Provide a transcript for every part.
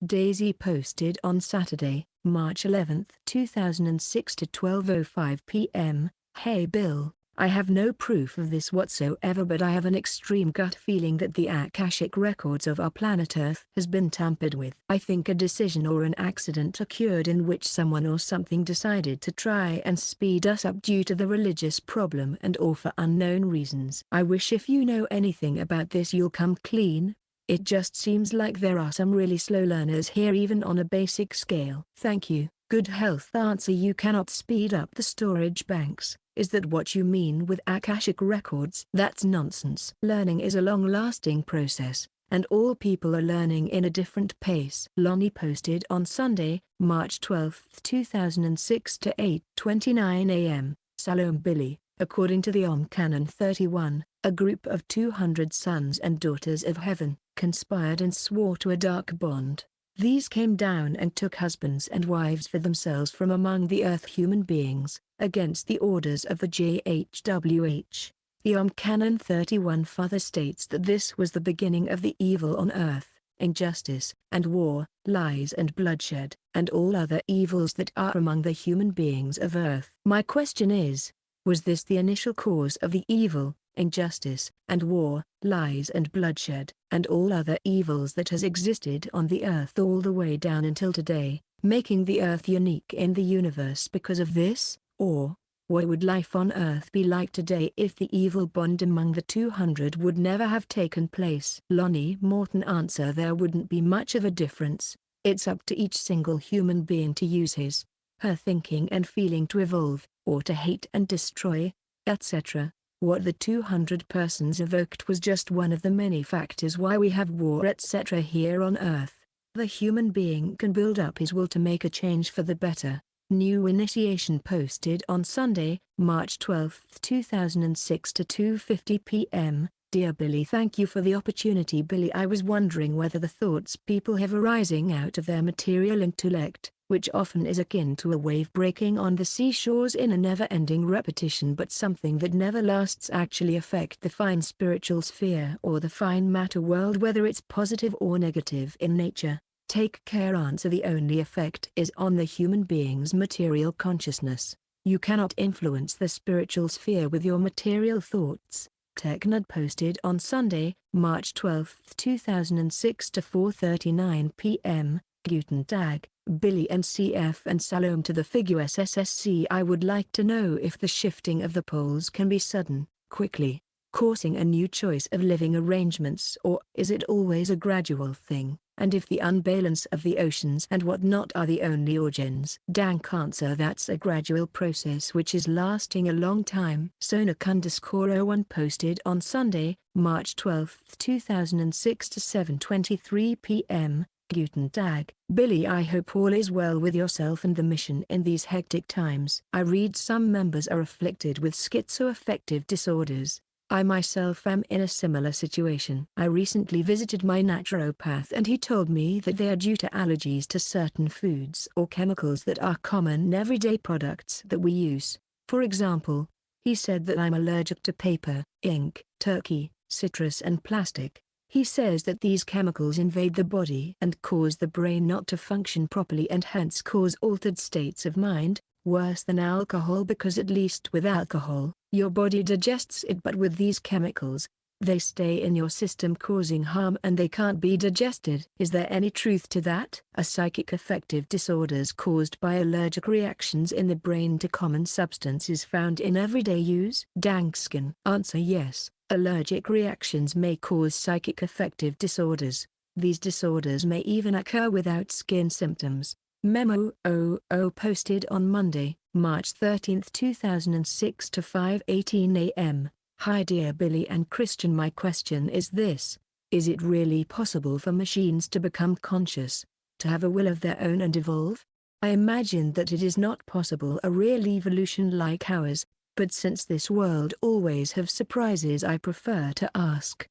Daisy posted on Saturday, March 11, 2006 to 12:05 p.m. Hey Bill, I have no proof of this whatsoever, but I have an extreme gut feeling that the Akashic records of our planet Earth has been tampered with. I think a decision or an accident occurred in which someone or something decided to try and speed us up due to the religious problem and or for unknown reasons. I wish if you know anything about this you'll come clean. It just seems like there are some really slow learners here even on a basic scale. Thank you. Good health. Answer: you cannot speed up the storage banks. Is that what you mean with Akashic records? That's nonsense. Learning is a long-lasting process, and all people are learning in a different pace. Lonnie posted on Sunday, March 12, 2006 to 8:29 a.m. Salome Billy, according to the Canon 31, a group of 200 sons and daughters of heaven conspired and swore to a dark bond. These came down and took husbands and wives for themselves from among the earth human beings, against the orders of the JHWH. The Canon 31 further states that this was the beginning of the evil on earth, injustice and war, lies and bloodshed, and all other evils that are among the human beings of earth. My question is, was this the initial cause of the evil, injustice and war, lies and bloodshed, and all other evils that has existed on the earth all the way down until today, making the earth unique in the universe because of this? Or, what would life on earth be like today if the evil bond among the 200 would never have taken place? Lonnie Morton: answer: there wouldn't be much of a difference. It's up to each single human being to use his, her thinking and feeling to evolve, or to hate and destroy, etc. What the 200 persons evoked was just one of the many factors why we have war etc. here on Earth. The human being can build up his will to make a change for the better. New initiation posted on Sunday, March 12, 2006 to 2:50 p.m. Dear Billy, thank you for the opportunity. Billy, I was wondering whether the thoughts people have arising out of their material intellect, which often is akin to a wave breaking on the seashores in a never-ending repetition but something that never lasts, actually affect the fine spiritual sphere or the fine matter world, whether it's positive or negative in nature. Take care. Answer: the only effect is on the human being's material consciousness. You cannot influence the spiritual sphere with your material thoughts. TechNud posted on Sunday, March 12, 2006 to 4:39 p.m. Guten Tag, Billy and CF and Salome to the Figu SSSC. I would like to know if the shifting of the poles can be sudden, quickly, causing a new choice of living arrangements, or is it always a gradual thing, and if the unbalance of the oceans and whatnot are the only origins. Dank: answer: that's a gradual process which is lasting a long time. Sonak_01 posted on Sunday, March 12, 2006 to 7:23 p.m. Guten Tag, Billy, I hope all is well with yourself and the mission in these hectic times. I read some members are afflicted with schizoaffective disorders. I myself am in a similar situation. I recently visited my naturopath and he told me that they are due to allergies to certain foods or chemicals that are common in everyday products that we use. For example, he said that I'm allergic to paper, ink, turkey, citrus and plastic. He says that these chemicals invade the body and cause the brain not to function properly and hence cause altered states of mind, worse than alcohol, because at least with alcohol, your body digests it, but with these chemicals, they stay in your system causing harm and they can't be digested. Is there any truth to that? Are psychic affective disorders caused by allergic reactions in the brain to common substances found in everyday use? Dankskin: answer: yes. Allergic reactions may cause psychic affective disorders. These disorders may even occur without skin symptoms. Memo 00 posted on Monday, March 13, 2006 to 5:18 a.m. Hi dear Billy and Christian, my question is this: is it really possible for machines to become conscious, to have a will of their own and evolve? I imagine that it is not possible a real evolution like ours, but since this world always have surprises, I prefer to ask.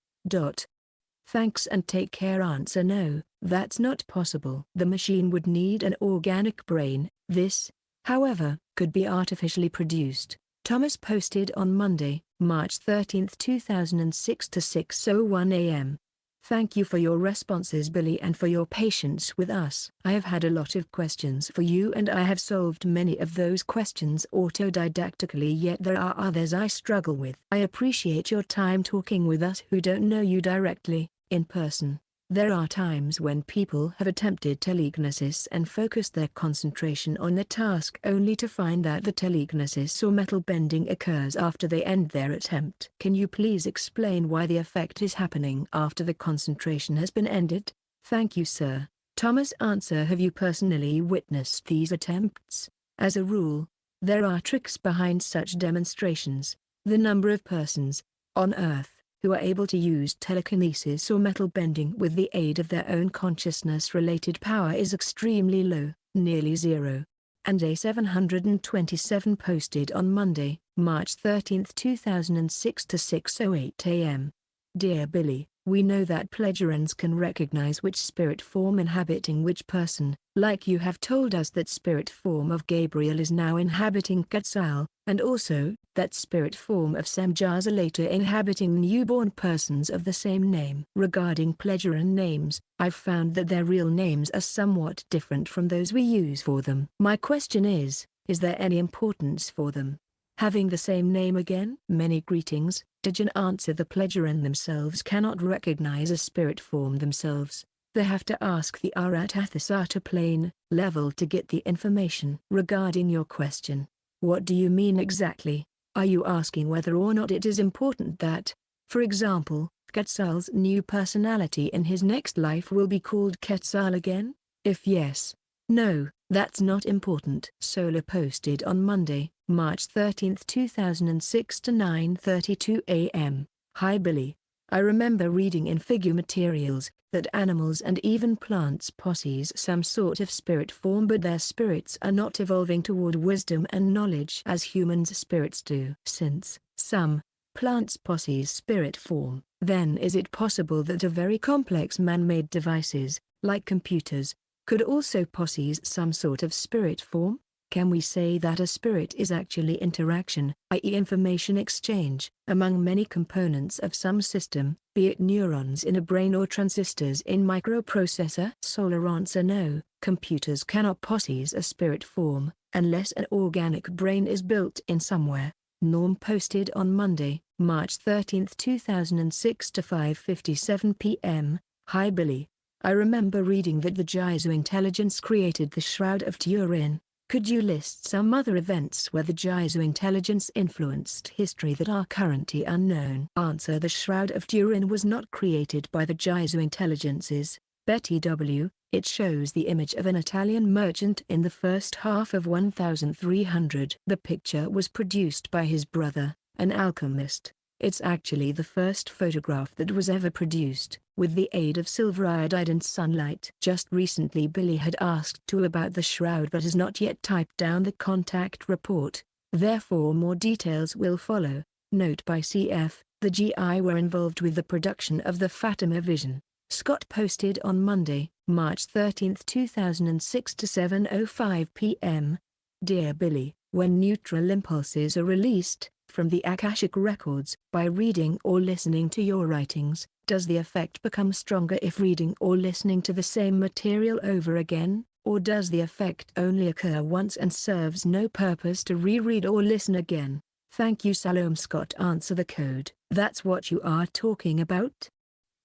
Thanks and take care. Answer: no, that's not possible. The machine would need an organic brain. This, however, could be artificially produced. Thomas posted on Monday, March 13, 2006 to 6:01 a.m. Thank you for your responses, Billy, and for your patience with us. I have had a lot of questions for you and I have solved many of those questions autodidactically, yet there are others I struggle with. I appreciate your time talking with us who don't know you directly, in person. There are times when people have attempted telekinesis and focused their concentration on the task only to find that the telekinesis or metal bending occurs after they end their attempt. Can you please explain why the effect is happening after the concentration has been ended? Thank you, sir. Thomas, answer: have you personally witnessed these attempts? As a rule, there are tricks behind such demonstrations. The number of persons, on Earth, who are able to use telekinesis or metal bending with the aid of their own consciousness-related power is extremely low, nearly zero. And A727 posted on Monday, March 13, 2006 to 6:08 a.m. Dear Billy, we know that pledgerans can recognize which spirit form inhabiting which person, like you have told us that spirit form of Gabriel is now inhabiting Quetzal, and also, that spirit form of Semjas are later inhabiting newborn persons of the same name. Regarding pledgeran names, I've found that their real names are somewhat different from those we use for them. My question is there any importance for them having the same name again? Many greetings, Dijan. Answer: the pledgeran themselves cannot recognize a spirit form themselves. They have to ask the Arathasata plane level to get the information. Regarding your question, what do you mean exactly? Are you asking whether or not it is important that, for example, Quetzal's new personality in his next life will be called Quetzal again? If yes, no, that's not important. Solar posted on Monday, March 13, 2006 to 9:32 a.m. Hi Billy. I remember reading in Figu materials that animals and even plants possess some sort of spirit form, but their spirits are not evolving toward wisdom and knowledge as humans' spirits do. Since some plants possess spirit form, then is it possible that a very complex man-made devices, like computers, could also possess some sort of spirit form? Can we say that a spirit is actually interaction, i.e. information exchange, among many components of some system, be it neurons in a brain or transistors in microprocessor? Solar answer: no, computers cannot possess a spirit form, unless an organic brain is built in somewhere. Norm posted on Monday, March 13, 2006 to 5:57 p.m. Hi Billy. I remember reading that the Jizu intelligence created the Shroud of Turin. Could you list some other events where the Jizu intelligence influenced history that are currently unknown? Answer: the Shroud of Turin was not created by the Jizu intelligences. Betty W. It shows the image of an Italian merchant in the first half of 1300. The picture was produced by his brother, an alchemist. It's actually the first photograph that was ever produced, with the aid of silver iodide and sunlight. Just recently Billy had asked too about the shroud but has not yet typed down the contact report, therefore more details will follow. Note by CF, the GI were involved with the production of the Fatima Vision. Scott posted on Monday, March 13, 2006 to 7:05 p.m. Dear Billy, when neutral impulses are released from the Akashic records by reading or listening to your writings, does the effect become stronger if reading or listening to the same material over again, or does the effect only occur once and serves no purpose to reread or listen again? Thank you Salome. Scott answer: the code, that's what you are talking about,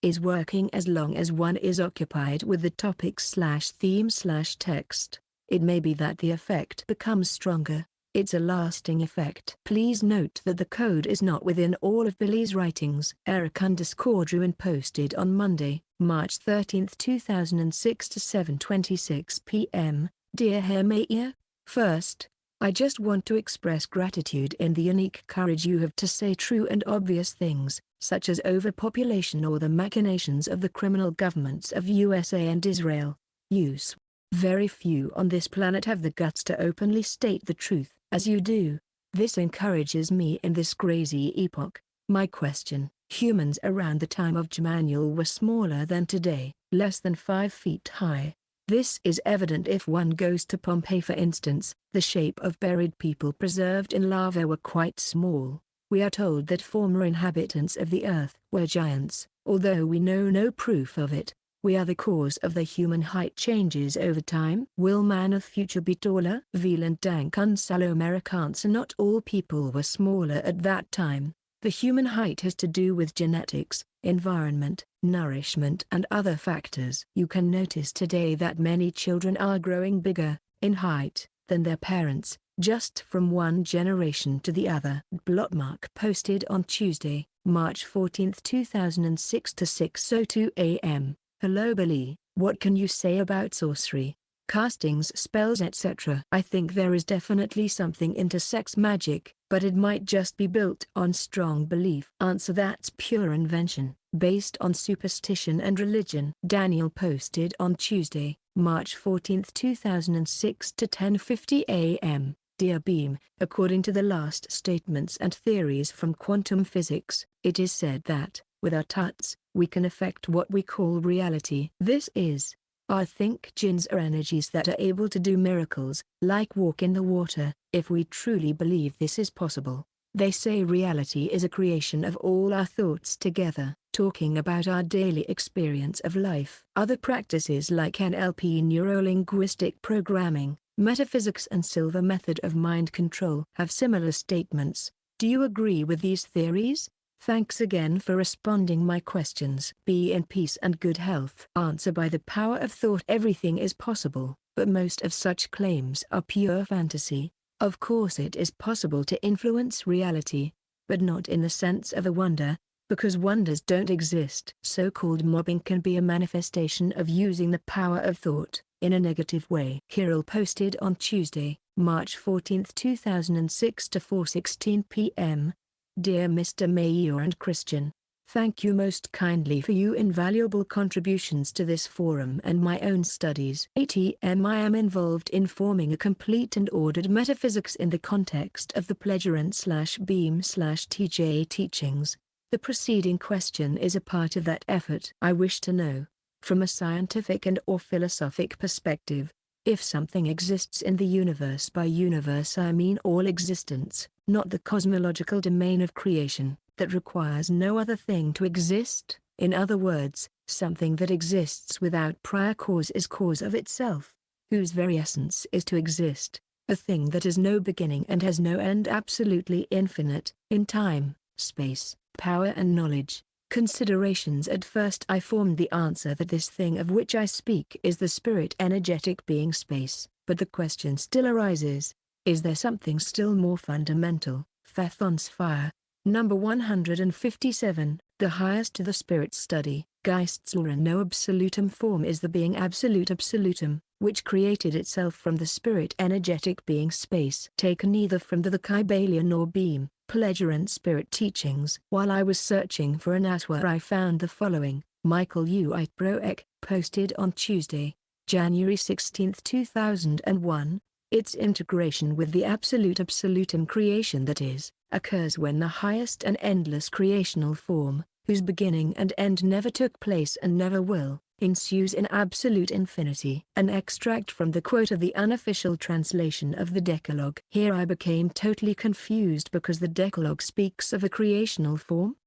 is working as long as one is occupied with the topic/theme/text. It may be that the effect becomes stronger. It's a lasting effect. Please note that the code is not within all of Billy's writings. Eric_Druin posted on Monday, March 13, 2006 to 7:26 p.m. Dear Hermia, first, I just want to express gratitude in the unique courage you have to say true and obvious things, such as overpopulation or the machinations of the criminal governments of USA and Israel. Use. Very few on this planet have the guts to openly state the truth, as you do. This encourages me in this crazy epoch. My question: humans around the time of Jemanuel were smaller than today, less than 5 feet high. This is evident if one goes to Pompeii for instance. The shape of buried people preserved in lava were quite small. We are told that former inhabitants of the earth were giants, although we know no proof of it. We are the cause of the human height changes over time. Will man of future be taller? Wieland dank unsalo Amerikaanse. Not all people were smaller at that time. The human height has to do with genetics, environment, nourishment and other factors. You can notice today that many children are growing bigger, in height, than their parents, just from one generation to the other. Blotmark posted on Tuesday, March 14, 2006 to 6:02 a.m. Hello Billy, what can you say about sorcery, castings, spells etc.? I think there is definitely something intersex magic, but it might just be built on strong belief. Answer: that's pure invention, based on superstition and religion. Daniel posted on Tuesday, March 14, 2006 to 10:50 a.m. Dear Beam, according to the last statements and theories from quantum physics, it is said that, with our tuts, we can affect what we call reality. This is, I think jinns are energies that are able to do miracles, like walk in the water, if we truly believe this is possible. They say reality is a creation of all our thoughts together, talking about our daily experience of life. Other practices like NLP, neuro-linguistic programming, metaphysics and silver method of mind control have similar statements. Do you agree with these theories? Thanks again for responding my questions. Be in peace and good health. Answer: by the power of thought everything is possible, but most of such claims are pure fantasy. Of course it is possible to influence reality, but not in the sense of a wonder, because wonders don't exist. So-called mobbing can be a manifestation of using the power of thought in a negative way. Kirill posted on Tuesday, March 14, 2006 to 4:16 p.m. Dear Mr. Mayor and Christian, thank you most kindly for your invaluable contributions to this forum and my own studies. ATM I am involved in forming a complete and ordered metaphysics in the context of the Pleasurant/Beam/TJ teachings. The preceding question is a part of that effort. I wish to know, from a scientific and/or philosophic perspective, if something exists in the universe. By universe I mean all existence, not the cosmological domain of creation, that requires no other thing to exist. In other words, something that exists without prior cause is cause of itself, whose very essence is to exist, a thing that has no beginning and has no end, absolutely infinite, in time, space, power and knowledge. Considerations. At first I formed the answer that this thing of which I speak is the spirit energetic being space, but the question still arises, is there something still more fundamental? Fathon's fire. Number 157, the highest to the spirit study. Geistsuren no absolutum form is the being absolute absolutum, which created itself from the spirit energetic being space, taken either from the Kybalion or Beam, Pleasure and Spirit teachings. While I was searching for an answer I found the following. Michael Uit Proek, posted on Tuesday, January 16, 2001. Its integration with the absolute absolutum creation that is, occurs when the highest and endless creational form, whose beginning and end never took place and never will, ensues in absolute infinity. An extract from the quote of the unofficial translation of the Decalogue. Here I became totally confused because the Decalogue speaks of a creational form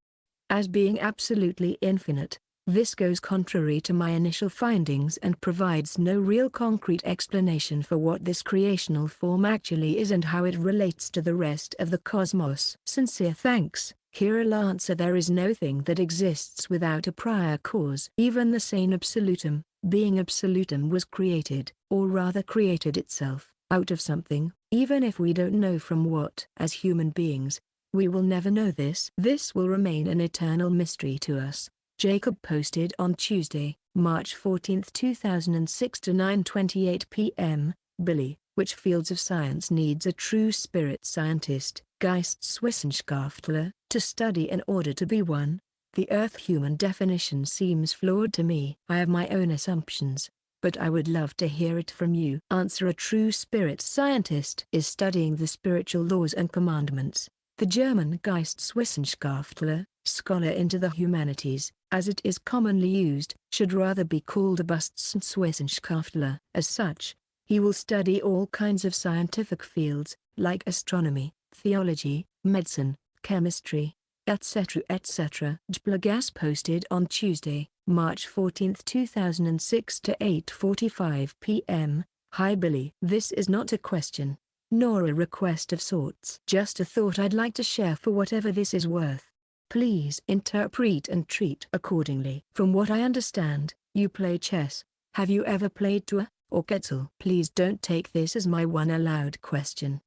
as being absolutely infinite. This goes contrary to my initial findings and provides no real concrete explanation for what this creational form actually is and how it relates to the rest of the cosmos. Sincere thanks, Kirill. Answer: there is no thing that exists without a prior cause. Even the sane absolutum, being absolutum, was created, or rather created itself, out of something, even if we don't know from what. As human beings, we will never know this. This will remain an eternal mystery to us. Jacob posted on Tuesday, March 14, 2006 to 9:28 p.m. Billy, which fields of science needs a true spirit scientist, Geisteswissenschaftler, to study in order to be one? The Earth-human definition seems flawed to me. I have my own assumptions, but I would love to hear it from you. Answer: a true spirit scientist is studying the spiritual laws and commandments. The German Geisteswissenschaftler, scholar into the humanities, as it is commonly used, should rather be called a Geisteswissenschaftler. As such, he will study all kinds of scientific fields, like astronomy, theology, medicine, chemistry, etc. etc. Jplagas posted on Tuesday, March 14, 2006 to 8:45 p.m. Hi Billy. This is not a question, nor a request of sorts. Just a thought I'd like to share for whatever this is worth. Please interpret and treat accordingly. From what I understand, you play chess. Have you ever played Tua or Quetzal? Please don't take this as my one aloud question.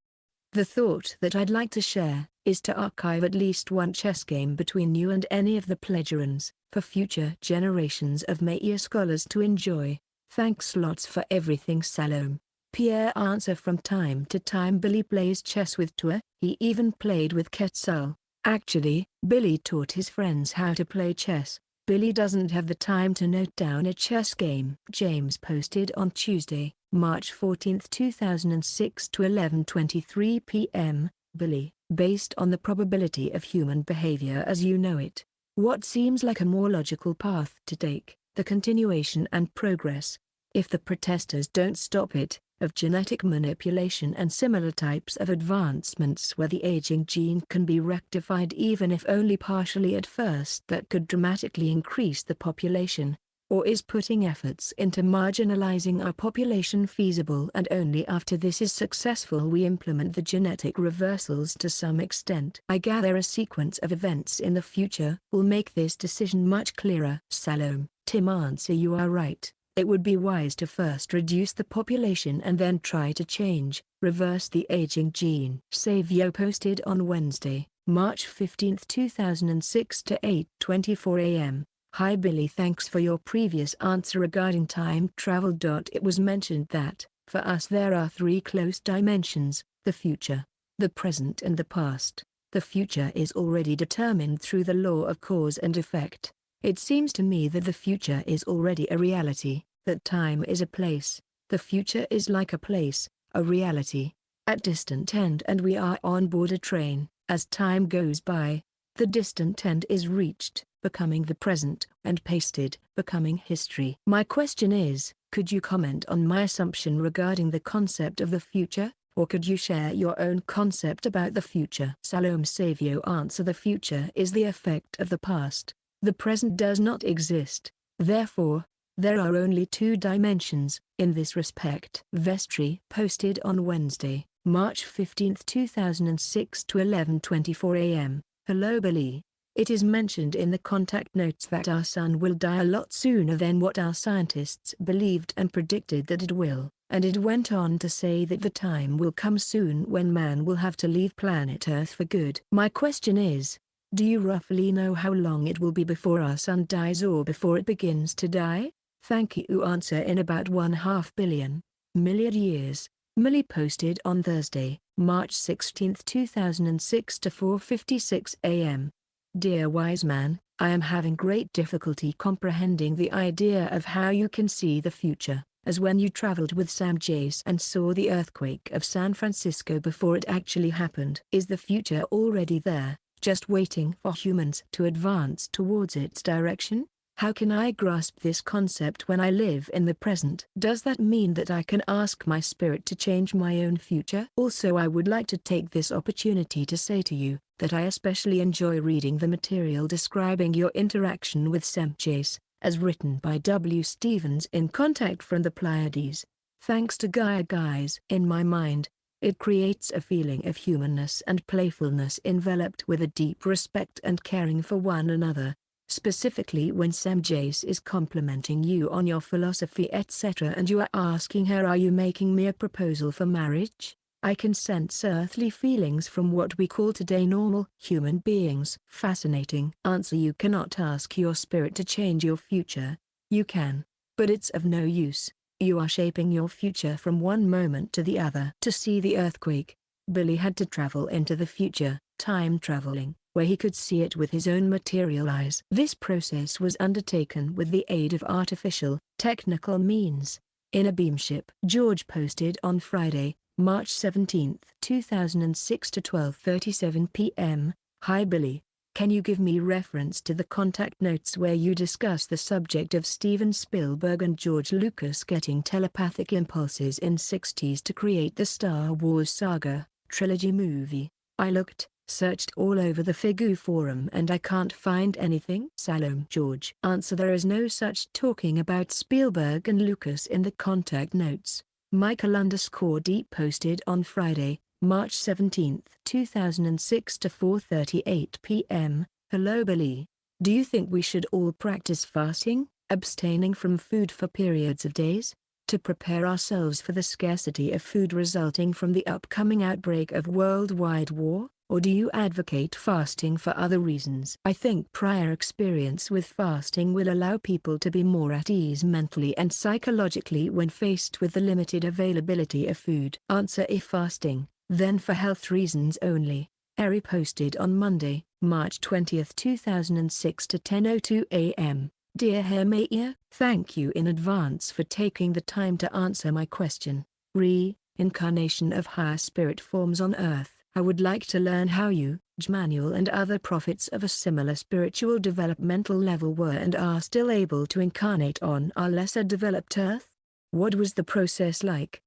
The thought that I'd like to share is to archive at least one chess game between you and any of the pledgerans, for future generations of Maya scholars to enjoy. Thanks lots for everything Salome. Pierre answer from time to time Billy plays chess with Tua, he even played with Quetzal. Actually, Billy taught his friends how to play chess. Billy doesn't have the time to note down a chess game. James posted on Tuesday, March 14, 2006 to 11:23 p.m. Billy, based on the probability of human behavior as you know it, what seems like a more logical path to take, the continuation and progress, if the protesters don't stop it, of genetic manipulation and similar types of advancements where the aging gene can be rectified even if only partially at first, that could dramatically increase the population? Or is putting efforts into marginalizing our population feasible, and only after this is successful we implement the genetic reversals to some extent? I gather a sequence of events in the future will make this decision much clearer. Salome. Tim answer. You are right. It would be wise to first reduce the population and then try to reverse the aging gene. Savio posted on Wednesday, March 15, 2006 to 8:24 a.m. Hi Billy, thanks for your previous answer regarding time travel. It was mentioned that, for us there are three close dimensions, the future, the present and the past. The future is already determined through the law of cause and effect. It seems to me that the future is already a reality, that time is a place, the future is like a place, a reality, at distant end, and we are on board a train. As time goes by, the distant end is reached, becoming the present, and pasted, becoming history. My question is, could you comment on my assumption regarding the concept of the future, or could you share your own concept about the future? Salome Savio answer. The future is the effect of the past. The present does not exist, therefore, there are only two dimensions, in this respect. Vestry posted on Wednesday, March 15, 2006 to 11:24 a.m. Hello Billy. It is mentioned in the contact notes that our sun will die a lot sooner than what our scientists believed and predicted that it will, and it went on to say that the time will come soon when man will have to leave planet Earth for good. My question is, do you roughly know how long it will be before our sun dies or before it begins to die? Thank you. Answer. In about 1/2 billion million years. Millie posted on Thursday, March 16, 2006 to 4:56 a.m. Dear wise man, I am having great difficulty comprehending the idea of how you can see the future, as when you traveled with Sam Jace and saw the earthquake of San Francisco before it actually happened. Is the future already there, just waiting for humans to advance towards its direction? How can I grasp this concept when I live in the present? Does that mean that I can ask my spirit to change my own future? Also, I would like to take this opportunity to say to you that I especially enjoy reading the material describing your interaction with Sam Jace, as written by W. Stevens in Contact from the Pleiades. Thanks to Gaia Guys. In my mind, it creates a feeling of humanness and playfulness enveloped with a deep respect and caring for one another. Specifically when Sam Jace is complimenting you on your philosophy etc. and you are asking her, are you making me a proposal for marriage? I can sense earthly feelings from what we call today normal human beings. Fascinating. Answer. You cannot ask your spirit to change your future. You can, but it's of no use. You are shaping your future from one moment to the other. To see the earthquake, Billy had to travel into the future, time traveling, where he could see it with his own material eyes. This process was undertaken with the aid of artificial, technical means, in a beamship. George posted on Friday, March 17, 2006 to 12:37 p.m. Hi Billy, can you give me reference to the contact notes where you discuss the subject of Steven Spielberg and George Lucas getting telepathic impulses in '60s to create the Star Wars saga trilogy movie? I looked, Searched all over the Figu Forum and I can't find anything. Salome George. Answer: there is no such talking about Spielberg and Lucas in the contact notes. Michael_D posted on Friday, March 17, 2006 to 4:38 p.m. Hello Billy. Do you think we should all practice fasting, abstaining from food for periods of days, to prepare ourselves for the scarcity of food resulting from the upcoming outbreak of worldwide war? Or do you advocate fasting for other reasons? I think prior experience with fasting will allow people to be more at ease mentally and psychologically when faced with the limited availability of food. Answer: if fasting, then for health reasons only. Eri posted on Monday, March 20, 2006 to 10:02 a.m. Dear Hermia, thank you in advance for taking the time to answer my question. Reincarnation of higher spirit forms on earth. I would like to learn how you, Jmanuel and other prophets of a similar spiritual developmental level were and are still able to incarnate on our lesser developed earth. What was the process like?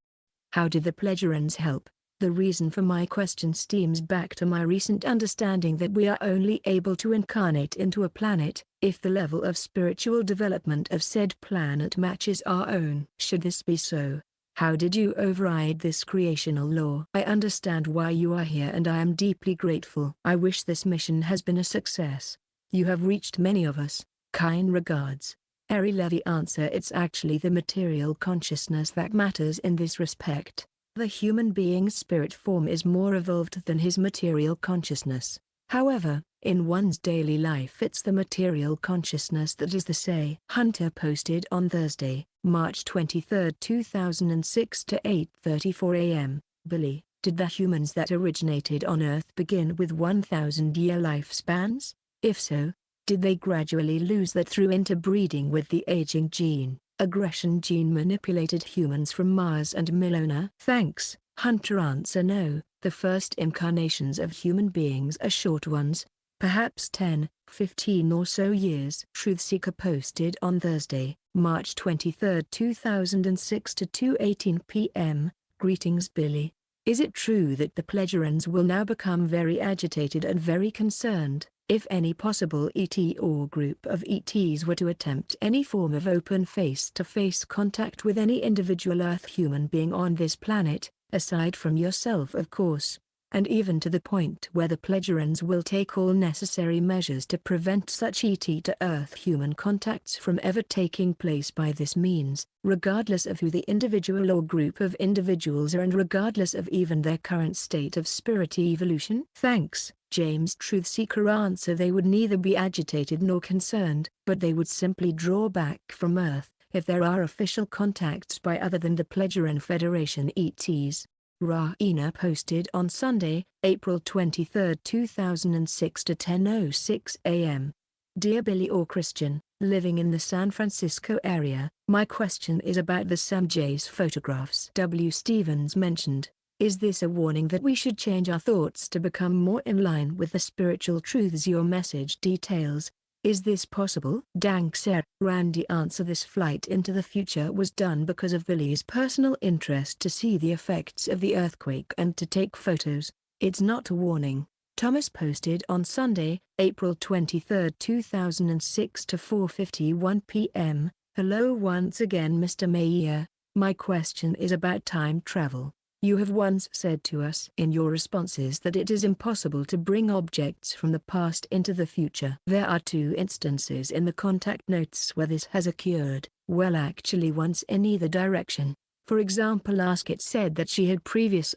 How did the Pledgerans help? The reason for my question stems back to my recent understanding that we are only able to incarnate into a planet if the level of spiritual development of said planet matches our own. Should this be so, how did you override this creational law? I understand why you are here and I am deeply grateful. I wish this mission has been a success. You have reached many of us. Kind regards. Eri Levy. Answer: it's actually the material consciousness that matters in this respect. The human being's spirit form is more evolved than his material consciousness. However, in one's daily life it's the material consciousness that is the say. Hunter posted on Thursday, March 23, 2006 to 8:34 a.m. Billy, did the humans that originated on Earth begin with 1,000-year lifespans? If so, did they gradually lose that through interbreeding with the aging gene, aggression gene manipulated humans from Mars and Milona? Thanks, Hunter. Answer: no, the first incarnations of human beings are short ones, perhaps 10, 15 or so years. Truthseeker posted on Thursday, March 23, 2006 to 2:18 p.m. Greetings Billy. Is it true that the Pledgerans will now become very agitated and very concerned, if any possible ET or group of ETs were to attempt any form of open face-to-face contact with any individual Earth human being on this planet, aside from yourself of course, and even to the point where the Pledgerans will take all necessary measures to prevent such ET to Earth human contacts from ever taking place by this means, regardless of who the individual or group of individuals are and regardless of even their current state of spirit evolution? Thanks, James. Truthseeker. Answer: they would neither be agitated nor concerned, but they would simply draw back from Earth if there are official contacts by other than the Pledgeran Federation ETs. Raina posted on Sunday, April 23, 2006 to 10:06 a.m. Dear Billy or Christian, living in the San Francisco area, my question is about the Sam Jay's photographs W. Stevens mentioned. Is this a warning that we should change our thoughts to become more in line with the spiritual truths your message details? Is this possible? Danksir. Randy. Answer: this flight into the future was done because of Billy's personal interest to see the effects of the earthquake and to take photos. It's not a warning. Thomas posted on Sunday, April 23, 2006 to 4:51 p.m. Hello once again Mr. Mayer. My question is about time travel. You have once said to us in your responses that it is impossible to bring objects from the past into the future. There are 2 instances in the contact notes where this has occurred, well actually once in either direction. For example, Askit said that she had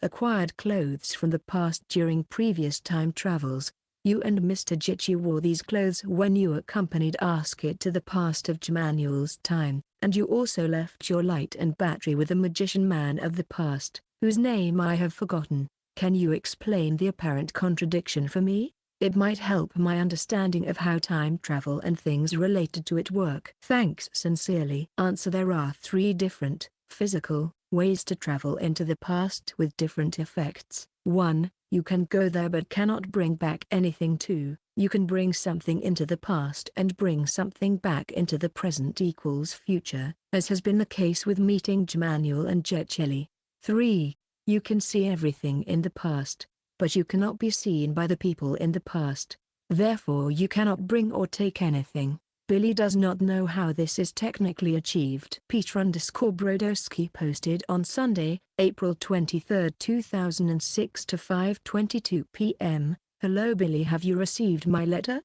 acquired clothes from the past during previous time travels. You and Mr. Jitchi wore these clothes when you accompanied Askit to the past of Jmanuel's time, and you also left your light and battery with a magician man of the past, whose name I have forgotten. Can you explain the apparent contradiction for me? It might help my understanding of how time travel and things related to it work. Thanks sincerely. Answer: there are 3 different, physical, ways to travel into the past with different effects. 1. You can go there but cannot bring back anything. 2. You can bring something into the past and bring something back into the present equals future, as has been the case with meeting Jmanuel and Jetchili. 3. You can see everything in the past. but you cannot be seen by the people in the past. Therefore you cannot bring or take anything. Billy does not know how this is technically achieved. Peter_Brodowski posted on Sunday, April 23, 2006 to 5:22 p.m. Hello Billy, have you received my letter?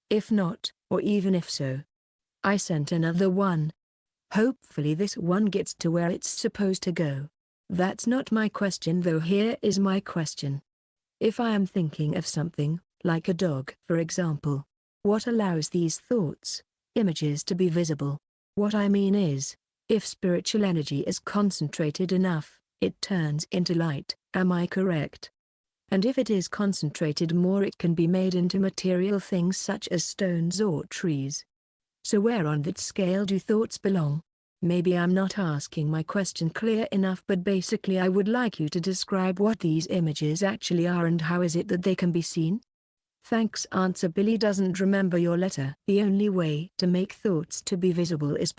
If not, or even if so, I sent another one. Hopefully this one gets to where it's supposed to go. That's not my question though. Here is my question. If I am thinking of something, like a dog for example, what allows these thoughts, images to be visible? What I mean is, if spiritual energy is concentrated enough, it turns into light, am I correct? And if it is concentrated more, it can be made into material things such as stones or trees. So where on that scale do thoughts belong? Maybe I'm not asking my question clear enough, but basically I would like you to describe what these images actually are and how is it that they can be seen? Thanks. Answer. Billy doesn't remember your letter. The only way to make thoughts to be visible is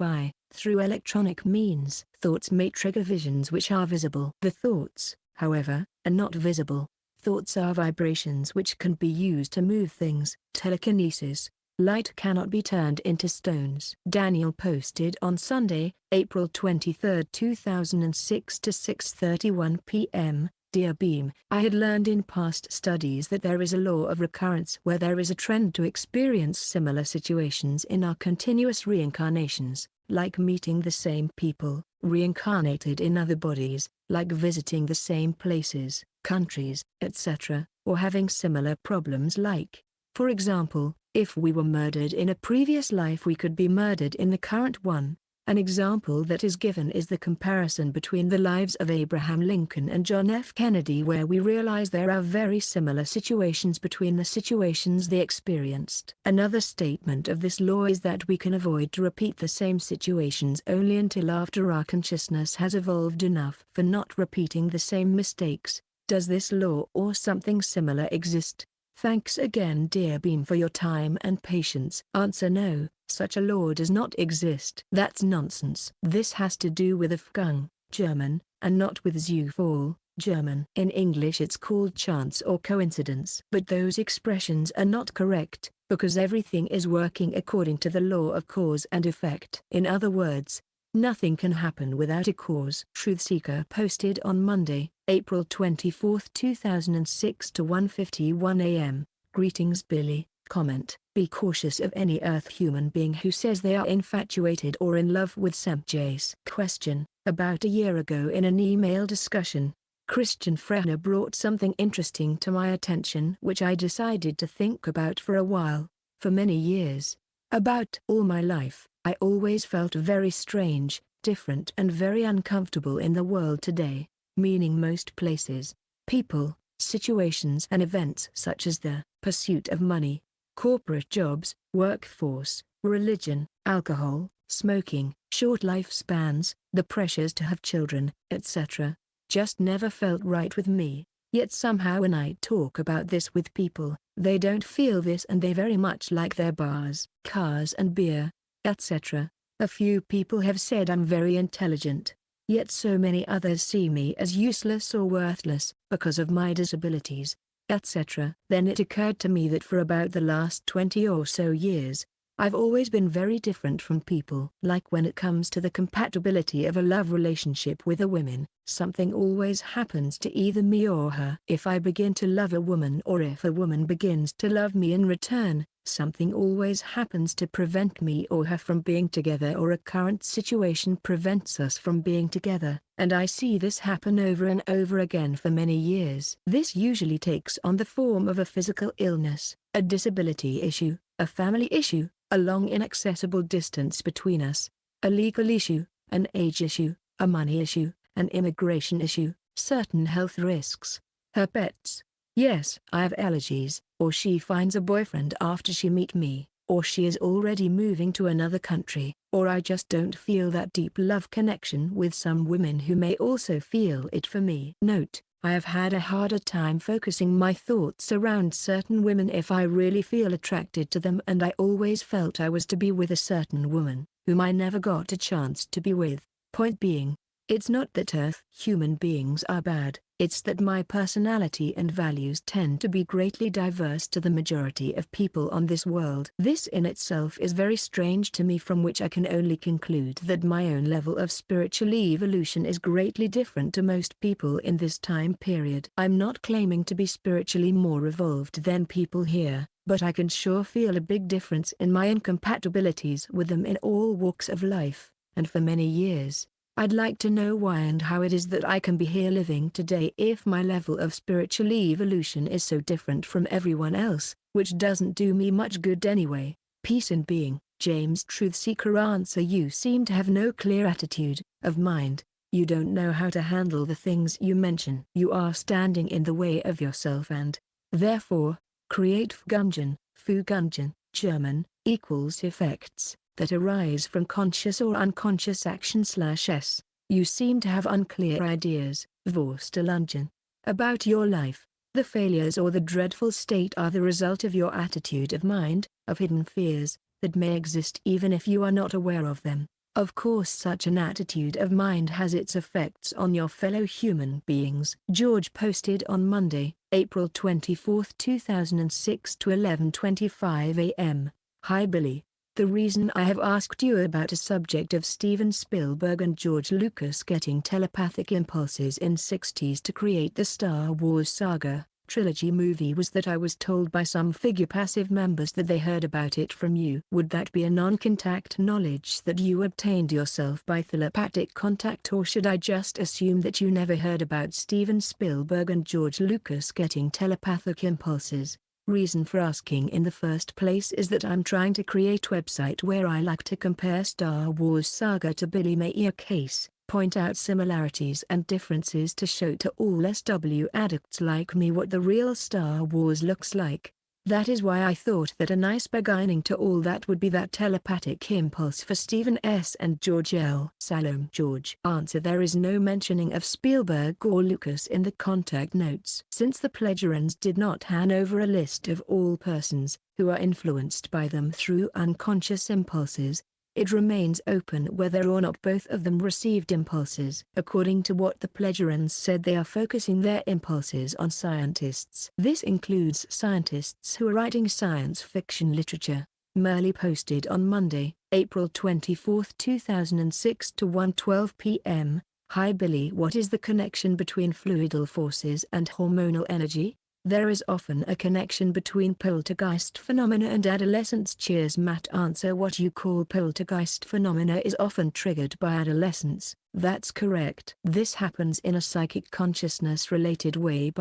through electronic means. Thoughts may trigger visions which are visible. The thoughts, however, are not visible. Thoughts are vibrations which can be used to move things. Telekinesis. Light cannot be turned into stones. Daniel posted on Sunday, April 23, 2006 to 6:31 p.m. Dear Beam, I had learned in past studies that there is a law of recurrence where there is a trend to experience similar situations in our continuous reincarnations, like meeting the same people, reincarnated in other bodies, like visiting the same places, countries, etc., or having similar problems like, for example, if we were murdered in a previous life we could be murdered in the current one. An example that is given is the comparison between the lives of Abraham Lincoln and John F. Kennedy, where we realize there are very similar situations between the situations they experienced. Another statement of this law is that we can avoid to repeat the same situations only until after our consciousness has evolved enough for not repeating the same mistakes. Does this law or something similar exist? Thanks again dear Beam for your time and patience. Answer. No, such a law does not exist. That's nonsense. This has to do with Afghan, German, and not with Zufall, German. In English it's called chance or coincidence. But those expressions are not correct, because everything is working according to the law of cause and effect. In other words, nothing can happen without a cause. Truthseeker posted on Monday, April 24, 2006 to 1:51 a.m. Greetings Billy. Comment: be cautious of any Earth human being who says they are infatuated or in love with Sam Jace. Question: about a year ago in an email discussion, Christian Frehner brought something interesting to my attention which I decided to think about for a while. For many years, about all my life, I always felt very strange, different and very uncomfortable in the world today, meaning most places, people, situations and events such as the pursuit of money, corporate jobs, workforce, religion, alcohol, smoking, short lifespans, the pressures to have children, etc. just never felt right with me. Yet somehow when I talk about this with people, they don't feel this and they very much like their bars, cars and beer, etc. A few people have said I'm very intelligent. Yet so many others see me as useless or worthless because of my disabilities, etc. Then it occurred to me that for about the last 20 or so years, I've always been very different from people. Like when it comes to the compatibility of a love relationship with a woman, something always happens to either me or her. If I begin to love a woman or if a woman begins to love me in return, something always happens to prevent me or her from being together, or a current situation prevents us from being together, and I see this happen over and over again for many years. This usually takes on the form of a physical illness, a disability issue, a family issue, a long inaccessible distance between us, a legal issue, an age issue, a money issue, an immigration issue, certain health risks, her pets. Yes, I have allergies, or she finds a boyfriend after she meet me, or she is already moving to another country, or I just don't feel that deep love connection with some women who may also feel it for me. Note: I have had a harder time focusing my thoughts around certain women if I really feel attracted to them, and I always felt I was to be with a certain woman, whom I never got a chance to be with. Point being, it's not that Earth human beings are bad, It's that my personality and values tend to be greatly diverse to the majority of people on this world. This in itself is very strange to me, from which I can only conclude that my own level of spiritual evolution is greatly different to most people in this time period. I'm not claiming to be spiritually more evolved than people here, but I can sure feel a big difference in my incompatibilities with them in all walks of life, and for many years. I'd like to know why and how it is that I can be here living today if my level of spiritual evolution is so different from everyone else, which doesn't do me much good anyway. Peace and being, James Truthseeker. Answer: you seem to have no clear attitude of mind. You don't know how to handle the things you mention. You are standing in the way of yourself and, therefore, create Fugunjen, German, equals effects that arise from conscious or unconscious action/s. You seem to have unclear ideas, Vorstellungen, about your life. The failures or the dreadful state are the result of your attitude of mind, of hidden fears, that may exist even if you are not aware of them. Of course such an attitude of mind has its effects on your fellow human beings. George posted on Monday, April 24, 2006 to 11:25 a.m. Hi Billy. The reason I have asked you about a subject of Steven Spielberg and George Lucas getting telepathic impulses in '60s to create the Star Wars saga trilogy movie was that I was told by some Figu passive members that they heard about it from you. Would that be a non-contact knowledge that you obtained yourself by telepathic contact, or should I just assume that you never heard about Steven Spielberg and George Lucas getting telepathic impulses? Reason for asking in the first place is that I'm trying to create a website where I like to compare Star Wars saga to Billy Mayer case, point out similarities and differences to show to all SW addicts like me what the real Star Wars looks like. That is why I thought that a nice beginning to all that would be that telepathic impulse for Stephen S. and George L. Salome. George. Answer: there is no mentioning of Spielberg or Lucas in the contact notes. Since the pledgerans did not hand over a list of all persons who are influenced by them through unconscious impulses, it remains open whether or not both of them received impulses. According to what the pledgerans said, they are focusing their impulses on scientists. This includes scientists who are writing science fiction literature. Merely posted on Monday, April 24, 2006 to 1:12 p.m. Hi Billy, what is the connection between fluidal forces and hormonal energy? There is often a connection between poltergeist phenomena and adolescence. Cheers Matt. Answer: what you call poltergeist phenomena is often triggered by adolescence. That's correct. This happens in a psychic consciousness related way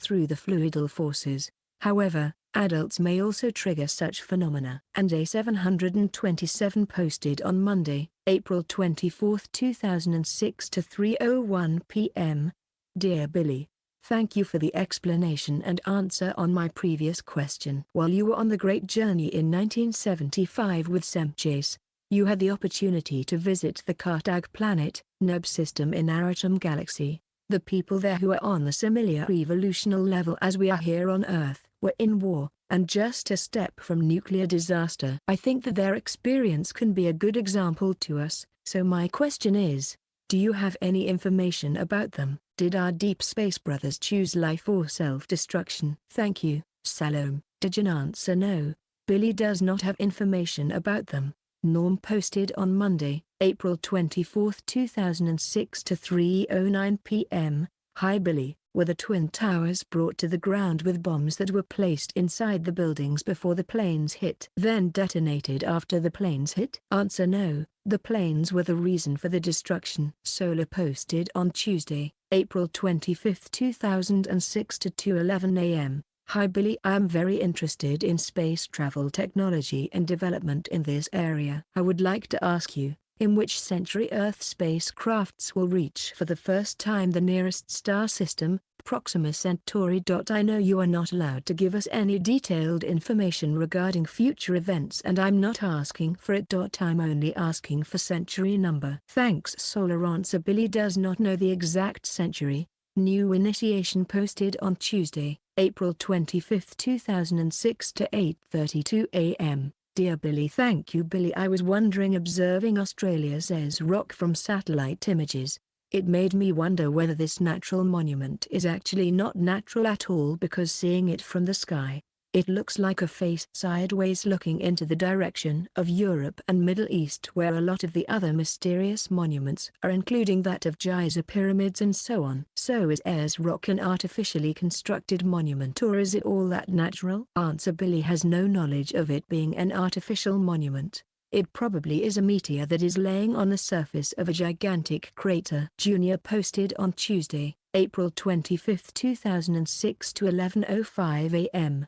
through the fluidal forces. However, adults may also trigger such phenomena. And A727 posted on Monday, April 24, 2006 to 3:01 p.m. Dear Billy, thank you for the explanation and answer on my previous question. While you were on the great journey in 1975 with Semchase, you had the opportunity to visit the Kartag planet, Nub system in Aratum Galaxy. The people there who are on the similar evolutional level as we are here on Earth were in war, and just a step from nuclear disaster. I think that their experience can be a good example to us, so my question is, do you have any information about them? Did our deep space brothers choose life or self-destruction? Thank you, Salome. Did you answer? No, Billy does not have information about them. Norm posted on Monday, April 24, 2006 to 3:09 p.m. Hi Billy, were the Twin Towers brought to the ground with bombs that were placed inside the buildings before the planes hit, then detonated after the planes hit? Answer: no, the planes were the reason for the destruction. Solar posted on Tuesday, April 25, 2006 to 2:11 a.m. Hi Billy, I am very interested in space travel technology and development in this area. I would like to ask you, in which century Earth spacecrafts will reach for the first time the nearest star system, Proxima Centauri. I know you are not allowed to give us any detailed information regarding future events, and I'm not asking for it. I'm only asking for century number. Thanks. Solar. Answer: Billy does not know the exact century. New initiation posted on Tuesday, April 25, 2006 to 8:32 a.m. Dear Billy, thank you Billy. I was wondering, observing Australia's rock from satellite images, It made me wonder whether this natural monument is actually not natural at all, because seeing it from the sky, it looks like a face sideways looking into the direction of Europe and Middle East, where a lot of the other mysterious monuments are, including that of Giza pyramids and so on. So is Ayers Rock an artificially constructed monument, or is it all that natural? Answer: Billy has no knowledge of it being an artificial monument. It probably is a meteor that is laying on the surface of a gigantic crater. Junior posted on Tuesday, April 25, 2006 to 11:05 a.m.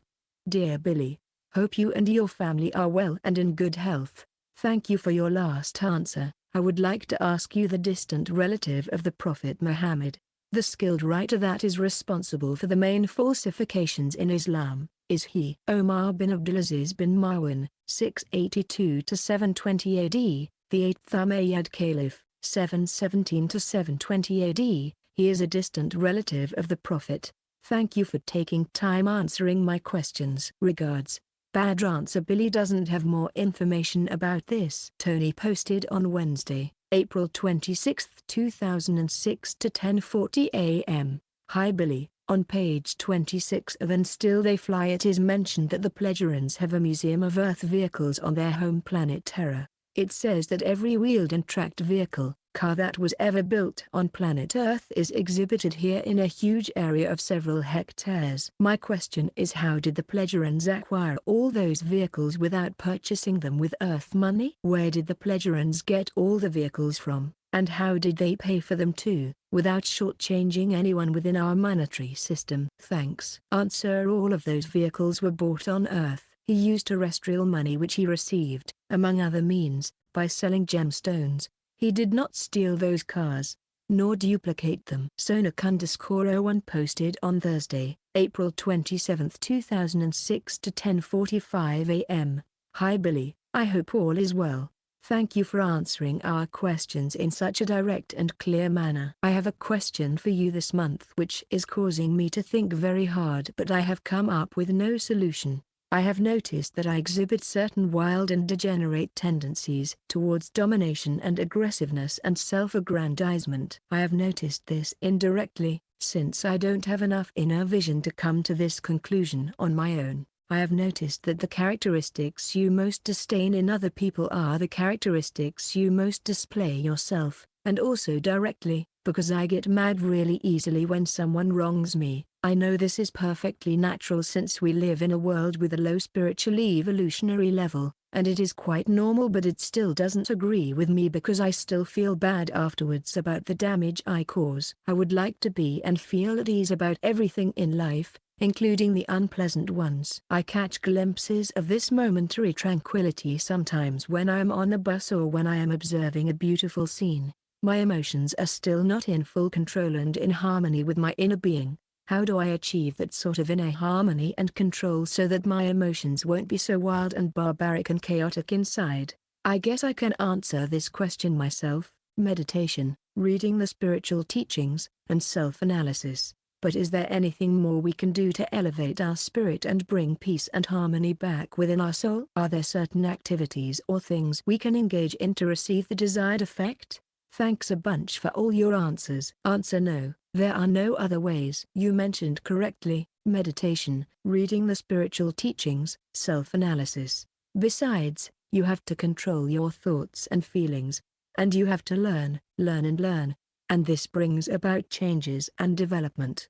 Dear Billy, hope you and your family are well and in good health. Thank you for your last answer. I would like to ask you, the distant relative of the Prophet Muhammad, the skilled writer that is responsible for the main falsifications in Islam, is he Omar bin Abdulaziz bin Marwan, 682 to 720 AD, the 8th Umayyad Caliph, 717 to 720 AD? He is a distant relative of the Prophet. Thank you for taking time answering my questions. Regards. Bad answer: Billy doesn't have more information about this. Tony posted on Wednesday, April 26, 2006 to 10:40 a.m. Hi Billy, on page 26 of And Still They Fly it is mentioned that the Pleiadians have a museum of Earth vehicles on their home planet Terra. It says that every wheeled and tracked vehicle, car that was ever built on planet Earth is exhibited here in a huge area of several hectares. My question is, how did the Pleiadians acquire all those vehicles without purchasing them with Earth money? Where did the Pleiadians get all the vehicles from, and how did they pay for them too, without shortchanging anyone within our monetary system? Thanks. Answer: all of those vehicles were bought on Earth. He used terrestrial money which he received, among other means, by selling gemstones. He did not steal those cars, nor duplicate them. Sonak_01 posted on Thursday, April 27, 2006 to 10:45 a.m. Hi Billy, I hope all is well. Thank you for answering our questions in such a direct and clear manner. I have a question for you this month which is causing me to think very hard, but I have come up with no solution. I have noticed that I exhibit certain wild and degenerate tendencies towards domination and aggressiveness and self-aggrandizement. I have noticed this indirectly, since I don't have enough inner vision to come to this conclusion on my own. I have noticed that the characteristics you most disdain in other people are the characteristics you most display yourself, and also directly, because I get mad really easily when someone wrongs me. I know this is perfectly natural since we live in a world with a low spiritual evolutionary level, and it is quite normal, but it still doesn't agree with me because I still feel bad afterwards about the damage I cause. I would like to be and feel at ease about everything in life, including the unpleasant ones. I catch glimpses of this momentary tranquility sometimes when I am on a bus or when I am observing a beautiful scene. My emotions are still not in full control and in harmony with my inner being. How do I achieve that sort of inner harmony and control so that my emotions won't be so wild and barbaric and chaotic inside? I guess I can answer this question myself: meditation, reading the spiritual teachings, and self-analysis. But is there anything more we can do to elevate our spirit and bring peace and harmony back within our soul? Are there certain activities or things we can engage in to receive the desired effect? Thanks a bunch for all your answers. Answer: no, there are no other ways. You mentioned correctly, meditation, reading the spiritual teachings, self-analysis. Besides, you have to control your thoughts and feelings. And you have to learn and learn. And this brings about changes and development.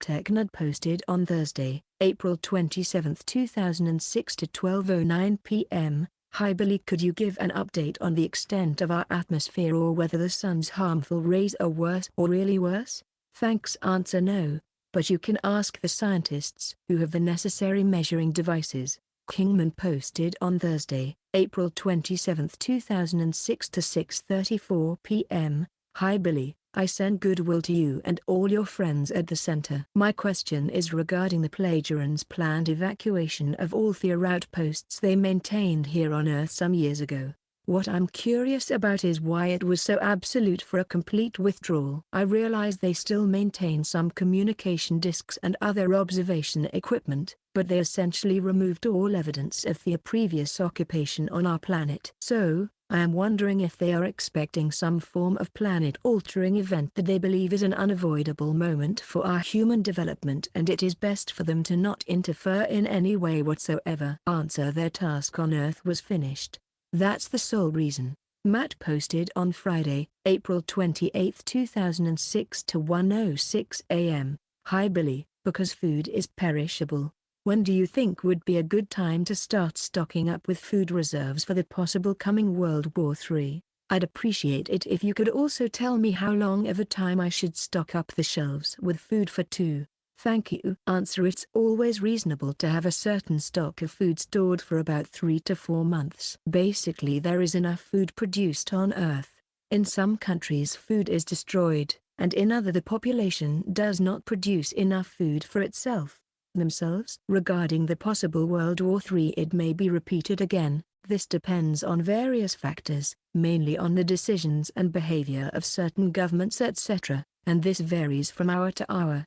TechNud posted on Thursday, April 27, 2006 to 12:09 p.m. Hi Billy, could you give an update on the extent of our atmosphere or whether the sun's harmful rays are worse or really worse? Thanks. Answer: no, but you can ask the scientists who have the necessary measuring devices. Kingman posted on Thursday, April 27, 2006 to 6:34 p.m. Hi Billy, I send goodwill to you and all your friends at the center. My question is regarding the Pleiadians' planned evacuation of all their outposts they maintained here on Earth some years ago. What I'm curious about is why it was so absolute for a complete withdrawal. I realize they still maintain some communication disks and other observation equipment, but they essentially removed all evidence of their previous occupation on our planet. So, I am wondering if they are expecting some form of planet-altering event that they believe is an unavoidable moment for our human development, and it is best for them to not interfere in any way whatsoever. Answer: their task on Earth was finished. That's the sole reason. Matt posted on Friday, April 28, 2006 to 1:06 a.m. Hi Billy, because food is perishable. When do you think would be a good time to start stocking up with food reserves for the possible coming World War III? I'd appreciate it if you could also tell me how long of a time I should stock up the shelves with food for too. Thank you. Answer: it's always reasonable to have a certain stock of food stored for about 3 to 4 months. Basically, there is enough food produced on Earth. In some countries food is destroyed, and in other the population does not produce enough food for itself themselves. Regarding the possible World War III, it may be repeated again. This depends on various factors, mainly on the decisions and behavior of certain governments etc., and this varies from hour to hour.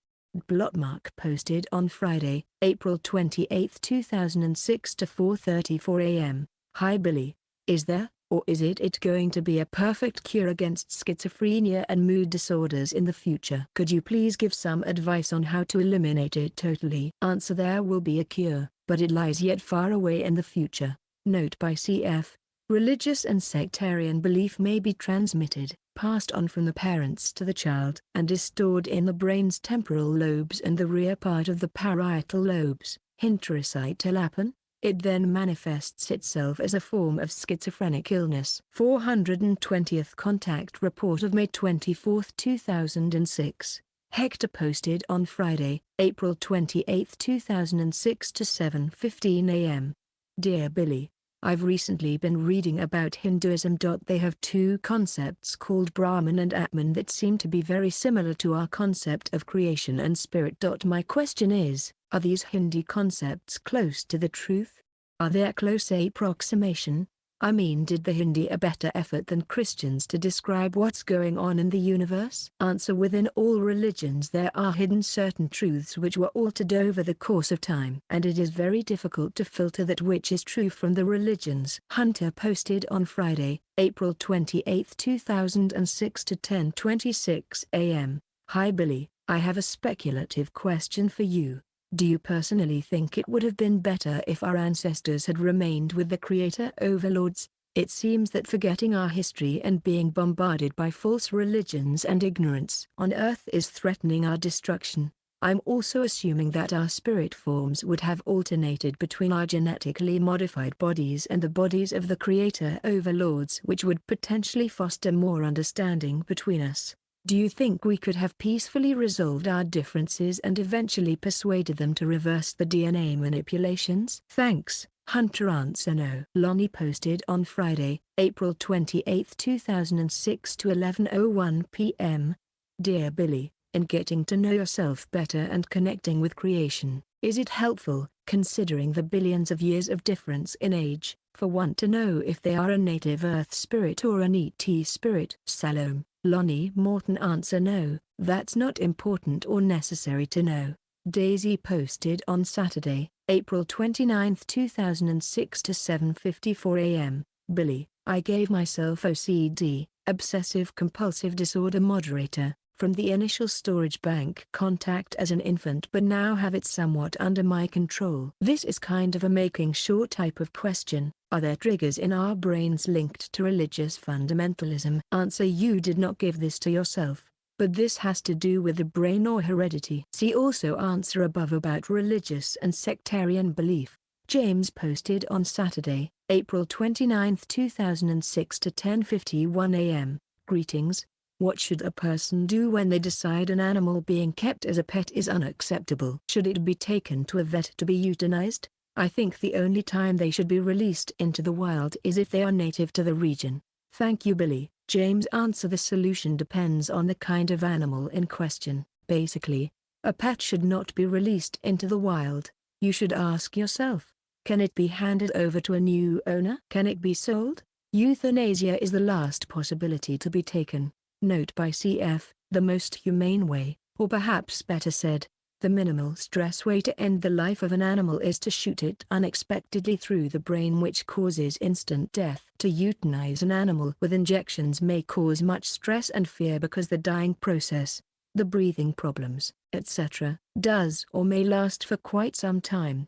Blotmark posted on Friday, April 28, 2006 to 4:34 a.m. Hi Billy, is there, or is it going to be a perfect cure against schizophrenia and mood disorders in the future? Could you please give some advice on how to eliminate it totally? Answer: there will be a cure, but it lies yet far away in the future. Note by CF. Religious and sectarian belief may be transmitted, passed on from the parents to the child, and is stored in the brain's temporal lobes and the rear part of the parietal lobes. Hintericital. It then manifests itself as a form of schizophrenic illness. 420th Contact Report of May 24, 2006. Hector posted on Friday, April 28, 2006 to 7:15 a.m. Dear Billy, I've recently been reading about Hinduism. They have two concepts called Brahman and Atman that seem to be very similar to our concept of creation and spirit. My question is, are these Hindi concepts close to the truth? Are they a close approximation? I mean, did the Hindi a better effort than Christians to describe what's going on in the universe? Answer: within all religions there are hidden certain truths which were altered over the course of time, and it is very difficult to filter that which is true from the religions. Hunter posted on Friday, April 28, 2006 to 10:26 a.m. Hi Billy, I have a speculative question for you. Do you personally think it would have been better if our ancestors had remained with the creator overlords? It seems that forgetting our history and being bombarded by false religions and ignorance on Earth is threatening our destruction. I'm also assuming that our spirit forms would have alternated between our genetically modified bodies and the bodies of the creator overlords, which would potentially foster more understanding between us. Do you think we could have peacefully resolved our differences and eventually persuaded them to reverse the DNA manipulations? Thanks, Hunter. Answer: no. Lonnie posted on Friday, April 28, 2006 to 11:01 p.m. Dear Billy, in getting to know yourself better and connecting with creation, is it helpful, considering the billions of years of difference in age, for one to know if they are a native Earth spirit or an ET spirit? Salome. Lonnie Morton. Answer: no, that's not important or necessary to know. Daisy posted on Saturday, April 29, 2006 to 7:54 a.m. Billy, I gave myself OCD, obsessive compulsive disorder moderator, from the initial storage bank contact as an infant, but now have it somewhat under my control. This is kind of a making sure type of question. Are there triggers in our brains linked to religious fundamentalism? Answer: you did not give this to yourself, but this has to do with the brain or heredity. See also answer above about religious and sectarian belief. James posted on Saturday, April 29, 2006 to 10:51 a.m. Greetings. What should a person do when they decide an animal being kept as a pet is unacceptable? Should it be taken to a vet to be euthanized? I think the only time they should be released into the wild is if they are native to the region. Thank you Billy. James. Answer: the solution depends on the kind of animal in question. Basically, a pet should not be released into the wild. You should ask yourself, can it be handed over to a new owner? Can it be sold? Euthanasia is the last possibility to be taken. Note by CF, the most humane way, or perhaps better said, The minimal stress way to end the life of an animal is to shoot it unexpectedly through the brain, which causes instant death. To euthanize an animal with injections may cause much stress and fear because the dying process, the breathing problems, etc., does or may last for quite some time.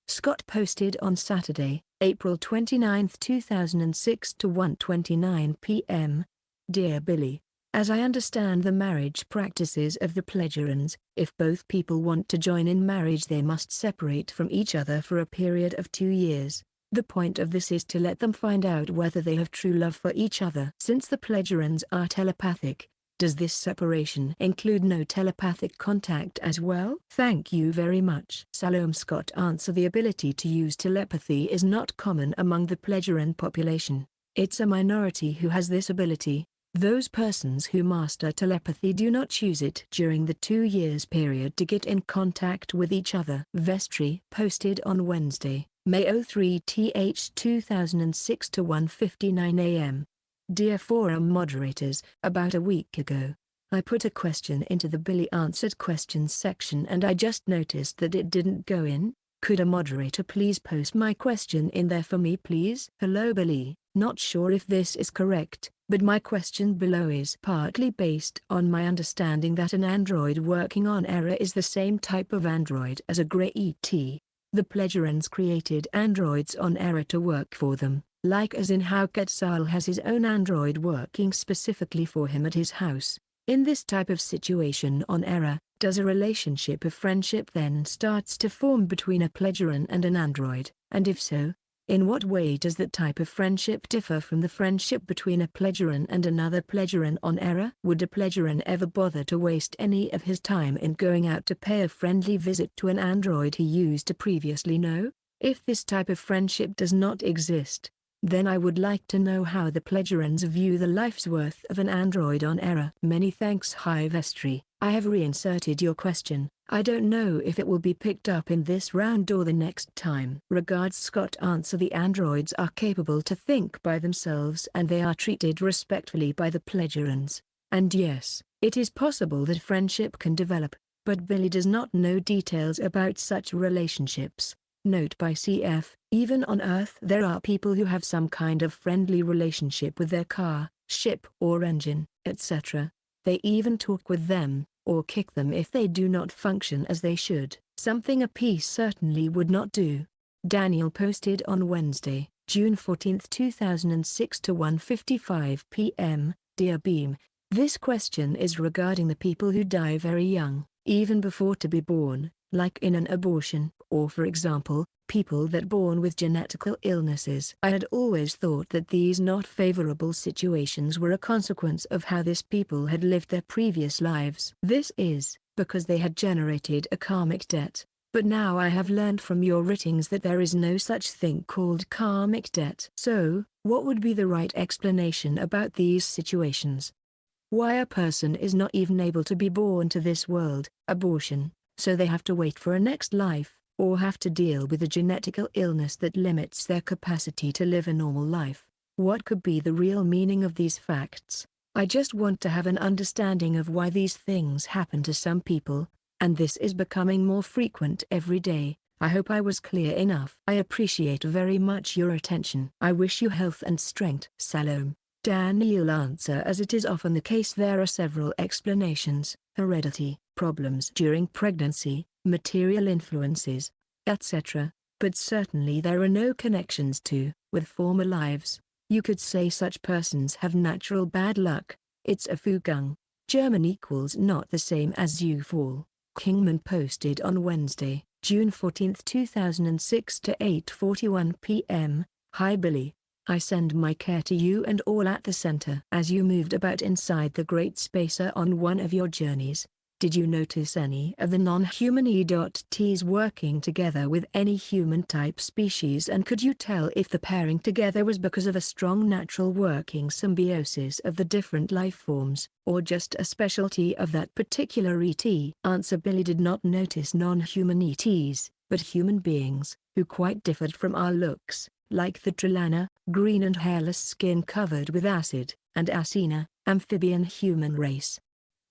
Scott posted on Saturday, April 29, 2006 to 1:29 p.m. Dear Billy, as I understand the marriage practices of the Pledgerans, if both people want to join in marriage they must separate from each other for a period of 2 years. The point of this is to let them find out whether they have true love for each other. Since the Pledgerans are telepathic, does this separation include no telepathic contact as well? Thank you very much. Salome Scott answer: the ability to use telepathy is not common among the Pledgeran population. It's a minority who has this ability. Those persons who master telepathy do not choose it during the 2 years period to get in contact with each other. Vestry posted on Wednesday, May 03th 2006 to 1:59 a.m. Dear Forum moderators, about a week ago, I put a question into the Billy Answered Questions section and I just noticed that it didn't go in. Could a moderator please post my question in there for me please? Hello Billy, not sure if this is correct, but my question below is partly based on my understanding that an android working on Error is the same type of android as a Grey ET. The Pledgerans created androids on Error to work for them, like as in how Quetzal has his own android working specifically for him at his house. In this type of situation on Error, does a relationship of friendship then starts to form between a Pledgeran and an android, and if so, in what way does that type of friendship differ from the friendship between a Pledgeran and another Pledgeran on Error? Would a Pledgeran ever bother to waste any of his time in going out to pay a friendly visit to an android he used to previously know? If this type of friendship does not exist, then I would like to know how the Pledgerans view the life's worth of an android on Error. Many thanks. Hi Vestry, I have reinserted your question. I don't know if it will be picked up in this round or the next time. Regards Scott answer: the androids are capable to think by themselves and they are treated respectfully by the Pledgerans. And yes, it is possible that friendship can develop, but Billy does not know details about such relationships. Note by CF, even on Earth there are people who have some kind of friendly relationship with their car, ship or engine, etc. They even talk with them, or kick them if they do not function as they should, something a piece certainly would not do. Daniel posted on Wednesday, June 14, 2006 to 1:55 p.m. Dear Beam, this question is regarding the people who die very young, even before to be born, like in an abortion, or for example, people that born with genetical illnesses. I had always thought that these not favorable situations were a consequence of how these people had lived their previous lives. This is, because they had generated a karmic debt, but now I have learned from your writings that there is no such thing called karmic debt. So, what would be the right explanation about these situations? Why a person is not even able to be born to this world, abortion, so they have to wait for a next life, or have to deal with a genetical illness that limits their capacity to live a normal life. What could be the real meaning of these facts? I just want to have an understanding of why these things happen to some people, and this is becoming more frequent every day. I hope I was clear enough. I appreciate very much your attention. I wish you health and strength. Salome. Daniel answer: as it is often the case there are several explanations: heredity, problems during pregnancy, material influences, etc. But certainly there are no connections with former lives. You could say such persons have natural bad luck. It's a Fugung. German equals not the same as you fall. Kingman posted on Wednesday, June 14, 2006 to 8:41 p.m. Hi Billy. I send my care to you and all at the center. As you moved about inside the Great Spacer on one of your journeys, did you notice any of the non-human ETs working together with any human-type species, and could you tell if the pairing together was because of a strong natural working symbiosis of the different life forms, or just a specialty of that particular ET? Answer: Billy did not notice non-human ETs, but human beings, who quite differed from our looks, like the Trilana, green and hairless skin covered with acid, and Asina, amphibian human race.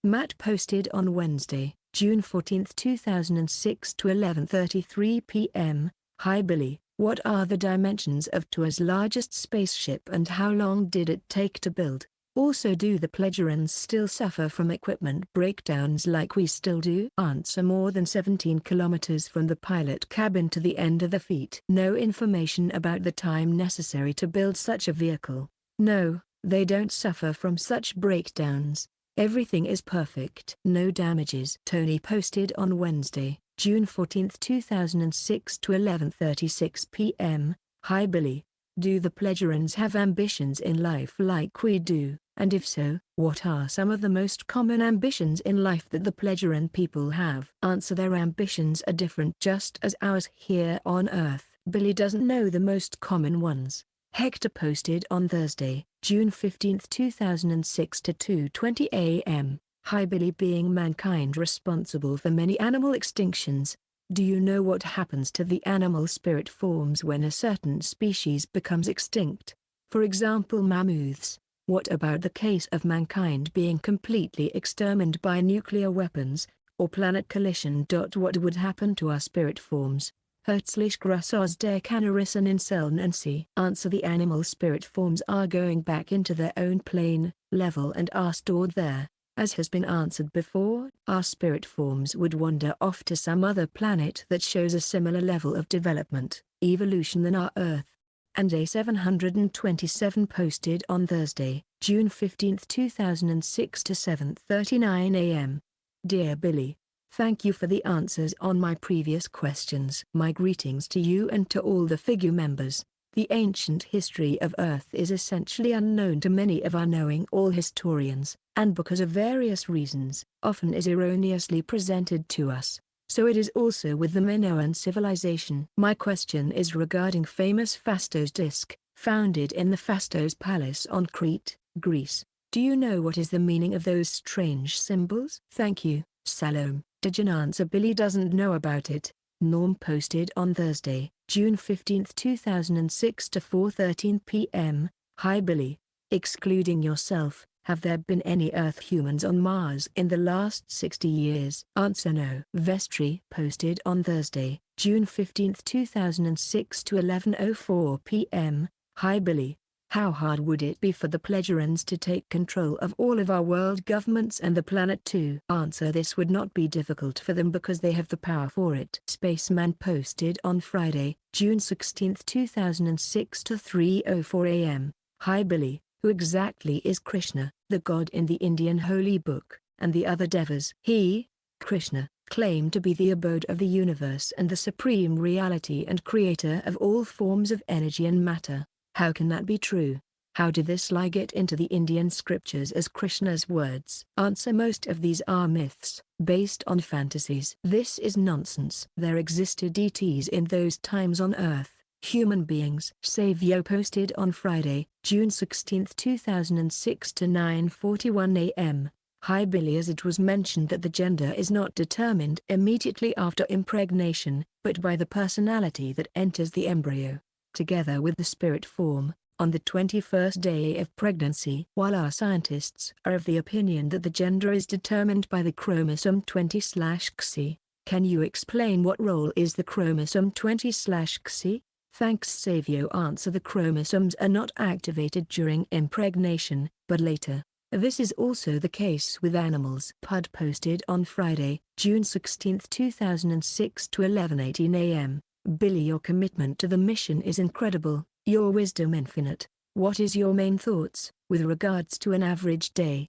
Matt posted on Wednesday, June 14, 2006 to 11:33 p.m. Hi Billy, what are the dimensions of TUA's largest spaceship and how long did it take to build? Also, do the Pledgerans still suffer from equipment breakdowns like we still do? Answer: more than 17 kilometers from the pilot cabin to the end of the feet. No information about the time necessary to build such a vehicle. No, they don't suffer from such breakdowns. Everything is perfect. No damages. Tony posted on Wednesday, June 14, 2006 to 11:36 p.m. Hi Billy. Do the Pledgerans have ambitions in life like we do? And if so, what are some of the most common ambitions in life that the Pledgeran people have? Answer: their ambitions are different just as ours here on Earth. Billy doesn't know the most common ones. Hector posted on Thursday, June 15, 2006 to 2:20 a.m. Hi Billy. Being mankind responsible for many animal extinctions. Do you know what happens to the animal spirit forms when a certain species becomes extinct? For example, mammoths. What about the case of mankind being completely exterminated by nuclear weapons, or planet collision? What would happen to our spirit forms? Herzlich grüß der Kanarissen in Selnensee. Answer: the animal spirit forms are going back into their own plane, level and are stored there. As has been answered before, our spirit forms would wander off to some other planet that shows a similar level of development, evolution than our Earth. And A727 posted on Thursday, June 15, 2006 to 7:39 a.m. Dear Billy, thank you for the answers on my previous questions. My greetings to you and to all the Figu members. The ancient history of Earth is essentially unknown to many of our knowing-all historians, and because of various reasons, often is erroneously presented to us. So it is also with the Minoan civilization. My question is regarding famous Phastos disc, founded in the Phastos Palace on Crete, Greece. Do you know what is the meaning of those strange symbols? Thank you, Salome. Did you answer? Billy doesn't know about it. Norm posted on Thursday, June 15, 2006 to 4:13 p.m. Hi Billy. Excluding yourself, have there been any Earth humans on Mars in the last 60 years? Answer: no. Vestry posted on Thursday, June 15, 2006 to 11:04 p.m. Hi Billy. How hard would it be for the Pledgerans to take control of all of our world governments and the planet too? Answer: this would not be difficult for them because they have the power for it. Spaceman posted on Friday, June 16, 2006 to 3:04 a.m. Hi Billy. Who exactly is Krishna, the god in the Indian holy book, and the other devas? He, Krishna, claimed to be the abode of the universe and the supreme reality and creator of all forms of energy and matter. How can that be true? How did this lie get into the Indian scriptures as Krishna's words? Answer: most of these are myths, based on fantasies. This is nonsense. There existed deities in those times on Earth. Human beings. Savio posted on Friday, June 16, 2006 to 9:41 a.m. Hi Billy. As it was mentioned that the gender is not determined immediately after impregnation, but by the personality that enters the embryo, together with the spirit form, on the 21st day of pregnancy. While our scientists are of the opinion that the gender is determined by the chromosome 20/Xy, can you explain what role is the chromosome 20/Xy? Thanks Savio. Answer: the chromosomes are not activated during impregnation, but later. This is also the case with animals. Pud posted on Friday, June 16, 2006 to 11:18 a.m. Billy, your commitment to the mission is incredible, your wisdom infinite. What is your main thoughts, with regards to an average day?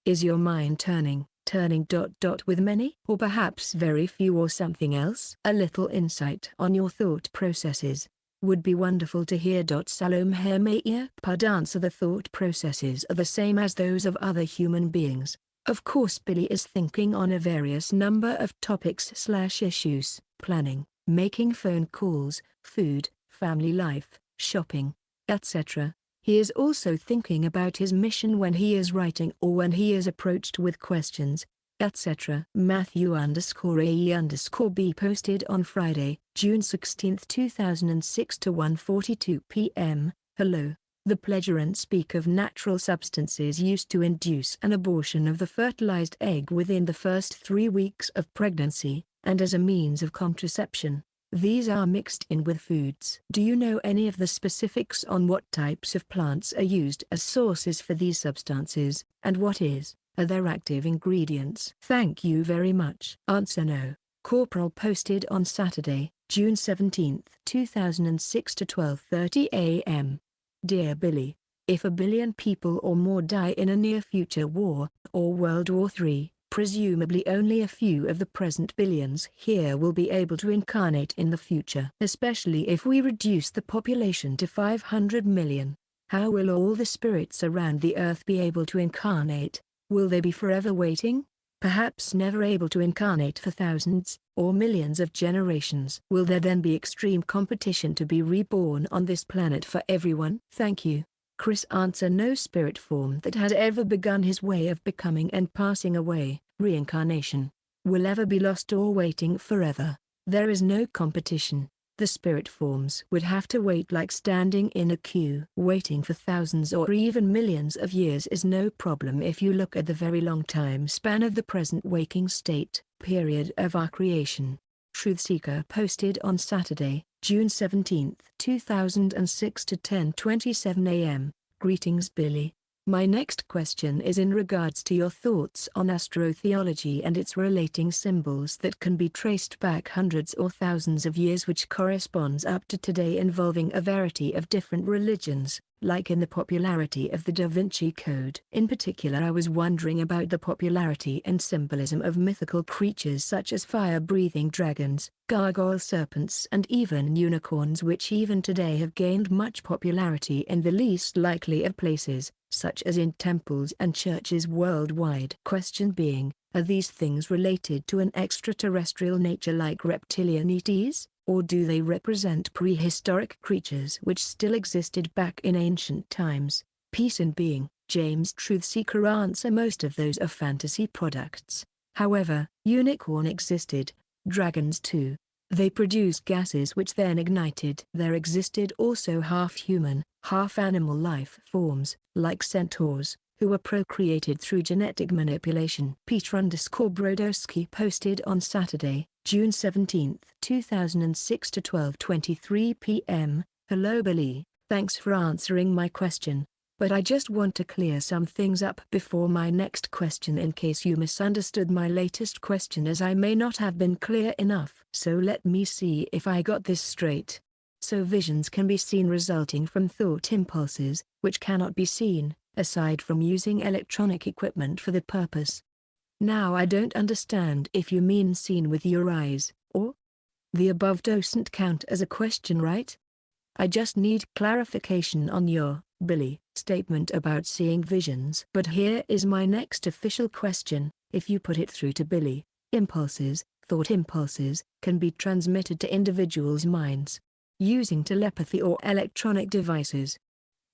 Is your mind turning with many, or perhaps very few, or something else? A little insight on your thought processes would be wonderful to hear. Salome Hermaier. Pud. Answer: the thought processes are the same as those of other human beings. Of course Billy is thinking on a various number of topics/issues, planning, making phone calls, food, family life, shopping, etc. He is also thinking about his mission when he is writing or when he is approached with questions, etc. Matthew_AE_B posted on Friday, June 16, 2006 to 1:42 p.m. Hello. The pledgerants speak of natural substances used to induce an abortion of the fertilized egg within the first 3 weeks of pregnancy, and as a means of contraception. These are mixed in with foods. Do you know any of the specifics on what types of plants are used as sources for these substances, and what are their active ingredients? Thank you very much. Answer: no. Corporal posted on Saturday, June 17, 2006 to 12:30 a.m. Dear Billy, if 1 billion people or more die in a near-future war, or World War III, presumably only a few of the present billions here will be able to incarnate in the future. Especially if we reduce the population to 500 million. How will all the spirits around the earth be able to incarnate? Will they be forever waiting? Perhaps never able to incarnate for thousands, or millions of generations. Will there then be extreme competition to be reborn on this planet for everyone? Thank you. Chris. Answer: no spirit form that has ever begun his way of becoming and passing away, reincarnation, will ever be lost or waiting forever. There is no competition. The spirit forms would have to wait like standing in a queue. Waiting for thousands or even millions of years is no problem if you look at the very long time span of the present waking state, period of our creation. Truthseeker posted on Saturday, June 17, 2006 to 10:27 a.m. Greetings Billy. My next question is in regards to your thoughts on astrotheology and its relating symbols that can be traced back hundreds or thousands of years, which corresponds up to today, involving a variety of different religions, like in the popularity of the Da Vinci Code. In particular, I was wondering about the popularity and symbolism of mythical creatures such as fire-breathing dragons, gargoyle serpents and even unicorns, which even today have gained much popularity in the least likely of places, such as in temples and churches worldwide. Question being, are these things related to an extraterrestrial nature like reptilian ETs, or do they represent prehistoric creatures which still existed back in ancient times? Peace and being, James Truthseeker. Answer: most of those are fantasy products. However, unicorn existed, dragons too. They produced gases which then ignited. There existed also half-human, half-animal life forms, like centaurs, who were procreated through genetic manipulation. Peter_Brodowski posted on Saturday, June 17, 2006 to 12:23 p.m. Hello Billy, thanks for answering my question. But I just want to clear some things up before my next question, in case you misunderstood my latest question, as I may not have been clear enough. So let me see if I got this straight. So visions can be seen resulting from thought impulses, which cannot be seen, aside from using electronic equipment for the purpose. Now I don't understand if you mean seen with your eyes, or? The above doesn't count as a question, right? I just need clarification on your, Billy, statement about seeing visions. But here is my next official question: if you put it through to Billy, thought impulses, can be transmitted to individuals' minds, using telepathy or electronic devices.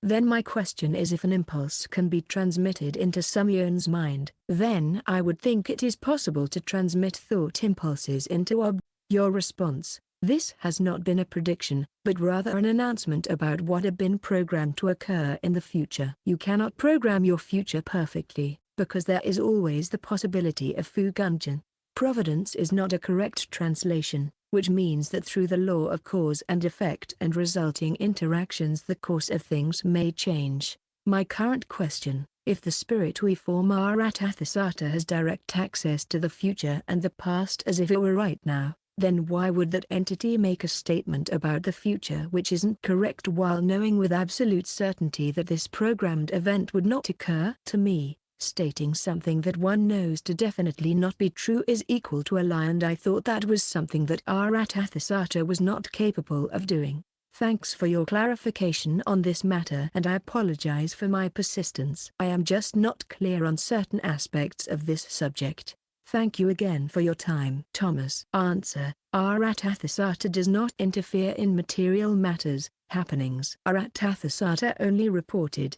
Then my question is, if an impulse can be transmitted into someone's mind, then I would think it is possible to transmit thought impulses into your response: this has not been a prediction, but rather an announcement about what had been programmed to occur in the future. You cannot program your future perfectly, because there is always the possibility of fugunjan. Providence is not a correct translation, which means that through the law of cause and effect and resulting interactions the course of things may change. My current question: if the spirit we form Aratathisata has direct access to the future and the past as if it were right now, then why would that entity make a statement about the future which isn't correct, while knowing with absolute certainty that this programmed event would not occur? To me, stating something that one knows to definitely not be true is equal to a lie, and I thought that was something that Aratathisata was not capable of doing. Thanks for your clarification on this matter, and I apologize for my persistence. I am just not clear on certain aspects of this subject. Thank you again for your time. Thomas. Answer: Aratathisata does not interfere in material matters, happenings. Aratathisata only repeated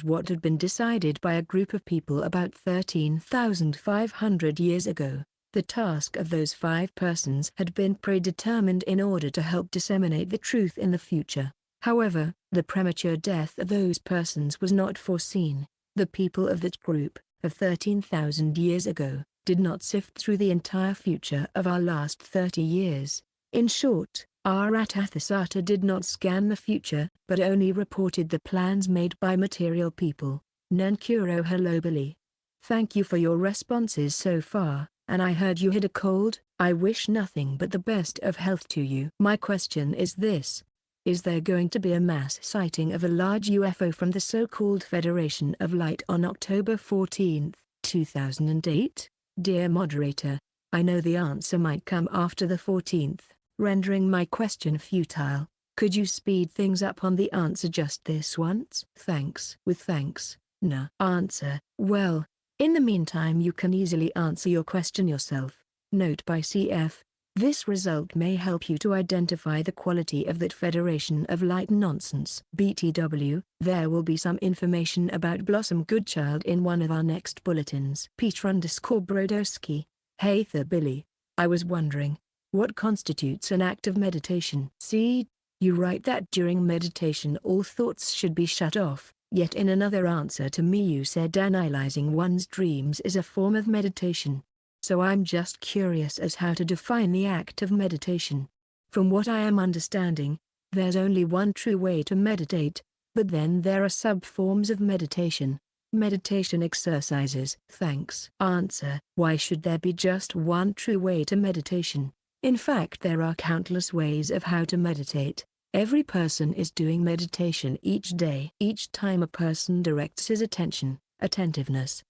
what had been decided by a group of people about 13,500 years ago. The task of those 5 persons had been predetermined in order to help disseminate the truth in the future. However, the premature death of those persons was not foreseen. The people of that group, of 13,000 years ago, did not sift through the entire future of our last 30 years. In short, our Athasata did not scan the future, but only reported the plans made by material people. Nankuro Halobali. Thank you for your responses so far, and I heard you had a cold. I wish nothing but the best of health to you. My question is this. Is there going to be a mass sighting of a large UFO from the so-called Federation of Light on October 14, 2008? Dear moderator, I know the answer might come after the 14th, rendering my question futile. Could you speed things up on the answer just this once? Thanks. With thanks, nah. Answer, well, in the meantime you can easily answer your question yourself. Note by CF. This result may help you to identify the quality of that Federation of Light nonsense. BTW, there will be some information about Blossom Goodchild in one of our next bulletins. Peter_Brodowski. Hey there Billy. I was wondering, what constitutes an act of meditation? See, you write that during meditation all thoughts should be shut off, yet in another answer to me you said analyzing one's dreams is a form of meditation. So I'm just curious as how to define the act of meditation. From what I am understanding, there's only one true way to meditate, but then there are sub-forms of meditation. Meditation exercises. Thanks. Answer. Why should there be just one true way to meditation? In fact there are countless ways of how to meditate. Every person is doing meditation each day. Each time a person directs his attention, attentiveness,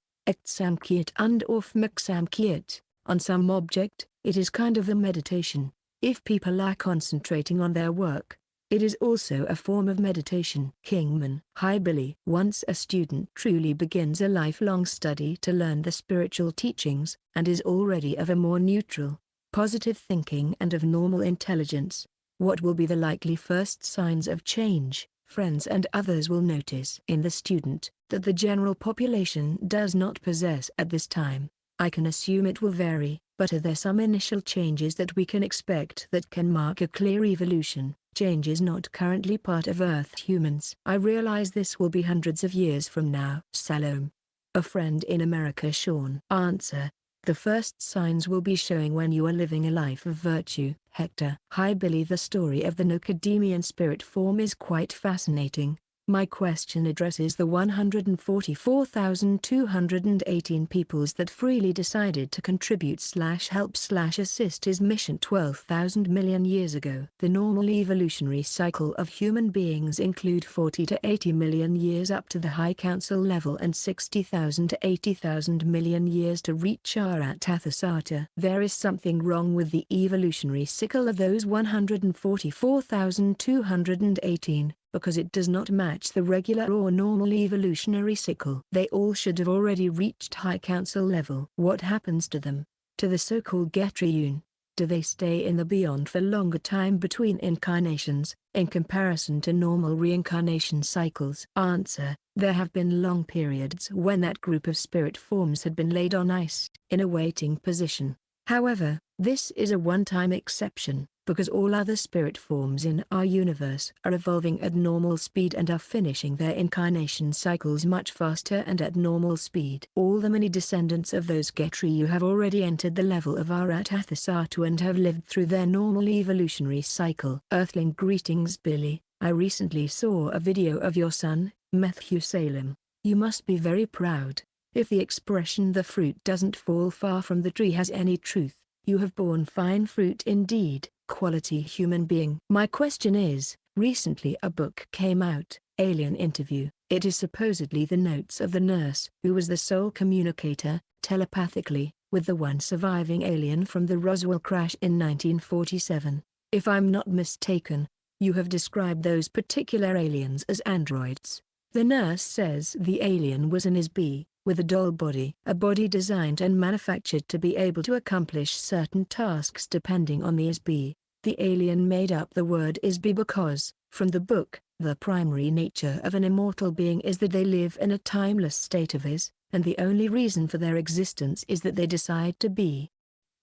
Samkhiyat and Aufmerksamkeit, on some object, it is kind of a meditation. If people are concentrating on their work, it is also a form of meditation. Kingman. Hi Billy. Once a student truly begins a lifelong study to learn the spiritual teachings, and is already of a more neutral, positive thinking and of normal intelligence, what will be the likely first signs of change? Friends and others will notice in the student that the general population does not possess at this time. I can assume it will vary, but are there some initial changes that we can expect that can mark a clear evolution, changes not currently part of Earth humans? I realize this will be hundreds of years from now. Salome. A friend in America. Sean. Answer. The first signs will be showing when you are living a life of virtue. Hector. Hi Billy. The story of the Nocademian spirit form is quite fascinating. My question addresses the 144,218 peoples that freely decided to contribute/help/assist his mission 12,000 million years ago. The normal evolutionary cycle of human beings include 40 to 80 million years up to the High Council level and 60,000 to 80,000 million years to reach our Athasata. There is something wrong with the evolutionary cycle of those 144,218. Because it does not match the regular or normal evolutionary cycle. They all should have already reached High Council level. What happens to them? To the so-called Getriune? Do they stay in the beyond for longer time between incarnations, in comparison to normal reincarnation cycles? Answer. There have been long periods when that group of spirit forms had been laid on ice, in a waiting position. However, this is a one-time exception, because all other spirit forms in our universe are evolving at normal speed and are finishing their incarnation cycles much faster and at normal speed. All the many descendants of those Getriyu have already entered the level of our Athasatu and have lived through their normal evolutionary cycle. Earthling. Greetings Billy. I recently saw a video of your son, Methusalem. You must be very proud. If the expression "the fruit doesn't fall far from the tree" has any truth, you have borne fine fruit indeed. Quality human being. My question is, recently a book came out, Alien Interview. It is supposedly the notes of the nurse who was the sole communicator, telepathically, with the one surviving alien from the Roswell crash in 1947. If I'm not mistaken, you have described those particular aliens as androids. The nurse says the alien was an ISB, with a doll body. A body designed and manufactured to be able to accomplish certain tasks depending on the ISB. The alien made up the word ISB because, from the book, the primary nature of an immortal being is that they live in a timeless state of IS, and the only reason for their existence is that they decide to be.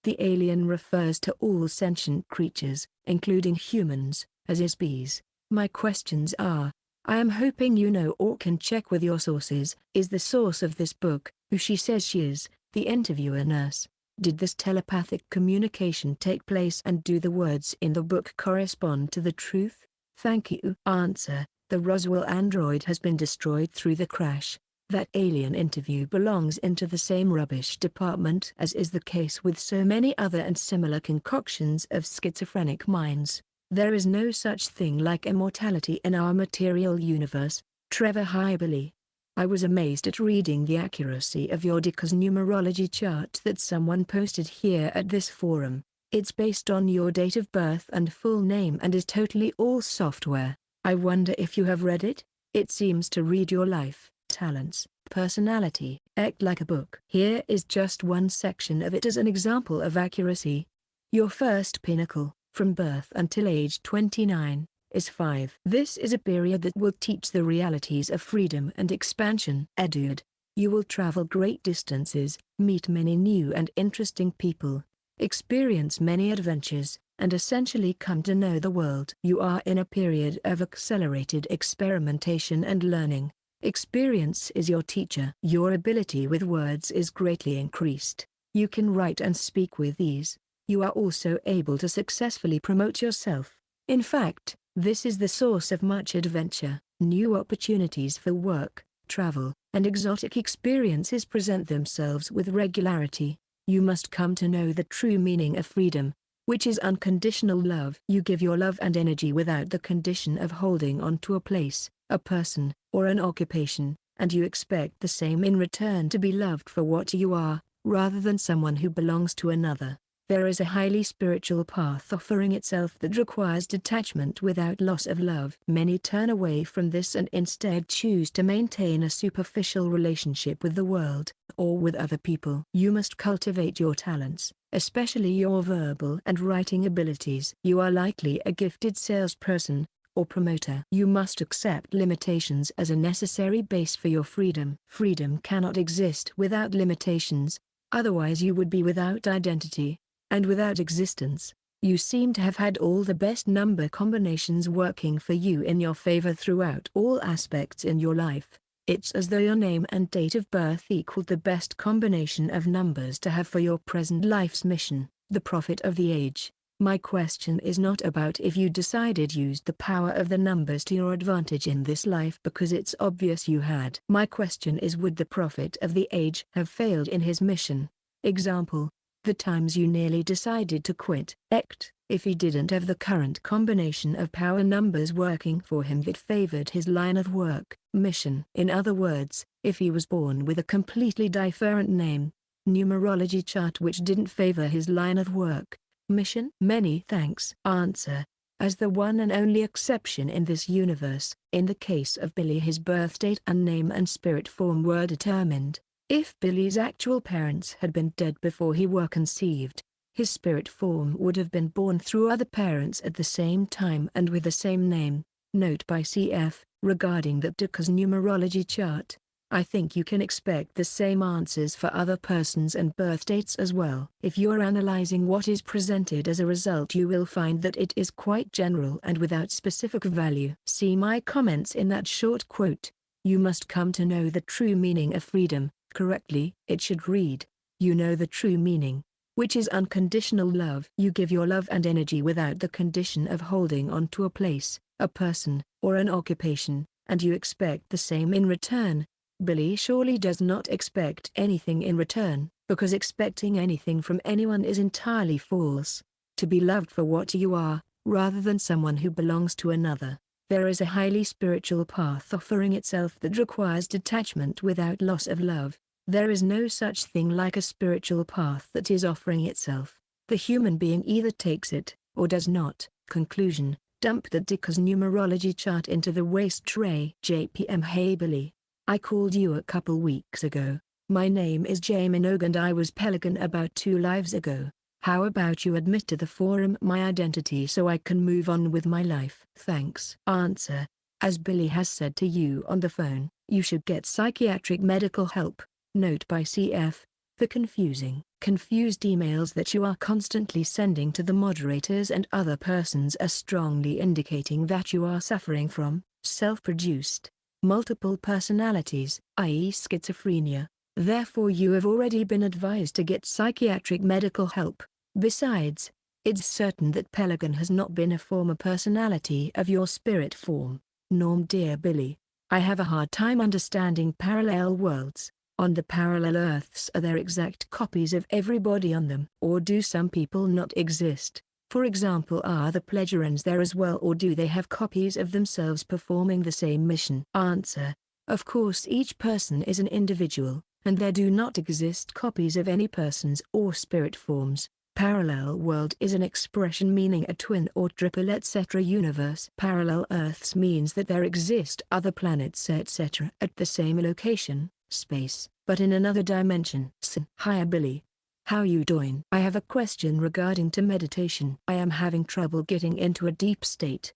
The alien refers to all sentient creatures, including humans, as ISBs. My questions are, I am hoping you know or can check with your sources. Is the source of this book who she says she is, the interviewer nurse? Did this telepathic communication take place and do the words in the book correspond to the truth? Thank you. Answer: the Roswell android has been destroyed through the crash. That alien interview belongs into the same rubbish department as is the case with so many other and similar concoctions of schizophrenic minds. There is no such thing like immortality in our material universe, Trevor Hybeli. I was amazed at reading the accuracy of your Dicker's numerology chart that someone posted here at this forum. It's based on your date of birth and full name and is totally all software. I wonder if you have read it? It seems to read your life, talents, personality, act like a book. Here is just one section of it as an example of accuracy. Your first pinnacle, from birth until age 29, is 5. This is a period that will teach the realities of freedom and expansion. Eduard. You will travel great distances, meet many new and interesting people, experience many adventures, and essentially come to know the world. You are in a period of accelerated experimentation and learning. Experience is your teacher. Your ability with words is greatly increased. You can write and speak with ease. You are also able to successfully promote yourself. In fact, this is the source of much adventure. New opportunities for work, travel, and exotic experiences present themselves with regularity. You must come to know the true meaning of freedom, which is unconditional love. You give your love and energy without the condition of holding on to a place, a person, or an occupation, and you expect the same in return, to be loved for what you are, rather than someone who belongs to another. There is a highly spiritual path offering itself that requires detachment without loss of love. Many turn away from this and instead choose to maintain a superficial relationship with the world, or with other people. You must cultivate your talents, especially your verbal and writing abilities. You are likely a gifted salesperson, or promoter. You must accept limitations as a necessary base for your freedom. Freedom cannot exist without limitations, otherwise you would be without identity, and without existence. You seem to have had all the best number combinations working for you in your favor throughout all aspects in your life. It's as though your name and date of birth equaled the best combination of numbers to have for your present life's mission, the prophet of the age. My question is not about if you decided used the power of the numbers to your advantage in this life, because it's obvious you had. My question is, would the prophet of the age have failed in his mission? Example: the times you nearly decided to quit ACT, if he didn't have the current combination of power numbers working for him that favored his line of work, mission. In other words, if he was born with a completely different name, numerology chart which didn't favor his line of work, mission. Many thanks. Answer: as the one and only exception in this universe, in the case of Billy, his birth date and name and spirit form were determined. If Billy's actual parents had been dead before he were conceived, his spirit form would have been born through other parents at the same time and with the same name. Note by CF, regarding the Dicker's numerology chart, I think you can expect the same answers for other persons and birth dates as well. If you are analyzing what is presented as a result, you will find that it is quite general and without specific value. See my comments in that short quote. You must come to know the true meaning of freedom. Correctly, it should read, you know the true meaning, which is unconditional love. You give your love and energy without the condition of holding on to a place, a person, or an occupation, and you expect the same in return. Billy surely does not expect anything in return, because expecting anything from anyone is entirely false. To be loved for what you are, rather than someone who belongs to another. There is a highly spiritual path offering itself that requires detachment without loss of love. There is no such thing like a spiritual path that is offering itself. The human being either takes it, or does not. Conclusion: dump the Dicker's numerology chart into the waste tray. JPM Hey Billy. I called you a couple weeks ago. My name is Jay Minogue and I was Pelican about 2 lives ago. How about you admit to the forum my identity so I can move on with my life? Thanks. Answer: as Billy has said to you on the phone, you should get psychiatric medical help. Note by CF, The confused emails that you are constantly sending to the moderators and other persons are strongly indicating that you are suffering from self-produced multiple personalities, i.e. schizophrenia. Therefore you have already been advised to get psychiatric medical help. Besides, it's certain that Pelican has not been a former personality of your spirit form. Norm. Dear Billy, I have a hard time understanding parallel worlds. On the parallel Earths, are there exact copies of everybody on them? Or do some people not exist? For example, are the Pleasurans there as well, or do they have copies of themselves performing the same mission? Answer. Of course each person is an individual, and there do not exist copies of any persons or spirit forms. Parallel world is an expression meaning a twin or triple etc. universe. Parallel Earths means that there exist other planets etc. at the same location, space, but in another dimension. Hi Billy. How you doing? I have a question regarding to meditation. I am having trouble getting into a deep state.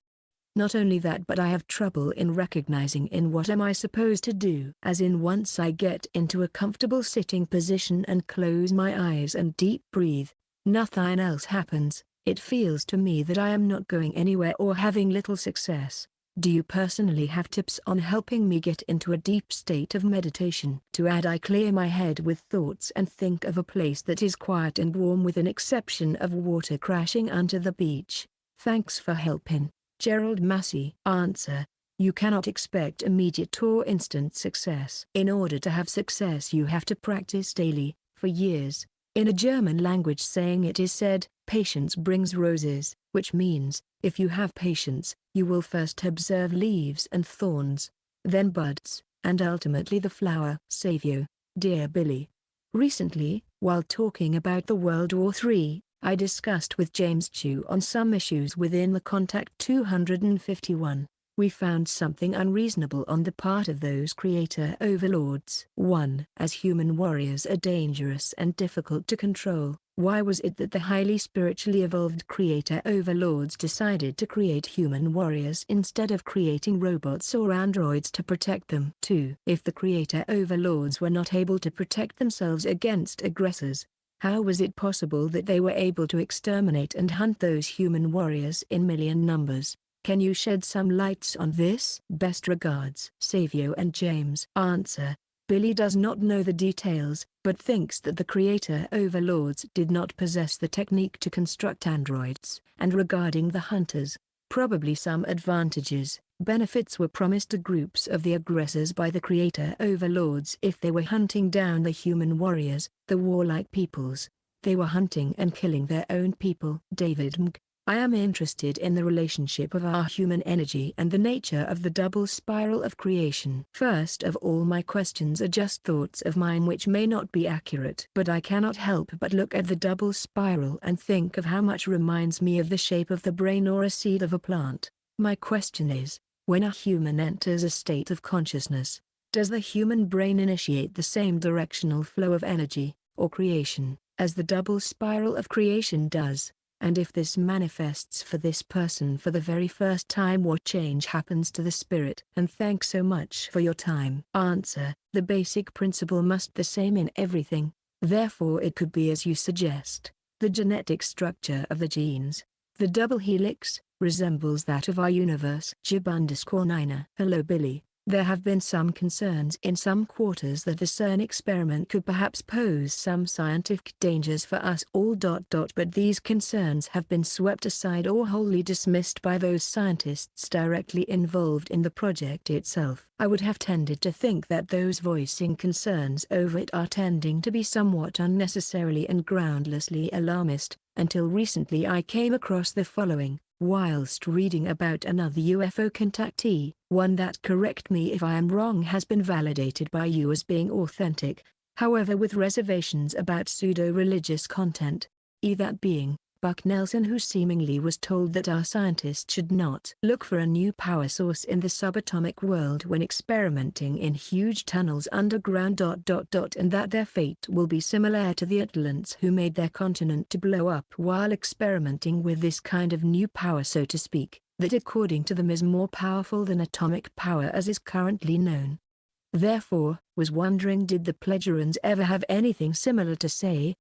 Not only that, but I have trouble in recognizing in what am I supposed to do. As in, once I get into a comfortable sitting position and close my eyes and deep breathe, nothing else happens. It feels to me that I am not going anywhere or having little success. Do you personally have tips on helping me get into a deep state of meditation? To add, I clear my head with thoughts and think of a place that is quiet and warm with an exception of water crashing onto the beach. Thanks for helping. Gerald Massey. Answer. You cannot expect immediate or instant success. In order to have success you have to practice daily, for years. In a German language saying it is said, patience brings roses, which means, if you have patience, you will first observe leaves and thorns, then buds, and ultimately the flower. Savio. Dear Billy. Recently, while talking about the World War III, I discussed with James Chu on some issues within the Contact 251. We found something unreasonable on the part of those creator overlords. 1. As human warriors are dangerous and difficult to control, why was it that the highly spiritually evolved creator overlords decided to create human warriors instead of creating robots or androids to protect them? 2. If the creator overlords were not able to protect themselves against aggressors, how was it possible that they were able to exterminate and hunt those human warriors in million numbers? Can you shed some lights on this? Best regards. Savio and James. Answer. Billy does not know the details, but thinks that the creator overlords did not possess the technique to construct androids. And regarding the hunters, probably some benefits were promised to groups of the aggressors by the creator overlords if they were hunting down the human warriors, the warlike peoples. They were hunting and killing their own people. David Mg. I am interested in the relationship of our human energy and the nature of the double spiral of creation. First of all, my questions are just thoughts of mine which may not be accurate, but I cannot help but look at the double spiral and think of how much reminds me of the shape of the brain or a seed of a plant. My question is, when a human enters a state of consciousness, does the human brain initiate the same directional flow of energy, or creation, as the double spiral of creation does? And if this manifests for this person for the very first time, what change happens to the spirit? And thanks so much for your time. Answer. The basic principle must be the same in everything, therefore it could be as you suggest. The genetic structure of the genes, the double helix, resembles that of our universe. Jib_Nina. Hello Billy. There have been some concerns in some quarters that the CERN experiment could perhaps pose some scientific dangers for us all. But these concerns have been swept aside or wholly dismissed by those scientists directly involved in the project itself. I would have tended to think that those voicing concerns over it are tending to be somewhat unnecessarily and groundlessly alarmist, until recently I came across the following. Whilst reading about another UFO contactee, one that, correct me if I am wrong, has been validated by you as being authentic, however with reservations about pseudo-religious content. That being, Buck Nelson, who seemingly was told that our scientists should not look for a new power source in the subatomic world when experimenting in huge tunnels underground. And that their fate will be similar to the Atlanteans who made their continent to blow up while experimenting with this kind of new power, so to speak, that according to them is more powerful than atomic power as is currently known. Therefore, was wondering, did the Pledgerans ever have anything similar to say?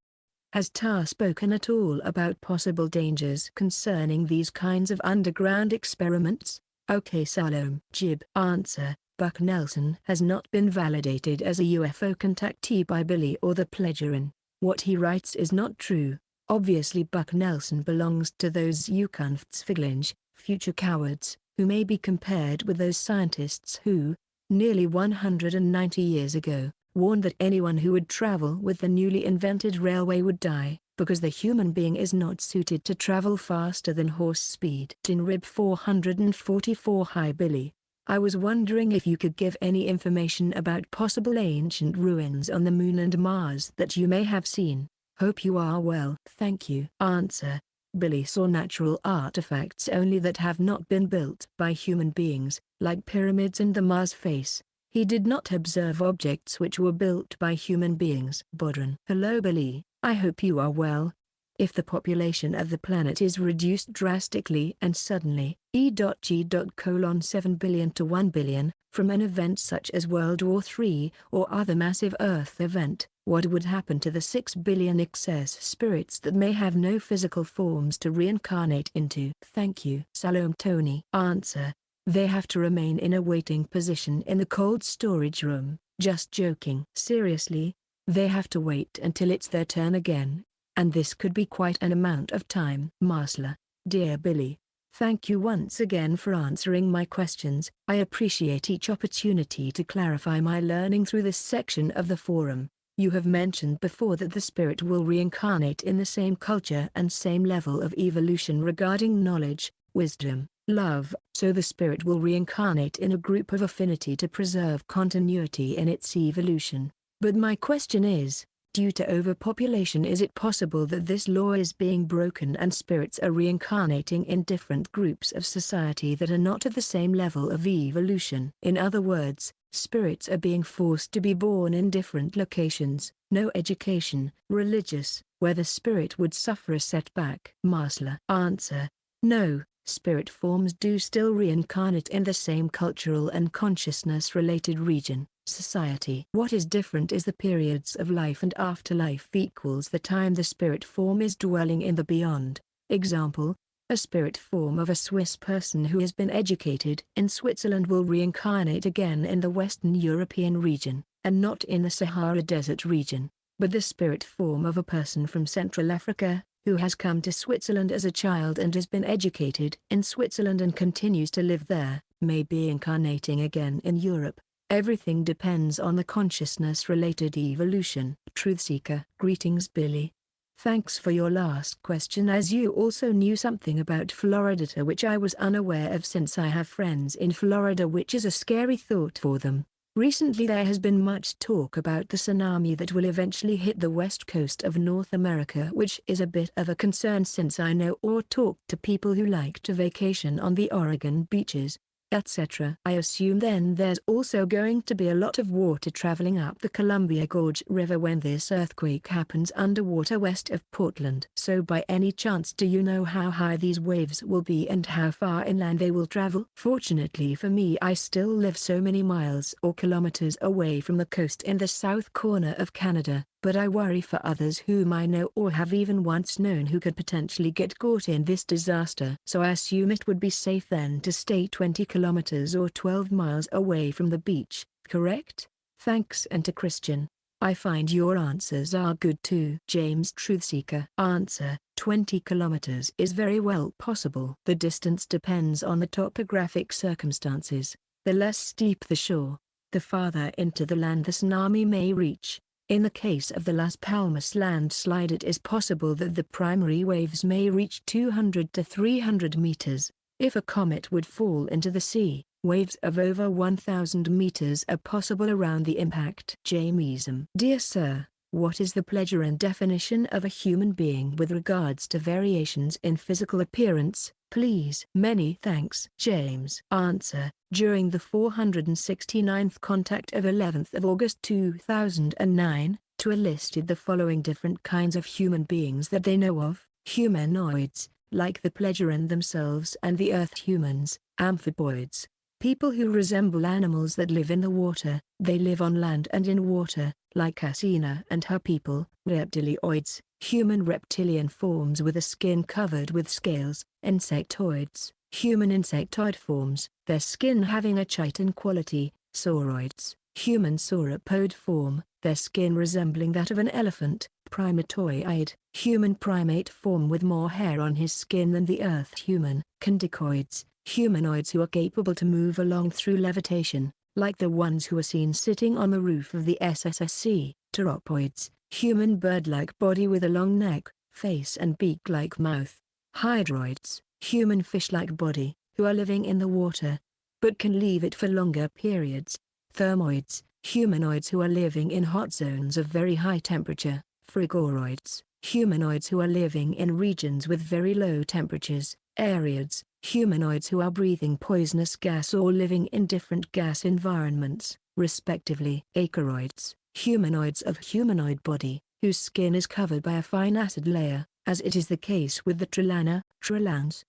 Has Tar spoken at all about possible dangers concerning these kinds of underground experiments? Okay, Salome. Jib. Answer: Buck Nelson has not been validated as a UFO contactee by Billy or the Pledgerin. What he writes is not true. Obviously Buck Nelson belongs to those Zukunftsfeiglinge, future cowards, who may be compared with those scientists who, nearly 190 years ago, warned that anyone who would travel with the newly invented railway would die, because the human being is not suited to travel faster than horse speed. In Rib 444. Hi Billy. I was wondering if you could give any information about possible ancient ruins on the Moon and Mars that you may have seen. Hope you are well. Thank you. Answer: Billy saw natural artifacts only that have not been built by human beings, like pyramids and the Mars face. He did not observe objects which were built by human beings. Bodran. Hello Billy, I hope you are well. If the population of the planet is reduced drastically and suddenly, E.G.:7 billion to 1 billion, from an event such as World War III or other massive Earth event, what would happen to the 6 billion excess spirits that may have no physical forms to reincarnate into? Thank you. Salome Tony. Answer: they have to remain in a waiting position in the cold storage room. Just joking. Seriously, they have to wait until it's their turn again. And this could be quite an amount of time. Marsla. Dear Billy, thank you once again for answering my questions. I appreciate each opportunity to clarify my learning through this section of the forum. You have mentioned before that the spirit will reincarnate in the same culture and same level of evolution regarding knowledge, wisdom, love. So the spirit will reincarnate in a group of affinity to preserve continuity in its evolution. But my question is, due to overpopulation, is it possible that this law is being broken and spirits are reincarnating in different groups of society that are not at the same level of evolution? In other words, spirits are being forced to be born in different locations, no education, religious, where the spirit would suffer a setback. Marsla. Answer: no, spirit forms do still reincarnate in the same cultural and consciousness-related region, society. What is different is the periods of life and afterlife equals the time the spirit form is dwelling in the beyond. Example: a spirit form of a Swiss person who has been educated in Switzerland will reincarnate again in the Western European region, and not in the Sahara Desert region. But the spirit form of a person from Central Africa, who has come to Switzerland as a child and has been educated in Switzerland and continues to live there, may be incarnating again in Europe. Everything depends on the consciousness-related evolution. Truthseeker. Greetings Billy. Thanks for your last question, as you also knew something about Florida which I was unaware of, since I have friends in Florida, which is a scary thought for them. Recently there has been much talk about the tsunami that will eventually hit the west coast of North America, which is a bit of a concern since I know or talk to people who like to vacation on the Oregon beaches, etc. I assume then there's also going to be a lot of water traveling up the Columbia Gorge River when this earthquake happens underwater west of Portland. So by any chance do you know how high these waves will be and how far inland they will travel? Fortunately for me, I still live so many miles or kilometers away from the coast in the south corner of Canada, but I worry for others whom I know or have even once known who could potentially get caught in this disaster. So I assume it would be safe then to stay 20 kilometers or 12 miles away from the beach, correct? Thanks. And to Christian, I find your answers are good too. James. Truthseeker. Answer: 20 kilometers is very well possible. The distance depends on the topographic circumstances. The less steep the shore, the farther into the land the tsunami may reach. In the case of the Las Palmas landslide, it is possible that the primary waves may reach 200 to 300 meters. If a comet would fall into the sea, waves of over 1,000 meters are possible around the impact. Jamesum. Dear Sir, what is the pleasure and definition of a human being with regards to variations in physical appearance, please? Many thanks. James. Answer: during the 469th contact of 11th of August 2009, Tua listed the following different kinds of human beings that they know of: humanoids, like the Pleasuran themselves and the Earth humans; amphiboids, People who resemble animals that live in the water. They live on land and in water, like Asina and her people. Reptilioids, human reptilian forms with a skin covered with scales. Insectoids, human insectoid forms, their skin having a chitin quality. Sauroids, human sauropod form, their skin resembling that of an elephant. Primatoid, human primate form with more hair on his skin than the earth human. Condicoids, humanoids who are capable to move along through levitation, like the ones who are seen sitting on the roof of the SSSC. Pteropoids, human bird-like body with a long neck, face and beak-like mouth. Hydroids, human fish-like body, who are living in the water, but can leave it for longer periods. Thermoids, humanoids who are living in hot zones of very high temperature. Frigoroids, humanoids who are living in regions with very low temperatures. Aerids, humanoids who are breathing poisonous gas or living in different gas environments, respectively. Acaroids, humanoids of humanoid body, whose skin is covered by a fine acid layer, as it is the case with the trilans.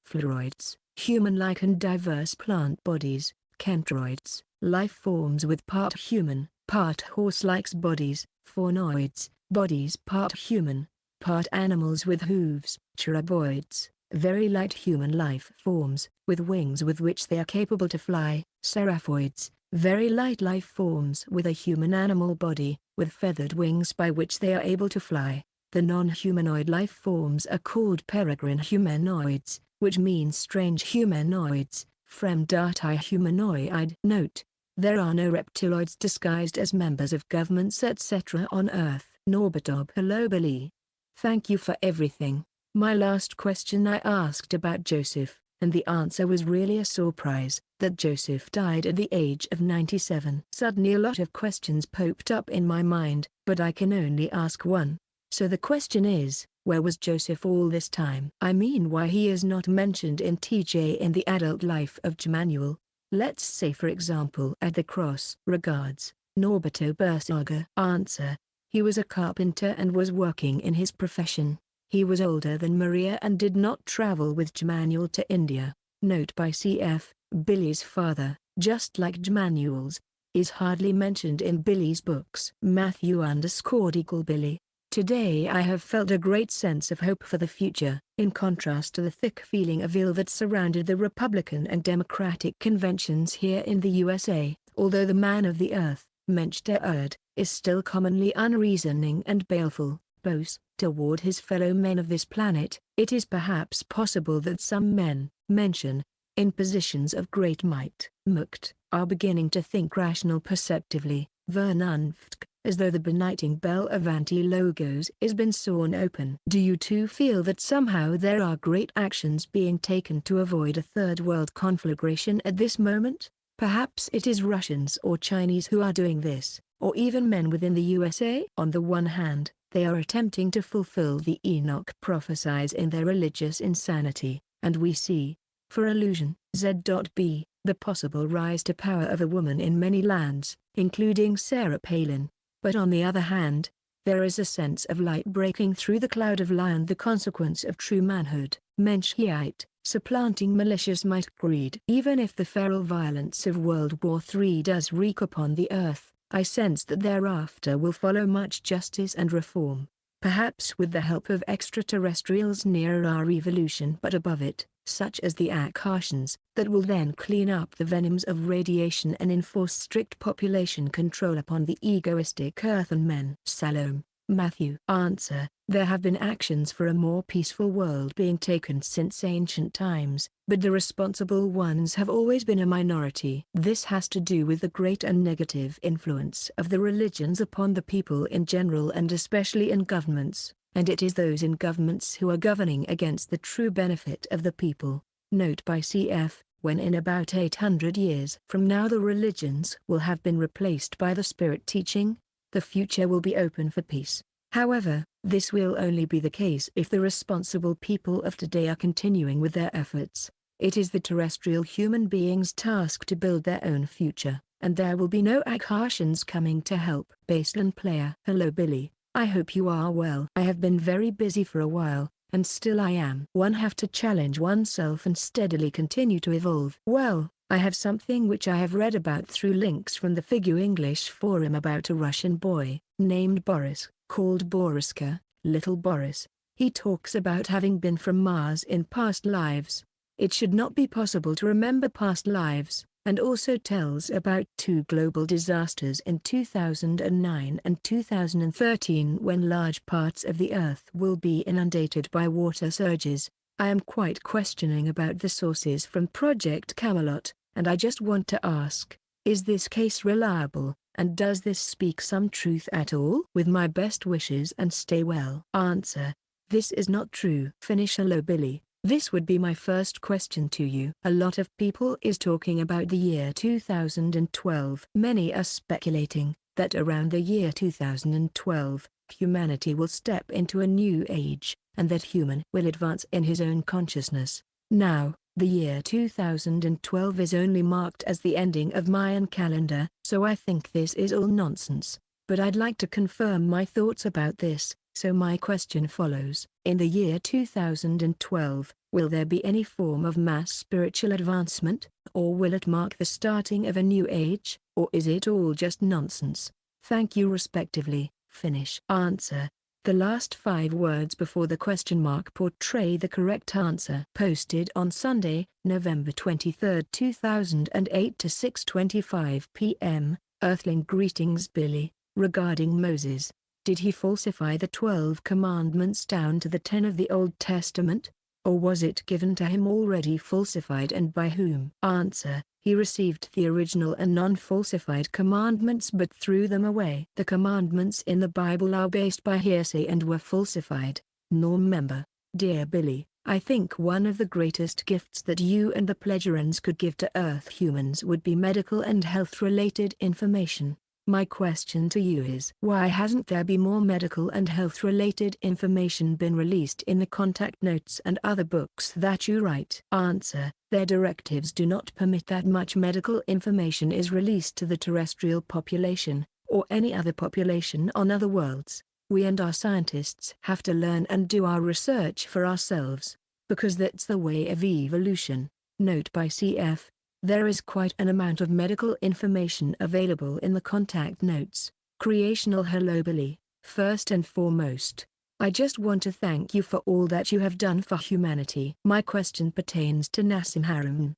Fluoroids, human-like and diverse plant bodies. Kentroids, life forms with part human, part horse-like bodies. Faunoids, bodies part human, part animals with hooves. Cheruboids, very light human life forms, with wings with which they are capable to fly. Seraphoids, very light life forms with a human animal body, with feathered wings by which they are able to fly. The non-humanoid life forms are called peregrine humanoids, which means strange humanoids. Fremdati humanoid. Note: there are no reptiloids disguised as members of governments etc. on Earth. Norbitob. Hello Billy. Thank you for everything. My last question I asked about Joseph, and the answer was really a surprise, that Joseph died at the age of 97. Suddenly a lot of questions popped up in my mind, but I can only ask one. So the question is, where was Joseph all this time? I mean, why he is not mentioned in TJ in the adult life of Jemanuel. Let's say for example at the cross. Regards, Norbito Bersaga. Answer: he was a carpenter and was working in his profession. He was older than Maria and did not travel with Jemanuel to India. Note by CF, Billy's father, just like Jemanuel's, is hardly mentioned in Billy's books. Matthew_Billy. Today I have felt a great sense of hope for the future, in contrast to the thick feeling of ill that surrounded the Republican and Democratic conventions here in the USA. Although the man of the earth, Mensch der Erde, is still commonly unreasoning and baleful, both toward his fellow men of this planet, it is perhaps possible that some men, Menschen, in positions of great might, Macht, are beginning to think rational perceptively, Vernunft, as though the benighting bell of anti-logos is been sawn open. Do you too feel that somehow there are great actions being taken to avoid a third world conflagration at this moment? Perhaps it is Russians or Chinese who are doing this, or even men within the USA. On the one hand, they are attempting to fulfill the Enoch prophecies in their religious insanity, and we see, for allusion, Z.B., the possible rise to power of a woman in many lands, including Sarah Palin. But on the other hand, there is a sense of light breaking through the cloud of lie and the consequence of true manhood, Menschheit, supplanting malicious might greed. Even if the feral violence of World War III does wreak upon the earth, I sense that thereafter will follow much justice and reform, perhaps with the help of extraterrestrials near our evolution but above it, such as the Akashians, that will then clean up the venoms of radiation and enforce strict population control upon the egoistic earthen men. Salome, Matthew. Answer: there have been actions for a more peaceful world being taken since ancient times, but the responsible ones have always been a minority. This has to do with the great and negative influence of the religions upon the people in general and especially in governments, and it is those in governments who are governing against the true benefit of the people. Note by CF, when in about 800 years from now the religions will have been replaced by the spirit teaching, the future will be open for peace. However, this will only be the case if the responsible people of today are continuing with their efforts. It is the terrestrial human beings' task to build their own future, and there will be no Akashians coming to help. Baseline player. Hello Billy, I hope you are well. I have been very busy for a while, and still I am. One have to challenge oneself and steadily continue to evolve. Well, I have something which I have read about through links from the Figu English forum about a Russian boy, named Boris, called Boriska, Little Boris. He talks about having been from Mars in past lives. It should not be possible to remember past lives, and also tells about two global disasters in 2009 and 2013 when large parts of the Earth will be inundated by water surges. I am quite questioning about the sources from Project Camelot, and I just want to ask, is this case reliable, and does this speak some truth at all? With my best wishes and stay well. Answer: this is not true. Finish. Hello Billy, this would be my first question to you. A lot of people is talking about the year 2012. Many are speculating that around the year 2012, humanity will step into a new age, and that human will advance in his own consciousness. Now, the year 2012 is only marked as the ending of Mayan calendar, so I think this is all nonsense. But I'd like to confirm my thoughts about this, so my question follows. In the year 2012, will there be any form of mass spiritual advancement, or will it mark the starting of a new age, or is it all just nonsense? Thank you respectively. Finish. Answer: the last 5 words before the question mark portray the correct answer. Posted on Sunday, November 23, 2008 to 6:25 p.m. Earthling greetings Billy. Regarding Moses, did he falsify the 12 commandments down to the 10 of the Old Testament? Or was it given to him already falsified, and by whom? Answer: he received the original and non-falsified commandments but threw them away. The commandments in the Bible are based by hearsay and were falsified. Norm member: dear Billy, I think one of the greatest gifts that you and the Pledgerans could give to Earth humans would be medical and health-related information. My question to you is, why hasn't there been more medical and health-related information been released in the contact notes and other books that you write? Answer: their directives do not permit that much medical information is released to the terrestrial population, or any other population on other worlds. We and our scientists have to learn and do our research for ourselves, because that's the way of evolution. Note by CF: there is quite an amount of medical information available in the contact notes. Creational. Hello Billy, first and foremost, I just want to thank you for all that you have done for humanity. My question pertains to Nassim Haramein.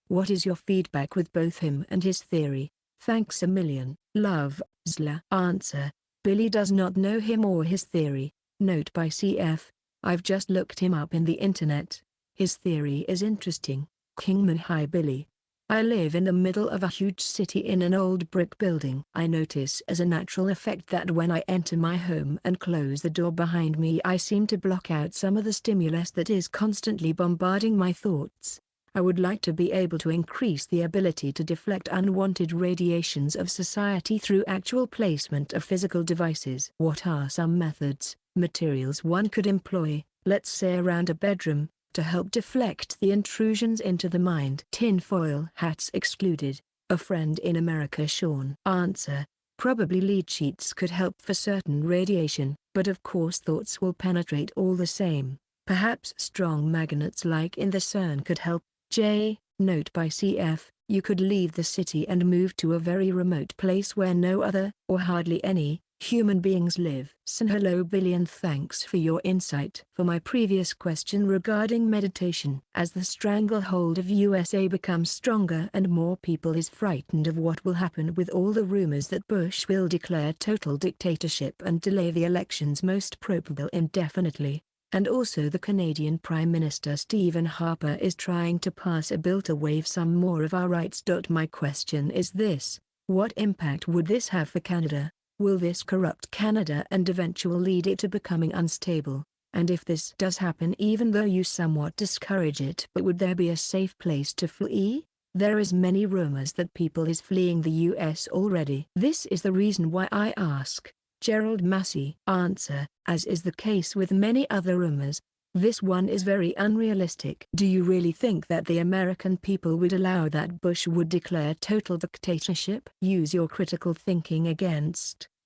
What is your feedback with both him and his theory? Thanks a million. Love, Zla. Answer: Billy does not know him or his theory. Note by CF: I've just looked him up in the internet. His theory is interesting. Kingman. Hi Billy. I live in the middle of a huge city in an old brick building. I notice as a natural effect that when I enter my home and close the door behind me, I seem to block out some of the stimulus that is constantly bombarding my thoughts. I would like to be able to increase the ability to deflect unwanted radiations of society through actual placement of physical devices. What are some methods, materials one could employ, let's say around a bedroom, to help deflect the intrusions into the mind? Tinfoil hats excluded. A friend in America. Sean. Answer: probably lead sheets could help for certain radiation, but of course thoughts will penetrate all the same. Perhaps strong magnets like in the CERN could help. J. Note by CF: you could leave the city and move to a very remote place where no other, or hardly any, human beings live. Hello Billy, and thanks for your insight. For my previous question regarding meditation, as the stranglehold of USA becomes stronger and more people is frightened of what will happen with all the rumors that Bush will declare total dictatorship and delay the elections most probable indefinitely, and also the Canadian Prime Minister Stephen Harper is trying to pass a bill to waive some more of our rights. My question is this: what impact would this have for Canada? Will this corrupt Canada and eventually lead it to becoming unstable? And if this does happen, even though you somewhat discourage it, but would there be a safe place to flee? There is many rumors that people is fleeing the US already. This is the reason why I ask. Gerald Massey. Answer: as is the case with many other rumors, this one is very unrealistic. Do you really think that the American people would allow that Bush would declare total dictatorship? Use your critical thinking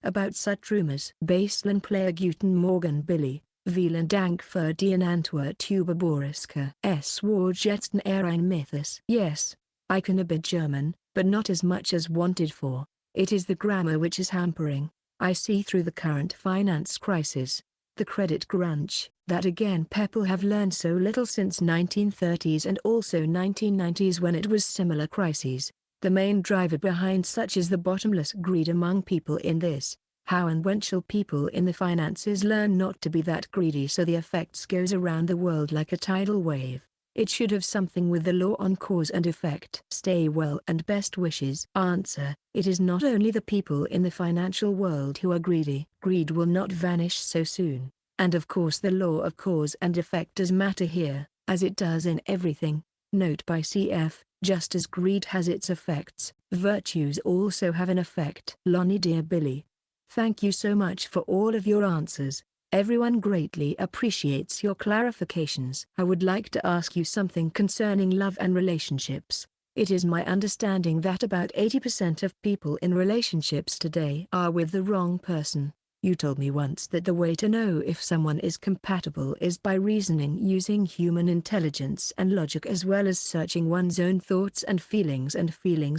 about such rumors. Baseline player Guten Morgen Billy, vielen Dank für die Antwort über Boriska. Es war jetzt ein Mythos. Yes, I can a bit German, but not as much as wanted for. It is the grammar which is hampering. I see through the current finance crisis, the credit crunch, that again people have learned so little since 1930s and also 1990s when it was similar crises. The main driver behind such is the bottomless greed among people in this. How and when shall people in the finances learn not to be that greedy so the effects goes around the world like a tidal wave? It should have something with the law on cause and effect. Stay well and best wishes. Answer: it is not only the people in the financial world who are greedy. Greed will not vanish so soon. And of course the law of cause and effect does matter here, as it does in everything. Note by cf. Just as greed has its effects, virtues also have an effect. Lonnie dear Billy. Thank you so much for all of your answers. Everyone greatly appreciates your clarifications. I would like to ask you something concerning love and relationships. It is my understanding that about 80% of people in relationships today are with the wrong person. You told me once that the way to know if someone is compatible is by reasoning using human intelligence and logic as well as searching one's own thoughts and feelings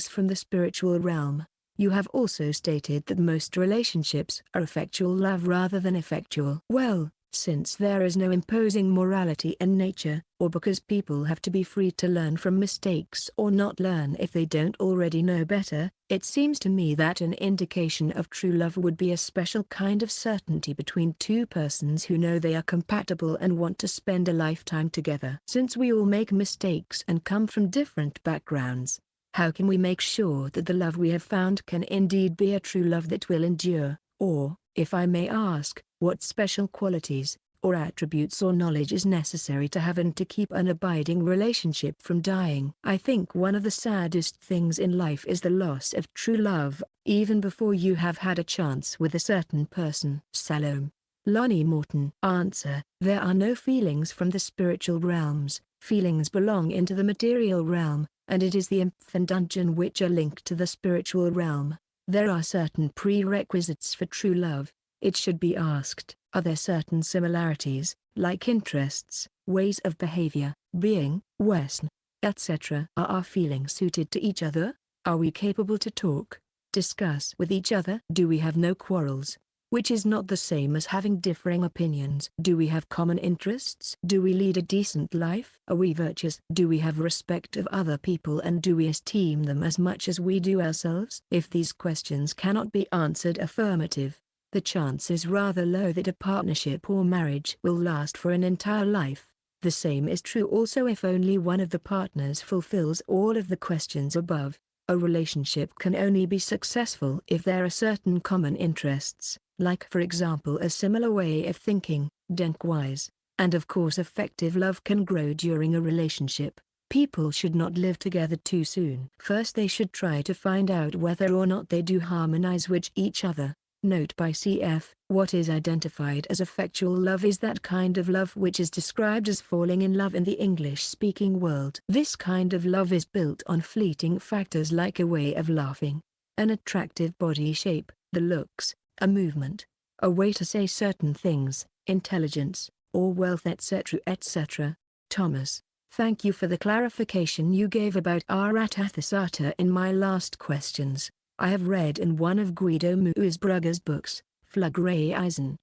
from the spiritual realm. You have also stated that most relationships are effectual love rather than effectual. Well, since there is no imposing morality in nature, or because people have to be free to learn from mistakes or not learn if they don't already know better, it seems to me that an indication of true love would be a special kind of certainty between two persons who know they are compatible and want to spend a lifetime together. Since we all make mistakes and come from different backgrounds, how can we make sure that the love we have found can indeed be a true love that will endure? Or, if I may ask, what special qualities, or attributes or knowledge is necessary to have and to keep an abiding relationship from dying? I think one of the saddest things in life is the loss of true love, even before you have had a chance with a certain person. Salome. Lonnie Morton. Answer: there are no feelings from the spiritual realms. Feelings belong into the material realm, and it is the imp and dungeon which are linked to the spiritual realm. There are certain prerequisites for true love. It should be asked, are there certain similarities, like interests, ways of behavior, being, Western, etc.? Are our feelings suited to each other? Are we capable to talk, discuss with each other? Do we have no quarrels? Which is not the same as having differing opinions. Do we have common interests? Do we lead a decent life? Are we virtuous? Do we have respect of other people and do we esteem them as much as we do ourselves? If these questions cannot be answered affirmative, the chance is rather low that a partnership or marriage will last for an entire life. The same is true also if only one of the partners fulfills all of the questions above. A relationship can only be successful if there are certain common interests, like for example a similar way of thinking, denk-wise, and of course effective love can grow during a relationship. People should not live together too soon. First they should try to find out whether or not they do harmonize with each other. Note by cf. What is identified as effectual love is that kind of love which is described as falling in love in the English-speaking world. This kind of love is built on fleeting factors like a way of laughing, an attractive body shape, the looks, a movement, a way to say certain things, intelligence, or wealth etc. etc. Thomas, thank you for the clarification you gave about Arathathasata in my last questions. I have read in one of Guido Muusbrugger's books, Flugreisen,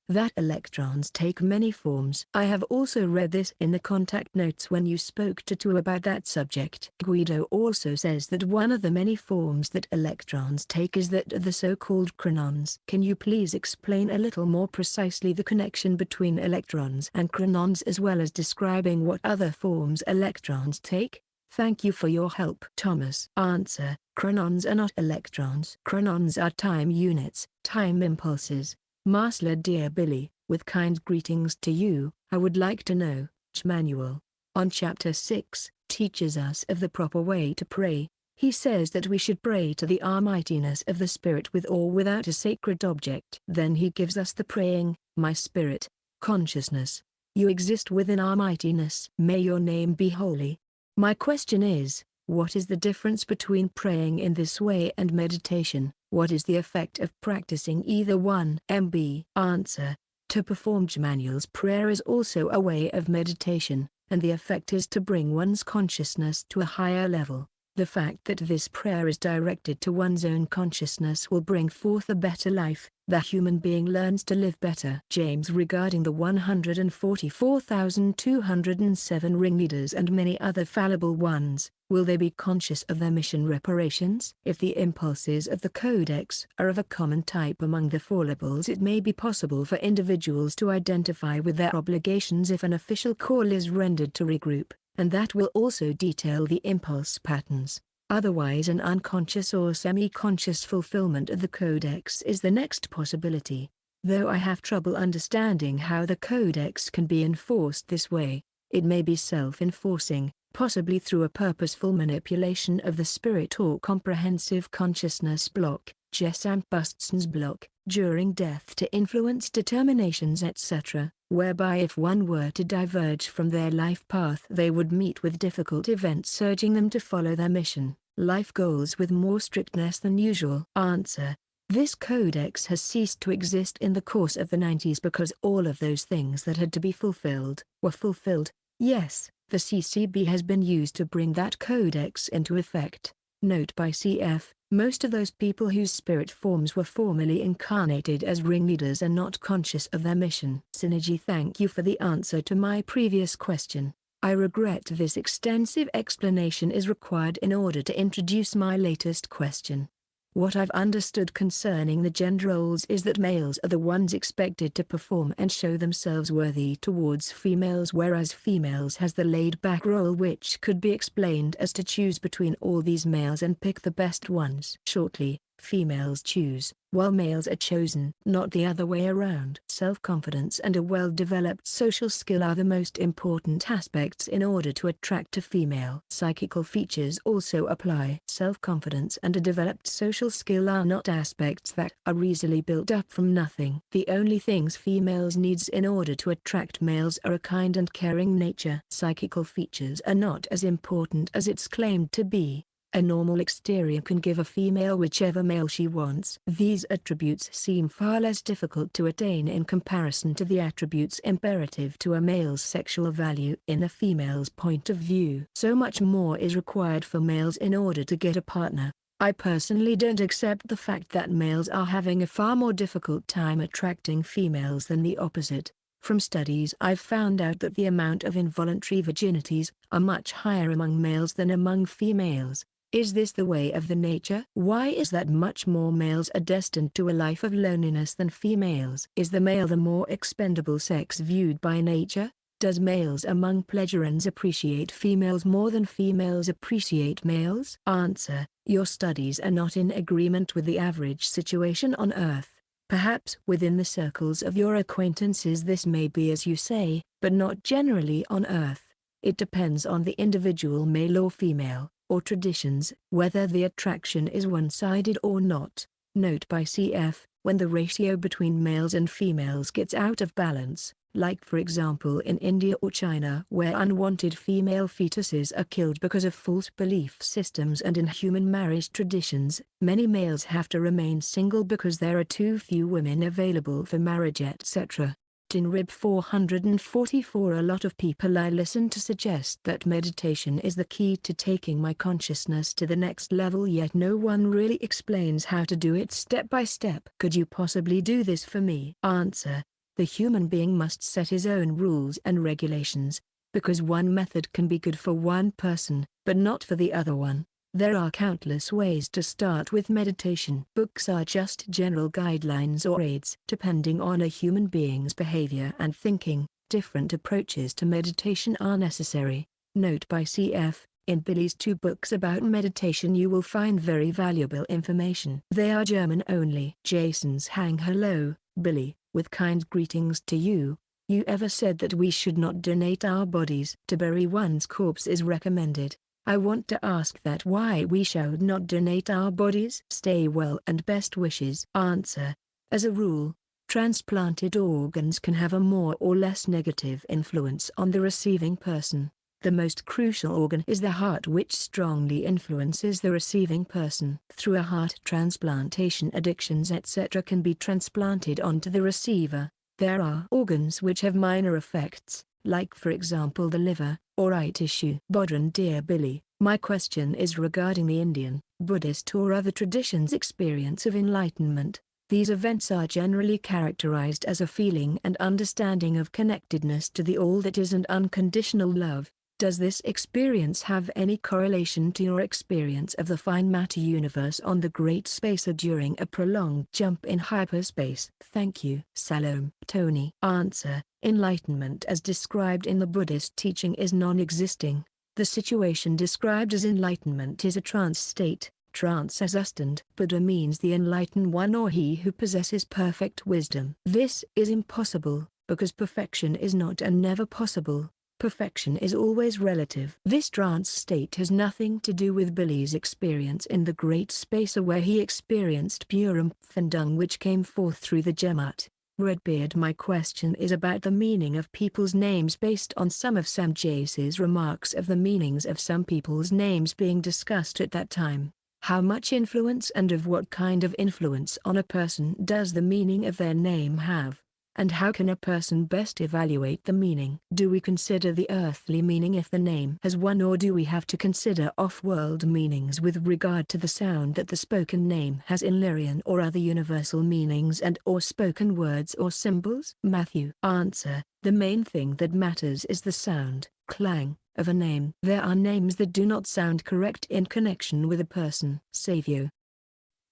that electrons take many forms. I have also read this in the contact notes when you spoke to Tu about that subject. Guido also says that one of the many forms that electrons take is that of the so-called chronons. Can you please explain a little more precisely the connection between electrons and chronons as well as describing what other forms electrons take? Thank you for your help. Thomas. Answer: chronons are not electrons. Chronons are time units, time impulses. Masla dear Billy, with kind greetings to you, I would like to know, Manual, on chapter 6, teaches us of the proper way to pray. He says that we should pray to the almightiness of the Spirit with or without a sacred object. Then he gives us the praying, my spirit, consciousness. You exist within almightiness. May your name be holy. My question is, what is the difference between praying in this way and meditation? What is the effect of practicing either one? MB. Answer: to perform Jmanuel's prayer is also a way of meditation, and the effect is to bring one's consciousness to a higher level. The fact that this prayer is directed to one's own consciousness will bring forth a better life. The human being learns to live better. James, regarding the 144,207 ringleaders and many other fallible ones, will they be conscious of their mission reparations? If the impulses of the Codex are of a common type among the fallables, it may be possible for individuals to identify with their obligations if an official call is rendered to regroup, and that will also detail the impulse patterns. Otherwise, an unconscious or semi-conscious fulfillment of the Codex is the next possibility. Though I have trouble understanding how the Codex can be enforced this way, it may be self-enforcing, possibly through a purposeful manipulation of the spirit or comprehensive consciousness block, Gesamtbewusstseinsblock, block, during death to influence determinations etc., whereby if one were to diverge from their life path they would meet with difficult events urging them to follow their mission, life goals with more strictness than usual. Answer: this codex has ceased to exist in the course of the 90s because all of those things that had to be fulfilled were fulfilled. Yes, the CCB has been used to bring that codex into effect. Note by CF: most of those people whose spirit forms were formerly incarnated as ringleaders are not conscious of their mission. Synergy: thank you for the answer to my previous question. I regret this extensive explanation is required in order to introduce my latest question. What I've understood concerning the gender roles is that males are the ones expected to perform and show themselves worthy towards females, whereas females has the laid-back role, which could be explained as to choose between all these males and pick the best ones. Shortly, females choose, while males are chosen, not the other way around. Self-confidence and a well-developed social skill are the most important aspects in order to attract a female. Psychical features also apply. Self-confidence and a developed social skill are not aspects that are easily built up from nothing. The only things females needs in order to attract males are a kind and caring nature. Psychical features are not as important as it's claimed to be. A normal exterior can give a female whichever male she wants. These attributes seem far less difficult to attain in comparison to the attributes imperative to a male's sexual value. In a female's point of view, so much more is required for males in order to get a partner. I personally don't accept the fact that males are having a far more difficult time attracting females than the opposite. From studies I've found out that the amount of involuntary virginities are much higher among males than among females. Is this the way of the nature? Why is that much more males are destined to a life of loneliness than females? Is the male the more expendable sex viewed by nature? Does males among pleasurans appreciate females more than females appreciate males? Answer: your studies are not in agreement with the average situation on Earth. Perhaps within the circles of your acquaintances this may be as you say, but not generally on Earth. It depends on the individual, male or female, or traditions, whether the attraction is one-sided or not. Note by CF: when the ratio between males and females gets out of balance, like for example in India or China where unwanted female fetuses are killed because of false belief systems and inhuman marriage traditions, many males have to remain single because there are too few women available for marriage etc. In Rib 444, a lot of people I listen to suggest that meditation is the key to taking my consciousness to the next level, yet no one really explains how to do it step by step. Could you possibly do this for me? Answer: the human being must set his own rules and regulations, because one method can be good for one person, but not for the other one. There are countless ways to start with meditation. Books are just general guidelines or aids. Depending on a human being's behavior and thinking, different approaches to meditation are necessary. Note by CF: in Billy's 2 books about meditation you will find very valuable information. They are German only. Jason's hang: hello, Billy, with kind greetings to you. You ever said that we should not donate our bodies? To bury one's corpse is recommended. I want to ask that why we should not donate our bodies? Stay well and best wishes. Answer: as a rule, transplanted organs can have a more or less negative influence on the receiving person. The most crucial organ is the heart, which strongly influences the receiving person. Through a heart transplantation, addictions etc. can be transplanted onto the receiver. There are organs which have minor effects, like for example the liver, or eye tissue. Bodran: dear Billy, My question is regarding the Indian, Buddhist or other traditions' experience of enlightenment. These events are generally characterized as a feeling and understanding of connectedness to the all that is and unconditional love. Does this experience have any correlation to your experience of the fine matter universe on the great spacer during a prolonged jump in hyperspace? Thank you. Salome. Tony. Answer. Enlightenment as described in the Buddhist teaching is non-existing. The situation described as enlightenment is a trance state. Trance as sustained. Buddha means the enlightened one or he who possesses perfect wisdom. This is impossible, because perfection is not and never possible. Perfection is always relative. This trance state has nothing to do with Billy's experience in the great spacer where he experienced pure Mphendung which came forth through the Jemut. Redbeard, my question is about the meaning of people's names based on some of Sam Jace's remarks of the meanings of some people's names being discussed at that time. How much influence and of what kind of influence on a person does the meaning of their name have? And how can a person best evaluate the meaning? Do we consider the earthly meaning if the name has one, or do we have to consider off-world meanings with regard to the sound that the spoken name has in Lyrian or other universal meanings and or spoken words or symbols? Matthew. Answer. The main thing that matters is the sound, clang, of a name. There are names that do not sound correct in connection with a person. Savio.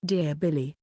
Dear Billy,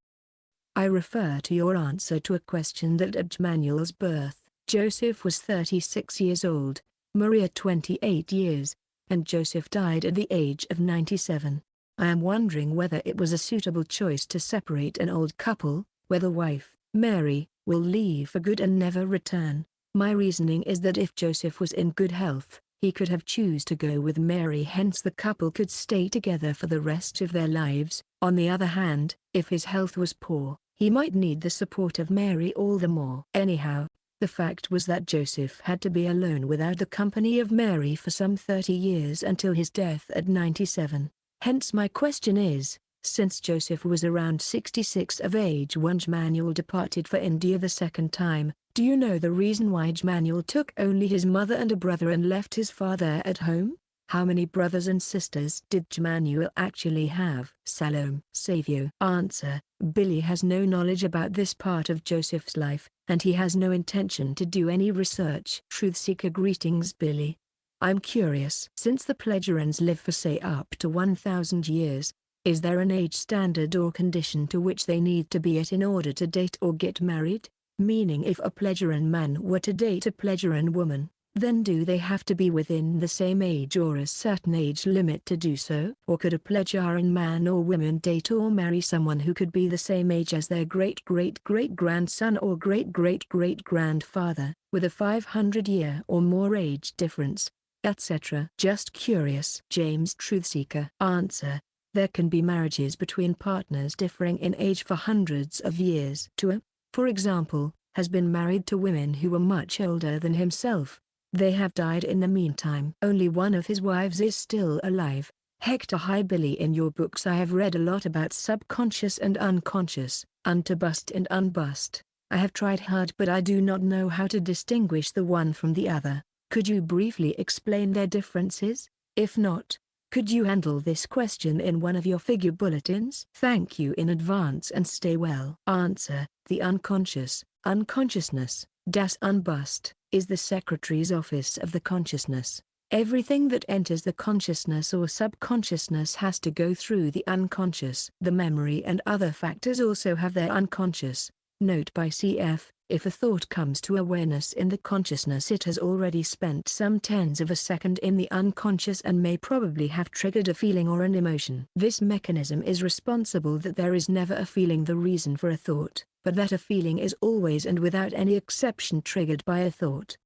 I refer to your answer to a question that at Manuel's birth, Joseph was 36 years old, Maria 28 years, and Joseph died at the age of 97. I am wondering whether it was a suitable choice to separate an old couple, where the wife, Mary, will leave for good and never return. My reasoning is that if Joseph was in good health, he could have choose to go with Mary, hence the couple could stay together for the rest of their lives. On the other hand, if his health was poor, he might need the support of Mary all the more. Anyhow, the fact was that Joseph had to be alone without the company of Mary for some 30 years until his death at 97. Hence my question is, since Joseph was around 66 of age when Manuel departed for India the second time, do you know the reason why Manuel took only his mother and a brother and left his father at home? How many brothers and sisters did Manuel actually have? Salome. Savio. Answer. Billy has no knowledge about this part of Joseph's life, and he has no intention to do any research. Truth Seeker. Greetings Billy. I'm curious. Since the Plegarians live for say up to 1,000 years, is there an age standard or condition to which they need to be at in order to date or get married? Meaning if a Plegarian man were to date a Plegarian woman, then do they have to be within the same age or a certain age limit to do so? Or could a Plegarian man or woman date or marry someone who could be the same age as their great-great-great-grandson or great-great-great-grandfather, with a 500-year or more age difference, etc.? Just curious. James. Truthseeker. Answer. There can be marriages between partners differing in age for hundreds of years. Tua, for example, has been married to women who were much older than himself. They have died in the meantime. Only one of his wives is still alive. Hector. Hi Billy, in your books I have read a lot about subconscious and unconscious, untobust and unbust. I have tried hard but I do not know how to distinguish the one from the other. Could you briefly explain their differences? If not, could you handle this question in one of your figure bulletins? Thank you in advance and stay well. Answer. The unconscious, unconsciousness, das Unbust, is the secretary's office of the consciousness. Everything that enters the consciousness or subconsciousness has to go through the unconscious. The memory and other factors also have their unconscious. Note by cf. If a thought comes to awareness in the consciousness, it has already spent some tens of a second in the unconscious and may probably have triggered a feeling or an emotion. This mechanism is responsible that there is never a feeling the reason for a thought, but that a feeling is always and without any exception triggered by a thought.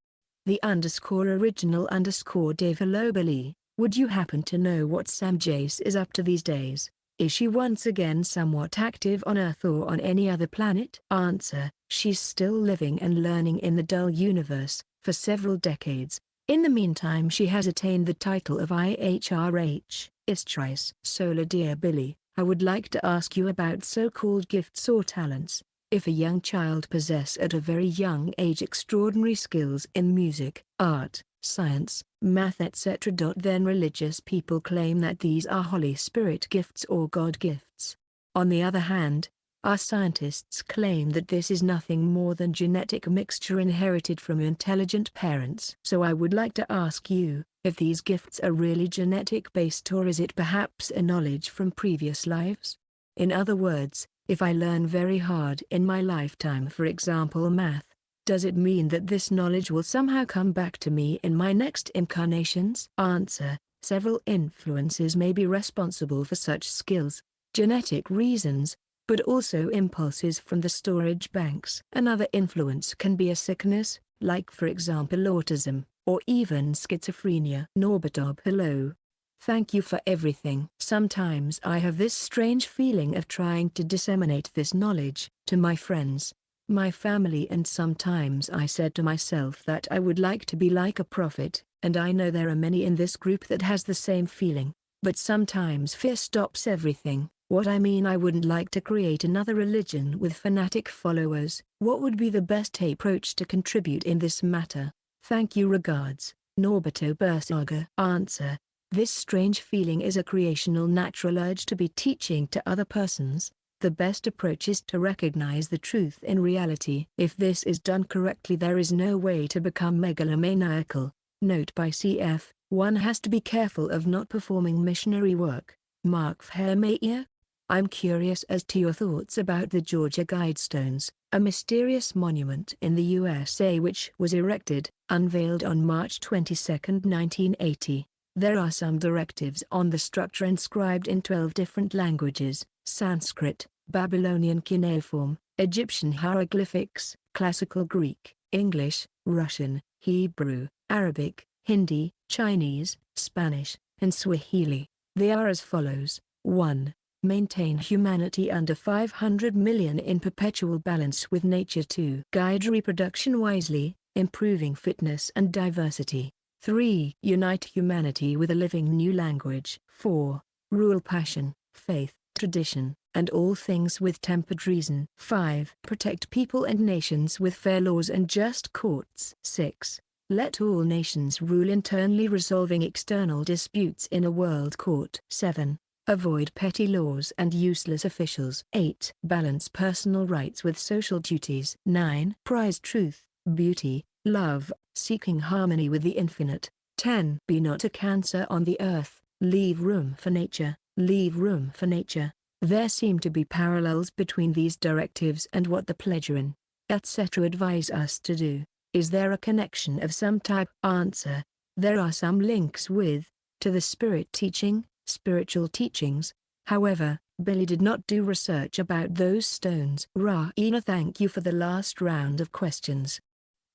The _original_ Dave. Hello Billy, would you happen to know what Sam Jace is up to these days? Is she once again somewhat active on Earth or on any other planet? Answer. She's still living and learning in the dull universe, for several decades. In the meantime she has attained the title of IHRH, Istris. Solar. Dear Billy, I would like to ask you about so-called gifts or talents. If a young child possess at a very young age extraordinary skills in music, art, science, math etc. Then religious people claim that these are Holy Spirit gifts or God gifts. On the other hand, our scientists claim that this is nothing more than genetic mixture inherited from intelligent parents. So I would like to ask you, if these gifts are really genetic based, or is it perhaps a knowledge from previous lives? In other words, if I learn very hard in my lifetime, for example math, does it mean that this knowledge will somehow come back to me in my next incarnations? Answer: several influences may be responsible for such skills, genetic reasons, but also impulses from the storage banks. Another influence can be a sickness, like for example autism, or even schizophrenia. Norbert, hello. Thank you for everything. Sometimes I have this strange feeling of trying to disseminate this knowledge to my friends, my family, and sometimes I said to myself that I would like to be like a prophet, and I know there are many in this group that has the same feeling, but sometimes fear stops everything. What I mean, I wouldn't like to create another religion with fanatic followers. What would be the best approach to contribute in this matter? Thank you. Regards, Norberto Bersaga. Answer: this strange feeling is a creational natural urge to be teaching to other persons. The best approach is to recognize the truth in reality. If this is done correctly, there is no way to become megalomaniacal. Note by cf. One has to be careful of not performing missionary work. Mark Vermeer. I'm curious as to your thoughts about the Georgia Guidestones, a mysterious monument in the USA which was erected, unveiled on March 22, 1980. There are some directives on the structure inscribed in 12 different languages: Sanskrit, Babylonian cuneiform, Egyptian hieroglyphics, Classical Greek, English, Russian, Hebrew, Arabic, Hindi, Chinese, Spanish, and Swahili. They are as follows: 1. Maintain humanity under 500 million in perpetual balance with nature. 2. Guide reproduction wisely, improving fitness and diversity. 3. Unite humanity with a living new language. 4. Rule passion, faith, tradition, and all things with tempered reason. 5. Protect people and nations with fair laws and just courts. 6. Let all nations rule internally, resolving external disputes in a world court. 7. Avoid petty laws and useless officials. 8. Balance personal rights with social duties. 9. Prize truth, beauty, love, seeking harmony with the infinite. 10. Be not a cancer on the earth, leave room for nature, leave room for nature. There seem to be parallels between these directives and what the Pledgerin, etc. advise us to do. Is there a connection of some type? Answer: there are some links to the spirit teaching, spiritual teachings. However, Billy did not do research about those stones. Raina, thank you for the last round of questions.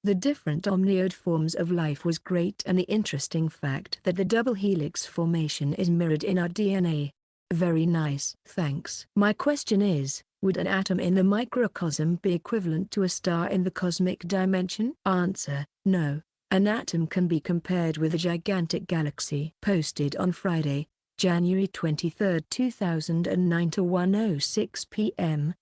The different omniode forms of life was great, and the interesting fact that the double helix formation is mirrored in our DNA. Very nice. Thanks. My question is, would an atom in the microcosm be equivalent to a star in the cosmic dimension? Answer: no. An atom can be compared with a gigantic galaxy. Posted on Friday, January 23, 2009 to 1:06 p.m.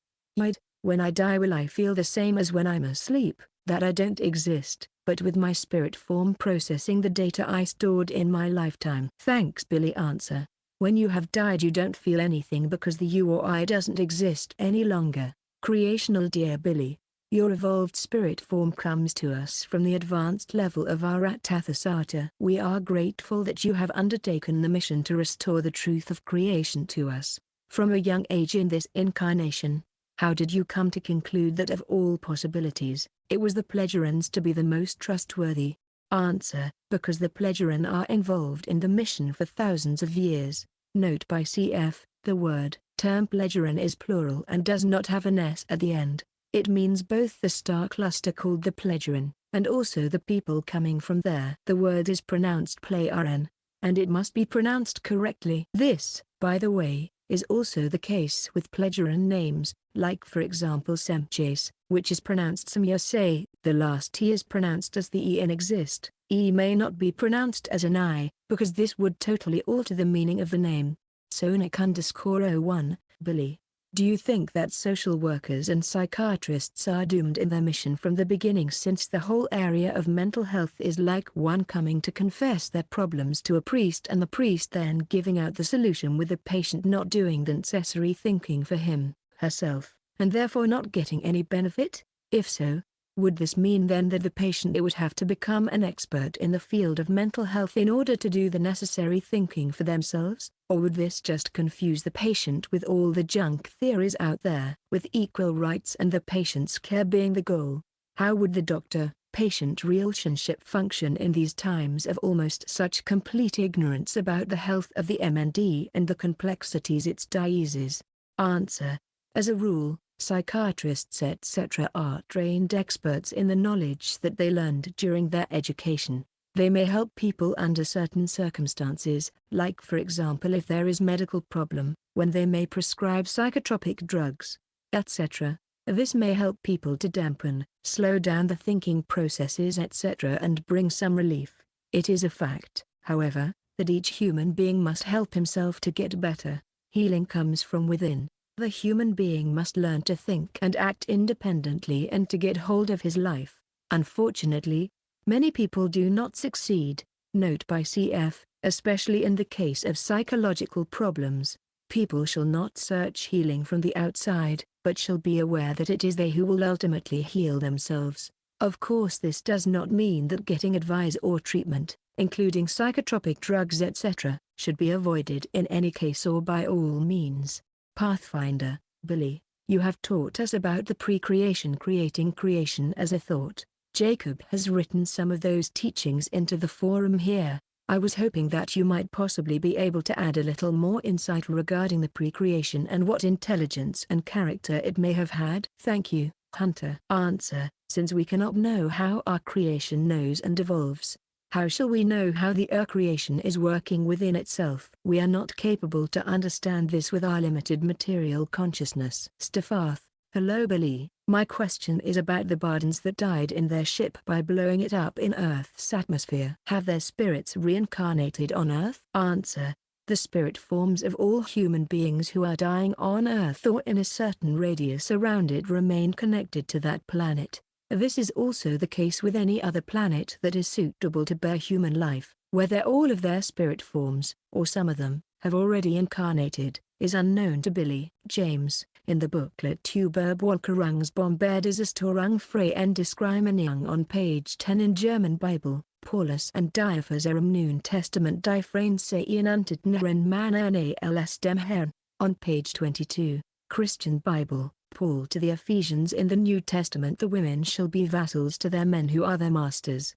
When I die, will I feel the same as when I'm asleep, that I don't exist, but with my spirit form processing the data I stored in my lifetime? Thanks, Billy. Answer: when you have died, you don't feel anything because the you or I doesn't exist any longer. Creational. Dear Billy, your evolved spirit form comes to us from the advanced level of Arathasata. We are grateful that you have undertaken the mission to restore the truth of creation to us, from a young age in this incarnation. How did you come to conclude that of all possibilities, it was the Pledgerins to be the most trustworthy? Answer: because the Pledgerin are involved in the mission for thousands of years. Note by cf. The term Pledgerin is plural and does not have an S at the end. It means both the star cluster called the Pledgerin, and also the people coming from there. The word is pronounced Play-RN, and it must be pronounced correctly. This, by the way, is also the case with Pledgerin names, like for example Semchase, which is pronounced Semyase. The last T is pronounced as the E in exist. E may not be pronounced as an I, because this would totally alter the meaning of the name. Sonic_01, Billy. Do you think that social workers and psychiatrists are doomed in their mission from the beginning, since the whole area of mental health is like one coming to confess their problems to a priest and the priest then giving out the solution with the patient not doing the necessary thinking for him, herself, and therefore not getting any benefit? If so, would this mean then that the patient would have to become an expert in the field of mental health in order to do the necessary thinking for themselves? Or would this just confuse the patient with all the junk theories out there, with equal rights and the patient's care being the goal? How would the doctor-patient relationship function in these times of almost such complete ignorance about the health of the MND and the complexities it eases? Answer. As a rule, psychiatrists etc. are trained experts in the knowledge that they learned during their education. They may help people under certain circumstances, like for example if there is medical problem, when they may prescribe psychotropic drugs, etc. This may help people to dampen, slow down the thinking processes etc. and bring some relief. It is a fact, however, that each human being must help himself to get better. Healing comes from within. The human being must learn to think and act independently and to get hold of his life. Unfortunately, many people do not succeed. Note by CF, especially in the case of psychological problems. People shall not search healing from the outside, but shall be aware that it is they who will ultimately heal themselves. Of course, this does not mean that getting advice or treatment, including psychotropic drugs etc., should be avoided in any case or by all means. Pathfinder, Billy, you have taught us about the pre-creation creating creation as a thought. Jacob has written some of those teachings into the forum here. I was hoping that you might possibly be able to add a little more insight regarding the pre-creation and what intelligence and character it may have had. Thank you, Hunter. Answer. Since we cannot know how our creation knows and evolves, how shall we know how the creation is working within itself? We are not capable to understand this with our limited material consciousness. Stefath, hello Billy. My question is about the Bardens that died in their ship by blowing it up in Earth's atmosphere. Have their spirits reincarnated on Earth? Answer. The spirit forms of all human beings who are dying on Earth or in a certain radius around it remain connected to that planet. This is also the case with any other planet that is suitable to bear human life. Whether all of their spirit forms, or some of them, have already incarnated, is unknown to Billy. James, in the booklet Überbewältigungsbombardes frei en Diskriminierung on page 10 in German Bible, Paulus and Diaphasarum Neuen Testament die Freien Antitneren Manern als dem Herrn, on page 22, Christian Bible. Paul to the Ephesians in the New Testament: the women shall be vassals to their men who are their masters.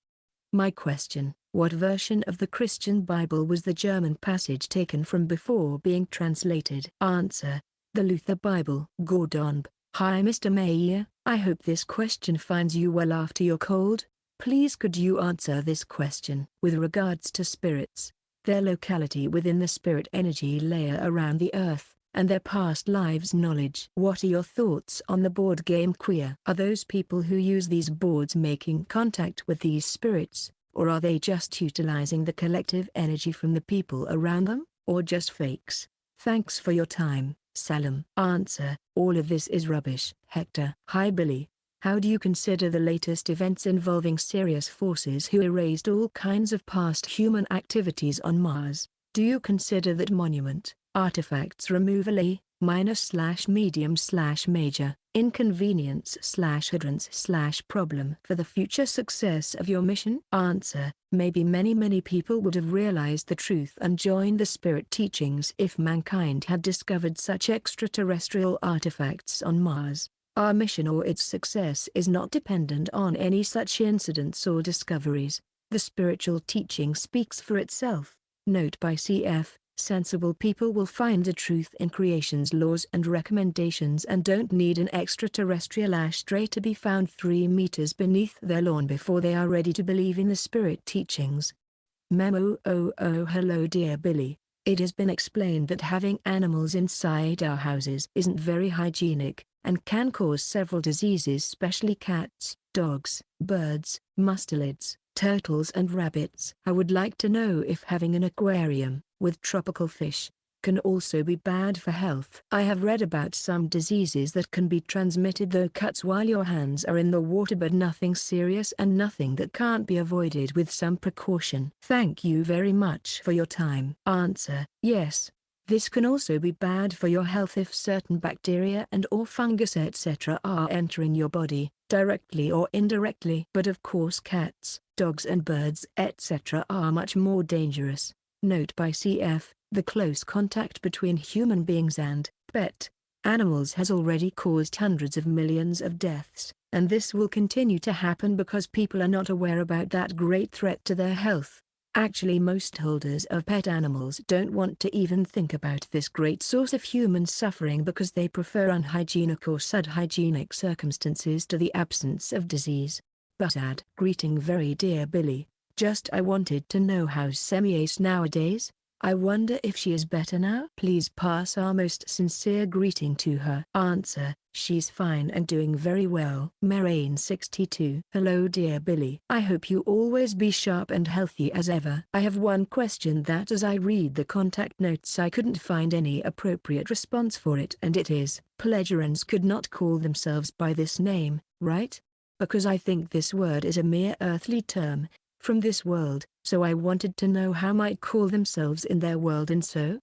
My question: what version of the Christian Bible was the German passage taken from before being translated? Answer: the Luther Bible. Gordon: hi Mr. Mayer, I hope this question finds you well after your cold. Please could you answer this question? With regards to spirits, their locality within the spirit energy layer around the earth, and their past lives knowledge. What are your thoughts on the board game Queer? Are those people who use these boards making contact with these spirits, or are they just utilizing the collective energy from the people around them, or just fakes? Thanks for your time, Salam. Answer: all of this is rubbish. Hector: hi Billy. How do you consider the latest events involving serious forces who erased all kinds of past human activities on Mars? Do you consider that monument, artifacts removal a minor/medium/major inconvenience/hindrance/problem for the future success of your mission? Answer: maybe many people would have realized the truth and joined the spirit teachings if mankind had discovered such extraterrestrial artifacts on Mars. Our mission or its success is not dependent on any such incidents or discoveries. The spiritual teaching speaks for itself. Note by CF: sensible people will find the truth in creation's laws and recommendations and don't need an extraterrestrial ashtray to be found 3 meters beneath their lawn before they are ready to believe in the spirit teachings. Memo: oh hello dear Billy. It has been explained that having animals inside our houses isn't very hygienic, and can cause several diseases, especially cats, dogs, birds, mustelids, turtles and rabbits. I would like to know if having an aquarium, with tropical fish, can also be bad for health. I have read about some diseases that can be transmitted through cuts while your hands are in the water, but nothing serious and nothing that can't be avoided with some precaution. Thank you very much for your time. Answer: yes. This can also be bad for your health if certain bacteria and or fungus etc. are entering your body, directly or indirectly. But of course cats, dogs and birds etc. are much more dangerous. Note by CF, the close contact between human beings and pet animals has already caused hundreds of millions of deaths, and this will continue to happen because people are not aware about that great threat to their health. Actually, most holders of pet animals don't want to even think about this great source of human suffering because they prefer unhygienic or subhygienic circumstances to the absence of disease. But greeting very dear Billy. I wanted to know how's Semi-Ace nowadays? I wonder if she is better now? Please pass our most sincere greeting to her. Answer: she's fine and doing very well. Maraine 62. Hello dear Billy. I hope you always be sharp and healthy as ever. I have one question that as I read the contact notes I couldn't find any appropriate response for it, and it is, pleasurans could not call themselves by this name, right? Because I think this word is a mere earthly term, from this world, so I wanted to know how might call themselves in their world, and so?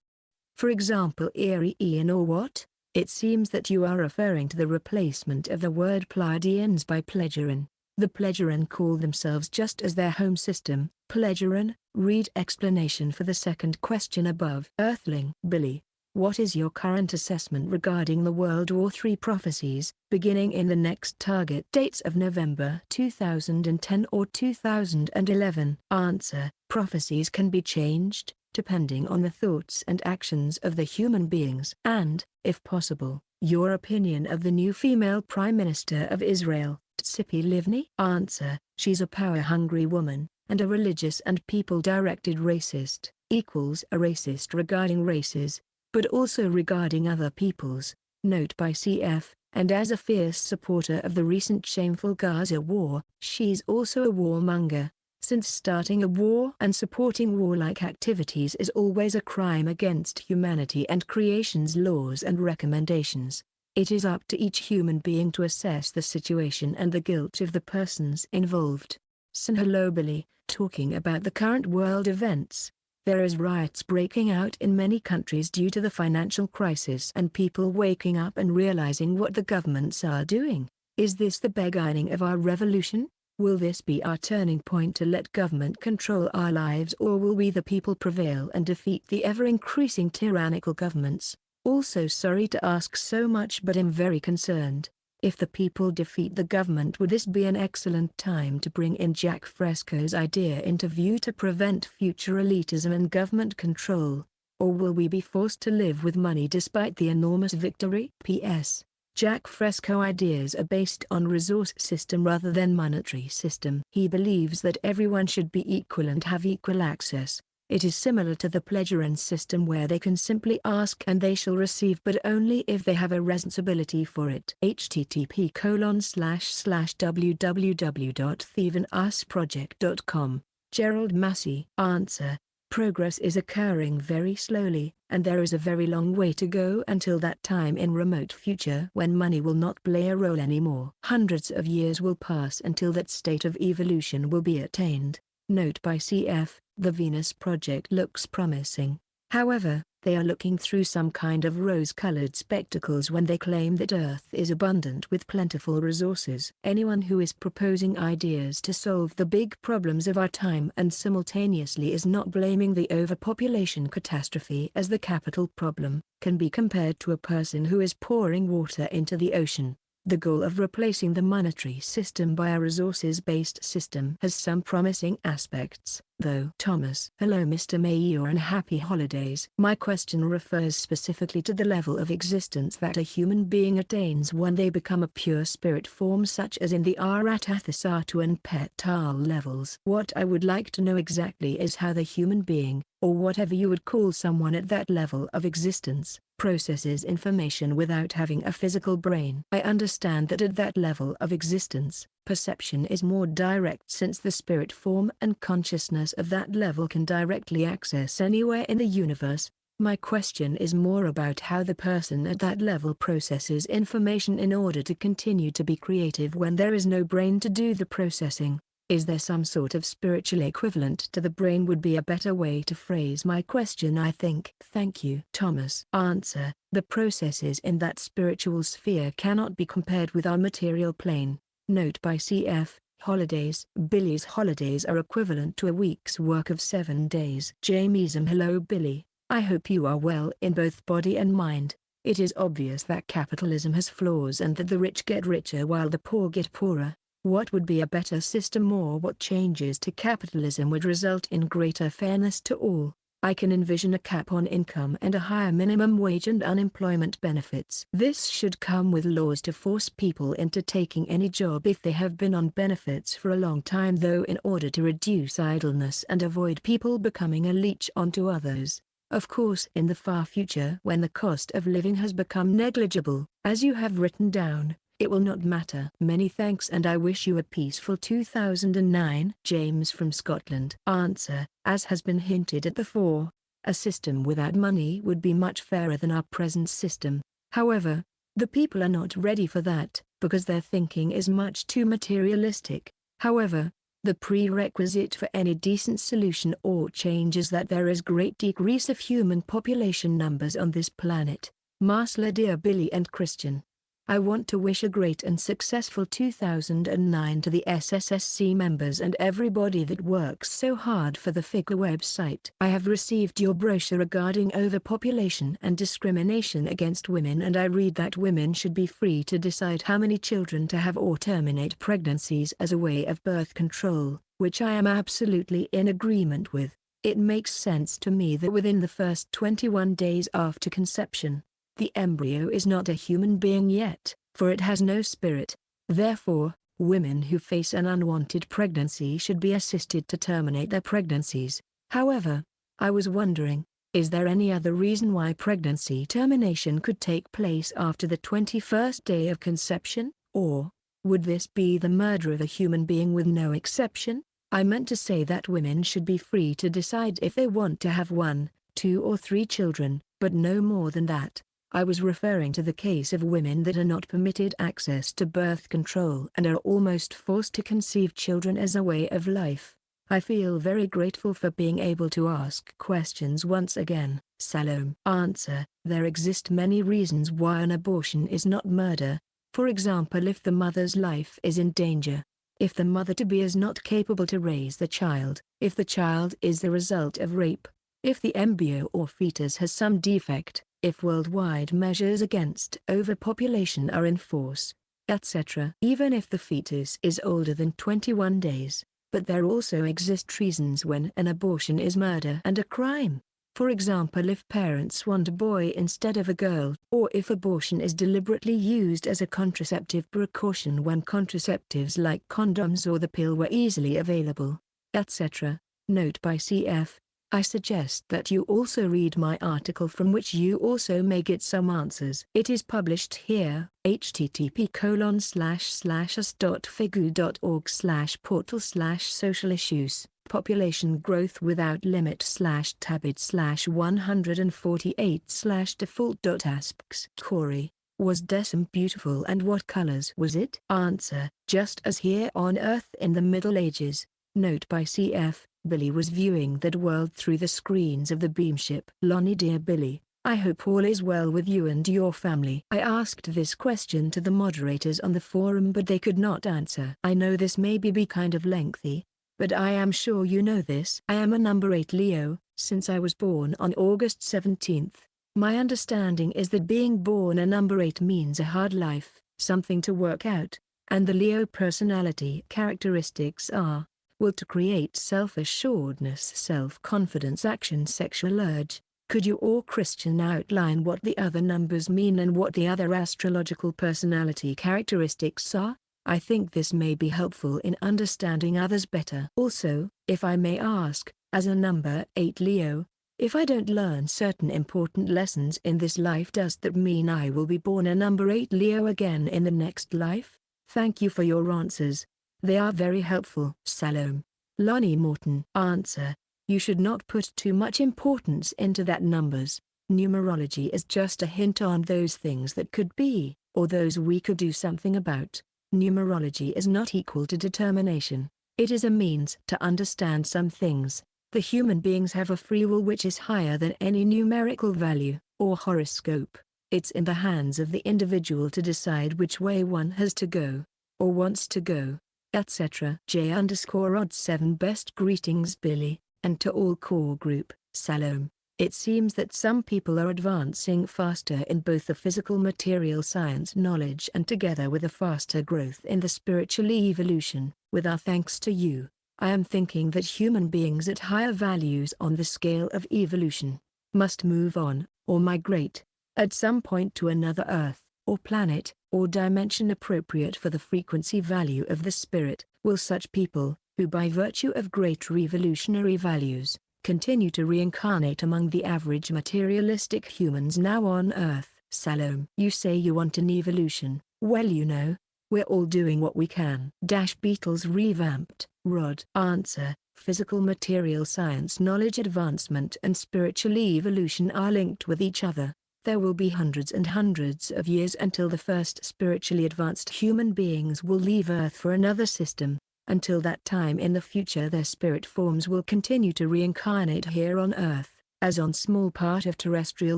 For example, Eerie Ian or what? It seems that you are referring to the replacement of the word Pleiadians by Pleasuran. The Pleasuran call themselves just as their home system, Pleasuran. Read explanation for the second question above. Earthling. Billy, what is your current assessment regarding the World War III prophecies, beginning in the next target dates of November 2010 or 2011? Answer: prophecies can be changed, depending on the thoughts and actions of the human beings. And, if possible, your opinion of the new female Prime Minister of Israel, Tzipi Livni? Answer: she's a power-hungry woman, and a religious and people-directed racist, equals a racist regarding races, but also regarding other peoples. Note by CF, and as a fierce supporter of the recent shameful Gaza war, she's also a warmonger, since starting a war and supporting warlike activities is always a crime against humanity and creation's laws and recommendations. It is up to each human being to assess the situation and the guilt of the persons involved. So hello Billy, talking about the current world events. There is riots breaking out in many countries due to the financial crisis and people waking up and realizing what the governments are doing. Is this the beginning of our revolution? Will this be our turning point to let government control our lives, or will we the people prevail and defeat the ever-increasing tyrannical governments? Also sorry to ask so much, but am very concerned. If the people defeat the government, would this be an excellent time to bring in Jack Fresco's idea into view to prevent future elitism and government control? Or will we be forced to live with money despite the enormous victory? P.S. Jack Fresco ideas are based on resource system rather than monetary system. He believes that everyone should be equal and have equal access. It is similar to the Pleasuran system where they can simply ask and they shall receive, but only if they have a responsibility for it. http://www.thievenusproject.com. Gerald Massey. Answer: progress is occurring very slowly, and there is a very long way to go until that time in remote future when money will not play a role anymore. Hundreds of years will pass until that state of evolution will be attained. Note by CF, the Venus Project looks promising. However, they are looking through some kind of rose-colored spectacles when they claim that Earth is abundant with plentiful resources. Anyone who is proposing ideas to solve the big problems of our time and simultaneously is not blaming the overpopulation catastrophe as the capital problem, can be compared to a person who is pouring water into the ocean. The goal of replacing the monetary system by a resources-based system has some promising aspects, though. Thomas. Hello Mr. Mayor and happy holidays. My question refers specifically to the level of existence that a human being attains when they become a pure spirit form, such as in the Aratathisatu and Petal levels. What I would like to know exactly is how the human being, or whatever you would call someone at that level of existence, processes information without having a physical brain. I understand that at that level of existence, perception is more direct since the spirit form and consciousness of that level can directly access anywhere in the universe, My question is more about how the person at that level processes information in order to continue to be creative when there is no brain to do the processing. Is there some sort of spiritual equivalent to the brain would be a better way to phrase my question, I think. Thank you. Thomas. Answer. The processes in that spiritual sphere cannot be compared with our material plane. Note by cf. Holidays. Billy's holidays are equivalent to a week's work of 7 days. Jamie's. Hello Billy. I hope you are well in both body and mind. It is obvious that capitalism has flaws and that the rich get richer while the poor get poorer. What would be a better system, or what changes to capitalism would result in greater fairness to all? I can envision a cap on income and a higher minimum wage and unemployment benefits. This should come with laws to force people into taking any job if they have been on benefits for a long time, though, in order to reduce idleness and avoid people becoming a leech onto others. Of course, in the far future, when the cost of living has become negligible, as you have written down, it will not matter. Many thanks, and I wish you a peaceful 2009. James from Scotland. Answer. As has been hinted at before, a system without money would be much fairer than our present system. However, the people are not ready for that, because their thinking is much too materialistic. However, the prerequisite for any decent solution or change is that there is great decrease of human population numbers on this planet. Marsla. Dear Billy and Christian, I want to wish a great and successful 2009 to the SSSC members and everybody that works so hard for the Figu website. I have received your brochure regarding overpopulation and discrimination against women, and I read that women should be free to decide how many children to have or terminate pregnancies as a way of birth control, which I am absolutely in agreement with. It makes sense to me that within the first 21 days after conception, the embryo is not a human being yet, for it has no spirit. Therefore, women who face an unwanted pregnancy should be assisted to terminate their pregnancies. However, I was wondering, is there any other reason why pregnancy termination could take place after the 21st day of conception, or would this be the murder of a human being with no exception? I meant to say that women should be free to decide if they want to have 1, 2 or 3 children, but no more than that. I was referring to the case of women that are not permitted access to birth control and are almost forced to conceive children as a way of life. I feel very grateful for being able to ask questions once again. Salome. Answer. There exist many reasons why an abortion is not murder. For example, if the mother's life is in danger, if the mother-to-be is not capable to raise the child, if the child is the result of rape, if the embryo or fetus has some defect, if worldwide measures against overpopulation are in force, etc. Even if the fetus is older than 21 days, but there also exist reasons when an abortion is murder and a crime. For example, if parents want a boy instead of a girl, or if abortion is deliberately used as a contraceptive precaution when contraceptives like condoms or the pill were easily available, etc. Note by cf. I suggest that you also read my article, from which you also may get some answers. It is published here, http://us.figu.org/portal/social issues, population growth without limit /tabid/148/default.asks. Corey, was Decem beautiful and what colors was it? Answer. Just as here on Earth in the Middle Ages. Note by cf. Billy was viewing that world through the screens of the beamship. Lonnie. Dear Billy, I hope all is well with you and your family. I asked this question to the moderators on the forum, but they could not answer. I know this may be kind of lengthy, but I am sure you know this. I am a number 8 Leo, since I was born on August 17th. My understanding is that being born a number 8 means a hard life, something to work out, and the Leo personality characteristics are: will to create, self-assuredness, self-confidence, action, sexual urge. Could you or Christian outline what the other numbers mean and what the other astrological personality characteristics are? I think this may be helpful in understanding others better. Also, if I may ask, as a number 8 Leo, if I don't learn certain important lessons in this life, does that mean I will be born a number 8 Leo again in the next life? Thank you for your answers. They are very helpful. Salome. Lonnie Morton. Answer. You should not put too much importance into that numbers. Numerology is just a hint on those things that could be, or those we could do something about. Numerology is not equal to determination. It is a means to understand some things. The human beings have a free will which is higher than any numerical value, or horoscope. It's in the hands of the individual to decide which way one has to go, or wants to go, etc. J_Odd7 Best greetings Billy, and to all core group, Salome. It seems that some people are advancing faster in both the physical material science knowledge and together with a faster growth in the spiritual evolution. With our thanks to you, I am thinking that human beings at higher values on the scale of evolution must move on, or migrate, at some point to another Earth, or planet, or dimension appropriate for the frequency value of the spirit. Will such people, who by virtue of great revolutionary values, continue to reincarnate among the average materialistic humans now on Earth? Salome. You say you want an evolution. Well, you know, we're all doing what we can. Beatles revamped. Rod. Answer. Physical material science knowledge advancement and spiritual evolution are linked with each other. There will be hundreds and hundreds of years until the first spiritually advanced human beings will leave Earth for another system. Until that time in the future their spirit forms will continue to reincarnate here on Earth, as on small part of terrestrial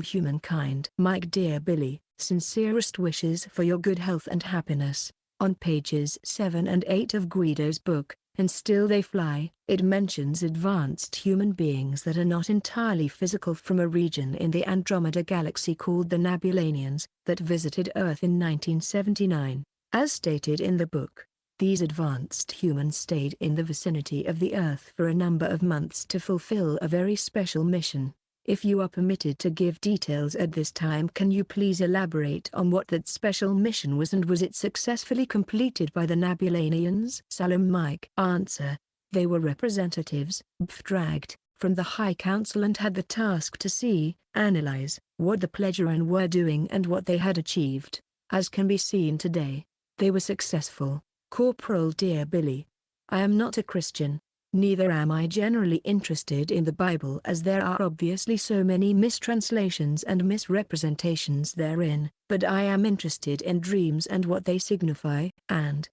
humankind. Mike. Dear Billy, sincerest wishes for your good health and happiness. On pages 7 and 8 of Guido's book, And Still They Fly, it mentions advanced human beings that are not entirely physical from a region in the Andromeda Galaxy called the Nabulanians, that visited Earth in 1979. As stated in the book, these advanced humans stayed in the vicinity of the Earth for a number of months to fulfill a very special mission. If you are permitted to give details at this time, can you please elaborate on what that special mission was and was it successfully completed by the Nabulanians? Salome. Mike. Answer. They were representatives, dragged, from the High Council and had the task to see, analyze, what the Pleasuran were doing and what they had achieved. As can be seen today, they were successful. Corporal. Dear Billy, I am not a Christian. Neither am I generally interested in the Bible as there are obviously so many mistranslations and misrepresentations therein, but I am interested in dreams and what they signify, and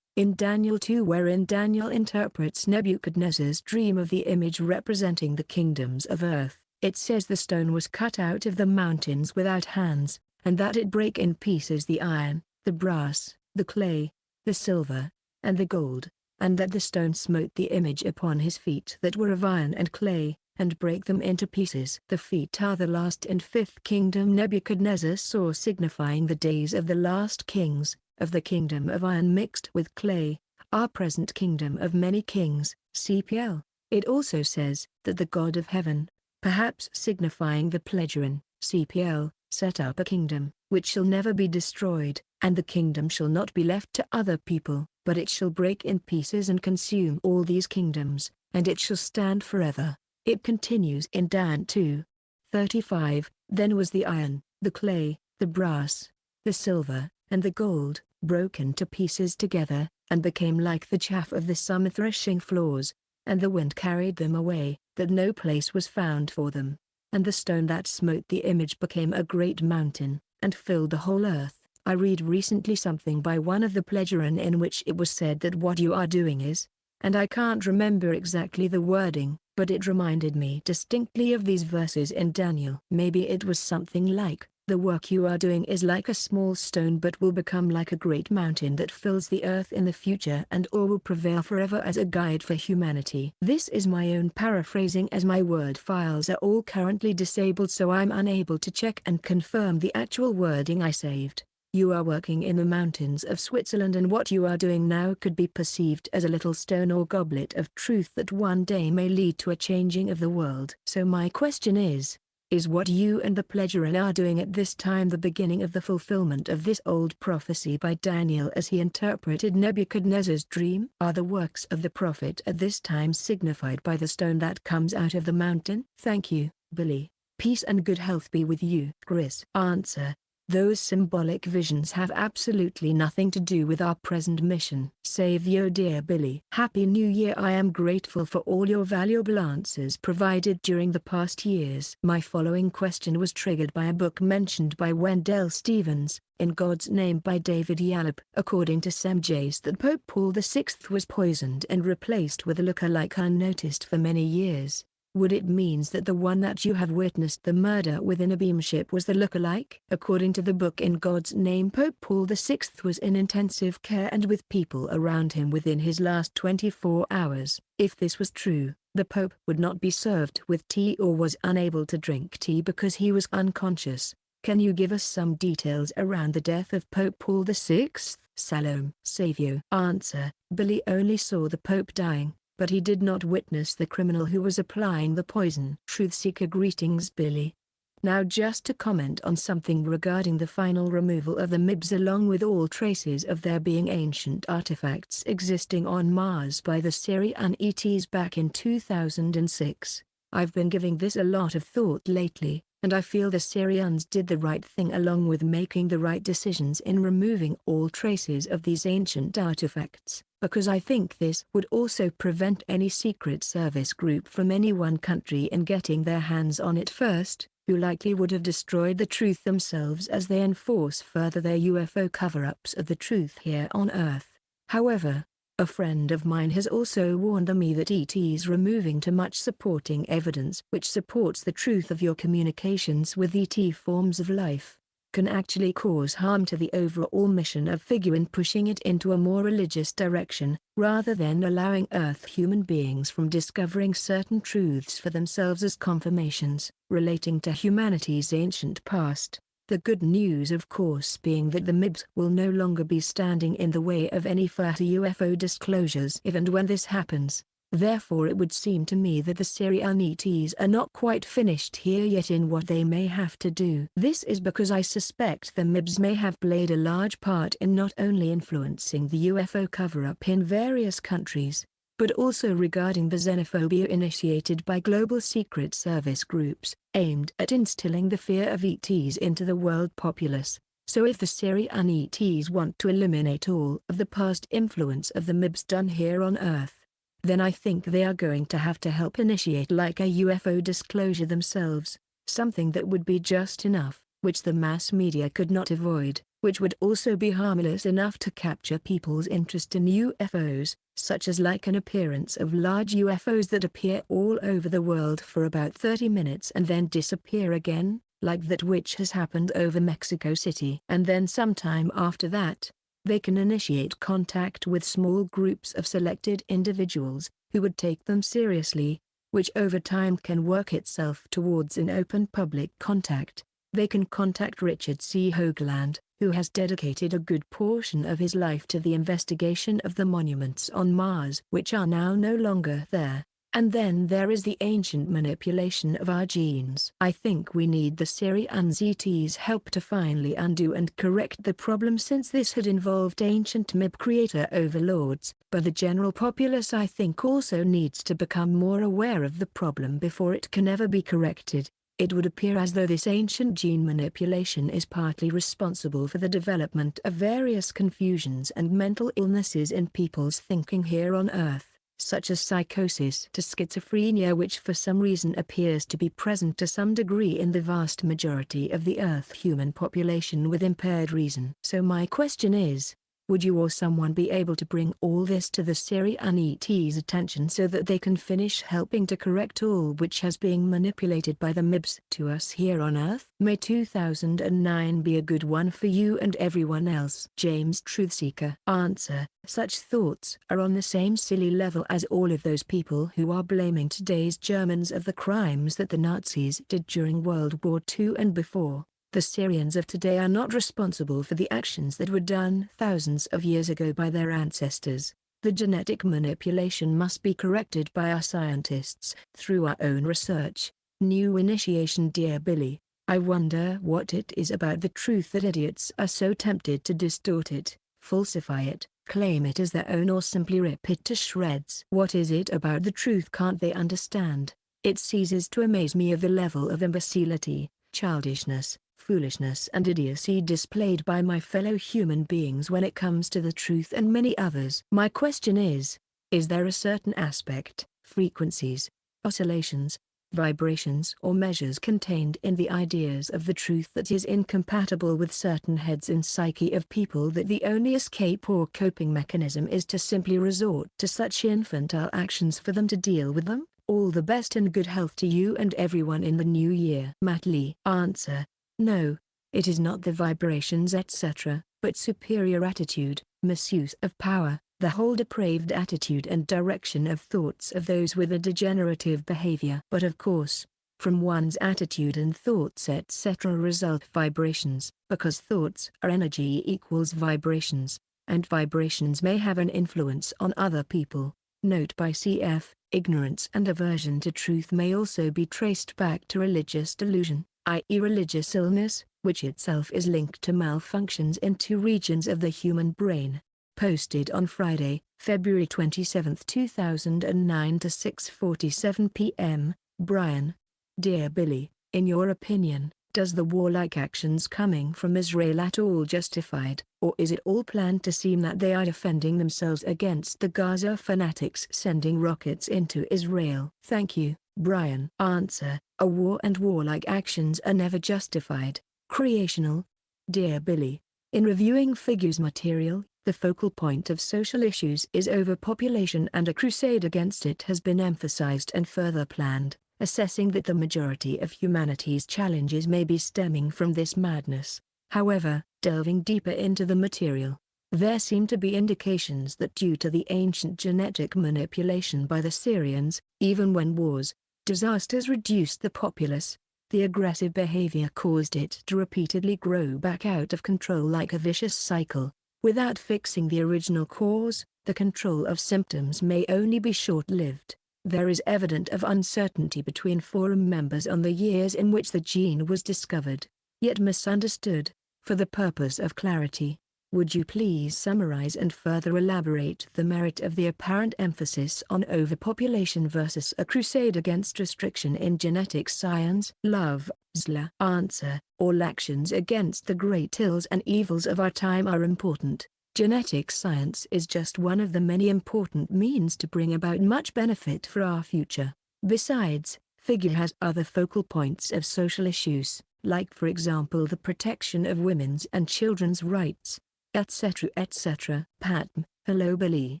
in Daniel 2 wherein Daniel interprets Nebuchadnezzar's dream of the image representing the kingdoms of earth, it says the stone was cut out of the mountains without hands, and that it brake in pieces the iron, the brass, the clay, the silver, and the gold, and that the stone smote the image upon his feet that were of iron and clay, and brake them into pieces. The feet are the last and fifth kingdom Nebuchadnezzar saw, signifying the days of the last kings, of the kingdom of iron mixed with clay, our present kingdom of many kings, CPL. It also says that the God of heaven, perhaps signifying the Pleasuran, CPL, set up a kingdom, which shall never be destroyed, and the kingdom shall not be left to other people, but it shall break in pieces and consume all these kingdoms, and it shall stand forever. It continues in Dan 2:35, then was the iron, the clay, the brass, the silver, and the gold, broken to pieces together, and became like the chaff of the summer threshing floors, and the wind carried them away, that no place was found for them. And the stone that smote the image became a great mountain, and filled the whole earth. I read recently something by one of the Pleasuran in which it was said that what you are doing is, and I can't remember exactly the wording, but it reminded me distinctly of these verses in Daniel. Maybe it was something like, the work you are doing is like a small stone but will become like a great mountain that fills the earth in the future and or will prevail forever as a guide for humanity. This is my own paraphrasing as my word files are all currently disabled, so I'm unable to check and confirm the actual wording I saved. You are working in the mountains of Switzerland, and what you are doing now could be perceived as a little stone or goblet of truth that one day may lead to a changing of the world. So my question is what you and the Pleasuran are doing at this time the beginning of the fulfillment of this old prophecy by Daniel as he interpreted Nebuchadnezzar's dream? Are the works of the prophet at this time signified by the stone that comes out of the mountain? Thank you, Billy. Peace and good health be with you. Chris. Answer. Those symbolic visions have absolutely nothing to do with our present mission. Savio dear Billy. Happy New Year. I am grateful for all your valuable answers provided during the past years. My following question was triggered by a book mentioned by Wendell Stevens, In God's Name by David Yallop. According to Sem Jace, that Pope Paul VI was poisoned and replaced with a lookalike unnoticed for many years. Would it means that the one that you have witnessed the murder within a beamship was the lookalike? According to the book In God's Name, Pope Paul VI was in intensive care and with people around him within his last 24 hours. If this was true, the Pope would not be served with tea or was unable to drink tea because he was unconscious. Can you give us some details around the death of Pope Paul VI? Salome. Savio. Answer. Billy only saw the Pope dying, but he did not witness the criminal who was applying the poison. Truth Seeker. Greetings Billy. Now just to comment on something regarding the final removal of the MIBs along with all traces of there being ancient artifacts existing on Mars by the Syrian ETs back in 2006. I've been giving this a lot of thought lately, and I feel the Syrians did the right thing along with making the right decisions in removing all traces of these ancient artifacts, because I think this would also prevent any Secret Service group from any one country in getting their hands on it first, who likely would have destroyed the truth themselves as they enforce further their UFO cover-ups of the truth here on Earth. However, a friend of mine has also warned me that ETs removing too much supporting evidence which supports the truth of your communications with ET forms of life can actually cause harm to the overall mission of Figu in pushing it into a more religious direction, rather than allowing Earth human beings from discovering certain truths for themselves as confirmations relating to humanity's ancient past. The good news of course being that the MIBs will no longer be standing in the way of any further UFO disclosures if and when this happens. Therefore it would seem to me that the Syrian ETs are not quite finished here yet in what they may have to do. This is because I suspect the MIBs may have played a large part in not only influencing the UFO cover-up in various countries, but also regarding the xenophobia initiated by global Secret Service groups, aimed at instilling the fear of ETs into the world populace. So if the Syrian ETs want to eliminate all of the past influence of the MIBs done here on Earth, then I think they are going to have to help initiate like a UFO disclosure themselves, something that would be just enough, which the mass media could not avoid, which would also be harmless enough to capture people's interest in UFOs, such as like an appearance of large UFOs that appear all over the world for about 30 minutes and then disappear again, like that which has happened over Mexico City. And then sometime after that, they can initiate contact with small groups of selected individuals, who would take them seriously, which over time can work itself towards an open public contact. They can contact Richard C. Hoagland, who has dedicated a good portion of his life to the investigation of the monuments on Mars which are now no longer there. And then there is the ancient manipulation of our genes. I think we need the Syrian ET's help to finally undo and correct the problem, since this had involved ancient MIB creator overlords. But the general populace I think also needs to become more aware of the problem before it can ever be corrected. It would appear as though this ancient gene manipulation is partly responsible for the development of various confusions and mental illnesses in people's thinking here on Earth, such as psychosis to schizophrenia, which for some reason appears to be present to some degree in the vast majority of the Earth human population with impaired reason. So my question is, would you or someone be able to bring all this to the Syrian ET's attention so that they can finish helping to correct all which has being manipulated by the MIBs to us here on Earth? May 2009 be a good one for you and everyone else. James Truthseeker. Answer. Such thoughts are on the same silly level as all of those people who are blaming today's Germans of the crimes that the Nazis did during World War II and before. The Syrians of today are not responsible for the actions that were done thousands of years ago by their ancestors. The genetic manipulation must be corrected by our scientists through our own research. New initiation. Dear Billy, I wonder what it is about the truth that idiots are so tempted to distort it, falsify it, claim it as their own, or simply rip it to shreds. What is it about the truth can't they understand? It ceases to amaze me of the level of imbecility, childishness, foolishness and idiocy displayed by my fellow human beings when it comes to the truth and many others. My question is there a certain aspect, frequencies, oscillations, vibrations or measures contained in the ideas of the truth that is incompatible with certain heads and psyche of people that the only escape or coping mechanism is to simply resort to such infantile actions for them to deal with them? All the best and good health to you and everyone in the new year. Matt Lee. Answer: no, it is not the vibrations etc., but superior attitude, misuse of power, the whole depraved attitude and direction of thoughts of those with a degenerative behavior. But of course, from one's attitude and thoughts etc. result vibrations, because thoughts are energy equals vibrations, and vibrations may have an influence on other people. Note by cf. Ignorance and aversion to truth may also be traced back to religious delusion, i.e. religious illness, which itself is linked to malfunctions in two regions of the human brain. Posted on Friday, February 27, 2009 to 6:47 p.m. Brian. Dear Billy, in your opinion, does the warlike actions coming from Israel at all justified, or is it all planned to seem that they are defending themselves against the Gaza fanatics sending rockets into Israel? Thank you, Brian. Answer: a war and warlike actions are never justified, creational. Dear Billy, in reviewing Figu's material, the focal point of social issues is overpopulation and a crusade against it has been emphasized and further planned, assessing that the majority of humanity's challenges may be stemming from this madness. However, delving deeper into the material, there seem to be indications that due to the ancient genetic manipulation by the Syrians, even when wars, disasters reduced the populace, the aggressive behavior caused it to repeatedly grow back out of control like a vicious cycle. Without fixing the original cause, the control of symptoms may only be short-lived. There is evidence of uncertainty between forum members on the years in which the gene was discovered, yet misunderstood. For the purpose of clarity, would you please summarize and further elaborate the merit of the apparent emphasis on overpopulation versus a crusade against restriction in genetic science? Love, Zla. Answer: all actions against the great ills and evils of our time are important. Genetic science is just one of the many important means to bring about much benefit for our future. Besides, Figu has other focal points of social issues, like for example the protection of women's and children's rights, etc. etc. Patm. Hello Billy,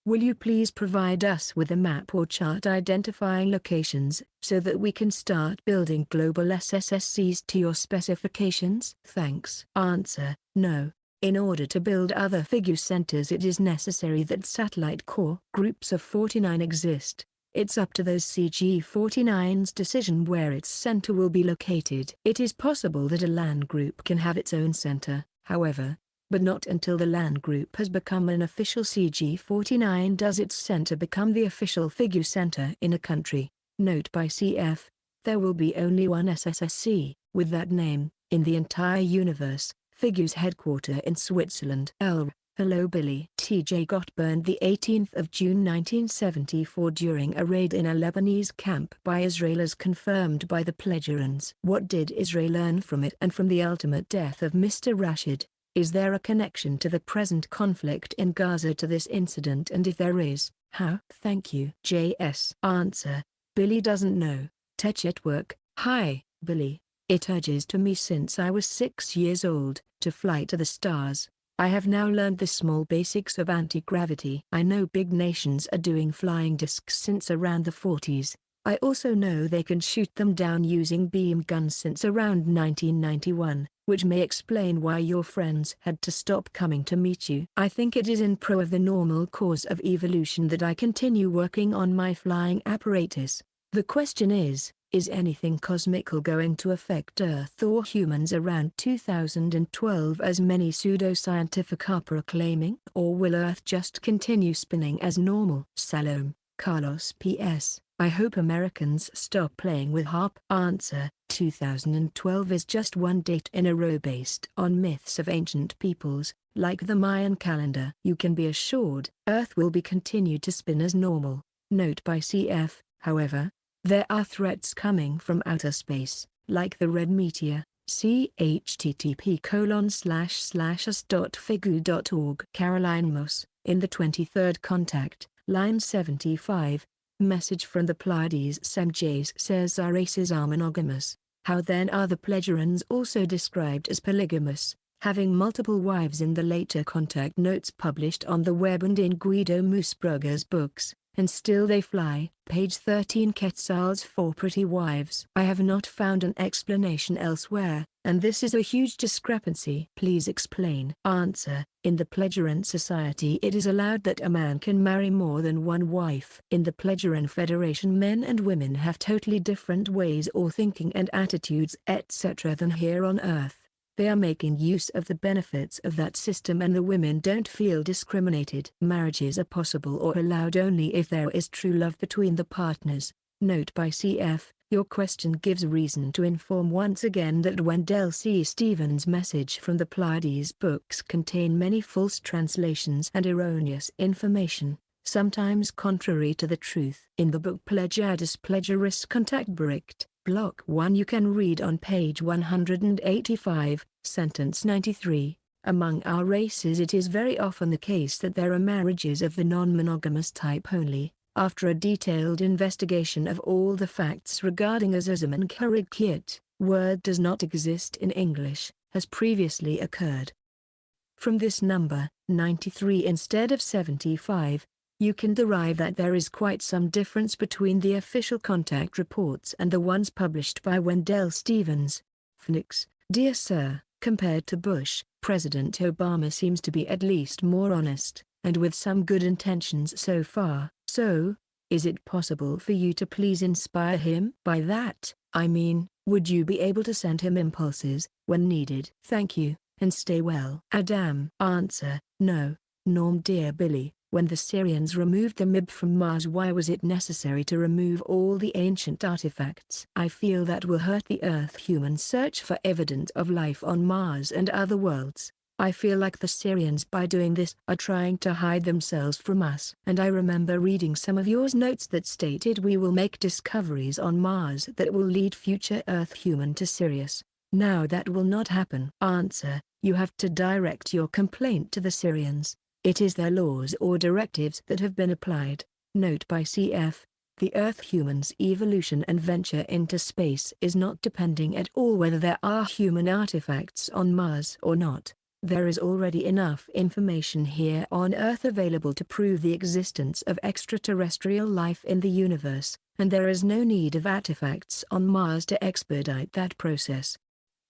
will you please provide us with a map or chart identifying locations so that we can start building global SSSCs to your specifications? Thanks. Answer: no. In order to build other Figu centers it is necessary that satellite core groups of 49 exist. It's up to those CG49's decision where its center will be located. It is possible that a land group can have its own center, however, but not until the land group has become an official CG49 does its center become the official Figu center in a country. Note by cf. There will be only one SSSC, with that name, in the entire universe. Figu's headquarter in Switzerland. Hello Billy. TJ got burned the 18th of June 1974 during a raid in a Lebanese camp by Israel as confirmed by the Pledgerans. What did Israel learn from it and from the ultimate death of Mr. Rashid? Is there a connection to the present conflict in Gaza to this incident, and if there is, how? Thank you. JS. Answer: Billy doesn't know. Tech at work. Hi, Billy. It urges to me since I was 6 years old, to fly to the stars. I have now learned the small basics of anti-gravity. I know big nations are doing flying discs since around the 40s. I also know they can shoot them down using beam guns since around 1991, which may explain why your friends had to stop coming to meet you. I think it is in pro of the normal course of evolution that I continue working on my flying apparatus. The question is anything cosmical going to affect Earth or humans around 2012 as many pseudo-scientific are proclaiming? Or will Earth just continue spinning as normal? Salome, Carlos P.S. I hope Americans stop playing with HARP. Answer: 2012 is just one date in a row based on myths of ancient peoples, like the Mayan calendar. You can be assured, Earth will be continued to spin as normal. Note by cf. However, there are threats coming from outer space, like the red meteor, See http://us.figu.org. Caroline Moss, in the 23rd contact, line 75, message from the Pleiades. Semjays says our races are monogamous. How then are the Plegerans also described as polygamous, having multiple wives? In the later contact notes published on the web and in Guido Moosbrugger's books, And Still They Fly, page 13. Quetzal's 4 pretty wives. I have not found an explanation elsewhere, and this is a huge discrepancy. Please explain. Answer: in the Plegeran society it is allowed that a man can marry more than one wife. In the Plegeran Federation men and women have totally different ways or thinking and attitudes etc. than here on Earth. They are making use of the benefits of that system and the women don't feel discriminated. Marriages are possible or allowed only if there is true love between the partners. Note by CF, your question gives reason to inform once again that Wendell C. Stevens' message from the Pleiades books contain many false translations and erroneous information, sometimes contrary to the truth. In the book Pleiades Plegeris Contact Bericht, Block 1 you can read on page 185, sentence 93, among our races it is very often the case that there are marriages of the non-monogamous type only, after a detailed investigation of all the facts regarding Azazam and Karigkiat, word does not exist in English, has previously occurred. From this number, 93 instead of 75, you can derive that there is quite some difference between the official contact reports and the ones published by Wendell Stevens. Phoenix, dear sir, compared to Bush, President Obama seems to be at least more honest, and with some good intentions so far. So, is it possible for you to please inspire him? By that, I mean, would you be able to send him impulses, when needed? Thank you, and stay well. Adam. Answer: no, Norm. Dear Billy, when the Syrians removed the MIB from Mars, why was it necessary to remove all the ancient artifacts? I feel that will hurt the Earth-human search for evidence of life on Mars and other worlds. I feel like the Syrians by doing this are trying to hide themselves from us. And I remember reading some of your notes that stated we will make discoveries on Mars that will lead future Earth-human to Sirius. Now that will not happen. Answer: you have to direct your complaint to the Syrians. It is their laws or directives that have been applied. Note by CF, the Earth-humans' evolution and venture into space is not depending at all whether there are human artifacts on Mars or not. There is already enough information here on Earth available to prove the existence of extraterrestrial life in the universe, and there is no need of artifacts on Mars to expedite that process.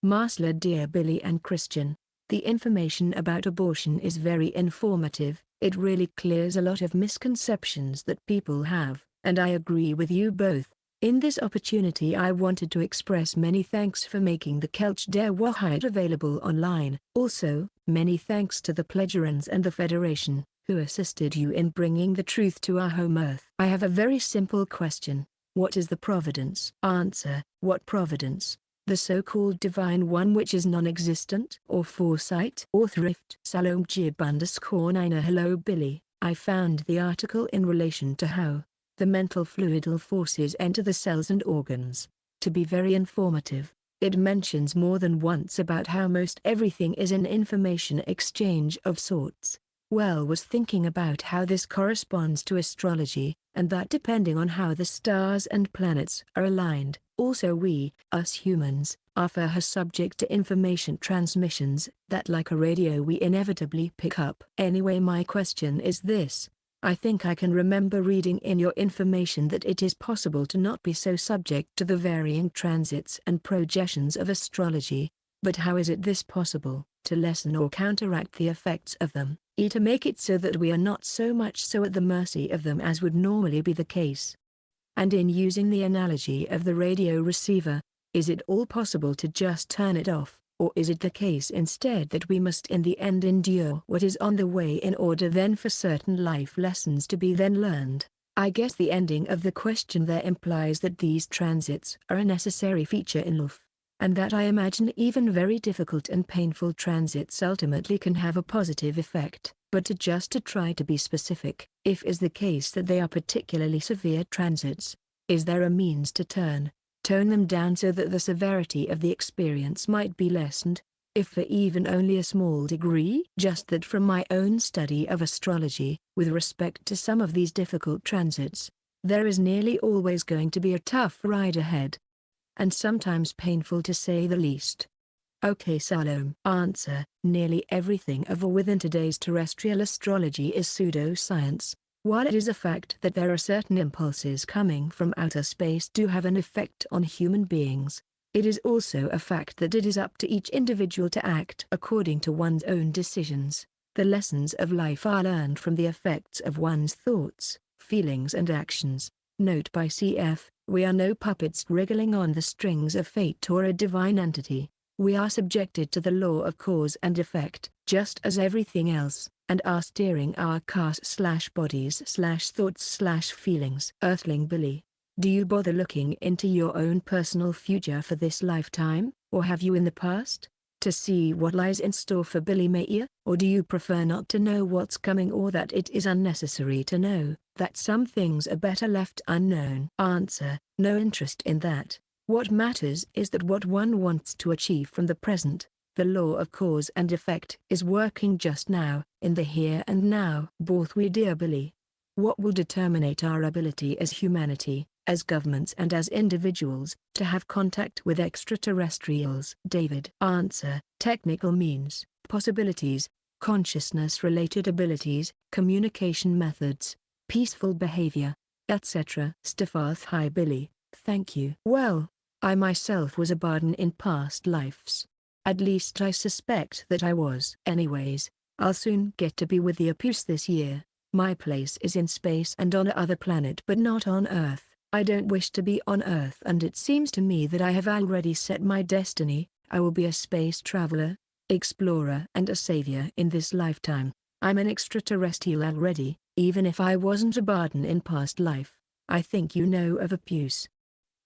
Marsla. Dear Billy and Christian, the information about abortion is very informative. It really clears a lot of misconceptions that people have, and I agree with you both. In this opportunity I wanted to express many thanks for making the Kelch Der Wahrheit available online. Also, many thanks to the Plegerans and the Federation, who assisted you in bringing the truth to our home Earth. I have a very simple question. What is the providence? Answer: what providence? The so-called divine one which is non-existent? Or foresight? Or thrift? Salom Jib _Nina. Hello Billy, I found the article in relation to how the mental fluidal forces enter the cells and organs to be very informative. It mentions more than once about how most everything is an information exchange of sorts. Well, was thinking about how this corresponds to astrology, and that depending on how the stars and planets are aligned, also we, us humans, are for her subject to information transmissions, that like a radio we inevitably pick up. Anyway, my question is this. I think I can remember reading in your information that it is possible to not be so subject to the varying transits and projections of astrology, but how is it this possible, to lessen or counteract the effects of them, to make it so that we are not so much so at the mercy of them as would normally be the case? And in using the analogy of the radio receiver, is it all possible to just turn it off? Or is it the case instead that we must in the end endure what is on the way in order then for certain life lessons to be then learned? I guess the ending of the question there implies that these transits are a necessary feature in life, and that I imagine even very difficult and painful transits ultimately can have a positive effect. But to try to be specific, if is the case that they are particularly severe transits, is there a means to turn tone them down so that the severity of the experience might be lessened, if for even only a small degree. Just that from my own study of astrology, with respect to some of these difficult transits, there is nearly always going to be a tough ride ahead. And sometimes painful to say the least. Okay, Salome. Answer: nearly everything of or within today's terrestrial astrology is pseudoscience. While it is a fact that there are certain impulses coming from outer space to have an effect on human beings, it is also a fact that it is up to each individual to act according to one's own decisions. The lessons of life are learned from the effects of one's thoughts, feelings and actions. Note by cf. We are no puppets wriggling on the strings of fate or a divine entity. We are subjected to the law of cause and effect, just as everything else, and are steering our cars/bodies/thoughts/feelings. Earthling Billy, do you bother looking into your own personal future for this lifetime, or have you in the past, to see what lies in store for Billy Mayer? Or do you prefer not to know what's coming, or that it is unnecessary to know, that some things are better left unknown? Answer: no interest in that. What matters is that what one wants to achieve from the present, the law of cause and effect, is working just now, in the here and now. Both we, dear Billy. What will determine our ability as humanity, as governments and as individuals, to have contact with extraterrestrials? David. Answer: technical means, possibilities, consciousness-related abilities, communication methods, peaceful behavior, etc. Steffath. Hi Billy, thank you. Well, I myself was a Barden in past lives. At least I suspect that I was. Anyways, I'll soon get to be with the Apus this year. My place is in space and on another planet, but not on Earth. I don't wish to be on Earth, and it seems to me that I have already set my destiny. I will be a space traveler, explorer and a savior in this lifetime. I'm an extraterrestrial already, even if I wasn't a Barden in past life. I think you know of Apus.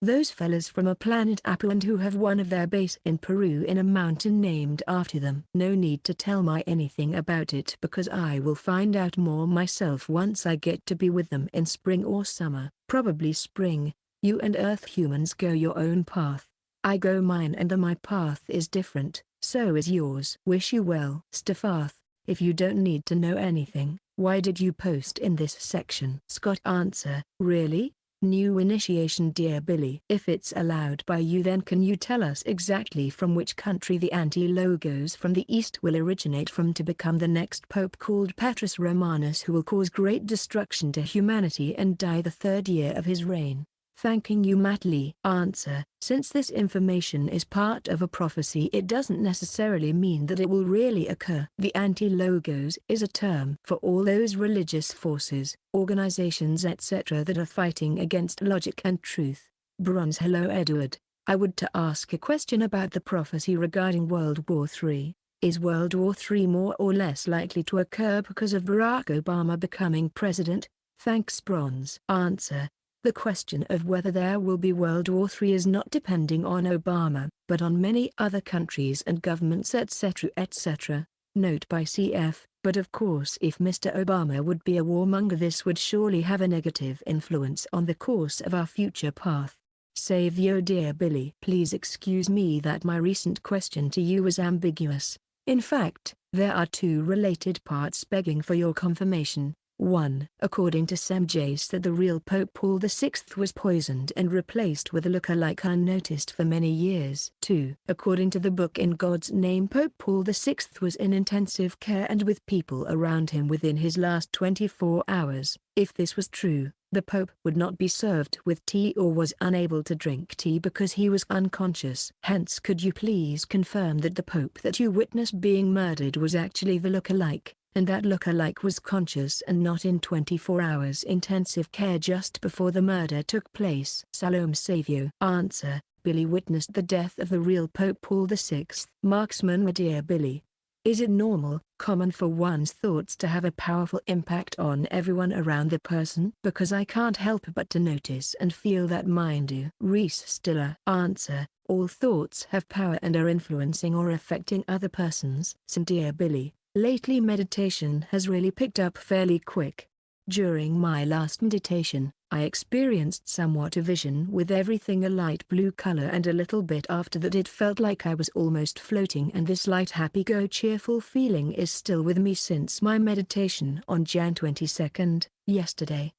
Those fellas from a planet Apu, and who have one of their base in Peru in a mountain named after them. No need to tell me anything about it, because I will find out more myself once I get to be with them in spring or summer. Probably spring. You and Earth humans go your own path. I go mine, and my path is different, so is yours. Wish you well. Steffath, if you don't need to know anything, why did you post in this section? Scott. Answer: really? New initiation, dear Billy. If it's allowed by you, then can you tell us exactly from which country the anti-logos from the East will originate from to become the next pope, called Petrus Romanus, who will cause great destruction to humanity and die the third year of his reign? Thanking you, Matt Lee. Answer: since this information is part of a prophecy, it doesn't necessarily mean that it will really occur. The anti-logos is a term for all those religious forces, organizations etc. that are fighting against logic and truth. Bronze. Hello Edward, I would to ask a question about the prophecy regarding World War III. Is World War III more or less likely to occur because of Barack Obama becoming president? Thanks Bronze. Answer: the question of whether there will be World War III is not depending on Obama, but on many other countries and governments etc. etc. Note by cf. But of course, if Mr. Obama would be a warmonger, this would surely have a negative influence on the course of our future path. Savio. Dear Billy, please excuse me that my recent question to you was ambiguous. In fact, there are two related parts begging for your confirmation. 1. According to some Jace, that the real Pope Paul VI was poisoned and replaced with a look-alike unnoticed for many years. 2. According to the book In God's Name, Pope Paul VI was in intensive care and with people around him within his last 24 hours. If this was true, the Pope would not be served with tea or was unable to drink tea because he was unconscious. Hence, could you please confirm that the Pope that you witnessed being murdered was actually the look-alike, and that look-alike was conscious and not in 24 hours intensive care just before the murder took place? Salome Savio. Answer: Billy witnessed the death of the real Pope Paul VI. Marksman. My dear Billy, is it normal, common for one's thoughts to have a powerful impact on everyone around the person? Because I can't help but to notice and feel that mine do. Reese Stiller. Answer: all thoughts have power and are influencing or affecting other persons. So dear Billy, lately meditation has really picked up fairly quick. During my last meditation, I experienced somewhat a vision with everything a light blue color, and a little bit after that it felt like I was almost floating, and this light happy-go-cheerful feeling is still with me since my meditation on Jan 22nd, yesterday.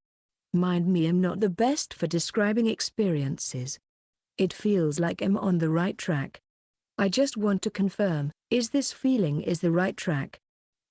Mind me, I'm not the best for describing experiences. It feels like I'm on the right track. I just want to confirm, is this feeling is the right track?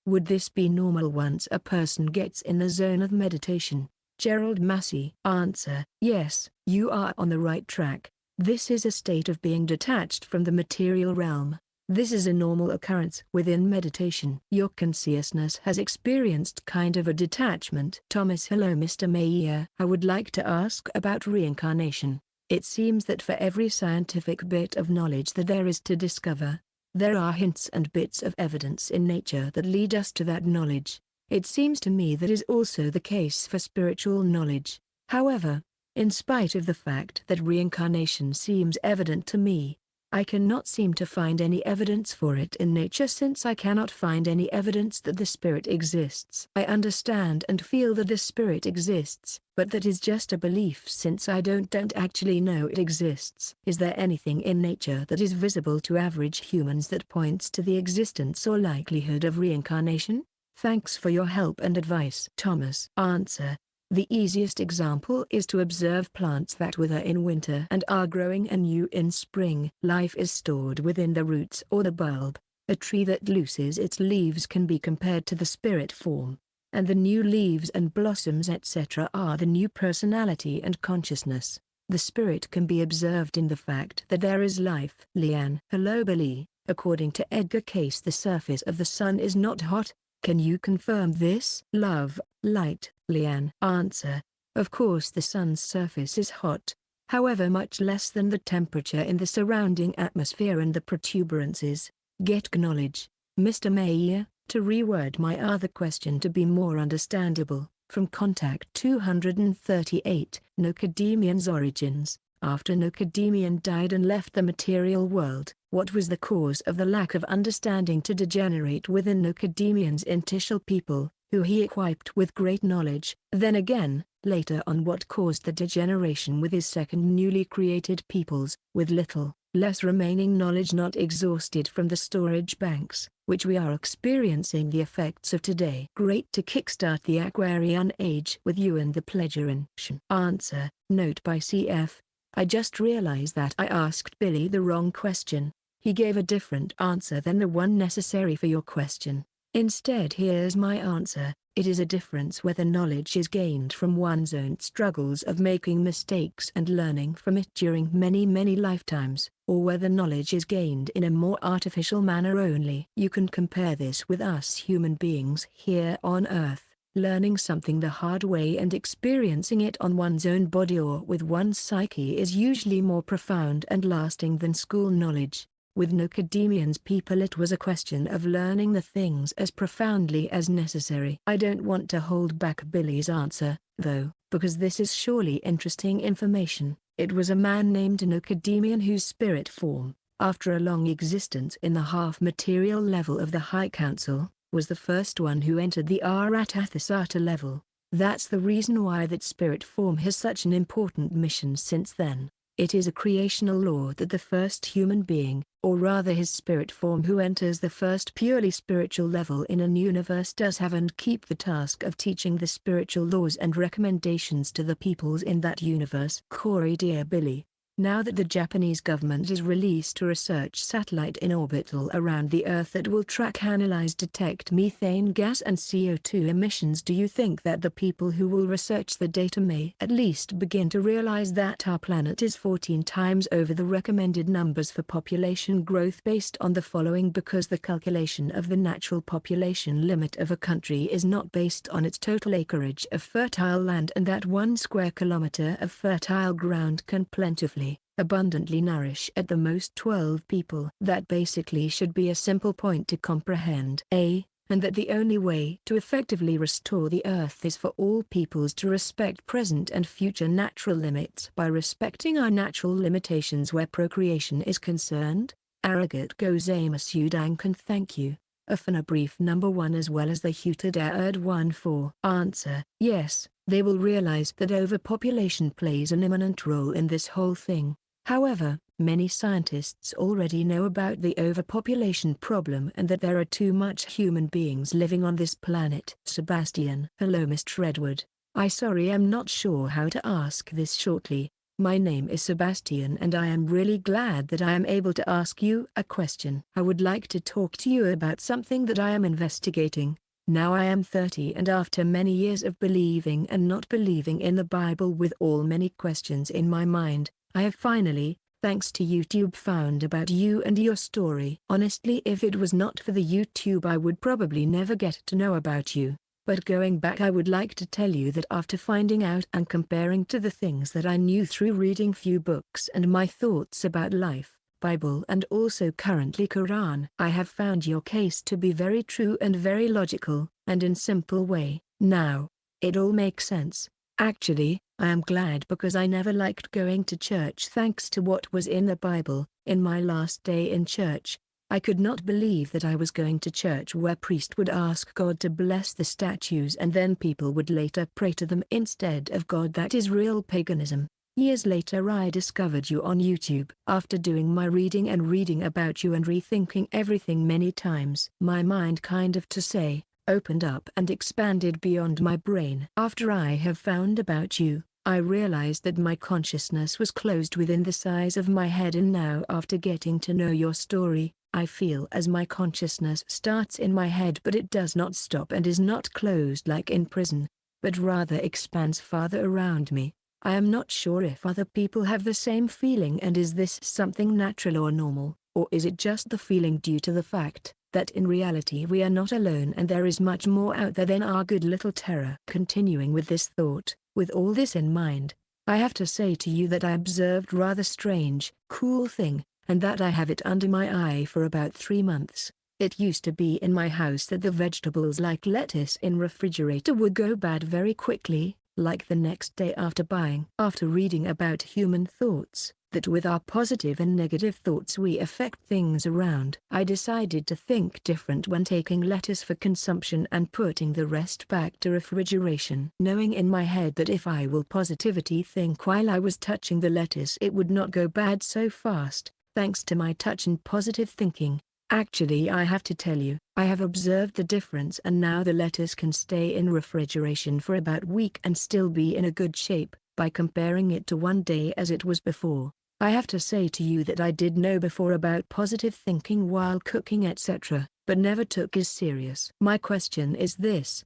Would this be normal once a person gets in the zone of meditation? Gerald Massey. Answer: yes, you are on the right track. This is a state of being detached from the material realm. This is a normal occurrence within meditation. Your consciousness has experienced kind of a detachment. Thomas. Hello Mr. Mayer. I would like to ask about reincarnation. It seems that for every scientific bit of knowledge that there is to discover, there are hints and bits of evidence in nature that lead us to that knowledge. It seems to me that is also the case for spiritual knowledge. However, in spite of the fact that reincarnation seems evident to me, I cannot seem to find any evidence for it in nature, since I cannot find any evidence that the spirit exists. I understand and feel that the spirit exists, but that is just a belief since I don't actually know it exists. Is there anything in nature that is visible to average humans that points to the existence or likelihood of reincarnation? Thanks for your help and advice. Thomas. Answer: the easiest example is to observe plants that wither in winter and are growing anew in spring. Life is stored within the roots or the bulb. A tree that loses its leaves can be compared to the spirit form, and the new leaves and blossoms etc. are the new personality and consciousness. The spirit can be observed in the fact that there is life. Leanne. Hello Billy. According to Edgar Cayce, the surface of the sun is not hot. Can you confirm this? Love, light. Leanne. Answer: of course the sun's surface is hot, however much less than the temperature in the surrounding atmosphere and the protuberances. Get knowledge. Mr. Mayer, to reword my other question to be more understandable, from Contact 238, Nocademian's origins. After Nocademian died and left the material world, what was the cause of the lack of understanding to degenerate within Nocademian's initial people, who he equipped with great knowledge? Then again, later on, what caused the degeneration with his second newly created peoples, with little, less remaining knowledge not exhausted from the storage banks, which we are experiencing the effects of today? Great to kickstart the Aquarian Age with you and the Pleasurin. Answer: note by CF. I just realized that I asked Billy the wrong question. He gave a different answer than the one necessary for your question. Instead, here's my answer: it is a difference whether knowledge is gained from one's own struggles of making mistakes and learning from it during many lifetimes, or whether knowledge is gained in a more artificial manner only. You can compare this with us human beings here on Earth. Learning something the hard way and experiencing it on one's own body or with one's psyche is usually more profound and lasting than school knowledge. With Nocademian's people it was a question of learning the things as profoundly as necessary. I don't want to hold back Billy's answer, though, because this is surely interesting information. It was a man named Nocademian whose spirit form, after a long existence in the half-material level of the High Council, was the first one who entered the Aratathasata level. That's the reason why that spirit form has such an important mission since then. It is a creational law that the first human being, or rather his spirit form who enters the first purely spiritual level in an universe, does have and keep the task of teaching the spiritual laws and recommendations to the peoples in that universe. Corey. Dear Billy, now that the Japanese government has released a research satellite in orbital around the Earth that will track, analyze, detect methane gas and CO2 emissions, do you think that the people who will research the data may at least begin to realize that our planet is 14 times over the recommended numbers for population growth based on the following? Because the calculation of the natural population limit of a country is not based on its total acreage of fertile land, and that 1 square kilometer of fertile ground can plentifully, abundantly nourish at the most 12 people. That basically should be a simple point to comprehend. And that the only way to effectively restore the Earth is for all peoples to respect present and future natural limits by respecting our natural limitations where procreation is concerned. Arigato gozaimasu. Dankan. Thank you. a brief number 1 as well as the Hutad 1 4. Answer: yes, they will realize that overpopulation plays an imminent role in this whole thing. However, many scientists already know about the overpopulation problem and that there are too much human beings living on this planet. Sebastian: hello Mr. Edward. Sorry, I'm not sure how to ask this shortly. My name is Sebastian and I am really glad that I am able to ask you a question. I would like to talk to you about something that I am investigating. Now I am 30 and after many years of believing and not believing in the Bible with many questions in my mind, I have finally, thanks to YouTube, found about you and your story. Honestly, if it was not for the YouTube I would probably never get to know about you. But going back, I would like to tell you that after finding out and comparing to the things that I knew through reading few books and my thoughts about life, Bible and also currently Quran, I have found your case to be very true and very logical, and in simple way. Now, it all makes sense. Actually, I am glad because I never liked going to church thanks to what was in the Bible. In my last day in church, I could not believe that I was going to church where priest would ask God to bless the statues and then people would later pray to them instead of God. That is real paganism. Years later I discovered you on YouTube. After doing my reading and reading about you and rethinking everything many times, my mind kind of to say, opened up and expanded beyond my brain. After I have found about you, I realized that my consciousness was closed within the size of my head, and now after getting to know your story, I feel as my consciousness starts in my head but it does not stop and is not closed like in prison, but rather expands farther around me. I am not sure if other people have the same feeling, and is this something natural or normal, or is it just the feeling due to the fact that in reality we are not alone and there is much more out there than our good little terror. Continuing with this thought, with all this in mind, I have to say to you that I observed rather strange, cool thing, and that I have it under my eye for about 3 months. It used to be in my house that the vegetables like lettuce in refrigerator would go bad very quickly, like the next day after buying. After reading about human thoughts, that with our positive and negative thoughts we affect things around, I decided to think different when taking lettuce for consumption and putting the rest back to refrigeration. Knowing in my head that if I will positivity think while I was touching the lettuce it would not go bad so fast, thanks to my touch and positive thinking. Actually, I have to tell you, I have observed the difference, and now the lettuce can stay in refrigeration for about a week and still be in a good shape, by comparing it to one day as it was before. I have to say to you that I did know before about positive thinking while cooking etc., but never took it serious. My question is this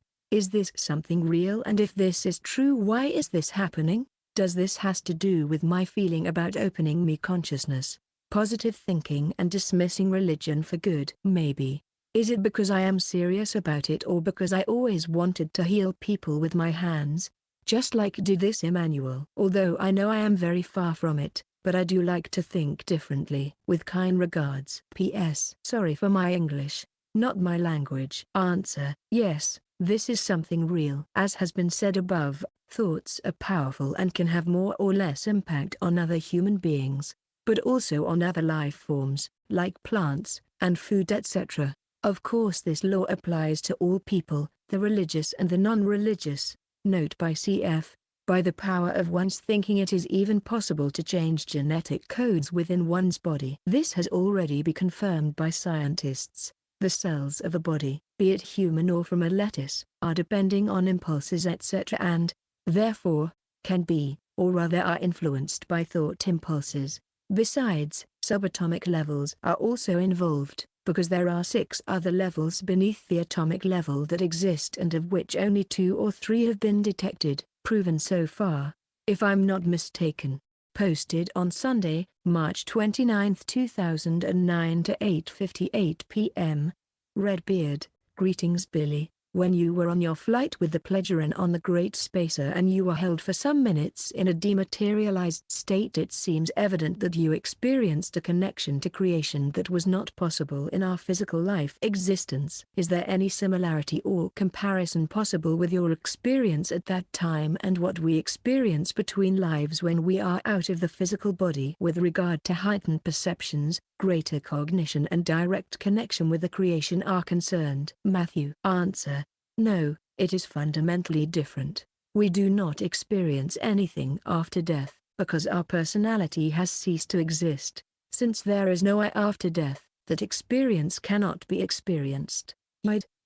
something real, and if this is true, why is this happening? Does this has to do with my feeling about opening me consciousness, positive thinking and dismissing religion for good? Maybe. Is it because I am serious about it, or because I always wanted to heal people with my hands, just like did this Emmanuel? Although I know I am very far from it, but I do like to think differently. With kind regards. P.S. Sorry for my English, not my language. Answer: yes, this is something real. As has been said above, thoughts are powerful and can have more or less impact on other human beings, but also on other life forms, like plants, and food etc. Of course this law applies to all people, the religious and the non-religious. Note by cf. By the power of one's thinking it is even possible to change genetic codes within one's body. This has already been confirmed by scientists. The cells of a body, be it human or from a lettuce, are depending on impulses etc. and, therefore, can be, or rather are influenced by thought impulses. Besides, subatomic levels are also involved, because there are 6 other levels beneath the atomic level that exist, and of which only 2 or 3 have been detected, proven so far, if I'm not mistaken. Posted on Sunday, March 29, 2009 to 8:58 p.m. Redbeard: greetings Billy. When you were on your flight with the Pleasurean on the Great Spacer and you were held for some minutes in a dematerialized state, it seems evident that you experienced a connection to creation that was not possible in our physical life existence. Is there any similarity or comparison possible with your experience at that time and what we experience between lives when we are out of the physical body with regard to heightened perceptions, greater cognition and direct connection with the creation are concerned? Matthew. Answer. No, it is fundamentally different. We do not experience anything after death, because our personality has ceased to exist. Since there is no I after death, that experience cannot be experienced.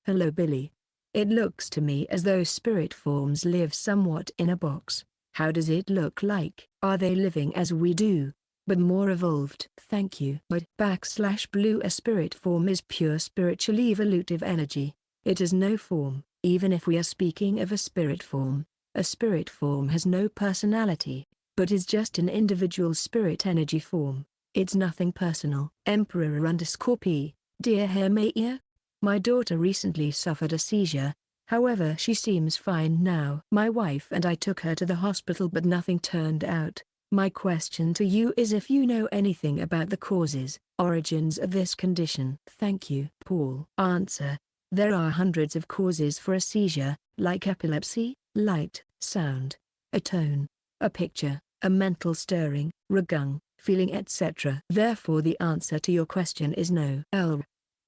Hello Billy. It looks to me as though spirit forms live somewhat in a box. How does it look like? Are they living as we do, but more evolved? Thank you. /blue A spirit form is pure spiritual evolutive energy. It has no form. Even if we are speaking of a spirit form has no personality, but is just an individual spirit energy form. It's nothing personal. Emperor_P. Dear Hermia, my daughter recently suffered a seizure, however she seems fine now. My wife and I took her to the hospital but nothing turned out. My question to you is if you know anything about the causes, origins of this condition. Thank you. Paul. Answer. There are hundreds of causes for a seizure, like epilepsy, light, sound, a tone, a picture, a mental stirring, ragung, feeling etc. Therefore the answer to your question is no.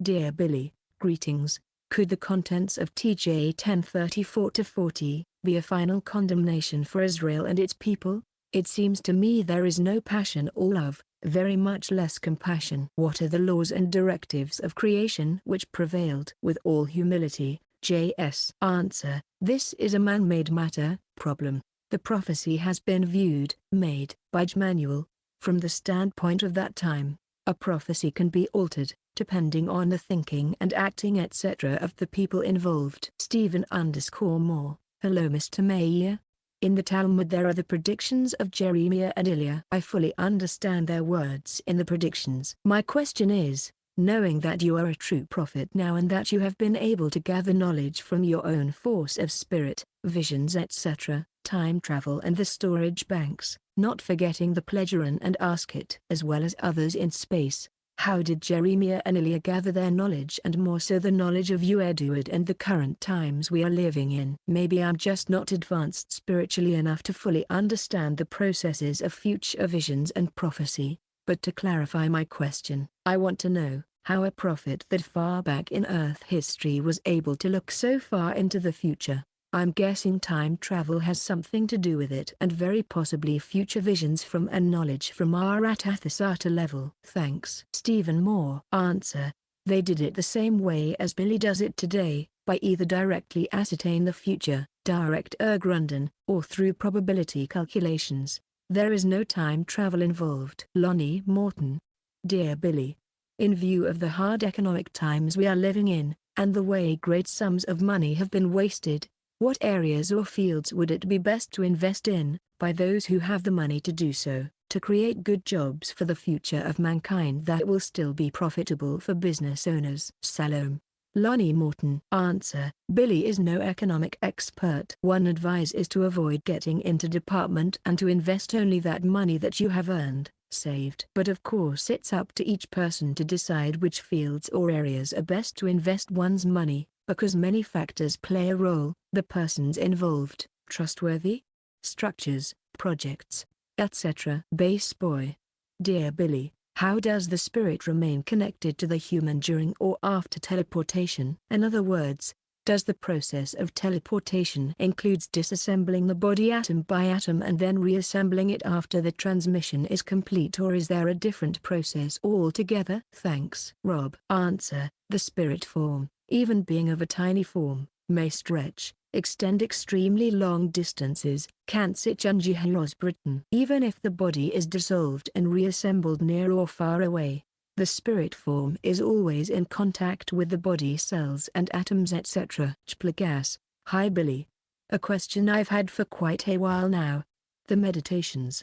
Dear Billy, greetings. Could the contents of TJ 10:34-40 be a final condemnation for Israel and its people? It seems to me there is no passion or love, very much less compassion. What are the laws and directives of creation which prevailed? With all humility, J.S. Answer. This is a man-made matter, problem. The prophecy has been viewed, made, by Manuel. From the standpoint of that time, a prophecy can be altered, depending on the thinking and acting etc. of the people involved. Stephen_Moore. Hello Mr. Mayer. In the Talmud there are the predictions of Jeremiah and Ilya. I fully understand their words in the predictions. My question is, knowing that you are a true prophet now and that you have been able to gather knowledge from your own force of spirit, visions etc., time travel and the storage banks, not forgetting the Pleasurean and Ask It as well as others in space, how did Jeremiah and Ilya gather their knowledge and more so the knowledge of you Edward and the current times we are living in? Maybe I'm just not advanced spiritually enough to fully understand the processes of future visions and prophecy, but to clarify my question, I want to know how a prophet that far back in Earth history was able to look so far into the future. I'm guessing time travel has something to do with it and very possibly future visions from and knowledge from our Athasata level. Thanks. Stephen Moore. Answer. They did it the same way as Billy does it today, by either directly ascertain the future, direct Ergrundan, or through probability calculations. There is no time travel involved. Lonnie Morton. Dear Billy. In view of the hard economic times we are living in, and the way great sums of money have been wasted, what areas or fields would it be best to invest in, by those who have the money to do so, to create good jobs for the future of mankind that will still be profitable for business owners? Salome. Lonnie Morton. Answer. Billy is no economic expert. One advice is to avoid getting into department and to invest only that money that you have earned, saved. But of course it's up to each person to decide which fields or areas are best to invest one's money, because many factors play a role, the persons involved, trustworthy, structures, projects, etc. Base Boy. Dear Billy, how does the spirit remain connected to the human during or after teleportation? In other words, does the process of teleportation includes disassembling the body atom by atom and then reassembling it after the transmission is complete, or is there a different process altogether? Thanks. Rob. Answer. The spirit form, even being of a tiny form, may stretch, extend extremely long distances, Britain. Even if the body is dissolved and reassembled near or far away, the spirit form is always in contact with the body cells and atoms etc. Gas. Hi Billy. A question I've had for quite a while now. The meditations.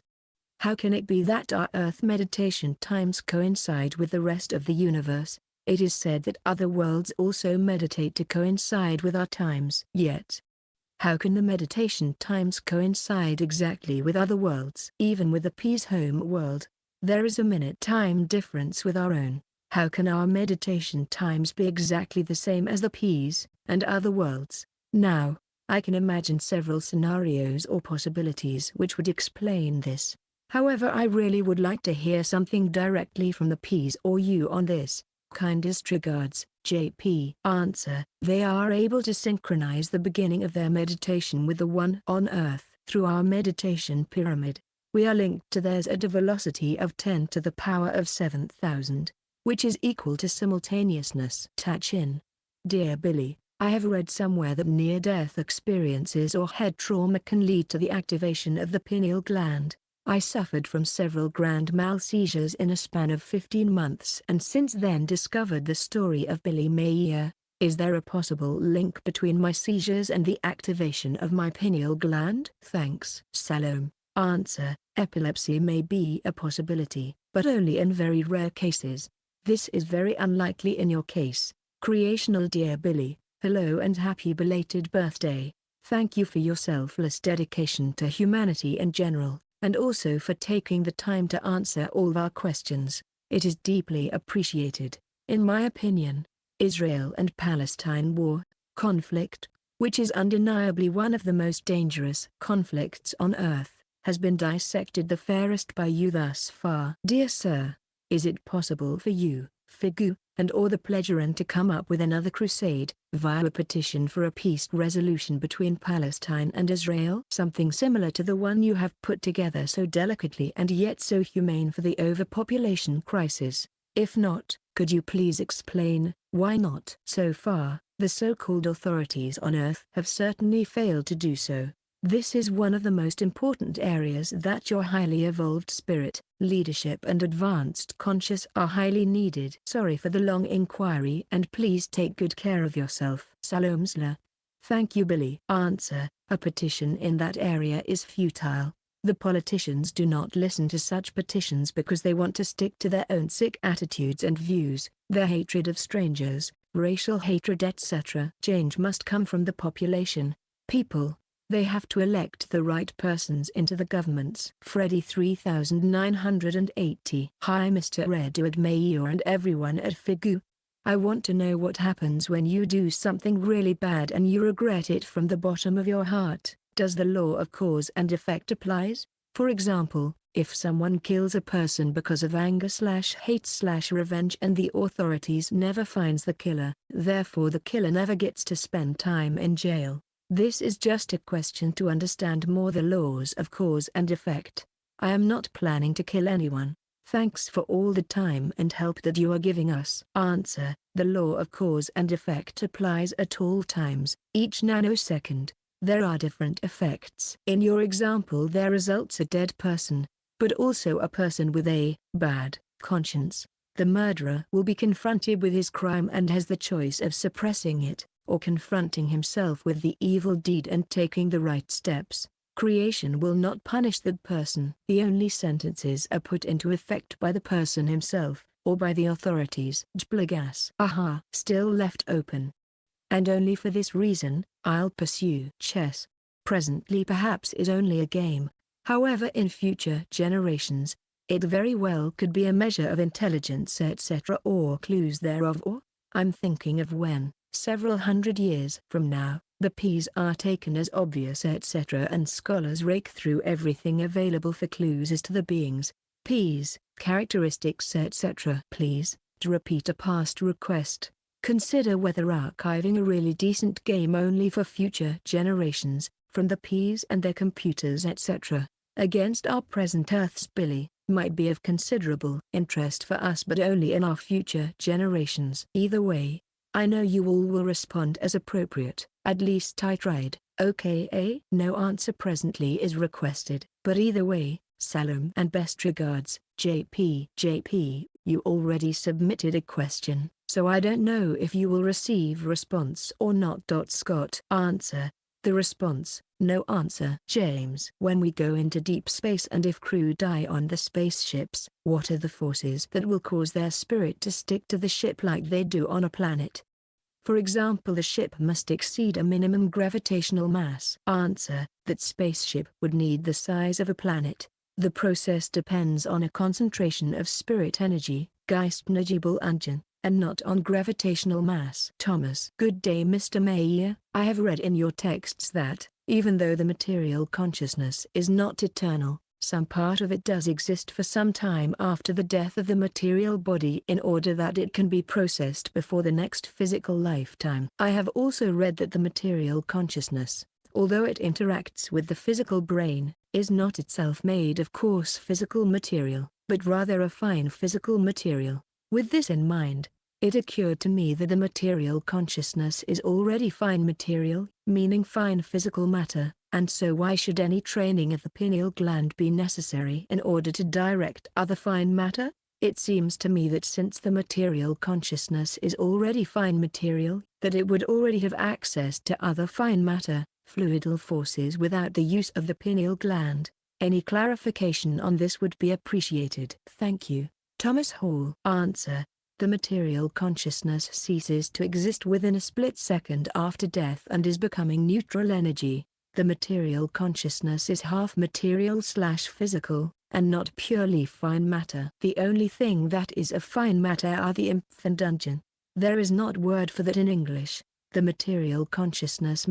How can it be that our Earth meditation times coincide with the rest of the universe? It is said that other worlds also meditate to coincide with our times. Yet, how can the meditation times coincide exactly with other worlds? Even with the P's home world, there is a minute time difference with our own. How can our meditation times be exactly the same as the P's and other worlds? Now, I can imagine several scenarios or possibilities which would explain this. However, I really would like to hear something directly from the P's or you on this. Kindest regards, JP. Answer: they are able to synchronize the beginning of their meditation with the one on Earth through our meditation pyramid. We are linked to theirs at a velocity of 10 to the power of 7,000, which is equal to simultaneousness. Touch in. Dear Billy, I have read somewhere that near-death experiences or head trauma can lead to the activation of the pineal gland. I suffered from several grand mal seizures in a span of 15 months and since then discovered the story of Billy Mayer. Is there a possible link between my seizures and the activation of my pineal gland? Thanks. Salome. Answer: epilepsy may be a possibility, but only in very rare cases. This is very unlikely in your case. Creational. Dear Billy, hello and happy belated birthday. Thank you for your selfless dedication to humanity in general, and also for taking the time to answer all of our questions. It is deeply appreciated. In my opinion, Israel and Palestine war, conflict, which is undeniably one of the most dangerous conflicts on earth, has been dissected the fairest by you thus far. Dear sir, is it possible for you, Figu, and or the Pledgerin to come up with another crusade, via a petition for a peace resolution between Palestine and Israel? Something similar to the one you have put together so delicately and yet so humane for the overpopulation crisis. If not, could you please explain, why not? So far, the so-called authorities on Earth have certainly failed to do so. This is one of the most important areas that your highly evolved spirit, leadership and advanced conscious are highly needed. Sorry for the long inquiry and please take good care of yourself. Salomsla. Thank you Billy. Answer: a petition in that area is futile. The politicians do not listen to such petitions because they want to stick to their own sick attitudes and views, their hatred of strangers, racial hatred etc. Change must come from the population, people. They have to elect the right persons into the governments. Freddy 3980. Hi Mr. Edward Mayor and everyone at Figu. I want to know what happens when you do something really bad and you regret it from the bottom of your heart. Does the law of cause and effect applies? For example, if someone kills a person because of anger/hate/revenge and the authorities never finds the killer, therefore the killer never gets to spend time in jail. This is just a question to understand more the laws of cause and effect. I am not planning to kill anyone. Thanks for all the time and help that you are giving us. Answer: the law of cause and effect applies at all times, each nanosecond. There are different effects. In your example there results a dead person, but also a person with a bad conscience. The murderer will be confronted with his crime and has the choice of suppressing it, or confronting himself with the evil deed and taking the right steps. Creation will not punish that person. The only sentences are put into effect by the person himself, or by the authorities. Jplagas. Aha. Still left open. And only for this reason, I'll pursue chess. Presently perhaps is only a game. However in future generations, it very well could be a measure of intelligence etc. or clues thereof, or, I'm thinking of when, several hundred years from now, the P's are taken as obvious etc. and scholars rake through everything available for clues as to the beings, P's, characteristics etc. Please, to repeat a past request, consider whether archiving a really decent game only for future generations, from the P's and their computers etc., against our present Earth's Billy, might be of considerable interest for us but only in our future generations. Either way, I know you all will respond as appropriate. At least I tried. Okay, no answer presently is requested. But either way, Salome and best regards, JP. JP, you already submitted a question, so I don't know if you will receive response or not. Scott. Answer: the response, No answer. James. When we go into deep space and if crew die on the spaceships, what are the forces that will cause their spirit to stick to the ship like they do on a planet? For example, the ship must exceed a minimum gravitational mass. Answer. That spaceship would need the size of a planet. The process depends on a concentration of spirit energy, Geistnegebelungen, and not on gravitational mass. Thomas. Good day, Mr. Mayer. I have read in your texts that, even though the material consciousness is not eternal, some part of it does exist for some time after the death of the material body in order that it can be processed before the next physical lifetime. I have also read that the material consciousness, although it interacts with the physical brain, is not itself made of coarse physical material, but rather a fine physical material. With this in mind, it occurred to me that the material consciousness is already fine material, meaning fine physical matter, and so why should any training of the pineal gland be necessary in order to direct other fine matter? It seems to me that since the material consciousness is already fine material, that it would already have access to other fine matter, fluidal forces without the use of the pineal gland. Any clarification on this would be appreciated. Thank you. Thomas Hall. Answer. The material consciousness ceases to exist within a split second after death and is becoming neutral energy. The material consciousness is half material/physical, and not purely fine matter. The only thing that is of fine matter are the Impfendungen. There is not word for that in English. The material consciousness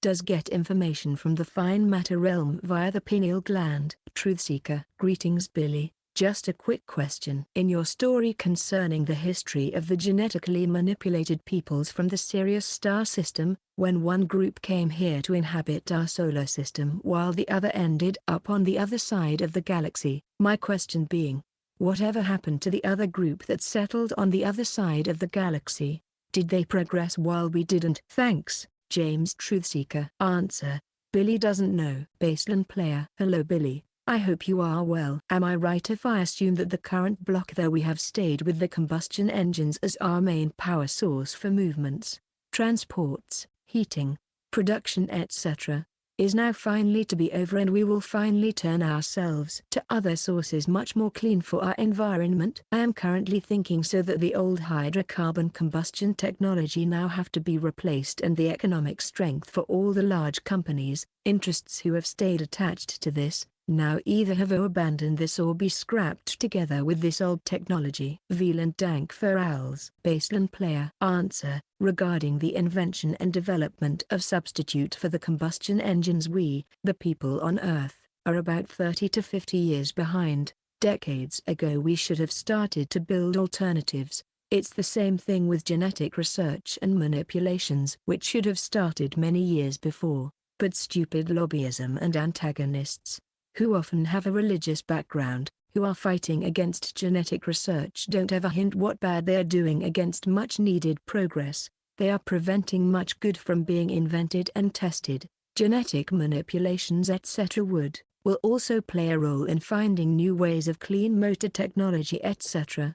does get information from the fine matter realm via the pineal gland. Truth Seeker. Greetings, Billy. Just a quick question. In your story concerning the history of the genetically manipulated peoples from the Sirius star system, when one group came here to inhabit our solar system while the other ended up on the other side of the galaxy, my question being, whatever happened to the other group that settled on the other side of the galaxy? Did they progress while we didn't? Thanks, James Truthseeker. Answer. Billy doesn't know. Baseline player. Hello Billy. I hope you are well. Am I right if I assume that the current block there we have stayed with the combustion engines as our main power source for movements, transports, heating, production etc., is now finally to be over and we will finally turn ourselves to other sources much more clean for our environment? I am currently thinking so that the old hydrocarbon combustion technology now have to be replaced and the economic strength for all the large companies, interests who have stayed attached to this, now either have abandoned this or be scrapped together with this old technology. Veland Dank for Owls. Baseline player. Answer. Regarding the invention and development of substitute for the combustion engines, we, the people on Earth, are about 30 to 50 years behind. Decades ago we should have started to build alternatives. It's the same thing with genetic research and manipulations which should have started many years before, but stupid lobbyism and antagonists, who often have a religious background, who are fighting against genetic research don't ever hint what bad they are doing against much needed progress. They are preventing much good from being invented and tested. Genetic manipulations etc. will also play a role in finding new ways of clean motor technology etc.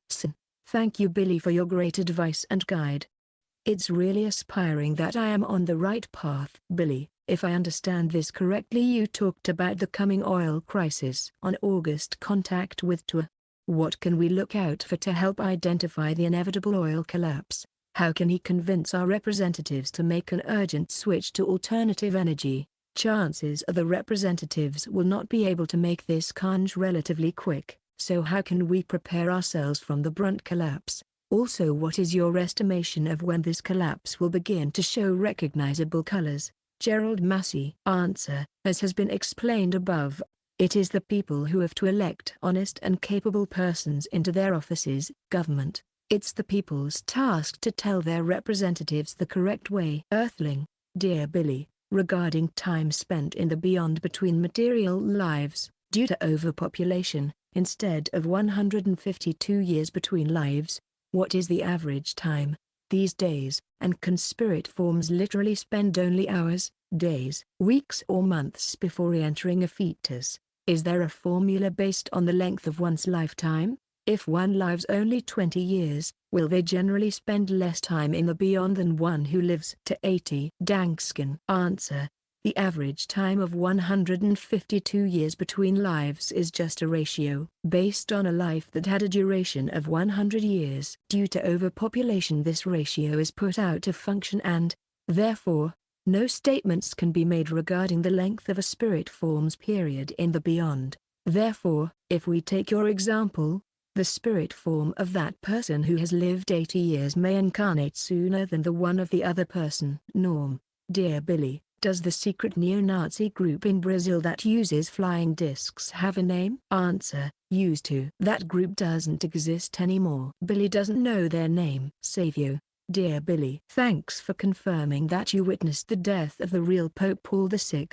Thank you Billy for your great advice and guide. It's really aspiring that I am on the right path. Billy, if I understand this correctly, you talked about the coming oil crisis on August contact with Tour. What can we look out for to help identify the inevitable oil collapse? How can he convince our representatives to make an urgent switch to alternative energy? Chances are the representatives will not be able to make this change relatively quick, so how can we prepare ourselves from the brunt collapse? Also, what is your estimation of when this collapse will begin to show recognizable colors? Gerald Massey. Answer. As has been explained above, it is the people who have to elect honest and capable persons into their offices. Government. It's the people's task to tell their representatives the correct way. Earthling. Dear Billy, regarding time spent in the beyond between material lives, due to overpopulation, instead of 152 years between lives, what is the average time these days? And can spirit forms literally spend only hours, days, weeks or months before re-entering a fetus? Is there a formula based on the length of one's lifetime? If one lives only 20 years, will they generally spend less time in the beyond than one who lives to 80? Dankskin. Answer. The average time of 152 years between lives is just a ratio based on a life that had a duration of 100 years. Due to overpopulation, this ratio is put out of function and, therefore, no statements can be made regarding the length of a spirit form's period in the beyond. Therefore, if we take your example, the spirit form of that person who has lived 80 years may incarnate sooner than the one of the other person. Norm: Dear Billy, does the secret neo-Nazi group in Brazil that uses flying discs have a name? Answer: used to. That group doesn't exist anymore. Billy doesn't know their name. Savio: Dear Billy, thanks for confirming that you witnessed the death of the real Pope Paul VI.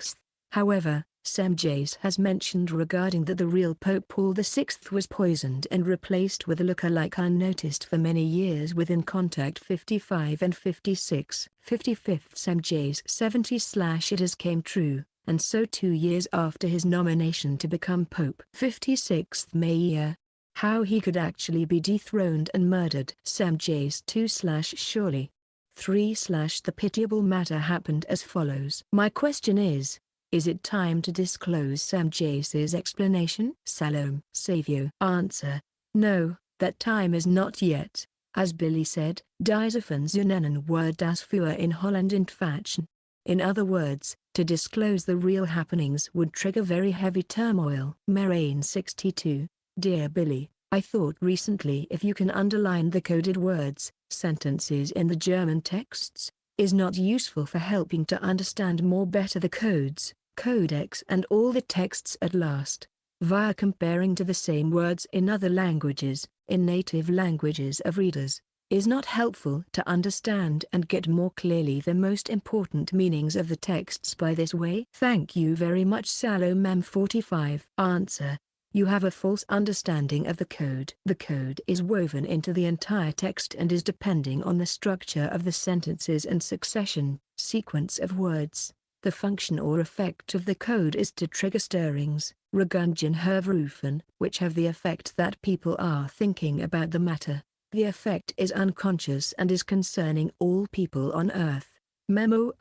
However, Sam Jace has mentioned regarding that the real Pope Paul VI was poisoned and replaced with a look-alike unnoticed for many years within Contact 55 and 56. 55th Sam Jace 70/it has came true, and so 2 years after his nomination to become Pope. 56th May how he could actually be dethroned and murdered. Sam Jace 2/surely. 3/the pitiable matter happened as follows. My question is it time to disclose Sam Jace's explanation? Salome: Savio. Answer: no, that time is not yet. As Billy said, Diese van zunnen word das Vuur in Holland in Faction. In other words, to disclose the real happenings would trigger very heavy turmoil. Marraine 62. Dear Billy, I thought recently if you can underline the coded words, sentences in the German texts, is not useful for helping to understand more better the codes, codex and all the texts at last, via comparing to the same words in other languages, in native languages of readers, is not helpful to understand and get more clearly the most important meanings of the texts by this way. Thank you very much Salome 45. Answer: you have a false understanding of the code. The code is woven into the entire text and is depending on the structure of the sentences and succession, sequence of words. The function or effect of the code is to trigger stirrings, Regungen hervorrufen, which have the effect that people are thinking about the matter. The effect is unconscious and is concerning all people on Earth. Memo: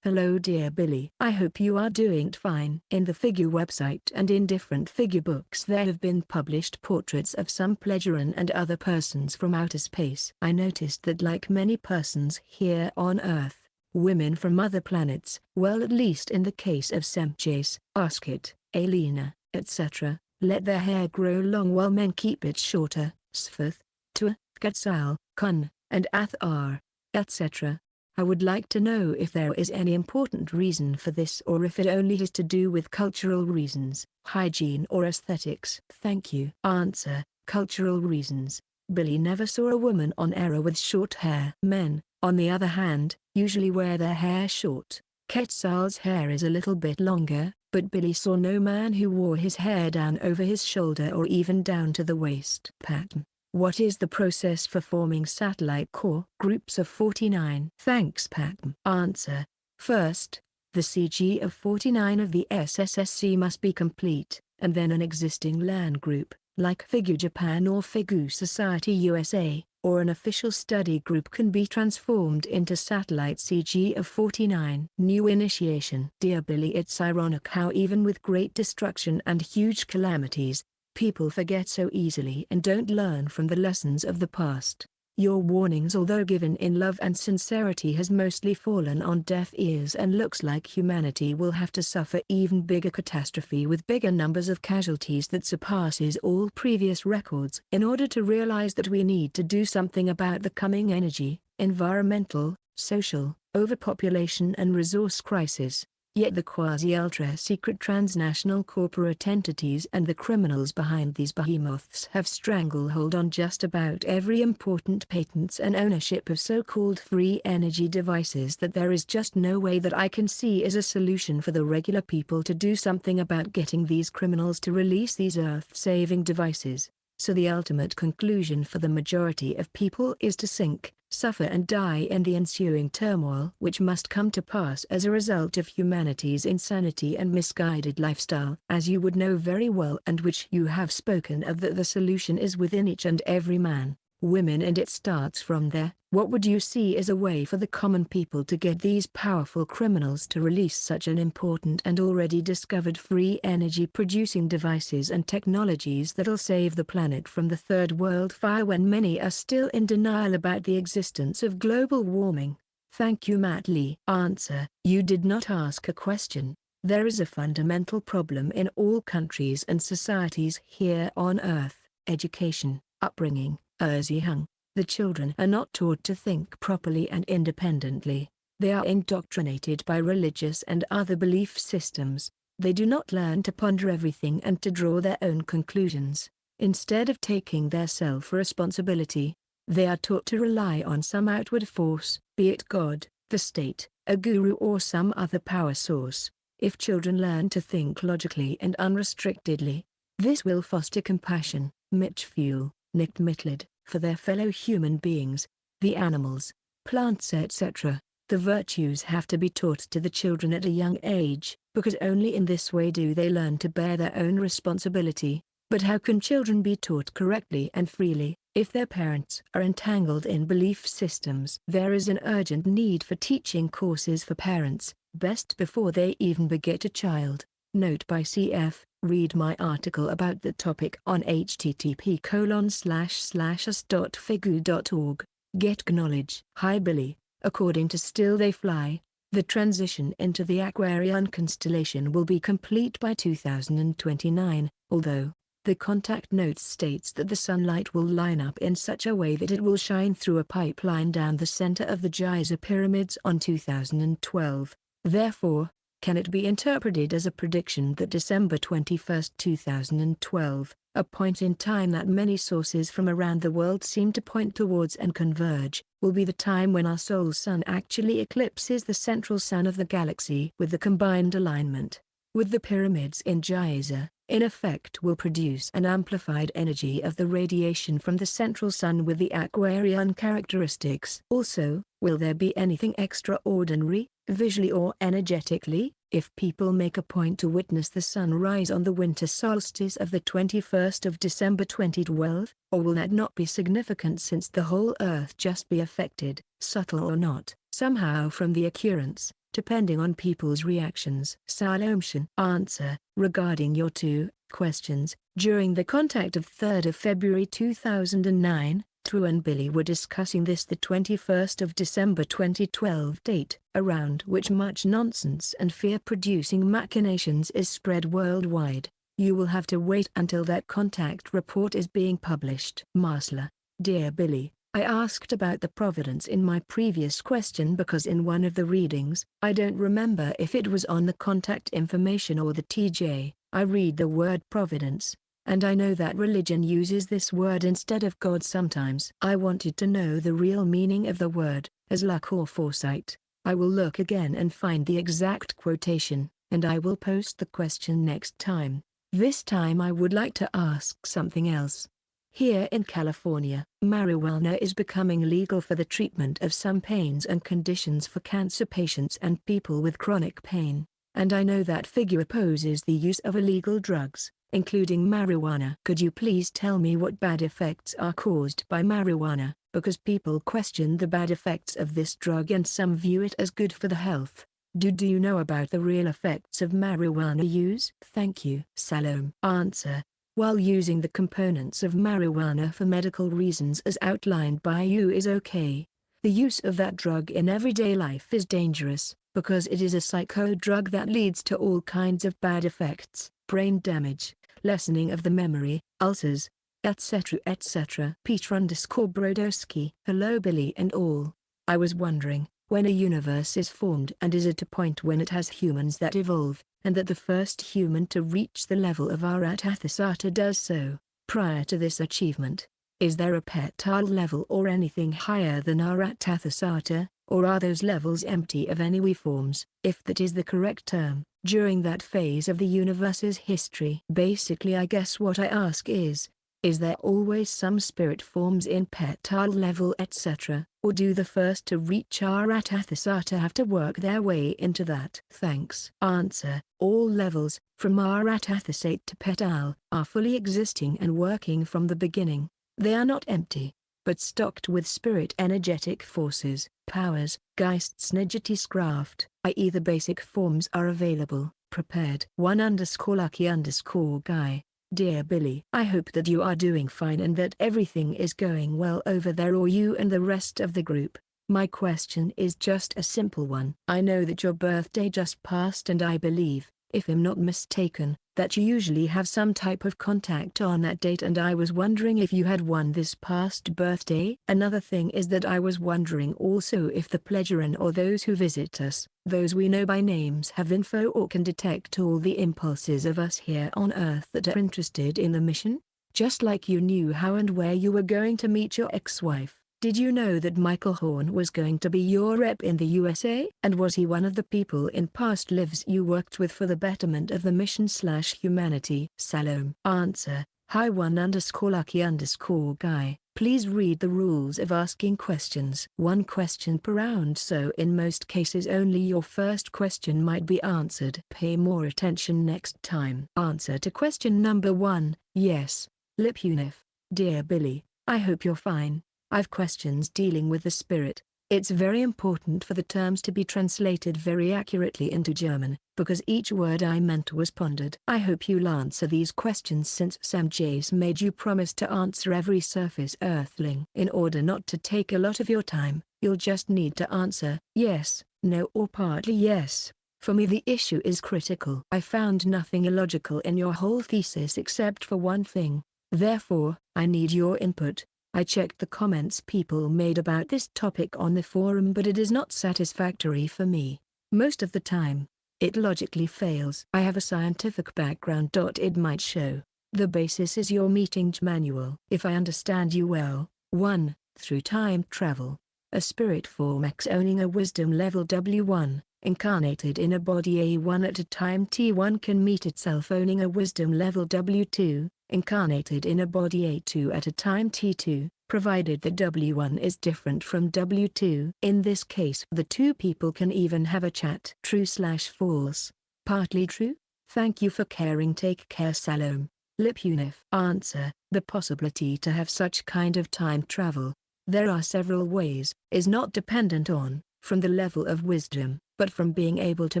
Hello dear Billy. I hope you are doing fine. In the Figu website and in different Figu books there have been published portraits of some Pleasuran and other persons from outer space. I noticed that like many persons here on Earth, women from other planets, well at least in the case of Sam Jace, Askit, Alina, etc., let their hair grow long while men keep it shorter. Svath, Tua, Quetzal, Kun, and Athar, etc. I would like to know if there is any important reason for this or if it only has to do with cultural reasons, hygiene or aesthetics. Thank you. Answer: cultural reasons. Billy never saw a woman on Era with short hair. Men, on the other hand, usually wear their hair short. Quetzal's hair is a little bit longer, but Billy saw no man who wore his hair down over his shoulder or even down to the waist. Pattern: what is the process for forming satellite core groups of 49? Thanks Patton. Answer: first, the CG of 49 of the SSSC must be complete, and then an existing land group, like Figu Japan or Figu Society USA, or an official study group can be transformed into satellite CG of 49. New initiation. Dear Billy, it's ironic how even with great destruction and huge calamities, people forget so easily and don't learn from the lessons of the past. Your warnings, although given in love and sincerity, has mostly fallen on deaf ears and looks like humanity will have to suffer even bigger catastrophe with bigger numbers of casualties that surpasses all previous records. In order to realize that we need to do something about the coming energy, environmental, social, overpopulation and resource crisis, yet the quasi-ultra-secret transnational corporate entities and the criminals behind these behemoths have stranglehold on just about every important patents and ownership of so-called free energy devices that there is just no way that I can see as a solution for the regular people to do something about getting these criminals to release these earth-saving devices. So the ultimate conclusion for the majority of people is to sink, suffer and die in the ensuing turmoil which must come to pass as a result of humanity's insanity and misguided lifestyle. As you would know very well and which you have spoken of, that the solution is within each and every man. women, and it starts from there. What would you see as a way for the common people to get these powerful criminals to release such an important and already discovered free energy producing devices and technologies that'll save the planet from the third world fire when many are still in denial about the existence of global warming? Thank you, Matt Lee. Answer: you did not ask a question. There is a fundamental problem in all countries and societies here on Earth: education, upbringing. Young, the children are not taught to think properly and independently. They are indoctrinated by religious and other belief systems. They do not learn to ponder everything and to draw their own conclusions. Instead of taking their self-responsibility, they are taught to rely on some outward force, be it God, the state, a guru, or some other power source. If children learn to think logically and unrestrictedly, this will foster compassion, mitgefühl, Mitleid, for their fellow human beings, the animals, plants, etc. The virtues have to be taught to the children at a young age, because only in this way do they learn to bear their own responsibility. But how can children be taught correctly and freely, if their parents are entangled in belief systems? There is an urgent need for teaching courses for parents, best before they even beget a child. Note by CF. Read my article about the topic on http://us.figu.org. Get knowledge. Hi Billy. According to Still They Fly, the transition into the Aquarian constellation will be complete by 2029, although the contact note states that the sunlight will line up in such a way that it will shine through a pipeline down the center of the Giza pyramids on 2012. Therefore, can it be interpreted as a prediction that December 21, 2012, a point in time that many sources from around the world seem to point towards and converge, will be the time when our solar sun actually eclipses the central sun of the galaxy with the combined alignment with the pyramids in Giza, in effect will produce an amplified energy of the radiation from the central sun with the Aquarian characteristics? Also, will there be anything extraordinary, visually or energetically, if people make a point to witness the sunrise on the winter solstice of the 21st of December 2012, or will that not be significant since the whole Earth just be affected, subtle or not, somehow from the occurrence, depending on people's reactions? Salomshan. Answer: regarding your two questions, during the contact of 3rd of February 2009, True and Billy were discussing this the 21st of December 2012 date, around which much nonsense and fear-producing machinations is spread worldwide. You will have to wait until that contact report is being published. Masla. Dear Billy, I asked about the providence in my previous question because in one of the readings, I don't remember if it was on the contact information or the TJ, I read the word providence, and I know that religion uses this word instead of God sometimes. I wanted to know the real meaning of the word, as luck or foresight. I will look again and find the exact quotation, and I will post the question next time. This time I would like to ask something else. Here in California, marijuana is becoming legal for the treatment of some pains and conditions for cancer patients and people with chronic pain, and I know that Figu opposes the use of illegal drugs, including marijuana. Could you please tell me what bad effects are caused by marijuana, because people question the bad effects of this drug and some view it as good for the health. Do you know about the real effects of marijuana use? Thank you. Salom. Answer: while using the components of marijuana for medical reasons as outlined by you is okay, the use of that drug in everyday life is dangerous, because it is a psycho-drug that leads to all kinds of bad effects, brain damage, lessening of the memory, ulcers, etc. etc. Peter_Brodowski. Hello Billy and all. I was wondering, when a universe is formed and is at a point when it has humans that evolve, and that the first human to reach the level of Arathasata does so, prior to this achievement, is there a petal level or anything higher than Arathasata, or are those levels empty of any forms? If that is the correct term, during that phase of the universe's history. Basically I guess what I ask is there always some spirit forms in petal level etc., or do the first to reach Arathasata have to work their way into that? Thanks. Answer: all levels, from Arathasate to petal, are fully existing and working from the beginning. They are not empty. but stocked with spirit energetic forces, powers, Geisteskraft, i.e. the basic forms are available, prepared. 1_lucky_guy. Dear Billy, I hope that you are doing fine and that everything is going well over there, or you and the rest of the group. My question is just a simple one. I know that your birthday just passed, and I believe, if I'm not mistaken, that you usually have some type of contact on that date, and I was wondering if you had one this past birthday. Another thing is that I was wondering also if the Pleasuran or those who visit us, those we know by names, have info or can detect all the impulses of us here on Earth that are interested in the mission? Just like you knew how and where you were going to meet your ex-wife. Did you know that Michael Horn was going to be your rep in the USA? And was he one of the people in past lives you worked with for the betterment of the mission/humanity? Salome. Answer: Hi 1_lucky_guy. Please read the rules of asking questions. One question per round, so in most cases only your first question might be answered. Pay more attention next time. Answer to question number 1, yes. Lipunif. Dear Billy, I hope you're fine. I've questions dealing with the spirit. It's very important for the terms to be translated very accurately into German, because each word I meant was pondered. I hope you'll answer these questions since Sam Jace made you promise to answer every surface earthling. In order not to take a lot of your time, you'll just need to answer yes, no or partly yes. For me the issue is critical. I found nothing illogical in your whole thesis except for one thing. Therefore, I need your input. I checked the comments people made about this topic on the forum, but it is not satisfactory for me. Most of the time, it logically fails. I have a scientific background. It might show. The basis is your meeting manual. If I understand you well, 1. Through time travel. A spirit form X owning a wisdom level W1, incarnated in a body A1 at a time T1 can meet itself owning a wisdom level W2, incarnated in a body A2 at a time T2, provided that W1 is different from W2. In this case, the two people can even have a chat. True/false? Partly true? Thank you for caring. Take care. Salome. Lipunif. Answer: the possibility to have such kind of time travel, there are several ways, is not dependent on, from the level of wisdom, but from being able to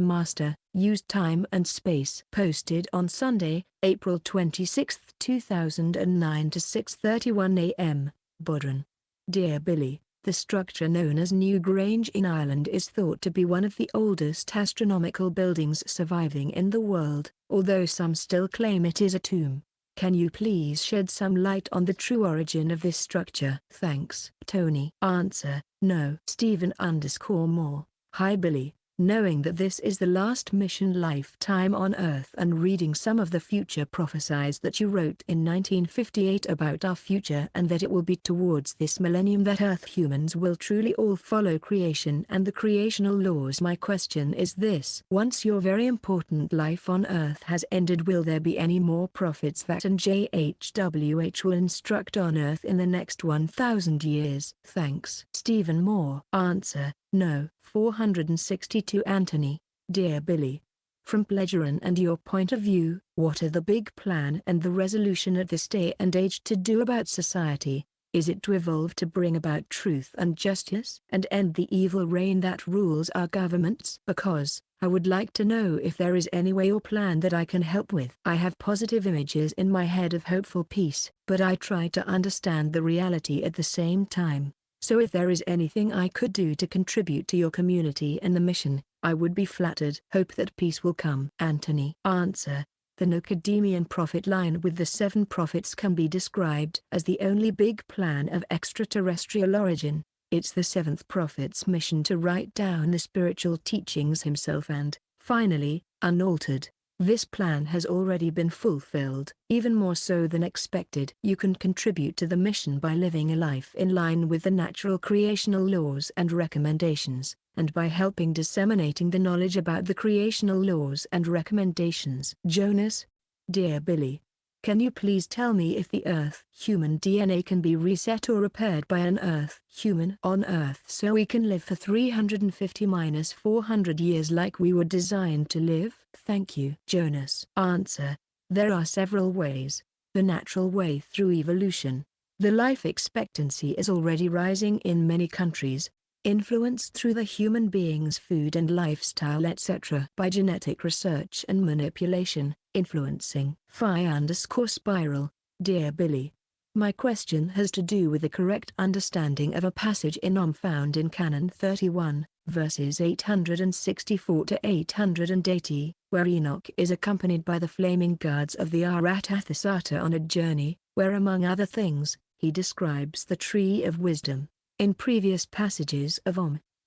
master, use time and space. Posted on Sunday, April 26, 2009 to 6:31 a.m., Bodrum. Dear Billy, the structure known as New Grange in Ireland is thought to be one of the oldest astronomical buildings surviving in the world, although some still claim it is a tomb. Can you please shed some light on the true origin of this structure? Thanks. Tony. Answer: no. Stephen_Moore. Hi Billy. Knowing that this is the last mission lifetime on Earth and reading some of the future prophecies that you wrote in 1958 about our future, and that it will be towards this millennium that Earth humans will truly all follow creation and the creational laws. My question is this: once your very important life on Earth has ended, will there be any more prophets that and JHWH will instruct on Earth in the next 1,000 years? Thanks. Stephen Moore. Answer: no. 462 Anthony. Dear Billy, from Pleasuran and your point of view, what are the big plan and the resolution at this day and age to do about society? Is it to evolve to bring about truth and justice and end the evil reign that rules our governments? Because, I would like to know if there is any way or plan that I can help with. I have positive images in my head of hopeful peace, but I try to understand the reality at the same time. So if there is anything I could do to contribute to your community and the mission, I would be flattered. Hope that peace will come. Anthony. Answer: the Nocademian prophet line with the 7 prophets can be described as the only big plan of extraterrestrial origin. It's the 7th prophet's mission to write down the spiritual teachings himself and, finally, unaltered. This plan has already been fulfilled, even more so than expected. You can contribute to the mission by living a life in line with the natural creational laws and recommendations, and by helping disseminating the knowledge about the creational laws and recommendations. Jonas. Dear Billy, can you please tell me if the Earth human DNA can be reset or repaired by an Earth human on Earth so we can live for 350-400 years like we were designed to live? Thank you. Jonas. Answer: there are several ways. The natural way through evolution. The life expectancy is already rising in many countries, influenced through the human being's food and lifestyle etc. by genetic research and manipulation, influencing. Phi_spiral, Dear Billy. My question has to do with the correct understanding of a passage in found in Canon 31, verses 864 to 880, where Enoch is accompanied by the flaming guards of the Arathasata on a journey, where among other things, he describes the tree of wisdom. In previous passages of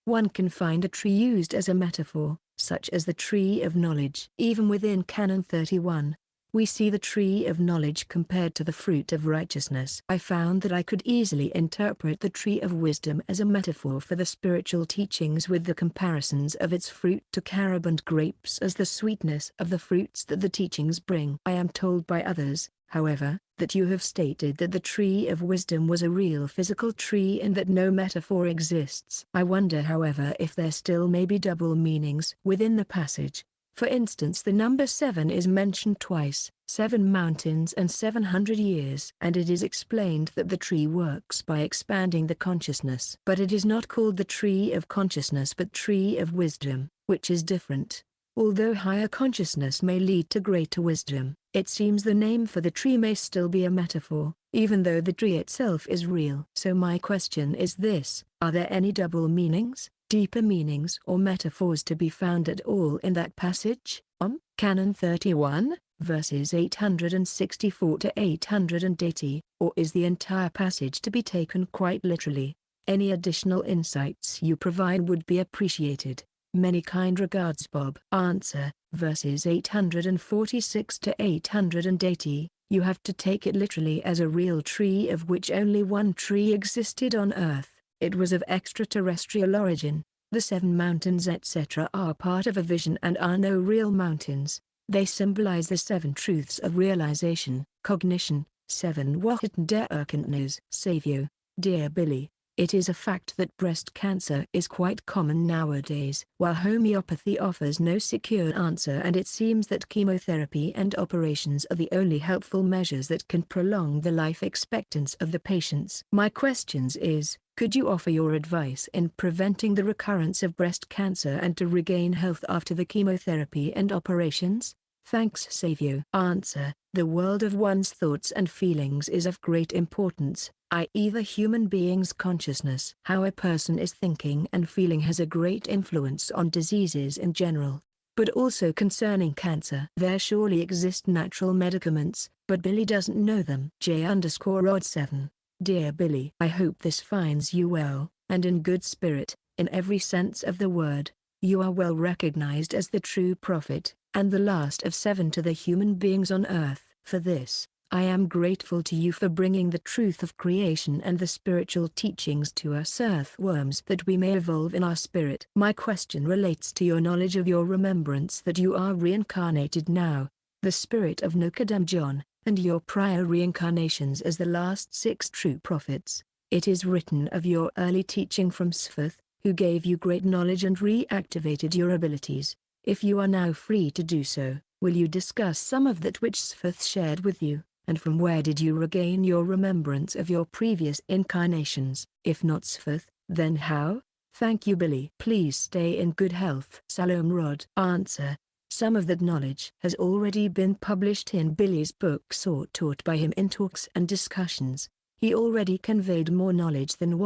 one can find a tree used as a metaphor, such as the tree of knowledge. Even within Canon 31, we see the tree of knowledge compared to the fruit of righteousness. I found that I could easily interpret the tree of wisdom as a metaphor for the spiritual teachings with the comparisons of its fruit to carob and grapes as the sweetness of the fruits that the teachings bring. I am told by others, however, that you have stated that the tree of wisdom was a real physical tree and that no metaphor exists. I wonder however if there still may be double meanings within the passage. For instance, the number 7 is mentioned twice, 7 mountains and 700 years, and it is explained that the tree works by expanding the consciousness. But it is not called the tree of consciousness but tree of wisdom, which is different. Although higher consciousness may lead to greater wisdom, it seems the name for the tree may still be a metaphor, even though the tree itself is real. So my question is this: are there any double meanings, deeper meanings or metaphors to be found at all in that passage? Canon 31, verses 864 to 880, or is the entire passage to be taken quite literally? Any additional insights you provide would be appreciated. Many kind regards, Bob. Answer: verses 846 to 880, you have to take it literally as a real tree of which only one tree existed on Earth. It was of extraterrestrial origin. The 7 mountains etc. are part of a vision and are no real mountains. They symbolize the 7 truths of realization, cognition, 7 Wahitten der Erkenntnis. Savio, Dear Billy. It is a fact that breast cancer is quite common nowadays. While homeopathy offers no secure answer and it seems that chemotherapy and operations are the only helpful measures that can prolong the life expectancy of the patients. My questions is, could you offer your advice in preventing the recurrence of breast cancer and to regain health after the chemotherapy and operations? Thanks, Savio. Answer: the world of one's thoughts and feelings is of great importance, i.e. the human being's consciousness. How a person is thinking and feeling has a great influence on diseases in general, but also concerning cancer. There surely exist natural medicaments, but Billy doesn't know them. J_Rod7. Dear Billy, I hope this finds you well, and in good spirit, in every sense of the word. You are well recognized as the true prophet, and the last of 7 to the human beings on earth. For this, I am grateful to you for bringing the truth of creation and the spiritual teachings to us earthworms that we may evolve in our spirit. My question relates to your knowledge of your remembrance that you are reincarnated now, the spirit of Nokadam John, and your prior reincarnations as the last 6 true prophets. It is written of your early teaching from Spheth, who gave you great knowledge and reactivated your abilities. If you are now free to do so, will you discuss some of that which Spheth shared with you, and from where did you regain your remembrance of your previous incarnations? If not Spheth, then how? Thank you, Billy. Please stay in good health. Salom Rod. Answer: some of that knowledge has already been published in Billy's books or taught by him in talks and discussions. He already conveyed more knowledge than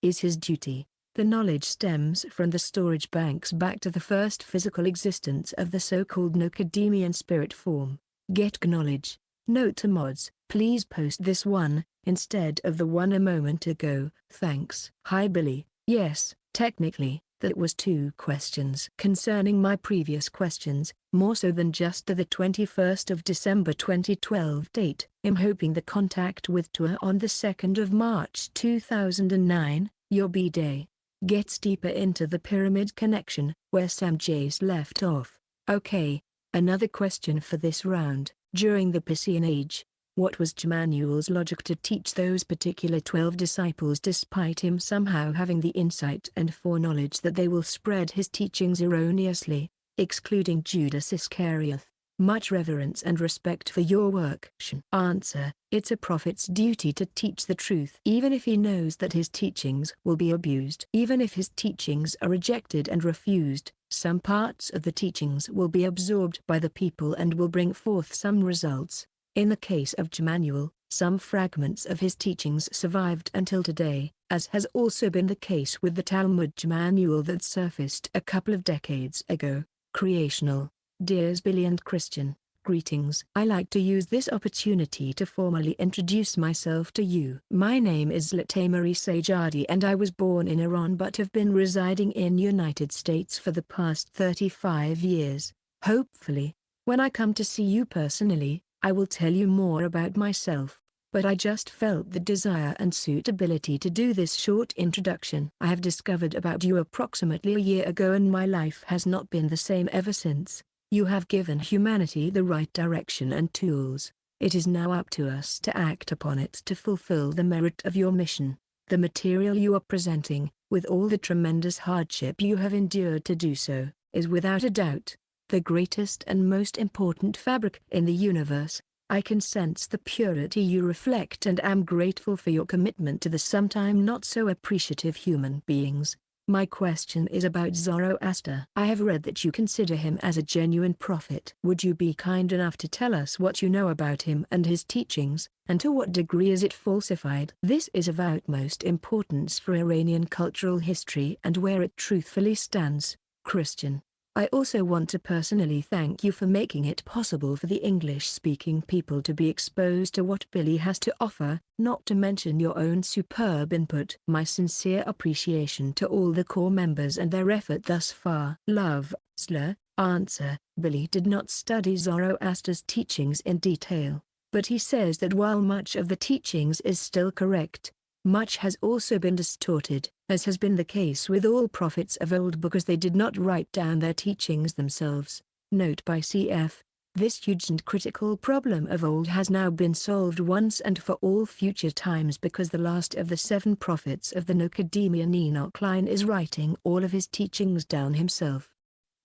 is his duty. The knowledge stems from the storage banks back to the first physical existence of the so-called Nokademian spirit form. Get knowledge. Note to mods, please post this one, instead of the one a moment ago, thanks. Hi Billy, yes, technically, that was 2 questions. Concerning my previous questions, more so than just to the 21st of December 2012 date, I'm hoping the contact with Tua on the 2nd of March 2009, your B-Day, gets deeper into the pyramid connection, where Sam J's left off. Okay, another question for this round. During the Piscean Age, what was Jemanuel's logic to teach those particular 12 disciples despite him somehow having the insight and foreknowledge that they will spread his teachings erroneously, excluding Judas Iscariot? Much reverence and respect for your work. Answer: It's a prophet's duty to teach the truth even if he knows that his teachings will be abused. Even if his teachings are rejected and refused, some parts of the teachings will be absorbed by the people and will bring forth some results. In the case of Jemanuel, some fragments of his teachings survived until today, as has also been the case with the Talmud Jemanuel that surfaced a couple of decades ago. Creational. Dears Billy and Christian, greetings. I like to use this opportunity to formally introduce myself to you. My name is Latamari Sajadi and I was born in Iran but have been residing in United States for the past 35 years. Hopefully, when I come to see you personally, I will tell you more about myself, but I just felt the desire and suitability to do this short introduction. I have discovered about you approximately a year ago and my life has not been the same ever since. You have given humanity the right direction and tools. It is now up to us to act upon it to fulfill the merit of your mission. The material you are presenting, with all the tremendous hardship you have endured to do so, is without a doubt the greatest and most important fabric in the universe. I can sense the purity you reflect and am grateful for your commitment to the sometime not so appreciative human beings. My question is about Zoroaster. I have read that you consider him as a genuine prophet. Would you be kind enough to tell us what you know about him and his teachings, and to what degree is it falsified? This is of utmost importance for Iranian cultural history and where it truthfully stands. Christian. I also want to personally thank you for making it possible for the English-speaking people to be exposed to what Billy has to offer, not to mention your own superb input. My sincere appreciation to all the core members and their effort thus far. Love, Slur. Answer. Billy did not study Zoroaster's teachings in detail, but he says that while much of the teachings is still correct, much has also been distorted, as has been the case with all prophets of old because they did not write down their teachings themselves. Note by cf. This huge and critical problem of old has now been solved once and for all future times because the last of the 7 prophets of the Nochodeman Enoch line is writing all of his teachings down himself.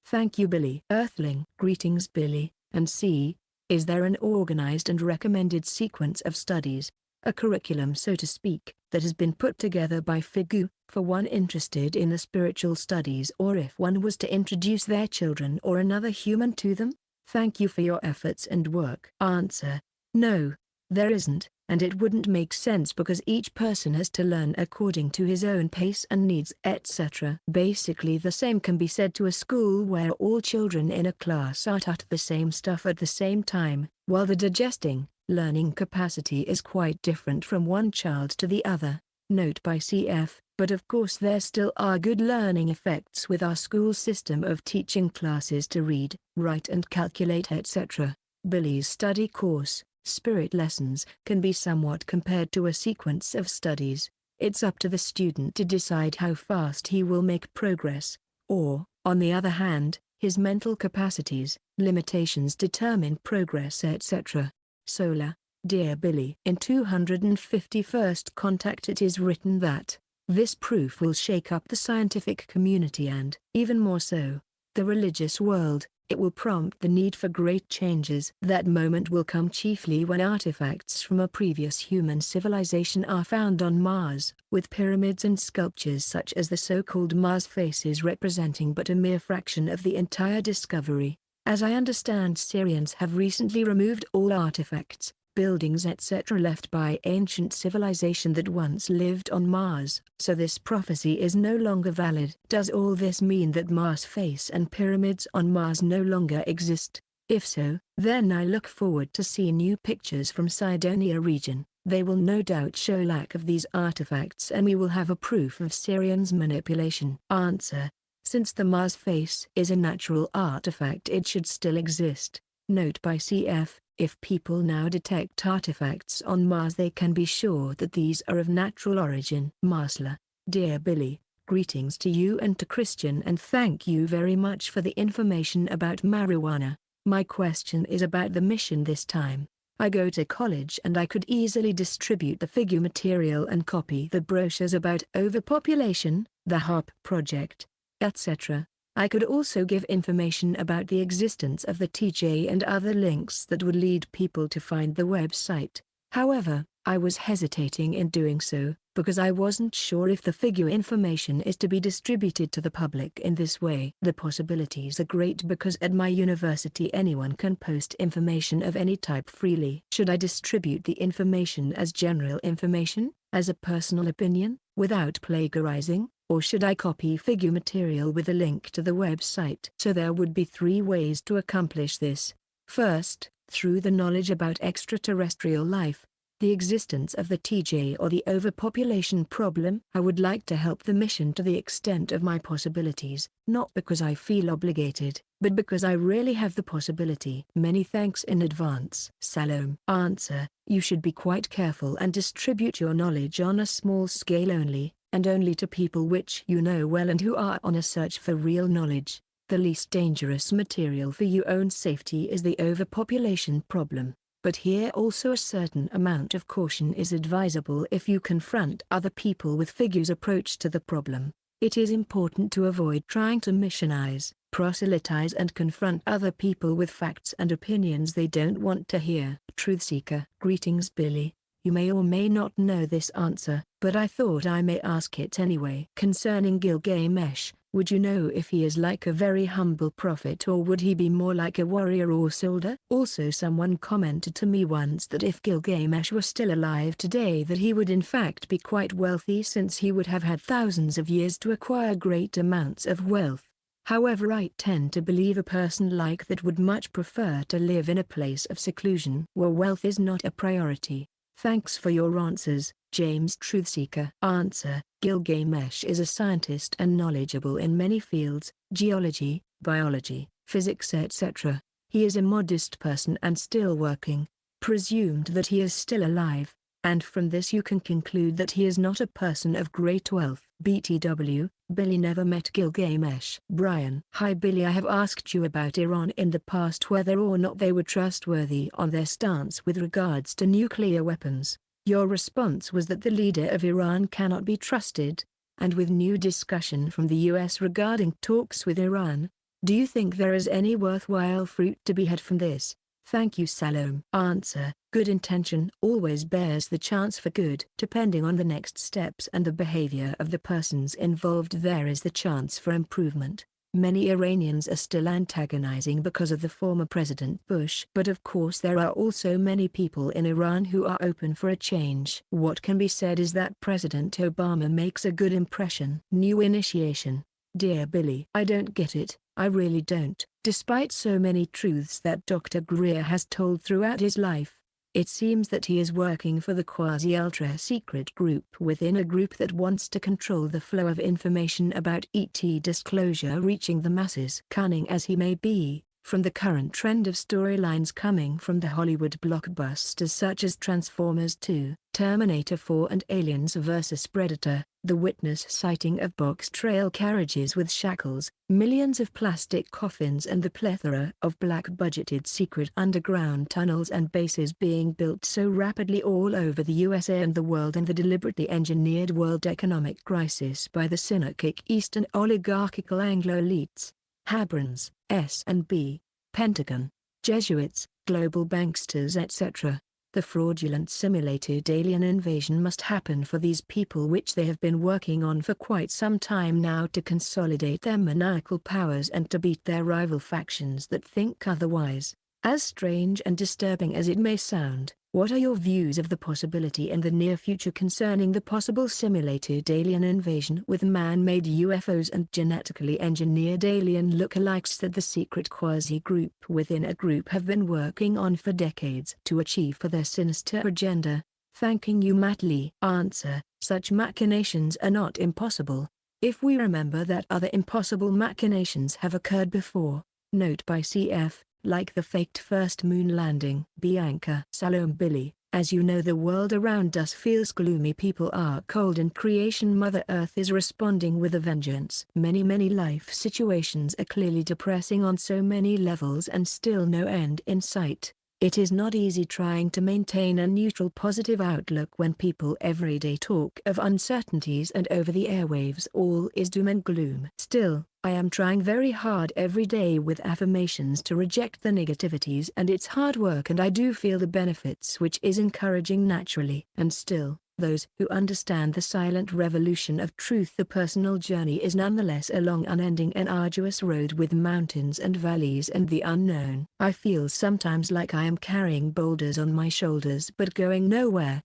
Thank you Billy. Earthling. Greetings Billy, and C. Is there an organized and recommended sequence of studies, a curriculum so to speak, that has been put together by Figu, for one interested in the spiritual studies or if one was to introduce their children or another human to them? Thank you for your efforts and work. Answer. No, there isn't, and it wouldn't make sense because each person has to learn according to his own pace and needs etc. Basically the same can be said to a school where all children in a class are taught the same stuff at the same time, while the digesting, learning capacity is quite different from one child to the other. Note by cf. But of course there still are good learning effects with our school system of teaching classes to read, write and calculate etc. Billy's study course, Spirit Lessons, can be somewhat compared to a sequence of studies. It's up to the student to decide how fast he will make progress, or, on the other hand, his mental capacities, limitations determine progress etc. Solar. Dear Billy. In 251st Contact it is written that this proof will shake up the scientific community and, even more so, the religious world. It will prompt the need for great changes. That moment will come chiefly when artifacts from a previous human civilization are found on Mars, with pyramids and sculptures such as the so-called Mars faces representing but a mere fraction of the entire discovery. As I understand, Syrians have recently removed all artifacts, buildings etc. left by ancient civilization that once lived on Mars, so this prophecy is no longer valid. Does all this mean that Mars face and pyramids on Mars no longer exist? If so, then I look forward to see new pictures from Cydonia region. They will no doubt show lack of these artifacts and we will have a proof of Syrians' manipulation. Answer. Since the Mars face is a natural artifact it should still exist. Note by cf. If people now detect artifacts on Mars they can be sure that these are of natural origin. Marsla. Dear Billy, greetings to you and to Christian and thank you very much for the information about marijuana. My question is about the mission this time. I go to college and I could easily distribute the Figu material and copy the brochures about overpopulation, the HARP project, etc. I could also give information about the existence of the TJ and other links that would lead people to find the website. However, I was hesitating in doing so, because I wasn't sure if the figure information is to be distributed to the public in this way. The possibilities are great because at my university anyone can post information of any type freely. Should I distribute the information as general information, as a personal opinion, without plagiarizing, or should I copy figure material with a link to the website? So there would be 3 ways to accomplish this. First, through the knowledge about extraterrestrial life, the existence of the TJ or the overpopulation problem. I would like to help the mission to the extent of my possibilities, not because I feel obligated, but because I really have the possibility. Many thanks in advance. Salome. Answer: you should be quite careful and distribute your knowledge on a small scale only, and only to people which you know well and who are on a search for real knowledge. The least dangerous material for your own safety is the overpopulation problem. But here also a certain amount of caution is advisable if you confront other people with figures' approach to the problem. It is important to avoid trying to missionize, proselytize and confront other people with facts and opinions they don't want to hear. Truth Seeker. Greetings Billy. You may or may not know this answer, but I thought I may ask it anyway. Concerning Gilgamesh, would you know if he is like a very humble prophet or would he be more like a warrior or soldier? Also someone commented to me once that if Gilgamesh were still alive today that he would in fact be quite wealthy since he would have had thousands of years to acquire great amounts of wealth. However, I tend to believe a person like that would much prefer to live in a place of seclusion where wealth is not a priority. Thanks for your answers, James Truthseeker. Answer: Gilgamesh is a scientist and knowledgeable in many fields, geology, biology, physics etc. He is a modest person and still working. Presumed that he is still alive, and from this you can conclude that he is not a person of great wealth. BTW, Billy never met Gilgamesh. Brian. Hi Billy, I have asked you about Iran in the past whether or not they were trustworthy on their stance with regards to nuclear weapons. Your response was that the leader of Iran cannot be trusted, and with new discussion from the US regarding talks with Iran, do you think there is any worthwhile fruit to be had from this? Thank you Salome. Answer: good intention always bears the chance for good. Depending on the next steps and the behavior of the persons involved, there is the chance for improvement. Many Iranians are still antagonizing because of the former President Bush. But of course there are also many people in Iran who are open for a change. What can be said is that President Obama makes a good impression. New initiation. Dear Billy, I don't get it, I really don't. Despite so many truths that Dr. Greer has told throughout his life, it seems that he is working for the quasi-ultra-secret group within a group that wants to control the flow of information about ET disclosure reaching the masses. Cunning as he may be, from the current trend of storylines coming from the Hollywood blockbusters such as Transformers 2, Terminator 4 and Aliens vs. Predator, the witness sighting of box trail carriages with shackles, millions of plastic coffins and the plethora of black-budgeted secret underground tunnels and bases being built so rapidly all over the USA and the world, and the deliberately engineered world economic crisis by the cynical Eastern oligarchical Anglo elites, Habrans, S&B, Pentagon, Jesuits, global banksters etc. The fraudulent simulated alien invasion must happen for these people, which they have been working on for quite some time now, to consolidate their maniacal powers and to beat their rival factions that think otherwise. As strange and disturbing as it may sound, what are your views of the possibility in the near future concerning the possible simulated alien invasion with man-made UFOs and genetically engineered alien lookalikes that the secret quasi-group within a group have been working on for decades to achieve for their sinister agenda? Thanking you Matt Lee. Answer: such machinations are not impossible, if we remember that other impossible machinations have occurred before. Note by CF, like the faked first moon landing. Bianca. Salome Billy, as you know the world around us feels gloomy, people are cold and creation Mother Earth is responding with a vengeance. Many life situations are clearly depressing on so many levels and still no end in sight. It is not easy trying to maintain a neutral positive outlook when people every day talk of uncertainties and over the airwaves all is doom and gloom. Still, I am trying very hard every day with affirmations to reject the negativities, and it's hard work, and I do feel the benefits, which is encouraging naturally. And still, those who understand the silent revolution of truth, the personal journey is nonetheless a long unending and arduous road with mountains and valleys and the unknown. I feel sometimes like I am carrying boulders on my shoulders but going nowhere.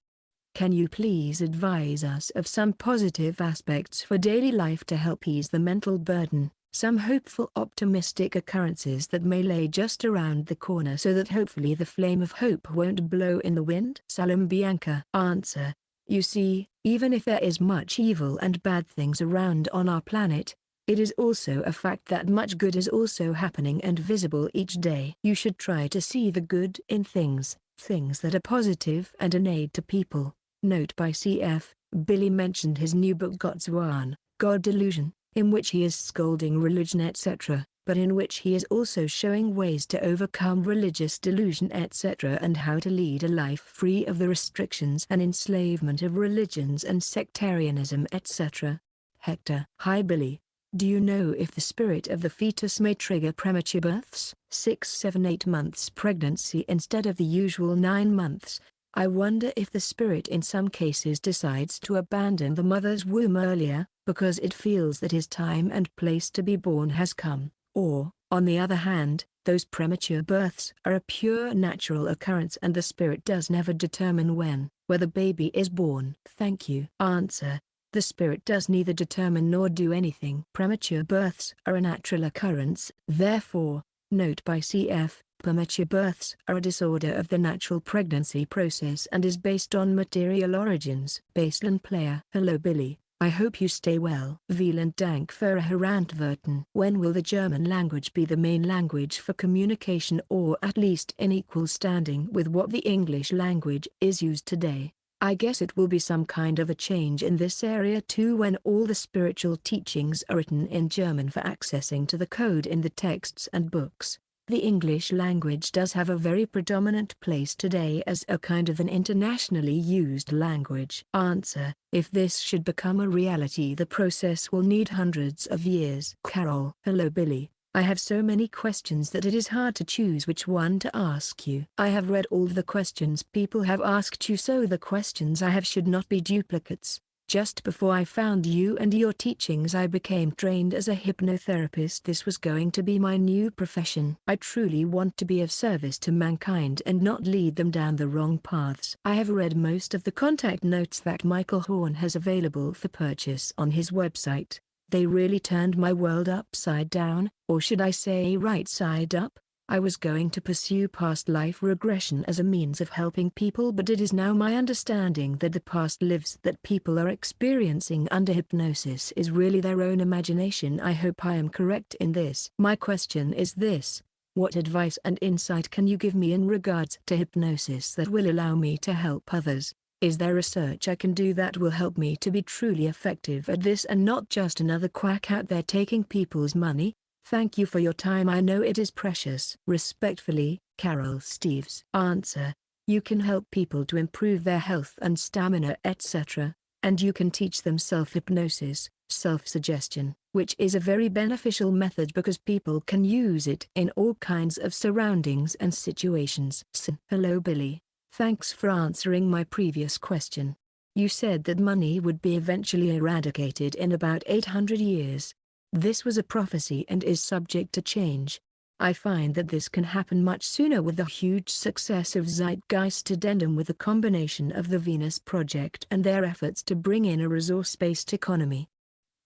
Can you please advise us of some positive aspects for daily life to help ease the mental burden, some hopeful optimistic occurrences that may lay just around the corner so that hopefully the flame of hope won't blow in the wind? Salam Bianca. Answer. You see, even if there is much evil and bad things around on our planet, it is also a fact that much good is also happening and visible each day. You should try to see the good in things that are positive and an aid to people. Note by CF, Billy mentioned his new book God's One, God Delusion, in which he is scolding religion etc., but in which he is also showing ways to overcome religious delusion etc. and how to lead a life free of the restrictions and enslavement of religions and sectarianism etc. Hector. Hi Billy. Do you know if the spirit of the fetus may trigger premature births? 6, 7, 8 months pregnancy instead of the usual 9 months. I wonder if the spirit in some cases decides to abandon the mother's womb earlier, because it feels that his time and place to be born has come. Or, on the other hand, those premature births are a pure natural occurrence and the spirit does never determine where the baby is born. Thank you. Answer. The spirit does neither determine nor do anything. Premature births are a natural occurrence, therefore, note by CF, premature births are a disorder of the natural pregnancy process and is based on material origins. Baseline player. Hello Billy. I hope you stay well. Vielen Dank für Ihre Antworten. When will the German language be the main language for communication, or at least in equal standing with what the English language is used today? I guess it will be some kind of a change in this area too when all the spiritual teachings are written in German for accessing to the code in the texts and books. The English language does have a very predominant place today as a kind of an internationally used language. Answer. If this should become a reality, the process will need hundreds of years. Carol. Hello Billy. I have so many questions that it is hard to choose which one to ask you. I have read all the questions people have asked you, so the questions I have should not be duplicates. Just before I found you and your teachings, I became trained as a hypnotherapist. This was going to be my new profession. I truly want to be of service to mankind and not lead them down the wrong paths. I have read most of the contact notes that Michael Horn has available for purchase on his website. They really turned my world upside down, or should I say right side up. I was going to pursue past life regression as a means of helping people, but it is now my understanding that the past lives that people are experiencing under hypnosis is really their own imagination. I hope I am correct in this. My question is this: what advice and insight can you give me in regards to hypnosis that will allow me to help others? Is there research I can do that will help me to be truly effective at this and not just another quack out there taking people's money? Thank you for your time. I know it is precious. Respectfully, Carol Steves. Answer. You can help people to improve their health and stamina etc., and you can teach them self-hypnosis, self-suggestion, which is a very beneficial method because people can use it in all kinds of surroundings and situations. Hello Billy. Thanks for answering my previous question. You said that money would be eventually eradicated in about 800 years. This was a prophecy and is subject to change. I find that this can happen much sooner with the huge success of Zeitgeist Addendum, with the combination of the Venus Project and their efforts to bring in a resource-based economy.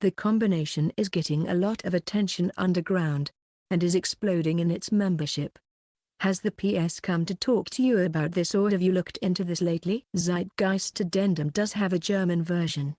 The combination is getting a lot of attention underground, and is exploding in its membership. Has the PS come to talk to you about this, or have you looked into this lately? Zeitgeist Addendum does have a German version.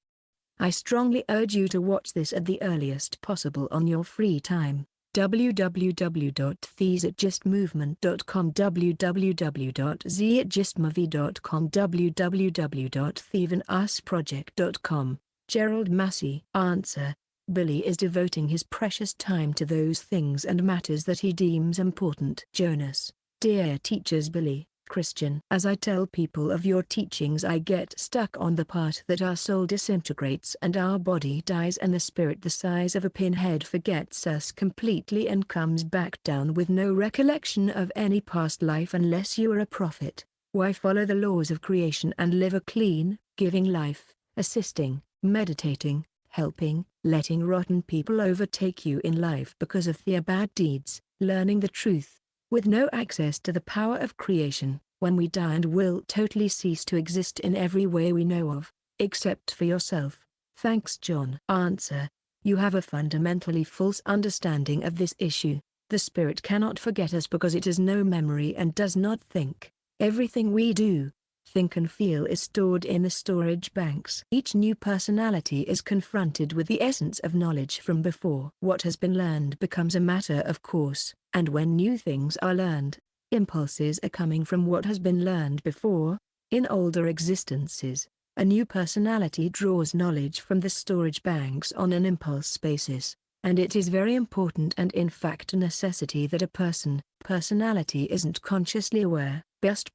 I strongly urge you to watch this at the earliest possible on your free time. www.thezeitgeistmovement.com, www.zeitgeistmovie.com, www.thievenusproject.com. Gerald Massey. Answer. Billy is devoting his precious time to those things and matters that he deems important. Jonas. Dear teachers Billy, Christian. As I tell people of your teachings, I get stuck on the part that our soul disintegrates and our body dies, and the spirit the size of a pinhead forgets us completely and comes back down with no recollection of any past life unless you are a prophet. Why follow the laws of creation and live a clean, giving life, assisting, meditating, helping, letting rotten people overtake you in life because of their bad deeds, learning the truth, with no access to the power of creation, when we die and will totally cease to exist in every way we know of, except for yourself? Thanks, John. Answer: you have a fundamentally false understanding of this issue. The spirit cannot forget us because it has no memory and does not think. Everything we do, think and feel is stored in the storage banks. Each new personality is confronted with the essence of knowledge from before. What has been learned becomes a matter of course, and when new things are learned, impulses are coming from what has been learned before. In older existences, a new personality draws knowledge from the storage banks on an impulse basis, and it is very important and in fact a necessity that a personality isn't consciously aware, best,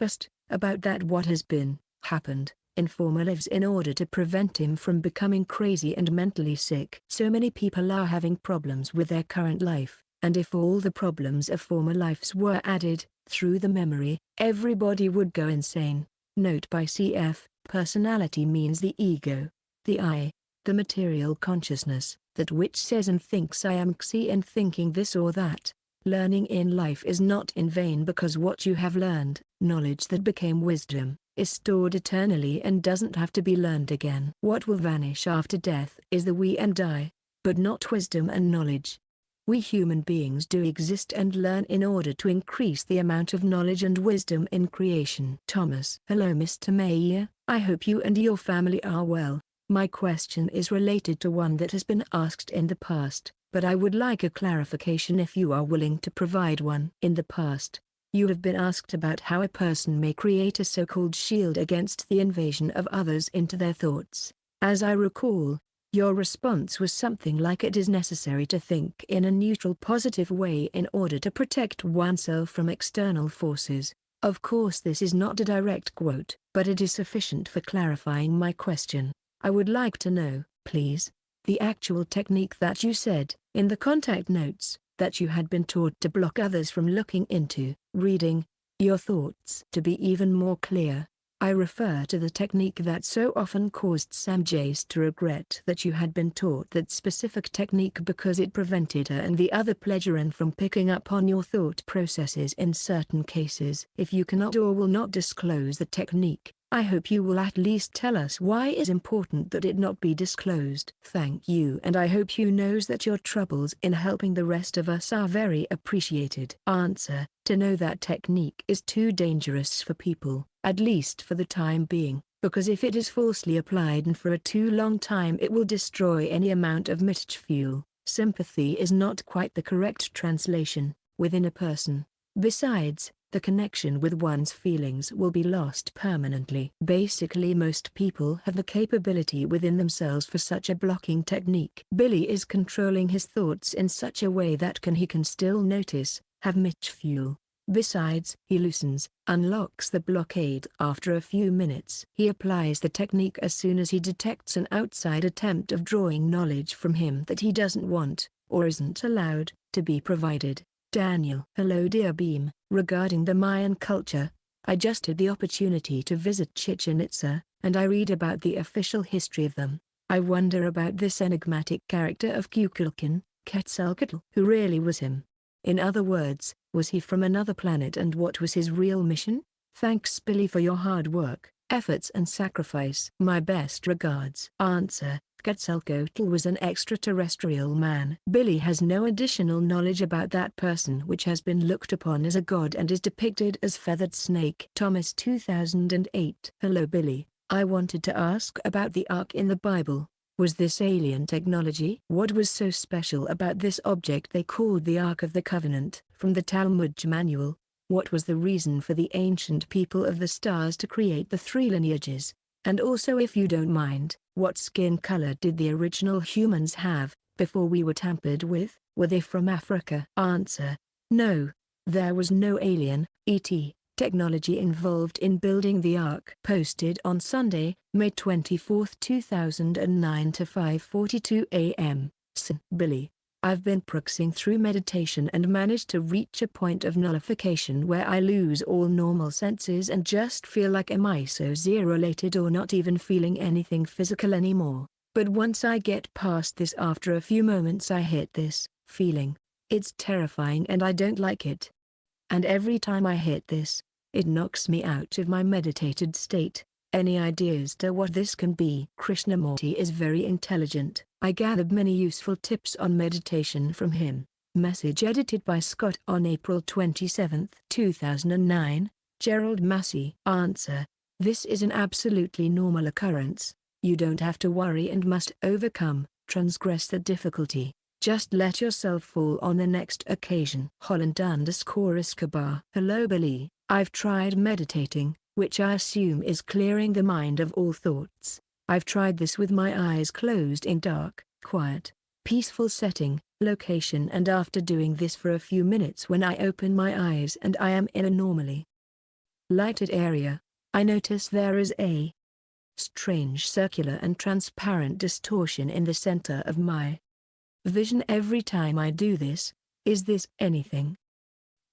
about that what has been, happened, in former lives in order to prevent him from becoming crazy and mentally sick. So many people are having problems with their current life, and if all the problems of former lives were added, through the memory, everybody would go insane. Note by cf. Personality means the ego, the I, the material consciousness, that which says and thinks I am xi and thinking this or that. Learning in life is not in vain because what you have learned, knowledge that became wisdom, is stored eternally and doesn't have to be learned again. What will vanish after death is the we and I, but not wisdom and knowledge. We human beings do exist and learn in order to increase the amount of knowledge and wisdom in creation. Thomas. Hello Mr. Mayer, I hope you and your family are well. My question is related to one that has been asked in the past, but I would like a clarification if you are willing to provide one. In the past, you have been asked about how a person may create a so-called shield against the invasion of others into their thoughts. As I recall, your response was something like it is necessary to think in a neutral positive way in order to protect oneself from external forces. Of course this is not a direct quote, but it is sufficient for clarifying my question. I would like to know, please, the actual technique that you said, in the contact notes, that you had been taught to block others from looking into, reading, your thoughts. To be even more clear, I refer to the technique that so often caused Sam Jace to regret that you had been taught that specific technique because it prevented her and the other pledgerin from picking up on your thought processes in certain cases. If you cannot or will not disclose the technique, I hope you will at least tell us why it is important that it not be disclosed. Thank you, and I hope you knows that your troubles in helping the rest of us are very appreciated. Answer: to know that technique is too dangerous for people, at least for the time being, because if it is falsely applied and for a too long time it will destroy any amount of Mitchfuel. Sympathy is not quite the correct translation, within a person. Besides, the connection with one's feelings will be lost permanently. Basically most people have the capability within themselves for such a blocking technique. Billy is controlling his thoughts in such a way that he can still notice, have Mitchfuel. Besides, he loosens, unlocks the blockade after a few minutes. He applies the technique as soon as he detects an outside attempt of drawing knowledge from him that he doesn't want, or isn't allowed, to be provided. Daniel. Hello dear Beam, regarding the Mayan culture, I just had the opportunity to visit Chichen Itza, and I read about the official history of them. I wonder about this enigmatic character of Kukulkan, Quetzalcoatl. Who really was him? In other words, was he from another planet and what was his real mission? Thanks Billy for your hard work, efforts and sacrifice. My best regards. Answer: Quetzalcoatl was an extraterrestrial man. Billy has no additional knowledge about that person which has been looked upon as a god and is depicted as feathered snake. Thomas 2008. Hello Billy, I wanted to ask about the Ark in the Bible. Was this alien technology? What was so special about this object they called the Ark of the Covenant? From the Talmud manual, what was the reason for the ancient people of the stars to create the three lineages? And also, if you don't mind, what skin color did the original humans have, before we were tampered with? Were they from Africa? Answer: no. There was no alien, ET, technology involved in building the Ark. Posted on Sunday, May 24, 2009 to 5:42 a.m. Billy. I've been practicing through meditation and managed to reach a point of nullification where I lose all normal senses and just feel like am I so zero-related or not even feeling anything physical anymore. But once I get past this, after a few moments I hit this feeling. It's terrifying and I don't like it. And every time I hit this, it knocks me out of my meditated state. Any ideas to what this can be? Krishnamurti is very intelligent. I gathered many useful tips on meditation from him. Message edited by Scott on April 27, 2009. Gerald Massey. Answer. This is an absolutely normal occurrence. You don't have to worry and must overcome, transgress the difficulty. Just let yourself fall on the next occasion. Holland_Escobar. Hello Billy, I've tried meditating, which I assume is clearing the mind of all thoughts. I've tried this with my eyes closed in dark, quiet, peaceful setting, location, and after doing this for a few minutes when I open my eyes and I am in a normally lighted area, I notice there is a strange circular and transparent distortion in the center of my vision every time I do this. Is this anything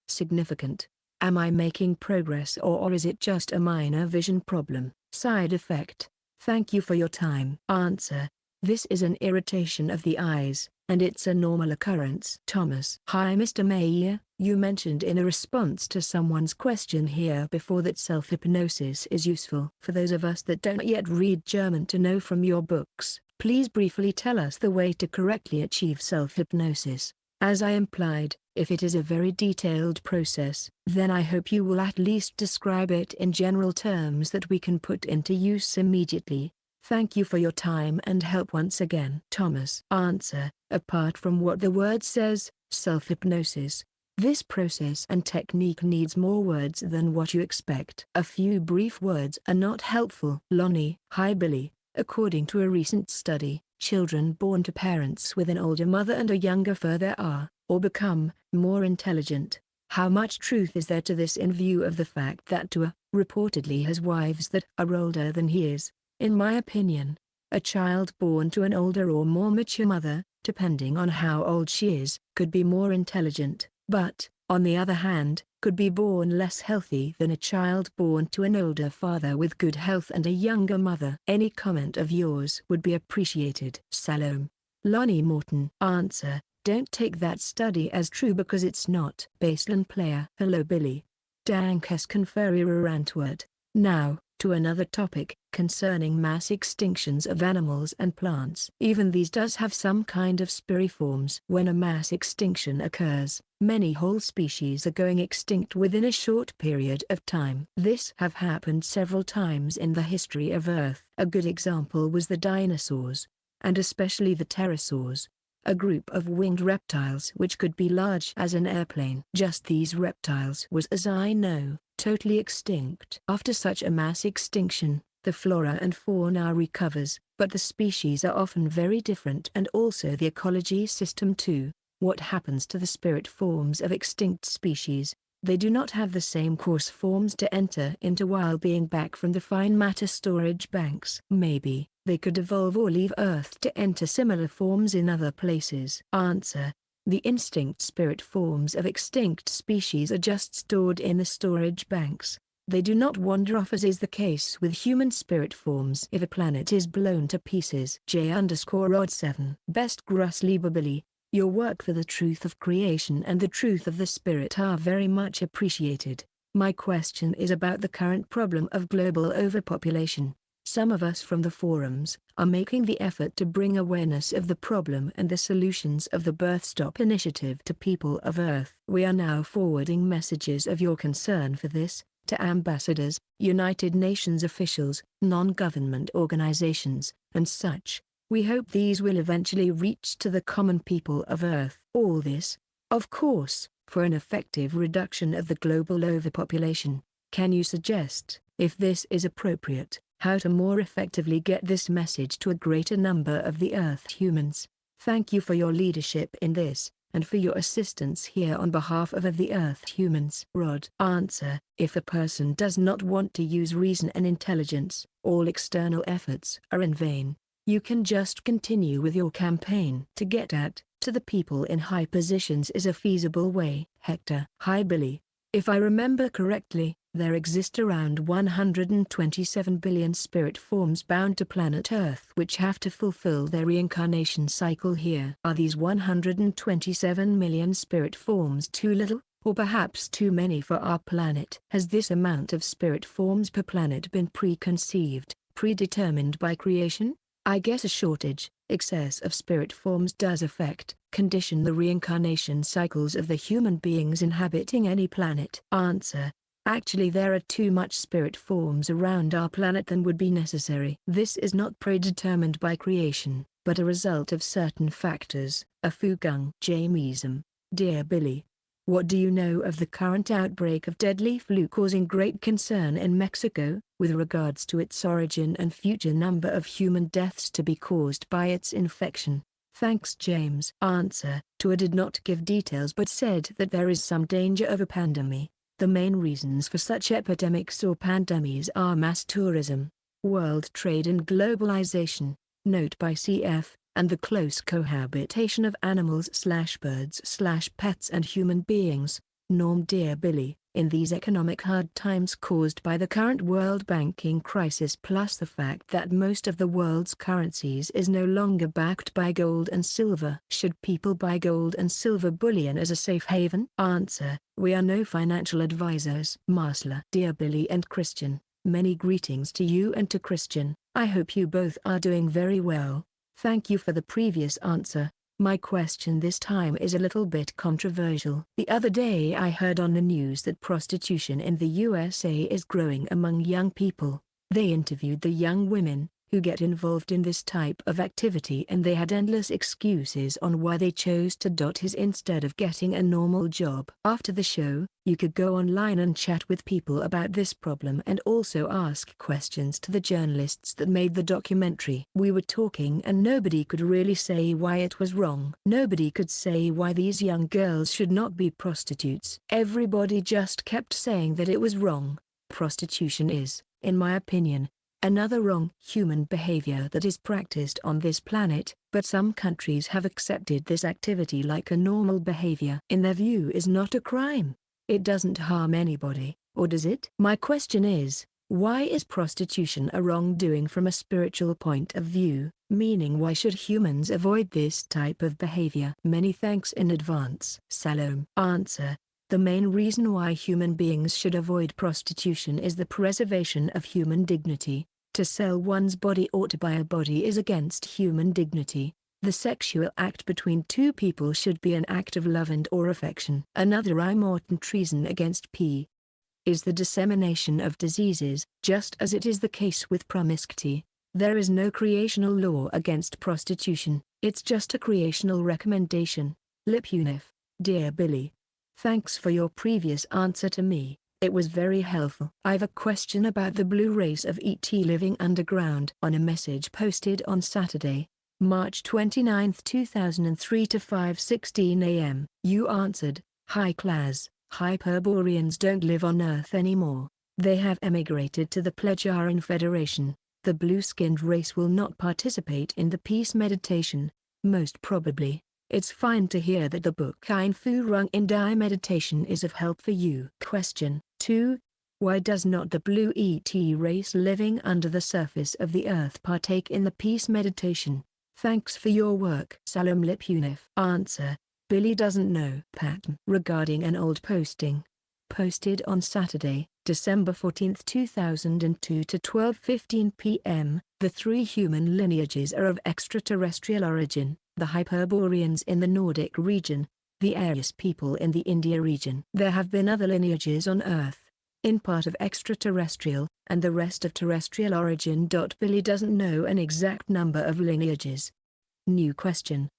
significant? Am I making progress or is it just a minor vision problem? Side effect. Thank you for your time. Answer. This is an irritation of the eyes, and it's a normal occurrence. Thomas. Hi Mr. Mayer, you mentioned in a response to someone's question here before that self-hypnosis is useful. For those of us that don't yet read German to know from your books, please briefly tell us the way to correctly achieve self-hypnosis. As I implied, if it is a very detailed process, then I hope you will at least describe it in general terms that we can put into use immediately. Thank you for your time and help once again. Thomas. Answer. Apart from what the word says, self-hypnosis, this process and technique needs more words than what you expect. A few brief words are not helpful. Lonnie. Hi Billy. According to a recent study, children born to parents with an older mother and a younger father are, or become, more intelligent. How much truth is there to this in view of the fact that Tua reportedly has wives that are older than he is? In my opinion, a child born to an older or more mature mother, depending on how old she is, could be more intelligent, but, on the other hand, could be born less healthy than a child born to an older father with good health and a younger mother. Any comment of yours would be appreciated. Salome. Lonnie Morton. Answer. Don't take that study as true because it's not. Baseline player. Hello Billy. Dankes conferire antwoord. Now, to another topic, concerning mass extinctions of animals and plants. Even these does have some kind of spiriforms. When a mass extinction occurs, many whole species are going extinct within a short period of time. This have happened several times in the history of Earth. A good example was the dinosaurs, and especially the pterosaurs, a group of winged reptiles which could be large as an airplane. Just these reptiles was, as I know, totally extinct. After such a mass extinction, the flora and fauna recovers, but the species are often very different and also the ecology system too. What happens to the spirit forms of extinct species? They do not have the same coarse forms to enter into while being back from the fine matter storage banks. Maybe they could evolve or leave Earth to enter similar forms in other places. Answer. The instinct spirit forms of extinct species are just stored in the storage banks. They do not wander off as is the case with human spirit forms. If a planet is blown to pieces. J_Rod7. Best Gruss Lieber Billy, your work for the truth of creation and the truth of the spirit are very much appreciated. My question is about the current problem of global overpopulation. Some of us from the forums are making the effort to bring awareness of the problem and the solutions of the Birth Stop initiative to people of Earth. We are now forwarding messages of your concern for this to ambassadors, United Nations officials, non-government organizations, and such. We hope these will eventually reach to the common people of Earth. All this, of course, for an effective reduction of the global overpopulation. Can you suggest, if this is appropriate, how to more effectively get this message to a greater number of the Earth humans? Thank you for your leadership in this, and for your assistance here on behalf of the Earth humans. Rod. Answer: if a person does not want to use reason and intelligence, all external efforts are in vain. You can just continue with your campaign. To get to the people in high positions is a feasible way. Hector. Hi Billy. If I remember correctly, there exist around 127 billion spirit forms bound to planet Earth which have to fulfill their reincarnation cycle here. Are these 127 million spirit forms too little, or perhaps too many for our planet? Has this amount of spirit forms per planet been preconceived, predetermined by creation? I guess a shortage, excess of spirit forms does condition the reincarnation cycles of the human beings inhabiting any planet. Answer: actually there are too much spirit forms around our planet than would be necessary. This is not predetermined by creation, but a result of certain factors. A Fugung. Jamesum. Dear Billy, what do you know of the current outbreak of deadly flu causing great concern in Mexico, with regards to its origin and future number of human deaths to be caused by its infection? Thanks James. Answer: Tua did not give details but said that there is some danger of a pandemic. The main reasons for such epidemics or pandemics are mass tourism, world trade and globalization, note by CF, and the close cohabitation of animals/birds/pets and human beings. Norm. Dear Billy, in these economic hard times caused by the current world banking crisis plus the fact that most of the world's currencies is no longer backed by gold and silver, should people buy gold and silver bullion as a safe haven? Answer: we are no financial advisors. Marsla. Dear Billy and Christian, many greetings to you and to Christian. I hope you both are doing very well. Thank you for the previous answer. My question this time is a little bit controversial. The other day I heard on the news that prostitution in the USA is growing among young people. They interviewed the young women who get involved in this type of activity and they had endless excuses on why they chose to his instead of getting a normal job. After the show, you could go online and chat with people about this problem and also ask questions to the journalists that made the documentary. We were talking and nobody could really say why it was wrong. Nobody could say why these young girls should not be prostitutes. Everybody just kept saying that it was wrong. Prostitution is, in my opinion, another wrong human behavior that is practiced on this planet, but some countries have accepted this activity like a normal behavior. In their view is not a crime. It doesn't harm anybody, or does it? My question is, why is prostitution a wrongdoing from a spiritual point of view, meaning why should humans avoid this type of behavior? Many thanks in advance. Salome. Answer: the main reason why human beings should avoid prostitution is the preservation of human dignity. To sell one's body or to buy a body is against human dignity. The sexual act between two people should be an act of love and or affection. Another immortal treason against p. is the dissemination of diseases. Just as it is the case with promiscuity, there is no creational law against prostitution, it's just a creational recommendation. Lipunif. Dear Billy, thanks for your previous answer to me. It was very helpful. I've a question about the blue race of ET living underground. On a message posted on Saturday, March 29, 2003 to 5:16 a.m., you answered, "High class, Hyperboreans don't live on Earth anymore. They have emigrated to the Plejaran Federation. The blue-skinned race will not participate in the peace meditation, most probably. It's fine to hear that the book Ein Führung in die Meditation is of help for you." Question 2. Why does not the blue ET race living under the surface of the Earth partake in the peace meditation? Thanks for your work. Salam Lipunif. Answer: Billy doesn't know. Pattern. Regarding an old posting posted on Saturday, December 14, 2002 to 12:15 p.m., the three human lineages are of extraterrestrial origin: the Hyperboreans in the Nordic region, the Aryan people in the India region. There have been other lineages on Earth, in part of extraterrestrial, and the rest of terrestrial origin. Billy doesn't know an exact number of lineages. New question.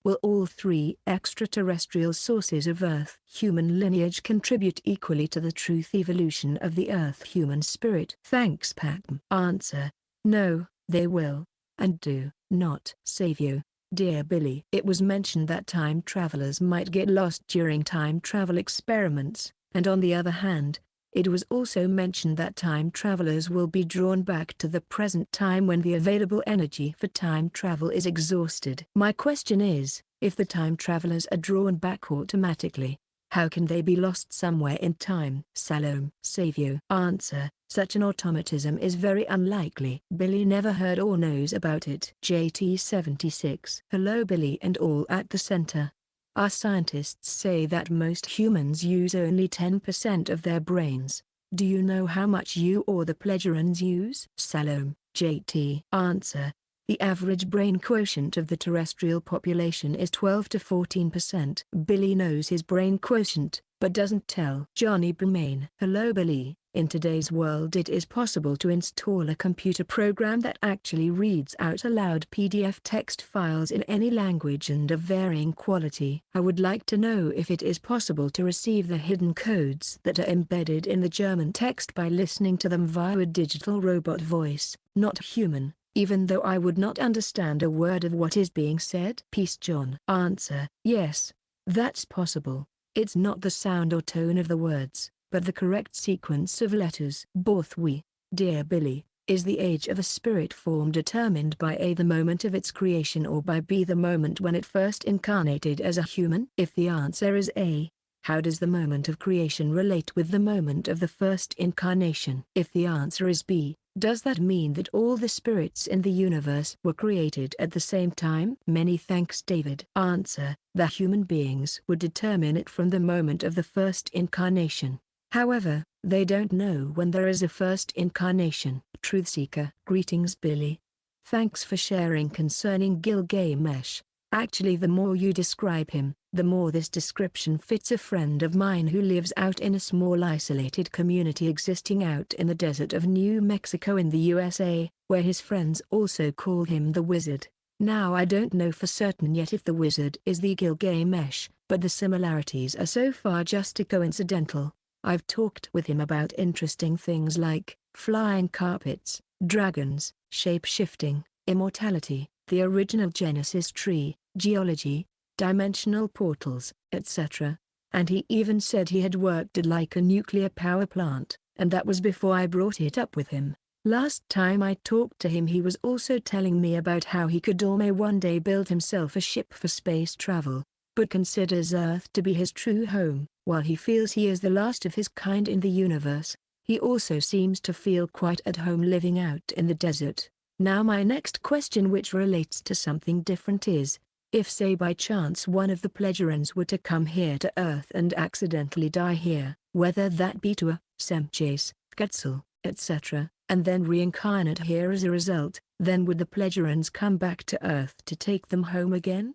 Will all three extraterrestrial sources of Earth human lineage contribute equally to the truth evolution of the Earth human spirit? Thanks Patton. Answer: no, they will, and do not save you. Dear Billy, it was mentioned that time travelers might get lost during time travel experiments, and on the other hand, it was also mentioned that time travelers will be drawn back to the present time when the available energy for time travel is exhausted. My question is, if the time travelers are drawn back automatically, how can they be lost somewhere in time? Salome Savio. Answer: such an automatism is very unlikely. Billy never heard or knows about it. JT76. Hello Billy and all at the center. Our scientists say that most humans use only 10% of their brains. Do you know how much you or the Pledgerans use? Salome JT. Answer: the average brain quotient of the terrestrial population is 12 to 14%. Billy knows his brain quotient, but doesn't tell. Johnny Bermain. Hello Billy, in today's world it is possible to install a computer program that actually reads out aloud PDF text files in any language and of varying quality. I would like to know if it is possible to receive the hidden codes that are embedded in the German text by listening to them via a digital robot voice, not human, even though I would not understand a word of what is being said. Peace John. Answer: yes, that's possible. It's not the sound or tone of the words, but the correct sequence of letters. Both we, dear Billy, is the age of a spirit form determined by A, the moment of its creation, or by B, the moment when it first incarnated as a human? If the answer is A, how does the moment of creation relate with the moment of the first incarnation? If the answer is B, does that mean that all the spirits in the universe were created at the same time? Many thanks David. Answer: the human beings would determine it from the moment of the first incarnation. However, they don't know when there is a first incarnation. Truthseeker. Greetings Billy. Thanks for sharing concerning Gilgamesh. Actually, the more you describe him, the more this description fits a friend of mine who lives out in a small isolated community existing out in the desert of New Mexico in the USA, where his friends also call him the Wizard. Now I don't know for certain yet if the Wizard is the Gilgamesh, but the similarities are so far just coincidental. I've talked with him about interesting things like flying carpets, dragons, shape-shifting, immortality, the original Genesis tree, geology, dimensional portals, etc. And he even said he had worked at like a nuclear power plant, and that was before I brought it up with him. Last time I talked to him he was also telling me about how he could one day build himself a ship for space travel, but considers Earth to be his true home. While he feels he is the last of his kind in the universe, he also seems to feel quite at home living out in the desert. Now my next question, which relates to something different, is, if say by chance one of the Pledgerans were to come here to Earth and accidentally die here, whether that be to a Semchase, Quetzal, etc., and then reincarnate here as a result, then would the Pledgerans come back to Earth to take them home again?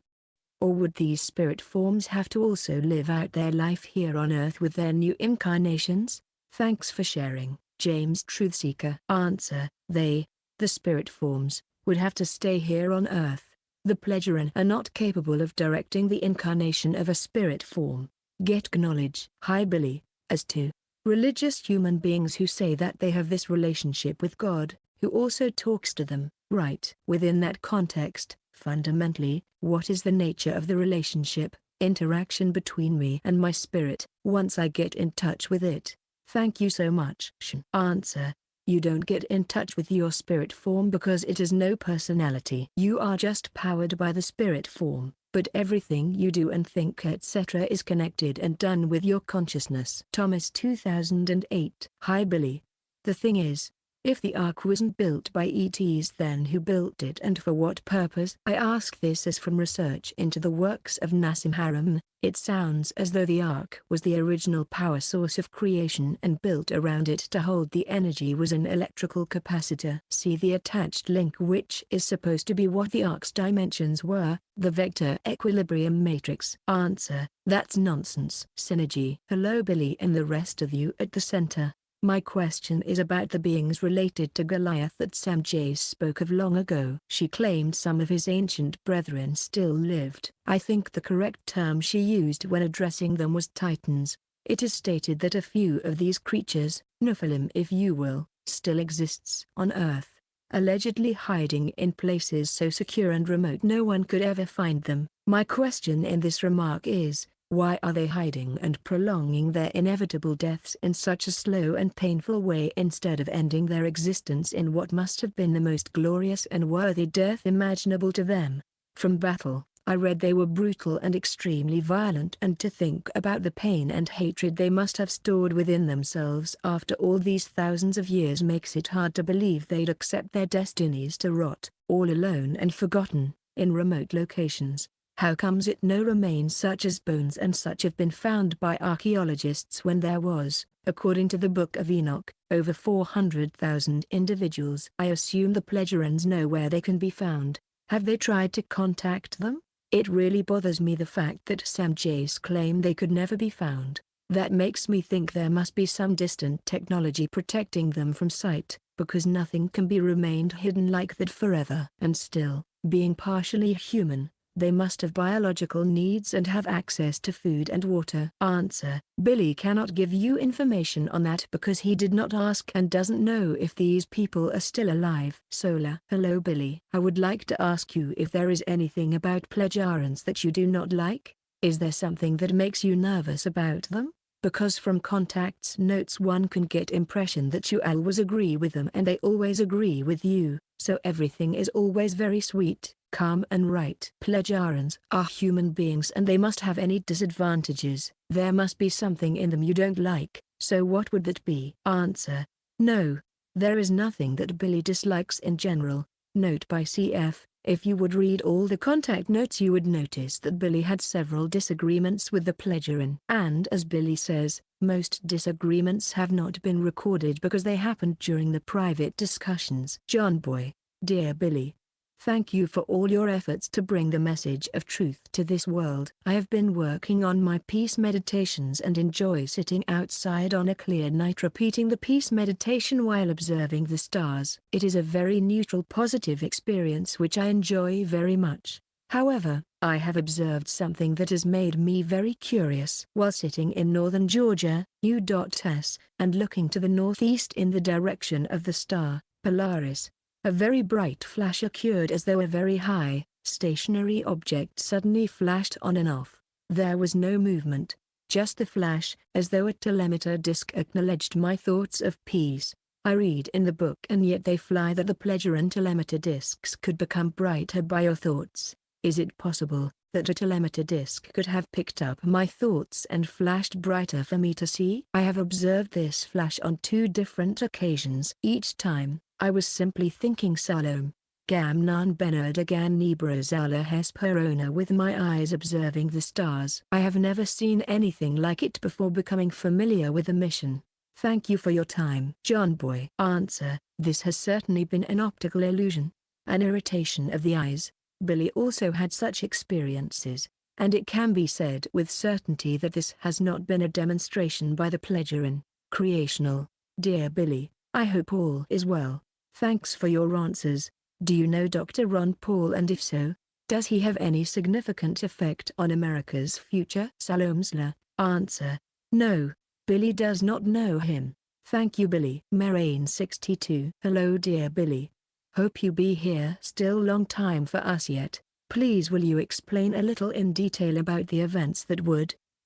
Or would these spirit forms have to also live out their life here on Earth with their new incarnations? Thanks for sharing, James Truthseeker. Answer: the spirit forms, would have to stay here on Earth. The Pledgeran are not capable of directing the incarnation of a spirit form. Get knowledge. Hi Billy. As to religious human beings who say that they have this relationship with God, who also talks to them, right? Within that context, fundamentally, what is the nature of the relationship, interaction between me and my spirit, once I get in touch with it? Thank you so much. Answer: you don't get in touch with your spirit form because it has no personality. You are just powered by the spirit form, but everything you do and think etc. is connected and done with your consciousness. Thomas 2008. Hi Billy. The thing is, if the Ark wasn't built by ETs, then who built it and for what purpose? I ask this as from research into the works of Nassim Haramein. It sounds as though the Ark was the original power source of creation and built around it to hold the energy was an electrical capacitor. See the attached link, which is supposed to be what the Ark's dimensions were, the vector equilibrium matrix. Answer: that's nonsense. Synergy. Hello Billy and the rest of you at the center. My question is about the beings related to Goliath that Sam Jace spoke of long ago. She claimed some of his ancient brethren still lived. I think the correct term she used when addressing them was Titans. It is stated that a few of these creatures, Nephilim if you will, still exists on Earth. allegedly hiding in places so secure and remote no one could ever find them. My question in this remark is, why are they hiding and prolonging their inevitable deaths in such a slow and painful way instead of ending their existence in what must have been the most glorious and worthy death imaginable to them? From battle, I read they were brutal and extremely violent, and to think about the pain and hatred they must have stored within themselves after all these thousands of years makes it hard to believe they'd accept their destinies to rot, all alone and forgotten, in remote locations. How comes it no remains such as bones and such have been found by archaeologists when there was, according to the Book of Enoch, over 400,000 individuals? I assume the Pledgerans know where they can be found. Have they tried to contact them? It really bothers me the fact that Sam Jace claim they could never be found. That makes me think there must be some distant technology protecting them from sight, because nothing can be remained hidden like that forever. And still, being partially human, they must have biological needs and have access to food and water. Answer: Billy cannot give you information on that because he did not ask and doesn't know if these people are still alive. Solar: Hello Billy. I would like to ask you if there is anything about Pledgerans that you do not like. Is there something that makes you nervous about them? Because from contacts notes one can get impression that you always agree with them and they always agree with you, so everything is always very sweet, calm and right. Pledgerans are human beings and they must have any disadvantages. There must be something in them you don't like, so what would that be? Answer: No. There is nothing that Billy dislikes in general. Note by CF: If you would read all the contact notes you would notice that Billy had several disagreements with the Pledgerin. And as Billy says, most disagreements have not been recorded because they happened during the private discussions. John Boy: Dear Billy, thank you for all your efforts to bring the message of truth to this world. I have been working on my peace meditations and enjoy sitting outside on a clear night repeating the peace meditation while observing the stars. It is a very neutral positive experience which I enjoy very much. However, I have observed something that has made me very curious. While sitting in northern Georgia, U.S., and looking to the northeast in the direction of the star, Polaris, a very bright flash occurred as though a very high, stationary object suddenly flashed on and off. There was no movement, just the flash, as though a telemeter disc acknowledged my thoughts of peace. I read in the book and yet they fly that the Pledgerin telemeter discs could become brighter by your thoughts. Is it possible that a telemeter disc could have picked up my thoughts and flashed brighter for me to see? I have observed this flash on 2 different occasions. Each time, I was simply thinking Salom, Gam nan Benedigan Nebra Zala Hesperona with my eyes observing the stars. I have never seen anything like it before becoming familiar with the mission. Thank you for your time. John Boy. Answer: This has certainly been an optical illusion, an irritation of the eyes. Billy also had such experiences, and it can be said with certainty that this has not been a demonstration by the Pledgerin. Creational. Dear Billy, I hope all is well. Thanks for your answers. Do you know Dr. Ron Paul, and if so, does he have any significant effect on America's future? Salomsla. Answer: No, Billy does not know him. Thank you Billy. Marain 62. Hello dear Billy. Hope you be here still long time for us yet. Please will you explain a little in detail about the events that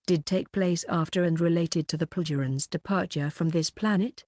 did take place after and related to the Pledgerin's departure from this planet?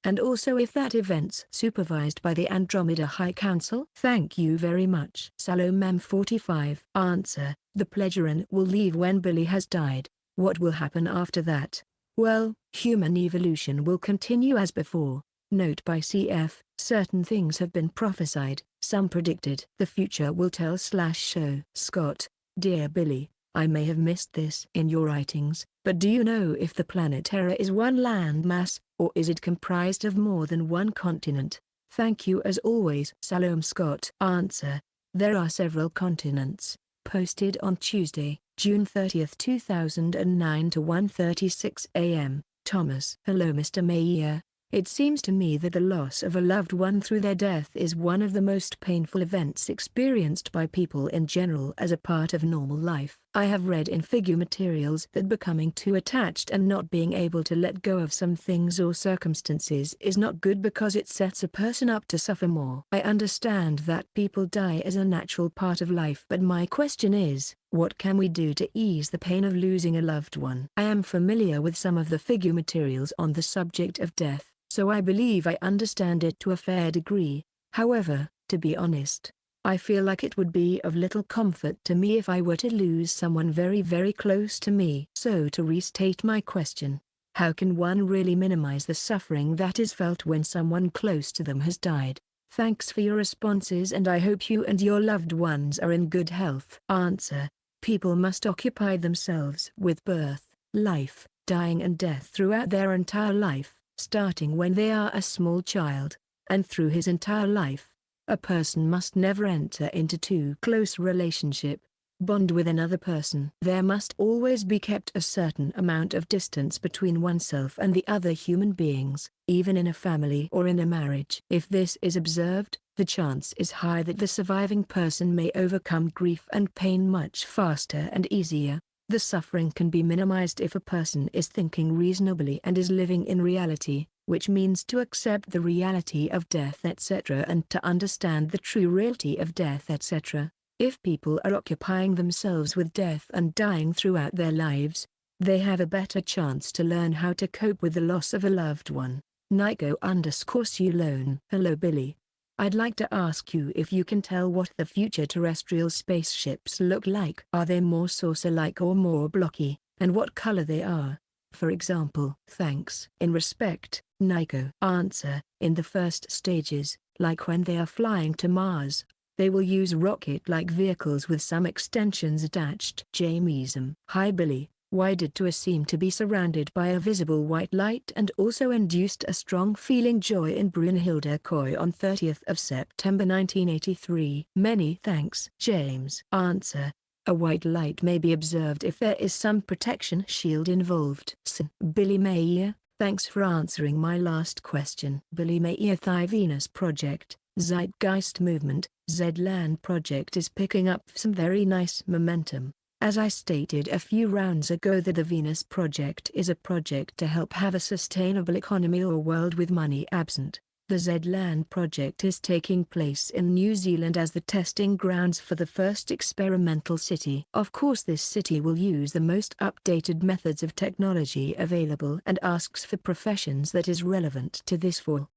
And also if that events supervised by the Andromeda High Council? Thank you very much. Salomam 45. Answer: The Pledgerin will leave when Billy has died. What will happen after that? Well, human evolution will continue as before. Note by CF: Certain things have been prophesied, some predicted. The future will tell/show. Scott: Dear Billy, I may have missed this in your writings, but do you know if the planet Terra is one landmass, or is it comprised of more than one continent? Thank you as always. Salom Scott. Answer: There are several continents. Posted on Tuesday, June 30, 2009 to 1:36 a.m. Thomas. Hello Mr. Mayer. It seems to me that the loss of a loved one through their death is one of the most painful events experienced by people in general as a part of normal life. I have read in Figu materials that becoming too attached and not being able to let go of some things or circumstances is not good because it sets a person up to suffer more. I understand that people die as a natural part of life, but my question is, what can we do to ease the pain of losing a loved one? I am familiar with some of the Figu materials on the subject of death, so I believe I understand it to a fair degree. However, to be honest, I feel like it would be of little comfort to me if I were to lose someone very very close to me. So to restate my question, how can one really minimize the suffering that is felt when someone close to them has died? Thanks for your responses and I hope you and your loved ones are in good health. Answer: people must occupy themselves with birth, life, dying and death throughout their entire life, starting when they are a small child, and through his entire life. A person must never enter into too close relationship, bond with another person. There must always be kept a certain amount of distance between oneself and the other human beings, even in a family or in a marriage. If this is observed, the chance is high that the surviving person may overcome grief and pain much faster and easier. The suffering can be minimized if a person is thinking reasonably and is living in reality, which means to accept the reality of death etc. and to understand the true reality of death etc. If people are occupying themselves with death and dying throughout their lives, they have a better chance to learn how to cope with the loss of a loved one. Nico_Sulone. Hello Billy. I'd like to ask you if you can tell what the future terrestrial spaceships look like. Are they more saucer-like or more blocky, and what color they are? For example. Thanks. In respect, Nico. Answer: in the first stages, like when they are flying to Mars, they will use rocket-like vehicles with some extensions attached. Jamesum. Hi Billy. Why did Tua seem to be surrounded by a visible white light and also induced a strong feeling joy in Brunhilde Coy on 30th of September 1983? Many thanks. James. Answer: a white light may be observed if there is some protection shield involved. Billy Mayer. Thanks for answering my last question. Billy Mayer. Thigh Venus Project, Zeitgeist Movement, Z-Land Project is picking up some very nice momentum. As I stated a few rounds ago that the Venus Project is a project to help have a sustainable economy or world with money absent. The Z-Land Project is taking place in New Zealand as the testing grounds for the first experimental city. Of course this city will use the most updated methods of technology available and asks for professions that is relevant to this for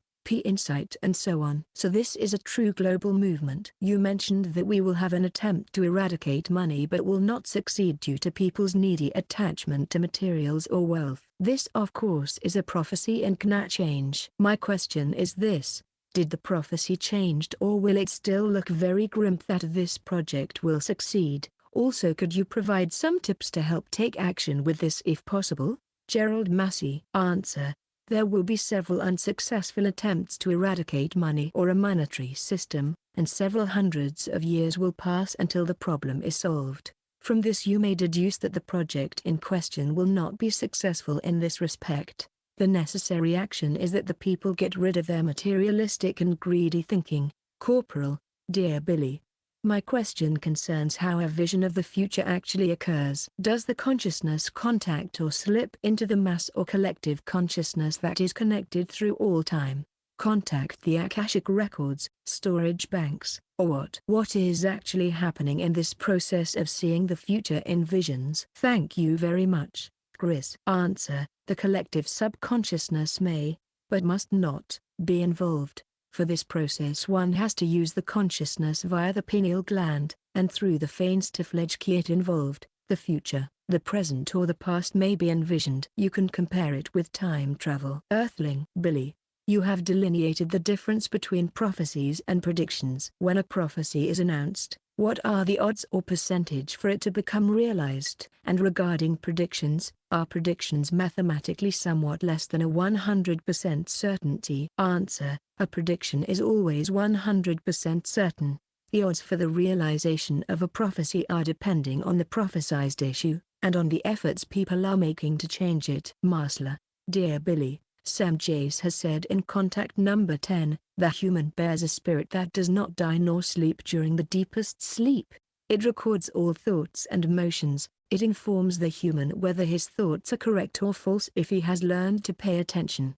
insight and so on. So this is a true global movement. You mentioned that we will have an attempt to eradicate money but will not succeed due to people's needy attachment to materials or wealth. This of course is a prophecy and cannot change. My question is this: did the prophecy changed or will it still look very grim that this project will succeed? Also could you provide some tips to help take action with this if possible? Gerald Massey. Answer: there will be several unsuccessful attempts to eradicate money or a monetary system, and several hundreds of years will pass until the problem is solved. From this you may deduce that the project in question will not be successful in this respect. The necessary action is that the people get rid of their materialistic and greedy thinking. Corporal. Dear Billy, my question concerns how a vision of the future actually occurs. Does the consciousness contact or slip into the mass or collective consciousness that is connected through all time? Contact the Akashic records, storage banks, or what? What is actually happening in this process of seeing the future in visions? Thank you very much, Chris. Answer: the collective subconsciousness may, but must not, be involved. For this process one has to use the consciousness via the pineal gland, and through the Feinstofflage kit involved, the future, the present or the past may be envisioned. You can compare it with time travel. Earthling. Billy, you have delineated the difference between prophecies and predictions. When a prophecy is announced, what are the odds or percentage for it to become realized? And regarding predictions, are predictions mathematically somewhat less than a 100% certainty? Answer: a prediction is always 100% certain. The odds for the realization of a prophecy are depending on the prophesized issue, and on the efforts people are making to change it. Marsler. Dear Billy, Sam Jace has said in Contact Number 10, the human bears a spirit that does not die nor sleep during the deepest sleep. It records all thoughts and emotions. It informs the human whether his thoughts are correct or false if he has learned to pay attention.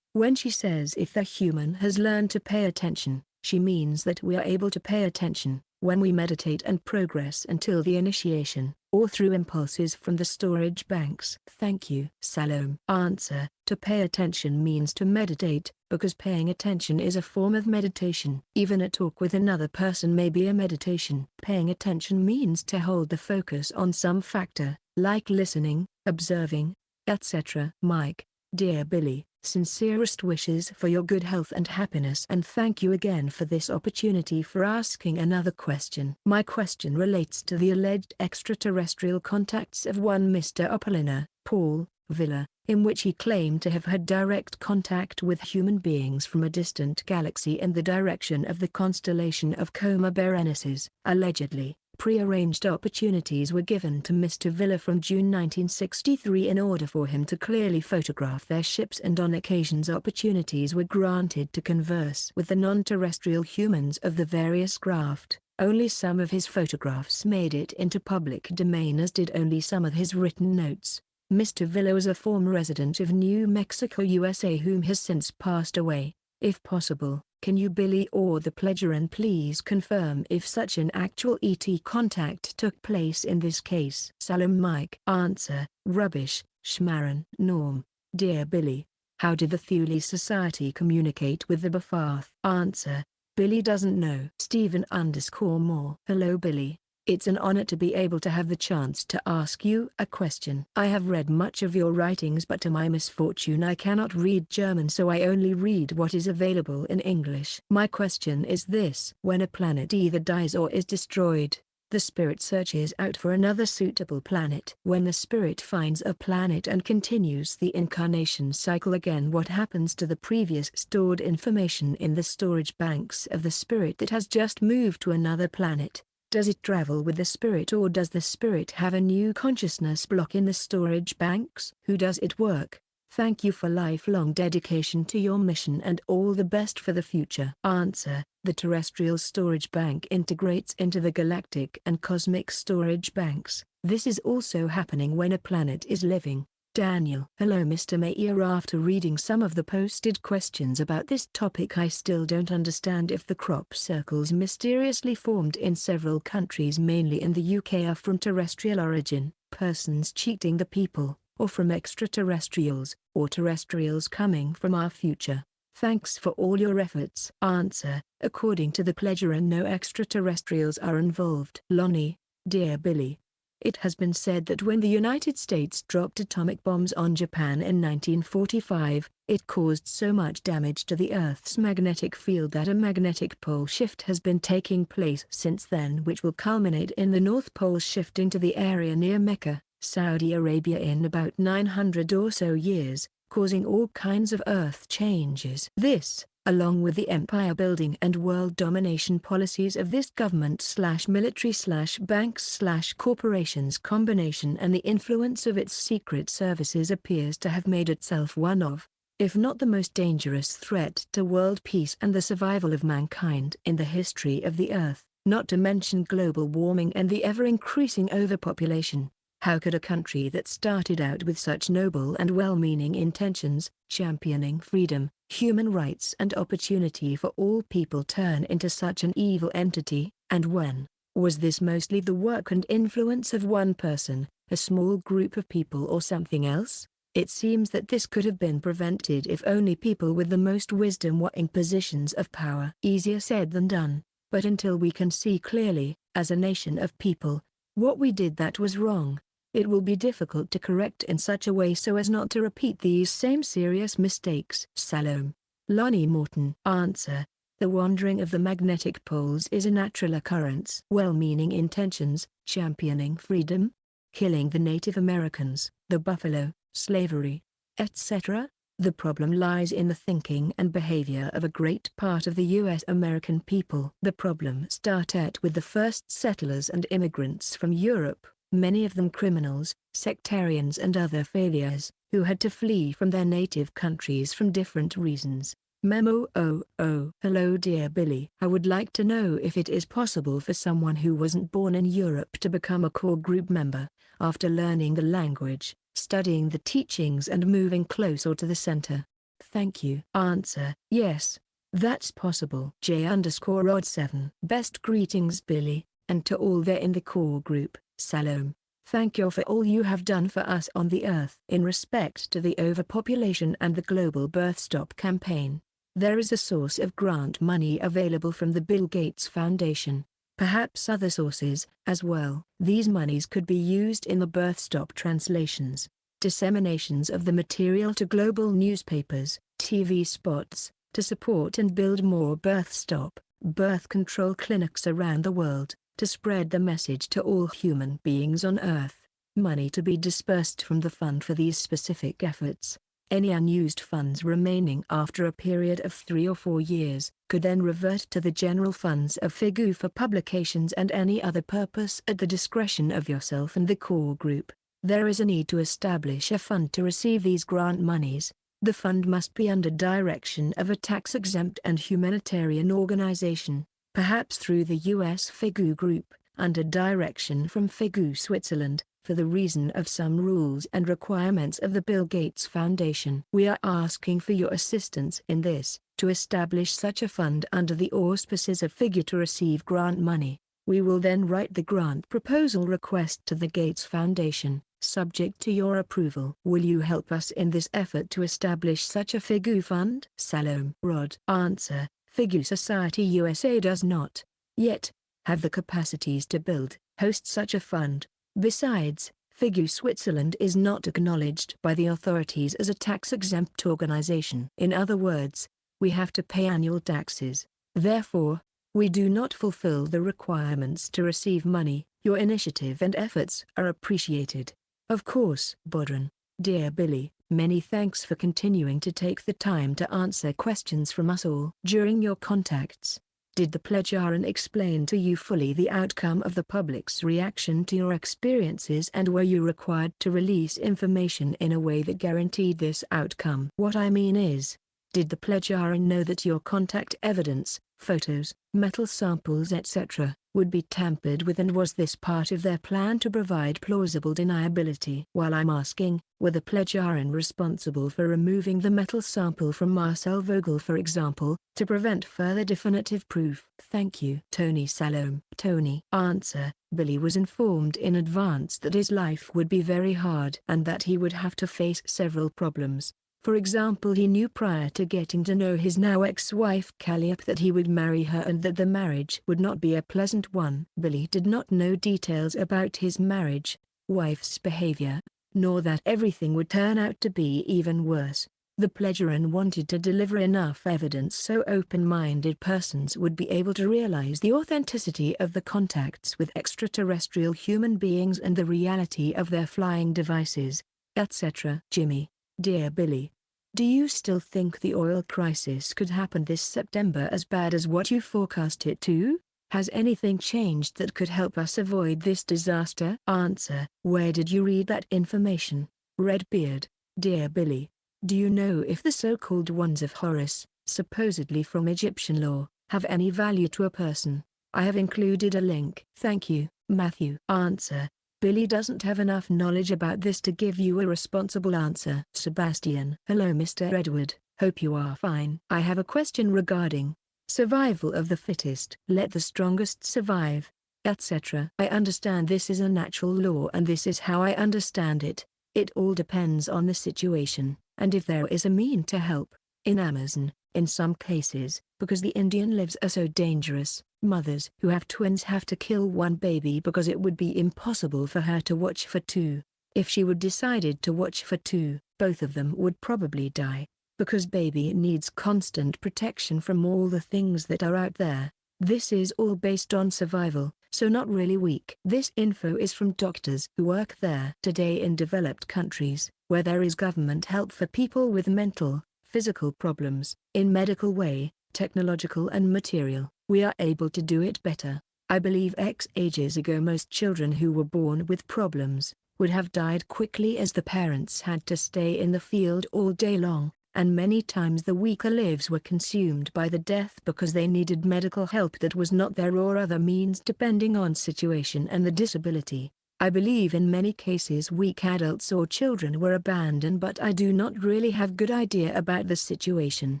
When she says if the human has learned to pay attention, she means that we are able to pay attention when we meditate and progress until the initiation, or through impulses from the storage banks. Thank you. Salome. Answer: to pay attention means to meditate, because paying attention is a form of meditation. Even a talk with another person may be a meditation. Paying attention means to hold the focus on some factor, like listening, observing, etc. Mike. Dear Billy, sincerest wishes for your good health and happiness, and thank you again for this opportunity for asking another question. My question relates to the alleged extraterrestrial contacts of one Mr. Apollinaire, Paul Villa, in which he claimed to have had direct contact with human beings from a distant galaxy in the direction of the constellation of Coma Berenices. Allegedly, prearranged opportunities were given to Mr. Villa from June 1963 in order for him to clearly photograph their ships, and on occasions opportunities were granted to converse with the non-terrestrial humans of the various craft. Only some of his photographs made it into public domain, as did only some of his written notes. Mr. Villa was a former resident of New Mexico, USA, whom has since passed away. If possible, can you, Billy or the Pledgerin, please confirm if such an actual ET contact took place in this case? Salome. Mike. Answer: rubbish, Schmarren. Norm. Dear Billy, how did the Thule Society communicate with the Bafath? Answer: Billy doesn't know. Stephen_Moore. Hello Billy. It's an honor to be able to have the chance to ask you a question. I have read much of your writings, but to my misfortune I cannot read German, so I only read what is available in English. My question is this: when a planet either dies or is destroyed, the spirit searches out for another suitable planet. When the spirit finds a planet and continues the incarnation cycle again, what happens to the previous stored information in the storage banks of the spirit that has just moved to another planet? Does it travel with the spirit, or does the spirit have a new consciousness block in the storage banks? Who does it work? Thank you for lifelong dedication to your mission and all the best for the future. Answer: the terrestrial storage bank integrates into the galactic and cosmic storage banks. This is also happening when a planet is living. Daniel. Hello Mr. Mayer. After reading some of the posted questions about this topic, I still don't understand if the crop circles mysteriously formed in several countries, mainly in the UK, are from terrestrial origin, persons cheating the people, or from extraterrestrials, or terrestrials coming from our future. Thanks for all your efforts. Answer: according to the Pledgerin, no extraterrestrials are involved. Lonnie. Dear Billy, it has been said that when the United States dropped atomic bombs on Japan in 1945, it caused so much damage to the Earth's magnetic field that a magnetic pole shift has been taking place since then, which will culminate in the North Pole shifting to the area near Mecca, Saudi Arabia, in about 900 or so years, causing all kinds of Earth changes. This, along with the empire building and world domination policies of this government/military/banks/corporations combination, and the influence of its secret services, appears to have made itself one of, if not the most dangerous threat to world peace and the survival of mankind in the history of the Earth, not to mention global warming and the ever-increasing overpopulation. How could a country that started out with such noble and well-meaning intentions, championing freedom, human rights and opportunity for all people, turn into such an evil entity? And when? Was this mostly the work and influence of one person, a small group of people, or something else? It seems that this could have been prevented if only people with the most wisdom were in positions of power. Easier said than done, but until we can see clearly, as a nation of people, what we did that was wrong, it will be difficult to correct in such a way so as not to repeat these same serious mistakes. Salome. Lonnie Morton. Answer: the wandering of the magnetic poles is a natural occurrence. Well-meaning intentions, championing freedom, killing the Native Americans, the buffalo, slavery, etc. The problem lies in the thinking and behavior of a great part of the U.S. American people. The problem started with the first settlers and immigrants from Europe, many of them criminals, sectarians and other failures, who had to flee from their native countries from different reasons. Memo. Oh, hello dear Billy. I would like to know if it is possible for someone who wasn't born in Europe to become a core group member, after learning the language, studying the teachings and moving closer to the center. Thank you. Answer: yes, that's possible. J_Rod7. Best greetings Billy, and to all there in the core group, Salom. Thank you for all you have done for us on the earth. In respect to the overpopulation and the global birth stop campaign, there is a source of grant money available from the Bill Gates Foundation, perhaps other sources as well. These monies could be used in the birth stop translations, disseminations of the material to global newspapers, TV spots, to support and build more birth stop, birth control clinics around the world, to spread the message to all human beings on Earth. Money to be dispersed from the fund for these specific efforts. Any unused funds remaining after a period of 3 or 4 years could then revert to the general funds of Figu for publications and any other purpose at the discretion of yourself and the core group. There is a need to establish a fund to receive these grant monies. The fund must be under direction of a tax-exempt and humanitarian organization, perhaps through the US Figu Group, under direction from Figu Switzerland, for the reason of some rules and requirements of the Bill Gates Foundation. We are asking for your assistance in this, to establish such a fund under the auspices of Figu to receive grant money. We will then write the grant proposal request to the Gates Foundation, subject to your approval. Will you help us in this effort to establish such a Figu fund? Salom. Rod. Answer: Figu Society USA does not, yet, have the capacities to build, host such a fund. Besides, Figu Switzerland is not acknowledged by the authorities as a tax-exempt organization. In other words, we have to pay annual taxes. Therefore, we do not fulfill the requirements to receive money. Your initiative and efforts are appreciated. Of course. Bodran. Dear Billy, many thanks for continuing to take the time to answer questions from us all. During your contacts, did the pledgearan explain to you fully the outcome of the public's reaction to your experiences, and were you required to release information in a way that guaranteed this outcome? What I mean is, did the pledgearan know that your contact evidence, photos, metal samples etc., would be tampered with, and was this part of their plan to provide plausible deniability? While I'm asking, were the pledgearan responsible for removing the metal sample from Marcel Vogel for example, to prevent further definitive proof? Thank you. Tony. Salom. Tony. Answer: Billy was informed in advance that his life would be very hard and that he would have to face several problems. For example, he knew prior to getting to know his now ex-wife Calliope that he would marry her and that the marriage would not be a pleasant one. Billy did not know details about his marriage, wife's behavior, nor that everything would turn out to be even worse. The pledgearan wanted to deliver enough evidence so open-minded persons would be able to realize the authenticity of the contacts with extraterrestrial human beings and the reality of their flying devices, etc. Jimmy. Dear Billy, do you still think the oil crisis could happen this September as bad as what you forecast it to? Has anything changed that could help us avoid this disaster? Answer: where did you read that information? Redbeard. Dear Billy, do you know if the so-called ones of Horus, supposedly from Egyptian law, have any value to a person? I have included a link. Thank you. Matthew. Answer: Billy doesn't have enough knowledge about this to give you a responsible answer. Sebastian. Hello Mr. Edward, hope you are fine. I have a question regarding survival of the fittest. Let the strongest survive, etc. I understand this is a natural law and this is how I understand it. It all depends on the situation, and if there is a mean to help. In Amazon, in some cases, because the Indian lives are so dangerous, mothers who have twins have to kill one baby because it would be impossible for her to watch for two. If she would decided to watch for two, both of them would probably die, because baby needs constant protection from all the things that are out there. This is all based on survival, so not really weak. This info is from doctors who work there. Today in developed countries, where there is government help for people with mental, physical problems, in medical way, technological and material, we are able to do it better. I believe ages ago most children who were born with problems would have died quickly as the parents had to stay in the field all day long. and many times the weaker lives were consumed by the death because they needed medical help that was not there or other means depending on situation and the disability. I believe in many cases weak adults or children were abandoned, but I do not really have good idea about the situation.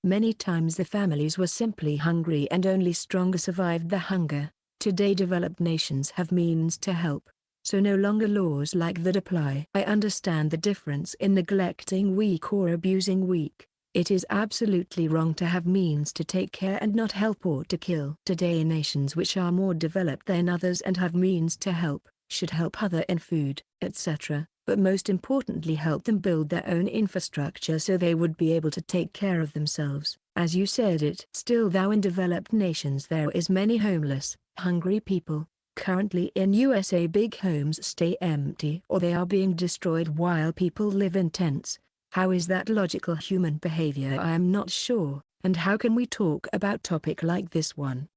Many times the families were simply hungry and only stronger survived the hunger. Today developed nations have means to help, so no longer laws like that apply. I understand the difference in neglecting weak or abusing weak. It is absolutely wrong to have means to take care and not help or to kill. Today nations which are more developed than others and have means to help, should help other in food, etc., but most importantly help them build their own infrastructure so they would be able to take care of themselves. As you said it. Still though in developed nations there is many homeless, hungry people. Currently in USA big homes stay empty or they are being destroyed while people live in tents. How is that logical human behavior? I am not sure, and how can we talk about topic like this one?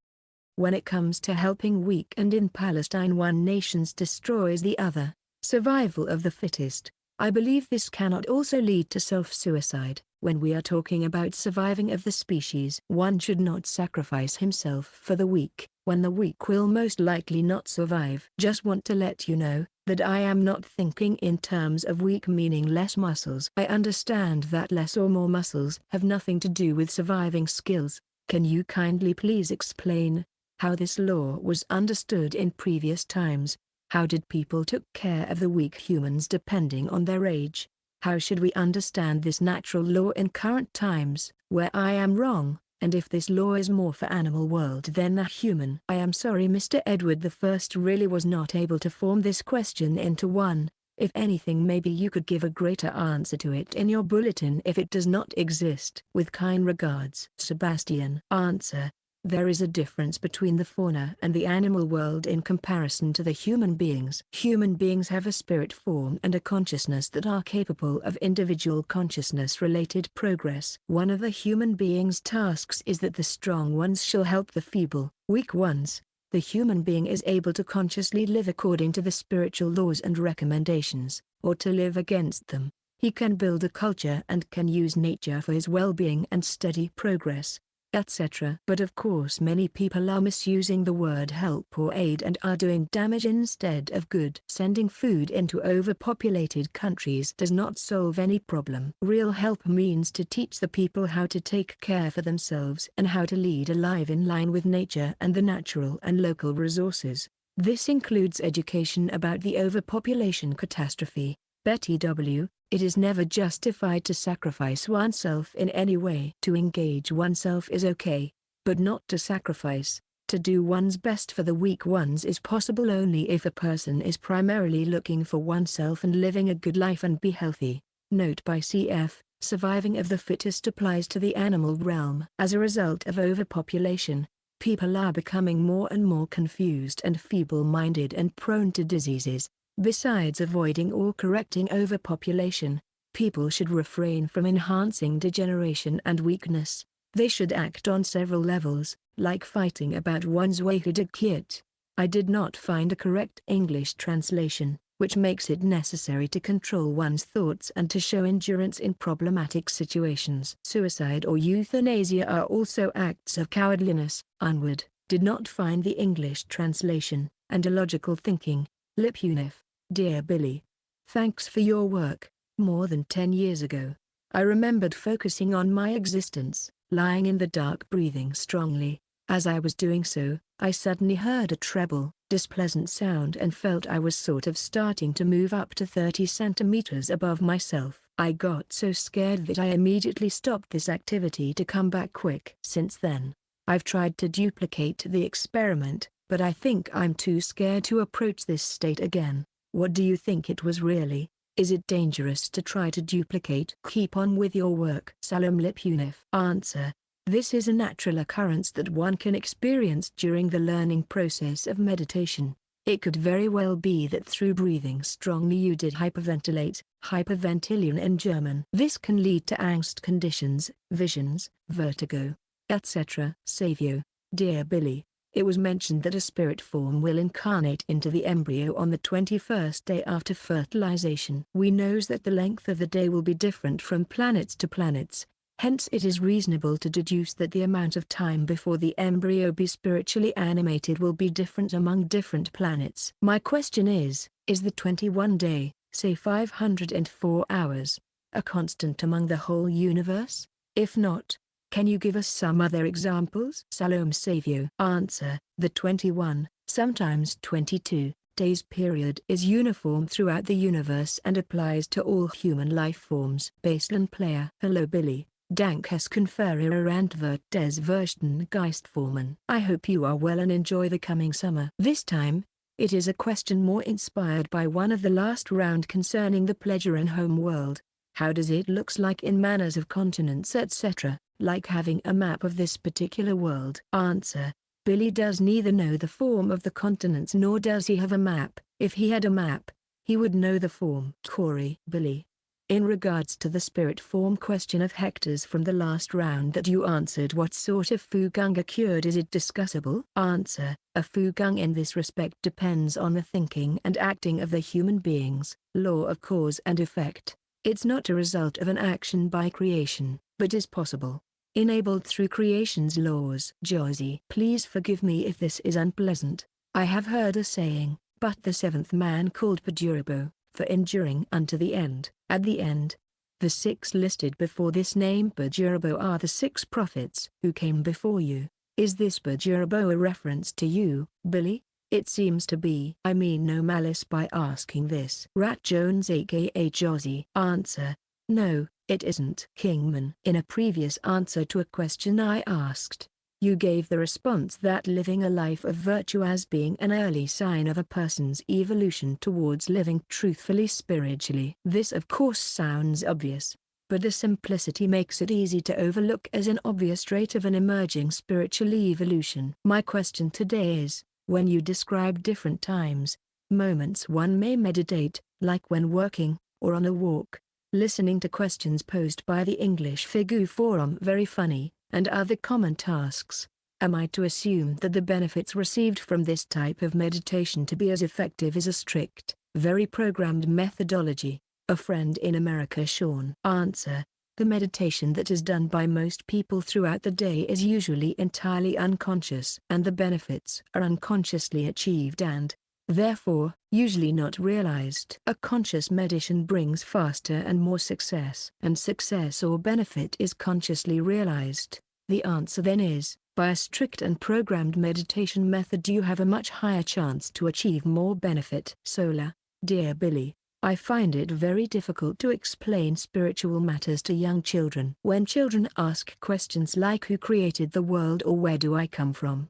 When it comes to helping weak and in Palestine one nation destroys the other, survival of the fittest, I believe this cannot also lead to self-suicide. When we are talking about surviving of the species, one should not sacrifice himself for the weak, when the weak will most likely not survive. Just want to let you know that I am not thinking in terms of weak meaning less muscles. I understand that less or more muscles have nothing to do with surviving skills. Can you kindly please explain how this law was understood in previous times? How did people took care of the weak humans depending on their age? How should we understand this natural law in current times, where I am wrong, and if this law is more for animal world than the human? I am sorry Mr. Edward I really was not able to form this question into one. If anything maybe you could give a greater answer to it in your bulletin if it does not exist. With kind regards. Sebastian. Answer. There is a difference between the fauna and the animal world in comparison to the human beings. Human beings have a spirit form and a consciousness that are capable of individual consciousness-related progress. One of the human being's tasks is that the strong ones shall help the feeble, weak ones. The human being is able to consciously live according to the spiritual laws and recommendations, or to live against them. He can build a culture and can use nature for his well-being and steady progress, etc. But of course many people are misusing the word help or aid and are doing damage instead of good. Sending food into overpopulated countries does not solve any problem. Real help means to teach the people how to take care for themselves and how to lead a life in line with nature and the natural and local resources. This includes education about the overpopulation catastrophe. Betty W. It is never justified to sacrifice oneself in any way. To engage oneself is okay, but not to sacrifice. To do one's best for the weak ones is possible only if a person is primarily looking for oneself and living a good life and be healthy. Note by CF, surviving of the fittest applies to the animal realm. As a result of overpopulation, people are becoming more and more confused and feeble-minded and prone to diseases. Besides avoiding or correcting overpopulation, people should refrain from enhancing degeneration and weakness. They should act on several levels, like fighting about one's way to get. I did not find a correct English translation, which makes it necessary to control one's thoughts and to show endurance in problematic situations. Suicide or euthanasia are also acts of cowardliness. Onward, did not find the English translation, and illogical thinking. Lipunif. Dear Billy, thanks for your work. More than 10 years ago, I remembered focusing on my existence, lying in the dark breathing strongly. As I was doing so, I suddenly heard a treble, displeasant sound and felt I was sort of starting to move up to 30 centimeters above myself. I got so scared that I immediately stopped this activity to come back quick. Since then, I've tried to duplicate the experiment, but I think I'm too scared to approach this state again. What do you think it was really? Is it dangerous to try to duplicate? Keep on with your work. Salam Lipunif. Answer. This is a natural occurrence that one can experience during the learning process of meditation. It could very well be that through breathing strongly you did hyperventilate, hyperventilieren in German. This can lead to angst conditions, visions, vertigo, etc. Savio. Dear Billy, it was mentioned that a spirit form will incarnate into the embryo on the 21st day after fertilization. We knows that the length of the day will be different from planets to planets. Hence it is reasonable to deduce that the amount of time before the embryo be spiritually animated will be different among different planets. My question is the 21-day, say 504 hours, a constant among the whole universe? If not, can you give us some other examples? Salom Savio. Answer: the 21, sometimes 22, days period is uniform throughout the universe and applies to all human life forms. Baseline player. Hello Billy. Dankes Conferrer Antwort des Versten Geistformen. I hope you are well and enjoy the coming summer. This time, it is a question more inspired by one of the last round concerning the pleasure and home world. How does it looks like in manners of continents etc., like having a map of this particular world? Answer: Billy does neither know the form of the continents nor does he have a map. If he had a map, he would know the form. Corey. Billy, in regards to the spirit form question of Hector's from the last round that you answered, what sort of Fugung occurred, is it discussable? Answer: a Fugung in this respect depends on the thinking and acting of the human beings, law of cause and effect. It's not a result of an action by creation, but is possible, enabled through creation's laws. Josie. Please forgive me if this is unpleasant. I have heard a saying, but the seventh man called Perdurabo, for enduring unto the end. At the end, the six listed before this name Perdurabo are the 6 prophets who came before you. Is this Perdurabo a reference to you, Billy? It seems to be. I mean no malice by asking this. Rat Jones aka Josie. Answer: no, it isn't. Kingman. In a previous answer to a question I asked, you gave the response that living a life of virtue as being an early sign of a person's evolution towards living truthfully spiritually. This of course sounds obvious, but the simplicity makes it easy to overlook as an obvious trait of an emerging spiritual evolution. My question today is, when you describe different times, moments one may meditate, like when working, or on a walk, listening to questions posed by the English Figu Forum very funny, and other common tasks, am I to assume that the benefits received from this type of meditation to be as effective as a strict, very programmed methodology? A friend in America. Sean. Answer: the meditation that is done by most people throughout the day is usually entirely unconscious, and the benefits are unconsciously achieved and, therefore, usually not realized. A conscious meditation brings faster and more success, and success or benefit is consciously realized. The answer then is, by a strict and programmed meditation method you have a much higher chance to achieve more benefit. Solar. Dear Billy, I find it very difficult to explain spiritual matters to young children. When children ask questions like who created the world, or where do I come from,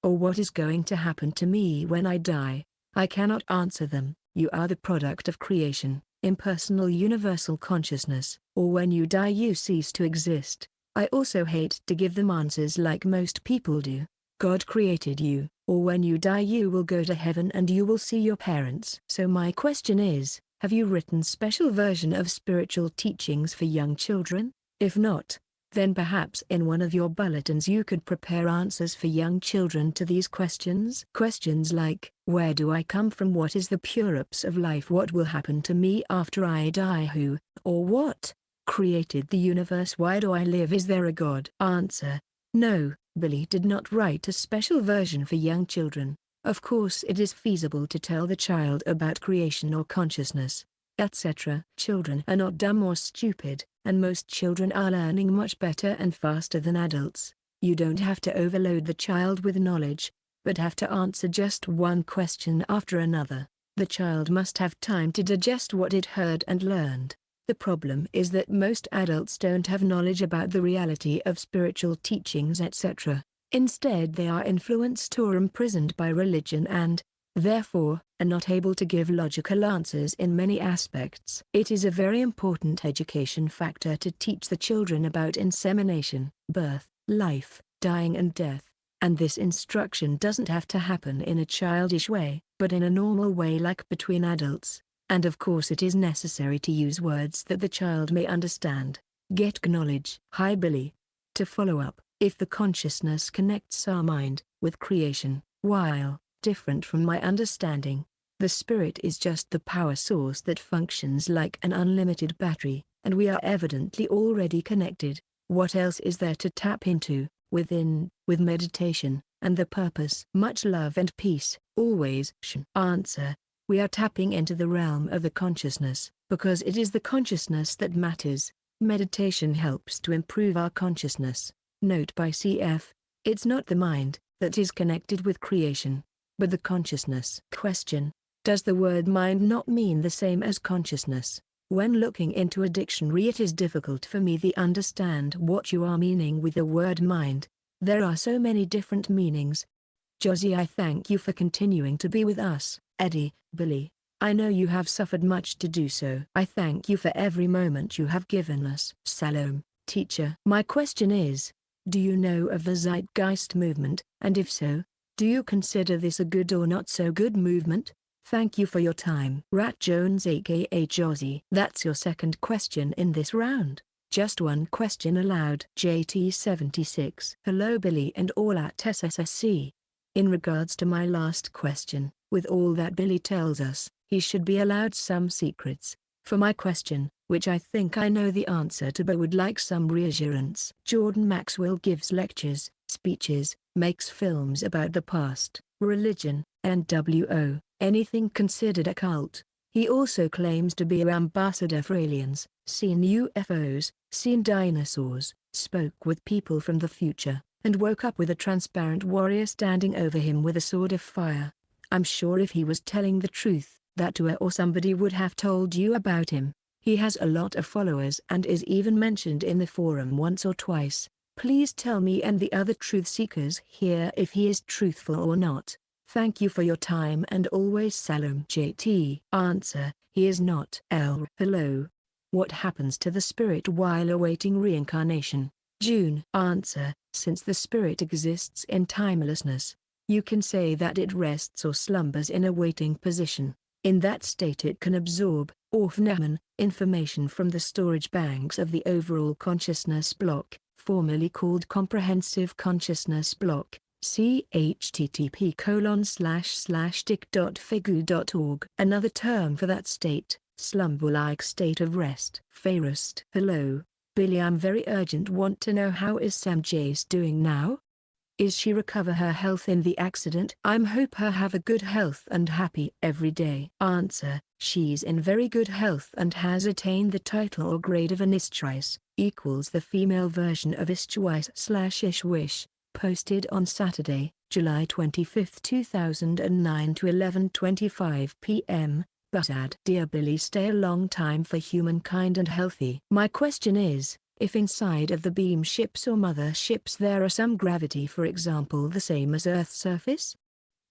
or what is going to happen to me when I die, I cannot answer them. You are the product of creation, impersonal universal consciousness, or when you die you cease to exist. I also hate to give them answers like most people do. God created you, or when you die you will go to heaven and you will see your parents. So my question is, have you written special version of spiritual teachings for young children? If not, then perhaps in one of your bulletins you could prepare answers for young children to these questions. Questions like, where do I come from, what is the purpose of life, what will happen to me after I die, who, or what, created the universe, why do I live, is there a God? Answer: no, Billy did not write a special version for young children. Of course it is feasible to tell the child about creation or consciousness, etc. Children are not dumb or stupid, and most children are learning much better and faster than adults. You don't have to overload the child with knowledge, but have to answer just one question after another. The child must have time to digest what it heard and learned. The problem is that most adults don't have knowledge about the reality of spiritual teachings etc. Instead they are influenced or imprisoned by religion and, therefore, are not able to give logical answers in many aspects. It is a very important education factor to teach the children about insemination, birth, life, dying and death, and this instruction doesn't have to happen in a childish way, but in a normal way like between adults, and of course it is necessary to use words that the child may understand. Get knowledge. Hi Billy. To follow up, if the consciousness connects our mind with creation, while different from my understanding, the spirit is just the power source that functions like an unlimited battery, and we are evidently already connected, What else is there to tap into, within, with meditation, and the purpose? Much love and peace, always. Answer. We are tapping into the realm of the consciousness, because it is the consciousness that matters. Meditation helps to improve our consciousness. Note by cf. It's not the mind that is connected with creation, but the consciousness. Question. Does the word mind not mean the same as consciousness? When looking into a dictionary, it is difficult for me to understand what you are meaning with the word mind. There are so many different meanings. Josie, I thank you for continuing to be with us. Eddie, Billy, I know you have suffered much to do so. I thank you for every moment you have given us. Salome, teacher. My question is, do you know of the Zeitgeist movement, and if so, do you consider this a good or not so good movement? Thank you for your time. Rat Jones aka Josie. That's your second question in this round. Just one question allowed. JT76. Hello Billy and all at SSSC. In regards to my last question, with all that Billy tells us, he should be allowed some secrets. For my question, which I think I know the answer to but would like some reassurance. Jordan Maxwell gives lectures, speeches, makes films about the past, religion, NWO, anything considered a cult. He also claims to be an ambassador for aliens, seen UFOs, seen dinosaurs, spoke with people from the future, and woke up with a transparent warrior standing over him with a sword of fire. I'm sure if he was telling the truth, that Tua or somebody would have told you about him. He has a lot of followers and is even mentioned in the forum once or twice. Please tell me and the other truth seekers here if he is truthful or not. Thank you for your time and always Salome. JT. Answer. He is not. L. Hello. What happens to the spirit while awaiting reincarnation? June. Answer. Since the spirit exists in timelessness, you can say that it rests or slumbers in a waiting position. In that state it can absorb, aufnehmen, information from the storage banks of the overall consciousness block, formerly called comprehensive consciousness block. See http://dic.figu.org. Another term for that state, slumber-like state of rest. Fairest. Hello, Billy, I'm very urgent, want to know how is Sam Jace doing now? Is she recover her health in the accident? I'm hope her have a good health and happy every day. Answer. She's in very good health and has attained the title or grade of an Istrais, equals the female version of Istwais/Ishwish. Posted on Saturday, July 25, 2009 to 11:25 p.m. But add, Dear Billy, stay a long time for humankind and healthy. My question is, if inside of the beam ships or mother ships there are some gravity, for example the same as Earth's surface?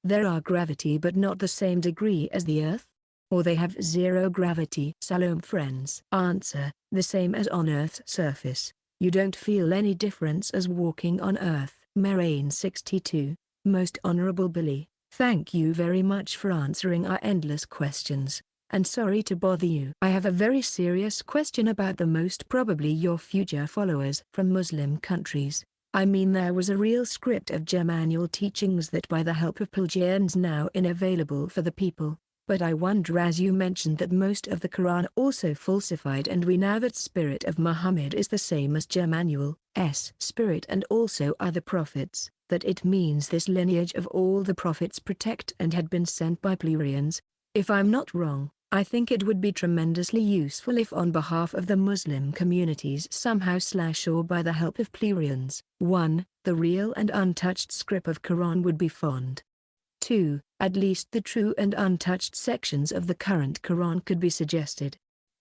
There are gravity but not the same degree as the Earth? Or they have zero gravity? Salome friends. Answer, the same as on Earth's surface. You don't feel any difference as walking on Earth. Maraine 62. Most Honorable Billy, thank you very much for answering our endless questions, and sorry to bother you. I have a very serious question about the most probably your future followers from Muslim countries. I mean, there was a real script of Germanual teachings that by the help of Pelagians now unavailable for the people. But I wonder, as you mentioned that most of the Quran also falsified, and we know that spirit of Muhammad is the same as Germanual's spirit and also other prophets, that it means this lineage of all the prophets protect and had been sent by Plurians. If I'm not wrong, I think it would be tremendously useful if on behalf of the Muslim communities somehow or by the help of Plurians, 1. The real and untouched script of Quran would be found. 2. At least the true and untouched sections of the current Quran could be suggested.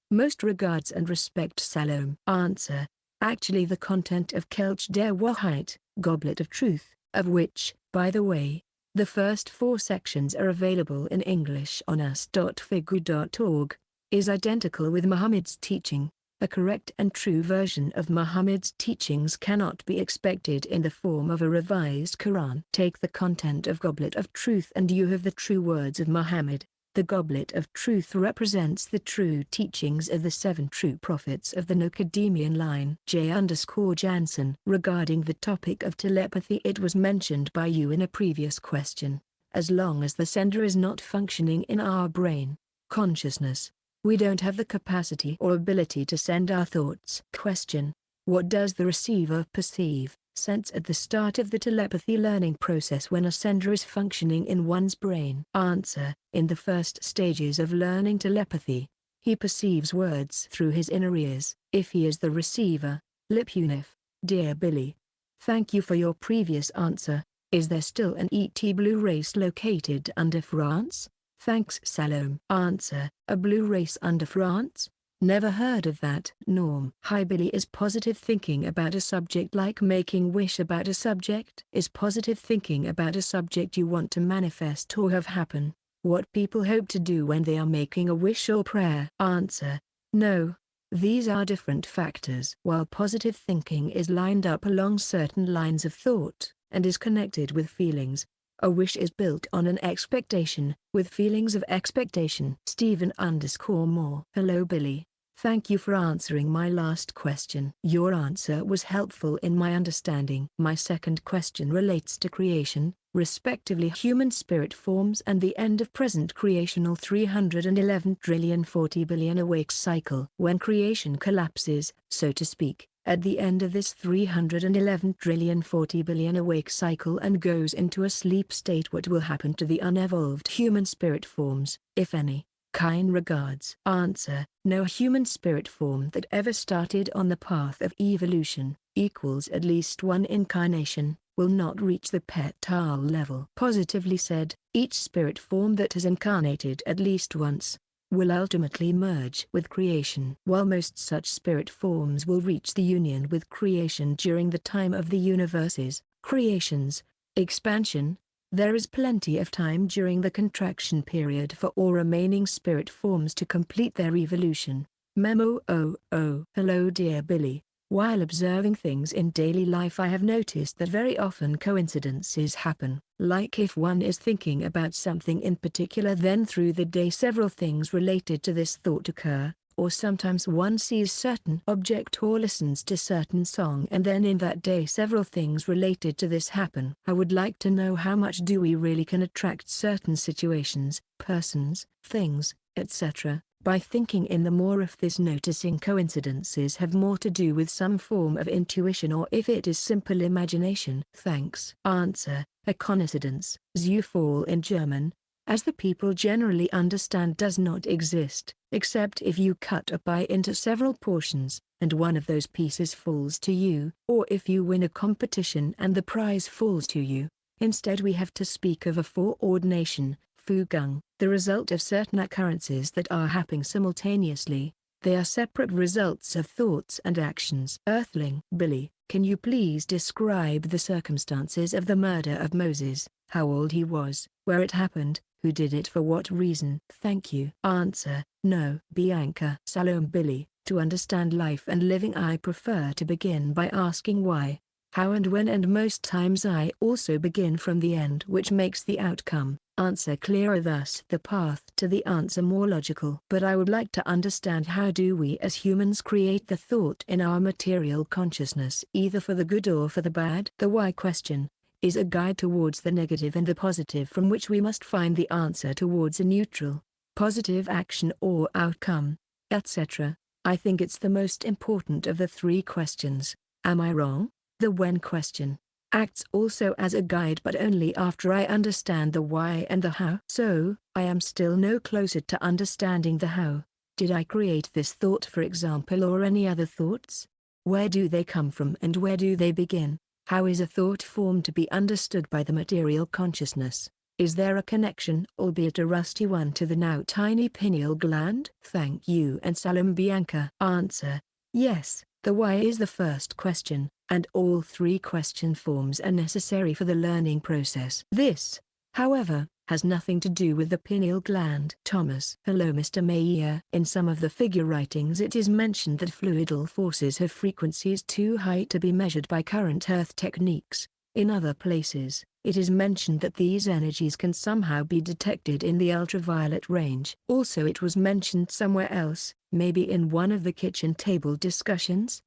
Most regards and respect Salome. Answer. Actually the content of Kelch der Wahrheit, Goblet of Truth, of which, by the way, the first 4 sections are available in English on us.figu.org, is identical with Muhammad's teaching. A correct and true version of Muhammad's teachings cannot be expected in the form of a revised Quran. Take the content of Goblet of Truth and you have the true words of Muhammad. The Goblet of Truth represents the true teachings of the 7 true prophets of the Nochademian line. J_Jansen. Regarding the topic of telepathy, it was mentioned by you in a previous question. As long as the sender is not functioning in our brain, consciousness, we don't have the capacity or ability to send our thoughts. Question. What does the receiver perceive, sense at the start of the telepathy learning process when a sender is functioning in one's brain? Answer: in the first stages of learning telepathy, he perceives words through his inner ears. If he is the receiver, Lipunif. Dear Billy, thank you for your previous answer. Is there still an ET blue race located under France? Thanks Salome. Answer: a blue race under France? Never heard of that. Norm. Hi Billy, is positive thinking about a subject like making wish about a subject? Is positive thinking about a subject you want to manifest or have happen what people hope to do when they are making a wish or prayer? Answer: no. These are different factors. While positive thinking is lined up along certain lines of thought, and is connected with feelings, a wish is built on an expectation, with feelings of expectation. Stephen_Moore. Hello Billy. Thank you for answering my last question. Your answer was helpful in my understanding. My second question relates to creation, respectively human spirit forms and the end of present creational 311 trillion 40 billion awake cycle. When creation collapses, so to speak, at the end of this 311 trillion 40 billion awake cycle and goes into a sleep state, what will happen to the unevolved human spirit forms, if any? Kind regards. Answer: no human spirit form that ever started on the path of evolution, equals at least one incarnation, will not reach the petal level. Positively said, each spirit form that has incarnated at least once, will ultimately merge with creation. While most such spirit forms will reach the union with creation during the time of the universe's, creation's, expansion, there is plenty of time during the contraction period for all remaining spirit forms to complete their evolution. Memo. Hello dear Billy. While observing things in daily life, I have noticed that very often coincidences happen. Like if one is thinking about something in particular, then through the day several things related to this thought occur. Or sometimes one sees certain object or listens to certain song, and then in that day several things related to this happen. I would like to know how much do we really can attract certain situations, persons, things, etc., by thinking in them, or if this noticing coincidences have more to do with some form of intuition or if it is simple imagination. Thanks. Answer: a coincidence, Zufall in German, as the people generally understand, does not exist, except if you cut a pie into several portions, and one of those pieces falls to you, or if you win a competition and the prize falls to you. Instead we have to speak of a foreordination, Fugung, the result of certain occurrences that are happening simultaneously. They are separate results of thoughts and actions. Earthling. Billy, can you please describe the circumstances of the murder of Moses, how old he was, where it happened, who did it, for what reason? Thank you. Answer: no. Bianca. Salome. Billy, to understand life and living I prefer to begin by asking why, how and when, and most times I also begin from the end, which makes the outcome, answer, clearer, thus the path to the answer more logical. But I would like to understand, how do we as humans create the thought in our material consciousness, either for the good or for the bad? The why question is a guide towards the negative and the positive, from which we must find the answer towards a neutral, positive action or outcome, etc. I think it's the most important of the three questions. Am I wrong? The when question acts also as a guide, but only after I understand the why and the how. So, I am still no closer to understanding the how. Did I create this thought, for example, or any other thoughts? Where do they come from and where do they begin? How is a thought formed to be understood by the material consciousness? Is there a connection, albeit a rusty one, to the now tiny pineal gland? Thank you. And Salome. Bianca. Answer: yes, the why is the first question, and all three question forms are necessary for the learning process. This, however, has nothing to do with the pineal gland. Thomas. Hello Mr. Mayer. In some of the figure writings it is mentioned that fluidal forces have frequencies too high to be measured by current earth techniques. In other places, it is mentioned that these energies can somehow be detected in the ultraviolet range. Also it was mentioned somewhere else, maybe in one of the kitchen table discussions,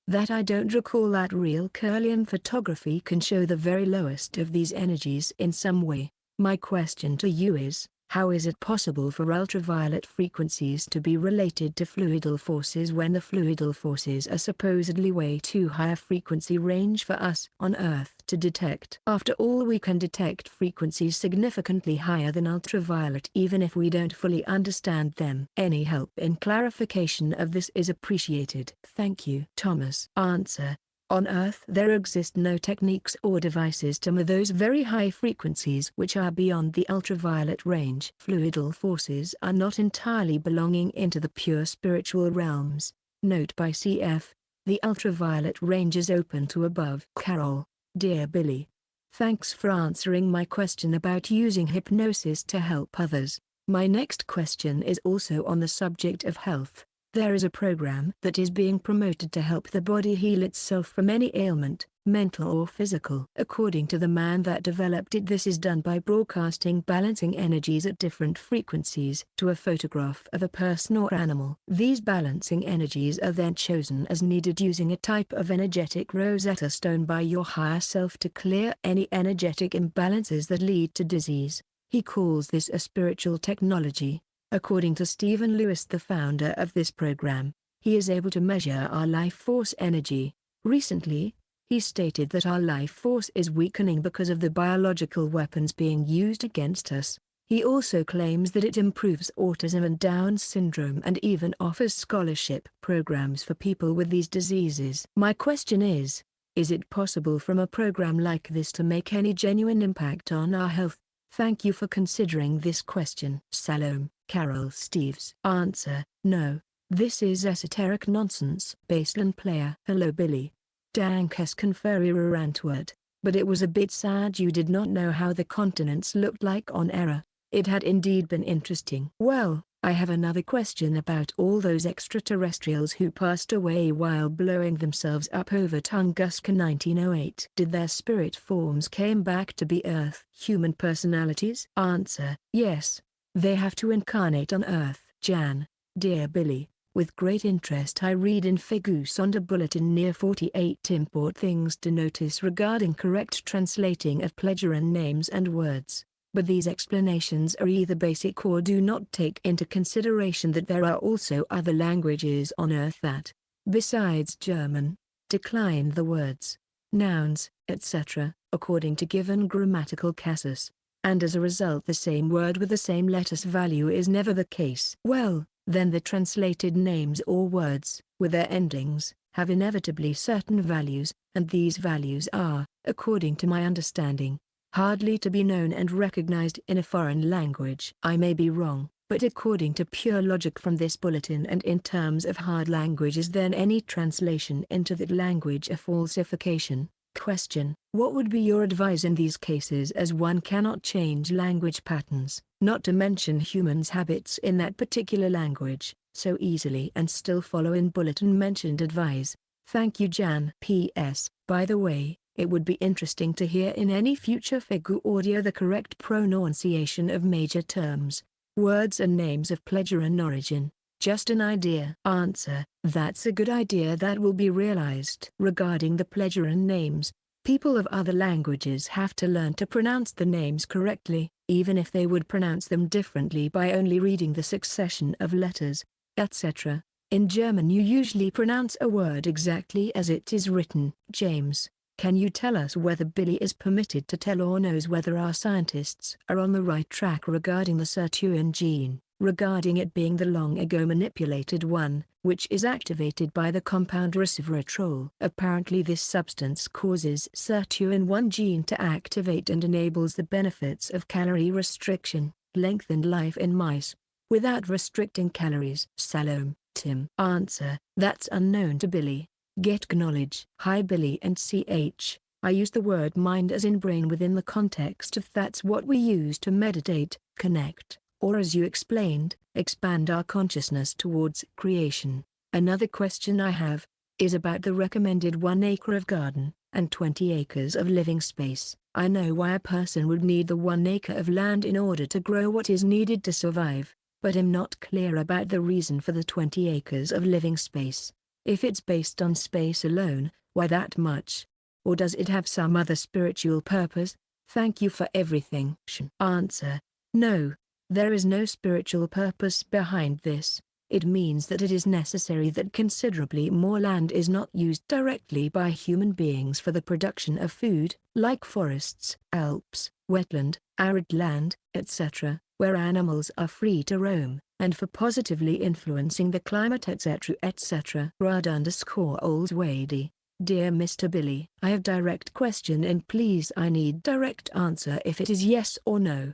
that I don't recall, that real Kirlian photography can show the very lowest of these energies in some way. My question to you is, How is it possible for ultraviolet frequencies to be related to fluidal forces when the fluidal forces are supposedly way too high a frequency range for us on Earth to detect? After all, we can detect frequencies significantly higher than ultraviolet even if we don't fully understand them. Any help in clarification of this is appreciated. Thank you. Thomas. Answer. On Earth there exist no techniques or devices to measure those very high frequencies which are beyond the ultraviolet range. Fluidal forces are not entirely belonging into the pure spiritual realms. Note by cf. The ultraviolet range is open to above. Carol. Dear Billy. Thanks for answering my question about using hypnosis to help others. My next question is also on the subject of health. There is a program that is being promoted to help the body heal itself from any ailment, mental or physical. According to the man that developed it, this is done by broadcasting balancing energies at different frequencies to a photograph of a person or animal. These balancing energies are then chosen as needed using a type of energetic Rosetta Stone by your higher self to clear any energetic imbalances that lead to disease. He calls this a spiritual technology. According to Stephen Lewis, the founder of this program, he is able to measure our life force energy. Recently, he stated that our life force is weakening because of the biological weapons being used against us. He also claims that it improves autism and Down syndrome and even offers scholarship programs for people with these diseases. My question is it possible from a program like this to make any genuine impact on our health? Thank you for considering this question. Salome. Carol Steves. Answer. No. This is esoteric nonsense. Baseline player. Hello Billy. Dankas conferira Antwoord. But it was a bit sad you did not know how the continents looked like on Error. It had indeed been interesting. Well, I have another question about all those extraterrestrials who passed away while blowing themselves up over Tunguska 1908. Did their spirit forms came back to be Earth human personalities? Answer. Yes. They have to incarnate on Earth. Jan. Dear Billy, with great interest I read in Figu Sonda Bulletin near 48 important things to notice regarding correct translating of Pleasuran names and words. But these explanations are either basic or do not take into consideration that there are also other languages on Earth that, besides German, decline the words, nouns, etc., according to given grammatical casus. And as a result the same word with the same letters value is never the case. Well, then the translated names or words, with their endings, have inevitably certain values, and these values are, according to my understanding, hardly to be known and recognized in a foreign language. I may be wrong, but according to pure logic from this bulletin and in terms of hard language, is then any translation into that language a falsification? Question. What would be your advice in these cases, as one cannot change language patterns, not to mention humans' habits in that particular language, so easily and still follow in bulletin mentioned advice? Thank you Jan. P.S. By the way, it would be interesting to hear in any future Figu audio the correct pronunciation of major terms, words and names of Pleasuran origin. Just an idea. Answer. That's a good idea that will be realized. Regarding the Pleasuran names, people of other languages have to learn to pronounce the names correctly, even if they would pronounce them differently by only reading the succession of letters, etc. In German you usually pronounce a word exactly as it is written. James, can you tell us whether Billy is permitted to tell or knows whether our scientists are on the right track regarding the sirtuin gene? Regarding it being the long ago manipulated one, which is activated by the compound resveratrol. Apparently this substance causes sirtuin-1 gene to activate and enables the benefits of calorie restriction, lengthened life in mice, without restricting calories. Salome. Tim. Answer. That's unknown to Billy. Get knowledge. Hi Billy and CH. I use the word mind as in brain within the context of that's what we use to meditate, connect, or as you explained, expand our consciousness towards creation. Another question I have is about the recommended 1 acre of garden and 20 acres of living space. I know why a person would need the 1 acre of land in order to grow what is needed to survive, but I'm not clear about the reason for the 20 acres of living space. If it's based on space alone, why that much? Or does it have some other spiritual purpose? Thank you for everything. Answer. No. There is no spiritual purpose behind this. It means that it is necessary that considerably more land is not used directly by human beings for the production of food, like forests, alps, wetland, arid land, etc., where animals are free to roam, and for positively influencing the climate etc. etc. Rad_Oldswady. Dear Mr. Billy, I have direct question and please I need direct answer if it is yes or no.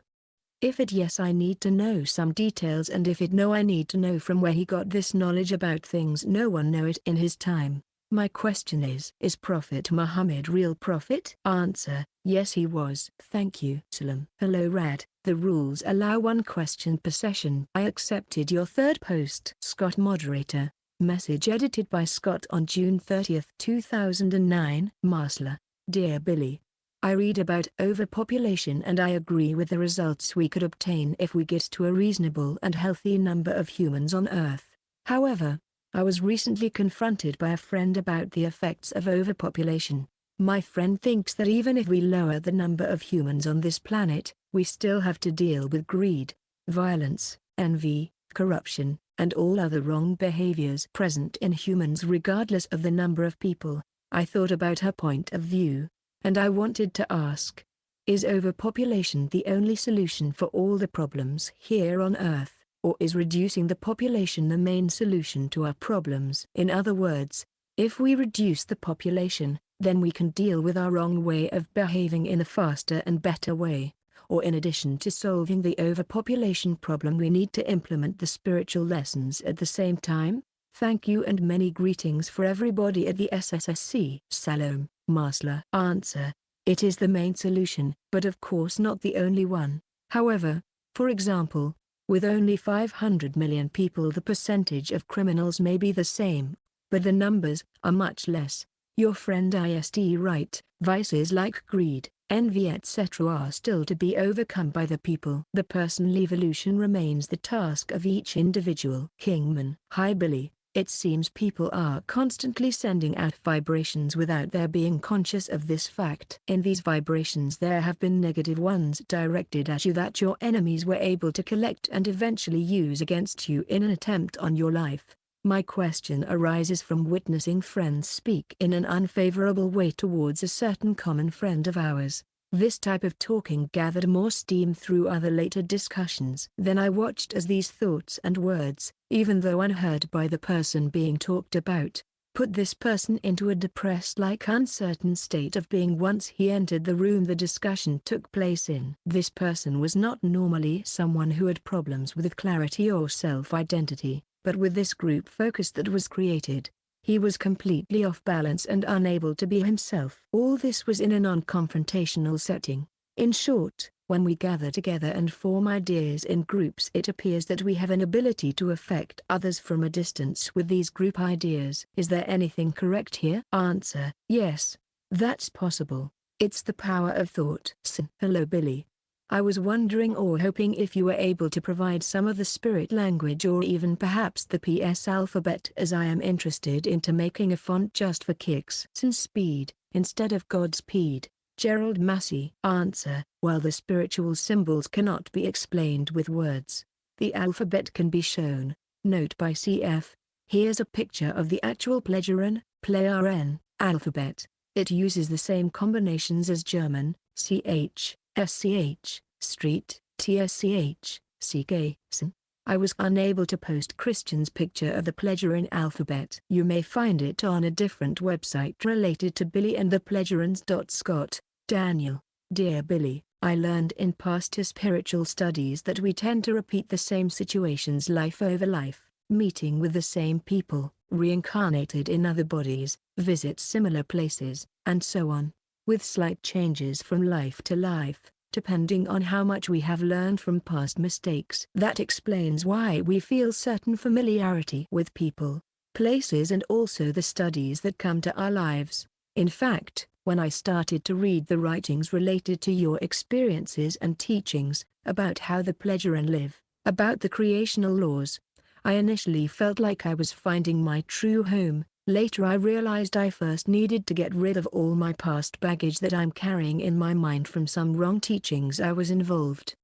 If it yes I need to know some details and if it no I need to know from where he got this knowledge about things no one know it in his time. My question is Prophet Muhammad real prophet? Answer, yes he was. Thank you. Salam. Hello Rad, the rules allow one question per session. I accepted your third post. Scott moderator. Message edited by Scott on June 30, 2009. Masla. Dear Billy, I read about overpopulation and I agree with the results we could obtain if we get to a reasonable and healthy number of humans on Earth. However, I was recently confronted by a friend about the effects of overpopulation. My friend thinks that even if we lower the number of humans on this planet, we still have to deal with greed, violence, envy, corruption, and all other wrong behaviors present in humans regardless of the number of people. I thought about her point of view, and I wanted to ask, is overpopulation the only solution for all the problems here on Earth, or is reducing the population the main solution to our problems? In other words, if we reduce the population, then we can deal with our wrong way of behaving in a faster and better way. Or in addition to solving the overpopulation problem we need to implement the spiritual lessons at the same time? Thank you and many greetings for everybody at the SSSC. Salam, Masla. Answer, it is the main solution, but of course not the only one. However, for example, with only 500 million people the percentage of criminals may be the same, but the numbers are much less. Your friend is right, vices like greed, envy etc. are still to be overcome by the people. The personal evolution remains the task of each individual. Kingman. Hi Billy, it seems people are constantly sending out vibrations without their being conscious of this fact. In these vibrations there have been negative ones directed at you that your enemies were able to collect and eventually use against you in an attempt on your life. My question arises from witnessing friends speak in an unfavorable way towards a certain common friend of ours. This type of talking gathered more steam through other later discussions. Then I watched as these thoughts and words, even though unheard by the person being talked about, put this person into a depressed-like uncertain state of being once he entered the room the discussion took place in. This person was not normally someone who had problems with clarity or self-identity. But with this group focus that was created, he was completely off balance and unable to be himself. All this was in a non-confrontational setting. In short, when we gather together and form ideas in groups it appears that we have an ability to affect others from a distance with these group ideas. Is there anything correct here? Answer, yes, that's possible. It's the power of thought. Hello Billy. I was wondering or hoping if you were able to provide some of the spirit language or even perhaps the PS alphabet, as I am interested into making a font just for kicks and speed, instead of Godspeed. Gerald Massey. Answer, while the spiritual symbols cannot be explained with words, the alphabet can be shown. Note by CF. Here's a picture of the actual Pleasuren, PLN, alphabet. It uses the same combinations as German, CH. SCH, Street, TSCH, CK, SN. I was unable to post Christian's picture of the Pleasuren alphabet. You may find it on a different website related to Billy and the Pleasurans. Scott, Daniel. Dear Billy, I learned in past spiritual studies that we tend to repeat the same situations life over life, meeting with the same people, reincarnated in other bodies, visit similar places, and so on, with slight changes from life to life, depending on how much we have learned from past mistakes. That explains why we feel certain familiarity with people, places and also the studies that come to our lives. In fact, when I started to read the writings related to your experiences and teachings, about how the Pleasuran live, about the creational laws, I initially felt like I was finding my true home. Later I realized I first needed to get rid of all my past baggage that I'm carrying in my mind from some wrong teachings I was involved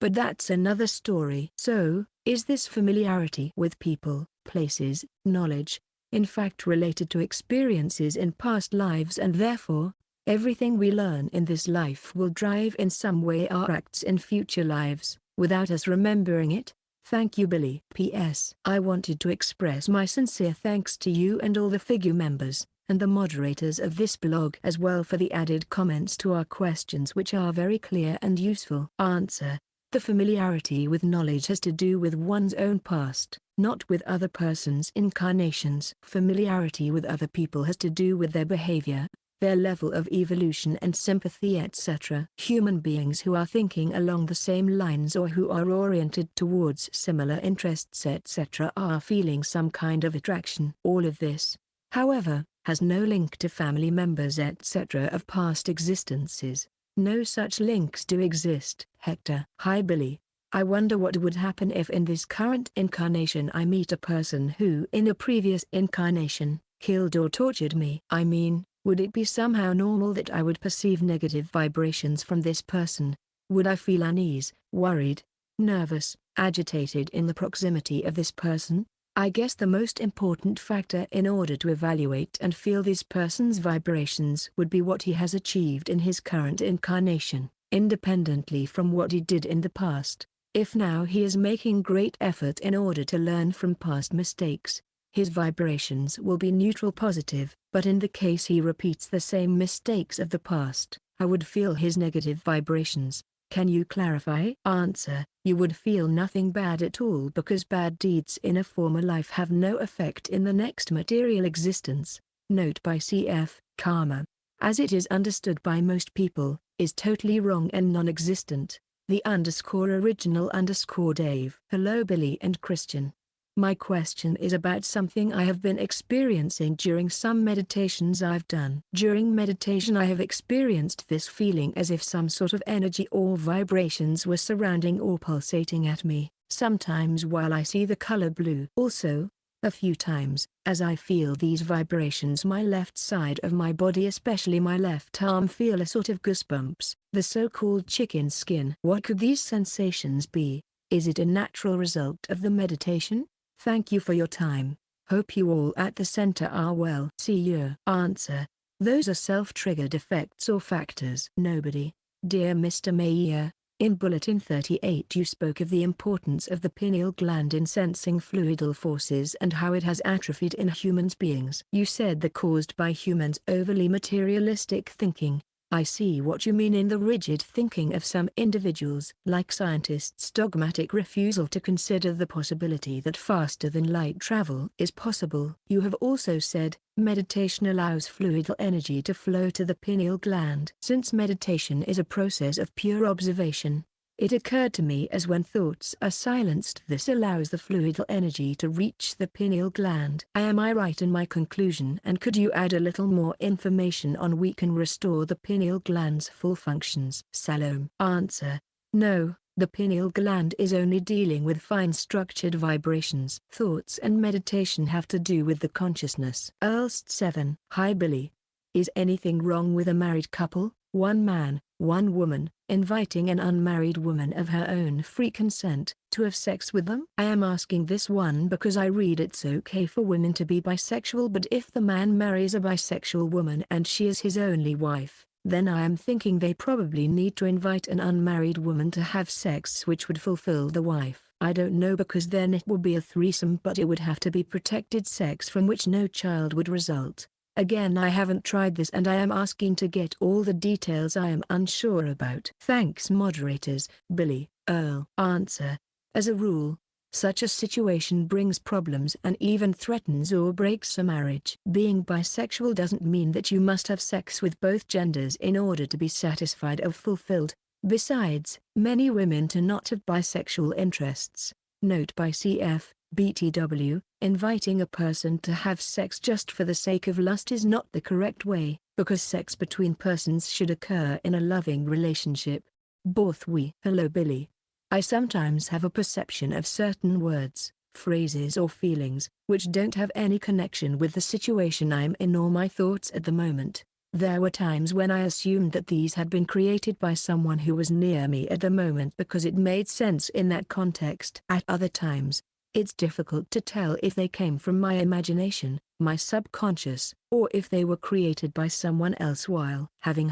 But that's another story. So, is this familiarity with people, places, knowledge, in fact related to experiences in past lives, and therefore, everything we learn in this life will drive in some way our acts in future lives, without us remembering it? Thank you, Billy. P.S. I wanted to express my sincere thanks to you and all the Figu members, and the moderators of this blog as well, for the added comments to our questions, which are very clear and useful. Answer: the familiarity with knowledge has to do with one's own past, not with other persons' incarnations. Familiarity with other people has to do with their behavior, their level of evolution and sympathy, etc. Human beings who are thinking along the same lines or who are oriented towards similar interests, etc., are feeling some kind of attraction. All of this, however, has no link to family members, etc. of past existences. No such links do exist. Hector: hi Billy. I wonder what would happen if in this current incarnation I meet a person who in a previous incarnation killed or tortured me. I mean, would it be somehow normal that I would perceive negative vibrations from this person? Would I feel unease, worried, nervous, agitated in the proximity of this person? I guess the most important factor in order to evaluate and feel this person's vibrations would be what he has achieved in his current incarnation, independently from what he did in the past. If now he is making great effort in order to learn from past mistakes, his vibrations will be neutral positive. But in the case he repeats the same mistakes of the past, I would feel his negative vibrations. Can you clarify? Answer: you would feel nothing bad at all, because bad deeds in a former life have no effect in the next material existence. Note by cf. Karma, as it is understood by most people, is totally wrong and non-existent. The _original_ Dave. Hello Billy and Christian. My question is about something I have been experiencing during some meditations I've done. During meditation I have experienced this feeling as if some sort of energy or vibrations were surrounding or pulsating at me, sometimes while I see the color blue. Also, a few times, as I feel these vibrations, my left side of my body, especially my left arm, feel a sort of goosebumps, the so-called chicken skin. What could these sensations be? Is it a natural result of the meditation? Thank you for your time. Hope you all at the center are well. See you. Answer: those are self-triggered effects or factors. Nobody. Dear Mr. Mayer, in Bulletin 38 you spoke of the importance of the pineal gland in sensing fluidal forces and how it has atrophied in humans beings. You said that caused by humans' overly materialistic thinking. I see what you mean in the rigid thinking of some individuals, like scientists' dogmatic refusal to consider the possibility that faster than light travel is possible. You have also said, meditation allows fluidal energy to flow to the pineal gland. Since meditation is a process of pure observation, it occurred to me as when thoughts are silenced, this allows the fluidal energy to reach the pineal gland. Am I right in my conclusion, and could you add a little more information on we can restore the pineal gland's full functions? Salome. Answer: no, the pineal gland is only dealing with fine structured vibrations. Thoughts and meditation have to do with the consciousness. Erlst 7. Hi Billy. Is anything wrong with a married couple, one man, one woman, inviting an unmarried woman of her own free consent to have sex with them? I am asking this one because I read it's okay for women to be bisexual, but if the man marries a bisexual woman and she is his only wife, then I am thinking they probably need to invite an unmarried woman to have sex, which would fulfill the wife. I don't know, because then it would be a threesome, but it would have to be protected sex from which no child would result. Again, I haven't tried this and I am asking to get all the details I am unsure about. Thanks moderators. Billy, Earl. Answer: as a rule, such a situation brings problems and even threatens or breaks a marriage. Being bisexual doesn't mean that you must have sex with both genders in order to be satisfied or fulfilled. Besides, many women do not have bisexual interests. Note by cf. BTW, inviting a person to have sex just for the sake of lust is not the correct way, because sex between persons should occur in a loving relationship. Both we. Hello Billy. I sometimes have a perception of certain words, phrases or feelings, which don't have any connection with the situation I'm in or my thoughts at the moment. There were times when I assumed that these had been created by someone who was near me at the moment because it made sense in that context. At other times, it's difficult to tell if they came from my imagination, my subconscious, or if they were created by someone else while having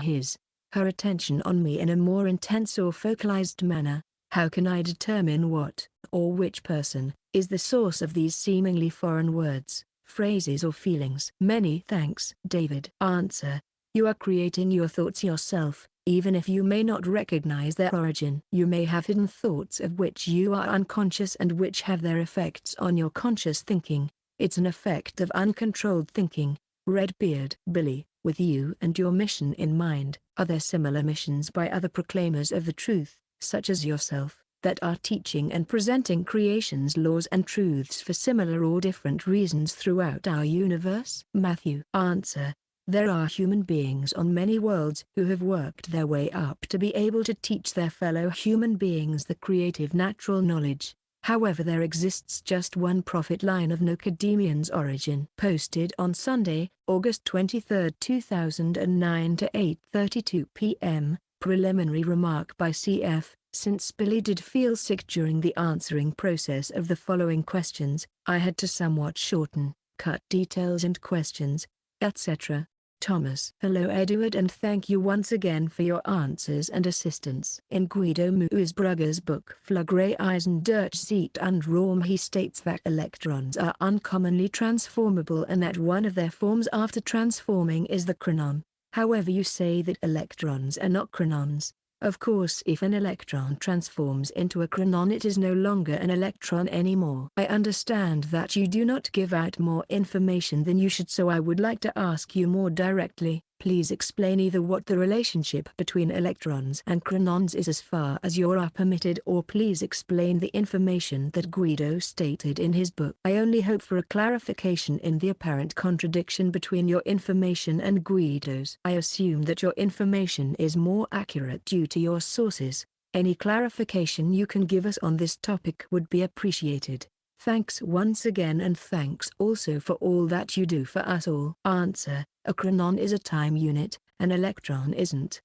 her attention on me in a more intense or focalized manner. How can I determine what, or which person, is the source of these seemingly foreign words, phrases or feelings? Many thanks, David. Answer: you are creating your thoughts yourself, even if you may not recognize their origin. You may have hidden thoughts of which you are unconscious and which have their effects on your conscious thinking. It's an effect of uncontrolled thinking. Redbeard Billy, with you and your mission in mind, are there similar missions by other proclaimers of the truth, such as yourself, that are teaching and presenting creation's laws and truths for similar or different reasons throughout our universe? Matthew. Answer: there are human beings on many worlds who have worked their way up to be able to teach their fellow human beings the creative natural knowledge. However, there exists just one prophet line of Nicodemean's origin. Posted on Sunday, August 23, 2009 to 8:32 p.m. Preliminary remark by CF: since Billy did feel sick during the answering process of the following questions, I had to somewhat shorten, cut details and questions, etc. Thomas. Hello Edward, and thank you once again for your answers and assistance. In Guido Muisbrugger's book Flugre Eisen durch Zeit und Raum, he states that electrons are uncommonly transformable and that one of their forms after transforming is the chronon. However, you say that electrons are not chronons. Of course, if an electron transforms into a chronon, it is no longer an electron anymore. I understand that you do not give out more information than you should, so I would like to ask you more directly. Please explain either what the relationship between electrons and chronons is as far as you are permitted, or please explain the information that Guido stated in his book. I only hope for a clarification in the apparent contradiction between your information and Guido's. I assume that your information is more accurate due to your sources. Any clarification you can give us on this topic would be appreciated. Thanks once again, and thanks also for all that you do for us all. Answer: a chronon is a time unit, an electron isn't.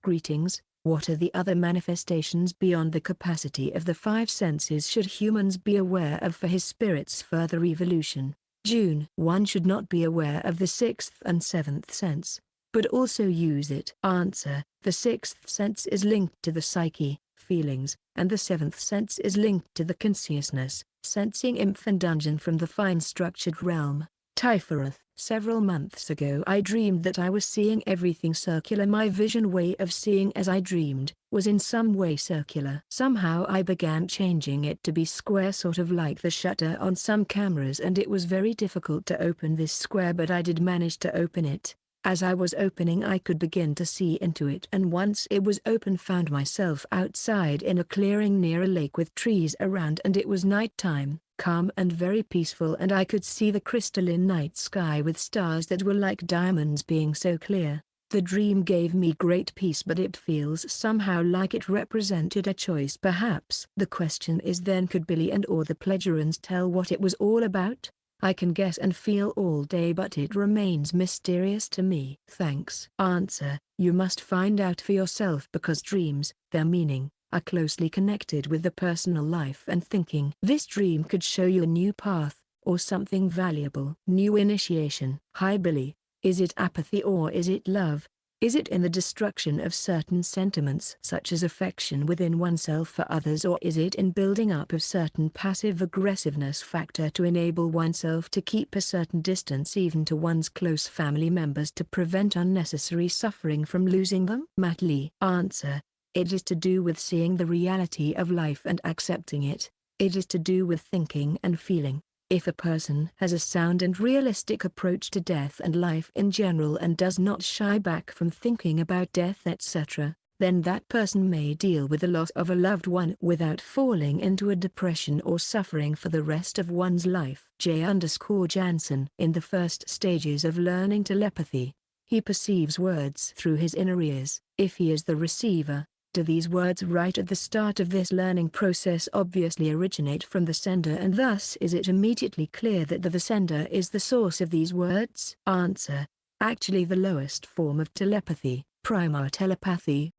Greetings. What are the other manifestations beyond the capacity of the five senses should humans be aware of for his spirit's further evolution? June. One should not be aware of the sixth and seventh sense, but also use it. Answer: the sixth sense is linked to the psyche, feelings, and the seventh sense is linked to the consciousness, sensing imp and dungeon from the fine structured realm. Typhoreth. Several months ago I dreamed that I was seeing everything circular. My vision way of seeing as I dreamed was in some way circular. Somehow I began changing it to be square, sort of like the shutter on some cameras, and it was very difficult to open this square, but I did manage to open it. As I was opening, I could begin to see into it, and once it was open found myself outside in a clearing near a lake with trees around, and it was night time, calm and very peaceful, and I could see the crystalline night sky with stars that were like diamonds being so clear. The dream gave me great peace, but it feels somehow like it represented a choice. Perhaps the question is then, could Billy and or the Pledgerans tell what it was all about? I can guess and feel all day, but it remains mysterious to me. Thanks. Answer: you must find out for yourself, because dreams, their meaning, are closely connected with the personal life and thinking. This dream could show you a new path, or something valuable. New initiation. Hi Billy, is it apathy or is it love? Is it in the destruction of certain sentiments such as affection within oneself for others, or is it in building up of certain passive aggressiveness factor to enable oneself to keep a certain distance even to one's close family members to prevent unnecessary suffering from losing them? Matt Lee. Answer: it is to do with seeing the reality of life and accepting it. It is to do with thinking and feeling. If a person has a sound and realistic approach to death and life in general and does not shy back from thinking about death etc., then that person may deal with the loss of a loved one without falling into a depression or suffering for the rest of one's life. J_Jansen. In the first stages of learning telepathy, he perceives words through his inner ears. If he is the receiver, do these words right at the start of this learning process obviously originate from the sender, and thus is it immediately clear that the sender is the source of these words? Answer: Actually the lowest form of telepathy, primary telepathy,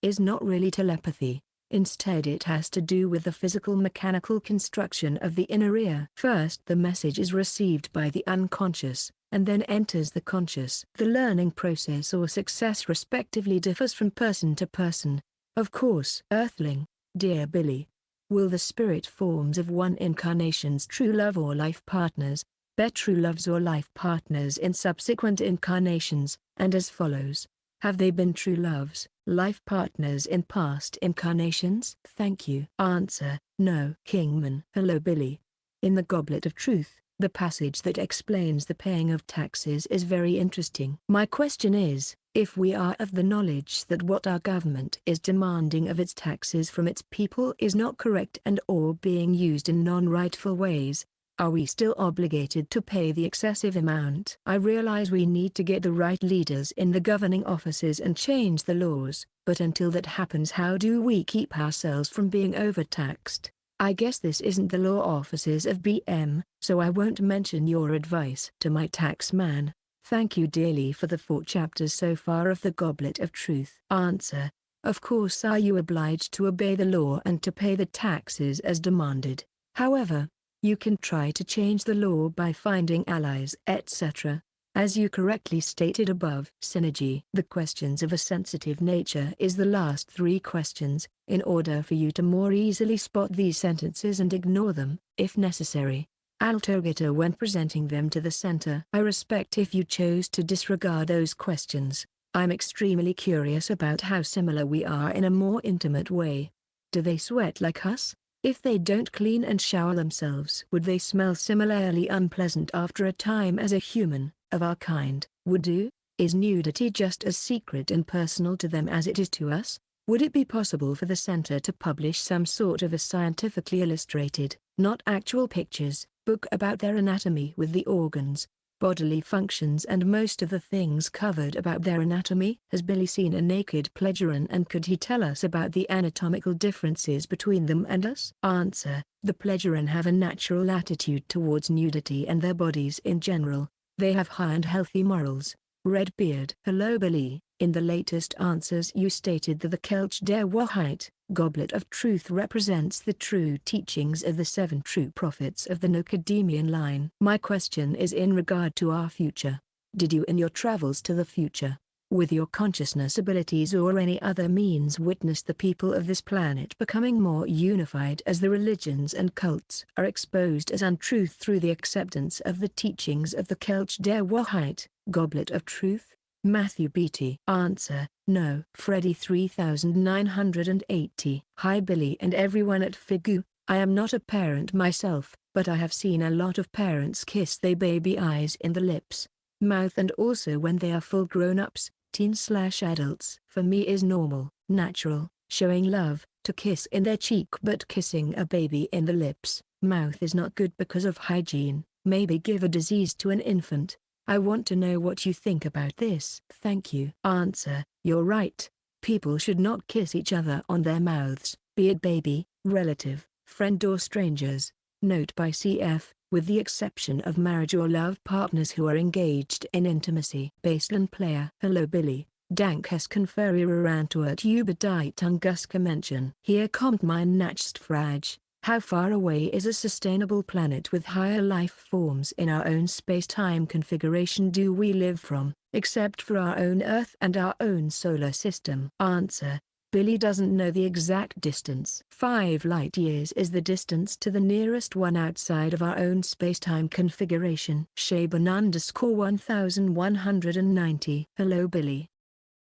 is not really telepathy. Instead it has to do with the physical mechanical construction of the inner ear. First the message is received by the unconscious, and then enters the conscious. The learning process or success respectively differs from person to person. Of course, Earthling, dear Billy, will the spirit forms of one incarnation's true love or life partners, bear true loves or life partners in subsequent incarnations, and as follows. Have they been true loves, life partners in past incarnations? Thank you. Answer, no. Kingman. Hello Billy. In the Goblet of Truth, the passage that explains the paying of taxes is very interesting. My question is, if we are of the knowledge that what our government is demanding of its taxes from its people is not correct and or being used in non-rightful ways, are we still obligated to pay the excessive amount? I realize we need to get the right leaders in the governing offices and change the laws, but until that happens how do we keep ourselves from being overtaxed? I guess this isn't the law offices of BM, so I won't mention your advice to my tax man. Thank you dearly for the 4 chapters so far of the Goblet of Truth. Answer, of course are you obliged to obey the law and to pay the taxes as demanded. However, you can try to change the law by finding allies etc. As you correctly stated above. Synergy. The questions of a sensitive nature is the last 3 questions, in order for you to more easily spot these sentences and ignore them, if necessary. Altogeta when presenting them to the center. I respect if you chose to disregard those questions. I'm extremely curious about how similar we are in a more intimate way. Do they sweat like us? If they don't clean and shower themselves, would they smell similarly unpleasant after a time as a human, of our kind, would do? Is nudity just as secret and personal to them as it is to us? Would it be possible for the center to publish some sort of a scientifically illustrated, not actual pictures, book about their anatomy with the organs, bodily functions and most of the things covered about their anatomy? Has Billy seen a naked pleasuran and could he tell us about the anatomical differences between them and us? Answer, the pleasuran have a natural attitude towards nudity and their bodies in general. They have high and healthy morals. Redbeard. Hello Billy, in the latest answers you stated that the Kelch der Wahrheit, Goblet of Truth represents the true teachings of the 7 true prophets of the Nocademian line. My question is in regard to our future. Did you in your travels to the future, with your consciousness abilities or any other means witness the people of this planet becoming more unified as the religions and cults are exposed as untruth through the acceptance of the teachings of the Kelch der Wahrheit, Goblet of Truth? Matthew Beatty. Answer, no. Freddy 3980. Hi Billy and everyone at Figu. I am not a parent myself, but I have seen a lot of parents kiss their baby eyes in the lips, mouth and also when they are full grown-ups, teen/adults. For me is normal, natural, showing love, to kiss in their cheek, but kissing a baby in the lips, mouth is not good because of hygiene, maybe give a disease to an infant. I want to know what you think about this. Thank you. Answer, you're right. People should not kiss each other on their mouths, be it baby, relative, friend or strangers. Note by CF, with the exception of marriage or love partners who are engaged in intimacy. Baseline player. Hello Billy, dank es conferirant über die Tunguska mention. Hier kommt mein nächste Frage. How far away is a sustainable planet with higher life forms in our own space-time configuration do we live from, except for our own Earth and our own solar system? Answer, Billy doesn't know the exact distance. 5 light years is the distance to the nearest one outside of our own space-time configuration. Shaban_1190. Hello Billy.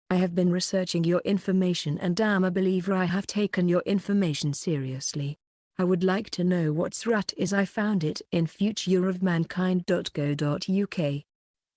I have been researching your information and am a believer. I have taken your information seriously. I would like to know what SRUT is. I found it in futureofmankind.co.uk.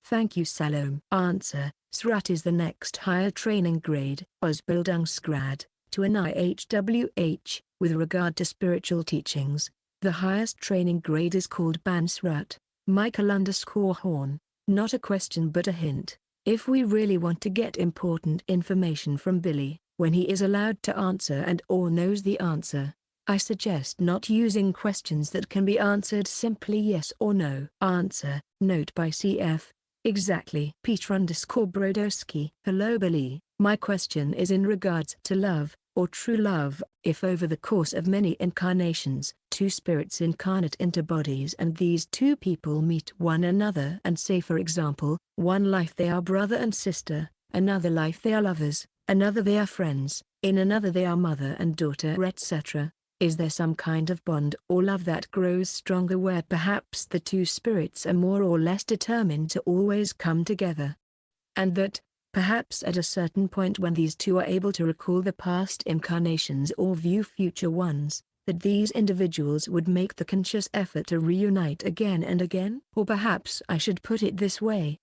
Thank you Salome. Answer, SRUT is the next higher training grade, Ausbildungsgrad, to an IHWH. With regard to spiritual teachings, the highest training grade is called Bansrut. Michael_Horn, not a question but a hint. If we really want to get important information from Billy, when he is allowed to answer and or knows the answer, I suggest not using questions that can be answered simply yes or no. Answer, note by CF, Exactly. Peter_Brodowski. Hello Billy. My question is in regards to love, or true love. If over the course of many incarnations, two spirits incarnate into bodies and these two people meet one another and say for example, one life they are brother and sister, another life they are lovers, another they are friends, in another they are mother and daughter etc. Is there some kind of bond or love that grows stronger where perhaps the two spirits are more or less determined to always come together? And that, perhaps at a certain point when these two are able to recall the past incarnations or view future ones, that these individuals would make the conscious effort to reunite again and again? Or perhaps I should put it this way.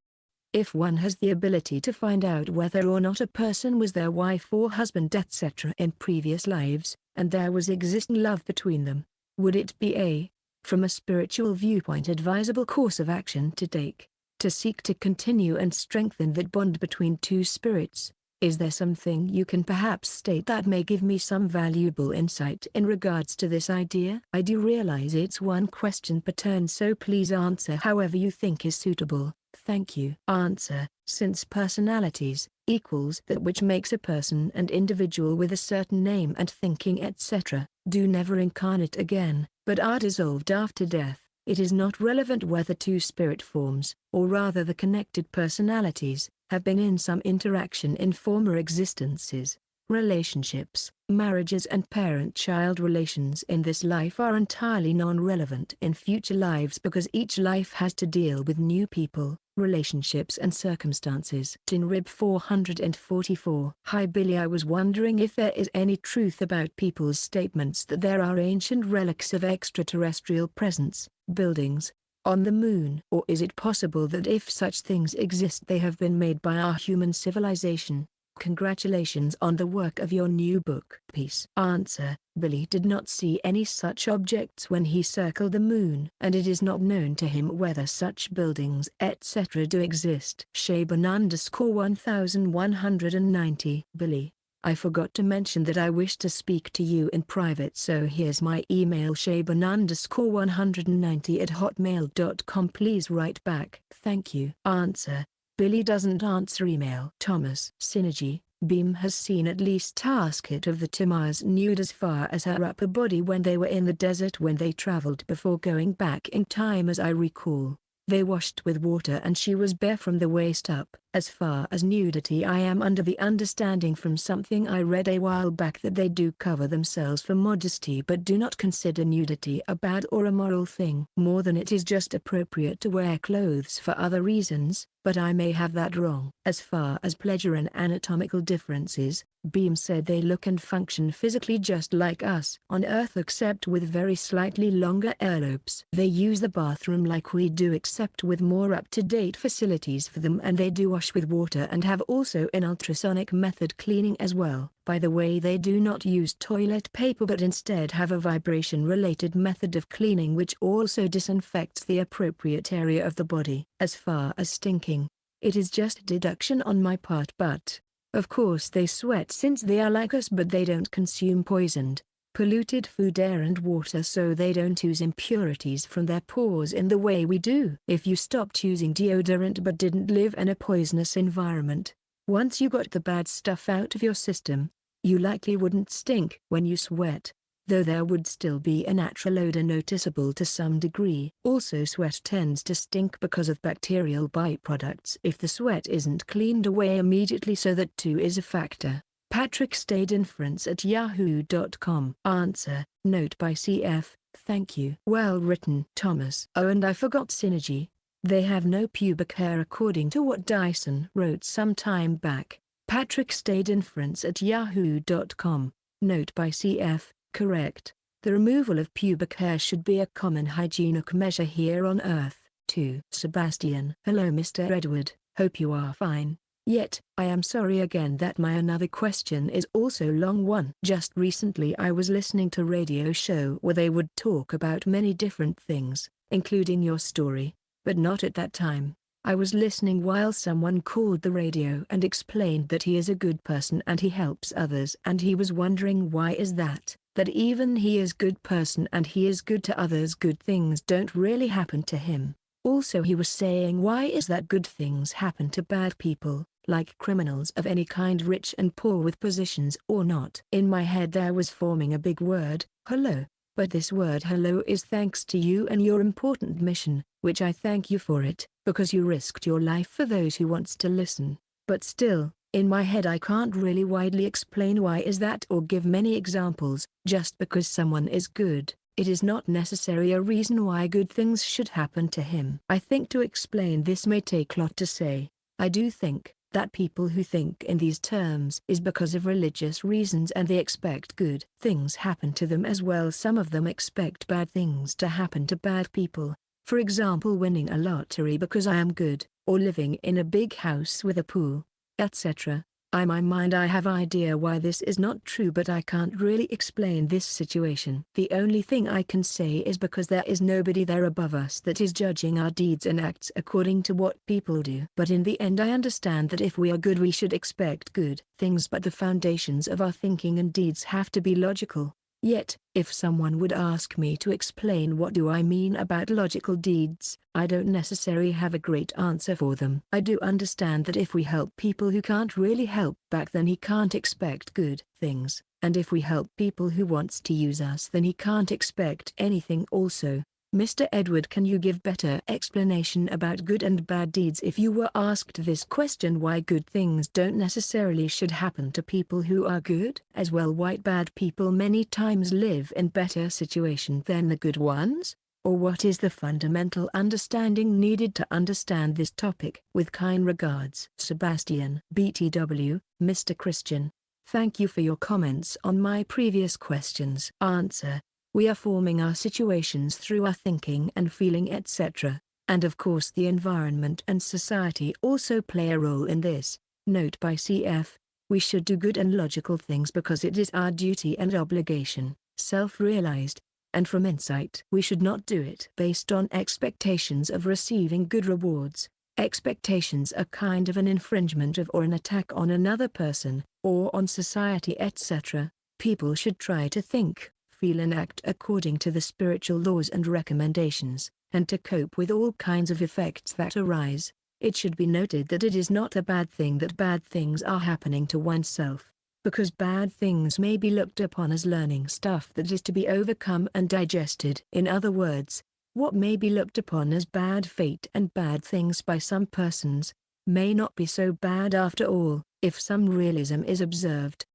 If one has the ability to find out whether or not a person was their wife or husband etc. in previous lives, and there was existing love between them, would it be from a spiritual viewpoint advisable course of action to take, to seek to continue and strengthen that bond between two spirits? Is there something you can perhaps state that may give me some valuable insight in regards to this idea? I do realize it's one question per turn, so please answer however you think is suitable. Thank you. Answer: since personalities equals that which makes a person and individual with a certain name and thinking etc., do never incarnate again, but are dissolved after death, it is not relevant whether two spirit forms, or rather the connected personalities, have been in some interaction in former existences. Relationships, marriages and parent-child relations in this life are entirely non-relevant in future lives because each life has to deal with new people, relationships and circumstances. In Rib 444. Hi Billy, I was wondering if there is any truth about people's statements that there are ancient relics of extraterrestrial presence, buildings, on the moon. Or is it possible that if such things exist they have been made by our human civilization? Congratulations on the work of your new book. Peace. Answer: Billy did not see any such objects when he circled the moon, and it is not known to him whether such buildings etc. do exist. Shaban_1190. Billy, I forgot to mention that I wish to speak to you in private, so here's my email: shaban_190@hotmail.com. Please write back. Thank you. Answer: Billy doesn't answer email. Thomas. Synergy. Beam has seen at least Tasket of the Timars nude as far as her upper body when they were in the desert when they traveled before going back in time. As I recall, they washed with water and she was bare from the waist up. As far as nudity, I am under the understanding from something I read a while back that they do cover themselves for modesty but do not consider nudity a bad or immoral thing. More than it is just appropriate to wear clothes for other reasons, but I may have that wrong. As far as pleasure and anatomical differences, Beam said they look and function physically just like us on Earth except with very slightly longer earlobes. They use the bathroom like we do except with more up-to-date facilities for them, and they do wash with water and have also an ultrasonic method cleaning as well. By the way, they do not use toilet paper but instead have a vibration-related method of cleaning which also disinfects the appropriate area of the body. As far as stinking, it is just deduction on my part, but of course they sweat since they are like us, but they don't consume poisoned, polluted food, air and water, so they don't use impurities from their pores in the way we do. If you stopped using deodorant but didn't live in a poisonous environment, once you got the bad stuff out of your system, you likely wouldn't stink when you sweat, though there would still be a natural odor noticeable to some degree. Also, sweat tends to stink because of bacterial byproducts if the sweat isn't cleaned away immediately, so that too is a factor. Patrick stayed inference@yahoo.com. Answer: note by CF, thank you. Well written. Thomas. Oh, and I forgot Synergy. They have no pubic hair according to what Dyson wrote some time back. Patrick stayed inference@yahoo.com. Note by CF, correct. The removal of pubic hair should be a common hygienic measure here on Earth. 2. Sebastian. Hello Mr. Edward, hope you are fine. Yet, I am sorry again that my another question is also long one. Just recently I was listening to radio show where they would talk about many different things, including your story, but not at that time. I was listening while someone called the radio and explained that he is a good person and he helps others, and he was wondering why is that even he is good person and he is good to others, good things don't really happen to him. Also he was saying, why is that good things happen to bad people, like criminals of any kind, rich and poor, with positions or not? In my head there was forming a big word, hello. But this word hello is thanks to you and your important mission, which I thank you for it, because you risked your life for those who wants to listen. But still, in my head I can't really widely explain why is that or give many examples. Just because someone is good, it is not necessarily a reason why good things should happen to him. I think to explain this may take a lot to say. I do think that people who think in these terms is because of religious reasons and they expect good things happen to them as well. Some of them expect bad things to happen to bad people. For example, winning a lottery because I am good, or living in a big house with a pool, etc. In my mind I have idea why this is not true, but I can't really explain this situation. The only thing I can say is because there is nobody there above us that is judging our deeds and acts according to what people do. But in the end I understand that if we are good we should expect good things, but the foundations of our thinking and deeds have to be logical. Yet, if someone would ask me to explain what do I mean about logical deeds, I don't necessarily have a great answer for them. I do understand that if we help people who can't really help back, then he can't expect good things, and if we help people who wants to use us, then he can't expect anything also. Mr. Edward, can you give better explanation about good and bad deeds? If you were asked this question, why good things don't necessarily should happen to people who are good as well, why bad people many times live in better situation than the good ones? Or what is the fundamental understanding needed to understand this topic? With kind regards, Sebastian. BTW, Mr. Christian. Thank you for your comments on my previous questions. Answer. We are forming our situations through our thinking and feeling, etc. And of course the environment and society also play a role in this. Note by CF. We should do good and logical things because it is our duty and obligation, self-realized, and from insight. We should not do it based on expectations of receiving good rewards. Expectations are kind of an infringement of or an attack on another person, or on society, etc. People should try to think, feel and act according to the spiritual laws and recommendations, and to cope with all kinds of effects that arise. It should be noted that it is not a bad thing that bad things are happening to oneself, because bad things may be looked upon as learning stuff that is to be overcome and digested. In other words, what may be looked upon as bad fate and bad things by some persons, may not be so bad after all, if some realism is observed.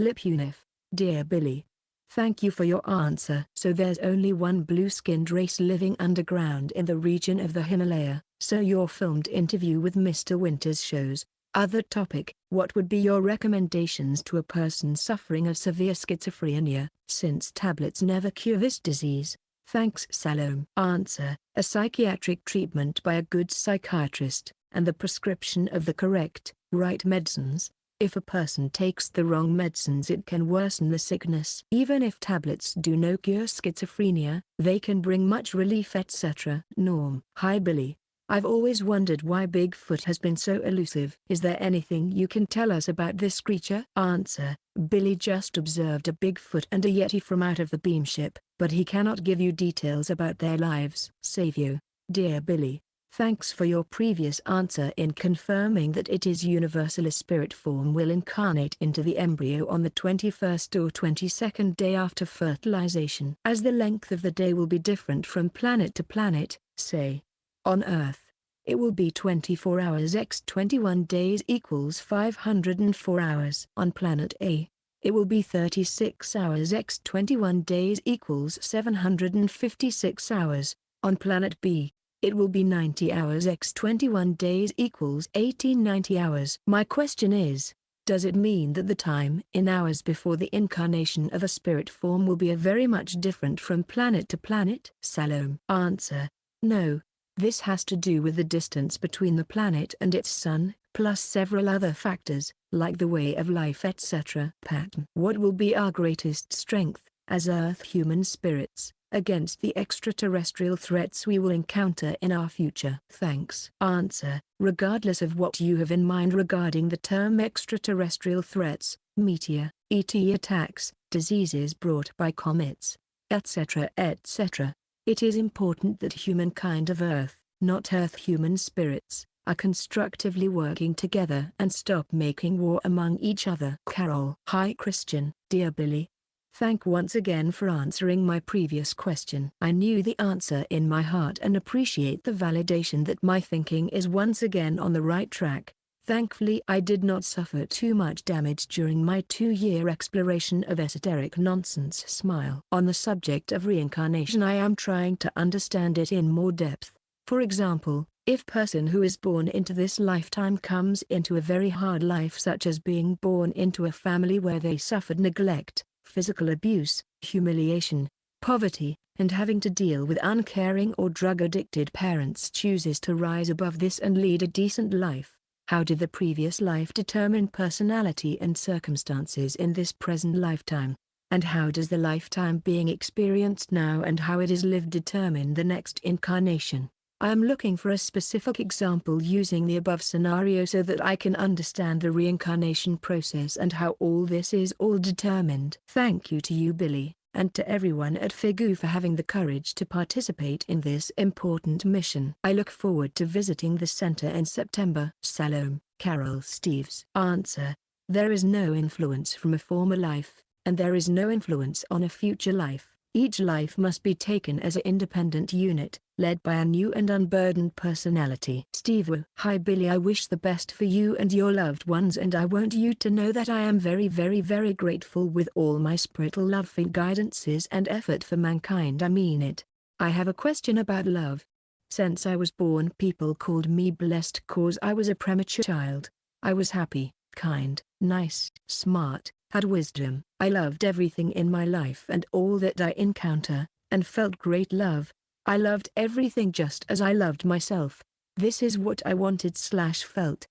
Lipunif. Dear Billy, thank you for your answer. So there's only one blue-skinned race living underground in the region of the Himalaya, so your filmed interview with Mr. Winters shows. Other topic, what would be your recommendations to a person suffering of severe schizophrenia, since tablets never cure this disease? Thanks Salome. Answer, a psychiatric treatment by a good psychiatrist, and the prescription of the correct, right medicines. If a person takes the wrong medicines it can worsen the sickness. Even if tablets do no cure schizophrenia, they can bring much relief, etc. Norm. Hi Billy. I've always wondered why Bigfoot has been so elusive. Is there anything you can tell us about this creature? Answer, Billy just observed a Bigfoot and a Yeti from out of the beamship, but he cannot give you details about their lives. Save you. Dear Billy, thanks for your previous answer in confirming that it is universal. A spirit form will incarnate into the embryo on the 21st or 22nd day after fertilization. As the length of the day will be different from planet to planet, say, on Earth, it will be 24 hours x 21 days equals 504 hours. On planet A, it will be 36 hours x 21 days equals 756 hours. On planet B, it will be 90 hours x 21 days equals 1890 hours. My question is, does it mean that the time in hours before the incarnation of a spirit form will be a very much different from planet to planet? Salome. Answer, no. This has to do with the distance between the planet and its sun, plus several other factors, like the way of life, etc. Pattern. What will be our greatest strength, as Earth human spirits, against the extraterrestrial threats we will encounter in our future? Thanks. Answer, regardless of what you have in mind regarding the term extraterrestrial threats, meteor, ET attacks, diseases brought by comets, etc., etc., it is important that humankind of Earth, not Earth human spirits, are constructively working together and stop making war among each other. Carol. Hi Christian. Dear Billy. Thank once again for answering my previous question. I knew the answer in my heart and appreciate the validation that my thinking is once again on the right track. Thankfully I did not suffer too much damage during my 2-year exploration of esoteric nonsense. Smile. On the subject of reincarnation, I am trying to understand it in more depth. For example, if person who is born into this lifetime comes into a very hard life, such as being born into a family where they suffered neglect, physical abuse, humiliation, poverty, and having to deal with uncaring or drug-addicted parents, chooses to rise above this and lead a decent life, how did the previous life determine personality and circumstances in this present lifetime? And how does the lifetime being experienced now and how it is lived determine the next incarnation? I am looking for a specific example using the above scenario so that I can understand the reincarnation process and how all this is all determined. Thank you to you Billy, and to everyone at Figu for having the courage to participate in this important mission. I look forward to visiting the center in September. Salome. Carol Steves. Answer. There is no influence from a former life, and there is no influence on a future life. Each life must be taken as an independent unit, led by a new and unburdened personality. Steve. Hi Billy, I wish the best for you and your loved ones, and I want you to know that I am very grateful with all my spiritual love for guidances and effort for mankind. I mean it. I have a question about love. Since I was born, people called me blessed cause I was a premature child. I was happy, kind, nice, smart, had wisdom. I loved everything in my life and all that I encounter, and felt great love. I loved everything just as I loved myself. This is what I wanted/felt.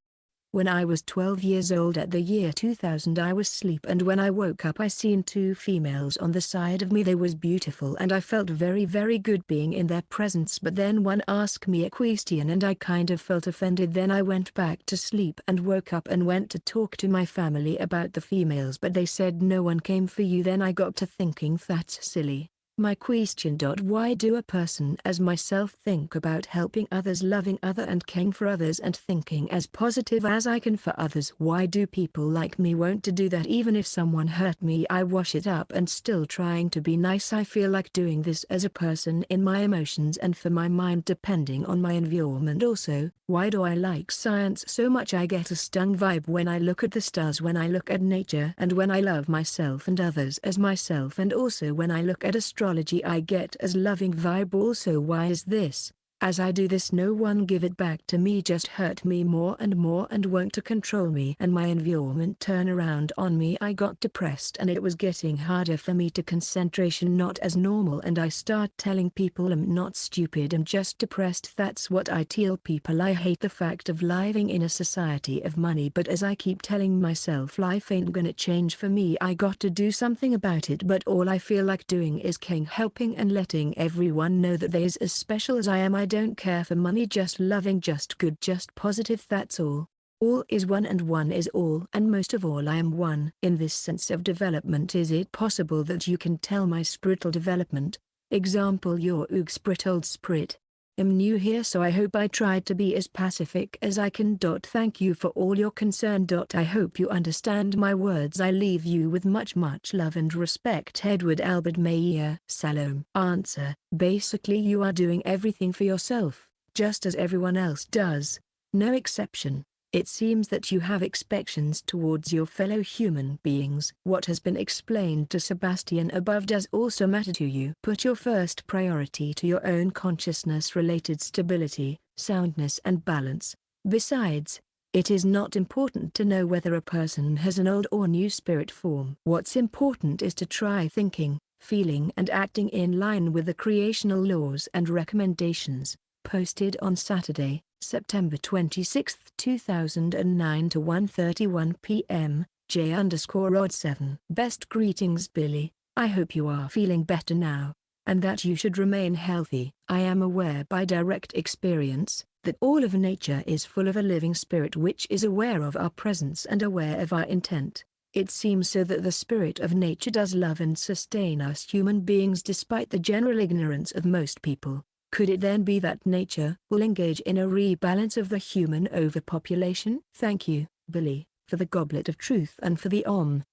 When I was 12 years old at the year 2000, I was asleep, and when I woke up I seen 2 females on the side of me. They was beautiful and I felt very good being in their presence, but then one asked me a question and I kind of felt offended. Then I went back to sleep and woke up and went to talk to my family about the females, but they said no one came for you. Then I got to thinking that's silly. My question. Why do a person as myself think about helping others, loving other and caring for others and thinking as positive as I can for others? Why do people like me want to do that? Even if someone hurt me I wash it up and still trying to be nice. I feel like doing this as a person in my emotions and for my mind depending on my environment. Also, why do I like science so much? I get a stung vibe when I look at the stars, when I look at nature, and when I love myself and others as myself, and also when I look at astrology I get as loving vibe. Also, why is this? As I do this no one give it back to me, just hurt me more and want to control me, and my environment turn around on me. I got depressed and it was getting harder for me to concentration, not as normal, and I start telling people I'm not stupid, I'm just depressed. That's what I tell people. I hate the fact of living in a society of money, but as I keep telling myself life ain't gonna change for me, I got to do something about it. But all I feel like doing is helping and letting everyone know that they is as special as I am. I don't care for money, just loving, just good, just positive, that's all. All is one and one is all, and most of all I am one. In this sense of development, is it possible that you can tell my spiritual development? Example, your spiritual spirit. I'm new here, so I hope I tried to be as pacific as I can. Thank you for all your concern. I hope you understand my words. I leave you with much love and respect. Edward Albert Mayer. Salome. Answer. Basically you are doing everything for yourself, just as everyone else does. No exception. It seems that you have expectations towards your fellow human beings. What has been explained to Sebastian above does also matter to you. Put your first priority to your own consciousness-related stability, soundness and balance. Besides, it is not important to know whether a person has an old or new spirit form. What's important is to try thinking, feeling and acting in line with the creational laws and recommendations. Posted on Saturday, September 26, 2009 to 1:31 p.m., J_Rod7. Best greetings Billy, I hope you are feeling better now, and that you should remain healthy. I am aware by direct experience, that all of nature is full of a living spirit which is aware of our presence and aware of our intent. It seems so that the spirit of nature does love and sustain us human beings despite the general ignorance of most people. Could it then be that nature will engage in a rebalance of the human overpopulation? Thank you, Billy, for the goblet of truth and for the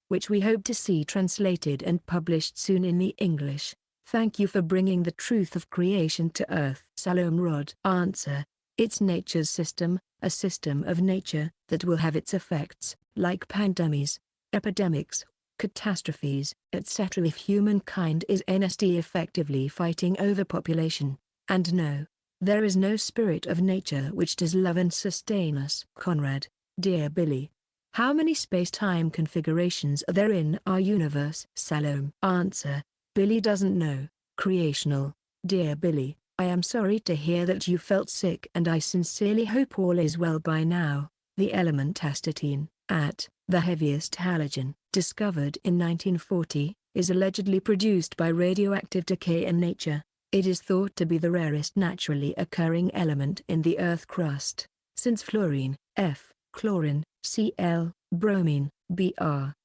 which we hope to see translated and published soon in the English. Thank you for bringing the truth of creation to earth. Salom Rod. Answer. It's nature's system, a system of nature, that will have its effects, like pandemics, epidemics, catastrophes, etc. if humankind is honestly effectively fighting overpopulation. And no, there is no spirit of nature which does love and sustain us. Conrad. Dear Billy, how many space-time configurations are there in our universe? Salome. Answer. Billy doesn't know. Creational. Dear Billy, I am sorry to hear that you felt sick and I sincerely hope all is well by now. The element astatine, the heaviest halogen, discovered in 1940, is allegedly produced by radioactive decay in nature. It is thought to be the rarest naturally occurring element in the Earth crust, since fluorine, F, chlorine, Cl, bromine, Br,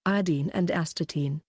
iodine and astatine,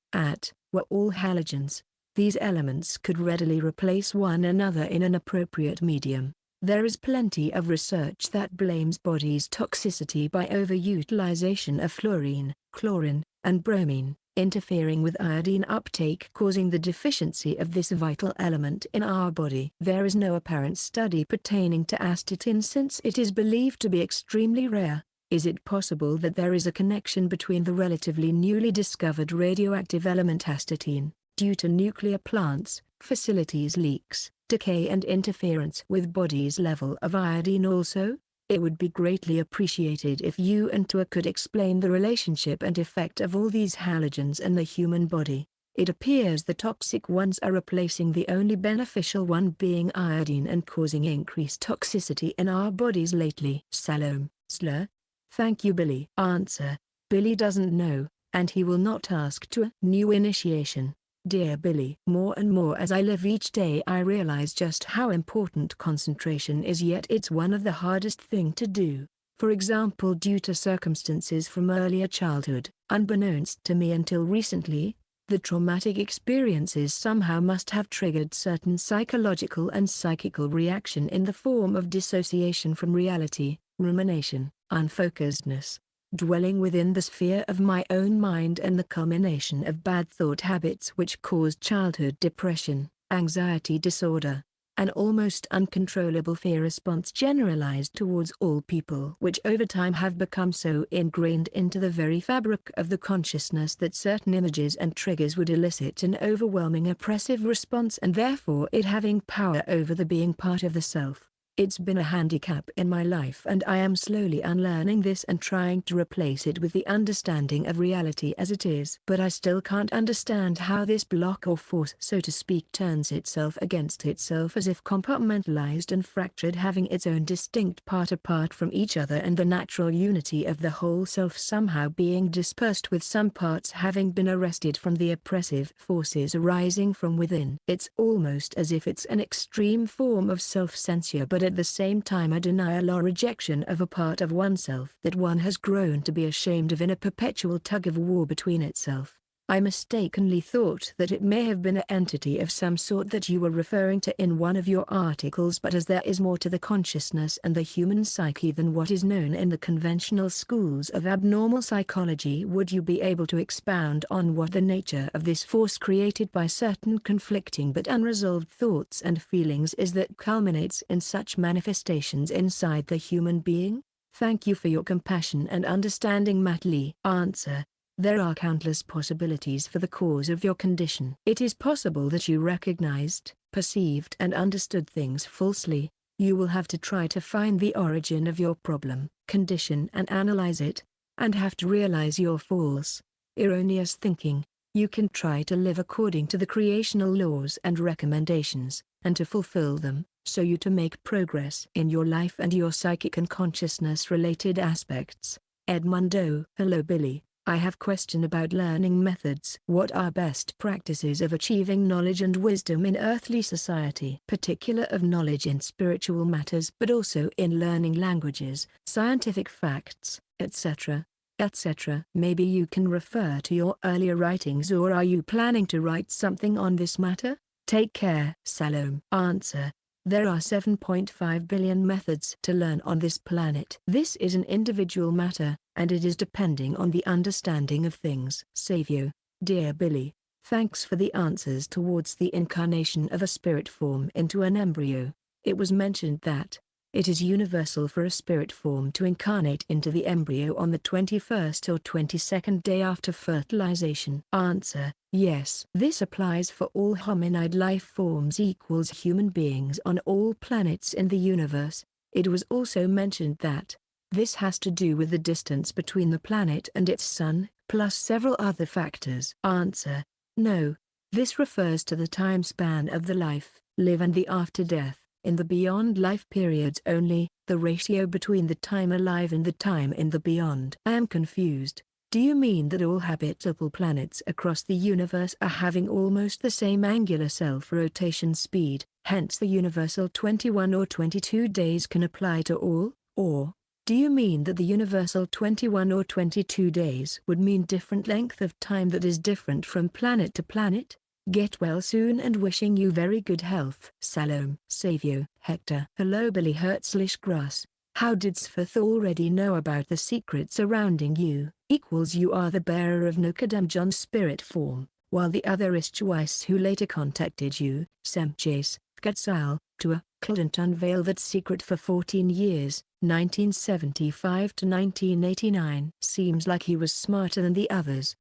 were all halogens. These elements could readily replace one another in an appropriate medium. There is plenty of research that blames bodies' toxicity by overutilization of fluorine, chlorine, and bromine, interfering with iodine uptake causing the deficiency of this vital element in our body. There is no apparent study pertaining to astatine since it is believed to be extremely rare. Is it possible that there is a connection between the relatively newly discovered radioactive element astatine, due to nuclear plants, facilities leaks, decay and interference with body's level of iodine also? It would be greatly appreciated if you and Tua could explain the relationship and effect of all these halogens in the human body. It appears the toxic ones are replacing the only beneficial one being iodine and causing increased toxicity in our bodies lately. Salome. Slur. Thank you Billy. Answer. Billy doesn't know, and he will not ask Tua. New initiation. Dear Billy, more and more as I live each day I realize just how important concentration is, yet it's one of the hardest thing to do. For example, due to circumstances from earlier childhood, unbeknownst to me until recently, the traumatic experiences somehow must have triggered certain psychological and psychical reaction in the form of dissociation from reality, rumination, unfocusedness, dwelling within the sphere of my own mind, and the culmination of bad thought habits which caused childhood depression, anxiety disorder, an almost uncontrollable fear response generalized towards all people, which over time have become so ingrained into the very fabric of the consciousness that certain images and triggers would elicit an overwhelming oppressive response, and therefore it having power over the being part of the self. It's been a handicap in my life, and I am slowly unlearning this and trying to replace it with the understanding of reality as it is. But I still can't understand how this block or force, so to speak, turns itself against itself as if compartmentalized and fractured, having its own distinct part apart from each other, and the natural unity of the whole self somehow being dispersed, with some parts having been arrested from the oppressive forces arising from within. It's almost as if it's an extreme form of self-censure, but at the same time a denial or rejection of a part of oneself that one has grown to be ashamed of, in a perpetual tug-of-war between itself. I mistakenly thought that it may have been an entity of some sort that you were referring to in one of your articles, but as there is more to the consciousness and the human psyche than what is known in the conventional schools of abnormal psychology, would you be able to expound on what the nature of this force created by certain conflicting but unresolved thoughts and feelings is that culminates in such manifestations inside the human being? Thank you for your compassion and understanding, Matt Lee. Answer. There are countless possibilities for the cause of your condition. It is possible that you recognized, perceived and understood things falsely. You will have to try to find the origin of your problem, condition and analyze it, and have to realize your false, erroneous thinking. You can try to live according to the creational laws and recommendations, and to fulfill them, so you to make progress in your life and your psychic and consciousness related aspects. Edmundo. Hello Billy. I have question about learning methods. What are best practices of achieving knowledge and wisdom in earthly society? Particular of knowledge in spiritual matters, but also in learning languages, scientific facts, etc., etc. Maybe you can refer to your earlier writings, or are you planning to write something on this matter? Take care. Salome. Answer. There are 7.5 billion methods to learn on this planet. This is an individual matter, and it is depending on the understanding of things. Savio, dear Billy, thanks for the answers towards the incarnation of a spirit form into an embryo. It was mentioned that it is universal for a spirit form to incarnate into the embryo on the 21st or 22nd day after fertilization. Answer: yes. This applies for all hominid life forms equals human beings on all planets in the universe. It was also mentioned that this has to do with the distance between the planet and its sun, plus several other factors. Answer: no. This refers to the time span of the life, live and the after death. In the beyond life periods only, the ratio between the time alive and the time in the beyond. I am confused. Do you mean that all habitable planets across the universe are having almost the same angular self-rotation speed, hence the universal 21 or 22 days can apply to all? Or, do you mean that the universal 21 or 22 days would mean different length of time that is different from planet to planet? Get well soon and wishing you very good health. Salome. Savio. Hector. Hello Billy Hertzlichgrass. How did Sfeth already know about the secret surrounding you? Equals you are the bearer of Nokadam John's spirit form, while the other is Twice who later contacted you, Semchase, Gatsal, Tua, couldn't unveil that secret for 14 years, 1975 to 1989. Seems like he was smarter than the others.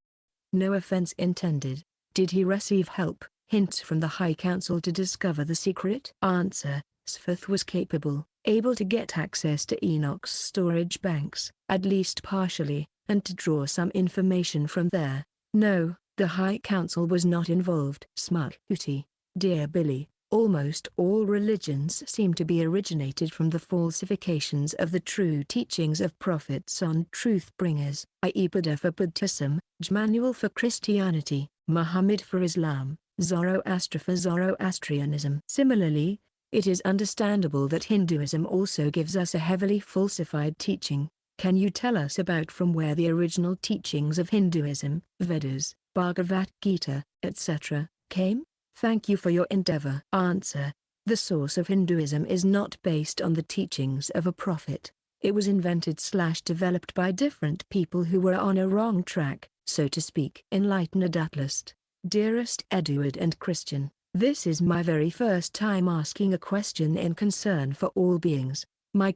No offense intended. Did he receive help, hints from the High Council to discover the secret? Answer: Sfeth was capable, able to get access to Enoch's storage banks, at least partially, and to draw some information from there. No, the High Council was not involved. Smug. Hooty. Dear Billy, almost all religions seem to be originated from the falsifications of the true teachings of prophets on truth bringers, i.e. Buddha for Buddhism, Manuel for Christianity, Muhammad for Islam, Zoroaster for Zoroastrianism. Similarly, it is understandable that Hinduism also gives us a heavily falsified teaching. Can you tell us about from where the original teachings of Hinduism, Vedas, Bhagavad Gita, etc., came? Thank you for your endeavor. Answer: the source of Hinduism is not based on the teachings of a prophet. It was invented/developed by different people who were on a wrong track, so to speak. Enlightened Atlas. Dearest Edward and Christian, this is my very first time asking a question in concern for all beings. My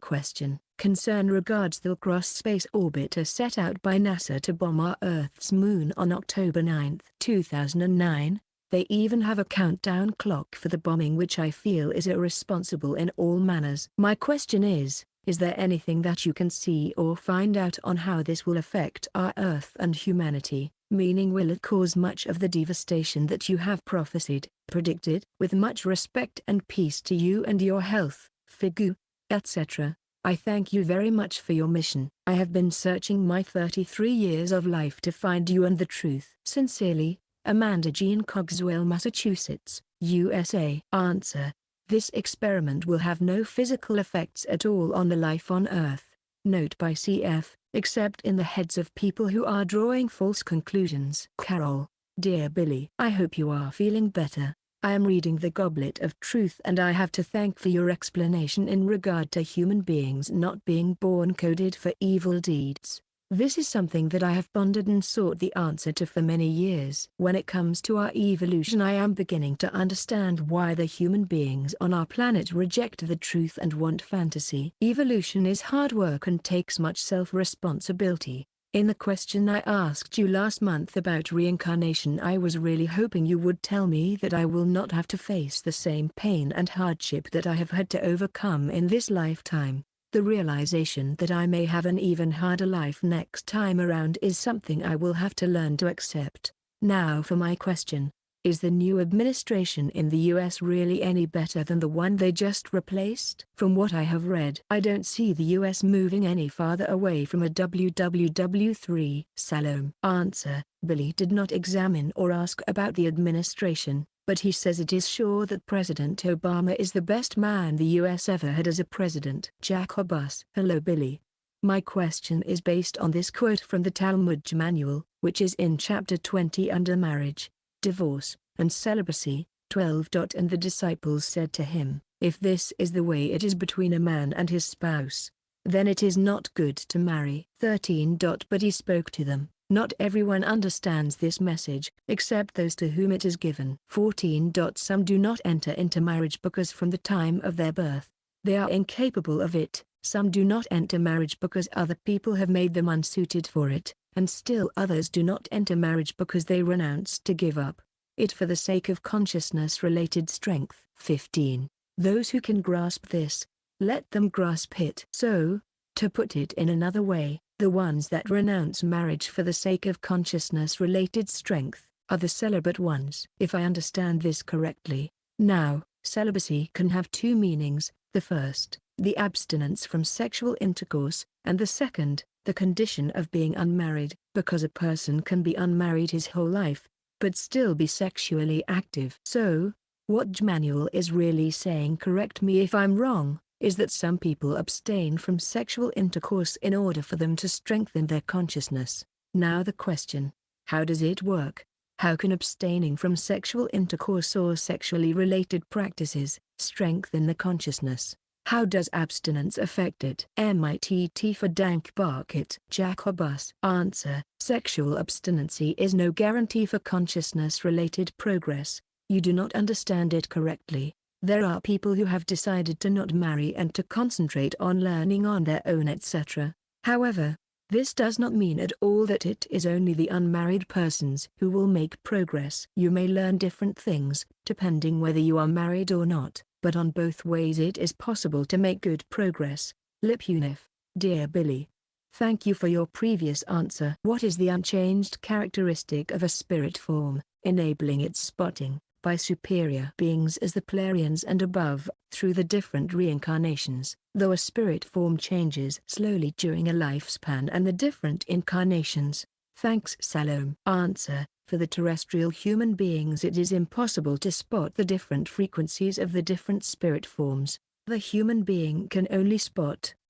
concern regards the cross-space orbiter set out by NASA to bomb our Earth's moon on October 9, 2009. They even have a countdown clock for the bombing, which I feel is irresponsible in all manners. My question is there anything that you can see or find out on how this will affect our Earth and humanity? Meaning, will it cause much of the devastation that you have prophesied, predicted? With much respect and peace to you and your health, Figu, etc. I thank you very much for your mission. I have been searching my 33 years of life to find you and the truth. Sincerely, Amanda Jean Cogswell, Massachusetts, USA. Answer: this experiment will have no physical effects at all on the life on Earth. Note by CF, except in the heads of people who are drawing false conclusions. Carol. Dear Billy, I hope you are feeling better. I am reading the Goblet of Truth and I have to thank for your explanation in regard to human beings not being born coded for evil deeds. This is something that I have pondered and sought the answer to for many years. When it comes to our evolution, I am beginning to understand why the human beings on our planet reject the truth and want fantasy. Evolution is hard work and takes much self-responsibility. In the question I asked you last month about reincarnation, I was really hoping you would tell me that I will not have to face the same pain and hardship that I have had to overcome in this lifetime. The realization that I may have an even harder life next time around is something I will have to learn to accept. Now for my question. Is the new administration in the US really any better than the one they just replaced? From what I have read, I don't see the US moving any farther away from a WWW3. Salome. Answer: Billy did not examine or ask about the administration, but he says it is sure that President Obama is the best man the US ever had as a president. Jacobus. Hello Billy. My question is based on this quote from the Talmud manual, which is in chapter 20 under marriage, divorce, and celibacy, 12. And the disciples said to him, If this is the way it is between a man and his spouse, then it is not good to marry. 13. But he spoke to them. Not everyone understands this message, except those to whom it is given. 14. Some do not enter into marriage because from the time of their birth, they are incapable of it. Some do not enter marriage because other people have made them unsuited for it, and still others do not enter marriage because they renounce to give up it for the sake of consciousness-related strength. 15. Those who can grasp this, let them grasp it. So, to put it in another way, the ones that renounce marriage for the sake of consciousness-related strength, are the celibate ones. If I understand this correctly, now, celibacy can have two meanings: the first, the abstinence from sexual intercourse, and the second, the condition of being unmarried, because a person can be unmarried his whole life, but still be sexually active. So, what Manuel is really saying, correct me if I'm wrong, is that some people abstain from sexual intercourse in order for them to strengthen their consciousness. Now the question, how does it work? How can abstaining from sexual intercourse or sexually related practices strengthen the consciousness? How does abstinence affect it? MITT for Dank Barkit. Jacobus. Answer. Sexual abstinency is no guarantee for consciousness-related progress. You do not understand it correctly. There are people who have decided to not marry and to concentrate on learning on their own, etc. However, this does not mean at all that it is only the unmarried persons who will make progress. You may learn different things, depending whether you are married or not, but on both ways it is possible to make good progress. Lipunif. Dear Billy, thank you for your previous answer. What is the unchanged characteristic of a spirit form, enabling its spotting by superior beings as the Plarians and above, through the different reincarnations, though a spirit form changes slowly during a lifespan and the different incarnations? Thanks Salome. Answer. For the terrestrial human beings it is impossible to spot the different frequencies of the different spirit forms. The human being can only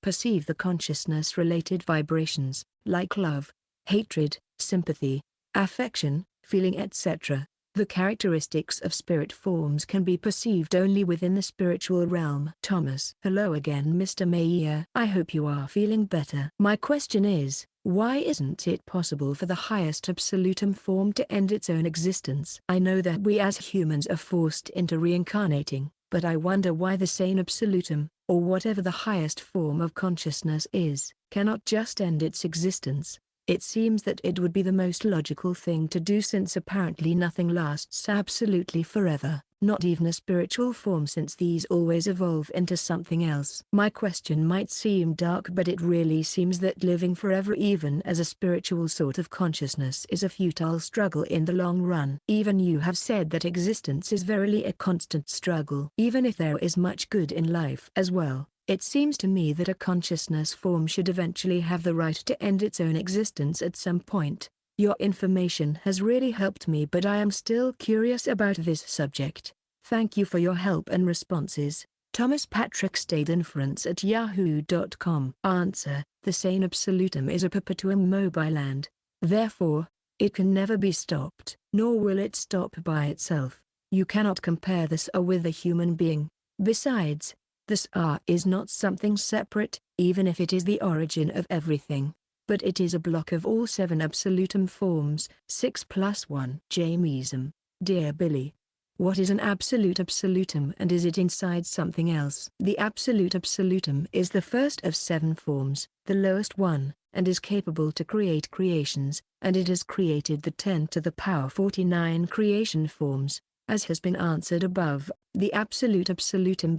perceive the consciousness-related vibrations, like love, hatred, sympathy, affection, feeling, etc. The characteristics of spirit forms can be perceived only within the spiritual realm. Thomas. Hello again Mr. Mayer. I hope you are feeling better. My question is, why isn't it possible for the highest absolutum form to end its own existence? I know that we as humans are forced into reincarnating, but I wonder why the sane absolutum, or whatever the highest form of consciousness is, cannot just end its existence. It seems that it would be the most logical thing to do, since apparently nothing lasts absolutely forever, not even a spiritual form, since these always evolve into something else. My question might seem dark, but it really seems that living forever even as a spiritual sort of consciousness is a futile struggle in the long run. Even you have said that existence is verily a constant struggle. Even if there is much good in life as well, it seems to me that a consciousness form should eventually have the right to end its own existence at some point. Your information has really helped me, but I am still curious about this subject. Thank you for your help and responses. Thomas Patrick Stayed Inference at yahoo.com. Answer. The sane absolutum is a perpetuum mobile and, therefore, it can never be stopped, nor will it stop by itself. You cannot compare this with a human being. Besides, this is not something separate, even if it is the origin of everything. But it is a block of all 7 absolutum forms, 6 plus 1. Jamesum. Dear Billy, what is an absolute absolutum, and is it inside something else? The absolute absolutum is the first of 7 forms, the lowest one, and is capable to create creations, and it has created the 10 to the power 49 creation forms. As has been answered above, the absolute absolutum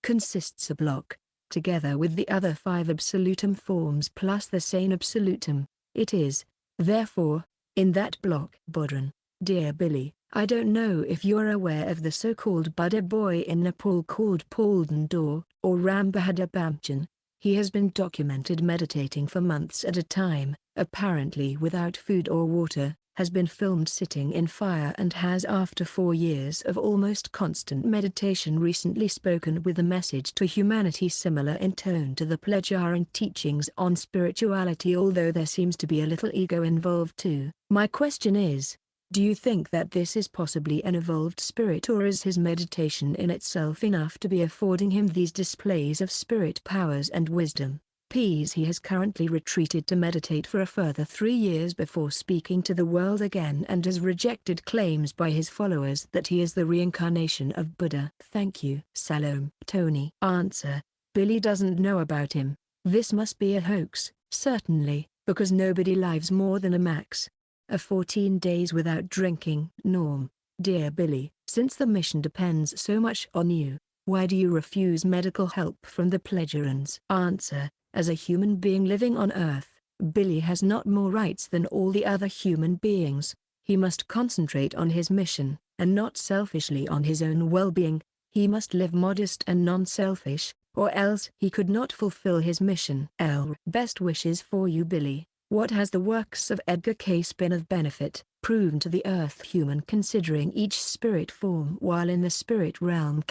consists a block, together with the other 5 absolutum forms plus the sane absolutum. It is, therefore, in that block. Bodran. Dear Billy, I don't know if you are aware of the so-called Buddha boy in Nepal called Palden Dor, or Ram Bahadur Bamchan. He has been documented meditating for months at a time, apparently without food or water, has been filmed sitting in fire, and has, after 4 years of almost constant meditation, recently spoken with a message to humanity similar in tone to the Plejaran teachings on spirituality, although there seems to be a little ego involved too. My question is, Do you think that this is possibly an evolved spirit, or is his meditation in itself enough to be affording him these displays of spirit powers and wisdom? He has currently retreated to meditate for a further 3 years before speaking to the world again, and has rejected claims by his followers that he is the reincarnation of Buddha. Thank you. Salome. Tony. Answer. Billy doesn't know about him. This must be a hoax, certainly, because nobody lives more than a max. A 14 days without drinking. Norm. Dear Billy, since the mission depends so much on you, why do you refuse medical help from the Pledgerans? Answer. As a human being living on Earth, Billy has not more rights than all the other human beings. He must concentrate on his mission, and not selfishly on his own well-being. He must live modest and non-selfish, or else he could not fulfill his mission. Best wishes for you, Billy. What has the works of Edgar Cayce been of benefit, proven to the Earth human, considering each spirit form while in the spirit realm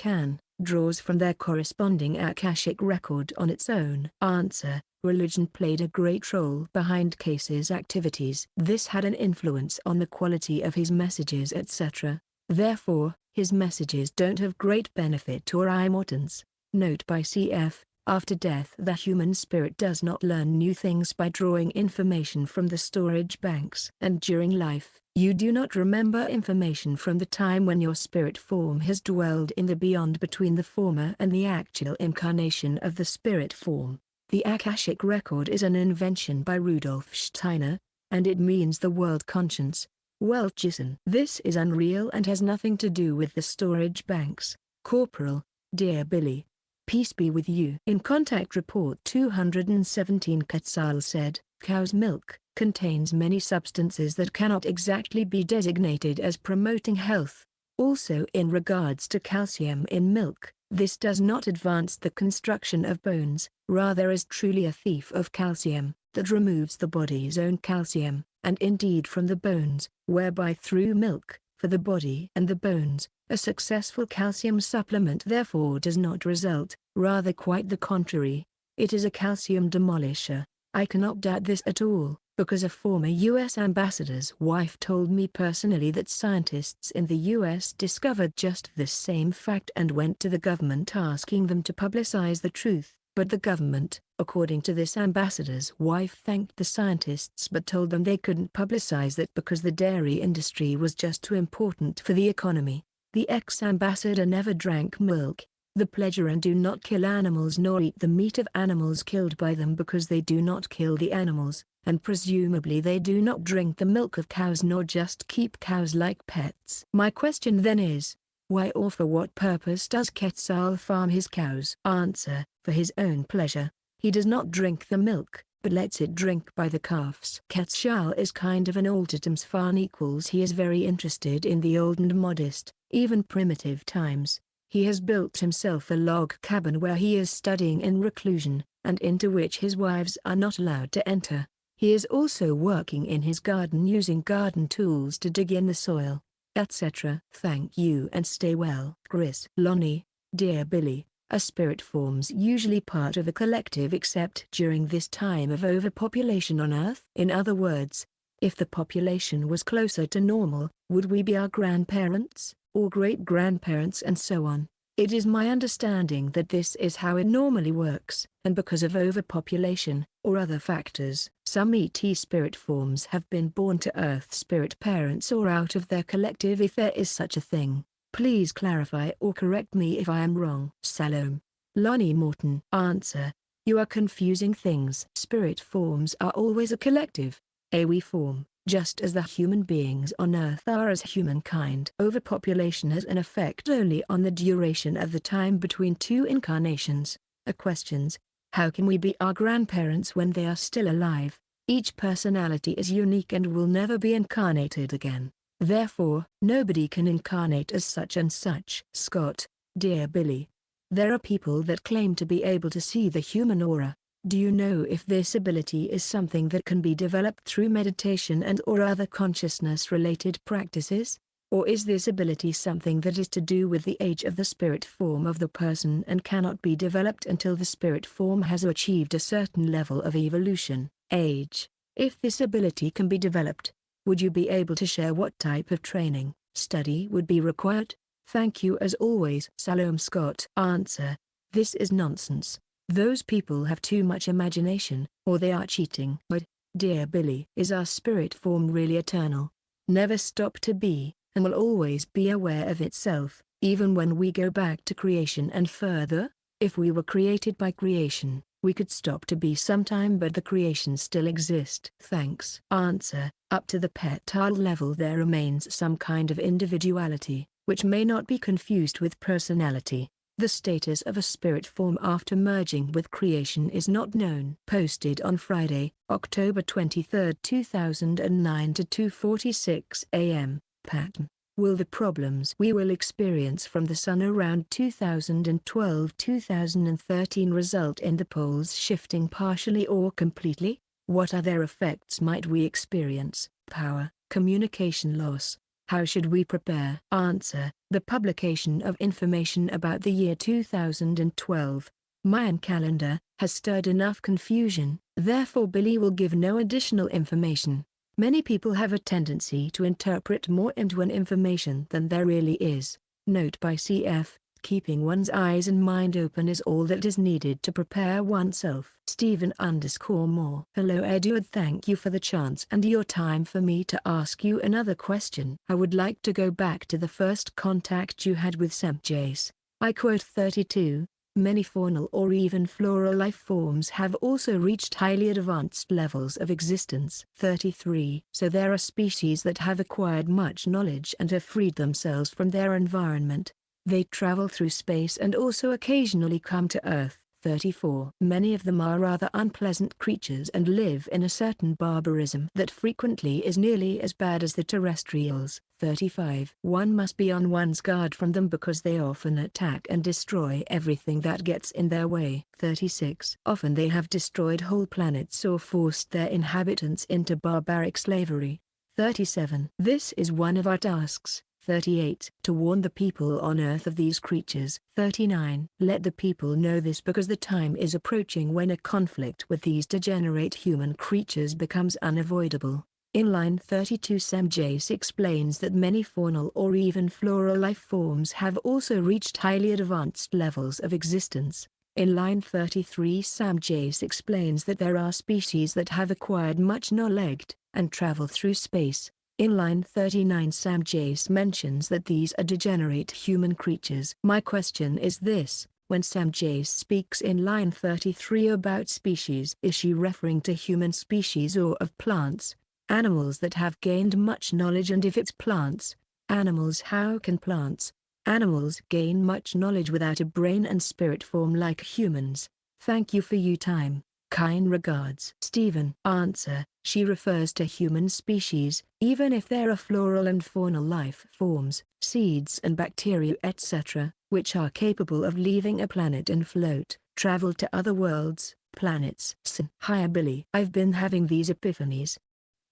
draws from their corresponding Akashic record on its own? Answer. Religion played a great role behind Cayce's activities. This had an influence on the quality of his messages, etc. Therefore, his messages don't have great benefit or importance. Note by cf. After death, the human spirit does not learn new things by drawing information from the storage banks. And during life, you do not remember information from the time when your spirit form has dwelled in the beyond between the former and the actual incarnation of the spirit form. The Akashic record is an invention by Rudolf Steiner, and it means the world conscience. Well, Jason, this is unreal and has nothing to do with the storage banks. Corporal. Dear Billy, peace be with you. In Contact Report 217, Quetzal said, cow's milk contains many substances that cannot exactly be designated as promoting health. Also, in regards to calcium in milk, this does not advance the construction of bones, rather is truly a thief of calcium, that removes the body's own calcium, and indeed from the bones, whereby through milk, for the body and the bones, a successful calcium supplement therefore does not result, rather quite the contrary. It is a calcium demolisher. I cannot doubt this at all, because a former U.S. ambassador's wife told me personally that scientists in the U.S. discovered just this same fact and went to the government asking them to publicize the truth, but the government, according to this ambassador's wife, thanked the scientists but told them they couldn't publicize that because the dairy industry was just too important for the economy. The ex-ambassador never drank milk. The Pledgeran do not kill animals nor eat the meat of animals killed by them because they do not kill the animals, and presumably they do not drink the milk of cows nor just keep cows like pets. My question then is, why or for what purpose does Quetzal farm his cows? Answer. For his own pleasure. He does not drink the milk, but lets it drink by the calves. Quetzal is kind of an altertums fan equals he is very interested in the old and modest, even primitive times. He has built himself a log cabin where he is studying in reclusion, and into which his wives are not allowed to enter. He is also working in his garden using garden tools to dig in the soil, etc. Thank you and stay well. Chris. Lonnie. Dear Billy, a spirit forms usually part of a collective except during this time of overpopulation on Earth. In other words, if the population was closer to normal, would we be our grandparents, or great-grandparents and so on? It is my understanding that this is how it normally works, and because of overpopulation, or other factors, some ET spirit forms have been born to Earth spirit parents or out of their collective if there is such a thing. Please clarify or correct me if I am wrong. Salome. Lonnie Morton. Answer. You are confusing things. Spirit forms are always a collective. We form, just as the human beings on Earth are as humankind. Overpopulation has an effect only on the duration of the time between two incarnations. Questions. How can we be our grandparents when they are still alive? Each personality is unique and will never be incarnated again. Therefore, nobody can incarnate as such and such. Scott. Dear Billy, there are people that claim to be able to see the human aura. Do you know if this ability is something that can be developed through meditation and or other consciousness-related practices? Or is this ability something that is to do with the age of the spirit form of the person and cannot be developed until the spirit form has achieved a certain level of evolution? Age. If this ability can be developed, Would you be able to share what type of training, study would be required? Thank you as always. Salome Scott. Answer. This is nonsense. Those people have too much imagination, or they are cheating. But, dear Billy, is our spirit form really eternal? Never stop to be, and will always be aware of itself, even when we go back to creation and further? If we were created by creation, we could stop to be sometime, but the creation still exists. Thanks. Answer. Up to the petal level there remains some kind of individuality, which may not be confused with personality. The status of a spirit form after merging with creation is not known. Posted on Friday, October 23, 2009 to 2:46 a.m. Pattern. Will the problems we will experience from the Sun around 2012-2013 result in the poles shifting partially or completely? What other effects might we experience? Power, communication loss. How should we prepare? Answer. The publication of information about the year 2012, Mayan calendar, has stirred enough confusion, therefore Billy will give no additional information. Many people have a tendency to interpret more into an information than there really is. Note by CF, keeping one's eyes and mind open is all that is needed to prepare oneself. Stephen_Moore. Hello Edward, thank you for the chance and your time for me to ask you another question. I would like to go back to the first contact you had with Samjace. I quote 32. Many faunal or even floral life forms have also reached highly advanced levels of existence. 33. So there are species that have acquired much knowledge and have freed themselves from their environment. They travel through space and also occasionally come to Earth. 34. Many of them are rather unpleasant creatures and live in a certain barbarism that frequently is nearly as bad as the terrestrials. 35. One must be on one's guard from them because they often attack and destroy everything that gets in their way. 36. Often they have destroyed whole planets or forced their inhabitants into barbaric slavery. 37. This is one of our tasks. 38. To warn the people on Earth of these creatures. 39. Let the people know this because the time is approaching when a conflict with these degenerate human creatures becomes unavoidable. In line 32 Samjace explains that many faunal or even floral life forms have also reached highly advanced levels of existence. In line 33 Samjace explains that there are species that have acquired much knowledge and travel through space. In line 39 Samjace mentions that these are degenerate human creatures. My question is this, when Samjace speaks in line 33 about species, is she referring to human species or of plants, animals that have gained much knowledge? And if it's plants, animals, how can plants, animals gain much knowledge without a brain and spirit form like humans? Thank you for your time. Kind regards. Stephen. Answer. She refers to human species, even if there are floral and faunal life forms, seeds and bacteria etc., which are capable of leaving a planet and float, travel to other worlds, planets. Hi Billy. I've been having these epiphanies.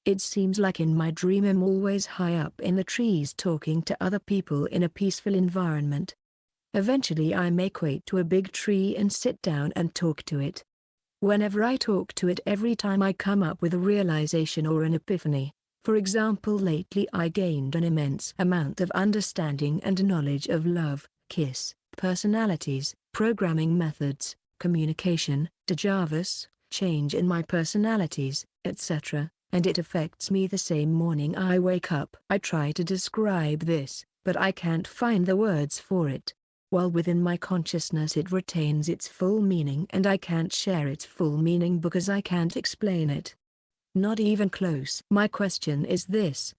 It seems like in my dream I'm always high up in the trees talking to other people in a peaceful environment. Eventually I make way to a big tree and sit down and talk to it. Whenever I talk to it, every time I come up with a realization or an epiphany. For example, lately I gained an immense amount of understanding and knowledge of love, kiss, personalities, programming methods, communication, Jarvis, change in my personalities, etc., and it affects me the same morning I wake up. I try to describe this, but I can't find the words for it. While within my consciousness it retains its full meaning and I can't share its full meaning because I can't explain it. Not even close. My question is this.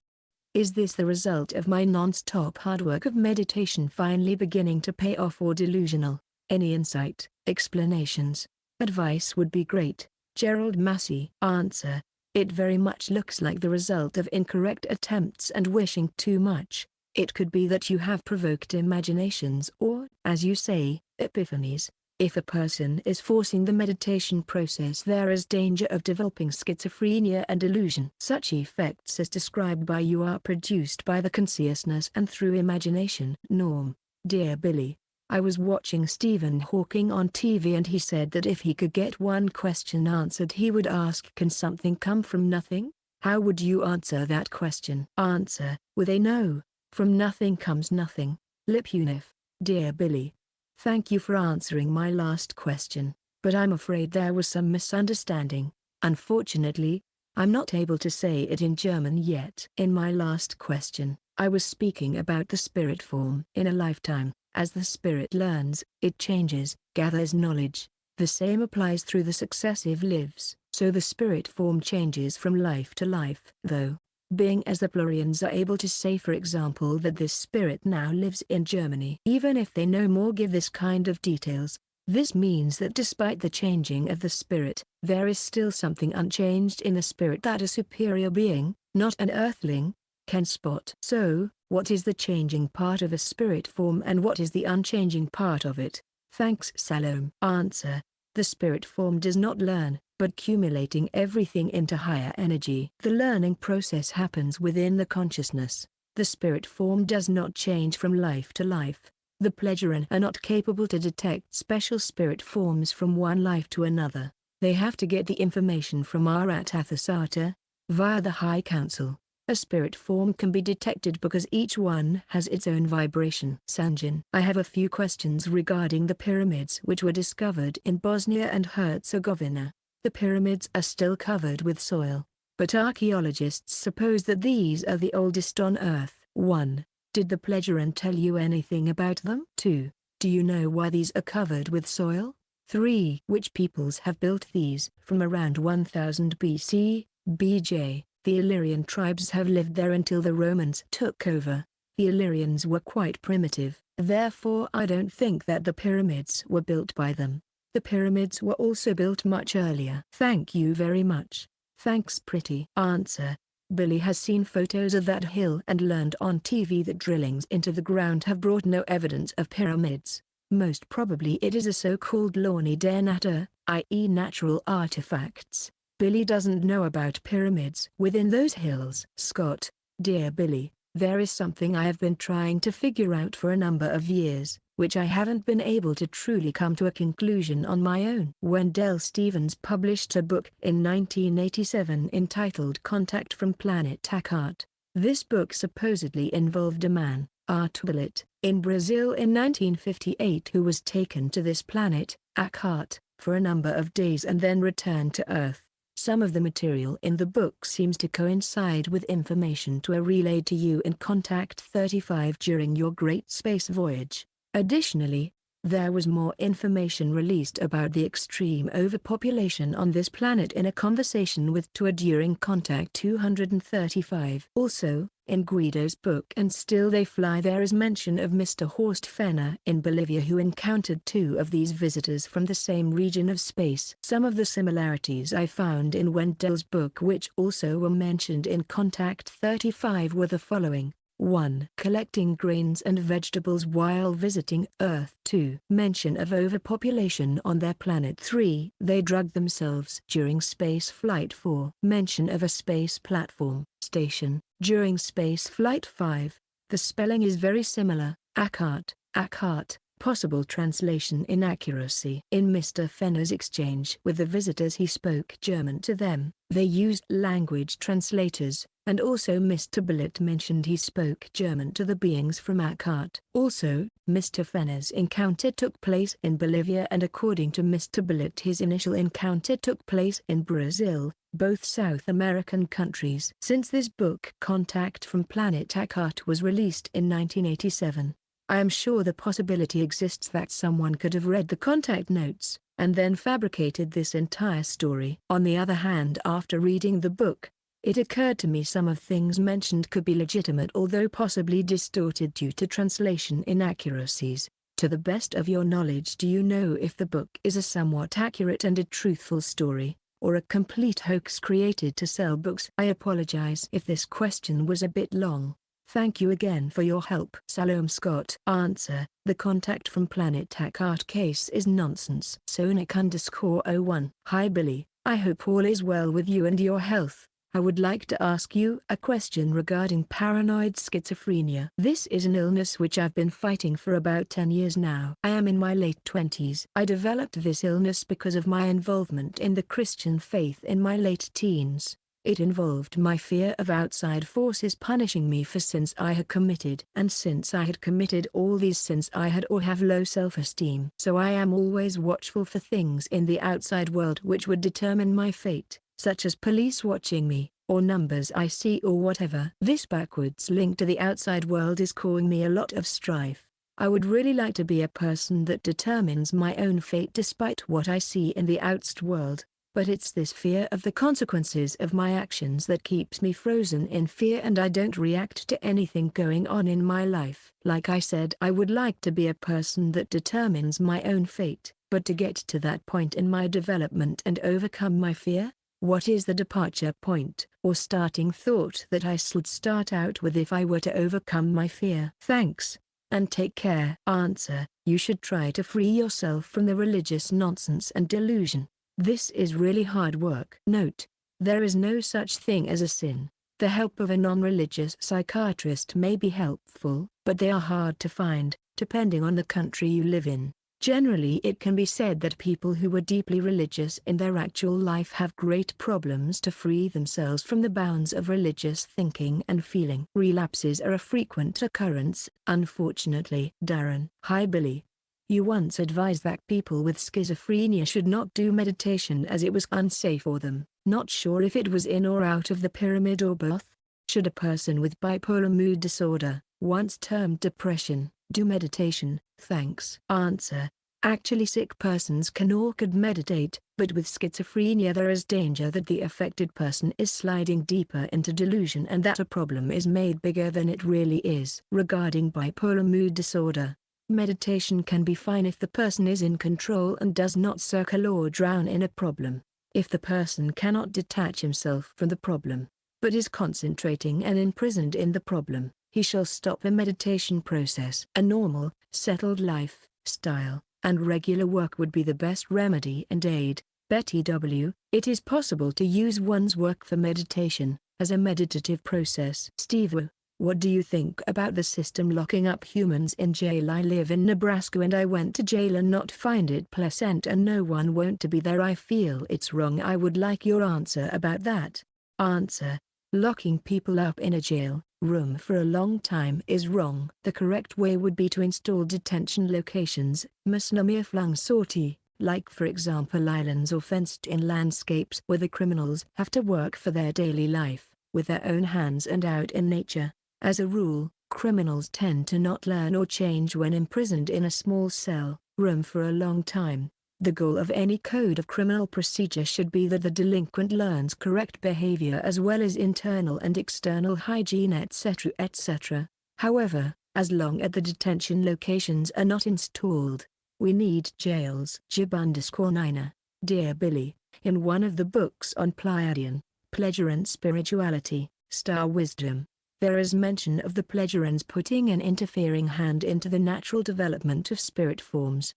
Is this the result of my non-stop hard work of meditation finally beginning to pay off or delusional? Any insight, explanations, advice would be great. Gerald Massey. Answer. It very much looks like the result of incorrect attempts and wishing too much. It could be that you have provoked imaginations or, as you say, epiphanies. If a person is forcing the meditation process, there is danger of developing schizophrenia and delusion. Such effects as described by you are produced by the consciousness and through imagination. Norm. Dear Billy, I was watching Stephen Hawking on TV and he said that if he could get one question answered he would ask, can something come from nothing? How would you answer that question? Answer: with a no. From nothing comes nothing. Lipunif. Dear Billy, thank you for answering my last question, but I'm afraid there was some misunderstanding. Unfortunately, I'm not able to say it in German yet. In my last question, I was speaking about the spirit form. In a lifetime, as the spirit learns, it changes, gathers knowledge. The same applies through the successive lives. So the spirit form changes from life to life. Though, being as the Plurians are able to say, for example, that this spirit now lives in Germany. Even if they no more give this kind of details, this means that despite the changing of the spirit, there is still something unchanged in the spirit that a superior being, not an earthling, can spot. So, what is the changing part of a spirit form and what is the unchanging part of it? Thanks Salome. Answer: the spirit form does not learn, but accumulating everything into higher energy. The learning process happens within the consciousness. The spirit form does not change from life to life. The Pleasuran are not capable to detect special spirit forms from one life to another. They have to get the information from Arat Athasata, via the High Council. A spirit form can be detected because each one has its own vibration. Sanjin: I have a few questions regarding the pyramids which were discovered in Bosnia and Herzegovina. The pyramids are still covered with soil, but archaeologists suppose that these are the oldest on Earth. 1. Did the Pleasuran tell you anything about them? 2. Do you know why these are covered with soil? 3. Which peoples have built these? From around 1000 BC, BJ, the Illyrian tribes have lived there until the Romans took over. The Illyrians were quite primitive, therefore I don't think that the pyramids were built by them. The pyramids were also built much earlier. Thank you very much. Thanks Pretty. Answer: Billy has seen photos of that hill and learned on TV that drillings into the ground have brought no evidence of pyramids. Most probably it is a so-called Lorni der Natur, i.e. natural artifacts. Billy doesn't know about pyramids within those hills. Scott: Dear Billy, there is something I have been trying to figure out for a number of years, which I haven't been able to truly come to a conclusion on my own. Wendell Stevens published a book in 1987 entitled Contact from Planet Akart. This book supposedly involved a man, Artubelit, in Brazil in 1958 who was taken to this planet, Akart, for a number of days and then returned to Earth. Some of the material in the book seems to coincide with information to a relayed to you in Contact 35 during your Great Space Voyage. Additionally, there was more information released about the extreme overpopulation on this planet in a conversation with Tua during Contact 235. Also, in Guido's book And Still They Fly there is mention of Mr. Horst Fenner in Bolivia who encountered two of these visitors from the same region of space. Some of the similarities I found in Wendell's book which also were mentioned in Contact 35 were the following. 1. Collecting grains and vegetables while visiting Earth. 2. Mention of overpopulation on their planet. 3. They drug themselves during space flight. 4. Mention of a space platform, station, during space flight. 5. The spelling is very similar, Akart, Akart. Possible translation inaccuracy. In Mr. Fenner's exchange with the visitors he spoke German to them. They used language translators, and also Mr. Billet mentioned he spoke German to the beings from Akart. Also, Mr. Fenner's encounter took place in Bolivia and according to Mr. Billet his initial encounter took place in Brazil, both South American countries. Since this book Contact from Planet Akart was released in 1987, I am sure the possibility exists that someone could have read the contact notes, and then fabricated this entire story. On the other hand, after reading the book, it occurred to me some of things mentioned could be legitimate although possibly distorted due to translation inaccuracies. To the best of your knowledge, do you know if the book is a somewhat accurate and a truthful story, or a complete hoax created to sell books? I apologize if this question was a bit long. Thank you again for your help. Salome Scott. Answer: The Contact from Planet Akart case is nonsense. Sonic_01. Hi Billy, I hope all is well with you and your health. I would like to ask you a question regarding paranoid schizophrenia. This is an illness which I've been fighting for about 10 years now. I am in my late 20s. I developed this illness because of my involvement in the Christian faith in my late teens. It involved my fear of outside forces punishing me for sins I had committed. And since I had committed all these sins I had or have low self-esteem. So I am always watchful for things in the outside world which would determine my fate, such as police watching me, or numbers I see or whatever. This backwards link to the outside world is causing me a lot of strife. I would really like to be a person that determines my own fate despite what I see in the outside world. But it's this fear of the consequences of my actions that keeps me frozen in fear, and I don't react to anything going on in my life. Like I said, I would like to be a person that determines my own fate, but to get to that point in my development and overcome my fear, what is the departure point or starting thought that I should start out with if I were to overcome my fear? Thanks, and take care. Answer: you should try to free yourself from the religious nonsense and delusion. This is really hard work. Note: there is no such thing as a sin. The help of a non-religious psychiatrist may be helpful, but they are hard to find, depending on the country you live in. Generally, it can be said that people who were deeply religious in their actual life have great problems to free themselves from the bounds of religious thinking and feeling. Relapses are a frequent occurrence, unfortunately. Darren: hi Billy. You once advised that people with schizophrenia should not do meditation as it was unsafe for them. Not sure if it was in or out of the pyramid or both. Should a person with bipolar mood disorder, once termed depression, do meditation? Thanks. Answer: actually sick persons can or could meditate, but with schizophrenia there is danger that the affected person is sliding deeper into delusion and that a problem is made bigger than it really is. Regarding bipolar mood disorder, meditation can be fine if the person is in control and does not circle or drown in a problem. If the person cannot detach himself from the problem, but is concentrating and imprisoned in the problem, he shall stop the meditation process. A normal, settled life style and regular work would be the best remedy and aid. Betty W. It is possible to use one's work for meditation, as a meditative process. Steve W. What do you think about the system locking up humans in jail? I live in Nebraska and I went to jail and not find it pleasant and no one want to be there. I feel it's wrong. I would like your answer about that. Answer: locking people up in a jail room for a long time is wrong. The correct way would be to install detention locations, musnamir flung sortie, like for example islands or fenced-in landscapes where the criminals have to work for their daily life, with their own hands and out in nature. As a rule, criminals tend to not learn or change when imprisoned in a small cell room for a long time. The goal of any code of criminal procedure should be that the delinquent learns correct behavior as well as internal and external hygiene etc. etc. However, as long as the detention locations are not installed, we need jails. Jib_Nina, Dear Billy, in one of the books on Pleiadian, pleasure and spirituality, Star Wisdom, there is mention of the Pleiadians putting an interfering hand into the natural development of spirit forms.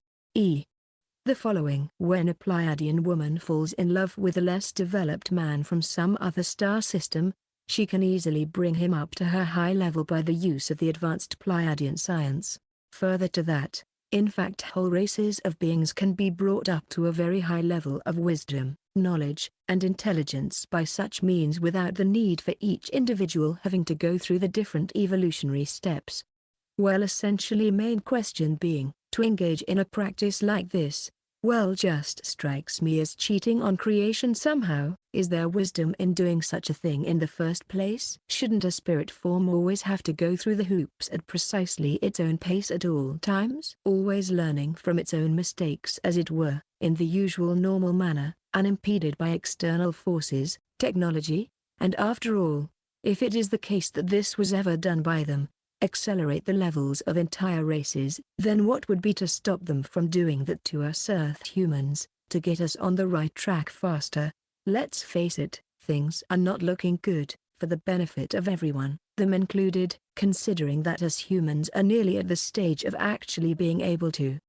The following: when a Pleiadian woman falls in love with a less developed man from some other star system, she can easily bring him up to her high level by the use of the advanced Pleiadian science. Further to that, in fact whole races of beings can be brought up to a very high level of wisdom, knowledge, and intelligence by such means without the need for each individual having to go through the different evolutionary steps. Well, essentially main question being, to engage in a practice like this, well, just strikes me as cheating on creation somehow. Is there wisdom in doing such a thing in the first place? Shouldn't a spirit form always have to go through the hoops at precisely its own pace at all times? Always learning from its own mistakes as it were, in the usual normal manner, unimpeded by external forces, technology? And after all, if it is the case that this was ever done by them, accelerate the levels of entire races, then what would be to stop them from doing that to us Earth humans, to get us on the right track faster? Let's face it, things are not looking good, for the benefit of everyone, them included, considering that us humans are nearly at the stage of actually being able to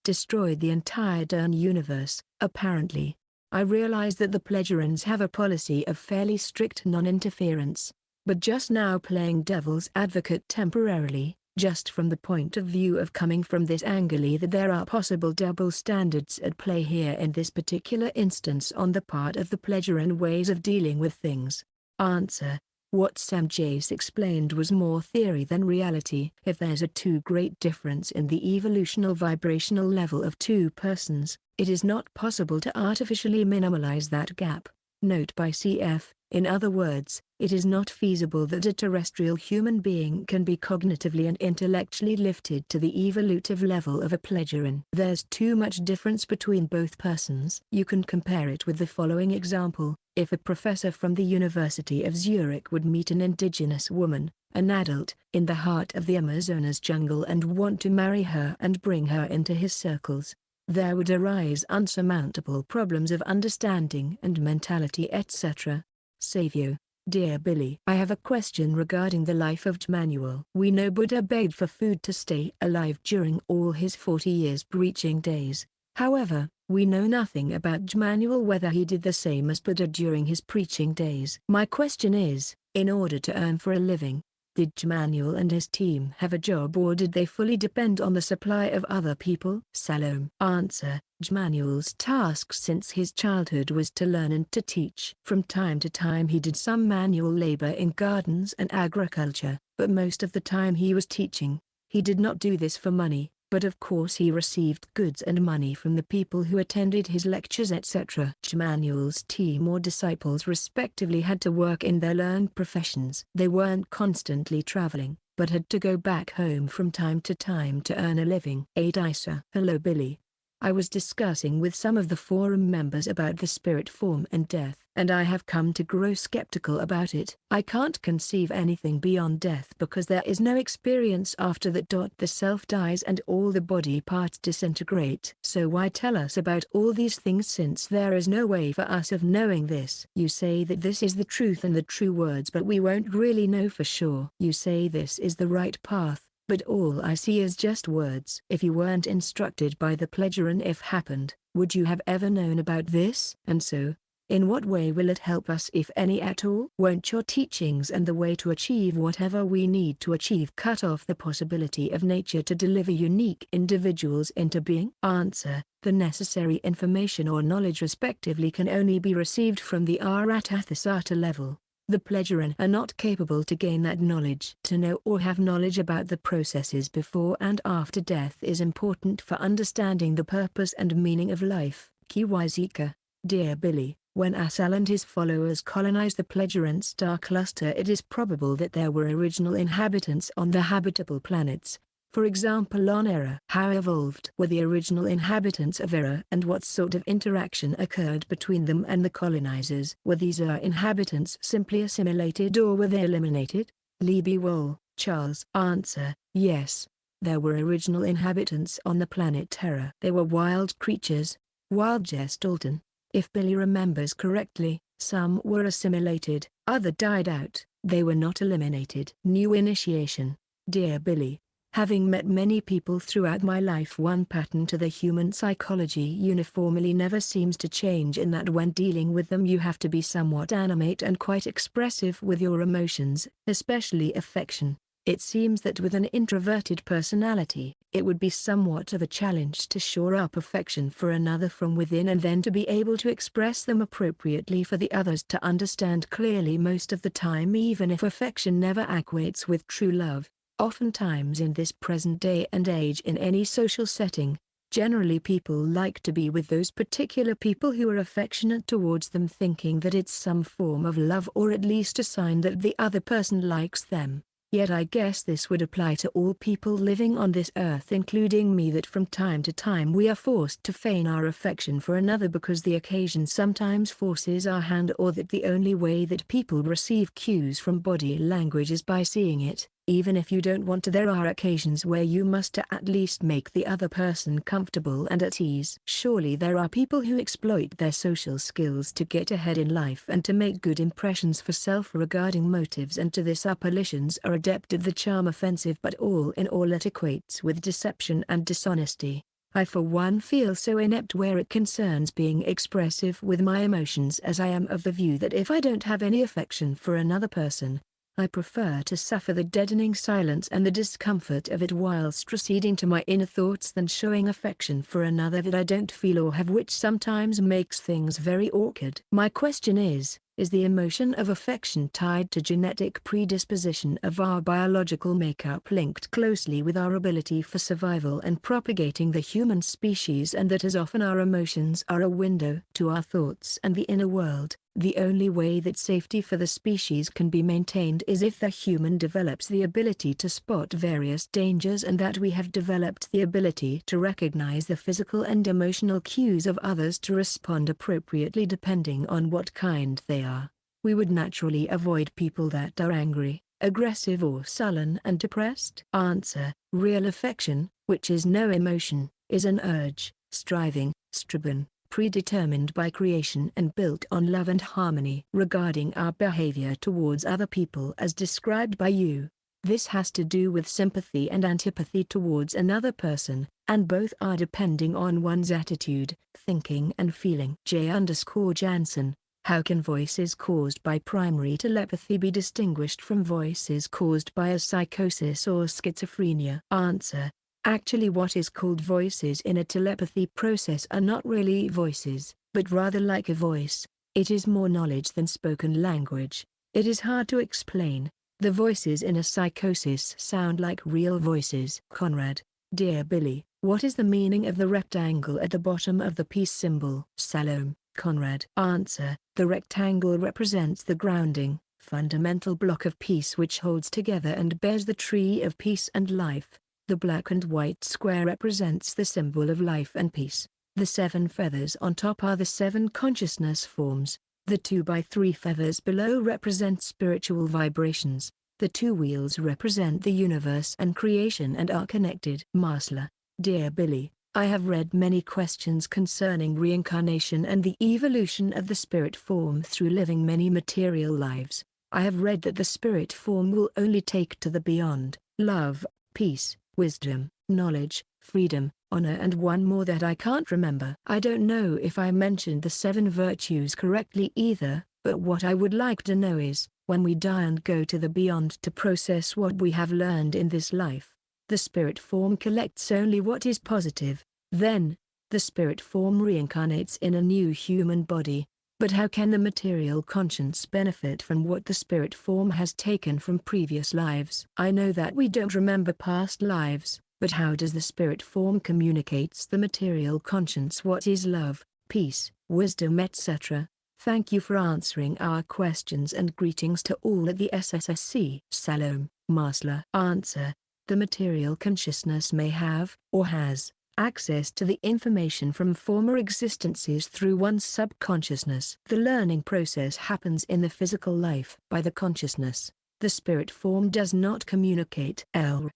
destroy the entire darn universe, apparently. I realize that the Pleiadians have a policy of fairly strict non-interference, but just now playing devil's advocate temporarily, just from the point of view of coming from this angle that there are possible double standards at play here in this particular instance on the part of the pleasure and ways of dealing with things. Answer. What Sam Jace explained was more theory than reality. If there's a too great difference in the evolutional vibrational level of two persons, it is not possible to artificially minimalize that gap. Note by cf. In other words, it is not feasible that a terrestrial human being can be cognitively and intellectually lifted to the evolutive level of a pleasurean. There's too much difference between both persons. You can compare it with the following example. If a professor from the University of Zurich would meet an indigenous woman, an adult, in the heart of the Amazonas jungle and want to marry her and bring her into his circles, there would arise unsurmountable problems of understanding and mentality, etc. Savio. Dear Billy, I have a question regarding the life of Jmanuel. We know Buddha begged for food to stay alive during all his 40 years preaching days. However, we know nothing about Jmanuel, whether he did the same as Buddha during his preaching days. My question is, in order to earn for a living, did Jmanuel and his team have a job, or did they fully depend on the supply of other people? Salome. Answer. Jmanuel's task since his childhood was to learn and to teach. From time to time he did some manual labor in gardens and agriculture, but most of the time he was teaching. He did not do this for money, but of course he received goods and money from the people who attended his lectures, etc. Jmanuel's team or disciples respectively had to work in their learned professions. They weren't constantly traveling, but had to go back home from time to time to earn a living. Adisa. Hello Billy. I was discussing with some of the forum members about the spirit form and death, and I have come to grow skeptical about it. I can't conceive anything beyond death because there is no experience after that. The self dies and all the body parts disintegrate. So why tell us about all these things since there is no way for us of knowing this? You say that this is the truth and the true words, but we won't really know for sure. You say this is the right path, but all I see is just words. If you weren't instructed by the pleasurean if happened, would you have ever known about this? And so, in what way will it help us if any at all? Won't your teachings and the way to achieve whatever we need to achieve cut off the possibility of nature to deliver unique individuals into being? Answer. The necessary information or knowledge respectively can only be received from the Aratathisata level. The pleasurean are not capable to gain that knowledge. To know or have knowledge about the processes before and after death is important for understanding the purpose and meaning of life. Kiwazika. Dear Billy, when Asal and his followers colonized the pleasurean star cluster, it is probable that there were original inhabitants on the habitable planets. For example on Era. How evolved were the original inhabitants of Era, and what sort of interaction occurred between them and the colonizers? Were these inhabitants simply assimilated or were they eliminated? Libby Wall. Charles. Answer. Yes. There were original inhabitants on the planet Terra. They were wild creatures. Wild Gestalten. If Billy remembers correctly, some were assimilated, others died out. They were not eliminated. New initiation. Dear Billy, having met many people throughout my life, one pattern to the human psychology uniformly never seems to change, in that when dealing with them you have to be somewhat animate and quite expressive with your emotions, especially affection. It seems that with an introverted personality, it would be somewhat of a challenge to shore up affection for another from within and then to be able to express them appropriately for the others to understand clearly most of the time, even if affection never equates with true love. Oftentimes in this present day and age, in any social setting, generally people like to be with those particular people who are affectionate towards them, thinking that it's some form of love or at least a sign that the other person likes them. Yet I guess this would apply to all people living on this earth, including me, that from time to time we are forced to feign our affection for another because the occasion sometimes forces our hand, or that the only way that people receive cues from body language is by seeing it. Even if you don't want to, there are occasions where you must at least make the other person comfortable and at ease. Surely there are people who exploit their social skills to get ahead in life and to make good impressions for self-regarding motives, and to this apparitions are adept at the charm offensive, but all in all it equates with deception and dishonesty. I for one feel so inept where it concerns being expressive with my emotions, as I am of the view that if I don't have any affection for another person, I prefer to suffer the deadening silence and the discomfort of it whilst receding to my inner thoughts than showing affection for another that I don't feel or have, which sometimes makes things very awkward. My question is the emotion of affection tied to genetic predisposition of our biological makeup linked closely with our ability for survival and propagating the human species, and that as often our emotions are a window to our thoughts and the inner world, the only way that safety for the species can be maintained is if the human develops the ability to spot various dangers, and that we have developed the ability to recognize the physical and emotional cues of others to respond appropriately depending on what kind they are. We would naturally avoid people that are angry, aggressive or sullen and depressed. Answer: real affection, which is no emotion, is an urge, striving, striven, predetermined by creation and built on love and harmony. Regarding our behavior towards other people as described by you, this has to do with sympathy and antipathy towards another person, and both are depending on one's attitude, thinking and feeling. J_Jansen: how can voices caused by primary telepathy be distinguished from voices caused by a psychosis or schizophrenia? Answer: actually, what is called voices in a telepathy process are not really voices, but rather like a voice. It is more knowledge than spoken language. It is hard to explain. The voices in a psychosis sound like real voices. Conrad: dear Billy, what is the meaning of the rectangle at the bottom of the peace symbol? Salome: Conrad. Answer: the rectangle represents the grounding, fundamental block of peace which holds together and bears the tree of peace and life. The black and white square represents the symbol of life and peace. The 7 feathers on top are the 7 consciousness forms. The 2x3 feathers below represent spiritual vibrations. The 2 wheels represent the universe and creation and are connected. Masla: dear Billy, I have read many questions concerning reincarnation and the evolution of the spirit form through living many material lives. I have read that the spirit form will only take to the beyond: love, peace, wisdom, knowledge, freedom, honor, and one more that I can't remember. I don't know if I mentioned the 7 virtues correctly either, but what I would like to know is, when we die and go to the beyond to process what we have learned in this life, the spirit form collects only what is positive. Then, the spirit form reincarnates in a new human body. But how can the material conscience benefit from what the spirit form has taken from previous lives? I know that we don't remember past lives, but how does the spirit form communicates the material conscience what is love, peace, wisdom, etc.? Thank you for answering our questions and greetings to all at the SSSC. Salome: Masla. Answer: the material consciousness may have, or has, access to the information from former existences through one's subconsciousness. The learning process happens in the physical life by the consciousness. The spirit form does not communicate.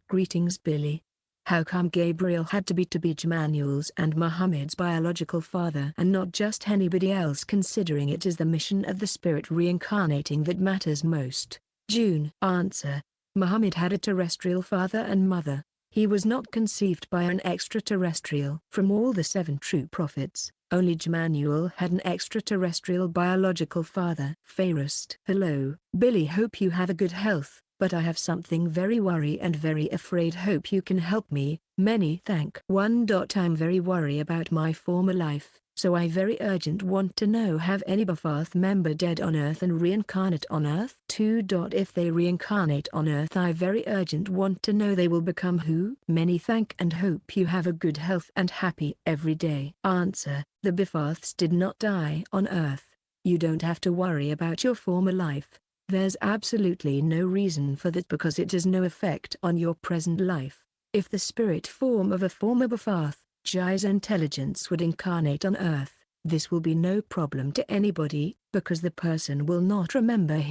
Greetings Billy. How come Gabriel had to be Jemanuel's and Muhammad's biological father and not just anybody else, considering it is the mission of the spirit reincarnating that matters most? June. Answer: Muhammad had a terrestrial father and mother. He was not conceived by an extraterrestrial. From all the 7 true prophets, only Jemanuel had an extraterrestrial biological father. Fairest: hello, Billy, hope you have a good health, but I have something very worry and very afraid, hope you can help me. Many thank. 1. I'm very worry about my former life, so I very urgent want to know, have any Bafath member dead on earth and reincarnate on earth? 2. If they reincarnate on earth, I very urgent want to know they will become who? Many thank and hope you have a good health and happy every day. Answer: the Bafaths did not die on earth. You don't have to worry about your former life. There's absolutely no reason for that because it has no effect on your present life. If the spirit form of a former Bafath, Jai's intelligence, would incarnate on earth, this will be no problem to anybody, because the person will not remember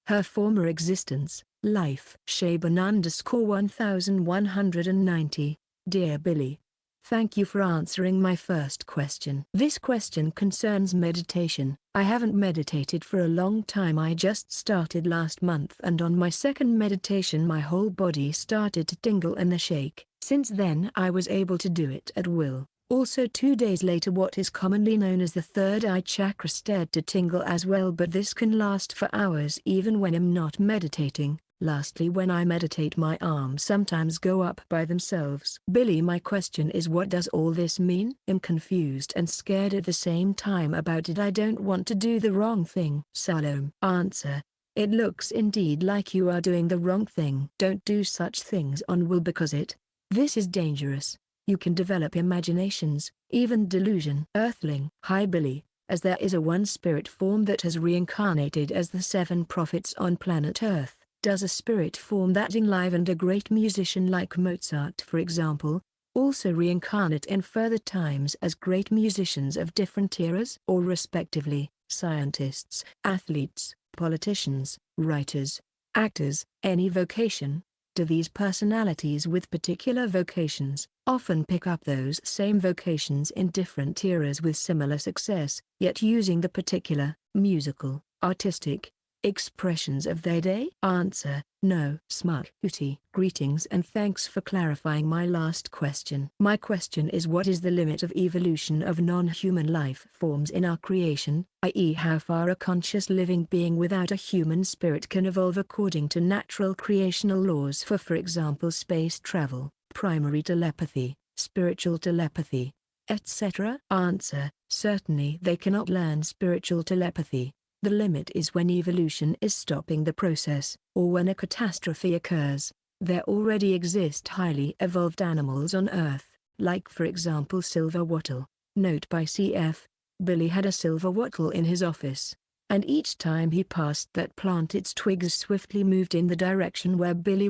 her former existence, life. Shaban_1190, dear Billy. Thank you for answering my first question. This question concerns meditation. I haven't meditated for a long time. I just started last month, and on my second meditation my whole body started to tingle and shake. Since then I was able to do it at will. Also 2 days later what is commonly known as the third eye chakra started to tingle as well, but this can last for hours even when I'm not meditating. Lastly, when I meditate my arms sometimes go up by themselves. Billy, my question is, what does all this mean? I'm confused and scared at the same time about it. I don't want to do the wrong thing. Salome. Answer. It looks indeed like you are doing the wrong thing. Don't do such things on will, because this is dangerous. You can develop imaginations, even delusion. Earthling. Hi Billy, as there is a one spirit form that has reincarnated as the 7 prophets on planet Earth. Does a spirit form that enlivened a great musician like Mozart, for example, also reincarnate in further times as great musicians of different eras? Or respectively, scientists, athletes, politicians, writers, actors, any vocation? Do these personalities with particular vocations often pick up those same vocations in different eras with similar success, yet using the particular, musical, artistic, expressions of their day? Answer. No. Smug. Hootie. Greetings and thanks for clarifying my last question. My question is, what is the limit of evolution of non-human life forms in our creation, i.e. how far a conscious living being without a human spirit can evolve according to natural creational laws for example space travel, primary telepathy, spiritual telepathy, etc.? Answer. Certainly they cannot learn spiritual telepathy. The limit is when evolution is stopping the process, or when a catastrophe occurs. There already exist highly evolved animals on Earth, like for example silver wattle. Note by cf. Billy had a silver wattle in his office, and each time he passed that plant its twigs swiftly moved in the direction where Billy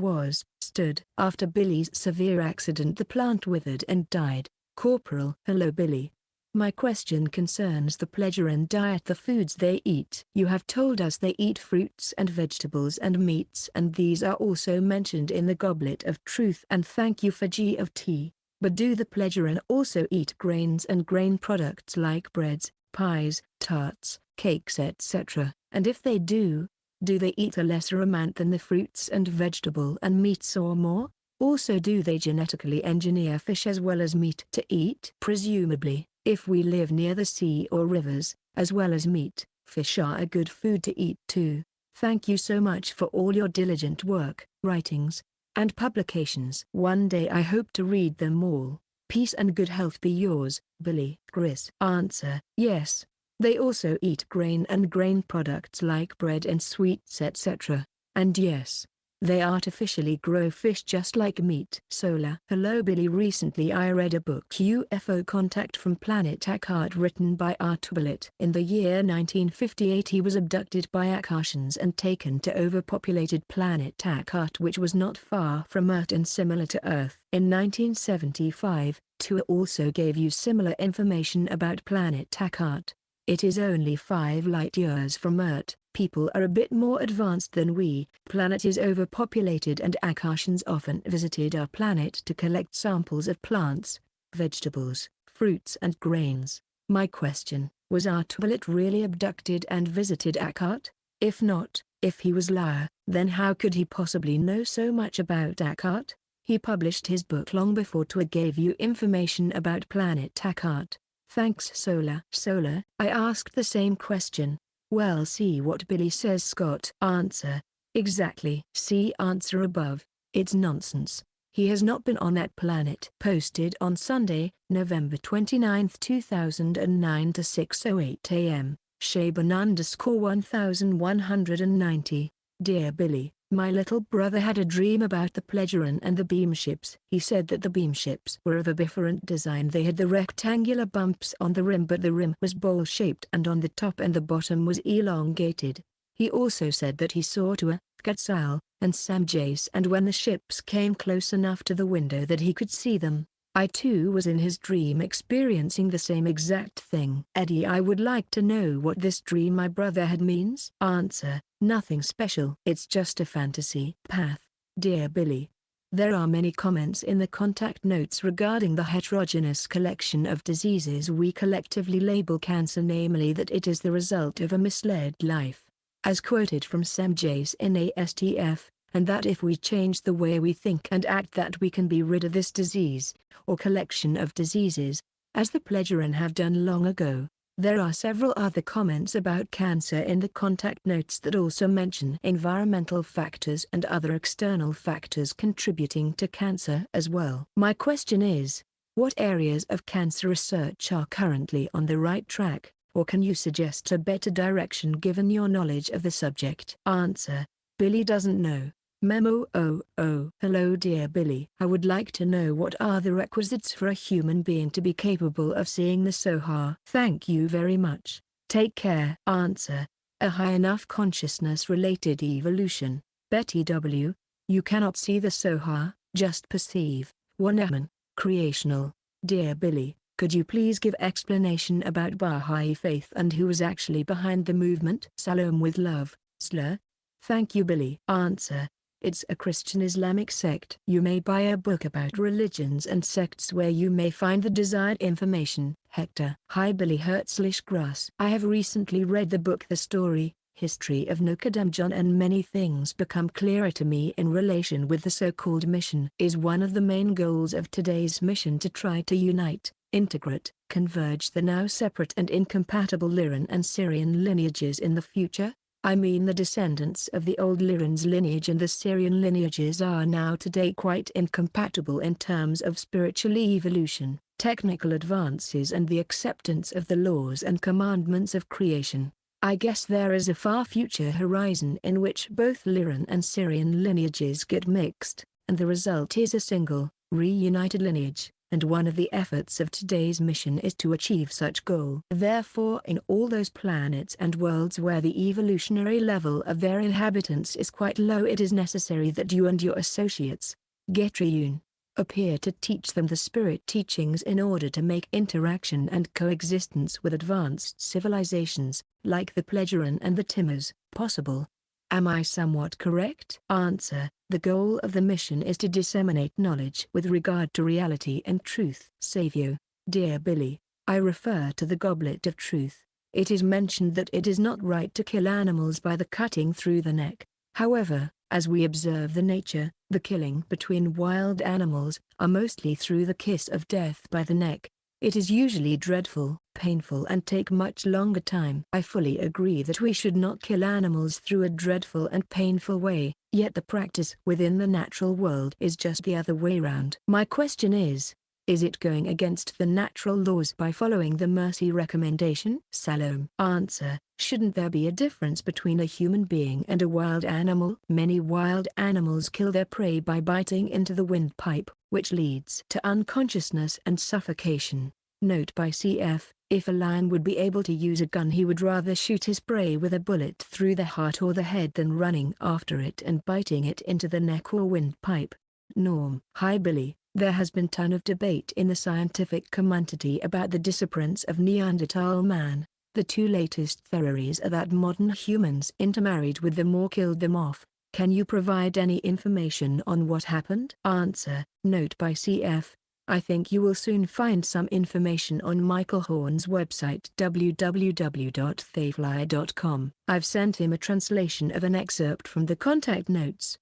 stood. After Billy's severe accident the plant withered and died. Corporal. Hello Billy. My question concerns the pleasure and diet, the foods they eat. You have told us they eat fruits and vegetables and meats, and these are also mentioned in the Goblet of Truth, and thank you for G of T. But do the pleasurean also eat grains and grain products like breads, pies, tarts, cakes etc.? And if they do they eat a lesser amount than the fruits and vegetable and meats or more? Also, do they genetically engineer fish as well as meat to eat? Presumably. If we live near the sea or rivers, as well as meat, fish are a good food to eat too. Thank you so much for all your diligent work, writings, and publications. One day I hope to read them all. Peace and good health be yours, Billy. Chris. Answer. Yes. They also eat grain and grain products like bread and sweets etc. And yes, they artificially grow fish just like meat. Solar. Hello Billy, recently I read a book UFO Contact from Planet Akart written by Artubalit. In the year 1958 he was abducted by Akashians and taken to overpopulated planet Akart, which was not far from Earth and similar to Earth. In 1975, Tua also gave you similar information about planet Akart. It is only 5 light years from Earth. People are a bit more advanced than we. Planet is overpopulated and Akashians often visited our planet to collect samples of plants, vegetables, fruits and grains. My question, was Artubalit really abducted and visited Akart? If not, if he was liar, then how could he possibly know so much about Akart? He published his book long before Tua gave you information about planet Akart. Thanks Solar. Solar. I asked the same question. Well, see what Billy says. Scott. Answer. Exactly. See answer above. It's nonsense. He has not been on that planet. Posted on Sunday, November 29, 2009 to 6:08 a.m. Shaban_1190. Dear Billy, my little brother had a dream about the Pleasurean and the beam ships. He said that the beam ships were of a different design. They had the rectangular bumps on the rim, but the rim was bowl-shaped and on the top and the bottom was elongated. He also said that he saw Tua, Quetzal, and Sam Jace, and when the ships came close enough to the window that he could see them, I too was in his dream experiencing the same exact thing. Eddie, I would like to know what this dream my brother had means. Answer. Nothing special. It's just a fantasy. Path. Dear Billy, there are many comments in the contact notes regarding the heterogeneous collection of diseases we collectively label cancer, namely that it is the result of a misled life, as quoted from Sam Jace in ASTF, and that if we change the way we think and act that we can be rid of this disease, or collection of diseases, as the Pleasuran have done long ago. There are several other comments about cancer in the contact notes that also mention environmental factors and other external factors contributing to cancer as well. My question is, what areas of cancer research are currently on the right track, or can you suggest a better direction given your knowledge of the subject? Answer: Billy doesn't know. Memo: hello dear Billy. I would like to know what are the requisites for a human being to be capable of seeing the Soha. Thank you very much. Take care. Answer: a high enough consciousness-related evolution. Betty W. You cannot see the Soha, just perceive. Wanaman. Creational. Dear Billy, could you please give explanation about Baha'i faith and who is actually behind the movement? Salam with love, Slur. Thank you Billy. Answer: it's a Christian Islamic sect. You may buy a book about religions and sects where you may find the desired information. Hector. Hi Billy Hertzlish-Grass. I have recently read the book The Story, History of Nukadam John, and many things become clearer to me in relation with the so-called mission. Is one of the main goals of today's mission to try to unite, integrate, converge the now separate and incompatible Lyran and Syrian lineages in the future? I mean the descendants of the old Lyran's lineage and the Syrian lineages are now today quite incompatible in terms of spiritual evolution, technical advances and the acceptance of the laws and commandments of creation. I guess there is a far future horizon in which both Lyran and Syrian lineages get mixed, and the result is a single, reunited lineage. And one of the efforts of today's mission is to achieve such goal. Therefore, in all those planets and worlds where the evolutionary level of their inhabitants is quite low, it is necessary that you and your associates, Getriune, appear to teach them the spirit teachings in order to make interaction and coexistence with advanced civilizations, like the Pleasuran and the Timurs, possible. Am I somewhat correct? Answer: the goal of the mission is to disseminate knowledge with regard to reality and truth. Savio. Dear Billy, I refer to the Goblet of Truth. It is mentioned that it is not right to kill animals by the cutting through the neck. However, as we observe the nature, the killing between wild animals are mostly through the kiss of death by the neck. It is usually dreadful, painful and take much longer time. I fully agree that we should not kill animals through a dreadful and painful way, yet the practice within the natural world is just the other way round. My question is it going against the natural laws by following the mercy recommendation? Salome. Answer: shouldn't there be a difference between a human being and a wild animal? Many wild animals kill their prey by biting into the windpipe, which leads to unconsciousness and suffocation. Note by cf. If a lion would be able to use a gun, he would rather shoot his prey with a bullet through the heart or the head than running after it and biting it into the neck or windpipe. Norm. Hi Billy. There has been ton of debate in the scientific community about the disappearance of Neanderthal man. The two latest theories are that modern humans intermarried with them or killed them off. Can you provide any information on what happened? Answer: note by cf. I think you will soon find some information on Michael Horn's website www.theyfly.com. I've sent him a translation of an excerpt from the contact notes.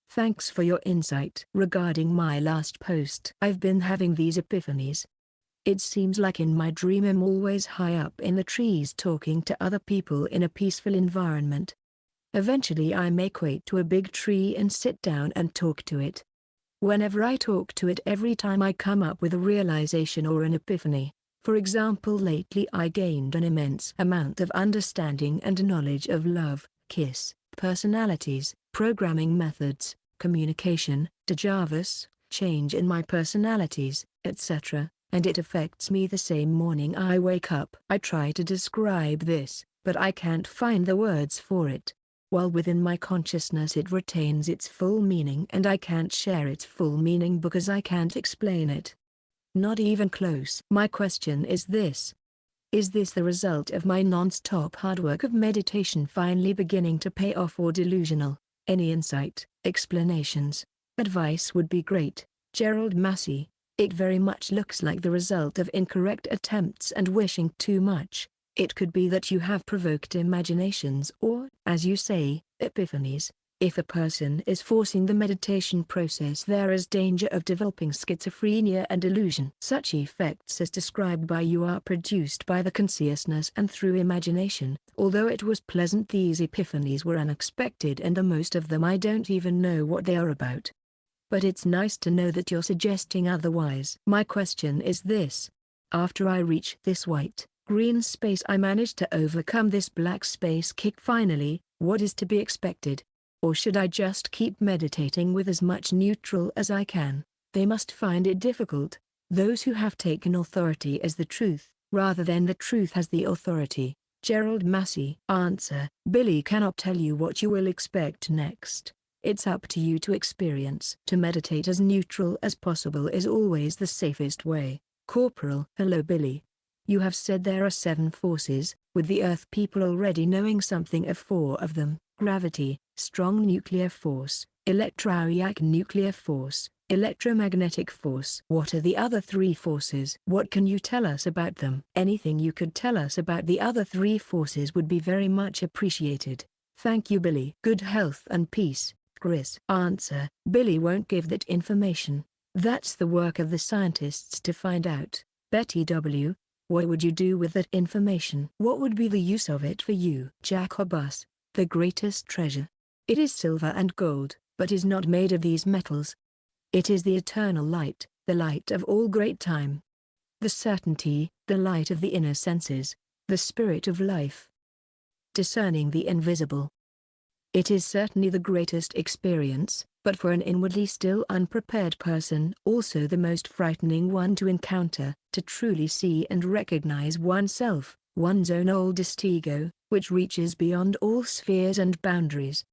Thanks for your insight. Regarding my last post, I've been having these epiphanies. It seems like in my dream I'm always high up in the trees talking to other people in a peaceful environment. Eventually I may equate to a big tree and sit down and talk to it. Whenever I talk to it, every time I come up with a realization or an epiphany. For example, lately I gained an immense amount of understanding and knowledge of love, kiss, personalities, programming methods, communication, Javas, change in my personalities, etc., and it affects me the same morning I wake up. I try to describe this, but I can't find the words for it. While within my consciousness it retains its full meaning and I can't share its full meaning because I can't explain it. Not even close. My question is this. Is this the result of my non-stop hard work of meditation finally beginning to pay off or delusional? Any insight, explanations, advice would be great. Gerald Massey. It very much looks like the result of incorrect attempts and wishing too much. It could be that you have provoked imaginations or, as you say, epiphanies. If a person is forcing the meditation process, there is danger of developing schizophrenia and delusion. Such effects as described by you are produced by the consciousness and through imagination. Although it was pleasant, these epiphanies were unexpected, and the most of them I don't even know what they are about. But it's nice to know that you're suggesting otherwise. My question is this. After I reach this white-green space, I manage to overcome this black space kick finally, what is to be expected? Or should I just keep meditating with as much neutral as I can? They must find it difficult, those who have taken authority as the truth, rather than the truth as the authority. Gerald Massey. Answer. Billy cannot tell you what you will expect next. It's up to you to experience. To meditate as neutral as possible is always the safest way. Corporal. Hello Billy. You have said there are 7 forces, with the Earth people already knowing something of 4 of them. Gravity, strong nuclear force, electrostatic nuclear force, electromagnetic force. What are the other 3 forces? What can you tell us about them? Anything you could tell us about the other 3 forces would be very much appreciated. Thank you Billy. Good health and peace, Chris. Answer. Billy won't give that information. That's the work of the scientists to find out. Betty W. What would you do with that information? What would be the use of it for you? Jacobus. The greatest treasure. It is silver and gold, but is not made of these metals. It is the eternal light, the light of all great time. The certainty, the light of the inner senses, the spirit of life. Discerning the invisible. It is certainly the greatest experience, but for an inwardly still unprepared person also the most frightening one to encounter, to truly see and recognize oneself, one's own oldest ego, which reaches beyond all spheres and boundaries.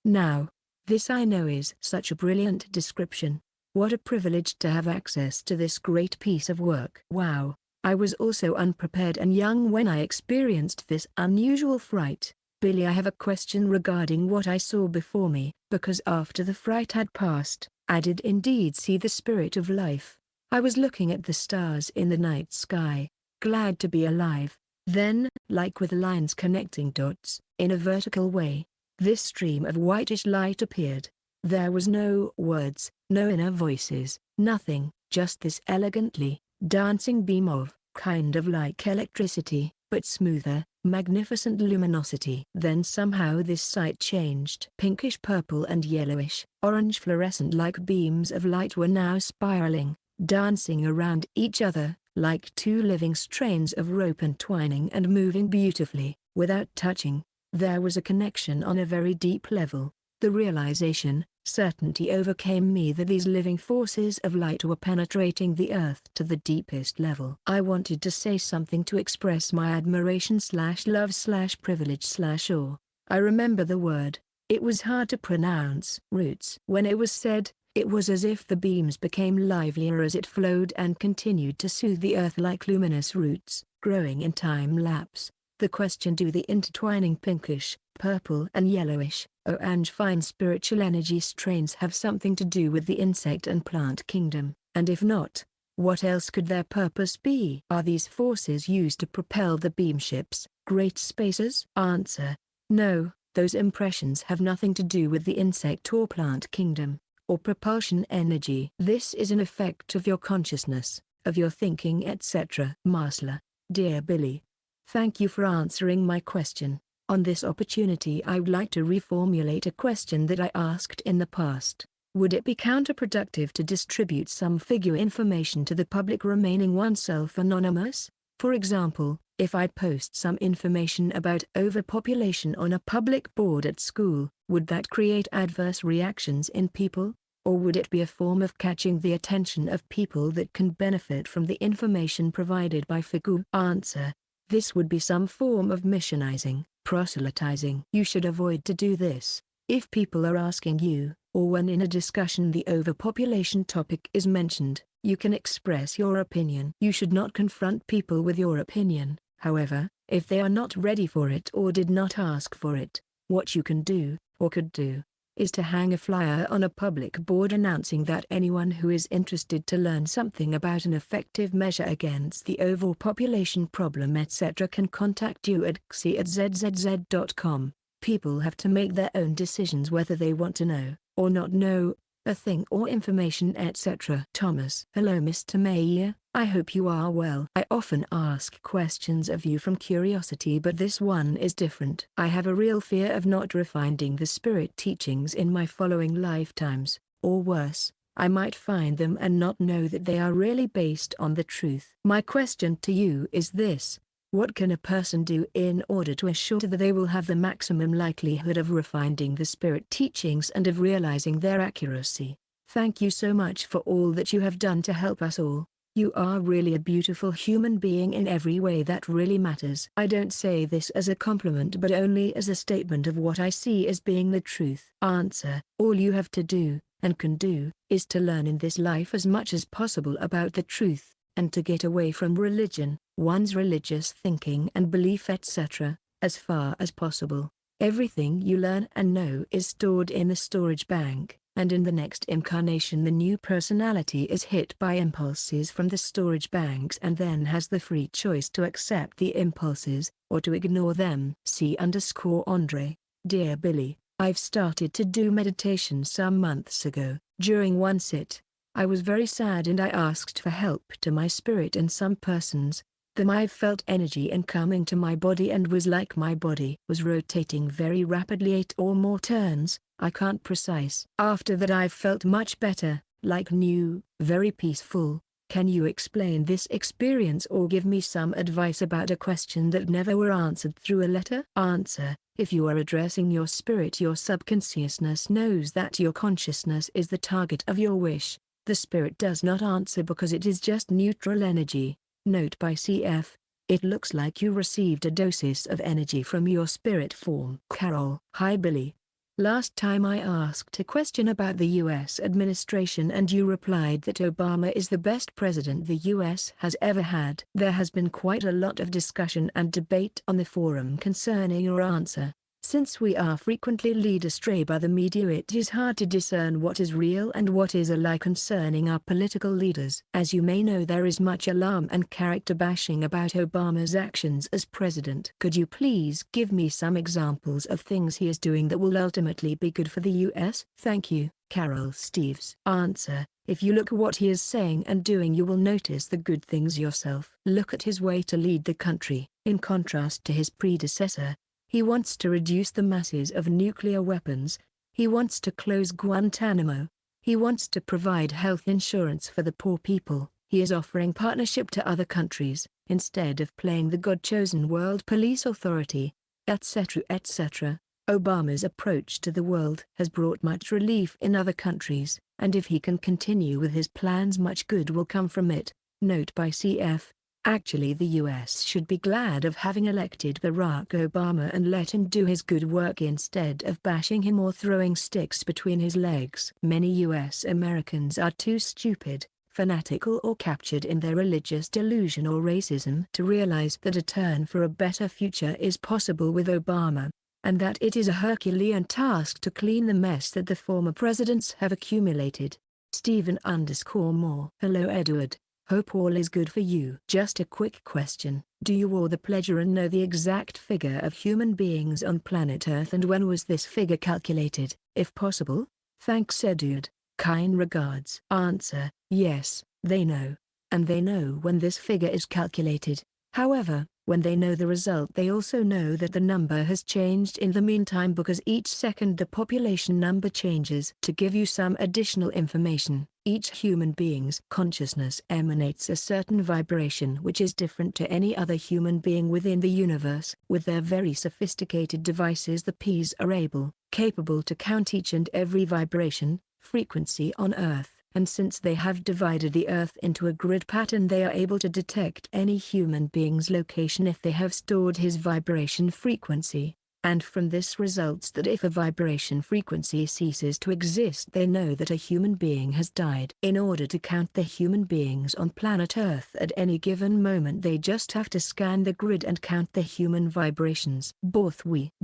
Now, this I know is such a brilliant description. What a privilege to have access to this great piece of work. Wow, I was also unprepared and young when I experienced this unusual fright. Billy, I have a question regarding what I saw before me, because after the fright had passed, I did indeed see the spirit of life. I was looking at the stars in the night sky, glad to be alive. Then, like with lines connecting dots, in a vertical way, this stream of whitish light appeared. There was no words, no inner voices, nothing, just this elegantly dancing beam of, kind of like electricity, but smoother, magnificent luminosity. Then somehow this sight changed. Pinkish purple and yellowish, orange fluorescent like beams of light were now spiraling, dancing around each other, like 2 living strains of rope entwining and moving beautifully, without touching. There was a connection on a very deep level. The realization, certainty overcame me that these living forces of light were penetrating the earth to the deepest level. I wanted to say something to express my admiration/love/privilege/awe. I remember the word. It was hard to pronounce. Roots. When it was said, it was as if the beams became livelier as it flowed and continued to soothe the earth like luminous roots, growing in time lapse. The question: do the intertwining pinkish, purple and yellowish, orange fine spiritual energy strains have something to do with the insect and plant kingdom? And if not, what else could their purpose be? Are these forces used to propel the beam ships, great spacers? Answer: no, those impressions have nothing to do with the insect or plant kingdom, or propulsion energy. This is an effect of your consciousness, of your thinking, etc. Masler. Dear Billy, thank you for answering my question. On this opportunity I would like to reformulate a question that I asked in the past. Would it be counterproductive to distribute some figure information to the public remaining oneself anonymous? For example, if I post some information about overpopulation on a public board at school, would that create adverse reactions in people? Or would it be a form of catching the attention of people that can benefit from the information provided by Figu? Answer: this would be some form of missionizing, proselytizing. You should avoid to do this. If people are asking you, or when in a discussion the overpopulation topic is mentioned, you can express your opinion. You should not confront people with your opinion. However, if they are not ready for it or did not ask for it, what you can do, or could do, is to hang a flyer on a public board announcing that anyone who is interested to learn something about an effective measure against the overpopulation problem etc. can contact you at xi@zzz.com. People have to make their own decisions whether they want to know, or not know, a thing or information, etc. Thomas. Hello Mr. Mayer, I hope you are well. I often ask questions of you from curiosity, but this one is different. I have a real fear of not refining the spirit teachings in my following lifetimes, or worse, I might find them and not know that they are really based on the truth. My question to you is this: what can a person do in order to assure that they will have the maximum likelihood of refining the spirit teachings and of realizing their accuracy? Thank you so much for all that you have done to help us all. You are really a beautiful human being in every way that really matters. I don't say this as a compliment but only as a statement of what I see as being the truth. Answer: all you have to do, and can do, is to learn in this life as much as possible about the truth, and to get away from religion, one's religious thinking and belief etc., as far as possible. Everything you learn and know is stored in a storage bank, and in the next incarnation the new personality is hit by impulses from the storage banks and then has the free choice to accept the impulses, or to ignore them. C_Andre. Dear Billy, I've started to do meditation some months ago. During one sit, I was very sad and I asked for help to my spirit and some persons. Then I felt energy incoming to my body and was like my body was rotating very rapidly 8 or more turns, I can't precise. After that I felt much better, like new, very peaceful. Can you explain this experience or give me some advice about a question that never were answered through a letter? Answer: if you are addressing your spirit, your subconsciousness knows that your consciousness is the target of your wish. The spirit does not answer because it is just neutral energy. Note by CF: it looks like you received a dosage of energy from your spirit form. Carol. Hi Billy. Last time I asked a question about the US administration and you replied that Obama is the best president the US has ever had. There has been quite a lot of discussion and debate on the forum concerning your answer. Since we are frequently led astray by the media, it is hard to discern what is real and what is a lie concerning our political leaders. As you may know, there is much alarm and character bashing about Obama's actions as president. Could you please give me some examples of things he is doing that will ultimately be good for the US? Thank you. Carol Steves. Answer: if you look at what he is saying and doing, you will notice the good things yourself. Look at his way to lead the country. In contrast to his predecessor, he wants to reduce the masses of nuclear weapons, he wants to close Guantanamo, he wants to provide health insurance for the poor people, he is offering partnership to other countries, instead of playing the God-chosen world police authority, etc. etc. Obama's approach to the world has brought much relief in other countries, and if he can continue with his plans, much good will come from it. Note by CF: actually the US should be glad of having elected Barack Obama and let him do his good work instead of bashing him or throwing sticks between his legs. Many US Americans are too stupid, fanatical or captured in their religious delusion or racism to realize that a turn for a better future is possible with Obama, and that it is a Herculean task to clean the mess that the former presidents have accumulated. Stephen_Moore. Hello Edward. Hope all is good for you. Just a quick question. Do you or the pleasure and know the exact figure of human beings on planet Earth, and when was this figure calculated, if possible? Thanks Edward. Kind regards. Answer: yes, they know. And they know when this figure is calculated. However, when they know the result, they also know that the number has changed in the meantime, because each second the population number changes. To give you some additional information, each human being's consciousness emanates a certain vibration which is different to any other human being within the universe. With their very sophisticated devices, the Ps are capable to count each and every vibration, frequency on Earth. And since they have divided the Earth into a grid pattern, they are able to detect any human being's location if they have stored his vibration frequency. And from this results that if a vibration frequency ceases to exist, they know that a human being has died. In order to count the human beings on planet Earth at any given moment, they just have to scan the grid and count the human vibrations.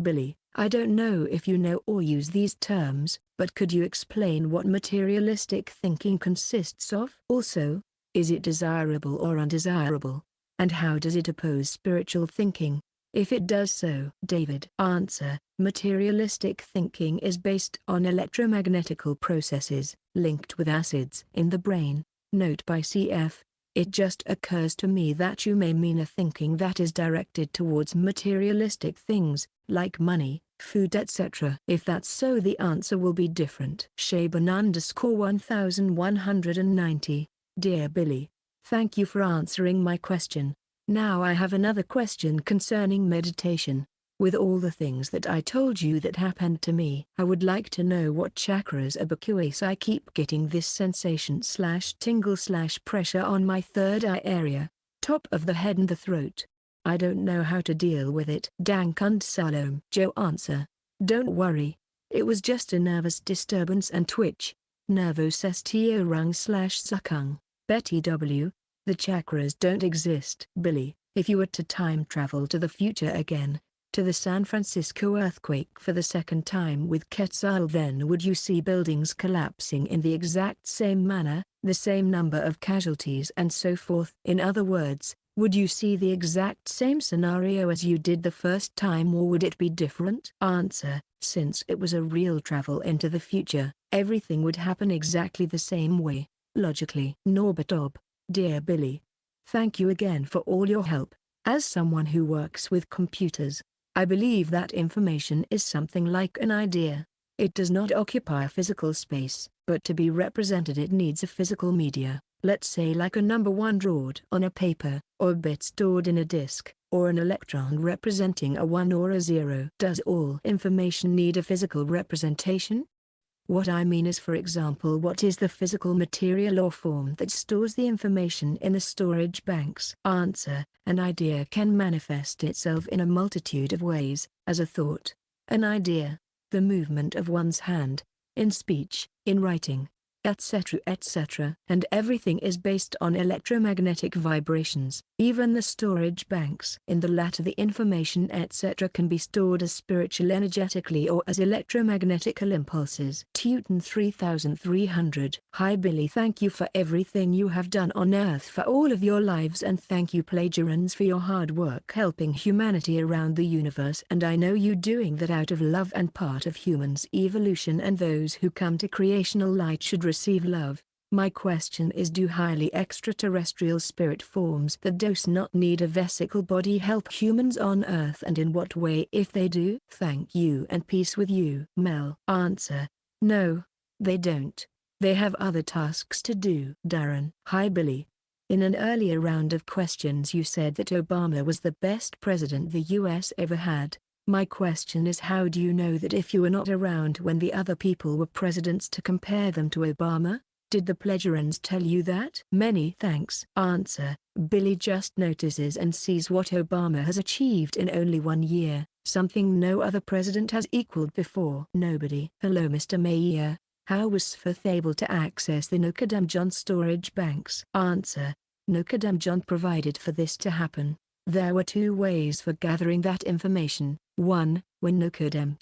Billy, I don't know if you know or use these terms, but could you explain what materialistic thinking consists of? Also, is it desirable or undesirable? And how does it oppose spiritual thinking? If it does so, David. Answer: materialistic thinking is based on electromagnetical processes, linked with acids in the brain. Note by CF. It just occurs to me that you may mean a thinking that is directed towards materialistic things, like money, food etc. If that's so, the answer will be different. Shaban_1190. Dear Billy, thank you for answering my question. Now I have another question concerning meditation. With all the things that I told you that happened to me, I would like to know what chakras are because I keep getting this sensation/tingle/pressure on my third eye area, top of the head and the throat. I don't know how to deal with it. Dank und Salom. Joe. Answer: don't worry. It was just a nervous disturbance and twitch. Nervosestio/Suckung. Betty W. The chakras don't exist. Billy, if you were to time travel to the future again, to the San Francisco earthquake for the second time with Quetzal, then would you see buildings collapsing in the exact same manner, the same number of casualties and so forth? In other words, would you see the exact same scenario as you did the first time, or would it be different? Answer: since it was a real travel into the future, everything would happen exactly the same way, logically. Norbert Ob. Dear Billy, thank you again for all your help. As someone who works with computers, I believe that information is something like an idea. It does not occupy a physical space, but to be represented it needs a physical media, let's say like a number 1 drawed on a paper, or a bit stored in a disk, or an electron representing a 1 or a 0. Does all information need a physical representation? What I mean is, for example, what is the physical material or form that stores the information in the storage banks? Answer: an idea can manifest itself in a multitude of ways, as a thought, an idea, the movement of one's hand, in speech, in writing, etc. etc. And everything is based on electromagnetic vibrations. Even the storage banks. In the latter, the information etc. can be stored as spiritual energetically or as electromagnetical impulses. Teuton 3300. Hi Billy, thank you for everything you have done on Earth for all of your lives, and thank you Plagiarans for your hard work helping humanity around the universe, and I know you doing that out of love and part of humans' evolution, and those who come to creational light should receive love. My question is, do highly extraterrestrial spirit forms that do not need a vesicle body help humans on Earth, and in what way if they do? Thank you and peace with you. Mel. Answer: no, they don't. They have other tasks to do. Darren. Hi Billy. In an earlier round of questions you said that Obama was the best president the US ever had. My question is, how do you know that if you were not around when the other people were presidents to compare them to Obama? Did the Plagiarans tell you that? Many thanks. Answer: Billy just notices and sees what Obama has achieved in only 1 year, something no other president has equaled before. Nobody. Hello Mr. Mayer. How was Sfith able to access the Nokadam storage banks? Answer: Nokadam provided for this to happen. There were 2 ways for gathering that information. 1, when Nokadam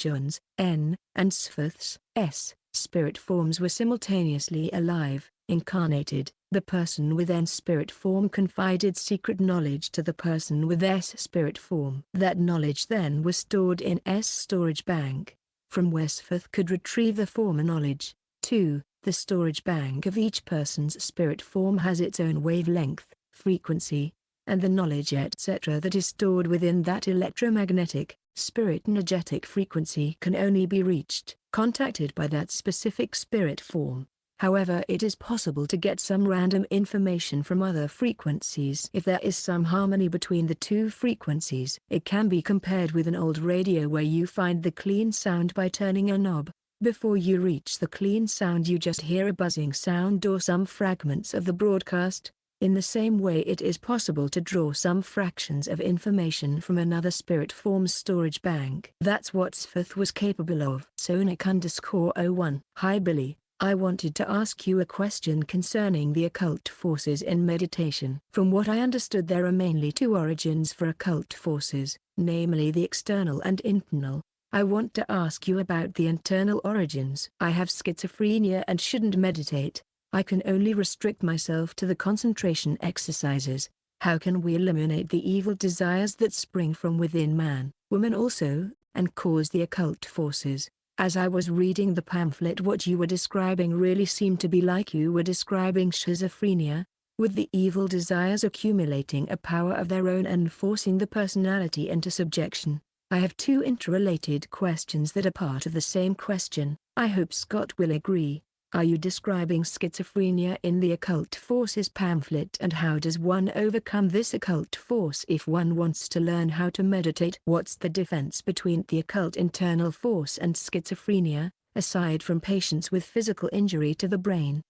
N, and Sfith's S, spirit forms were simultaneously alive, incarnated, the person with N spirit form confided secret knowledge to the person with S spirit form. That knowledge then was stored in S storage bank, from where Sfith could retrieve the former knowledge. 2, the storage bank of each person's spirit form has its own wavelength, frequency, and the knowledge etc. that is stored within that electromagnetic, spirit energetic frequency can only be reached, contacted by that specific spirit form. However, it is possible to get some random information from other frequencies. If there is some harmony between the 2 frequencies, it can be compared with an old radio where you find the clean sound by turning a knob. Before you reach the clean sound you just hear a buzzing sound or some fragments of the broadcast. In the same way it is possible to draw some fractions of information from another spirit form's storage bank. That's what Sfith was capable of. Sonic_01. Hi Billy, I wanted to ask you a question concerning the occult forces in meditation. From what I understood, there are mainly 2 origins for occult forces, namely the external and internal. I want to ask you about the internal origins. I have schizophrenia and shouldn't meditate. I can only restrict myself to the concentration exercises. How can we eliminate the evil desires that spring from within man, woman also, and cause the occult forces? As I was reading the pamphlet, what you were describing really seemed to be like you were describing schizophrenia, with the evil desires accumulating a power of their own and forcing the personality into subjection. I have two interrelated questions that are part of the same question. I hope Scott will agree. Are you describing schizophrenia in the occult forces pamphlet, and how does one overcome this occult force if one wants to learn how to meditate? What's the difference between the occult internal force and schizophrenia, aside from patients with physical injury to the brain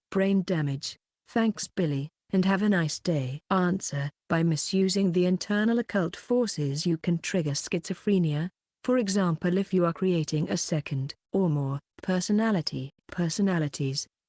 damage? Thanks Billy, and have a nice day. Answer: by misusing the internal occult forces you can trigger schizophrenia. For example, if you are creating a second, or more, personalities,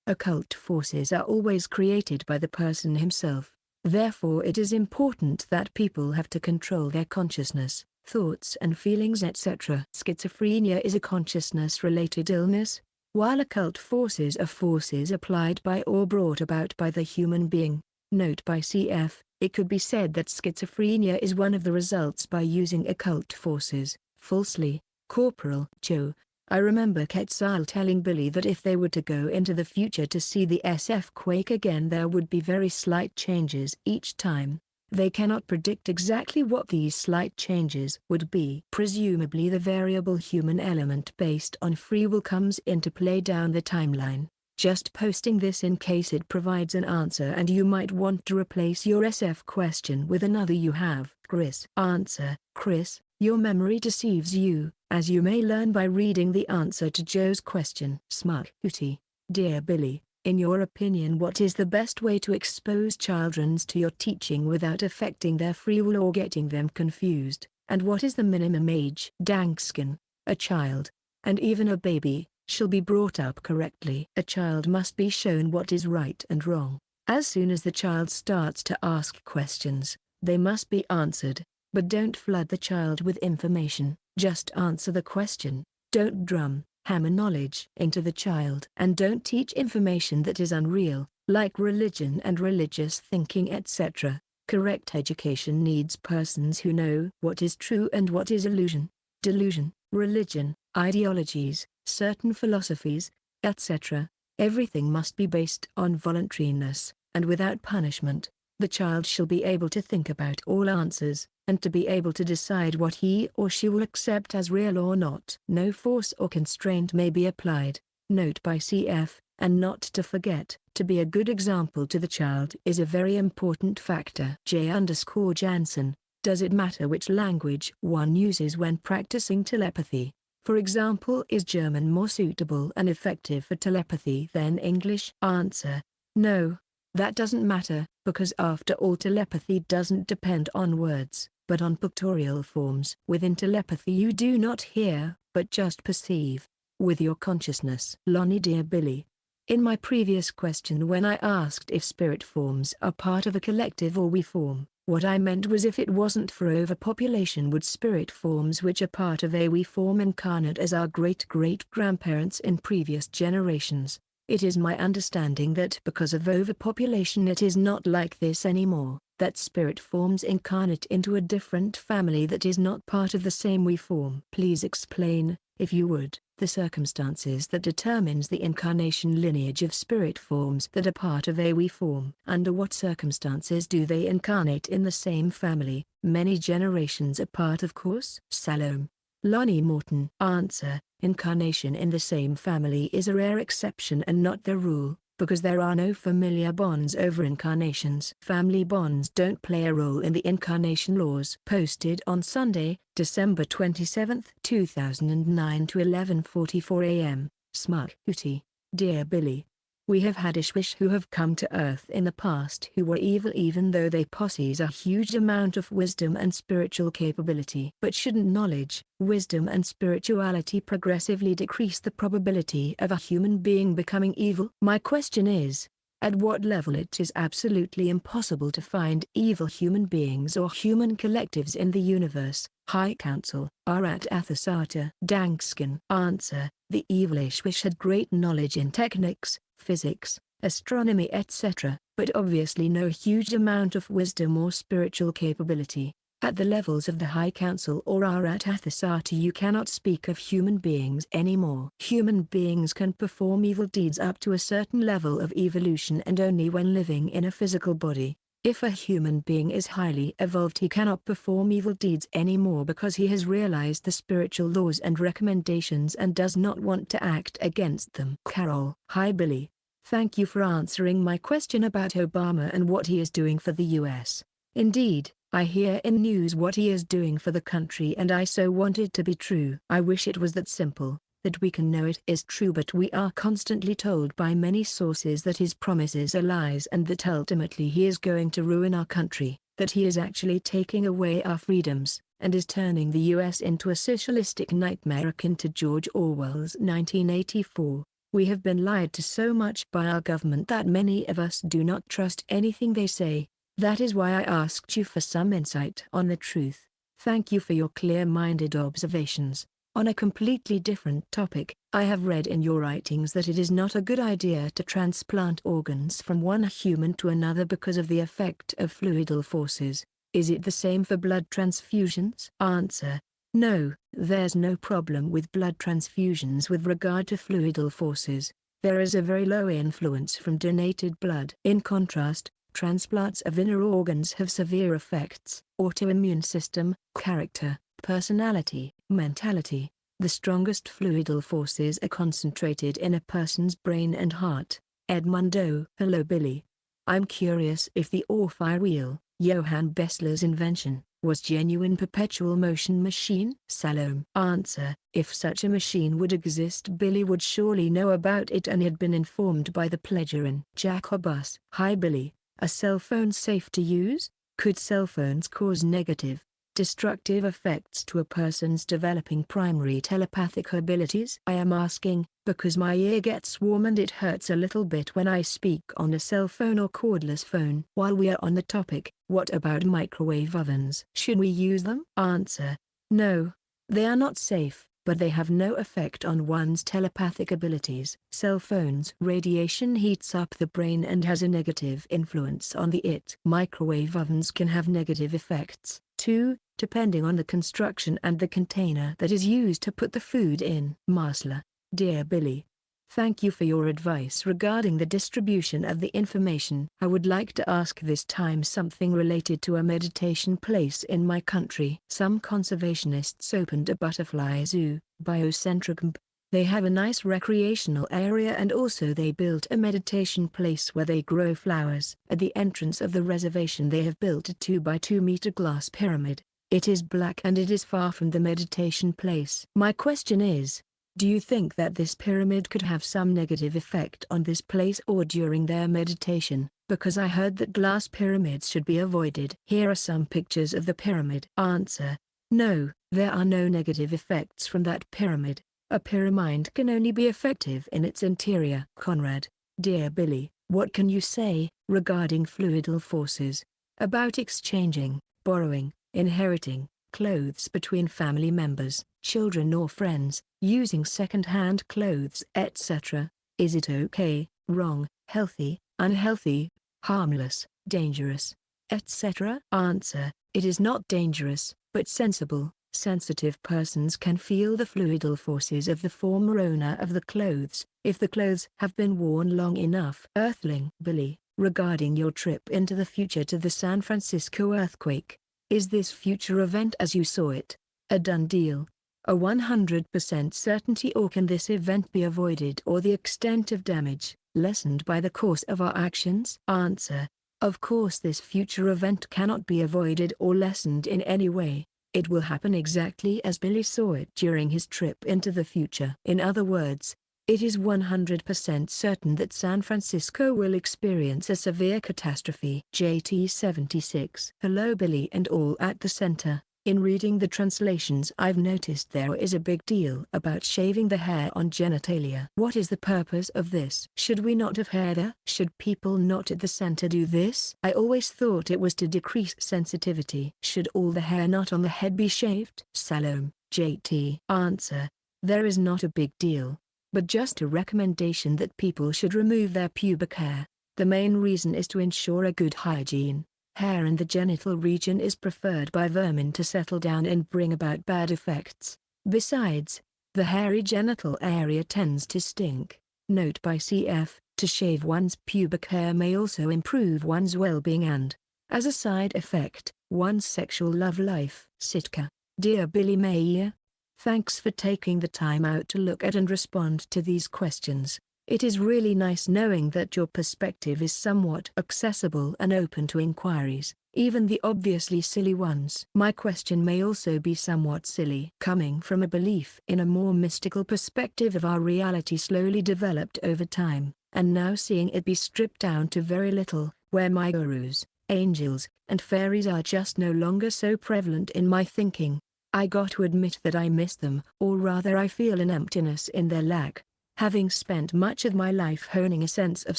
occult forces are always created by the person himself. Therefore it is important that people have to control their consciousness, thoughts and feelings etc. Schizophrenia is a consciousness-related illness, while occult forces are forces applied by or brought about by the human being. Note by cf. It could be said that schizophrenia is one of the results by using occult forces. Falsely, Corporal Joe. I remember Quetzal telling Billy that if they were to go into the future to see the SF quake again, there would be very slight changes each time. They cannot predict exactly what these slight changes would be. Presumably the variable human element based on free will comes into play down the timeline. Just posting this in case it provides an answer and you might want to replace your SF question with another you have. Chris. Answer: Chris, your memory deceives you, as you may learn by reading the answer to Joe's question. Smug Hootie. Dear Billy, in your opinion, what is the best way to expose children to your teaching without affecting their free will or getting them confused? And what is the minimum age? Dankskin. A child, and even a baby, shall be brought up correctly. A child must be shown what is right and wrong. As soon as the child starts to ask questions, they must be answered, but don't flood the child with information. Just answer the question. Don't hammer knowledge into the child. And don't teach information that is unreal, like religion and religious thinking etc. Correct education needs persons who know what is true and what is illusion, delusion, religion, ideologies, certain philosophies, etc. Everything must be based on voluntariness, and without punishment. The child shall be able to think about all answers, and to be able to decide what he or she will accept as real or not. No force or constraint may be applied. Note by cf. And not to forget, to be a good example to the child is a very important factor. J_Jansen. Does it matter which language one uses when practicing telepathy? For example, is German more suitable and effective for telepathy than English? Answer: no. That doesn't matter, because after all telepathy doesn't depend on words, but on pictorial forms. Within telepathy you do not hear, but just perceive, with your consciousness. Lonnie. Dear Billy, in my previous question when I asked if spirit forms are part of a collective or we form, what I meant was if it wasn't for overpopulation, would spirit forms which are part of a we form incarnate as our great-great-grandparents in previous generations? It is my understanding that because of overpopulation it is not like this anymore, that spirit forms incarnate into a different family that is not part of the same we form. Please explain, if you would, the circumstances that determines the incarnation lineage of spirit forms that are part of a we form. Under what circumstances do they incarnate in the same family, many generations apart of course? Salome. Lonnie Morton. Answer: incarnation in the same family is a rare exception and not the rule, because there are no familiar bonds over incarnations. Family bonds don't play a role in the incarnation laws. Posted on Sunday, December 27, 2009 to 11:44 a.m. Smug Hootie. Dear Billy, we have had Ishwish who have come to Earth in the past who were evil even though they possess a huge amount of wisdom and spiritual capability. But shouldn't knowledge, wisdom and spirituality progressively decrease the probability of a human being becoming evil? My question is, at what level it is absolutely impossible to find evil human beings or human collectives in the universe? High Council. Arat Athasata. Dankskin. Answer: the evil Ishwish had great knowledge in techniques, physics, astronomy etc., but obviously no huge amount of wisdom or spiritual capability. At the levels of the High Council or Arat Athasata, you cannot speak of human beings anymore. Human beings can perform evil deeds up to a certain level of evolution and only when living in a physical body. If a human being is highly evolved, he cannot perform evil deeds anymore because he has realized the spiritual laws and recommendations and does not want to act against them. Carol. Hi Billy. Thank you for answering my question about Obama and what he is doing for the US. Indeed, I hear in news what he is doing for the country and I so want it to be true. I wish it was that simple, that we can know it is true, but we are constantly told by many sources that his promises are lies and that ultimately he is going to ruin our country, that he is actually taking away our freedoms, and is turning the US into a socialistic nightmare akin to George Orwell's 1984. We have been lied to so much by our government that many of us do not trust anything they say. That is why I asked you for some insight on the truth. Thank you for your clear-minded observations. On a completely different topic, I have read in your writings that it is not a good idea to transplant organs from one human to another because of the effect of fluidal forces. Is it the same for blood transfusions? Answer: no, there's no problem with blood transfusions with regard to fluidal forces. There is a very low influence from donated blood. In contrast, transplants of inner organs have severe effects: autoimmune system, character, personality, mentality. The strongest fluidal forces are concentrated in a person's brain and heart. Edmundo. Hello Billy. I'm curious if the Orphy wheel, Johann Bessler's invention, was genuine perpetual motion machine? Salome. Answer: if such a machine would exist, Billy would surely know about it and had been informed by the Pledgerin. Jacobus. Hi Billy. Are cell phones safe to use? Could cell phones cause negative, destructive effects to a person's developing primary telepathic abilities? I am asking, because my ear gets warm and it hurts a little bit when I speak on a cell phone or cordless phone. While we are on the topic, what about microwave ovens? Should we use them? Answer: no. They are not safe, but they have no effect on one's telepathic abilities. Cell phones radiation heats up the brain and has a negative influence on the it. Microwave ovens can have negative effects, too, depending on the construction and the container that is used to put the food in. Masla. Dear Billy, thank you for your advice regarding the distribution of the information. I would like to ask this time something related to a meditation place in my country. Some conservationists opened a butterfly zoo, Biocentricum. They have a nice recreational area and also they built a meditation place where they grow flowers. At the entrance of the reservation they have built a 2 by 2 meter glass pyramid. It is black and it is far from the meditation place. My question is, do you think that this pyramid could have some negative effect on this place or during their meditation? Because I heard that glass pyramids should be avoided. Here are some pictures of the pyramid. Answer: no, there are no negative effects from that pyramid. A pyramid can only be effective in its interior. Conrad. Dear Billy, what can you say, regarding fluidal forces, about exchanging, borrowing, inheriting, clothes between family members, children or friends, using second-hand clothes, etc.? Is it okay, wrong, healthy, unhealthy, harmless, dangerous, etc.? Answer: it is not dangerous, but sensible. Sensitive persons can feel the fluidal forces of the former owner of the clothes, if the clothes have been worn long enough. Earthling. Billy, regarding your trip into the future to the San Francisco earthquake, is this future event as you saw it a done deal, a 100% certainty, or can this event be avoided or the extent of damage lessened by the course of our actions? Answer: of course this future event cannot be avoided or lessened in any way. It will happen exactly as Billy saw it during his trip into the future. In other words, it is 100% certain that San Francisco will experience a severe catastrophe. JT76. Hello Billy and all at the center. In reading the translations I've noticed there is a big deal about shaving the hair on genitalia. What is the purpose of this? Should we not have hair there? Should people not at the center do this? I always thought it was to decrease sensitivity. Should all the hair not on the head be shaved? Salome. JT. Answer: there is not a big deal, but just a recommendation that people should remove their pubic hair. The main reason is to ensure a good hygiene. Hair in the genital region is preferred by vermin to settle down and bring about bad effects. Besides, the hairy genital area tends to stink. Note by cf. To shave one's pubic hair may also improve one's well-being and, as a side effect, one's sexual love life. Sitka. Dear Billy Mayer, thanks for taking the time out to look at and respond to these questions. It is really nice knowing that your perspective is somewhat accessible and open to inquiries, even the obviously silly ones. My question may also be somewhat silly. Coming from a belief in a more mystical perspective of our reality slowly developed over time, and now seeing it be stripped down to very little, where my gurus, angels, and fairies are just no longer so prevalent in my thinking, I got to admit that I miss them, or rather I feel an emptiness in their lack. Having spent much of my life honing a sense of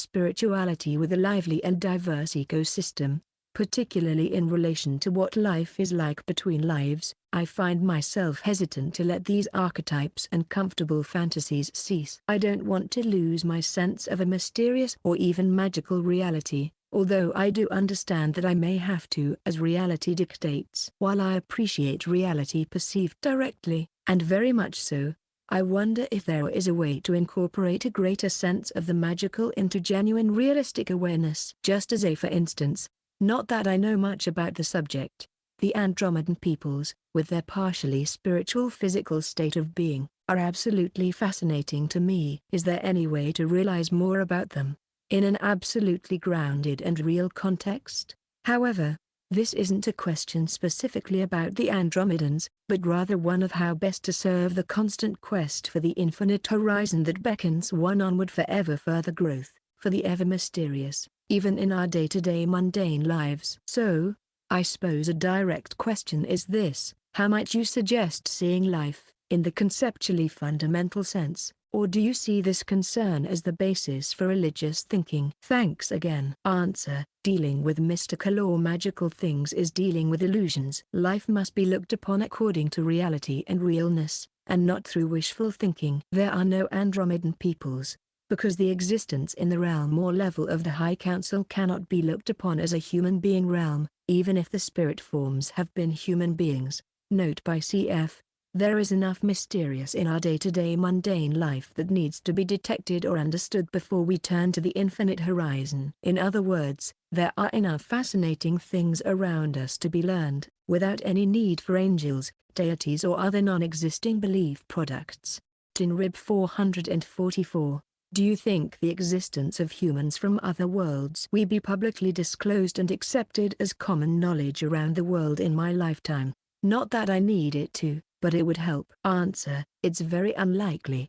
spirituality with a lively and diverse ecosystem, particularly in relation to what life is like between lives, I find myself hesitant to let these archetypes and comfortable fantasies cease. I don't want to lose my sense of a mysterious or even magical reality, although I do understand that I may have to as reality dictates. While I appreciate reality perceived directly, and very much so, I wonder if there is a way to incorporate a greater sense of the magical into genuine realistic awareness. Just as for instance, not that I know much about the subject, the Andromedan peoples, with their partially spiritual physical state of being, are absolutely fascinating to me. Is there any way to realize more about them, in an absolutely grounded and real context? However, this isn't a question specifically about the Andromedans, but rather one of how best to serve the constant quest for the infinite horizon that beckons one onward for ever further growth, for the ever mysterious, even in our day-to-day mundane lives. So, I suppose a direct question is this: how might you suggest seeing life, in the conceptually fundamental sense, or do you see this concern as the basis for religious thinking? Thanks again. Answer: dealing with mystical or magical things is dealing with illusions. Life must be looked upon according to reality and realness, and not through wishful thinking. There are no Andromedan peoples, because the existence in the realm or level of the High Council cannot be looked upon as a human being realm, even if the spirit forms have been human beings. Note by cf. There is enough mysterious in our day-to-day mundane life that needs to be detected or understood before we turn to the infinite horizon. In other words, there are enough fascinating things around us to be learned, without any need for angels, deities or other non-existing belief products. In Rib 444, do you think the existence of humans from other worlds will be publicly disclosed and accepted as common knowledge around the world in my lifetime? Not that I need it to, but it would help. Answer: it's very unlikely.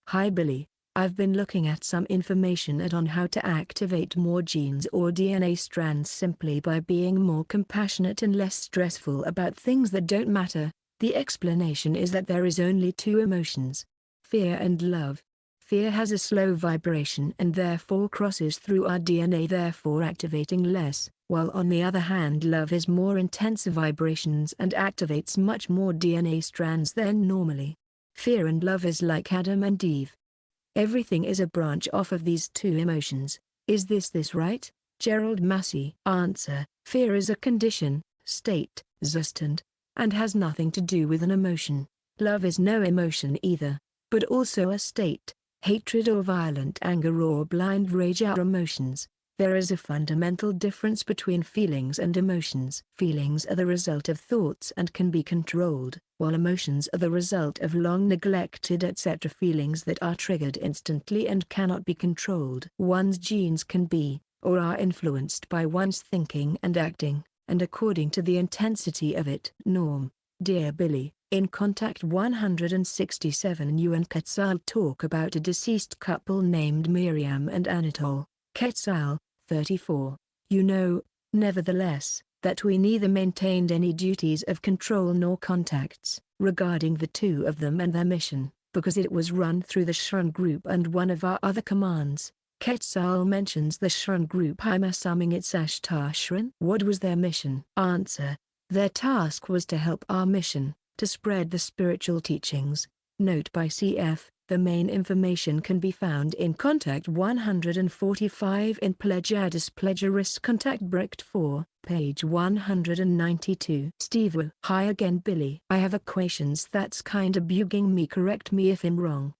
Hi Billy, I've been looking at some information on how to activate more genes or DNA strands simply by being more compassionate and less stressful about things that don't matter. The explanation is that there is only two emotions: fear and love. Fear has a slow vibration and therefore crosses through our DNA, therefore activating less, while on the other hand love is more intense vibrations and activates much more DNA strands than normally. Fear and love is like Adam and Eve. Everything is a branch off of these two emotions. Is this right, Gerald Massey? Answer: fear is a condition, state, zustand, and has nothing to do with an emotion. Love is no emotion either, but also a state. Hatred or violent anger or blind rage are emotions. There is a fundamental difference between feelings and emotions. Feelings are the result of thoughts and can be controlled, while emotions are the result of long neglected etc. feelings that are triggered instantly and cannot be controlled. One's genes can be, or are influenced by one's thinking and acting, and according to the intensity of it. Norm. Dear Billy, in Contact 167 you and Quetzal talk about a deceased couple named Miriam and Anatole. Quetzal, 34. You know, nevertheless, that we neither maintained any duties of control nor contacts regarding the two of them and their mission, because it was run through the Shrun group and one of our other commands. Quetzal mentions the Shrun group. I'm assuming it's Ashtar Shrun. What was their mission? Answer: their task was to help our mission, to spread the spiritual teachings. Note by cf. The main information can be found in Contact 145 in Pleasure Displeasure Risk Contact Bricked 4, page 192. Steve: Hi again Billy. I have a questions that's kinda bugging me, correct me if I'm wrong.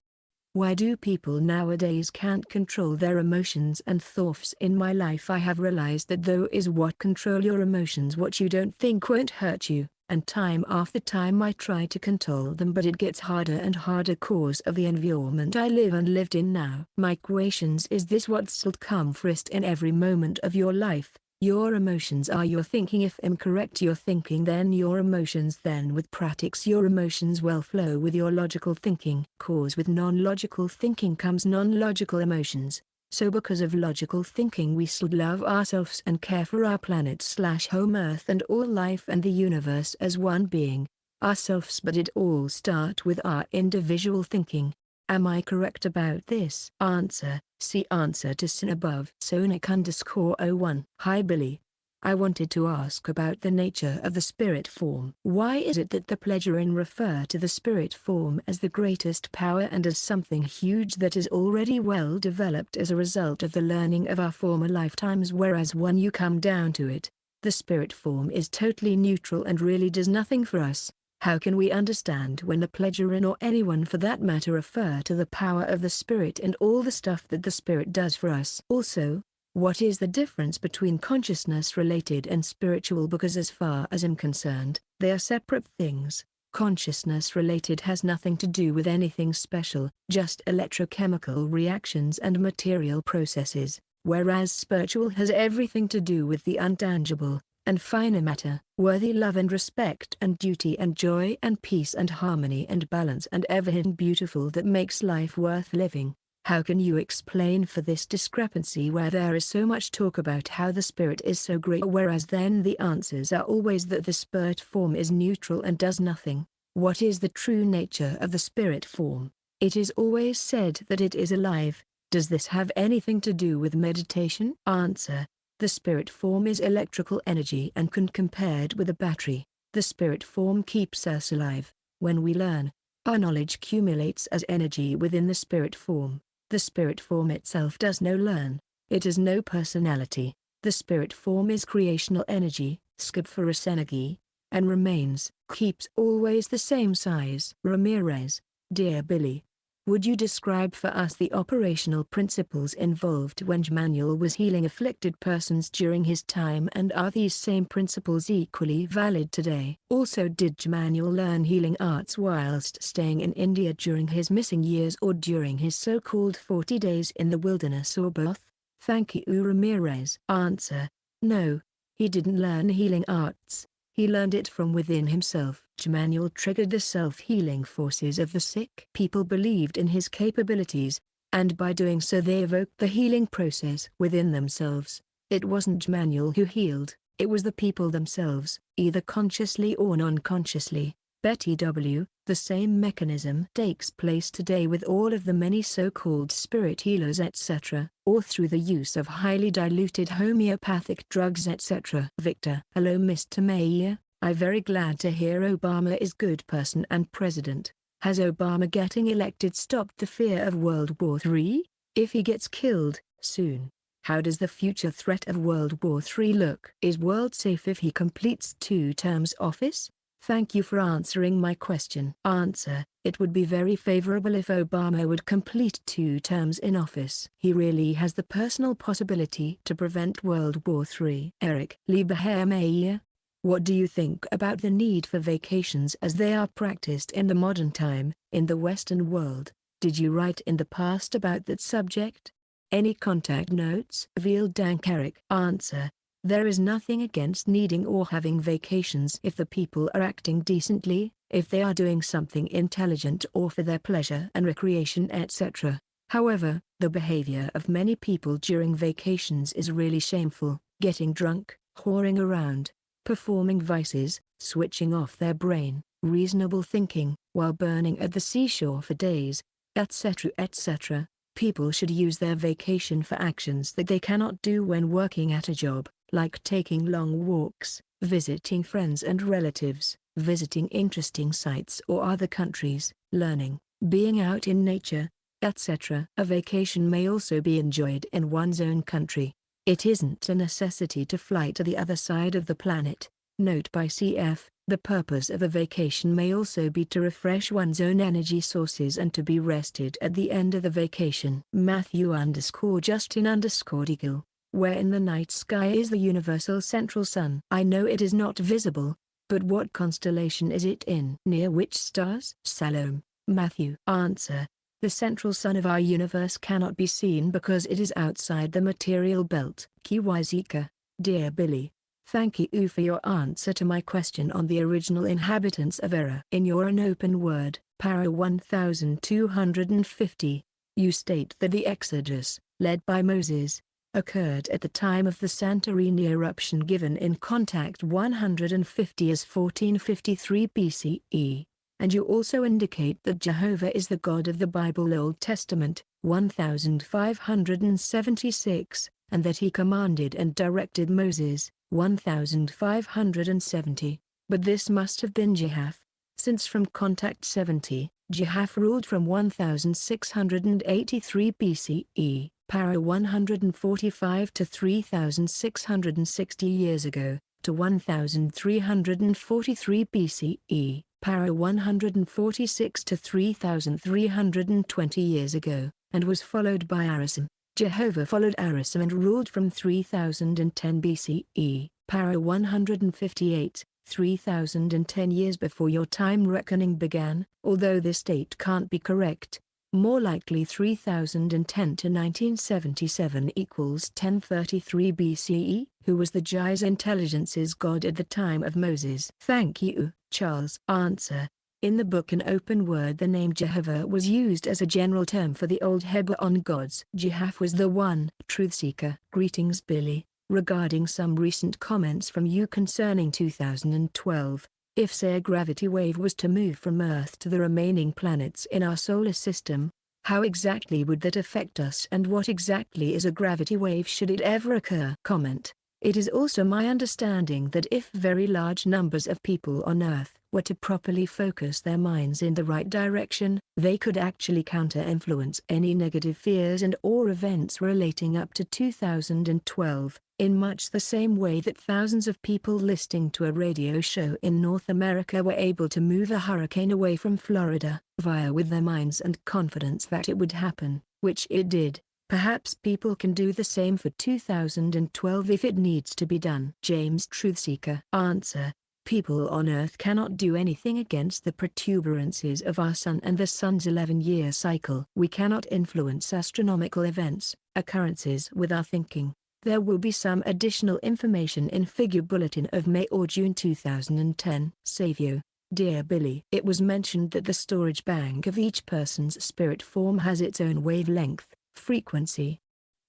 Why do people nowadays can't control their emotions and thoughts? In my life I have realized that though is what control your emotions, what you don't think won't hurt you, and time after time I try to control them, but it gets harder and harder cause of the environment I live and lived in now. My questions is this: what should come first in every moment of your life? Your emotions are your thinking. If incorrect your thinking, then your emotions. Then with practice your emotions will flow with your logical thinking. Cause with non-logical thinking comes non-logical emotions. So because of logical thinking we should love ourselves and care for our planet/home Earth and all life and the universe as one being, ourselves. But it all starts with our individual thinking. Am I correct about this? Answer: see answer to sin above. Sonic_01. Hi Billy. I wanted to ask about the nature of the spirit form. Why is it that the pleasure in refer to the spirit form as the greatest power and as something huge that is already well developed as a result of the learning of our former lifetimes, whereas when you come down to it, the spirit form is totally neutral and really does nothing for us? How can we understand when the pleasure in, or anyone for that matter, refer to the power of the spirit and all the stuff that the spirit does for us? Also, what is the difference between consciousness related and spiritual? Because as far as I'm concerned, they are separate things. Consciousness related has nothing to do with anything special, just electrochemical reactions and material processes, whereas spiritual has everything to do with the untangible and finer matter, worthy love and respect and duty and joy and peace and harmony and balance and ever hidden beautiful that makes life worth living. How can you explain for this discrepancy where there is so much talk about how the spirit is so great, whereas then the answers are always that the spirit form is neutral and does nothing? What is the true nature of the spirit form? It is always said that it is alive. Does this have anything to do with meditation? Answer: the spirit form is electrical energy and can compared with a battery. The spirit form keeps us alive. When we learn, our knowledge accumulates as energy within the spirit form. The spirit form itself does no learn. It has no personality. The spirit form is creational energy, skipforous energy, and remains, keeps always the same size. Ramirez: Dear Billy, would you describe for us the operational principles involved when Jmanuel was healing afflicted persons during his time, and are these same principles equally valid today? Also, did Jmanuel learn healing arts whilst staying in India during his missing years or during his so-called 40 days in the wilderness or both? Thank you Ramirez. Answer: no, he didn't learn healing arts. He learned it from within himself. Jmanuel triggered the self-healing forces of the sick. People believed in his capabilities, and by doing so they evoked the healing process within themselves. It wasn't Jmanuel who healed, it was the people themselves, either consciously or non-consciously. Betty W. The same mechanism takes place today with all of the many so-called spirit healers etc., or through the use of highly diluted homeopathic drugs etc. Victor: Hello Mr. Mayor, I'm very glad to hear Obama is good person and president. Has Obama getting elected stopped the fear of World War III? If he gets killed soon, how does the future threat of World War III look? Is world safe if he completes 2 terms office? Thank you for answering my question. Answer: it would be very favorable if Obama would complete 2 terms in office. He really has the personal possibility to prevent World War III. Eric: Lieber Herr Mayer, what do you think about the need for vacations as they are practiced in the modern time, in the Western world? Did you write in the past about that subject? Any contact notes? Veal Dank Eric. Answer: there is nothing against needing or having vacations if the people are acting decently, if they are doing something intelligent or for their pleasure and recreation etc. However, the behavior of many people during vacations is really shameful: getting drunk, whoring around, performing vices, switching off their brain, reasonable thinking, while burning at the seashore for days, etc. etc. People should use their vacation for actions that they cannot do when working at a job, like taking long walks, visiting friends and relatives, visiting interesting sites or other countries, learning, being out in nature, etc. A vacation may also be enjoyed in one's own country. It isn't a necessity to fly to the other side of the planet. Note by cf. The purpose of a vacation may also be to refresh one's own energy sources and to be rested at the end of the vacation. Matthew_Justin_Eagle. Where in the night sky is the universal central sun? I know it is not visible, but what constellation is it in? Near which stars? Salome. Matthew. Answer. The central sun of our universe cannot be seen because it is outside the material belt. Kiwazika. Dear Billy, thank you for your answer to my question on the original inhabitants of Era. In your An Open Word, para 1250, you state that the Exodus, led by Moses, occurred at the time of the Santorini eruption given in Contact 150 as 1453 BCE. And you also indicate that Jehovah is the God of the Bible Old Testament, 1576, and that he commanded and directed Moses, 1570. But this must have been Jehath, since from Contact 70, Jehath ruled from 1683 BCE, para 145 to 3660 years ago, to 1343 BCE. Para 146 to 3320 years ago, and was followed by Arisam. Jehovah followed Arisam and ruled from 3010 BCE, para 158, 3010 years before your time reckoning began, although this date can't be correct. More likely 3010 to 1977 equals 1033 BCE. Who was the Giza Intelligence's God at the time of Moses? Thank you, Charles. Answer. In the book An Open Word, the name Jehovah was used as a general term for the old Hebron gods. Jehath was the one. Truth Seeker. Greetings Billy. Regarding some recent comments from you concerning 2012, if say a gravity wave was to move from Earth to the remaining planets in our solar system, how exactly would that affect us, and what exactly is a gravity wave should it ever occur? Comment. It is also my understanding that if very large numbers of people on Earth were to properly focus their minds in the right direction, they could actually counter-influence any negative fears and or events relating up to 2012, in much the same way that thousands of people listening to a radio show in North America were able to move a hurricane away from Florida, via with their minds and confidence that it would happen, which it did. Perhaps people can do the same for 2012 if it needs to be done. James Truthseeker. Answer. People on Earth cannot do anything against the protuberances of our sun and the sun's 11-year cycle. We cannot influence astronomical events, occurrences with our thinking. There will be some additional information in Figu Bulletin of May or June 2010. Savio. Dear Billy, it was mentioned that the storage bank of each person's spirit form has its own wavelength. Frequency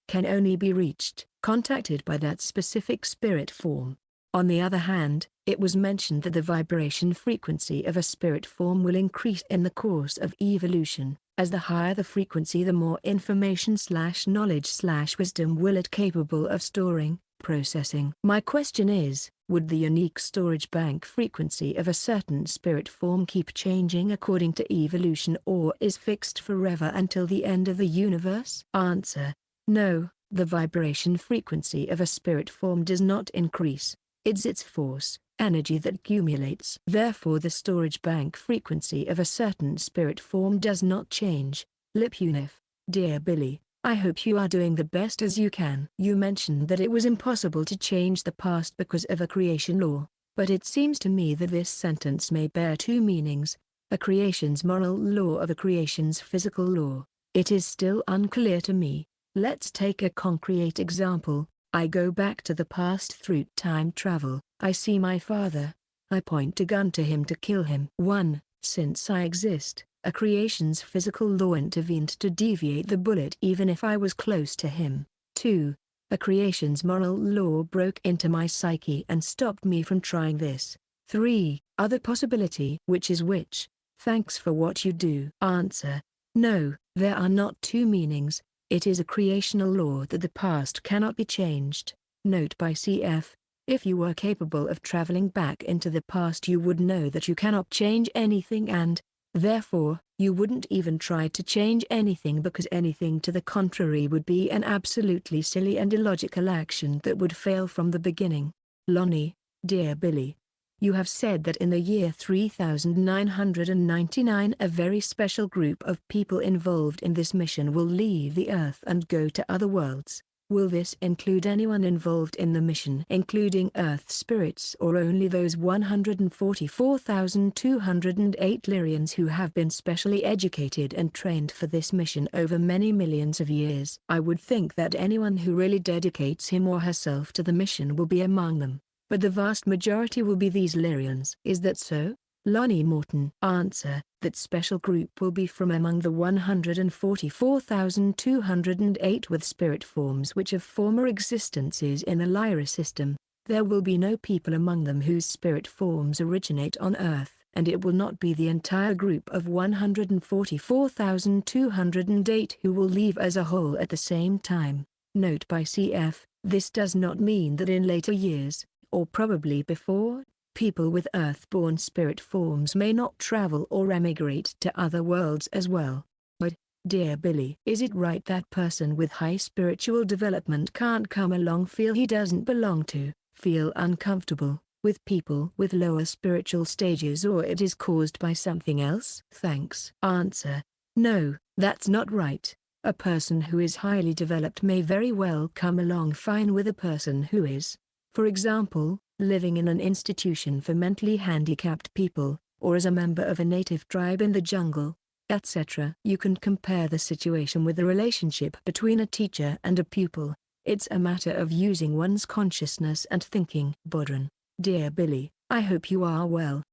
can only be reached, contacted by that specific spirit form. On the other hand, it was mentioned that the vibration frequency of a spirit form will increase in the course of evolution. As the higher the frequency, the more information/knowledge/wisdom will it capable of storing, processing. My question is, would the unique storage bank frequency of a certain spirit form keep changing according to evolution, or is fixed forever until the end of the universe? Answer. No, the vibration frequency of a spirit form does not increase. It's its force, energy that accumulates. Therefore the storage bank frequency of a certain spirit form does not change. Lipunif. Dear Billy, I hope you are doing the best as you can. You mentioned that it was impossible to change the past because of a creation law, but it seems to me that this sentence may bear two meanings: a creation's moral law of a creation's physical law. It is still unclear to me. Let's take a concrete example. I go back to the past through time travel. I see my father. I point a gun to him to kill him. 1. Since I exist, a creation's physical law intervened to deviate the bullet even if I was close to him. 2. A creation's moral law broke into my psyche and stopped me from trying this. 3. Other possibility. Which is which? Thanks for what you do. Answer. No, there are not two meanings. It is a creational law that the past cannot be changed. Note by cf. If you were capable of traveling back into the past, you would know that you cannot change anything and, therefore, You wouldn't even try to change anything because anything to the contrary would be an absolutely silly and illogical action that would fail from the beginning. Lonnie, dear Billy. You have said that in the year 3999 a very special group of people involved in this mission will leave the Earth and go to other worlds. Will this include anyone involved in the mission, including Earth spirits, or only those 144,208 Lyrians who have been specially educated and trained for this mission over many millions of years? I would think that anyone who really dedicates him or herself to the mission will be among them, but the vast majority will be these Lyrians. Is that so? Lonnie Morton. Answer: that special group will be from among the 144,208 with spirit forms which have former existences in the Lyra system. There will be no people among them whose spirit forms originate on Earth, and it will not be the entire group of 144,208 who will leave as a whole at the same time. Note by CF: this does not mean that in later years, or probably before, people with Earth-born spirit forms may not travel or emigrate to other worlds as well. But, dear Billy, is it right that person with high spiritual development can't come along, feel he doesn't belong to, feel uncomfortable, with people with lower spiritual stages, or it is caused by something else? Thanks. Answer: no, that's not right. A person who is highly developed may very well come along fine with a person who is, for example, living in an institution for mentally handicapped people, or as a member of a native tribe in the jungle, etc. You can compare the situation with the relationship between a teacher and a pupil. It's a matter of using one's consciousness and thinking. Bodron, dear Billy, I hope you are well.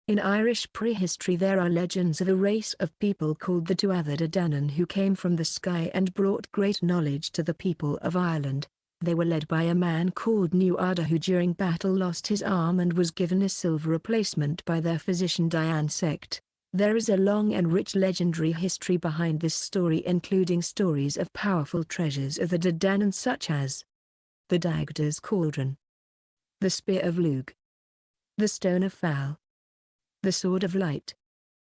In Irish prehistory there are legends of a race of people called the Tuatha De Danann who came from the sky and brought great knowledge to the people of Ireland. They were led by a man called Nuada who during battle lost his arm and was given a silver replacement by their physician Dian Sect. There is a long and rich legendary history behind this story, including stories of powerful treasures of the De Danann such as the Dagda's Cauldron, the Spear of Lugh, the Stone of Fowl, the Sword of Light.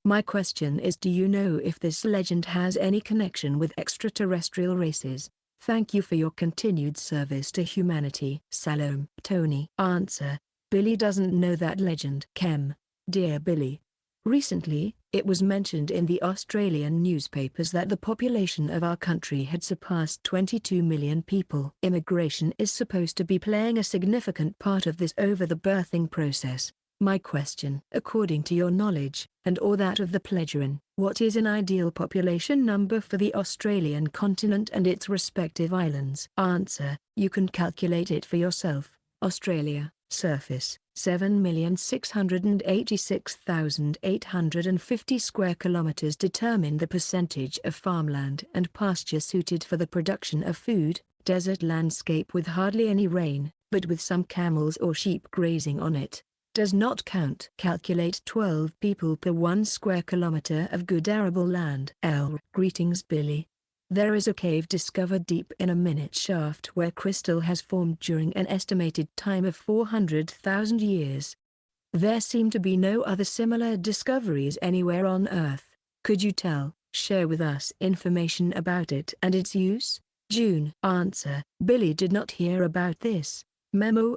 My question is, do you know if this legend has any connection with extraterrestrial races? Thank you for your continued service to humanity. Salome. Tony. Answer: Billy doesn't know that legend. Kem. Dear Billy. Recently, it was mentioned in the Australian newspapers that the population of our country had surpassed 22 million people. Immigration is supposed to be playing a significant part of this over the birthing process. My question: according to your knowledge, and or that of the pledgerin, what is an ideal population number for the Australian continent and its respective islands? Answer: you can calculate it for yourself. Australia, surface, 7,686,850 square kilometers. Determine the percentage of farmland and pasture suited for the production of food. Desert landscape with hardly any rain, but with some camels or sheep grazing on it. Does not count. Calculate 12 people per 1 square kilometer of good arable land. Greetings Billy. There is a cave discovered deep in a minute shaft where crystal has formed during an estimated time of 400,000 years. There seem to be no other similar discoveries anywhere on Earth. Could you share with us information about it and its use? June. Answer: Billy did not hear about this. Memo.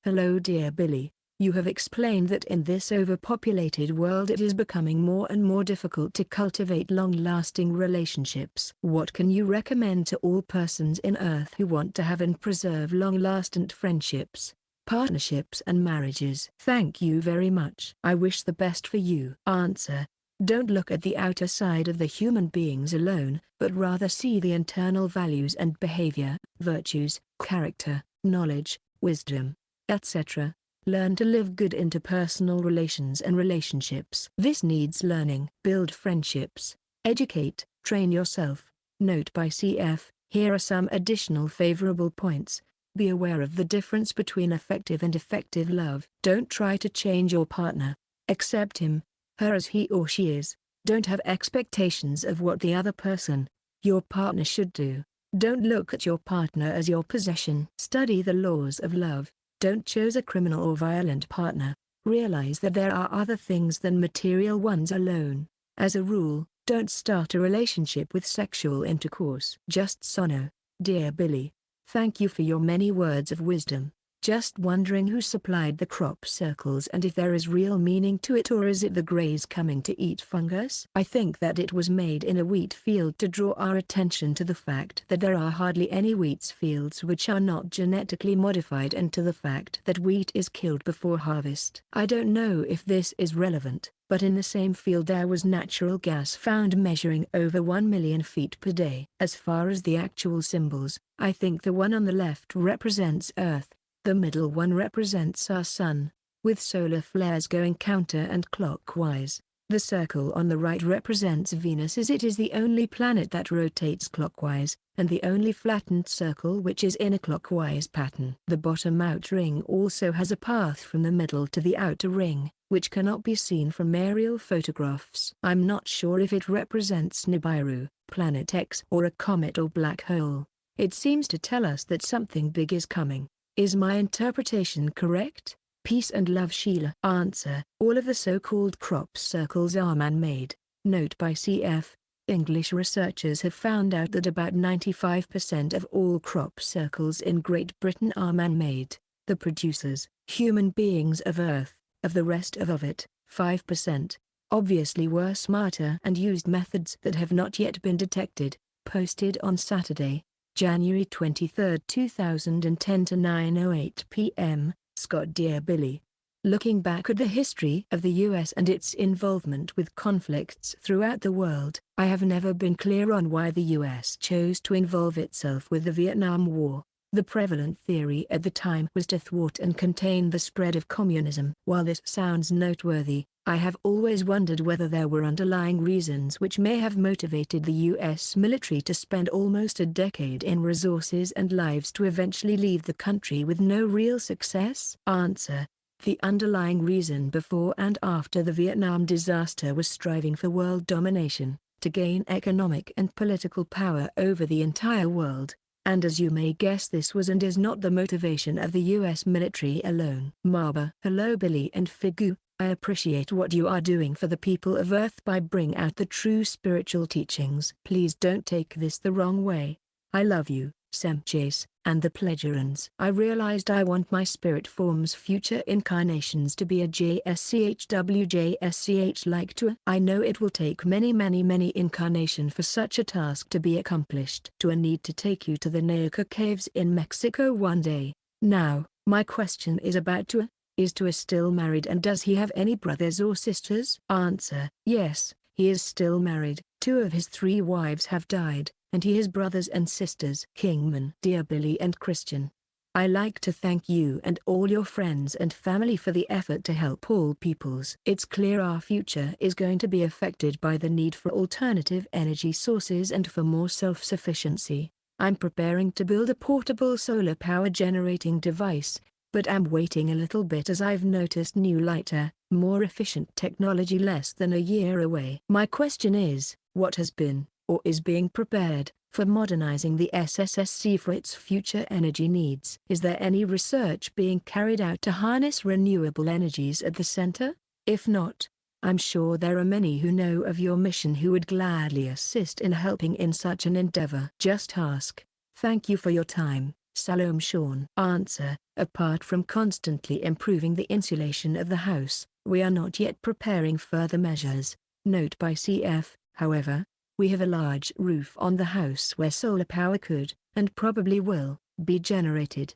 Hello dear Billy. You have explained that in this overpopulated world it is becoming more and more difficult to cultivate long-lasting relationships. What can you recommend to all persons in Earth who want to have and preserve long-lasting friendships, partnerships and marriages? Thank you very much. I wish the best for you. Answer: don't look at the outer side of the human beings alone, but rather see the internal values and behavior, virtues, character, knowledge, wisdom, etc. Learn to live good interpersonal relations and relationships. This needs learning. Build friendships. Educate, train yourself. Note by CF, here are some additional favorable points. Be aware of the difference between effective and effective love. Don't try to change your partner. Accept him, her as he or she is. Don't have expectations of what the other person, your partner, should do. Don't look at your partner as your possession. Study the laws of love. Don't choose a criminal or violent partner. Realize that there are other things than material ones alone. As a rule, don't start a relationship with sexual intercourse. Just Sono. Dear Billy, thank you for your many words of wisdom. Just wondering who supplied the crop circles and if there is real meaning to it, or is it the greys coming to eat fungus? I think that it was made in a wheat field to draw our attention to the fact that there are hardly any wheat fields which are not genetically modified, and to the fact that wheat is killed before harvest. I don't know if this is relevant, but in the same field there was natural gas found measuring over 1 million feet per day. As far as the actual symbols, I think the one on the left represents Earth. The middle one represents our sun, with solar flares going counter and clockwise. The circle on the right represents Venus, as it is the only planet that rotates clockwise, and the only flattened circle which is in a clockwise pattern. The bottom out ring also has a path from the middle to the outer ring, which cannot be seen from aerial photographs. I'm not sure if it represents Nibiru, Planet X, or a comet or black hole. It seems to tell us that something big is coming. Is my interpretation correct? Peace and love, Sheila. Answer: all of the so-called crop circles are man-made. Note by CF. English researchers have found out that about 95% of all crop circles in Great Britain are man-made. The producers, human beings of Earth, of the rest of it, 5%, obviously were smarter and used methods that have not yet been detected. Posted on Saturday, January 23, 2010 to 9:08 p.m. Scott. Dear Billy, looking back at the history of the US and its involvement with conflicts throughout the world, I have never been clear on why the US chose to involve itself with the Vietnam War. The prevalent theory at the time was to thwart and contain the spread of communism. While this sounds noteworthy, I have always wondered whether there were underlying reasons which may have motivated the US military to spend almost a decade in resources and lives to eventually leave the country with no real success. Answer: the underlying reason before and after the Vietnam disaster was striving for world domination, to gain economic and political power over the entire world. And as you may guess, this was and is not the motivation of the US military alone. Maba. Hello Billy and Figu. I appreciate what you are doing for the people of Earth by bringing out the true spiritual teachings. Please don't take this the wrong way. I love you, Semchase, and the Pledgerans. I realized I want my spirit form's future incarnations to be a JSCHWJSCH like to. I know it will take many incarnation for such a task to be accomplished. To a need to take you to the Neuca caves in Mexico one day. Now, my question is about Tua. Is Tua still married, and does he have any brothers or sisters? Answer: yes, he is still married. 2 of his 3 wives have died, and he has brothers and sisters. Kingman. Dear Billy and Christian, I like to thank you and all your friends and family for the effort to help all peoples. It's clear our future is going to be affected by the need for alternative energy sources and for more self-sufficiency. I'm preparing to build a portable solar power generating device, but I'm waiting a little bit as I've noticed new lighter, more efficient technology less than a year away. My question is, what has been, or is being prepared, for modernizing the SSSC for its future energy needs? Is there any research being carried out to harness renewable energies at the center? If not, I'm sure there are many who know of your mission who would gladly assist in helping in such an endeavor. Just ask. Thank you for your time. Salom Sean. Answer: apart from constantly improving the insulation of the house, we are not yet preparing further measures. Note by CF, however, we have a large roof on the house where solar power could, and probably will, be generated.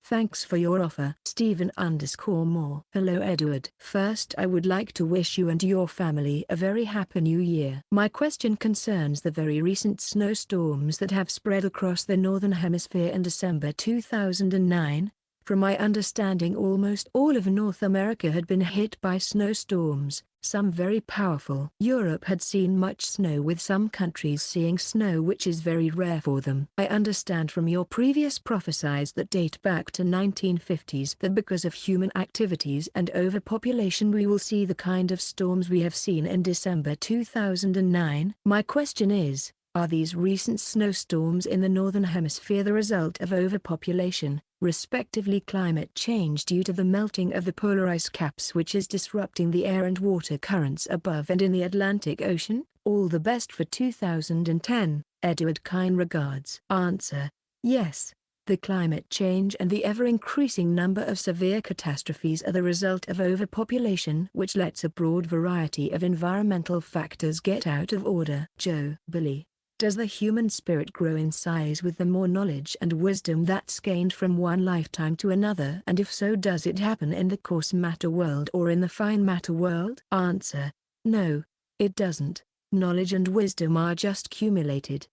Thanks for your offer. Stephen_Moore. Hello Edward. First, I would like to wish you and your family a very happy new year. My question concerns the very recent snowstorms that have spread across the Northern Hemisphere in December 2009. From my understanding, almost all of North America had been hit by snowstorms, some very powerful. Europe had seen much snow, with some countries seeing snow which is very rare for them. I understand from your previous prophecies that date back to 1950s that because of human activities and overpopulation we will see the kind of storms we have seen in December 2009. My question is, are these recent snowstorms in the Northern Hemisphere the result of overpopulation, respectively. Climate change due to the melting of the polar ice caps, which is disrupting the air and water currents above and in the Atlantic Ocean. All the best for 2010, Edward. Kind regards. Answer: yes. The climate change and the ever-increasing number of severe catastrophes are the result of overpopulation, which lets a broad variety of environmental factors get out of order. Joe. Billy. Does the human spirit grow in size with the more knowledge and wisdom that's gained from one lifetime to another? And if so, does it happen in the coarse matter world or in the fine matter world? Answer: no, it doesn't. Knowledge and wisdom are just accumulated.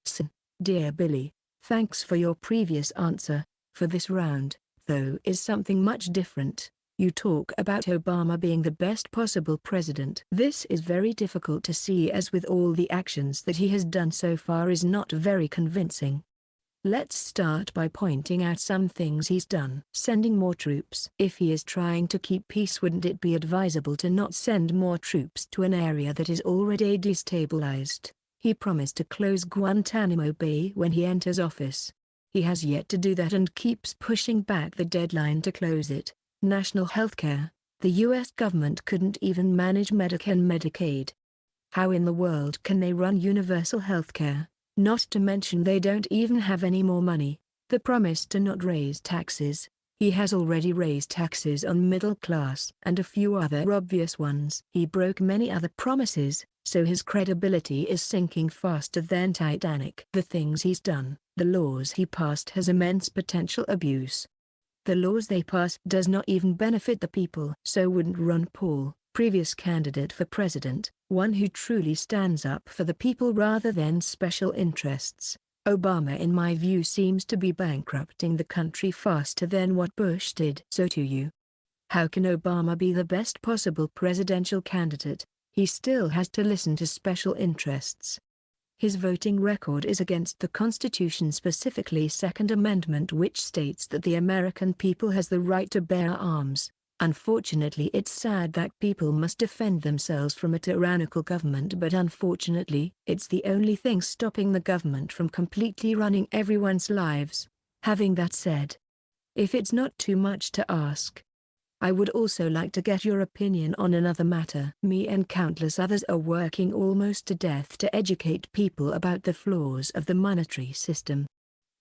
Dear Billy, thanks for your previous answer. For this round, though, is something much different. You talk about Obama being the best possible president. This is very difficult to see, as with all the actions that he has done so far is not very convincing. Let's start by pointing out some things he's done. Sending more troops. If he is trying to keep peace, wouldn't it be advisable to not send more troops to an area that is already destabilized? He promised to close Guantanamo Bay when he enters office. He has yet to do that and keeps pushing back the deadline to close it. National healthcare. The U.S. government couldn't even manage Medicare and Medicaid. How in the world can they run universal healthcare? Not to mention they don't even have any more money. The promise to not raise taxes. He has already raised taxes on middle class and a few other obvious ones. He broke many other promises, so his credibility is sinking faster than Titanic. The things he's done, the laws he passed has immense potential abuse. The laws they pass does not even benefit the people. So wouldn't Ron Paul, previous candidate for president, one who truly stands up for the people rather than special interests. Obama, in my view, seems to be bankrupting the country faster than what Bush did. So to you, how can Obama be the best possible presidential candidate? He still has to listen to special interests. His voting record is against the Constitution, specifically Second Amendment, which states that the American people has the right to bear arms. Unfortunately, it's sad that people must defend themselves from a tyrannical government, but unfortunately, it's the only thing stopping the government from completely running everyone's lives. Having that said, if it's not too much to ask, I would also like to get your opinion on another matter. Me and countless others are working almost to death to educate people about the flaws of the monetary system.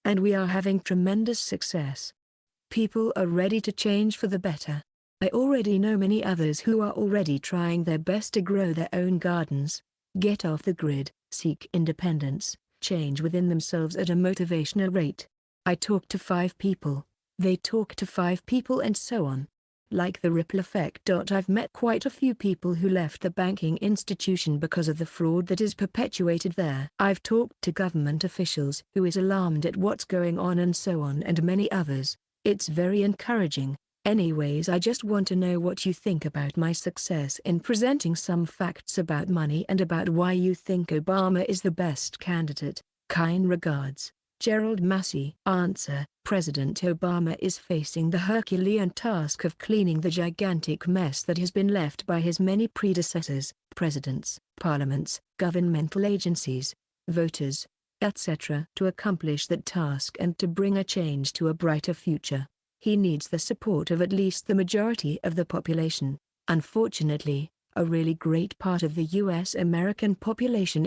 And we are having tremendous success. People are ready to change for the better. I already know many others who are already trying their best to grow their own gardens, get off the grid, seek independence, change within themselves at a motivational rate. I talked to 5 people, they talk to 5 people, and so on. Like the ripple effect. I've met quite a few people who left the banking institution because of the fraud that is perpetuated there. I've talked to government officials who is alarmed at what's going on, and so on, and many others. It's very encouraging. Anyways, I just want to know what you think about my success in presenting some facts about money and about why you think Obama is the best candidate. Kind regards, Gerald Massey. Answer: President Obama is facing the Herculean task of cleaning the gigantic mess that has been left by his many predecessors, presidents, parliaments, governmental agencies, voters, etc. To accomplish that task and to bring a change to a brighter future, he needs the support of at least the majority of the population. Unfortunately, a really great part of the U.S. American population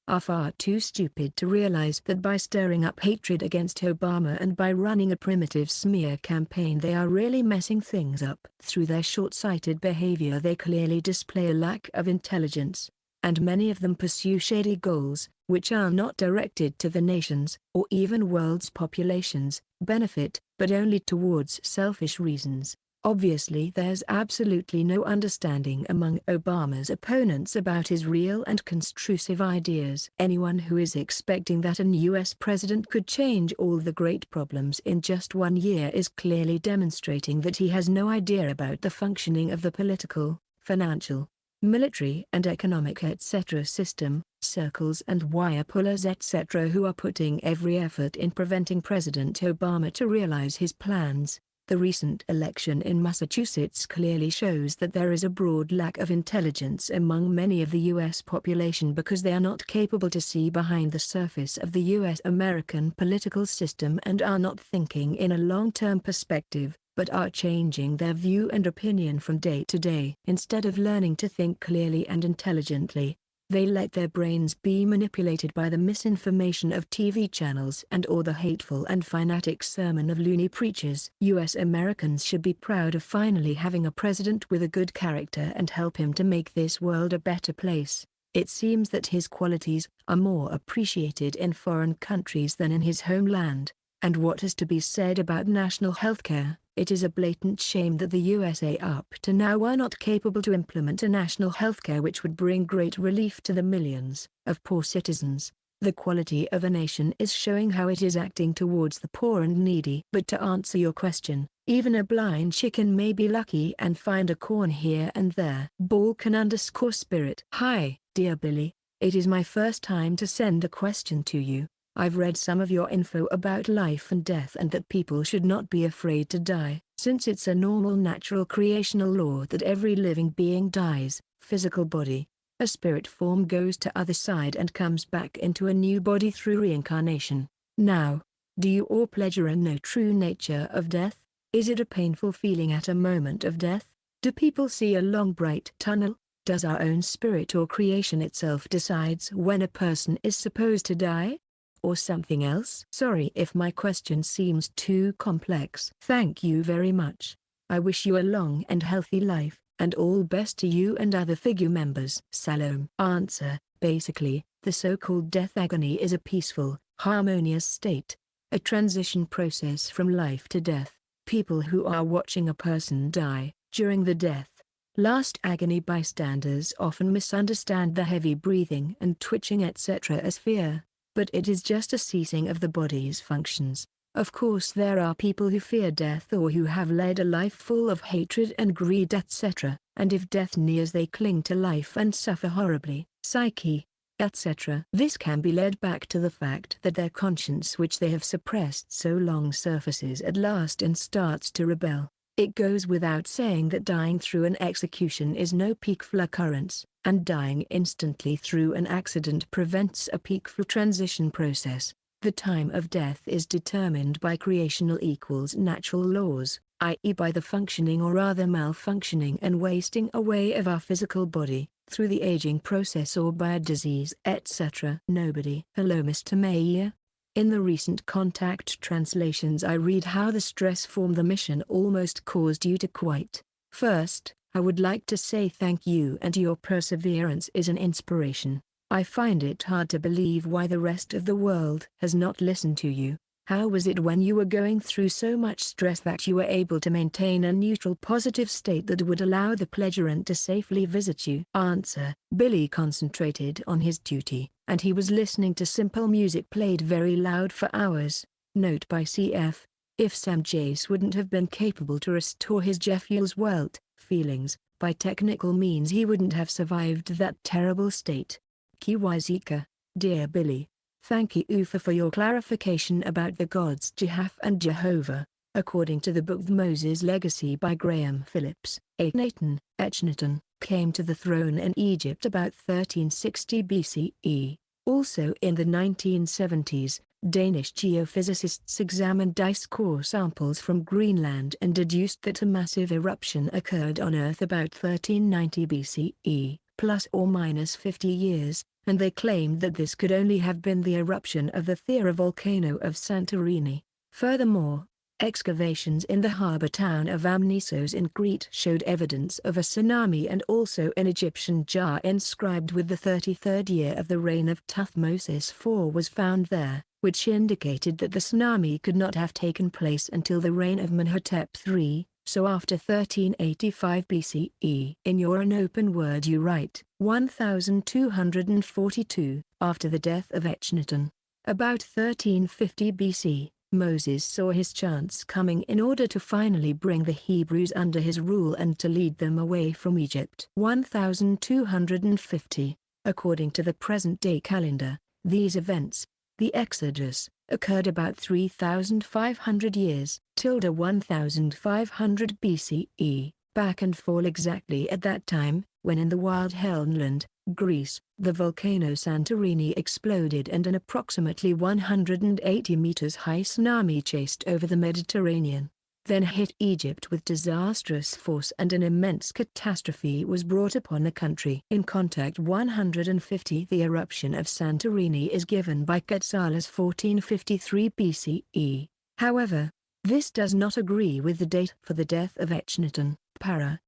are far too stupid to realize that by stirring up hatred against Obama and by running a primitive smear campaign, they are really messing things up. Through their short-sighted behavior, they clearly display a lack of intelligence, and many of them pursue shady goals, which are not directed to the nation's, or even world's population's, benefit, but only towards selfish reasons. Obviously, there's absolutely no understanding among Obama's opponents about his real and constructive ideas. Anyone who is expecting that an U.S. president could change all the great problems in just 1 year is clearly demonstrating that he has no idea about the functioning of the political, financial, military and economic etc. system, circles and wire pullers etc. who are putting every effort in preventing President Obama to realize his plans. The recent election in Massachusetts clearly shows that there is a broad lack of intelligence among many of the U.S. population because they are not capable to see behind the surface of the U.S. American political system and are not thinking in a long-term perspective, but are changing their view and opinion from day to day. Instead of learning to think clearly and intelligently, they let their brains be manipulated by the misinformation of TV channels and/or the hateful and fanatic sermon of loony preachers. U.S. Americans should be proud of finally having a president with a good character and help him to make this world a better place. It seems that his qualities are more appreciated in foreign countries than in his homeland. And what is to be said about national healthcare? It is a blatant shame that the USA up to now are not capable to implement a national healthcare which would bring great relief to the millions of poor citizens. The quality of a nation is showing how it is acting towards the poor and needy. But to answer your question, even a blind chicken may be lucky and find a corn here and there. Balkan_spirit. Hi, dear Billy. It is my first time to send a question to you. I've read some of your info about life and death and that people should not be afraid to die, since it's a normal natural creational law that every living being dies, physical body, a spirit form goes to other side and comes back into a new body through reincarnation. Now, do you all pleasure and know true nature of death? Is it a painful feeling at a moment of death? Do people see a long bright tunnel? Does our own spirit or creation itself decides when a person is supposed to die? Or something else? Sorry if my question seems too complex. Thank you very much. I wish you a long and healthy life, and all best to you and other Figu members. Salome. Answer. Basically, the so-called death agony is a peaceful, harmonious state, a transition process from life to death. People who are watching a person die, during the death last agony, bystanders often misunderstand the heavy breathing and twitching etc. as fear. But it is just a ceasing of the body's functions. Of course there are people who fear death or who have led a life full of hatred and greed etc. And if death nears they cling to life and suffer horribly, psyche, etc. This can be led back to the fact that their conscience which they have suppressed so long surfaces at last and starts to rebel. It goes without saying that dying through an execution is no peaceful occurrence, and dying instantly through an accident prevents a peaceful transition process. The time of death is determined by creational equals natural laws, i.e. by the functioning or rather malfunctioning and wasting away of our physical body, through the aging process or by a disease etc. Nobody. Hello Mr. Mayer. In the recent contact translations I read how the stress form the mission almost caused you to quit. First, I would like to say thank you and your perseverance is an inspiration. I find it hard to believe why the rest of the world has not listened to you. How was it when you were going through so much stress that you were able to maintain a neutral positive state that would allow the pleasurant to safely visit you? Answer. Billy concentrated on his duty, and he was listening to simple music played very loud for hours. Note by CF. If Sam Jace wouldn't have been capable to restore his Jefful's Welt feelings, by technical means he wouldn't have survived that terrible state. Kiwazika. Dear Billy, thank you for your clarification about the gods Jehath and Jehovah. According to the book Moses' Legacy by Graham Phillips, Echnaton came to the throne in Egypt about 1360 BCE. Also in the 1970s, Danish geophysicists examined ice core samples from Greenland and deduced that a massive eruption occurred on Earth about 1390 BCE, plus or minus 50 years, and they claimed that this could only have been the eruption of the Thera volcano of Santorini. Furthermore, excavations in the harbor town of Amnisos in Crete showed evidence of a tsunami and also an Egyptian jar inscribed with the 33rd year of the reign of Thutmose IV was found there, which indicated that the tsunami could not have taken place until the reign of Menhotep III, so after 1385 BCE. In your An Open Word you write, 1242, after the death of Echnaton. About 1350 BC, Moses saw his chance coming in order to finally bring the Hebrews under his rule and to lead them away from Egypt. 1250. According to the present-day calendar, these events, the Exodus, occurred about 3,500 years, 1500 BCE, back and fall exactly at that time, when in the wild Hellenland, Greece, the volcano Santorini exploded and an approximately 180 meters high tsunami chased over the Mediterranean, then hit Egypt with disastrous force, and an immense catastrophe was brought upon the country. In Contact 150, the eruption of Santorini is given by Quetzal as 1453 BCE. However, this does not agree with the date for the death of Echnaton, para.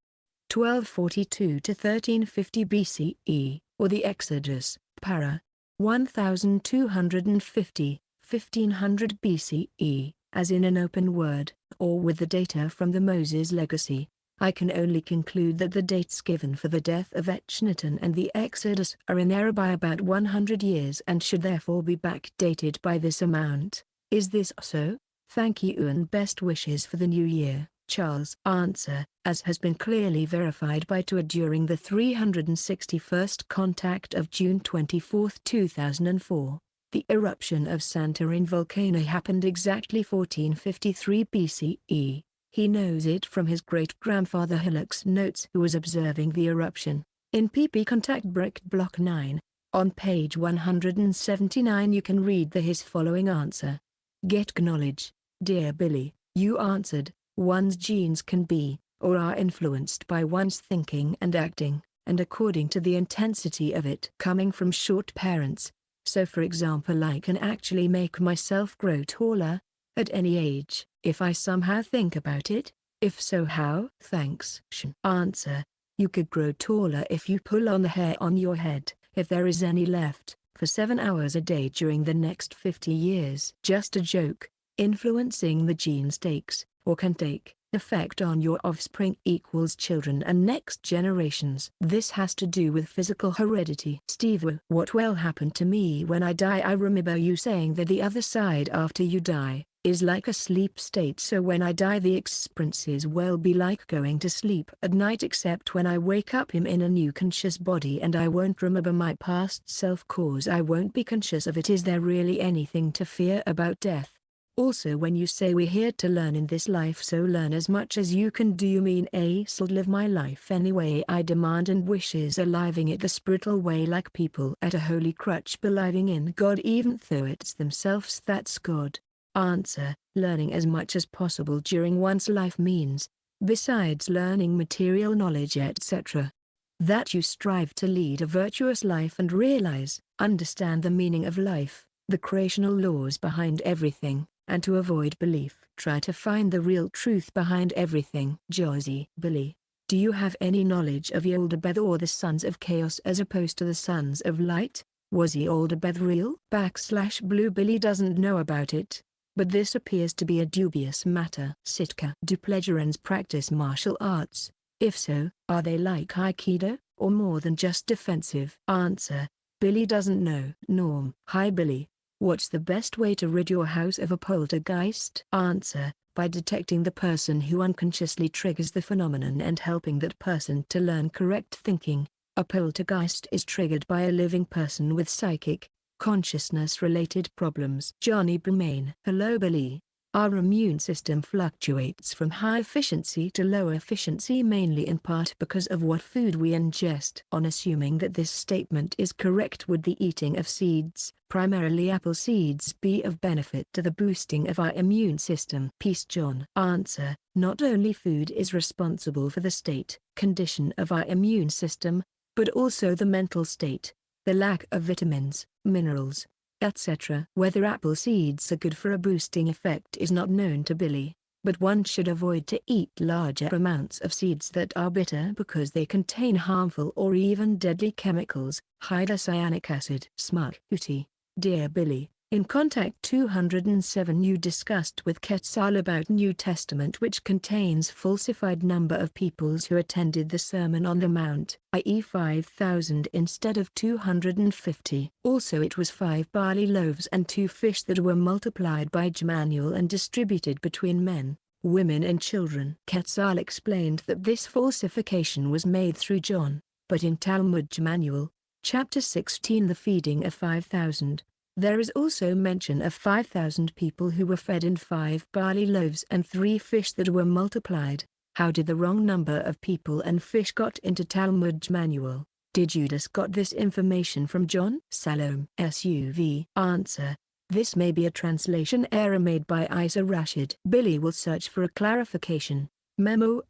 1242 to 1350 BCE, or the Exodus, para. 1250, 1500 BCE, as in an open word, or with the data from the Moses Legacy. I can only conclude that the dates given for the death of Echnaton and the Exodus are in error by about 100 years and should therefore be backdated by this amount. Is this so? Thank you and best wishes for the new year, Charles. Answer: as has been clearly verified by Tour during the 361st contact of June 24, 2004, the eruption of Santorini volcano happened exactly 1453 BCE. He knows it from his great-grandfather Hillock's notes, who was observing the eruption. In PP Contact Brick Block 9, on page 179 you can read his following answer. Get knowledge, dear Billy, you answered, one's genes can be, or are influenced by one's thinking and acting, and according to the intensity of it. Coming from short parents, so for example I can actually make myself grow taller, at any age, if I somehow think about it. If so, how? Thanks. Answer: you could grow taller if you pull on the hair on your head, if there is any left, for 7 hours a day during the next 50 years. Just a joke. Influencing the genes takes, or can take, effect on your offspring equals children and next generations. This has to do with physical heredity. Steve: what will happen to me when I die? I remember you saying that the other side after you die is like a sleep state, so when I die the experiences will be like going to sleep at night, except when I wake up I'm in a new conscious body and I won't remember my past self cause I won't be conscious of it. Is there really anything to fear about death? Also, when you say we're here to learn in this life, so learn as much as you can, do you mean I'll live my life anyway I demand and wishes are living it the spiritual way, like people at a holy crutch believing in God even though it's themselves that's God? Answer: learning as much as possible during one's life means, besides learning material knowledge etc., that you strive to lead a virtuous life and realize, understand the meaning of life, the creational laws behind everything, and to avoid belief. Try to find the real truth behind everything. Josie: Billy, do you have any knowledge of Yaldabaoth or the Sons of Chaos as opposed to the Sons of Light? Was Yaldabaoth real? /Blue Billy doesn't know about it, but this appears to be a dubious matter. Sitka: do Plegerians practice martial arts? If so, are they like Aikido, or more than just defensive? Answer: Billy doesn't know. Norm: hi Billy, what's the best way to rid your house of a poltergeist? Answer: by detecting the person who unconsciously triggers the phenomenon and helping that person to learn correct thinking. A poltergeist is triggered by a living person with psychic, consciousness-related problems. Johnny Brumain: hello Billy. Our immune system fluctuates from high efficiency to low efficiency mainly in part because of what food we ingest. On assuming that this statement is correct, would the eating of seeds, primarily apple seeds, be of benefit to the boosting of our immune system? Peace John. Answer: not only food is responsible for the state, condition of our immune system, but also the mental state, the lack of vitamins, minerals, etc. Whether apple seeds are good for a boosting effect is not known to Billy, but one should avoid to eat larger amounts of seeds that are bitter because they contain harmful or even deadly chemicals. Hydrocyanic acid. Smug. Hootie: dear Billy, in Contact 207 you discussed with Quetzal about New Testament, which contains falsified number of peoples who attended the Sermon on the Mount, i.e. 5,000 instead of 250. Also it was 5 barley loaves and 2 fish that were multiplied by Jemanuel and distributed between men, women and children. Quetzal explained that this falsification was made through John, but in Talmud Jemanuel, chapter 16, the feeding of 5,000, There is also mention of 5,000 people who were fed in 5 barley loaves and 3 fish that were multiplied. How did the wrong number of people and fish got into Talmud's manual? Did Judas got this information from John? Salome SUV. Answer. This may be a translation error made by Isa Rashid. Billy will search for a clarification. Memo.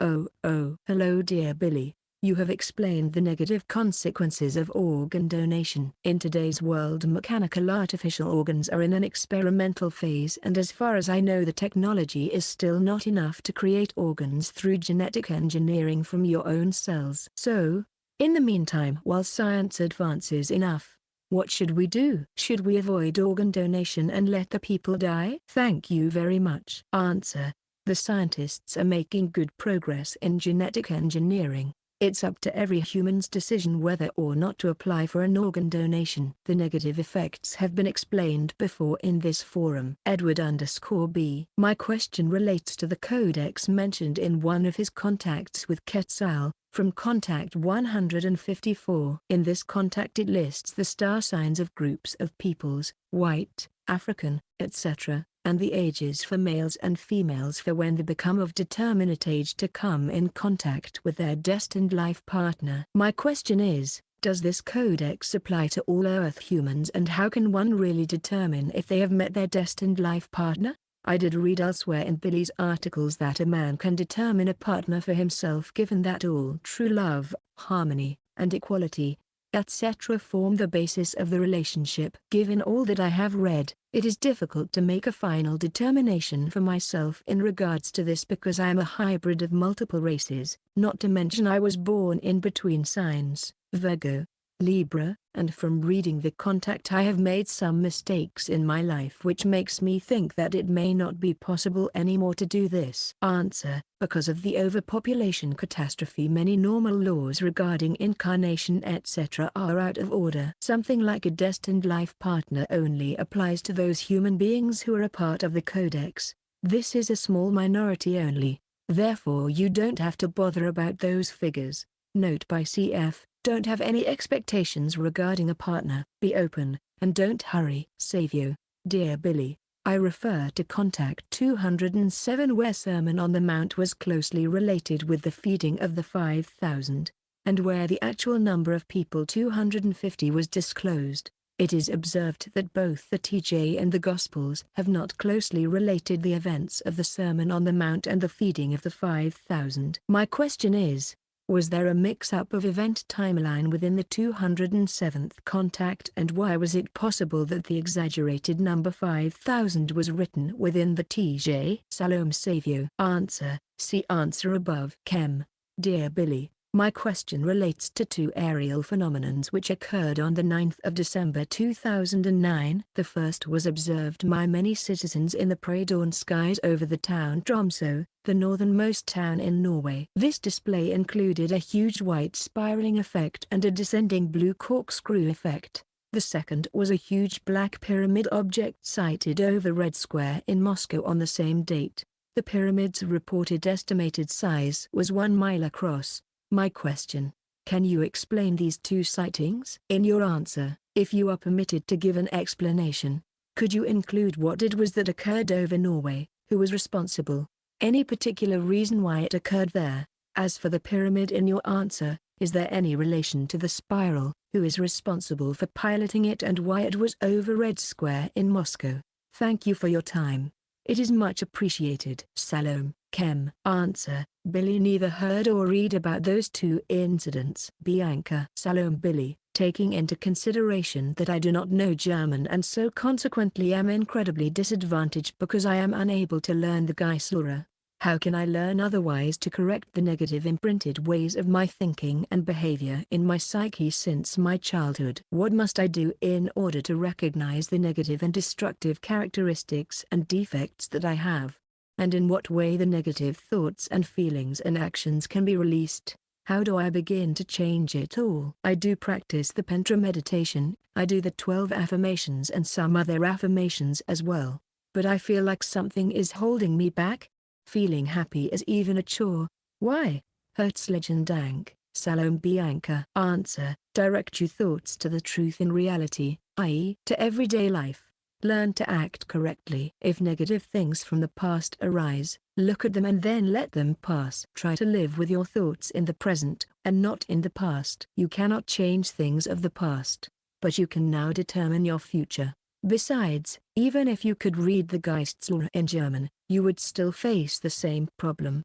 Hello dear Billy. You have explained the negative consequences of organ donation. In today's world, mechanical artificial organs are in an experimental phase, and as far as I know the technology is still not enough to create organs through genetic engineering from your own cells. So, in the meantime, while science advances enough, what should we do? Should we avoid organ donation and let the people die? Thank you very much. Answer. The scientists are making good progress in genetic engineering. It's up to every human's decision whether or not to apply for an organ donation. The negative effects have been explained before in this forum. Edward_B. My question relates to the codex mentioned in one of his contacts with Quetzal, from contact 154. In this contact it lists the star signs of groups of peoples, white, African, etc., and the ages for males and females for when they become of determinate age to come in contact with their destined life partner. My question is, does this codex apply to all Earth humans, and how can one really determine if they have met their destined life partner? I did read elsewhere in Billy's articles that a man can determine a partner for himself given that all true love, harmony, and equality, etc. form the basis of the relationship. Given all that I have read, it is difficult to make a final determination for myself in regards to this because I am a hybrid of multiple races, not to mention I was born in between signs, Virgo, Libra, and from reading the contact I have made some mistakes in my life which makes me think that it may not be possible anymore to do this. Answer. Because of the overpopulation catastrophe, many normal laws regarding incarnation etc. are out of order. Something like a destined life partner only applies to those human beings who are a part of the codex. This is a small minority only. Therefore you don't have to bother about those figures. Note by CF. Don't have any expectations regarding a partner. Be open, and don't hurry. Save you. Dear Billy, I refer to contact 207 where Sermon on the Mount was closely related with the feeding of the 5,000, and where the actual number of people 250 was disclosed. It is observed that both the TJ and the Gospels have not closely related the events of the Sermon on the Mount and the feeding of the 5,000. My question is, was there a mix-up of event timeline within the 207th contact, and why was it possible that the exaggerated number 5,000 was written within the TJ? Salome Savio. Answer. See answer above. Chem. Dear Billy, my question relates to 2 aerial phenomenons which occurred on the 9th of December 2009. The first was observed by many citizens in the pre-dawn skies over the town Tromsø, the northernmost town in Norway. This display included a huge white spiraling effect and a descending blue corkscrew effect. The second was a huge black pyramid object sighted over Red Square in Moscow on the same date. The pyramid's reported estimated size was 1 mile across. My question: can you explain these 2 sightings? In your answer, if you are permitted to give an explanation, could you include what it was that occurred over Norway, who was responsible, any particular reason why it occurred there? As for the pyramid in your answer, is there any relation to the spiral, who is responsible for piloting it and why it was over Red Square in Moscow? Thank you for your time. It is much appreciated. Salome. Chem. Answer. Billy neither heard or read about those 2 incidents. Bianca. Salome. Billy, taking into consideration that I do not know German and so consequently am incredibly disadvantaged because I am unable to learn the Geisler. How can I learn otherwise to correct the negative imprinted ways of my thinking and behavior in my psyche since my childhood? What must I do in order to recognize the negative and destructive characteristics and defects that I have? And in what way the negative thoughts and feelings and actions can be released? How do I begin to change it all? I do practice the Pentra meditation, I do the 12 affirmations and some other affirmations as well. But I feel like something is holding me back. Feeling happy is even a chore. Why? Herzlichen Dank. Salome. Bianca. Answer. Direct your thoughts to the truth in reality, i.e., to everyday life. Learn to act correctly. If negative things from the past arise, look at them and then let them pass. Try to live with your thoughts in the present, and not in the past. You cannot change things of the past, but you can now determine your future. Besides, even if you could read the Geistslehre in German, you would still face the same problem.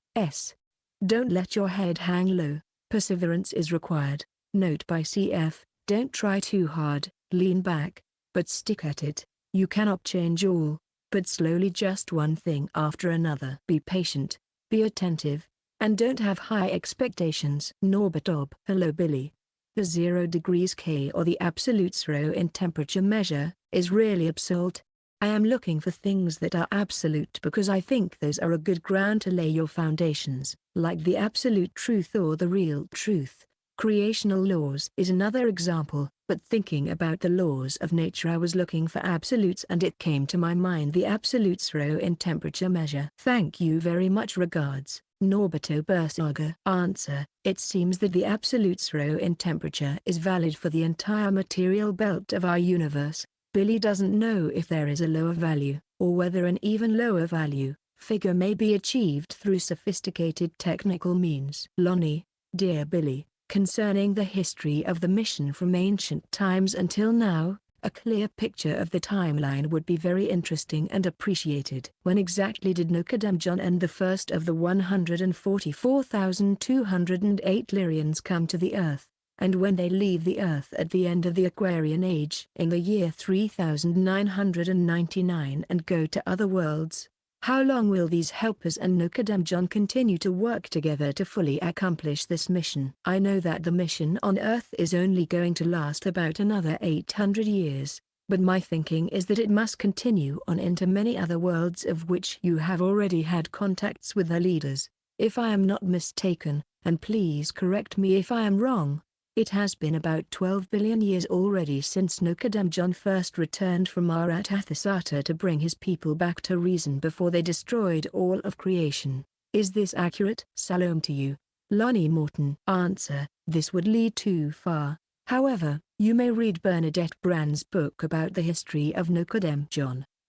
Don't let your head hang low. Perseverance is required. Note by cf. Don't try too hard, lean back, but stick at it. You cannot change all, but slowly, just one thing after another. Be patient, be attentive, and don't have high expectations. Norbert Ob. Hello Billy. The 0 degrees K, or the absolute zero in temperature measure, is really absurd. I am looking for things that are absolute because I think those are a good ground to lay your foundations, like the absolute truth or the real truth. Creational laws is another example, but thinking about the laws of nature, I was looking for absolutes and it came to my mind the absolute zero in temperature measure. Thank you very much. Regards, Norberto Bersaga. Answer: it seems that the absolute zero in temperature is valid for the entire material belt of our universe. Billy doesn't know if there is a lower value, or whether an even lower value figure may be achieved through sophisticated technical means. Lonnie: dear Billy, concerning the history of the mission from ancient times until now, a clear picture of the timeline would be very interesting and appreciated. When exactly did Nokadam and the first of the 144,208 Lyrians come to the Earth, and when they leave the Earth at the end of the Aquarian Age in the year 3999 and go to other worlds? How long will these helpers and Nokadam continue to work together to fully accomplish this mission? I know that the mission on Earth is only going to last about another 800 years, but my thinking is that it must continue on into many other worlds of which you have already had contacts with their leaders. If I am not mistaken, and please correct me if I am wrong, it has been about 12 billion years already since Nokadam first returned from Arathasata to bring his people back to reason before they destroyed all of creation. Is this accurate? Salam to you, Lonnie Morton. Answer: this would lead too far. However, you may read Bernadette Brand's book about the history of Nokadam.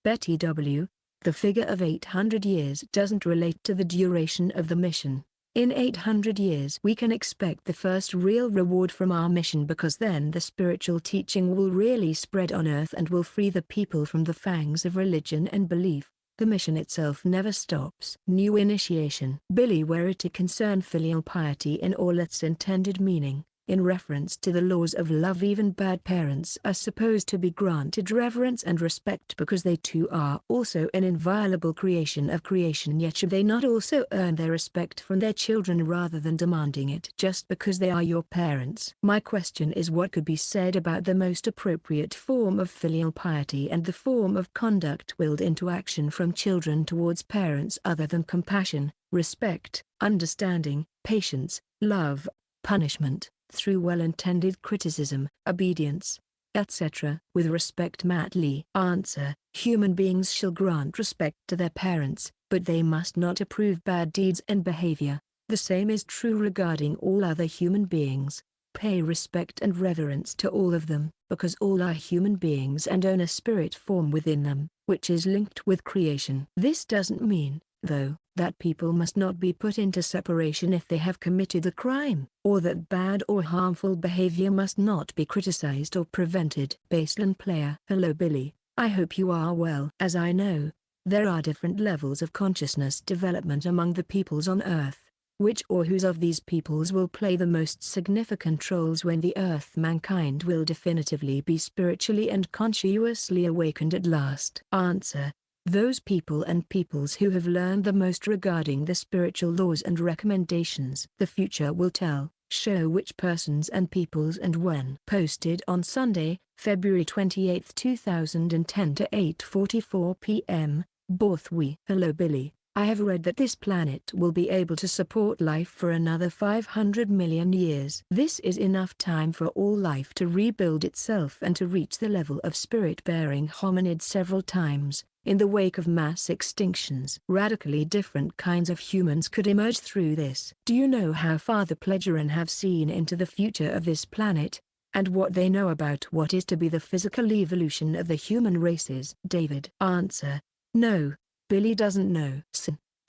Betty W. The figure of 800 years doesn't relate to the duration of the mission. In 800 years we can expect the first real reward from our mission, because then the spiritual teaching will really spread on Earth and will free the people from the fangs of religion and belief. The mission itself never stops. New initiation. Billy, were it to concern filial piety in all its intended meaning, in reference to the laws of love, even bad parents are supposed to be granted reverence and respect because they too are also an inviolable creation of creation. Yet should they not also earn their respect from their children rather than demanding it just because they are your parents? My question is, what could be said about the most appropriate form of filial piety and the form of conduct willed into action from children towards parents other than compassion, respect, understanding, patience, love, punishment, through well-intended criticism, obedience, etc. With respect, Matt Lee. Answer: human beings shall grant respect to their parents, but they must not approve bad deeds and behavior. The same is true regarding all other human beings. Pay respect and reverence to all of them, because all are human beings and own a spirit form within them, which is linked with creation. This doesn't mean, though, that people must not be put into separation if they have committed a crime, or that bad or harmful behavior must not be criticized or prevented. Baseline player. Hello Billy, I hope you are well. As I know, there are different levels of consciousness development among the peoples on Earth. Which or whose of these peoples will play the most significant roles when the Earth mankind will definitively be spiritually and consciously awakened at last? Answer: those people and peoples who have learned the most regarding the spiritual laws and recommendations. The future will tell, show which persons and peoples and when. Posted on Sunday, February 28, 2010 to 8:44 p.m. Borthwi. Hello Billy, I have read that this planet will be able to support life for another 500 million years. This is enough time for all life to rebuild itself and to reach the level of spirit-bearing hominids several times. In the wake of mass extinctions, radically different kinds of humans could emerge through this. Do you know how far the Pledgerin have seen into the future of this planet? and what they know about what is to be the physical evolution of the human races. David. Answer: no, Billy doesn't know.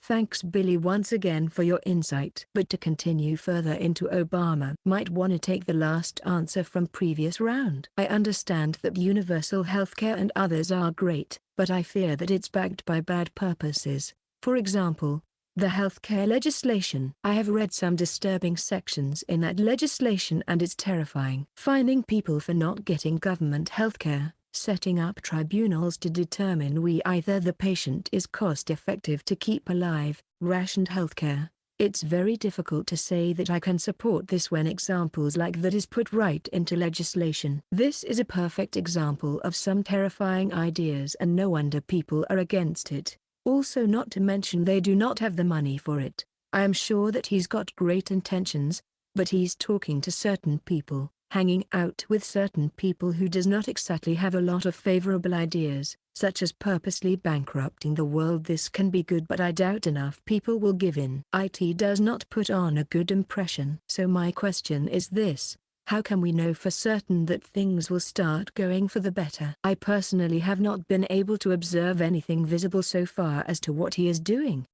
Thanks Billy once again for your insight. But to continue further into Obama might want to take the last answer from previous round. I understand that universal healthcare and others are great, but I fear that it's backed by bad purposes. For example, the healthcare legislation. I have read some disturbing sections in that legislation and it's terrifying. Fining people for not getting government healthcare, setting up tribunals to determine either the patient is cost-effective to keep alive, rationed healthcare. It's very difficult to say that I can support this when examples like that is put right into legislation. This is a perfect example of some terrifying ideas and no wonder people are against it. Also, not to mention they do not have the money for it. I am sure that he's got great intentions, but he's talking to certain people, hanging out with certain people who does not exactly have a lot of favorable ideas, such as purposely bankrupting the world. This can be good, but I doubt enough people will give in. It does not put on a good impression. So my question is this: how can we know for certain that things will start going for the better? I personally have not been able to observe anything visible so far as to what he is doing.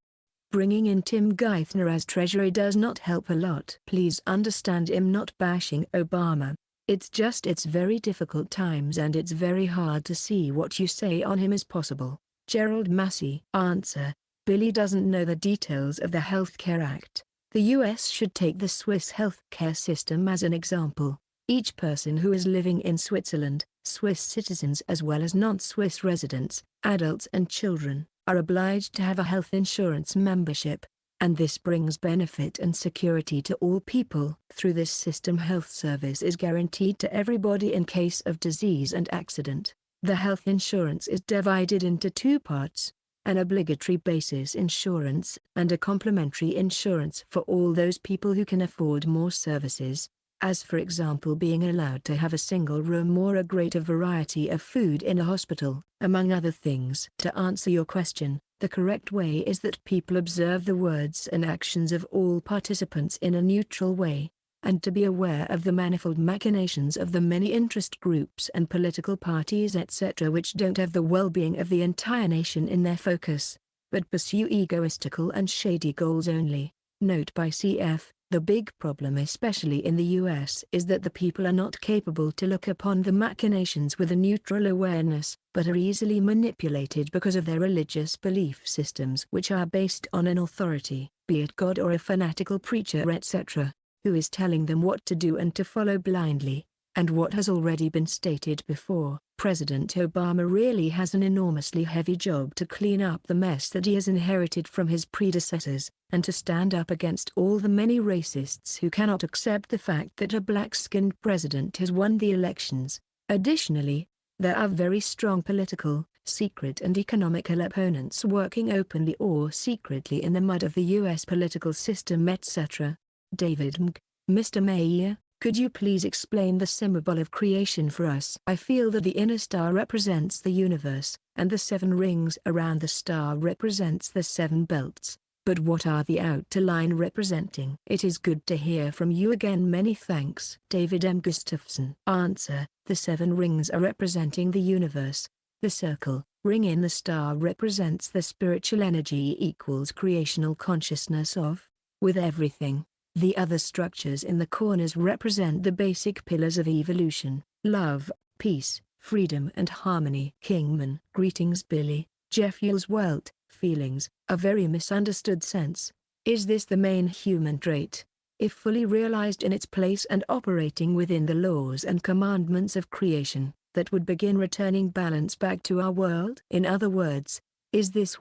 Bringing in Tim Geithner as treasurer does not help a lot. Please understand, I'm not bashing Obama. It's just it's very difficult times and it's very hard to see what you say on him is possible. Gerald Massey. Answer: Billy doesn't know the details of the Healthcare Act. The US should take the Swiss healthcare system as an example. Each person who is living in Switzerland, Swiss citizens as well as non-Swiss residents, adults and children, are obliged to have a health insurance membership, and this brings benefit and security to all people. Through this system, health service is guaranteed to everybody in case of disease and accident. The health insurance is divided into two parts: an obligatory basis insurance and a complementary insurance for all those people who can afford more services, as for example being allowed to have a single room or a greater variety of food in a hospital, among other things. To answer your question, the correct way is that people observe the words and actions of all participants in a neutral way, and to be aware of the manifold machinations of the many interest groups and political parties etc. which don't have the well-being of the entire nation in their focus, but pursue egoistical and shady goals only. Note by cf. The big problem especially in the US is that the people are not capable to look upon the machinations with a neutral awareness, but are easily manipulated because of their religious belief systems which are based on an authority, be it God or a fanatical preacher etc., who is telling them what to do and to follow blindly. And what has already been stated before, President Obama really has an enormously heavy job to clean up the mess that he has inherited from his predecessors, and to stand up against all the many racists who cannot accept the fact that a black-skinned president has won the elections. Additionally, there are very strong political, secret and economical opponents working openly or secretly in the mud of the US political system etc. David Mr. Mayor, could you please explain the symbol of creation for us? I feel that the inner star represents the universe, and the 7 rings around the star represents the 7 belts. But what are the outer line representing? It is good to hear from you again. Many thanks. David M. Gustafson. Answer: the 7 rings are representing the universe. The circle, ring in the star represents the spiritual energy equals creational consciousness of, with everything. The other structures in the corners represent the basic pillars of evolution: love, peace, freedom and harmony. Kingman. Greetings Billy. Jeff Yule's Welt, feelings, a very misunderstood sense. Is this the main human trait? If fully realized in its place and operating within the laws and commandments of creation, that would begin returning balance back to our world? In other words, is this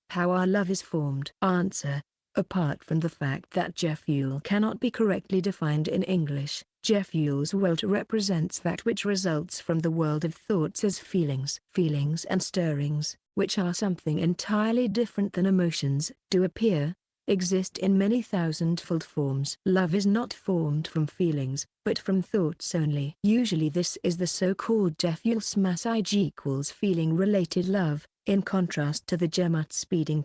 how our love is formed? Answer: apart from the fact that Jeff Yule cannot be correctly defined in English, Jeff Yule's Welt represents that which results from the world of thoughts as feelings. Feelings and stirrings, which are something entirely different than emotions, do appear, exist in many thousandfold forms. Love is not formed from feelings, but from thoughts only. Usually this is the so-called Jeff Yule's massage equals feeling-related love, in contrast to the Gematspeeding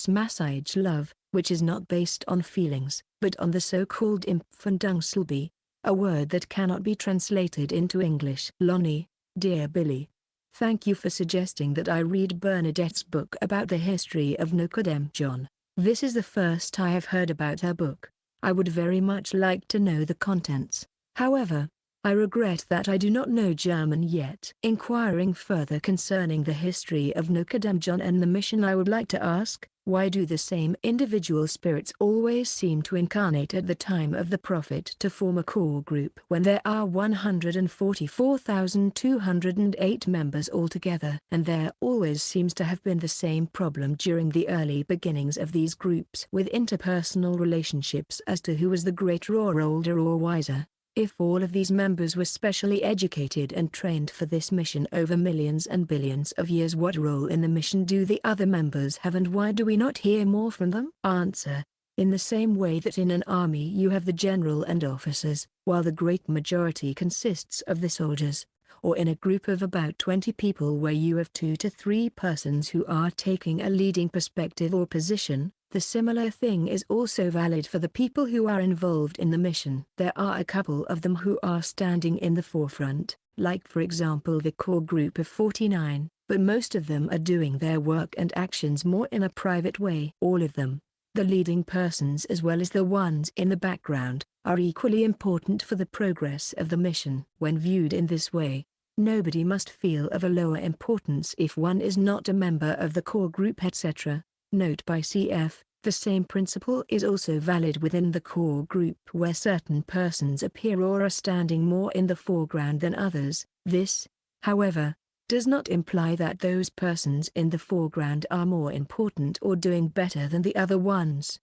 Massage love, which is not based on feelings, but on the so-called Impfundungsliebe, a word that cannot be translated into English. Lonnie, dear Billy. Thank you for suggesting that I read Bernadette's book about the history of Nicodem John. This is the first I have heard about her book. I would very much like to know the contents. However, I regret that I do not know German yet. Inquiring further concerning the history of Nicodem John and the mission, I would like to ask, why do the same individual spirits always seem to incarnate at the time of the prophet to form a core group when there are 144,208 members altogether? And there always seems to have been the same problem during the early beginnings of these groups with interpersonal relationships as to who was the greater or older or wiser. If all of these members were specially educated and trained for this mission over millions and billions of years, what role in the mission do the other members have, and why do we not hear more from them? Answer. In the same way that in an army you have the general and officers, while the great majority consists of the soldiers, or in a group of about 20 people where you have 2 to 3 persons who are taking a leading perspective or position, the similar thing is also valid for the people who are involved in the mission. There are a couple of them who are standing in the forefront, like for example the core group of 49, but most of them are doing their work and actions more in a private way. All of them, the leading persons as well as the ones in the background, are equally important for the progress of the mission. When viewed in this way, nobody must feel of a lower importance if one is not a member of the core group, etc. Note by cf. The same principle is also valid within the core group where certain persons appear or are standing more in the foreground than others. This, however, does not imply that those persons in the foreground are more important or doing better than the other ones.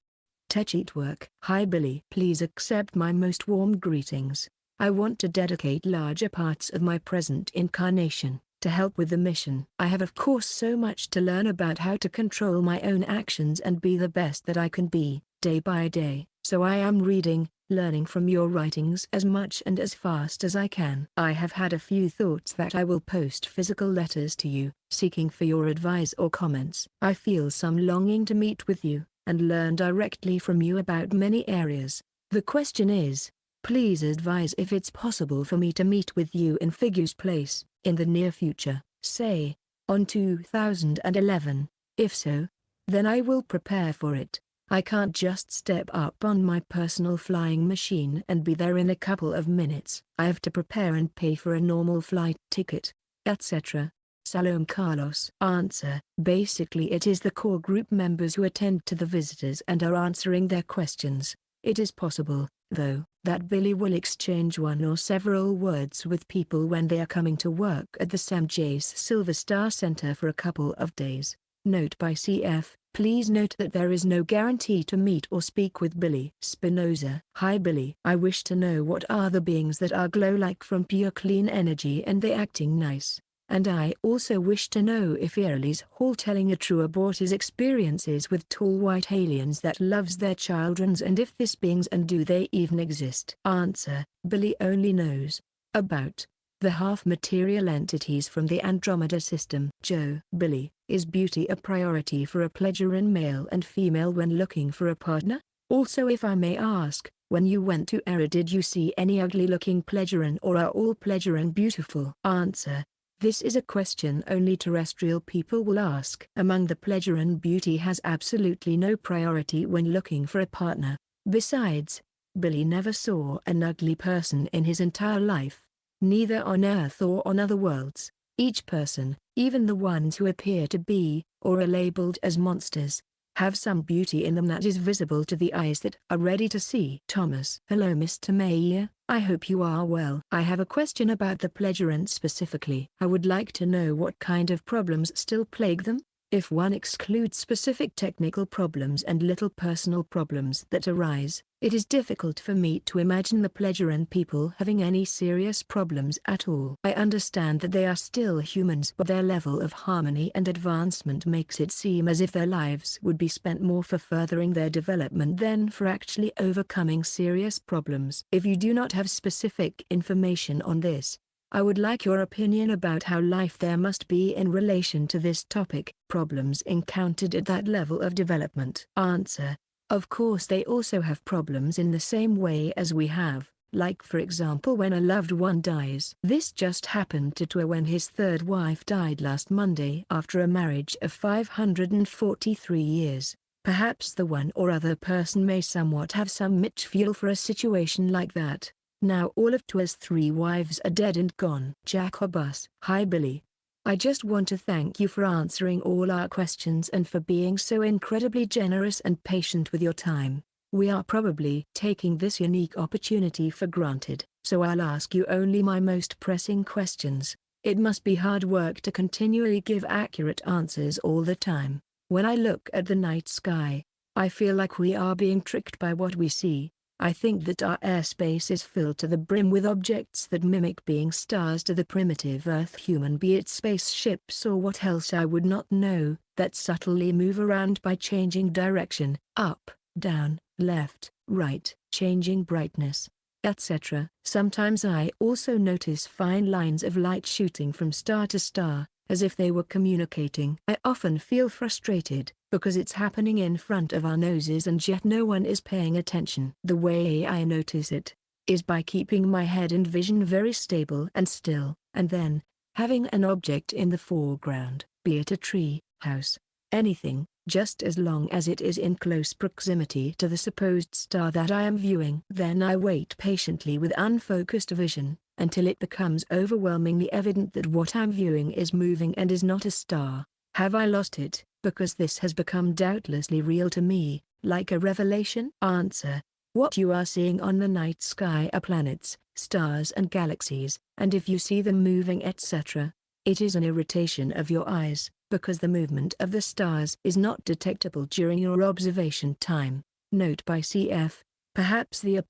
Techit work. Hi Billy. Please accept my most warm greetings. I want to dedicate larger parts of my present incarnation to help with the mission. I have of course so much to learn about how to control my own actions and be the best that I can be, day by day, so I am reading, learning from your writings as much and as fast as I can. I have had a few thoughts that I will post physical letters to you, seeking for your advice or comments. I feel some longing to meet with you, and learn directly from you about many areas. The question is, please advise if it's possible for me to meet with you in Figu's place, in the near future, say, on 2011, if so, then I will prepare for it. I can't just step up on my personal flying machine and be there in a couple of minutes. I have to prepare and pay for a normal flight ticket, etc. Salom Carlos. Answer. Basically it is the core group members who attend to the visitors and are answering their questions. It is possible, though, that Billy will exchange one or several words with people when they are coming to work at the Sam Jace Silver Star Center for a couple of days. Note by cf. Please note that there is no guarantee to meet or speak with Billy. Spinoza. Hi Billy. I wish to know what are the beings that are glow-like from pure clean energy and they acting nice. And I also wish to know if Early's Hall telling a true about his experiences with tall white aliens that loves their childrens, and if this beings and do they even exist. Answer. Billy only knows about the half-material entities from the Andromeda system. Joe. Billy, is beauty a priority for a pleasuran male and female when looking for a partner? Also if I may ask, when you went to Era did you see any ugly-looking pleasuran or are all pleasuran beautiful? Answer. This is a question only terrestrial people will ask. Among the pleasuran, beauty has absolutely no priority when looking for a partner. Besides, Billy never saw an ugly person in his entire life, neither on Earth or on other worlds. Each person, even the ones who appear to be, or are labeled as monsters, have some beauty in them that is visible to the eyes that are ready to see. Thomas. Hello Mr. Mayer, I hope you are well. I have a question about the pleasurant specifically. I would like to know what kind of problems still plague them. If one excludes specific technical problems and little personal problems that arise, it is difficult for me to imagine the pleasuran people having any serious problems at all. I understand that they are still humans, but their level of harmony and advancement makes it seem as if their lives would be spent more for furthering their development than for actually overcoming serious problems. If you do not have specific information on this, I would like your opinion about how life there must be in relation to this topic. Problems encountered at that level of development. Answer. Of course they also have problems in the same way as we have, like for example when a loved one dies. This just happened to Tua when his third wife died last Monday after a marriage of 543 years. Perhaps the one or other person may somewhat have some much fuel for a situation like that. Now all of Tua's 3 wives are dead and gone. Jacobus. Hi Billy. I just want to thank you for answering all our questions and for being so incredibly generous and patient with your time. We are probably taking this unique opportunity for granted, so I'll ask you only my most pressing questions. It must be hard work to continually give accurate answers all the time. When I look at the night sky, I feel like we are being tricked by what we see. I think that our airspace is filled to the brim with objects that mimic being stars to the primitive Earth human, be it spaceships or what else I would not know, that subtly move around by changing direction, up, down, left, right, changing brightness, etc. Sometimes I also notice fine lines of light shooting from star to star, as if they were communicating. I often feel frustrated, because it's happening in front of our noses and yet no one is paying attention. The way I notice it is by keeping my head and vision very stable and still, and then having an object in the foreground, be it a tree, house, anything, just as long as it is in close proximity to the supposed star that I am viewing. Then I wait patiently with unfocused vision, until it becomes overwhelmingly evident that what I'm viewing is moving and is not a star. Have I lost it, because this has become doubtlessly real to me, like a revelation? Answer. What you are seeing on the night sky are planets, stars and galaxies, and if you see them moving etc., it is an irritation of your eyes, because the movement of the stars is not detectable during your observation time. Note by cf. Perhaps the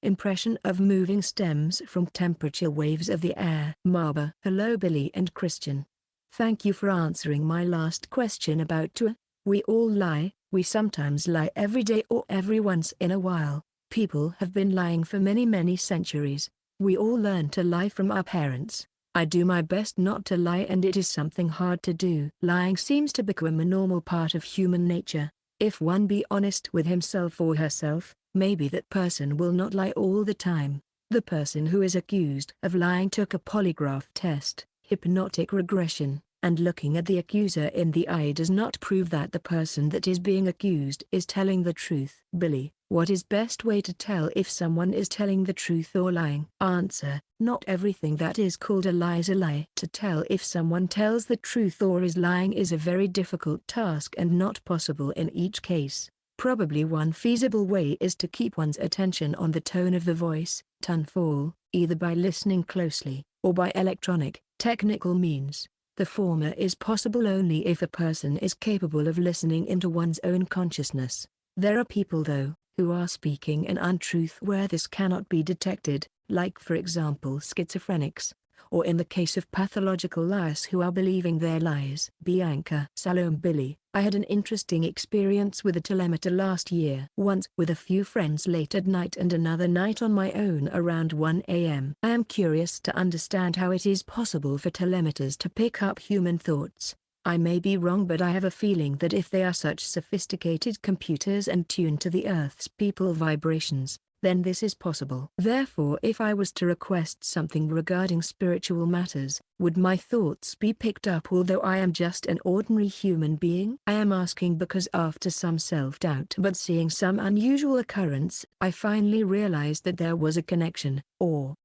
impression of moving stems from temperature waves of the air. Marba. Hello Billy and Christian. Thank you for answering my last question about Tua. We all lie, we sometimes lie every day or every once in a while. People have been lying for many centuries. We all learn to lie from our parents. I do my best not to lie and it is something hard to do. Lying seems to become a normal part of human nature. If one be honest with himself or herself, maybe that person will not lie all the time. The person who is accused of lying took a polygraph test, hypnotic regression, and looking at the accuser in the eye does not prove that the person that is being accused is telling the truth. Billy, what is best way to tell if someone is telling the truth or lying? Answer. Not everything that is called a lie is a lie. To tell if someone tells the truth or is lying is a very difficult task and not possible in each case. Probably one feasible way is to keep one's attention on the tone of the voice, tonefall, either by listening closely, or by electronic, technical means. The former is possible only if a person is capable of listening into one's own consciousness. There are people though, who are speaking an untruth where this cannot be detected, like for example schizophrenics, or in the case of pathological liars who are believing their lies. Bianca. Salome Billy. I had an interesting experience with a telemeter last year. Once with a few friends late at night and another night on my own around 1 a.m. I am curious to understand how it is possible for telemeters to pick up human thoughts. I may be wrong but I have a feeling that if they are such sophisticated computers and tuned to the Earth's people vibrations, then this is possible. Therefore if I was to request something regarding spiritual matters, would my thoughts be picked up although I am just an ordinary human being? I am asking because after some self-doubt but seeing some unusual occurrence, I finally realized that there was a connection, or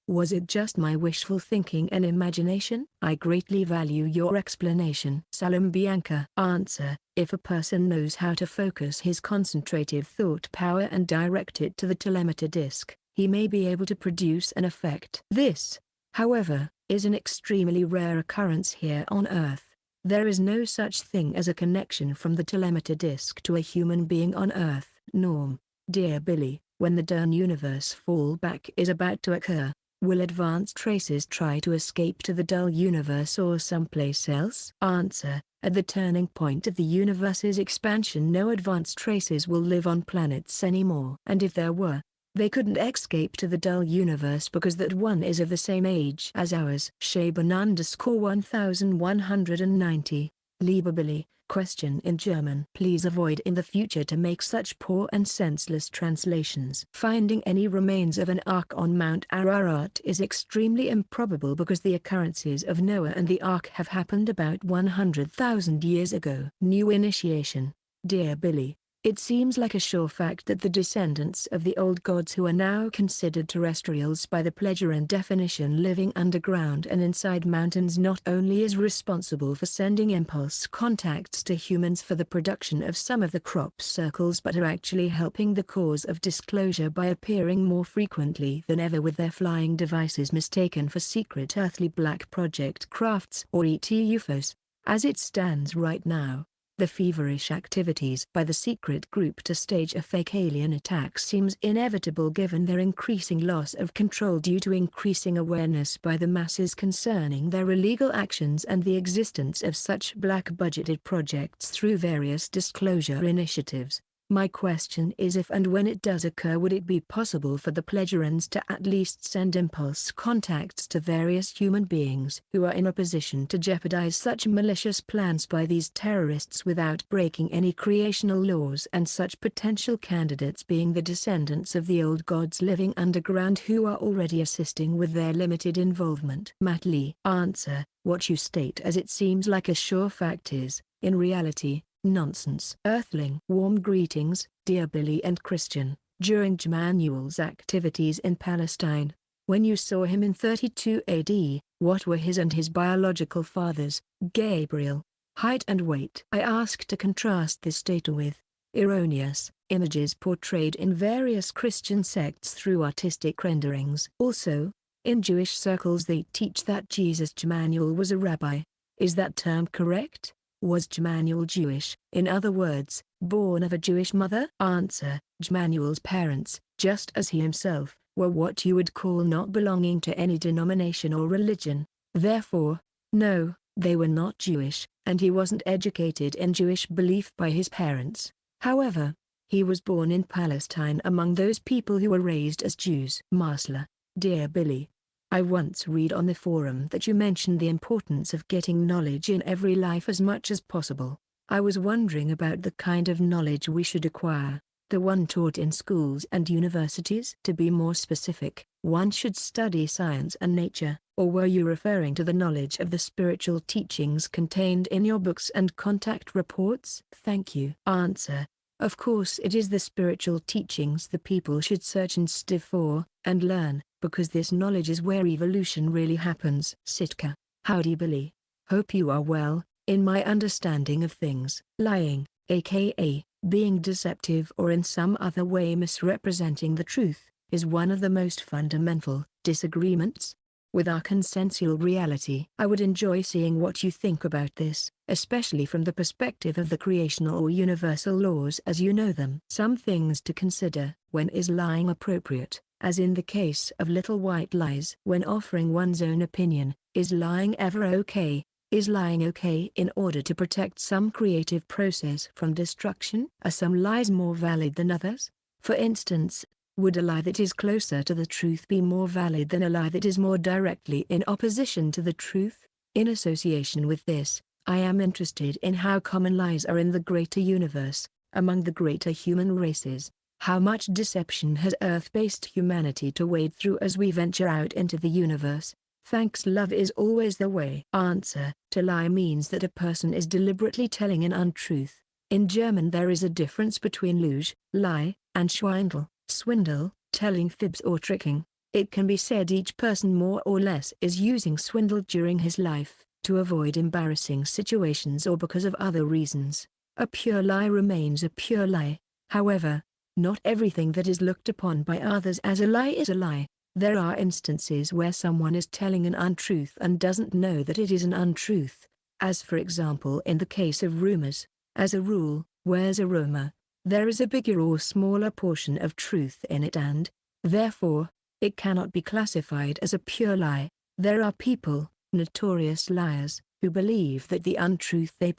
was it just my wishful thinking and imagination? I greatly value your explanation. Salome Bianca. Answer. If a person knows how to focus his concentrative thought power and direct it to the telemeter disc, he may be able to produce an effect. This, however, is an extremely rare occurrence here on Earth. There is no such thing as a connection from the telemeter disc to a human being on Earth. Norm. Dear Billy, when the Dern universe fallback is about to occur, will advanced races try to escape to the dull universe or someplace else? Answer. At the turning point of the universe's expansion no advanced races will live on planets anymore. And if there were, they couldn't escape to the dull universe because that one is of the same age as ours. Shaban _1190 Lieber Billy, question in German. Please avoid in the future to make such poor and senseless translations. Finding any remains of an ark on Mount Ararat is extremely improbable because the occurrences of Noah and the ark have happened about 100,000 years ago. New initiation. Dear Billy, it seems like a sure fact that the descendants of the old gods who are now considered terrestrials by the Pleasurean definition living underground and inside mountains not only is responsible for sending impulse contacts to humans for the production of some of the crop circles but are actually helping the cause of disclosure by appearing more frequently than ever with their flying devices mistaken for secret earthly black project crafts or ET UFOs. As it stands right now, the feverish activities by the secret group to stage a fake alien attack seems inevitable given their increasing loss of control due to increasing awareness by the masses concerning their illegal actions and the existence of such black-budgeted projects through various disclosure initiatives. My question is if and when it does occur would it be possible for the Pleasurans to at least send impulse contacts to various human beings who are in a position to jeopardize such malicious plans by these terrorists without breaking any creational laws, and such potential candidates being the descendants of the old gods living underground who are already assisting with their limited involvement. Matt Lee. Answer: what you state as it seems like a sure fact is, in reality, nonsense. Earthling. Warm greetings, dear Billy and Christian. During Jmanuel's activities in Palestine, when you saw him in 32 AD, what were his and his biological father's, Gabriel, height and weight? I ask to contrast this data with erroneous images portrayed in various Christian sects through artistic renderings. Also, in Jewish circles they teach that Jesus Jmanuel was a rabbi. Is that term correct? Was Jmanuel Jewish, in other words, born of a Jewish mother? Answer: Jmanuel's parents, just as he himself, were what you would call not belonging to any denomination or religion. Therefore, no, they were not Jewish, and he wasn't educated in Jewish belief by his parents. However, he was born in Palestine among those people who were raised as Jews. Marsla. Dear Billy, I once read on the forum that you mentioned the importance of getting knowledge in every life as much as possible. I was wondering about the kind of knowledge we should acquire, the one taught in schools and universities. To be more specific, one should study science and nature, or were you referring to the knowledge of the spiritual teachings contained in your books and contact reports? Thank you. Answer: of course it is the spiritual teachings the people should search and strive for, and learn, because this knowledge is where evolution really happens. Sitka. Howdy Billy. Hope you are well. In my understanding of things, lying, aka, being deceptive or in some other way misrepresenting the truth, is one of the most fundamental disagreements with our consensual reality. I would enjoy seeing what you think about this, especially from the perspective of the creational or universal laws as you know them. Some things to consider: when is lying appropriate? As in the case of Little White Lies. When offering one's own opinion, is lying ever okay? Is lying okay in order to protect some creative process from destruction? Are some lies more valid than others? For instance, would a lie that is closer to the truth be more valid than a lie that is more directly in opposition to the truth? In association with this, I am interested in how common lies are in the greater universe, among the greater human races. How much deception has Earth-based humanity to wade through as we venture out into the universe? Thanks. Love is always the way. Answer: to lie means that a person is deliberately telling an untruth. In German there is a difference between Lüge, lie, and Schwindel, swindle, telling fibs or tricking. It can be said each person more or less is using swindle during his life, to avoid embarrassing situations or because of other reasons. A pure lie remains a pure lie. However, not everything that is looked upon by others as a lie is a lie. There are instances where someone is telling an untruth and doesn't know that it is an untruth, as for example in the case of rumors. As a rule, where's a rumor, there is a bigger or smaller portion of truth in it and, therefore, it cannot be classified as a pure lie. There are people, notorious liars, who believe that the untruth they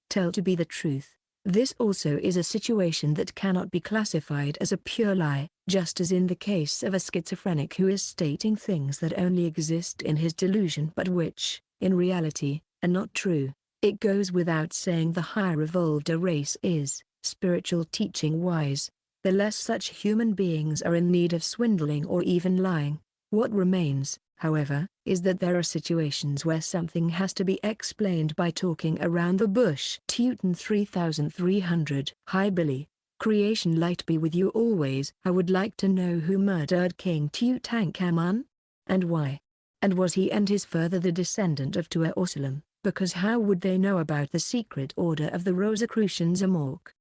tell to be the truth. This also is a situation that cannot be classified as a pure lie, just as in the case of a schizophrenic who is stating things that only exist in his delusion but which, in reality, are not true. It goes without saying the higher evolved a race is, spiritual teaching-wise, the less such human beings are in need of swindling or even lying. What remains, however, is that there are situations where something has to be explained by talking around the bush. Teuton 3300. Hi Billy. Creation light be with you always. I would like to know who murdered King Tutankhamun? And why? And was he and his further the descendant of Tuaosalam? Because how would they know about the secret order of the Rosicrucians Amorc?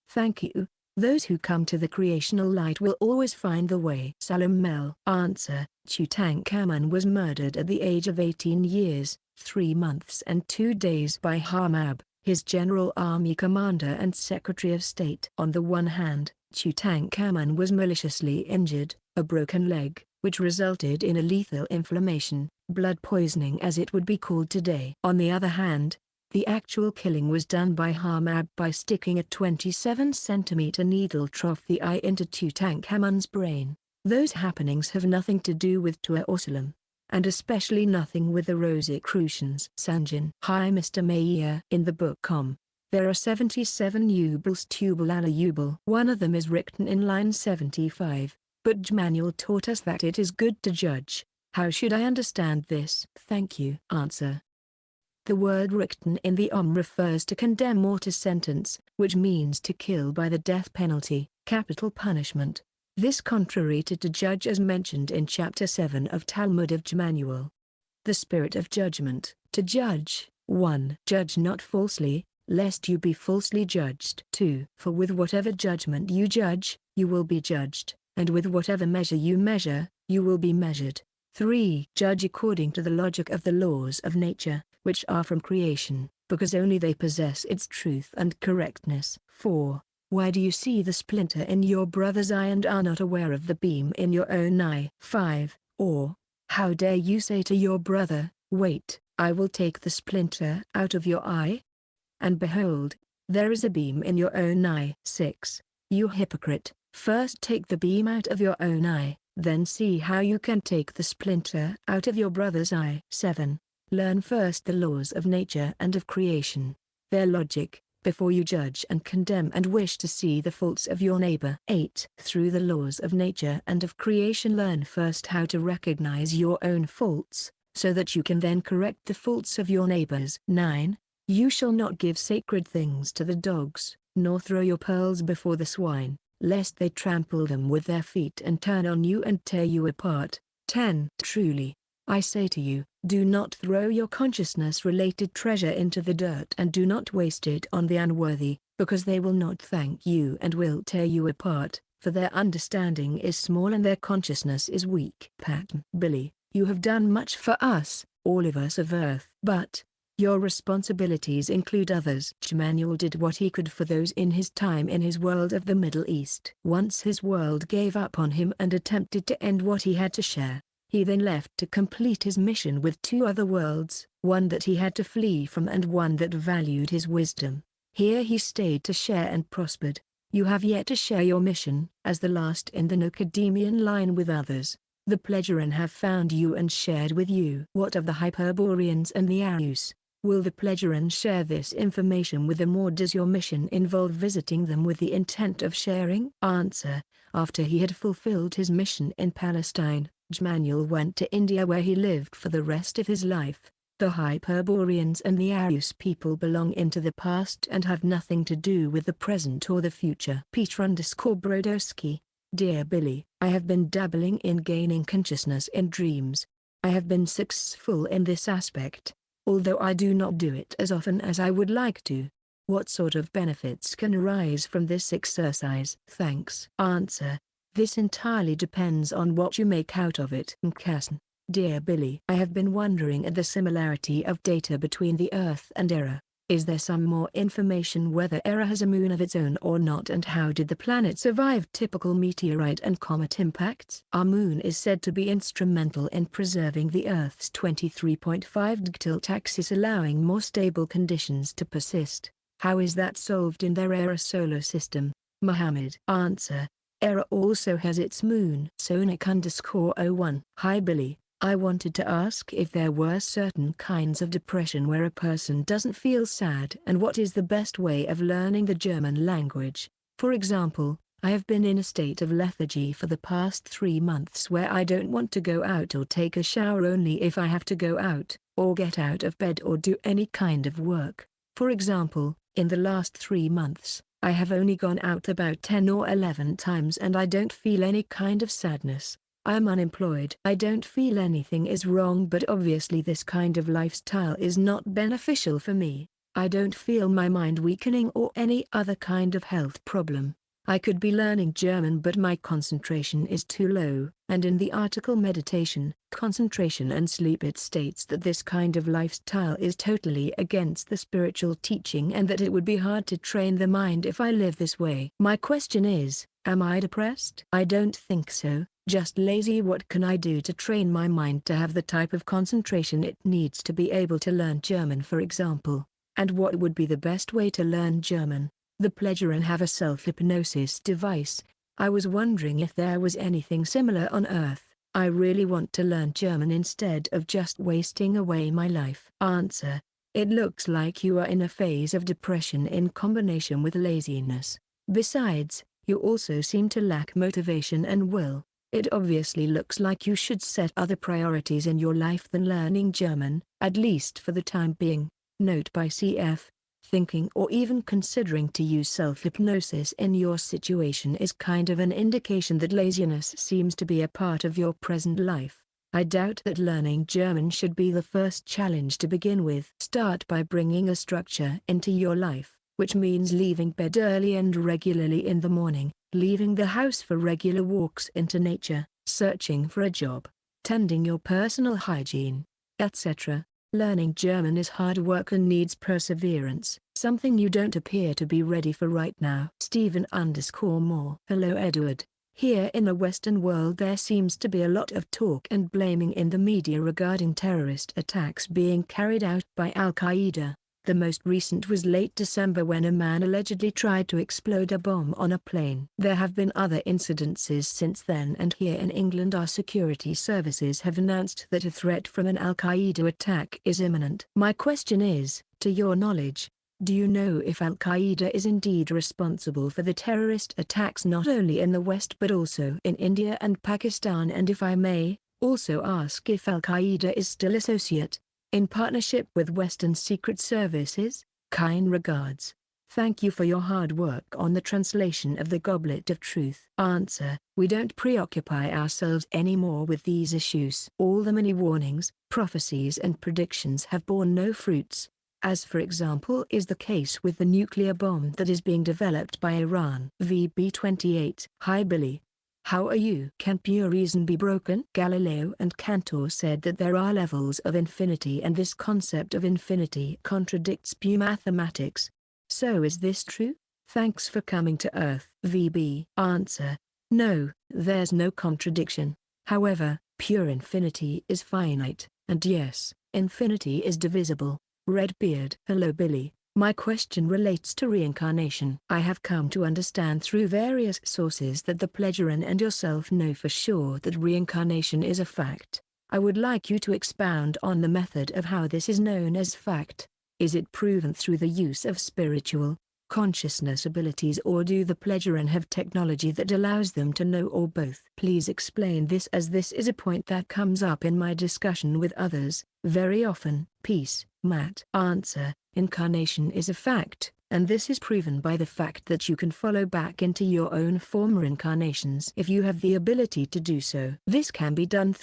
Thank you. Those who come to the creational light will always find the way. Salam Mel. Answer. Tutankhamun was murdered at the age of 18 years, 3 months and 2 days by Hammab, his general army commander and secretary of state. On the one hand, Tutankhamun was maliciously injured, a broken leg, which resulted in a lethal inflammation, blood poisoning as it would be called today. On the other hand, the actual killing was done by Hammab by sticking a 27-centimeter needle trough the eye into Tutankhamun's brain. Those happenings have nothing to do with Tuaosalam, and especially nothing with the Rosicrucians. Sanjin. Hi Mr. Mayer. In the book there are 77 ubles tubal ala ubal. One of them is written in line 75, but Jmanuel taught us that it is good to judge. How should I understand this? Thank you. Answer. The word written in the refers to condemn or to sentence, which means to kill by the death penalty, capital punishment. This contrary to judge as mentioned in chapter 7 of Talmud of Jmanuel. The spirit of judgment. To judge. 1. Judge not falsely, lest you be falsely judged. 2. For with whatever judgment you judge, you will be judged, and with whatever measure you measure, you will be measured. 3. Judge according to the logic of the laws of nature, which are from creation, because only they possess its truth and correctness. 4. Why do you see the splinter in your brother's eye and are not aware of the beam in your own eye? 5. Or, how dare you say to your brother, wait, I will take the splinter out of your eye? And behold, there is a beam in your own eye. 6. You hypocrite, first take the beam out of your own eye, then see how you can take the splinter out of your brother's eye. 7. Learn first the laws of nature and of creation, their logic, before you judge and condemn and wish to see the faults of your neighbor. 8. Through the laws of nature and of creation learn first how to recognize your own faults, so that you can then correct the faults of your neighbors. 9. You shall not give sacred things to the dogs, nor throw your pearls before the swine, lest they trample them with their feet and turn on you and tear you apart. 10. Truly, I say to you, do not throw your consciousness-related treasure into the dirt and do not waste it on the unworthy, because they will not thank you and will tear you apart, for their understanding is small and their consciousness is weak. Patton. Billy, you have done much for us, all of us of Earth. But your responsibilities include others. Jmanuel did what he could for those in his time in his world of the Middle East. Once his world gave up on him and attempted to end what he had to share, he then left to complete his mission with 2 other worlds, one that he had to flee from and one that valued his wisdom. Here he stayed to share and prospered. You have yet to share your mission, as the last in the Nocademian line with others. The Pleasuran have found you and shared with you. What of the Hyperboreans and the Arius? Will the Pleasuran share this information with them, or does your mission involve visiting them with the intent of sharing? Answer. After he had fulfilled his mission in Palestine, Jmanuel went to India where he lived for the rest of his life. The Hyperboreans and the Arius people belong into the past and have nothing to do with the present or the future. Peter_Brodowski. Dear Billy, I have been dabbling in gaining consciousness in dreams. I have been successful in this aspect, although I do not do it as often as I would like to. What sort of benefits can arise from this exercise? Thanks. Answer. This entirely depends on what you make out of it. Mkasan. Dear Billy, I have been wondering at the similarity of data between the Earth and Error. Is there some more information whether Error has a moon of its own or not, and how did the planet survive typical meteorite and comet impacts? Our moon is said to be instrumental in preserving the Earth's 23.5 tilt axis, allowing more stable conditions to persist. How is that solved in their Error solar system? Muhammad. Answer. Error also has its moon. Sonic_01. Hi Billy, I wanted to ask if there were certain kinds of depression where a person doesn't feel sad and what is the best way of learning the German language. For example, I have been in a state of lethargy for the past 3 months where I don't want to go out or take a shower only if I have to go out, or get out of bed or do any kind of work. For example, in the last 3 months, I have only gone out about 10 or 11 times and I don't feel any kind of sadness. I am unemployed. I don't feel anything is wrong, but obviously this kind of lifestyle is not beneficial for me. I don't feel my mind weakening or any other kind of health problem. I could be learning German but my concentration is too low, and in the article Meditation, Concentration and Sleep it states that this kind of lifestyle is totally against the spiritual teaching and that it would be hard to train the mind if I live this way. My question is, am I depressed? I don't think so, just lazy. What can I do to train my mind to have the type of concentration it needs to be able to learn German, for example? And what would be the best way to learn German? The Plägerin have a self-hypnosis device. I was wondering if there was anything similar on Earth. I really want to learn German instead of just wasting away my life. Answer: it looks like you are in a phase of depression in combination with laziness. Besides, you also seem to lack motivation and will. It obviously looks like you should set other priorities in your life than learning German, at least for the time being. Note by CF: thinking or even considering to use self-hypnosis in your situation is kind of an indication that laziness seems to be a part of your present life. I doubt that learning German should be the first challenge to begin with. Start by bringing a structure into your life, which means leaving bed early and regularly in the morning, leaving the house for regular walks into nature, searching for a job, tending your personal hygiene, etc. Learning German is hard work and needs perseverance, something you don't appear to be ready for right now. Stephen_Moore. Hello Edward. Here in the Western world there seems to be a lot of talk and blaming in the media regarding terrorist attacks being carried out by Al-Qaeda. The most recent was late December when a man allegedly tried to explode a bomb on a plane. There have been other incidences since then, and here in England our security services have announced that a threat from an Al-Qaeda attack is imminent. My question is, to your knowledge, do you know if Al-Qaeda is indeed responsible for the terrorist attacks not only in the West but also in India and Pakistan, and if I may, also ask if Al-Qaeda is still associate, in partnership with Western secret services? Kind regards. Thank you for your hard work on the translation of the Goblet of Truth. Answer: we don't preoccupy ourselves anymore with these issues. All the many warnings, prophecies and predictions have borne no fruits, as for example is the case with the nuclear bomb that is being developed by Iran. VB28. Hi Billy. How are you? Can pure reason be broken? Galileo and Cantor said that there are levels of infinity and this concept of infinity contradicts pure mathematics. So is this true? Thanks for coming to Earth. VB. Answer: no, there's no contradiction. However, pure infinity is finite, and yes, infinity is divisible. Redbeard. Hello Billy. My question relates to reincarnation. I have come to understand through various sources that the Plägerin and yourself know for sure that reincarnation is a fact. I would like you to expound on the method of how this is known as fact. Is it proven through the use of spiritual, consciousness abilities, or do the Plägerin have technology that allows them to know, or both? Please explain this, as this is a point that comes up in my discussion with others very often. Peace, Matt. Answer: incarnation is a fact, and this is proven by the fact that you can follow back into your own former incarnations if you have the ability to do so. This can be done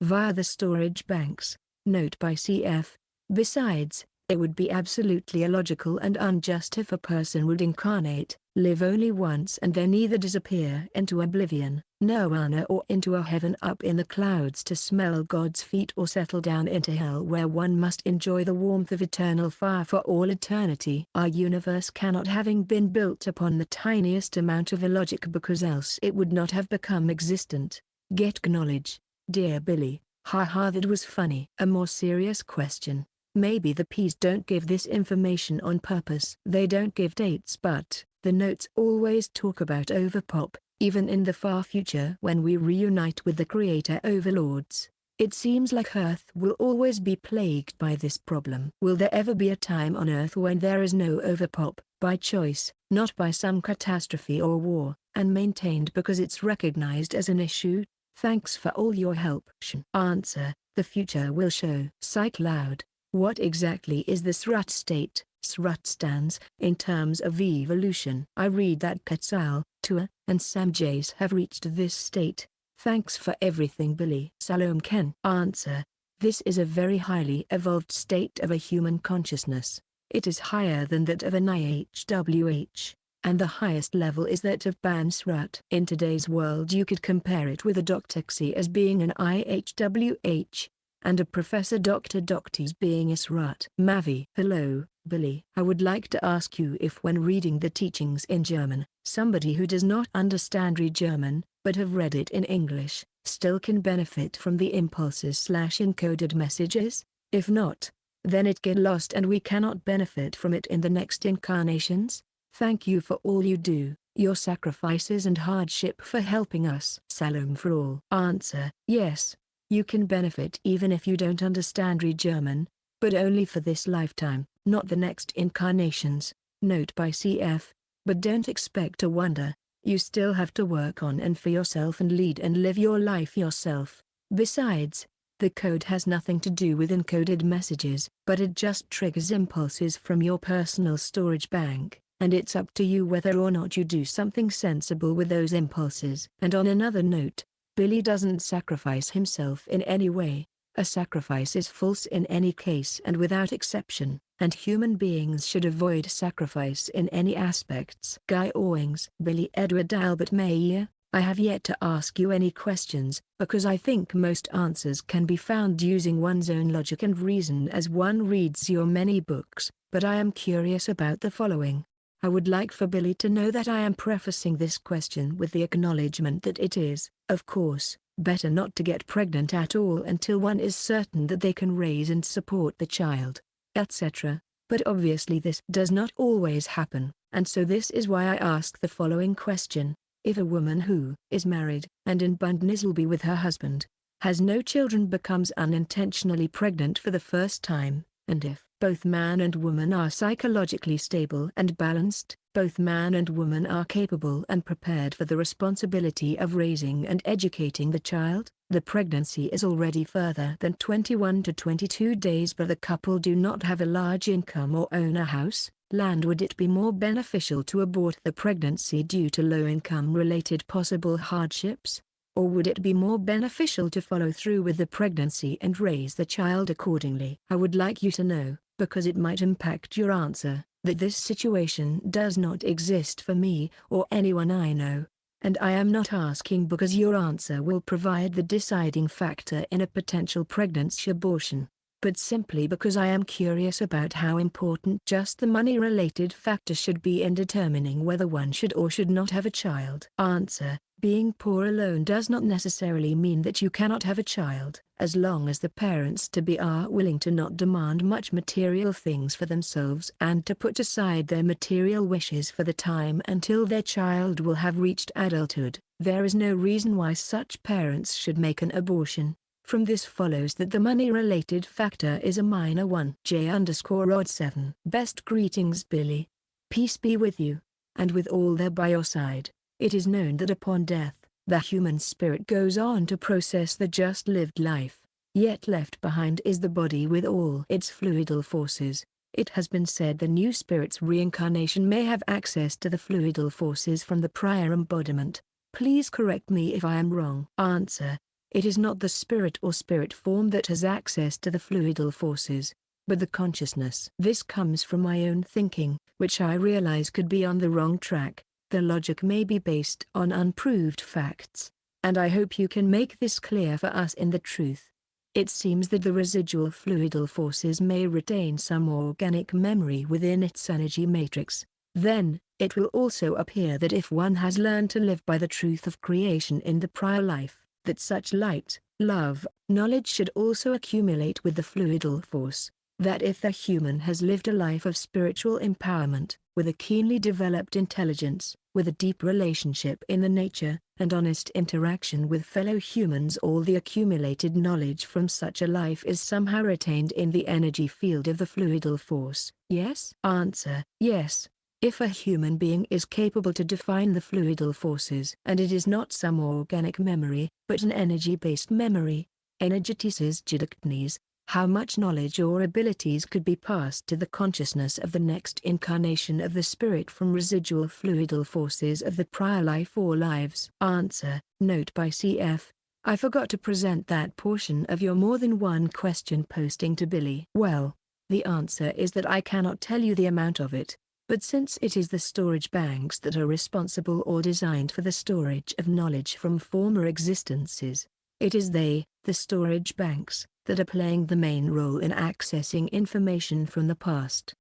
via the storage banks. Note by CF. Besides, it would be absolutely illogical and unjust if a person would incarnate, live only once and then either disappear into oblivion, nirvana, or into a heaven up in the clouds to smell God's feet, or settle down into hell where one must enjoy the warmth of eternal fire for all eternity. Our universe cannot having been built upon the tiniest amount of illogic, because else it would not have become existent. Get knowledge, dear Billy. Haha, that was funny. A more serious question. Maybe the P's don't give this information on purpose. They don't give dates, but the notes always talk about overpop, even in the far future when we reunite with the creator overlords. It seems like Earth will always be plagued by this problem. Will there ever be a time on Earth when there is no overpop, by choice, not by some catastrophe or war, and maintained because it's recognized as an issue? Thanks for all your help. Answer: the future will show. Psych Loud. What exactly is the Srut state? Srut stands, in terms of evolution. I read that Quetzal, Tua, and Samjays have reached this state. Thanks for everything, Billy. Salom Ken. Answer: this is a very highly evolved state of a human consciousness. It is higher than that of an IHWH, and the highest level is that of Bansrut. In today's world you could compare it with a Doctaxi as being an IHWH, and a Professor Dr. Doctors being a Srut. Mavi. Hello, Billy. I would like to ask you if when reading the teachings in German, somebody who does not understand read German, but have read it in English, still can benefit from the impulses/encoded messages? If not, then it get lost and we cannot benefit from it in the next incarnations? Thank you for all you do, your sacrifices and hardship for helping us. Salom for all. Answer: yes, you can benefit even if you don't understand read German, but only for this lifetime, not the next incarnations. Note by CF. But don't expect a wonder. You still have to work on and for yourself and lead and live your life yourself. Besides, the code has nothing to do with encoded messages, but it just triggers impulses from your personal storage bank, and it's up to you whether or not you do something sensible with those impulses. And on another note, Billy doesn't sacrifice himself in any way. A sacrifice is false in any case and without exception, and human beings should avoid sacrifice in any aspects. Guy Owings. Billy Edward Albert Mayer. I have yet to ask you any questions, because I think most answers can be found using one's own logic and reason as one reads your many books, but I am curious about the following. I would like for Billy to know that I am prefacing this question with the acknowledgement that it is, of course, better not to get pregnant at all until one is certain that they can raise and support the child, etc. But obviously this does not always happen, and so this is why I ask the following question. If a woman who is married and in Bundnisselby with her husband, has no children, becomes unintentionally pregnant for the first time, and if both man and woman are psychologically stable and balanced, both man and woman are capable and prepared for the responsibility of raising and educating the child, the pregnancy is already further than 21 to 22 days but the couple do not have a large income or own a house, land, would it be more beneficial to abort the pregnancy due to low income related possible hardships? Or would it be more beneficial to follow through with the pregnancy and raise the child accordingly? I would like you to know, because it might impact your answer, that this situation does not exist for me or anyone I know. And I am not asking because your answer will provide the deciding factor in a potential pregnancy abortion, but simply because I am curious about how important just the money-related factor should be in determining whether one should or should not have a child. Answer: being poor alone does not necessarily mean that you cannot have a child, as long as the parents-to-be are willing to not demand much material things for themselves and to put aside their material wishes for the time until their child will have reached adulthood. There is no reason why such parents should make an abortion. From this follows that the money-related factor is a minor one. J_Rod7. Best greetings, Billy. Peace be with you, and with all there by your side. It is known that upon death, the human spirit goes on to process the just lived life, yet left behind is the body with all its fluidal forces. It has been said the new spirit's reincarnation may have access to the fluidal forces from the prior embodiment. Please correct me if I am wrong. Answer: it is not the spirit or spirit form that has access to the fluidal forces, but the consciousness. This comes from my own thinking, which I realize could be on the wrong track. The logic may be based on unproved facts, and I hope you can make this clear for us in the truth. It seems that the residual fluidal forces may retain some organic memory within its energy matrix. Then, it will also appear that if one has learned to live by the truth of creation in the prior life, that such light, love, knowledge should also accumulate with the fluidal force. That if the human has lived a life of spiritual empowerment, with a keenly developed intelligence, with a deep relationship in the nature, and honest interaction with fellow humans. All the accumulated knowledge from such a life is somehow retained in the energy field of the fluidal force. Yes? Answer: yes. If a human being is capable to define the fluidal forces, and it is not some organic memory, but an energy-based memory, energetices jidaktnis, how much knowledge or abilities could be passed to the consciousness of the next incarnation of the spirit from residual fluidal forces of the prior life or lives? Answer: note by cf. I forgot to present that portion of your more than one question posting to Billy. Well, the answer is that I cannot tell you the amount of it, but since it is the storage banks that are responsible or designed for the storage of knowledge from former existences, it is they, the storage banks, that are playing the main role in accessing information from the past.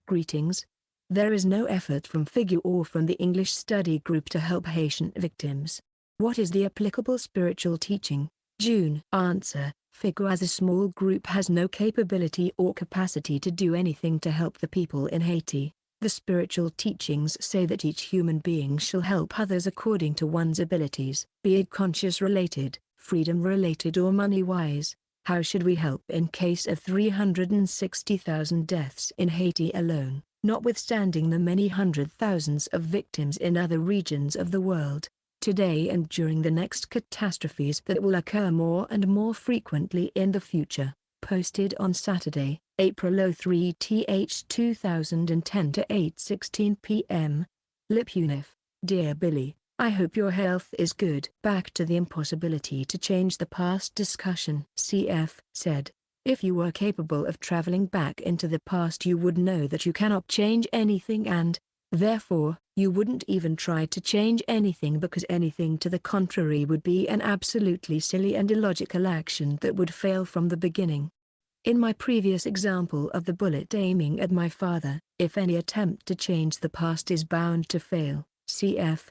Greetings. There is no effort from Figu or from the English study group to help Haitian victims. What is the applicable spiritual teaching? June. Answer: Figu as a small group has no capability or capacity to do anything to help the people in Haiti. The spiritual teachings say that each human being shall help others according to one's abilities, be it conscious-related, freedom-related or money-wise. How should we help in case of 360,000 deaths in Haiti alone, notwithstanding the many hundred thousands of victims in other regions of the world, today and during the next catastrophes that will occur more and more frequently in the future? Posted on Saturday, April 03 2010 to 8:16 p.m. Lipunif. Dear Billy, I hope your health is good. Back to the impossibility to change the past discussion. CF said, if you were capable of traveling back into the past you would know that you cannot change anything and, therefore, you wouldn't even try to change anything because anything to the contrary would be an absolutely silly and illogical action that would fail from the beginning. In my previous example of the bullet aiming at my father, if any attempt to change the past is bound to fail, CF,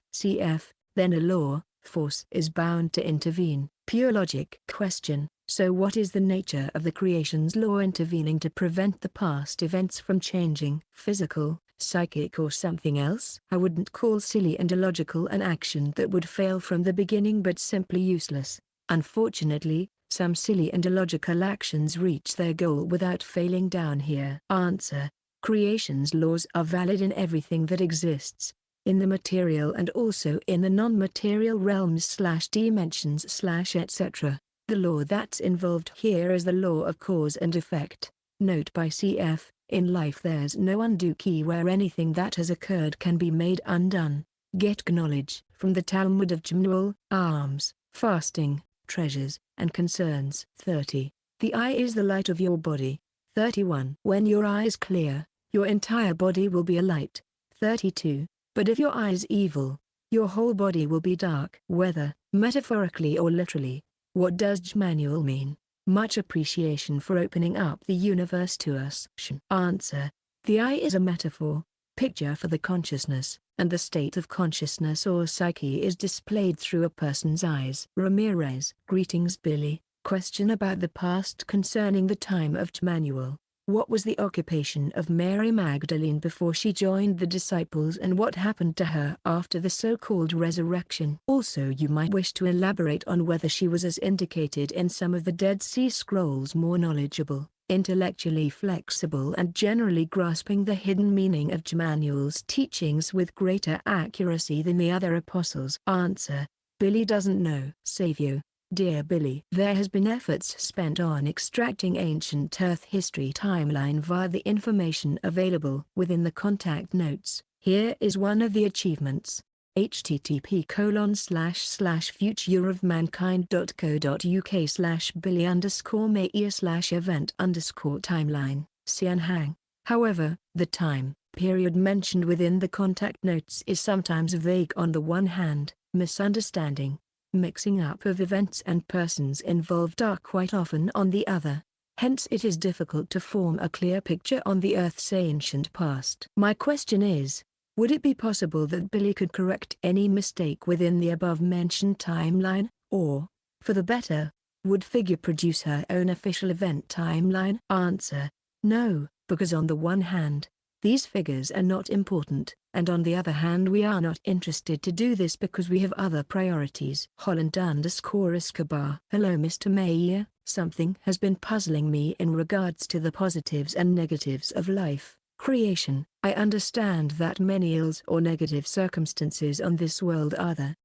then a law, force is bound to intervene. Pure logic. Question: so what is the nature of the creation's law intervening to prevent the past events from changing? Physical, psychic or something else? I wouldn't call silly and illogical an action that would fail from the beginning but simply useless. Unfortunately, some silly and illogical actions reach their goal without failing down here. Answer: creation's laws are valid in everything that exists, in the material and also in the non-material realms/dimensions/etc. The law that's involved here is the law of cause and effect. Note by cf. In life there's no undo key where anything that has occurred can be made undone. Get knowledge from the Talmud of Jmuel. Alms, fasting, treasures, and concerns. 30. The eye is the light of your body. 31. When your eye is clear, your entire body will be a light. 32. But if your eye is evil, your whole body will be dark. Whether metaphorically or literally, what does Jmanuel mean? Much appreciation for opening up the universe to us. Answer: the eye is a metaphor, picture for the consciousness, and the state of consciousness or psyche is displayed through a person's eyes. Ramirez. Greetings Billy. Question about the past concerning the time of Jmanuel. What was the occupation of Mary Magdalene before she joined the disciples and what happened to her after the so-called resurrection? Also you might wish to elaborate on whether she was, as indicated in some of the Dead Sea Scrolls, more knowledgeable, intellectually flexible and generally grasping the hidden meaning of Jmanuel's teachings with greater accuracy than the other apostles. Answer: Billy doesn't know. Savio. Dear Billy, there has been efforts spent on extracting ancient Earth history timeline via the information available within the contact notes. Here is one of the achievements. http://futureofmankind.co.uk/billy_mayer/event_timeline, Cianhang. However, the time period mentioned within the contact notes is sometimes vague on the one hand, misunderstanding, mixing up of events and persons involved are quite often on the other. Hence it is difficult to form a clear picture on the Earth's ancient past. My question is, would it be possible that Billy could correct any mistake within the above-mentioned timeline, or, for the better, would Figu produce her own official event timeline? Answer: no, because on the one hand, these figures are not important, and on the other hand we are not interested to do this because we have other priorities. Holland_Escobar. Hello Mr. Mayer, something has been puzzling me in regards to the positives and negatives of life. Creation. I understand that many ills or negative circumstances on this world are the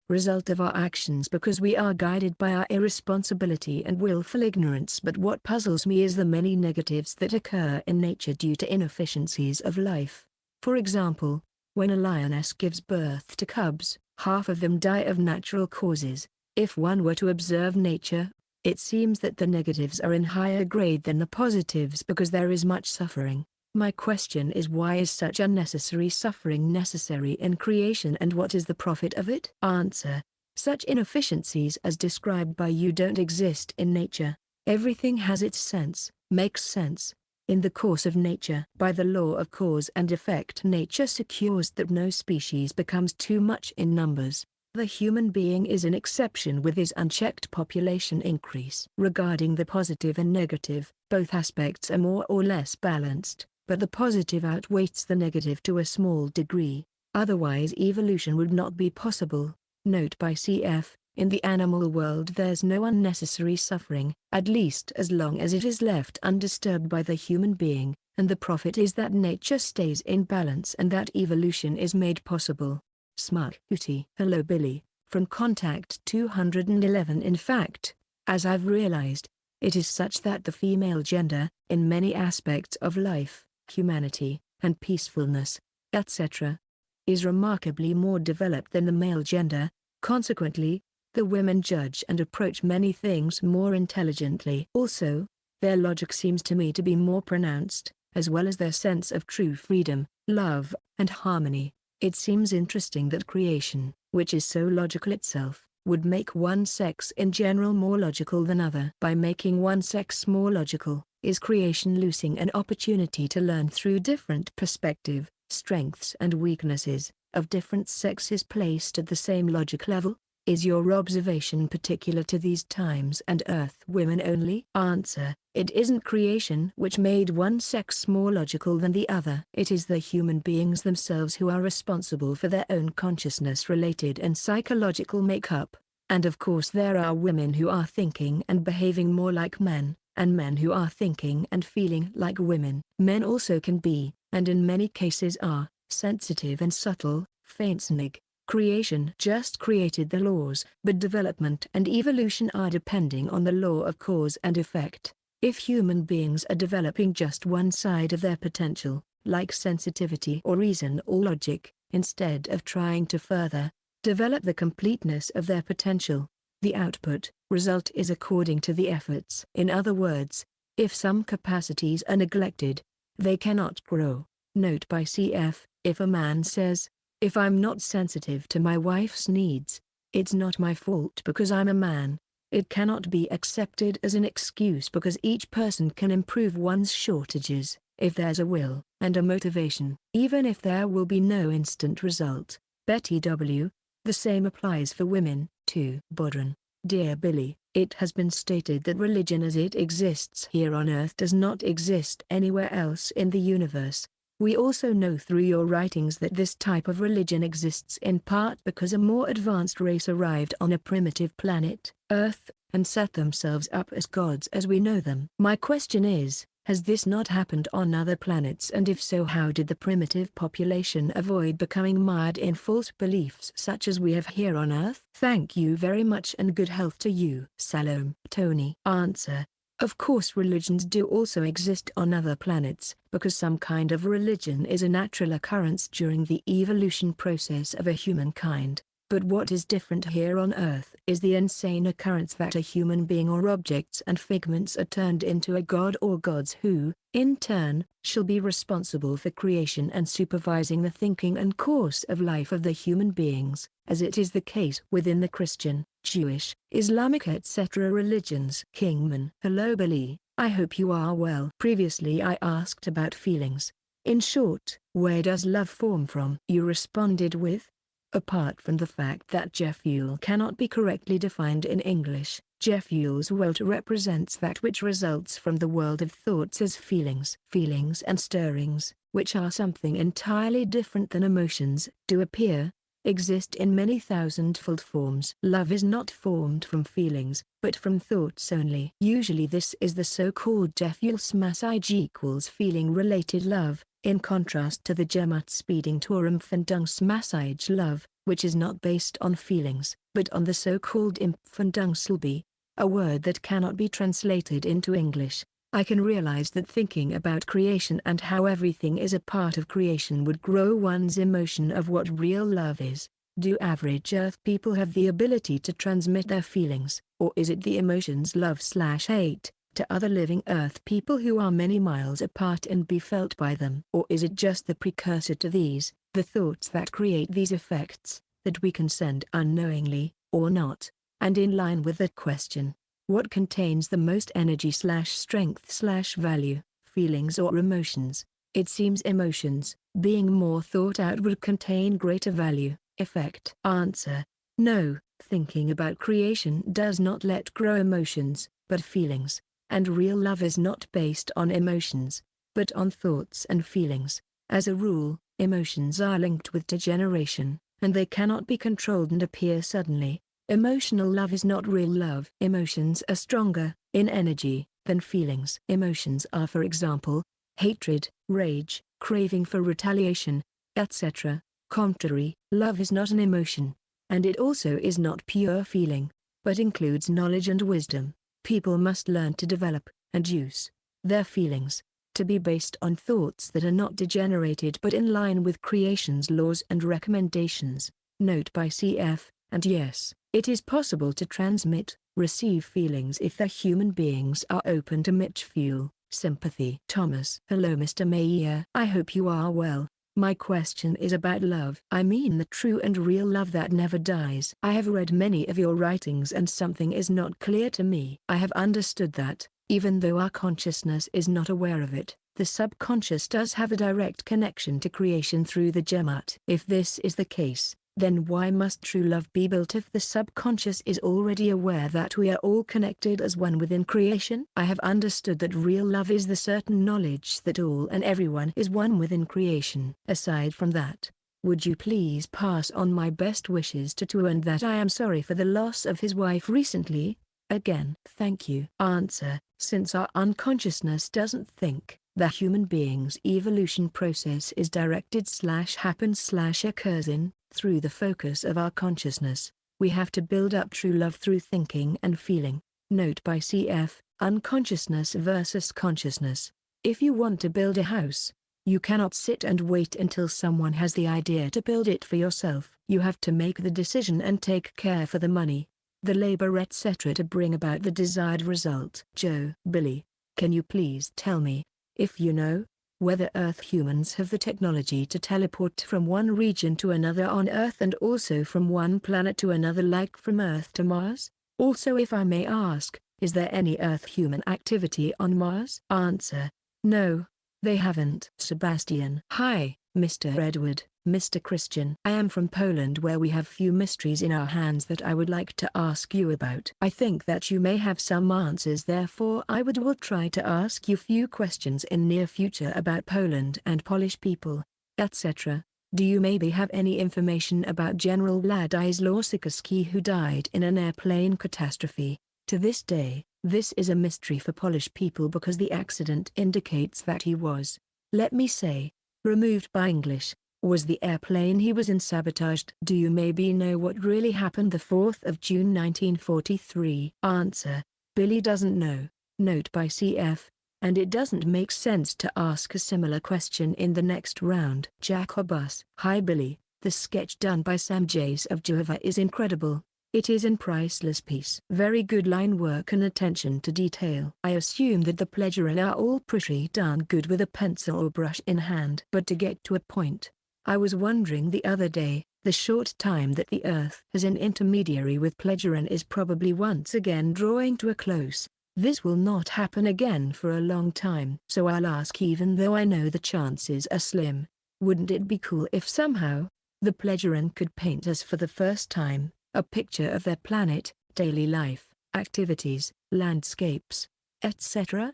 result of our actions because we are guided by our irresponsibility and willful ignorance, but what puzzles me is the many negatives that occur in nature due to inefficiencies of life. For example, when a lioness gives birth to cubs, half of them die of natural causes. If one were to observe nature, it seems that the negatives are in higher grade than the positives because there is much suffering. My question is, why is such unnecessary suffering necessary in creation and what is the profit of it? Answer. Such inefficiencies as described by you don't exist in nature. Everything has its sense, makes sense. In the course of nature, by the law of cause and effect, nature secures that no species becomes too much in numbers. The human being is an exception with his unchecked population increase. Regarding the positive and negative, both aspects are more or less balanced, but the positive outweighs the negative to a small degree. Otherwise evolution would not be possible. Note by cf. In the animal world there's no unnecessary suffering, at least as long as it is left undisturbed by the human being, and the profit is that nature stays in balance and that evolution is made possible. Smug Hootie. Hello Billy, from Contact 211. In fact, as I've realized, it is such that the female gender, in many aspects of life, humanity, and peacefulness, etc., is remarkably more developed than the male gender. Consequently, the women judge and approach many things more intelligently. Also, their logic seems to me to be more pronounced, as well as their sense of true freedom, love, and harmony. It seems interesting that creation, which is so logical itself, would make one sex in general more logical than other. By making one sex more logical, is creation losing an opportunity to learn through different perspective, strengths and weaknesses, of different sexes placed at the same logic level? Is your observation particular to these times and Earth women only? Answer. It isn't creation which made one sex more logical than the other. It is the human beings themselves who are responsible for their own consciousness-related and psychological makeup. And of course there are women who are thinking and behaving more like men, and men who are thinking and feeling like women. Men also can be, and in many cases are, sensitive and subtle. Feintznig. Creation just created the laws, but development and evolution are depending on the law of cause and effect. If human beings are developing just one side of their potential, like sensitivity or reason or logic, instead of trying to further develop the completeness of their potential, the output, result is according to the efforts. In other words, if some capacities are neglected, they cannot grow. Note by cf. If a man says, "If I'm not sensitive to my wife's needs, it's not my fault because I'm a man," it cannot be accepted as an excuse because each person can improve one's shortages, if there's a will and a motivation. Even if there will be no instant result. Betty W. The same applies for women, too. Bodron. Dear Billy, it has been stated that religion as it exists here on Earth does not exist anywhere else in the universe. We also know through your writings that this type of religion exists in part because a more advanced race arrived on a primitive planet, Earth, and set themselves up as gods as we know them. My question is, has this not happened on other planets, and if so, how did the primitive population avoid becoming mired in false beliefs such as we have here on Earth? Thank you very much and good health to you. Salome. Tony. Answer. Of course religions do also exist on other planets, because some kind of religion is a natural occurrence during the evolution process of a humankind. But what is different here on Earth is the insane occurrence that a human being or objects and figments are turned into a god or gods who, in turn, shall be responsible for creation and supervising the thinking and course of life of the human beings, as it is the case within the Christian, Jewish, Islamic etc. religions. Kingman. Hello Billy, I hope you are well. Previously I asked about feelings. In short, where does love form from? You responded with, apart from the fact that Gefühl cannot be correctly defined in English, Gefühlswelt represents that which results from the world of thoughts as feelings. Feelings and stirrings, which are something entirely different than emotions, do appear, exist in many thousandfold forms. Love is not formed from feelings, but from thoughts only. Usually this is the so-called Gefühlsmassage equals feeling-related love, in contrast to the Gefühlsbindungsmassage love, which is not based on feelings, but on the so-called Empfindungsliebe, a word that cannot be translated into English. I can realize that thinking about creation and how everything is a part of creation would grow one's emotion of what real love is. Do average Earth people have the ability to transmit their feelings, or is it the emotions love/hate, to other living Earth people who are many miles apart and be felt by them? Or is it just the precursor to these, the thoughts that create these effects, that we can send unknowingly, or not? And in line with that question, what contains the most energy/strength/value, feelings or emotions? It seems emotions, being more thought out, would contain greater value, effect. Answer: no, thinking about creation does not let grow emotions, but feelings, and real love is not based on emotions, but on thoughts and feelings. As a rule, emotions are linked with degeneration, and they cannot be controlled and appear suddenly. Emotional love is not real love. Emotions are stronger, in energy, than feelings. Emotions are, for example, hatred, rage, craving for retaliation, etc. Contrary, love is not an emotion, and it also is not pure feeling, but includes knowledge and wisdom. People must learn to develop, and use, their feelings, to be based on thoughts that are not degenerated but in line with creation's laws and recommendations. Note by cf. And yes, it is possible to transmit, receive feelings if the human beings are open to mitgefühl, sympathy. Thomas. Hello Mr. Mayer. I hope you are well. My question is about love. I mean the true and real love that never dies. I have read many of your writings and something is not clear to me. I have understood that, even though our consciousness is not aware of it, the subconscious does have a direct connection to creation through the Gemat. If this is the case, then why must true love be built if the subconscious is already aware that we are all connected as one within creation? I have understood that real love is the certain knowledge that all and everyone is one within creation. Aside from that, would you please pass on my best wishes to Tu and that I am sorry for the loss of his wife recently? Again, thank you. Answer: since our unconsciousness doesn't think, the human being's evolution process is directed/happens/occurs in, through the focus of our consciousness. We have to build up true love through thinking and feeling. Note by cf. Unconsciousness versus consciousness. If you want to build a house, you cannot sit and wait until someone has the idea to build it for yourself. You have to make the decision and take care for the money, the labor, etc. to bring about the desired result. Joe. Billy, can you please tell me, if you know, whether Earth humans have the technology to teleport from one region to another on Earth and also from one planet to another, like from Earth to Mars? Also, if I may ask, is there any Earth human activity on Mars? Answer: no, they haven't. Sebastian. Hi, Mr. Edward, Mr. Christian. I am from Poland, where we have few mysteries in our hands that I would like to ask you about. I think that you may have some answers, therefore I will try to ask you few questions in near future about Poland and Polish people, etc. Do you maybe have any information about General Władysław Sikorski, who died in an airplane catastrophe? To this day, this is a mystery for Polish people because the accident indicates that he was, let me say, removed by English. Was the airplane he was in sabotaged? Do you maybe know what really happened the 4th of June 1943? Answer: Billy doesn't know. Note by cf. And it doesn't make sense to ask a similar question in the next round. Jacobus. Hi Billy, the sketch done by Sam Jays of Jehovah is incredible. It is in priceless piece. Very good line work and attention to detail. I assume that the pleasurer are all pretty darn good with a pencil or brush in hand. But to get to a point, I was wondering the other day, the short time that the Earth has an intermediary with Pleasuran is probably once again drawing to a close. This will not happen again for a long time. So I'll ask, even though I know the chances are slim, wouldn't it be cool if somehow, the Pleasuran could paint us for the first time, a picture of their planet, daily life, activities, landscapes, etc.?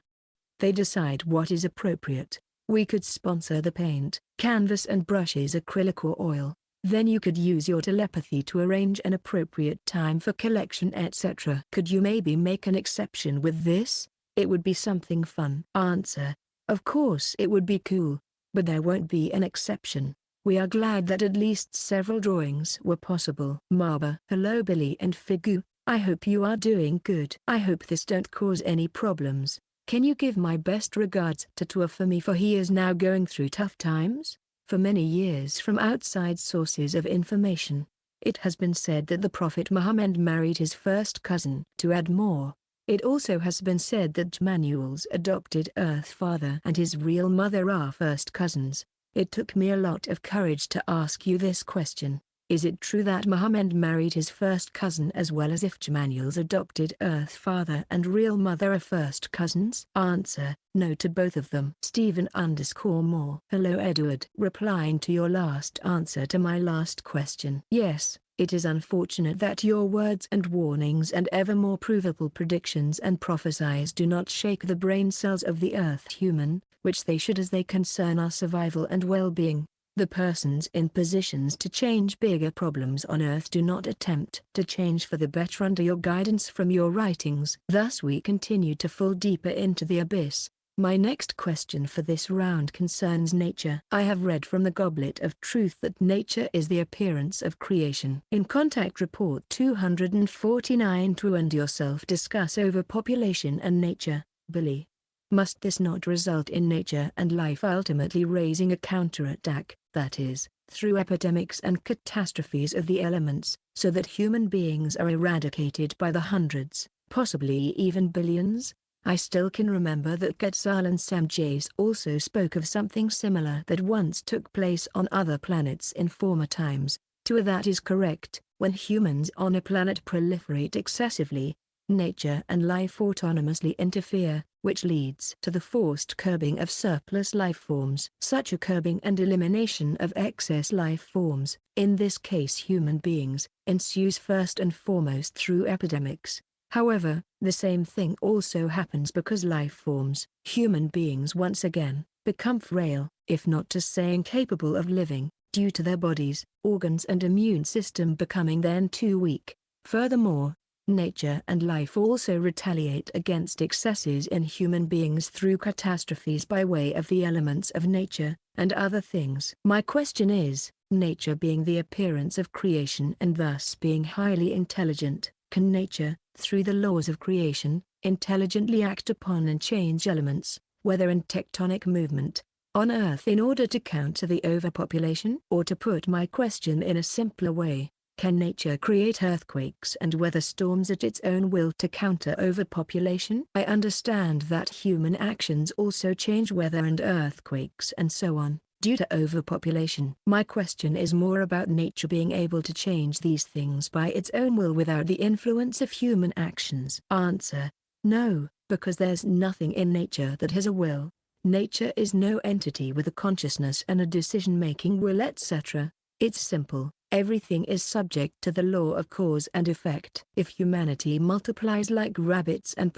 They decide what is appropriate. We could sponsor the paint, canvas and brushes, acrylic or oil. Then you could use your telepathy to arrange an appropriate time for collection, etc. Could you maybe make an exception with this? It would be something fun. Answer: of course it would be cool. But there won't be an exception. We are glad that at least several drawings were possible. Marba: hello Billy and Figu, I hope you are doing good. I hope this don't cause any problems. Can you give my best regards to Tua for me, for he is now going through tough times? For many years, from outside sources of information, it has been said that the Prophet Muhammad married his first cousin. To add more, it also has been said that Jmanuel's adopted Earth father and his real mother are first cousins. It took me a lot of courage to ask you this question. Is it true that Muhammad married his first cousin, as well as if Jmanuel's adopted Earth father and real mother are first cousins? Answer: no to both of them. Stephen_Moore: hello Edward. Replying to your last answer to my last question. Yes, it is unfortunate that your words and warnings and ever more provable predictions and prophecies do not shake the brain cells of the Earth human, which they should, as they concern our survival and well-being. The persons in positions to change bigger problems on Earth do not attempt to change for the better under your guidance from your writings. Thus we continue to fall deeper into the abyss. My next question for this round concerns nature. I have read from the Goblet of Truth that nature is the appearance of creation. In Contact Report 249, to and yourself discuss overpopulation and nature, Billy. Must this not result in nature and life ultimately raising a counterattack, that is, through epidemics and catastrophes of the elements, so that human beings are eradicated by the hundreds, possibly even billions? I still can remember that Quetzal and Samjays also spoke of something similar that once took place on other planets in former times. That is correct. When humans on a planet proliferate excessively, nature and life autonomously interfere, which leads to the forced curbing of surplus life forms. Such a curbing and elimination of excess life forms, in this case human beings, ensues first and foremost through epidemics. However, the same thing also happens because life forms, human beings, once again, become frail, if not to say incapable of living, due to their bodies, organs and immune system becoming then too weak. Furthermore, nature and life also retaliate against excesses in human beings through catastrophes by way of the elements of nature, and other things. My question is, nature being the appearance of creation and thus being highly intelligent, can nature, through the laws of creation, intelligently act upon and change elements, whether in tectonic movement, on Earth, in order to counter the overpopulation? Or to put my question in a simpler way, can nature create earthquakes and weather storms at its own will to counter overpopulation? I understand that human actions also change weather and earthquakes and so on, due to overpopulation. My question is more about nature being able to change these things by its own will without the influence of human actions. Answer: no, because there's nothing in nature that has a will. Nature is no entity with a consciousness and a decision-making will, etc. It's simple. Everything is subject to the law of cause and effect. If humanity multiplies like rabbits and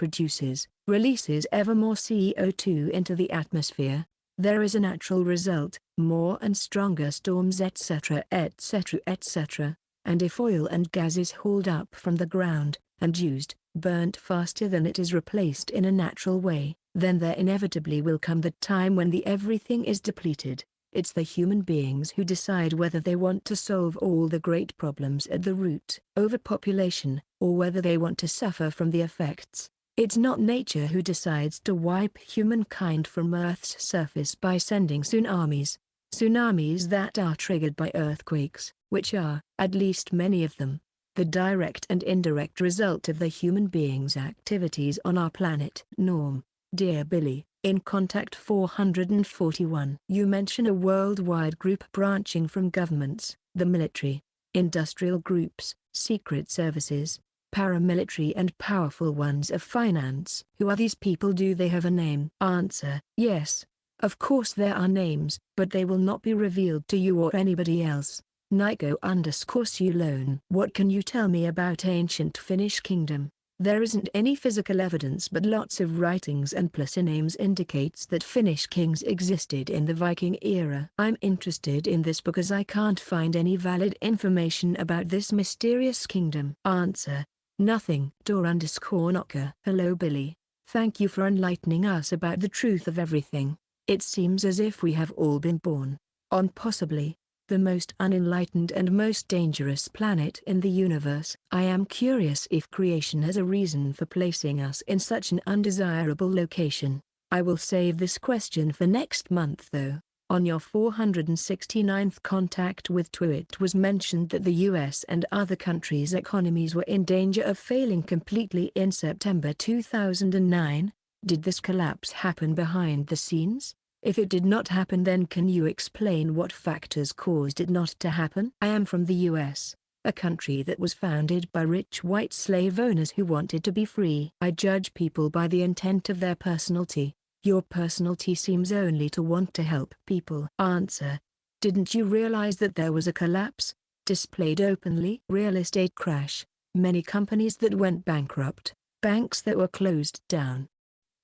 releases ever more CO2 into the atmosphere, there is a natural result, more and stronger storms, etc., etc., etc. And if oil and gas is hauled up from the ground, and used, burnt faster than it is replaced in a natural way, then there inevitably will come the time when the everything is depleted. It's the human beings who decide whether they want to solve all the great problems at the root, overpopulation, or whether they want to suffer from the effects. It's not nature who decides to wipe humankind from Earth's surface by sending tsunamis. Tsunamis that are triggered by earthquakes, which are, at least many of them, the direct and indirect result of the human beings' activities on our planet. Norm: dear Billy, in Contact 441, you mention a worldwide group branching from governments, the military, industrial groups, secret services, paramilitary and powerful ones of finance. Who are these people? Do they have a name? Answer: yes, of course there are names, but they will not be revealed to you or anybody else. Nico_Sulone: what can you tell me about ancient Finnish kingdom? There isn't any physical evidence, but lots of writings and names indicates that Finnish kings existed in the Viking era. I'm interested in this because I can't find any valid information about this mysterious kingdom. Answer: nothing. Door_knocker. Hello Billy. Thank you for enlightening us about the truth of everything. It seems as if we have all been born on possibly the most unenlightened and most dangerous planet in the universe. I am curious if creation has a reason for placing us in such an undesirable location. I will save this question for next month though. On your 469th contact with TWIT, it was mentioned that the US and other countries' economies were in danger of failing completely in September 2009. Did this collapse happen behind the scenes? If it did not happen, then can you explain what factors caused it not to happen? I am from the US, a country that was founded by rich white slave owners who wanted to be free. I judge people by the intent of their personality. Your personality seems only to want to help people. Answer: didn't you realize that there was a collapse, displayed openly? Real estate crash, many companies that went bankrupt, banks that were closed down,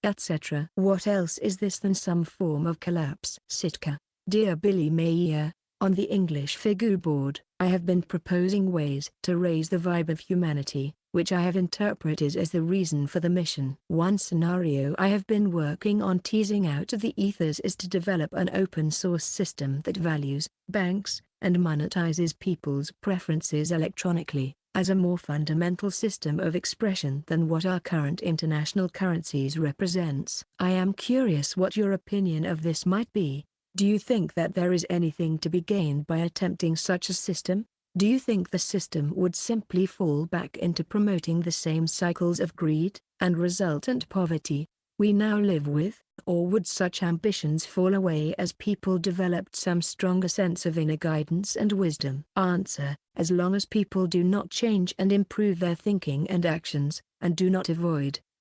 etc. What else is this than some form of collapse? Sitka. Dear Billy Mayer, on the English Figu board, I have been proposing ways to raise the vibe of humanity, which I have interpreted as the reason for the mission. One scenario I have been working on teasing out of the ethers is to develop an open source system that values, banks, and monetizes people's preferences electronically, as a more fundamental system of expression than what our current international currencies represents. I am curious what your opinion of this might be. Do you think that there is anything to be gained by attempting such a system? Do you think the system would simply fall back into promoting the same cycles of greed and resultant poverty we now live with, or would such ambitions fall away as people developed some stronger sense of inner guidance and wisdom? Answer: as long as people do not change and improve their thinking and actions, and do not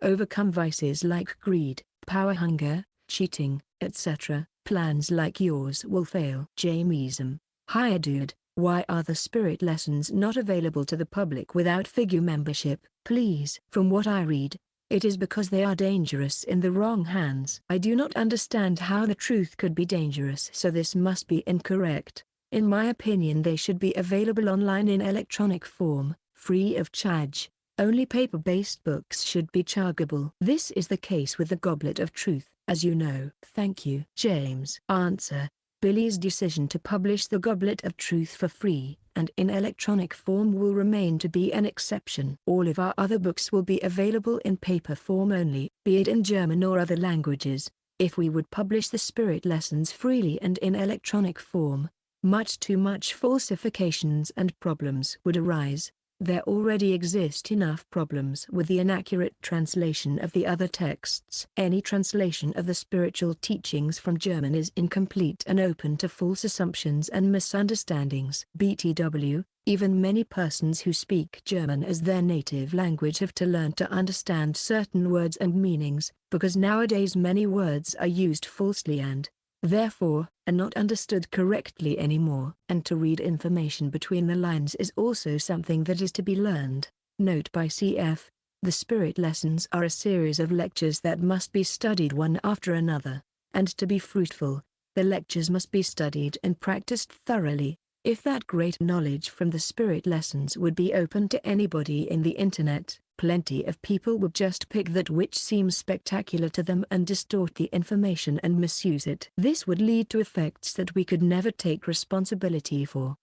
overcome vices like greed, power hunger, cheating, etc., plans like yours will fail. Jamesm. Hi dude, why are the spirit lessons not available to the public without Figu membership, please? From what I read, it is because they are dangerous in the wrong hands. I do not understand how the truth could be dangerous, so this must be incorrect. In my opinion, they should be available online in electronic form, free of charge. Only paper-based books should be chargeable. This is the case with the Goblet of Truth, as you know. Thank you. James. Answer: Billy's decision to publish the Goblet of Truth for free and in electronic form will remain to be an exception. All of our other books will be available in paper form only, be it in German or other languages. If we would publish the spirit lessons freely and in electronic form, too much falsifications and problems would arise. There already exist enough problems with the inaccurate translation of the other texts. Any translation of the spiritual teachings from German is incomplete and open to false assumptions and misunderstandings. BTW, even many persons who speak German as their native language have to learn to understand certain words and meanings, because nowadays many words are used falsely and, therefore, are not understood correctly anymore. And to read information between the lines is also something that is to be learned. Note by CF: the spirit lessons are a series of lectures that must be studied one after another, and to be fruitful, the lectures must be studied and practiced thoroughly. If that great knowledge from the spirit lessons would be open to anybody in the internet, plenty of people would just pick that which seems spectacular to them and distort the information and misuse it. This would lead to effects that we could never take responsibility for.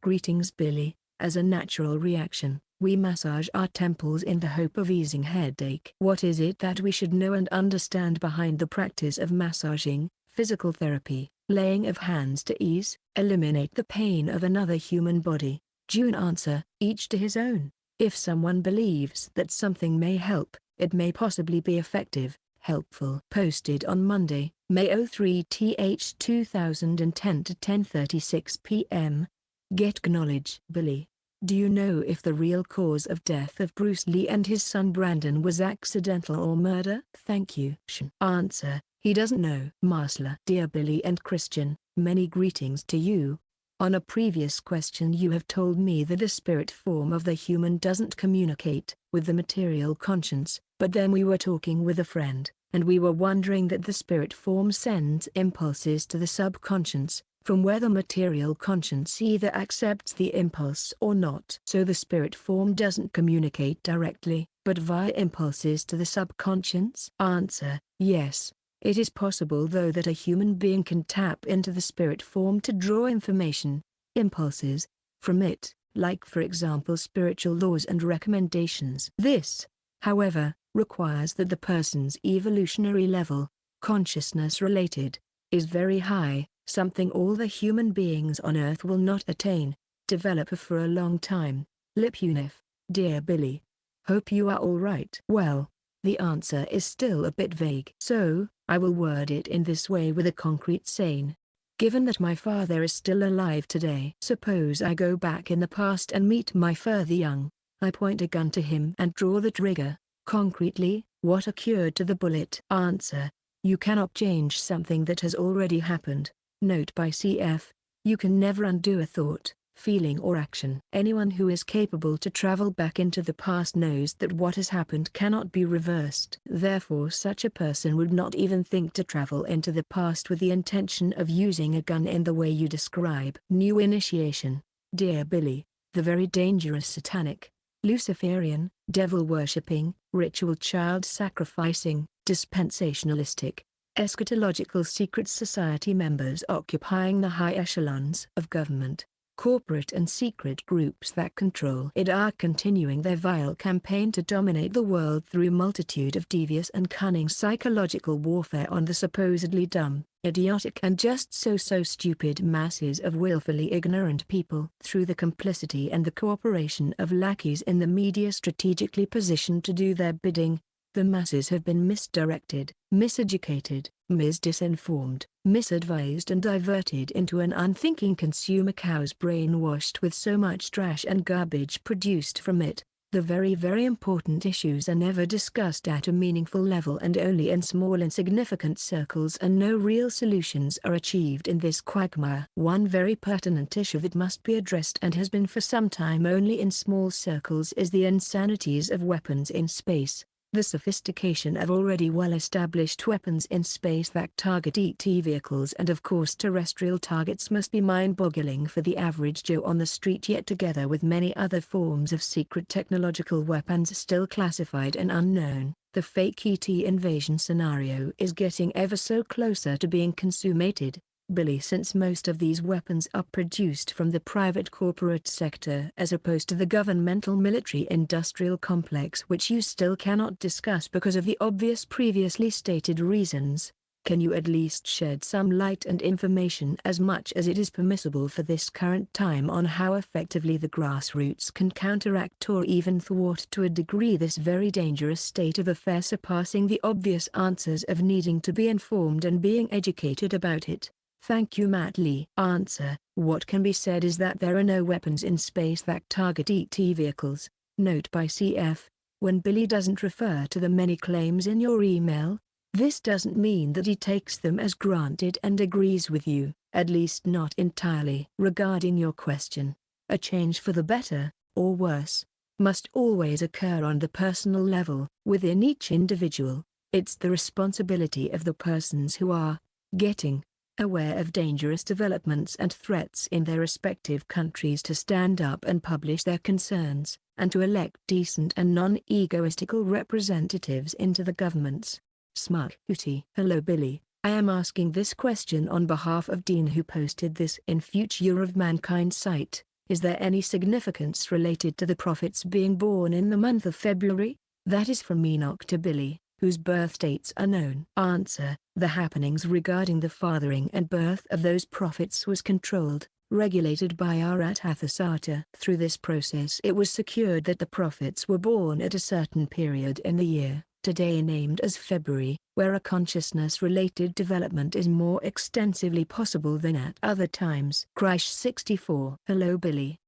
Greetings Billy. As a natural reaction, we massage our temples in the hope of easing headache. What is it that we should know and understand behind the practice of massaging? Physical therapy, laying of hands to ease, eliminate the pain of another human body. June. Answer: each to his own. If someone believes that something may help, it may possibly be effective, helpful. Posted on Monday, May 03th 2010 to 10:36 p.m. Get knowledge. Billy, do you know if the real cause of death of Bruce Lee and his son Brandon was accidental or murder? Thank you. Answer: he doesn't know. Marsla. Dear Billy and Christian, many greetings to you. On a previous question you have told me that the spirit form of the human doesn't communicate with the material conscience, but then we were talking with a friend, and we were wondering that the spirit form sends impulses to the subconscious, from where the material conscience either accepts the impulse or not. So the spirit form doesn't communicate directly, but via impulses to the subconscious? Answer: yes. It is possible though that a human being can tap into the spirit form to draw information, impulses, from it, like for example spiritual laws and recommendations. This, however, requires that the person's evolutionary level, consciousness related, is very high, something all the human beings on Earth will not attain, develop for a long time. Lipunif, dear Billy. Hope you are all right. Well, the answer is still a bit vague. So, I will word it in this way with a concrete saying. Given that my father is still alive today. Suppose I go back in the past and meet my father young. I point a gun to him and draw the trigger. Concretely, what occurred to the bullet? Answer: you cannot change something that has already happened. Note by cf. You can never undo a thought, feeling or action. Anyone who is capable to travel back into the past knows that what has happened cannot be reversed. Therefore such a person would not even think to travel into the past with the intention of using a gun in the way you describe. New initiation, dear Billy, the very dangerous satanic, Luciferian, devil-worshipping, ritual child-sacrificing, dispensationalistic, eschatological secret society members occupying the high echelons of government, corporate and secret groups that control it are continuing their vile campaign to dominate the world through a multitude of devious and cunning psychological warfare on the supposedly dumb, idiotic and just so stupid masses of willfully ignorant people. Through the complicity and the cooperation of lackeys in the media strategically positioned to do their bidding, the masses have been misdirected, miseducated, misdisinformed, misadvised and diverted into an unthinking consumer cows brainwashed with so much trash and garbage produced from it. The very important issues are never discussed at a meaningful level and only in small insignificant circles, and no real solutions are achieved in this quagmire. One very pertinent issue that must be addressed and has been for some time only in small circles is the insanities of weapons in space. The sophistication of already well-established weapons in space that target ET vehicles and of course terrestrial targets must be mind-boggling for the average Joe on the street, yet together with many other forms of secret technological weapons still classified and unknown, the fake ET invasion scenario is getting ever so closer to being consummated, Billy, since most of these weapons are produced from the private corporate sector as opposed to the governmental military-industrial complex, which you still cannot discuss because of the obvious previously stated reasons. Can you at least shed some light and information as much as it is permissible for this current time on how effectively the grassroots can counteract or even thwart to a degree this very dangerous state of affairs, surpassing the obvious answers of needing to be informed and being educated about it? Thank you, Matt Lee. Answer: what can be said is that there are no weapons in space that target ET vehicles. Note by cf. When Billy doesn't refer to the many claims in your email, this doesn't mean that he takes them as granted and agrees with you, at least not entirely. Regarding your question, a change for the better, or worse, must always occur on the personal level, within each individual. It's the responsibility of the persons who are getting aware of dangerous developments and threats in their respective countries to stand up and publish their concerns, and to elect decent and non-egoistical representatives into the governments. Smug Hootie. Hello Billy, I am asking this question on behalf of Dean, who posted this in Future of Mankind site. Is there any significance related to the prophets being born in the month of February? That is from Enoch to Billy, whose birth dates are known. Answer: the happenings regarding the fathering and birth of those prophets was controlled, regulated by Arathathasata. Through this process it was secured that the prophets were born at a certain period in the year, today named as February, where a consciousness-related development is more extensively possible than at other times. Krish 64. Hello Billy.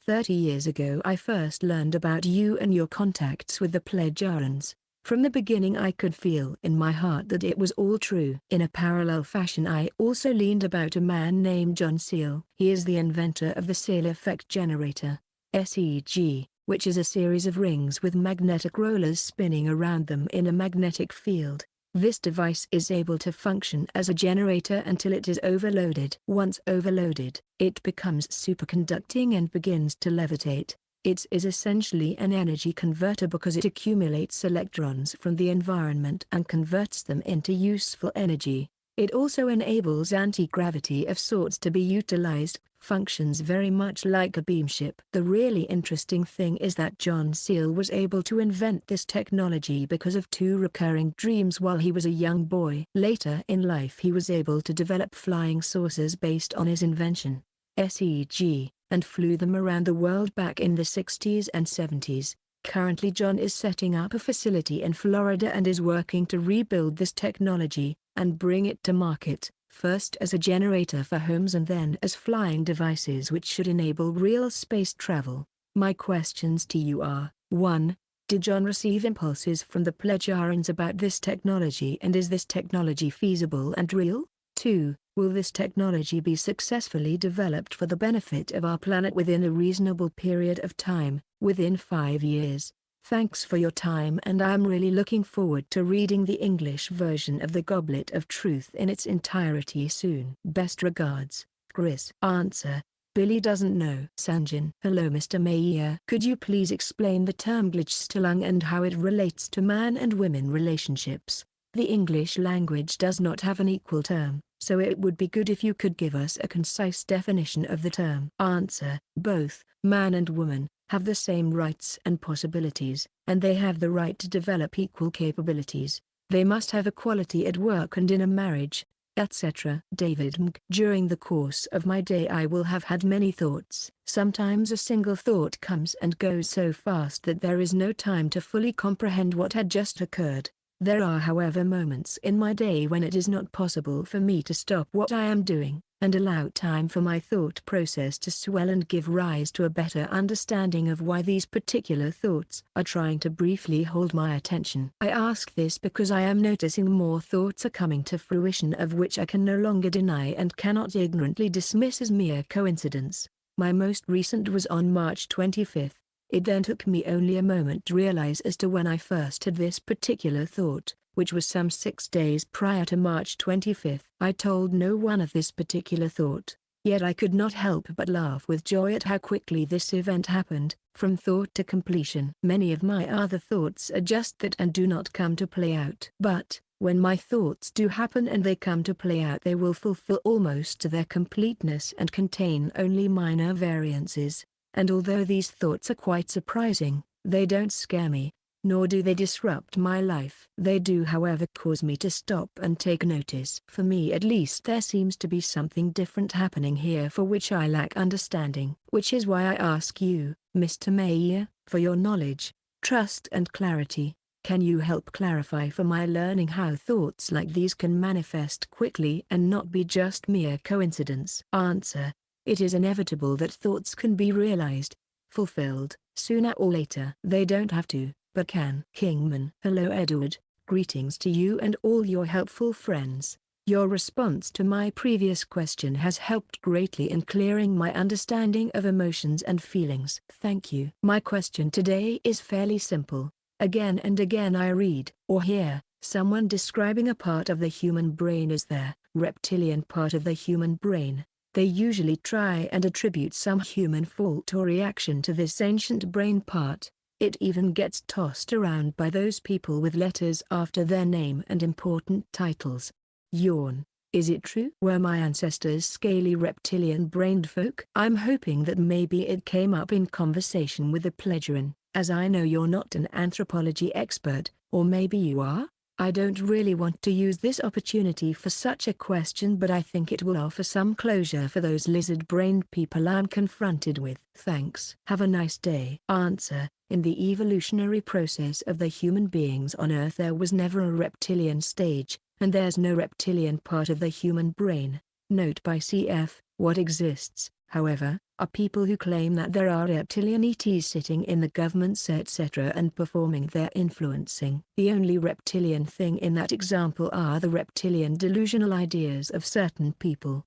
30 years ago I first learned about you and your contacts with the Pledjarans. From the beginning I could feel in my heart that it was all true. In a parallel fashion I also learned about a man named John Searle. He is the inventor of the Searle effect generator, SEG, which is a series of rings with magnetic rollers spinning around them in a magnetic field. This device is able to function as a generator until it is overloaded. Once overloaded, it becomes superconducting and begins to levitate. It is essentially an energy converter because it accumulates electrons from the environment and converts them into useful energy. It also enables anti-gravity of sorts to be utilized, functions very much like a beamship. The really interesting thing is that John Searle was able to invent this technology because of two recurring dreams while he was a young boy. Later in life he was able to develop flying saucers based on his invention, SEG, and flew them around the world back in the 60s and 70s. Currently John is setting up a facility in Florida and is working to rebuild this technology and bring it to market, first as a generator for homes and then as flying devices which should enable real space travel. My questions to you are: 1. Did John receive impulses from the Pleiadians about this technology, and is this technology feasible and real? 2. Will this technology be successfully developed for the benefit of our planet within a reasonable period of time, within 5 years? Thanks for your time, and I am really looking forward to reading the English version of The Goblet of Truth in its entirety soon. Best regards, Chris. Answer: Billy doesn't know. Sanjin: Hello Mr. Mayer. Could you please explain the term Gleichstellung and how it relates to man and women relationships? The English language does not have an equal term, so it would be good if you could give us a concise definition of the term. Answer: Both man and woman have the same rights and possibilities, and they have the right to develop equal capabilities. They must have equality at work and in a marriage, etc. David Mg: During the course of my day I will have had many thoughts. Sometimes a single thought comes and goes so fast that there is no time to fully comprehend what had just occurred. There are however moments in my day when it is not possible for me to stop what I am doing, and allow time for my thought process to swell and give rise to a better understanding of why these particular thoughts are trying to briefly hold my attention. I ask this because I am noticing more thoughts are coming to fruition of which I can no longer deny and cannot ignorantly dismiss as mere coincidence. My most recent was on March 25th. It then took me only a moment to realize as to when I first had this particular thought, which was some 6 days prior to March 25th. I told no one of this particular thought, yet I could not help but laugh with joy at how quickly this event happened, from thought to completion. Many of my other thoughts are just that and do not come to play out. But, when my thoughts do happen and they come to play out, they will fulfill almost to their completeness and contain only minor variances. And although these thoughts are quite surprising, they don't scare me, nor do they disrupt my life. They do however cause me to stop and take notice. For me at least there seems to be something different happening here for which I lack understanding. Which is why I ask you, Mr. Mayer, for your knowledge, trust and clarity. Can you help clarify for my learning how thoughts like these can manifest quickly and not be just mere coincidence? Answer: It is inevitable that thoughts can be realized, fulfilled, sooner or later. They don't have to, but can. Kingman: Hello Edward, greetings to you and all your helpful friends. Your response to my previous question has helped greatly in clearing my understanding of emotions and feelings. Thank you. My question today is fairly simple. Again and again I read, or hear, someone describing a part of the human brain as their reptilian part of the human brain. They usually try and attribute some human fault or reaction to this ancient brain part. It even gets tossed around by those people with letters after their name and important titles. Yawn. Is it true? Were my ancestors scaly reptilian-brained folk? I'm hoping that maybe it came up in conversation with the Pleiadian, as I know you're not an anthropology expert, or maybe you are? I don't really want to use this opportunity for such a question, but I think it will offer some closure for those lizard-brained people I'm confronted with. Thanks. Have a nice day. Answer: In the evolutionary process of the human beings on Earth there was never a reptilian stage, and there's no reptilian part of the human brain. Note by cf. What exists, however, are people who claim that there are reptilian ETs sitting in the governments etc. and performing their influencing. The only reptilian thing in that example are the reptilian delusional ideas of certain people.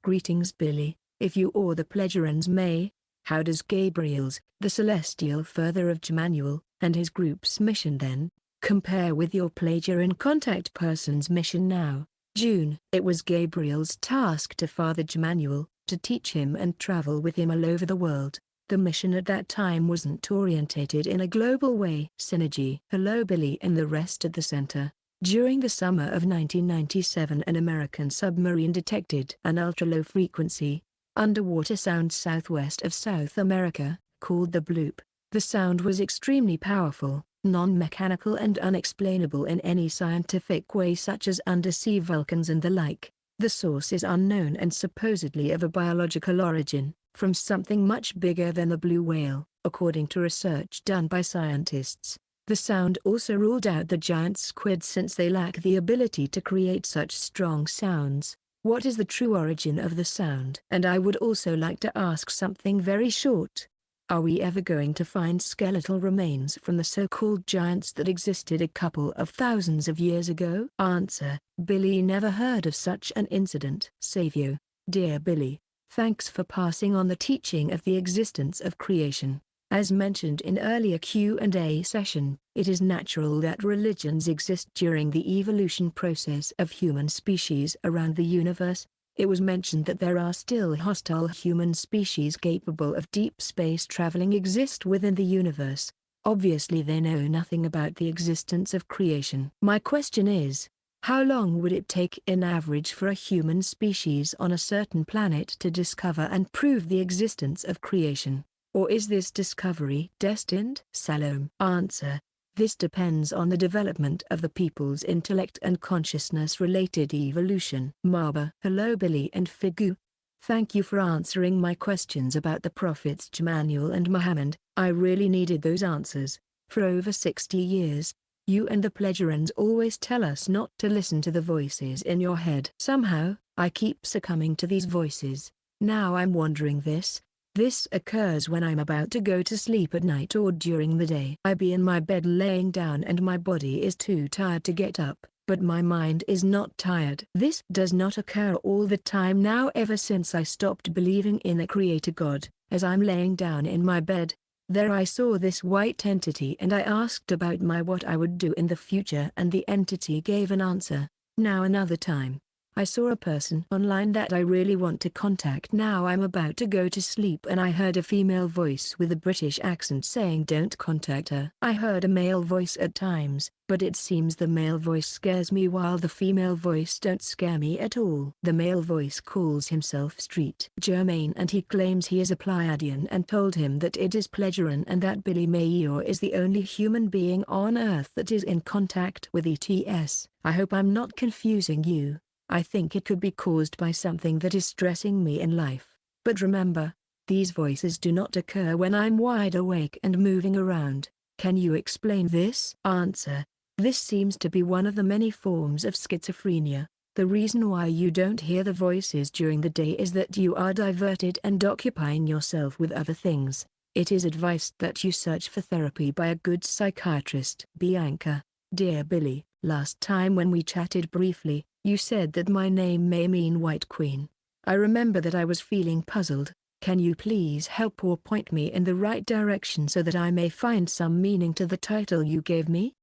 Greetings Billy, if you or the Pledgerans may. How does Gabriel's, the celestial further of Jemanuel, and his group's mission then, compare with your Pledgeran contact person's mission now? June. It was Gabriel's task to father Jemanuel, to teach him and travel with him all over the world. The mission at that time wasn't orientated in a global way. Synergy. Hello Billy and the rest at the center. During the summer of 1997 an American submarine detected an ultra-low frequency underwater sound southwest of South America, called the bloop. The sound was extremely powerful, non-mechanical and unexplainable in any scientific way such as undersea volcans and the like. The source is unknown and supposedly of a biological origin, from something much bigger than the blue whale, according to research done by scientists. The sound also ruled out the giant squid since they lack the ability to create such strong sounds. What is the true origin of the sound? And I would also like to ask something very short. Are we ever going to find skeletal remains from the so-called giants that existed a couple of thousands of years ago? Answer: Billy never heard of such an incident. Savio. Dear Billy, thanks for passing on the teaching of the existence of creation. As mentioned in earlier Q&A session, it is natural that religions exist during the evolution process of human species around the universe. It was mentioned that there are still hostile human species capable of deep space traveling exist within the universe. Obviously they know nothing about the existence of creation. My question is, how long would it take in average for a human species on a certain planet to discover and prove the existence of creation? Or is this discovery destined? Salome. Answer: this depends on the development of the people's intellect and consciousness-related evolution. Marba. Hello Billy and Figu. Thank you for answering my questions about the prophets Jemanuel and Muhammad. I really needed those answers. For over 60 years, you and the Pledgerans always tell us not to listen to the voices in your head. Somehow, I keep succumbing to these voices. Now I'm wondering this. This occurs when I'm about to go to sleep at night or during the day. I be in my bed laying down and my body is too tired to get up, but my mind is not tired. This does not occur all the time now ever since I stopped believing in a creator God. As I'm laying down in my bed, there I saw this white entity and I asked about what I would do in the future and the entity gave an answer. Now another time, I saw a person online that I really want to contact. Now I'm about to go to sleep and I heard a female voice with a British accent saying don't contact her. I heard a male voice at times, but it seems the male voice scares me while the female voice don't scare me at all. The male voice calls himself Street Germain and he claims he is a Pleiadian and told him that it is Pledgeran and that Billy Mayor is the only human being on Earth that is in contact with ETS. I hope I'm not confusing you. I think it could be caused by something that is stressing me in life. But remember, these voices do not occur when I'm wide awake and moving around. Can you explain this? Answer: this seems to be one of the many forms of schizophrenia. The reason why you don't hear the voices during the day is that you are diverted and occupying yourself with other things. It is advised that you search for therapy by a good psychiatrist. Bianca. Dear Billy, last time when we chatted briefly, you said that my name may mean White Queen. I remember that I was feeling puzzled. Can you please help or point me in the right direction so that I may find some meaning to the title you gave me?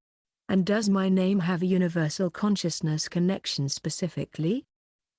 And does my name have a universal consciousness connection specifically?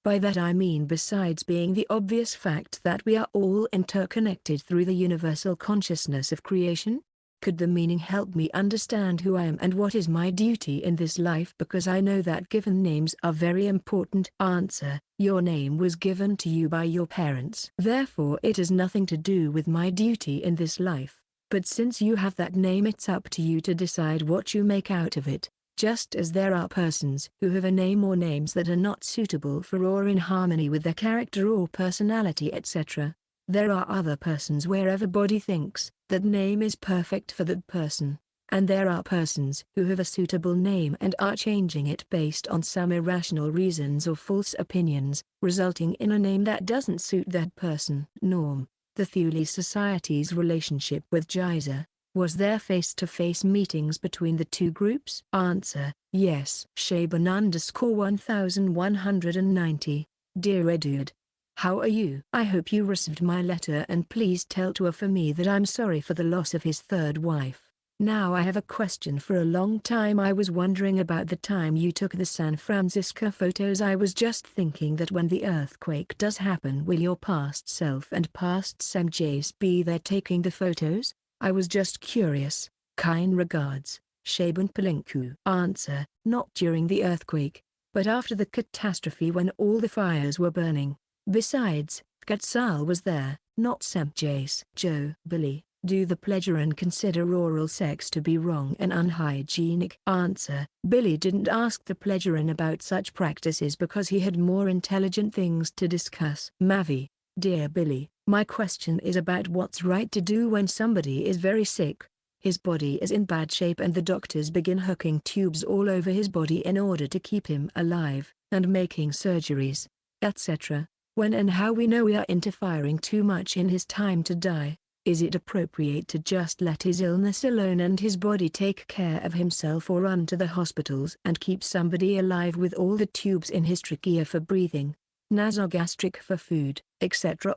By that I mean besides being the obvious fact that we are all interconnected through the universal consciousness of creation? Could the meaning help me understand who I am and what is my duty in this life, because I know that given names are very important. Answer: your name was given to you by your parents. Therefore it has nothing to do with my duty in this life. But since you have that name, it's up to you to decide what you make out of it. Just as there are persons who have a name or names that are not suitable for or in harmony with their character or personality etc., there are other persons where everybody thinks that name is perfect for that person. And there are persons who have a suitable name and are changing it based on some irrational reasons or false opinions, resulting in a name that doesn't suit that person. Norm. the Thule Society's relationship with Jiza? Was there face-to-face meetings between the two groups? Answer: yes. Shaban_1190. Dear Eduard, how are you? I hope you received my letter and please tell Tua for me that I'm sorry for the loss of his third wife. Now I have a question. For a long time I was wondering about the time you took the San Francisco photos. I was just thinking that when the earthquake does happen, will your past self and past Sam Jace be there taking the photos? I was just curious. Kind regards, Shaban Palinku. Answer: not during the earthquake, but after the catastrophe when all the fires were burning. Besides, Quetzal was there, not Sam Jace. Joe: Billy, do the pledgerin consider oral sex to be wrong and unhygienic? Answer: Billy didn't ask the pledgerin about such practices because he had more intelligent things to discuss. Mavi: dear Billy, my question is about what's right to do when somebody is very sick. His body is in bad shape and the doctors begin hooking tubes all over his body in order to keep him alive, and making surgeries, etc. When and how we know we are interfering too much in his time to die? Is it appropriate to just let his illness alone and his body take care of himself, or run to the hospitals and keep somebody alive with all the tubes in his trachea for breathing, nasogastric for food, etc.,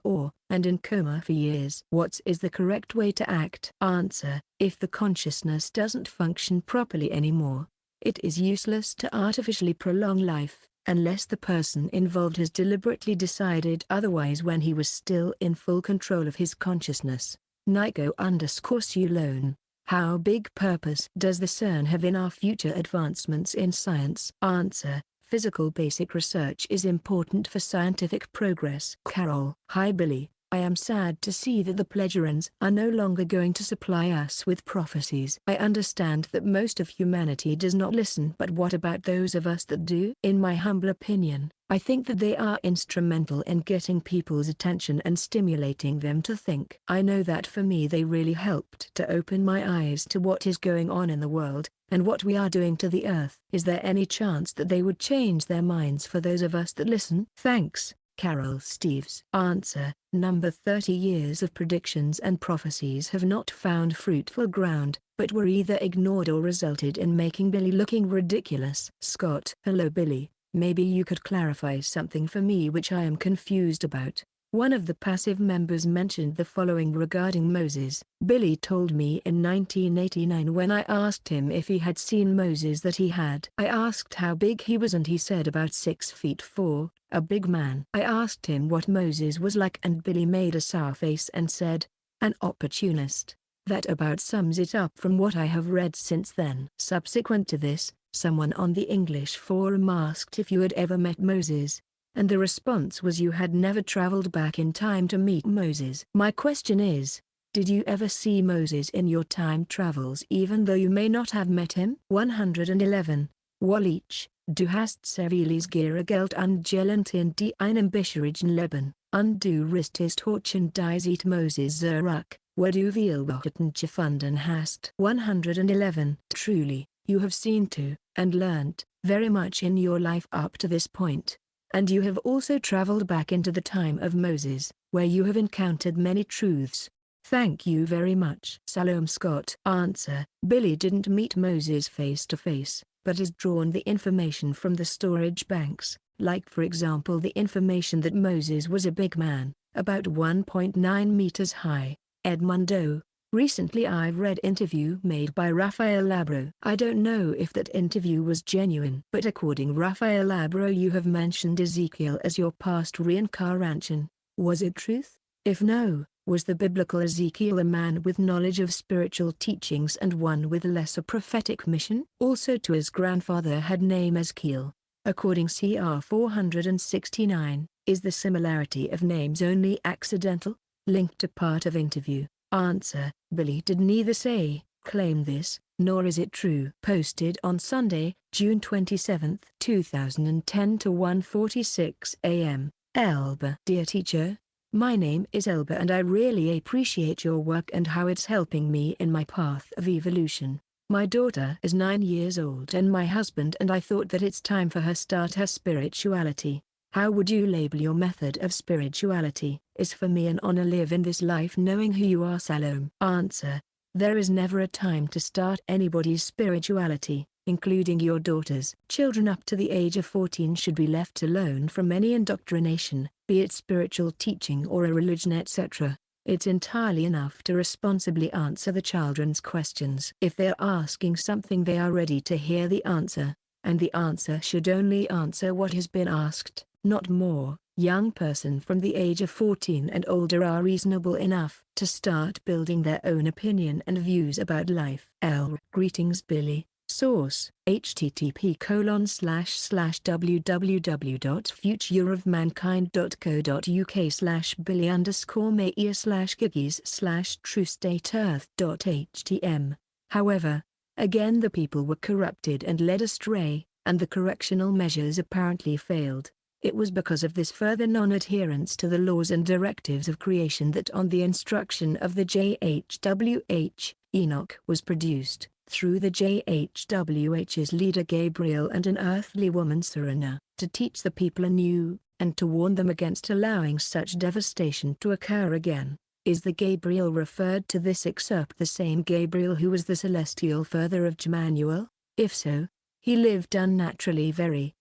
and in coma for years? What is the correct way to act? Answer: if the consciousness doesn't function properly anymore, it is useless to artificially prolong life, unless the person involved has deliberately decided otherwise when he was still in full control of his consciousness. Nico_Sulone: how big purpose does the CERN have in our future advancements in science? Answer: physical basic research is important for scientific progress. Carol: hi Billy, I am sad to see that the pledgerins are no longer going to supply us with prophecies. I understand that most of humanity does not listen, but what about those of us that do? In my humble opinion, I think that they are instrumental in getting people's attention and stimulating them to think. I know that for me they really helped to open my eyes to what is going on in the world, and what we are doing to the earth. Is there any chance that they would change their minds for those of us that listen? Thanks, Carol Steves. Answer: number 30 years of predictions and prophecies have not found fruitful ground, but were either ignored or resulted in making Billy looking ridiculous. Scott: hello Billy, maybe you could clarify something for me which I am confused about. One of the passive members mentioned the following regarding Moses. Billy told me in 1989 when I asked him if he had seen Moses that he had. I asked how big he was and he said about 6 feet 4, a big man. I asked him what Moses was like and Billy made a sour face and said, an opportunist. That about sums it up from what I have read since then. Subsequent to this, someone on the English forum asked if you had ever met Moses, and the response was you had never traveled back in time to meet Moses. My question is, did you ever see Moses in your time travels even though you may not have met him? 111. Walich, du hast sehr vieles Geld und Gelent in die einem bisherigen Leben, und du ristest Horchen dies Moses zurück, wo du viel Wochen gefunden hast. 111. Truly, you have seen to, and learnt, very much in your life up to this point. And you have also traveled back into the time of Moses, where you have encountered many truths. Thank you very much. Salome Scott. Answer: Billy didn't meet Moses face to face, but has drawn the information from the storage banks, like for example the information that Moses was a big man, about 1.9 meters high. Edmundo. Recently I've read interview made by Rafael Labro. I don't know if that interview was genuine, but according Rafael Labro you have mentioned Ezekiel as your past reincarnation. Was it truth? If no, was the biblical Ezekiel a man with knowledge of spiritual teachings and one with lesser prophetic mission? Also to his grandfather had name Ezekiel. According CR 469, is the similarity of names only accidental? Linked to part of interview. Answer: Billy did neither say, claim this, nor is it true. Posted on Sunday, June 27, 2010 to 1:46 a.m. Elba. Dear teacher, my name is Elba and I really appreciate your work and how it's helping me in my path of evolution. My daughter is 9 years old and my husband and I thought that it's time for her start her spirituality. How would you label your method of spirituality? Is for me an honor live in this life knowing who you are. Salome. Answer. There is never a time to start anybody's spirituality, including your daughters. Children up to the age of 14 should be left alone from any indoctrination, be it spiritual teaching or a religion etc. It's entirely enough to responsibly answer the children's questions. If they're asking something, they are ready to hear the answer, and the answer should only answer what has been asked, not more. Young person from the age of 14 and older are reasonable enough to start building their own opinion and views about life. Greetings Billy. Source: http://www.futureofmankind.co.uk/billy_meia/giggies/truestateearth.htm. However, again the people were corrupted and led astray, and the correctional measures apparently failed. It was because of this further non-adherence to the laws and directives of creation that on the instruction of the JHWH, Enoch was produced, through the JHWH's leader Gabriel and an earthly woman Serena, to teach the people anew, and to warn them against allowing such devastation to occur again. Is the Gabriel referred to this excerpt the same Gabriel who was the celestial father of Jemanuel? If so, he lived unnaturally very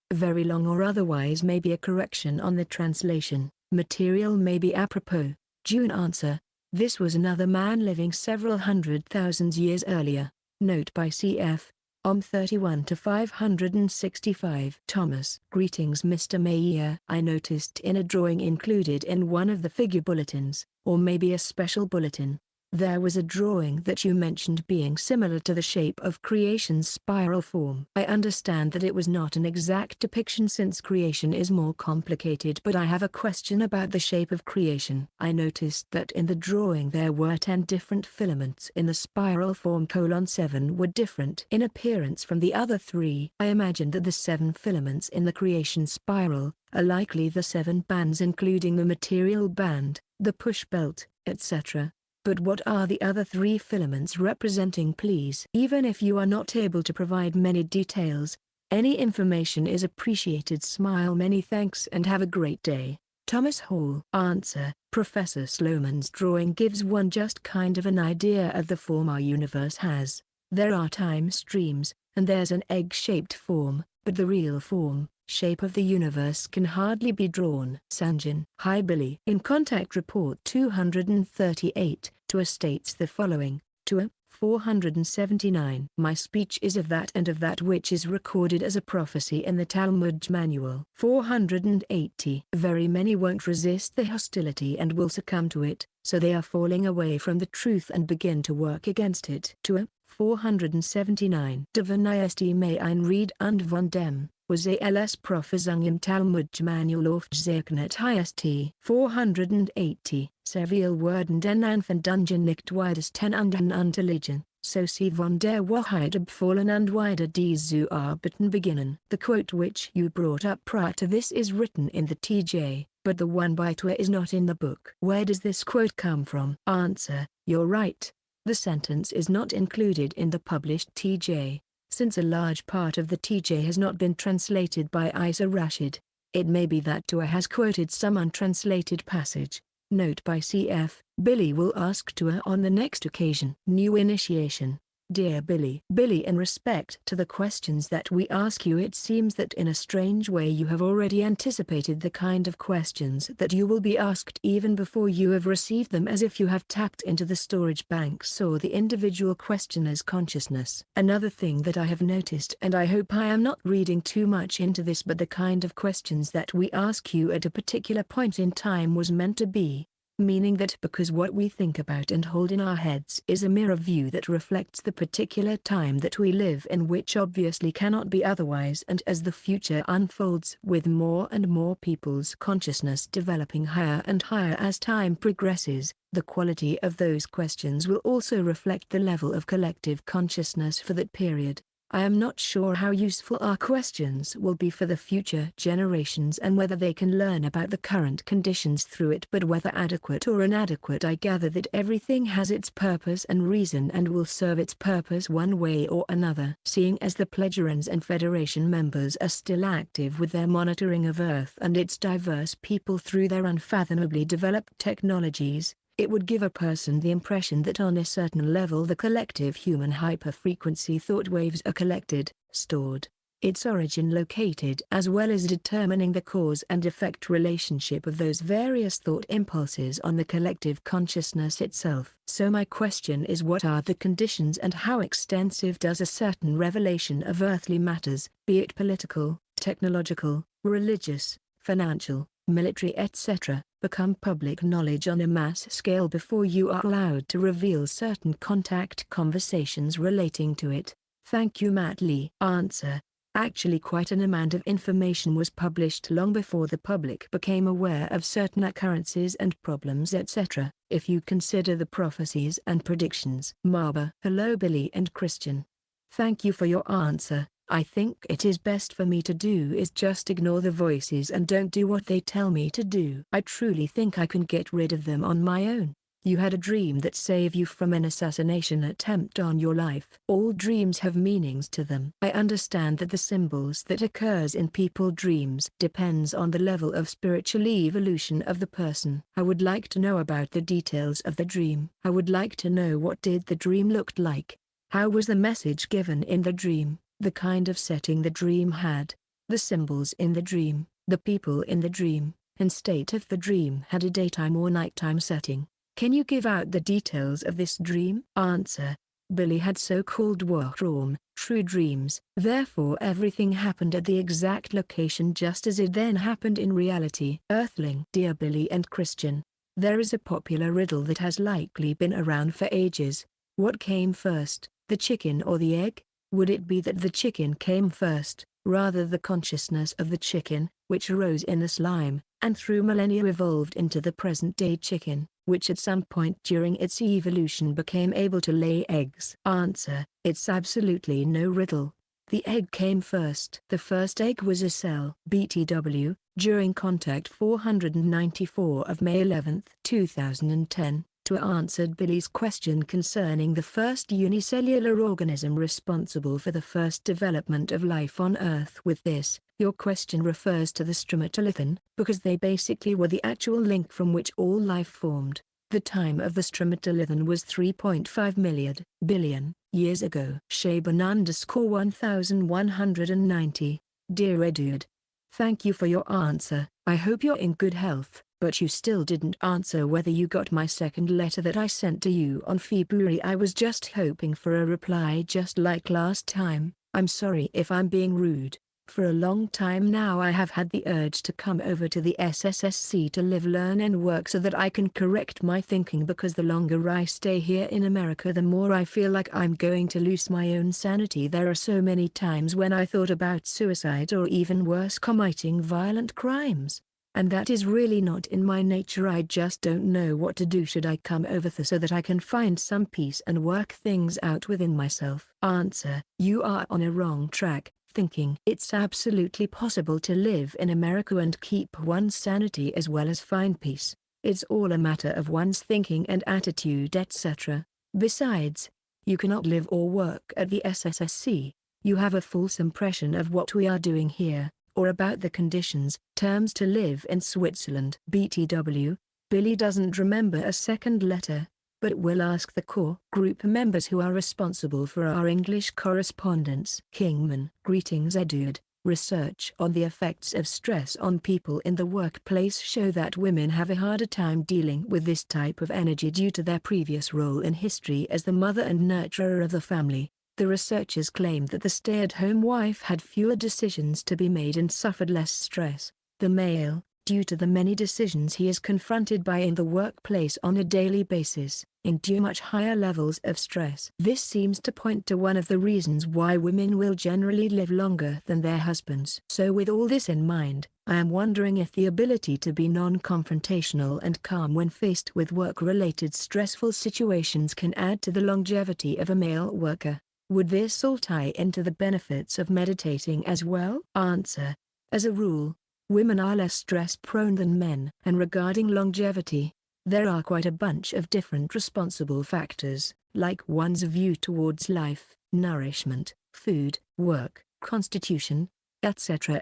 long, or otherwise may be a correction on the translation. Material may be apropos. June. Answer. This was another man living several 100,000 years earlier. Note by cf. Om 31 to 565. Thomas. Greetings Mr. Meyer. I noticed in a drawing included in one of the figure bulletins, or maybe a special bulletin, there was a drawing that you mentioned being similar to the shape of creation's spiral form. I understand that it was not an exact depiction since creation is more complicated, but I have a question about the shape of creation. I noticed that in the drawing there were 10 different filaments in the spiral form. 7 were different in appearance from the other 3. I imagine that the 7 filaments in the creation spiral are likely the 7 bands including the material band, the push belt, etc. But what are the other 3 filaments representing, please? Even if you are not able to provide many details, any information is appreciated. Smile. Many thanks and have a great day. Thomas Hall. Answer. Professor Sloman's drawing gives one just kind of an idea of the form our universe has. There are time streams, and there's an egg-shaped form, but the real form, shape of the universe can hardly be drawn. Sanjin. Hi Billy. In Contact Report 238, Tua states the following, Tua, 479. My speech is of that and of that which is recorded as a prophecy in the Talmud manual. 480. Very many won't resist the hostility and will succumb to it, so they are falling away from the truth and begin to work against it. Tua, 479. De Vanist may ein read und von dem, was als Prophesung im Talmud manual aufgezeichnet ist. 480. Several Worden den Anfang Dungeon nicht weides ten anderen Unterliegen, so sie von der Wahrheit abfallen und wieder die zu arbeiten beginnen. The quote which you brought up prior to this is written in the TJ, but the one by Tua is not in the book. Where does this quote come from? Answer. You're right. The sentence is not included in the published TJ. Since a large part of the TJ has not been translated by Isa Rashid, it may be that Tua has quoted some untranslated passage. Note by cf. Billy will ask Tua on the next occasion. New initiation. Dear Billy. Billy, in respect to the questions that we ask you, it seems that in a strange way you have already anticipated the kind of questions that you will be asked even before you have received them, as if you have tapped into the storage banks or the individual questioner's consciousness. Another thing that I have noticed, and I hope I am not reading too much into this, but the kind of questions that we ask you at a particular point in time was meant to be, meaning that because what we think about and hold in our heads is a mirror view that reflects the particular time that we live in, which obviously cannot be otherwise, and as the future unfolds with more and more people's consciousness developing higher and higher as time progresses, the quality of those questions will also reflect the level of collective consciousness for that period. I am not sure how useful our questions will be for the future generations and whether they can learn about the current conditions through it, but whether adequate or inadequate, I gather that everything has its purpose and reason and will serve its purpose one way or another. Seeing as the Pledgerans and Federation members are still active with their monitoring of Earth and its diverse people through their unfathomably developed technologies, it would give a person the impression that on a certain level the collective human hyperfrequency thought waves are collected, stored, its origin located, as well as determining the cause and effect relationship of those various thought impulses on the collective consciousness itself. So my question is, what are the conditions and how extensive does a certain revelation of earthly matters, be it political, technological, religious, financial, military etc., become public knowledge on a mass scale before you are allowed to reveal certain contact conversations relating to it? Thank you, Matt Lee. Answer. Actually, quite an amount of information was published long before the public became aware of certain occurrences and problems etc. If you consider the prophecies and predictions. Marba. Hello Billy and Christian. Thank you for your answer. I think it is best for me to do is just ignore the voices and don't do what they tell me to do. I truly think I can get rid of them on my own. You had a dream that saved you from an assassination attempt on your life. All dreams have meanings to them. I understand that the symbols that occurs in people dreams depends on the level of spiritual evolution of the person. I would like to know about the details of the dream. I would like to know what did the dream looked like. How was the message given in the dream? The kind of setting the dream had, the symbols in the dream, the people in the dream, and state if the dream had a daytime or nighttime setting. Can you give out the details of this dream? Answer. Billy had so-called Warum, true dreams. Therefore everything happened at the exact location just as it then happened in reality. Earthling. Dear Billy and Christian, there is a popular riddle that has likely been around for ages. What came first, the chicken or the egg? Would it be that the chicken came first, rather the consciousness of the chicken, which arose in the slime, and through millennia evolved into the present-day chicken, which at some point during its evolution became able to lay eggs? Answer. It's absolutely no riddle. The egg came first. The first egg was a cell. BTW, during Contact 494 of May 11, 2010. Answered Billy's question concerning the first unicellular organism responsible for the first development of life on Earth. With this, your question refers to the stromatolithon, because they basically were the actual link from which all life formed. The time of the stromatolithon was 3.5 billion years ago. Shaban_1190. Dear Edward, thank you for your answer. I hope you're in good health. But you still didn't answer whether you got my second letter that I sent to you on February. I was just hoping for a reply just like last time. I'm sorry if I'm being rude. For a long time now I have had the urge to come over to the SSSC to live, learn and work so that I can correct my thinking, because the longer I stay here in America the more I feel like I'm going to lose my own sanity. There are so many times when I thought about suicide or even worse, committing violent crimes. And that is really not in my nature. I just don't know what to do. Should I come over there so that I can find some peace and work things out within myself? Answer. You are on a wrong track, thinking it's absolutely possible to live in America and keep one's sanity as well as find peace. It's all a matter of one's thinking and attitude etc. Besides, you cannot live or work at the SSSC. You have a false impression of what we are doing here, or about the conditions, terms to live in Switzerland. BTW, Billy doesn't remember a second letter, but will ask the core group members who are responsible for our English correspondence. Kingman. Greetings Edward. Research on the effects of stress on people in the workplace show that women have a harder time dealing with this type of energy due to their previous role in history as the mother and nurturer of the family. The researchers claimed that the stay-at-home wife had fewer decisions to be made and suffered less stress. The male, due to the many decisions he is confronted by in the workplace on a daily basis, endure much higher levels of stress. This seems to point to one of the reasons why women will generally live longer than their husbands. So with all this in mind, I am wondering if the ability to be non-confrontational and calm when faced with work-related stressful situations can add to the longevity of a male worker. Would this all tie into the benefits of meditating as well? Answer. As a rule, women are less stress-prone than men. And regarding longevity, there are quite a bunch of different responsible factors, like one's view towards life, nourishment, food, work, constitution, etc.,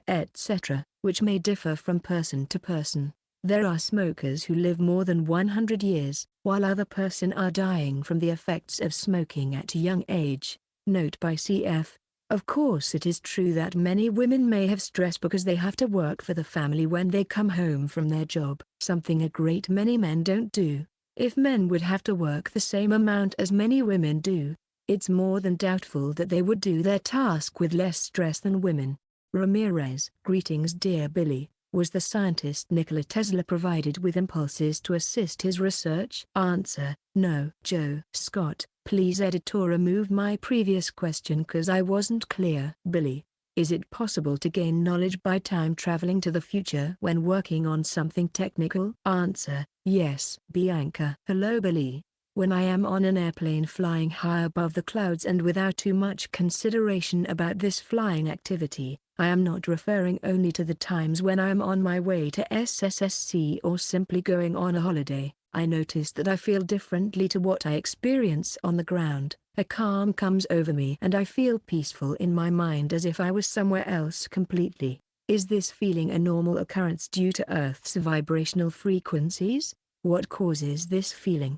which may differ from person to person. There are smokers who live more than 100 years, while other person are dying from the effects of smoking at a young age. Note by cf. Of course it is true that many women may have stress because they have to work for the family when they come home from their job, something a great many men don't do. If men would have to work the same amount as many women do, it's more than doubtful that they would do their task with less stress than women. Ramirez. Greetings dear Billy. Was the scientist Nikola Tesla provided with impulses to assist his research? Answer. No. Joe. Scott. Please editor remove my previous question cause I wasn't clear. Billy. Is it possible to gain knowledge by time traveling to the future when working on something technical? Answer. Yes. Bianca. Hello Billy. When I am on an airplane flying high above the clouds and without too much consideration about this flying activity, I am not referring only to the times when I am on my way to SSSC or simply going on a holiday. I notice that I feel differently to what I experience on the ground. A calm comes over me and I feel peaceful in my mind as if I was somewhere else completely. Is this feeling a normal occurrence due to Earth's vibrational frequencies? What causes this feeling?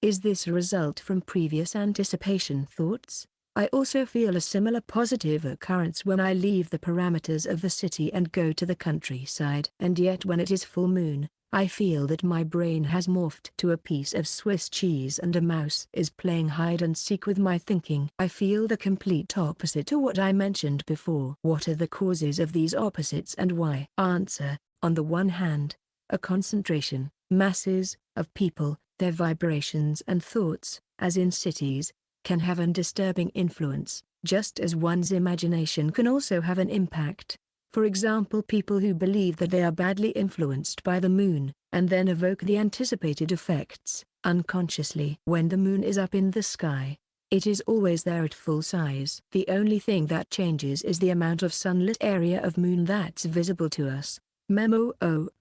Is this a result from previous anticipation thoughts? I also feel a similar positive occurrence when I leave the parameters of the city and go to the countryside. And yet when it is full moon, I feel that my brain has morphed to a piece of Swiss cheese and a mouse is playing hide and seek with my thinking. I feel the complete opposite to what I mentioned before. What are the causes of these opposites and why? Answer. On the one hand, a concentration, masses, of people, their vibrations and thoughts, as in cities, can have an disturbing influence, just as one's imagination can also have an impact. For example, people who believe that they are badly influenced by the moon, and then evoke the anticipated effects, unconsciously. When the moon is up in the sky, it is always there at full size. The only thing that changes is the amount of sunlit area of moon that's visible to us. Memo.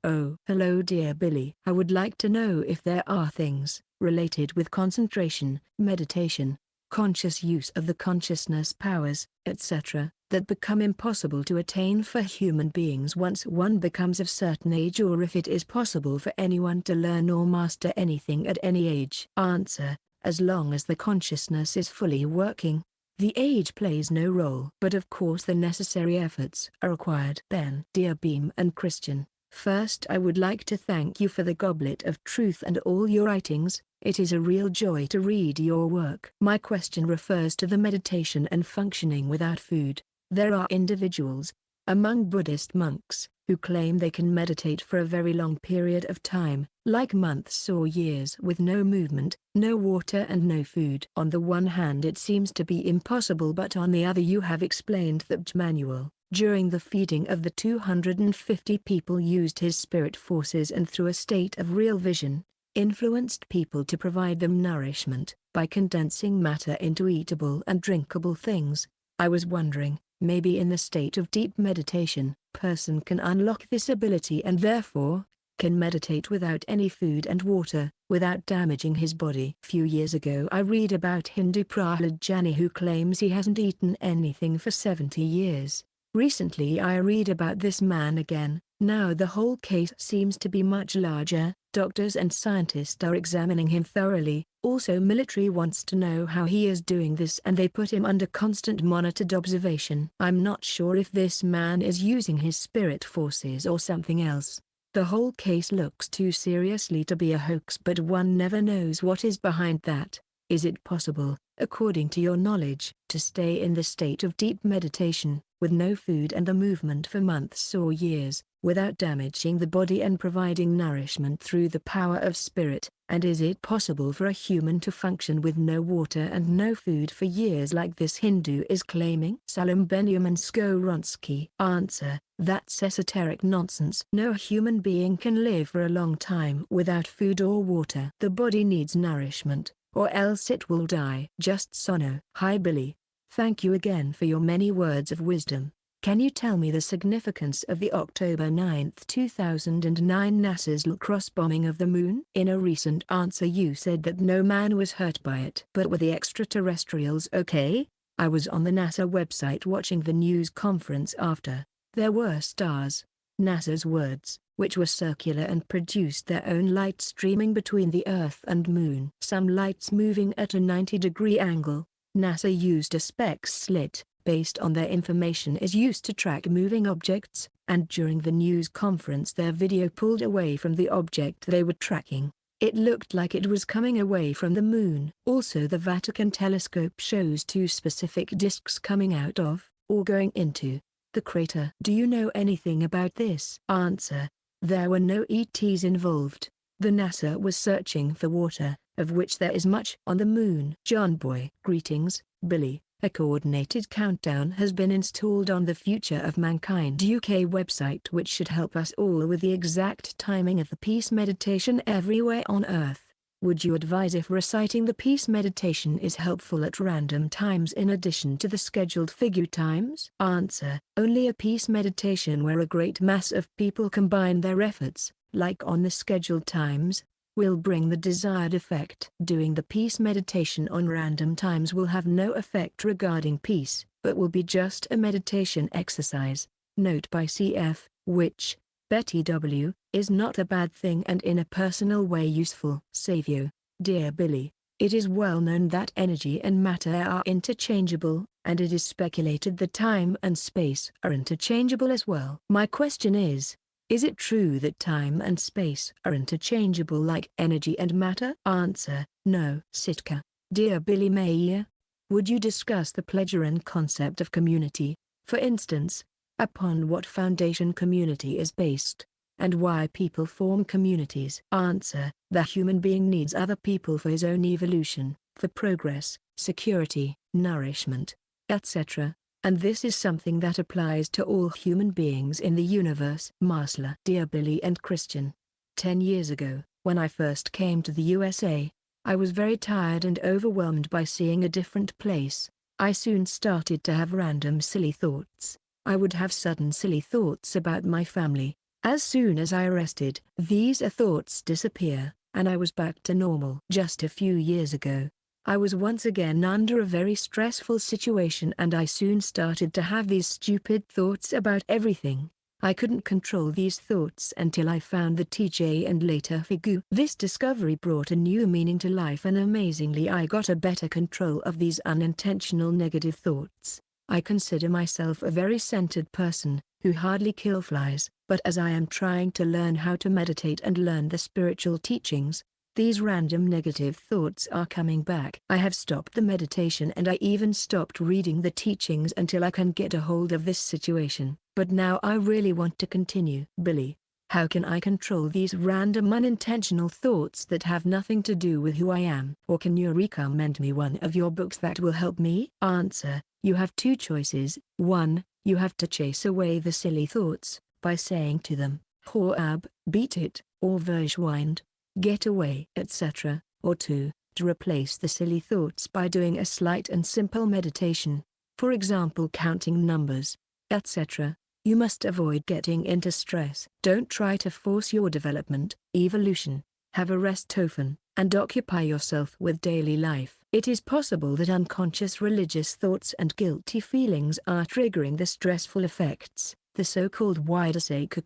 Hello dear Billy. I would like to know if there are things, related with concentration, meditation, conscious use of the consciousness powers, etc., that become impossible to attain for human beings once one becomes of certain age, or if it is possible for anyone to learn or master anything at any age. Answer. As long as the consciousness is fully working, the age plays no role. But of course the necessary efforts are required. Ben. Dear Beam and Christian, first I would like to thank you for the Goblet of Truth and all your writings. It is a real joy to read your work. My question refers to the meditation and functioning without food. There are individuals, among Buddhist monks, who claim they can meditate for a very long period of time, like months or years with no movement, no water and no food. On the one hand it seems to be impossible, but on the other you have explained that Manuel, during the feeding of the 250 people, used his spirit forces and through a state of real vision, influenced people to provide them nourishment, by condensing matter into eatable and drinkable things. I was wondering, maybe in the state of deep meditation, person can unlock this ability and therefore, can meditate without any food and water, without damaging his body. Few years ago I read about Hindu Prahlad Jani who claims he hasn't eaten anything for 70 years. Recently I read about this man again. Now the whole case seems to be much larger. Doctors and scientists are examining him thoroughly. Also military wants to know how he is doing this and they put him under constant monitored observation. I'm not sure if this man is using his spirit forces or something else. The whole case looks too seriously to be a hoax, but one never knows what is behind that. Is it possible, according to your knowledge, to stay in the state of deep meditation, with no food and the movement for months or years, without damaging the body and providing nourishment through the power of spirit? And is it possible for a human to function with no water and no food for years like this Hindu is claiming? Salim Benjamin Skoronsky. Answer. That's esoteric nonsense. No human being can live for a long time without food or water. The body needs nourishment, or else it will die. Just Sono. Hi Billy. Thank you again for your many words of wisdom. Can you tell me the significance of the October 9, 2009 NASA's cross bombing of the moon? In a recent answer you said that no man was hurt by it. But were the extraterrestrials okay? I was on the NASA website watching the news conference after. There were stars. NASA's words, which were circular and produced their own light streaming between the Earth and Moon. Some lights moving at a 90-degree angle. NASA used a specs slit, based on their information is used to track moving objects, and during the news conference their video pulled away from the object they were tracking. It looked like it was coming away from the moon. Also the Vatican telescope shows two specific disks coming out of, or going into, the crater. Do you know anything about this? Answer. There were no ETs involved. The NASA was searching for water, of which there is much on the moon. John Boy. Greetings, Billy. A coordinated countdown has been installed on the Future of Mankind UK website which should help us all with the exact timing of the peace meditation everywhere on Earth. Would you advise if reciting the peace meditation is helpful at random times in addition to the scheduled Figu times? Answer. Only a peace meditation where a great mass of people combine their efforts, like on the scheduled times, will bring the desired effect. Doing the peace meditation on random times will have no effect regarding peace, but will be just a meditation exercise. Note by CF, which, Betty W., is not a bad thing and in a personal way useful. Savio. Dear Billy, it is well known that energy and matter are interchangeable, and it is speculated that time and space are interchangeable as well. My question is it true that time and space are interchangeable like energy and matter? Answer. No. Sitka. Dear Billy Mayer, would you discuss the pleasure and concept of community, for instance, upon what foundation community is based, and why people form communities? Answer. The human being needs other people for his own evolution, for progress, security, nourishment, etc. And this is something that applies to all human beings in the universe. Marsla. Dear Billy and Christian, 10 years ago, when I first came to the USA, I was very tired and overwhelmed by seeing a different place. I soon started to have random silly thoughts. I would have sudden silly thoughts about my family. As soon as I rested, these thoughts disappear, and I was back to normal. Just a few years ago, I was once again under a very stressful situation and I soon started to have these stupid thoughts about everything. I couldn't control these thoughts until I found the TJ and later Figu. This discovery brought a new meaning to life and amazingly I got a better control of these unintentional negative thoughts. I consider myself a very centered person, who hardly kill flies, but as I am trying to learn how to meditate and learn the spiritual teachings, these random negative thoughts are coming back. I have stopped the meditation and I even stopped reading the teachings until I can get a hold of this situation. But now I really want to continue. Billy, how can I control these random unintentional thoughts that have nothing to do with who I am? Or can you recommend me one of your books that will help me? Answer. You have two choices. 1, you have to chase away the silly thoughts, by saying to them, Horab, beat it, or Verschwind, get away, etc. Or 2, to replace the silly thoughts by doing a slight and simple meditation. For example counting numbers, etc. You must avoid getting into stress. Don't try to force your development, evolution. Have a rest often, and occupy yourself with daily life. It is possible that unconscious religious thoughts and guilty feelings are triggering the stressful effects, the so-called wider sacred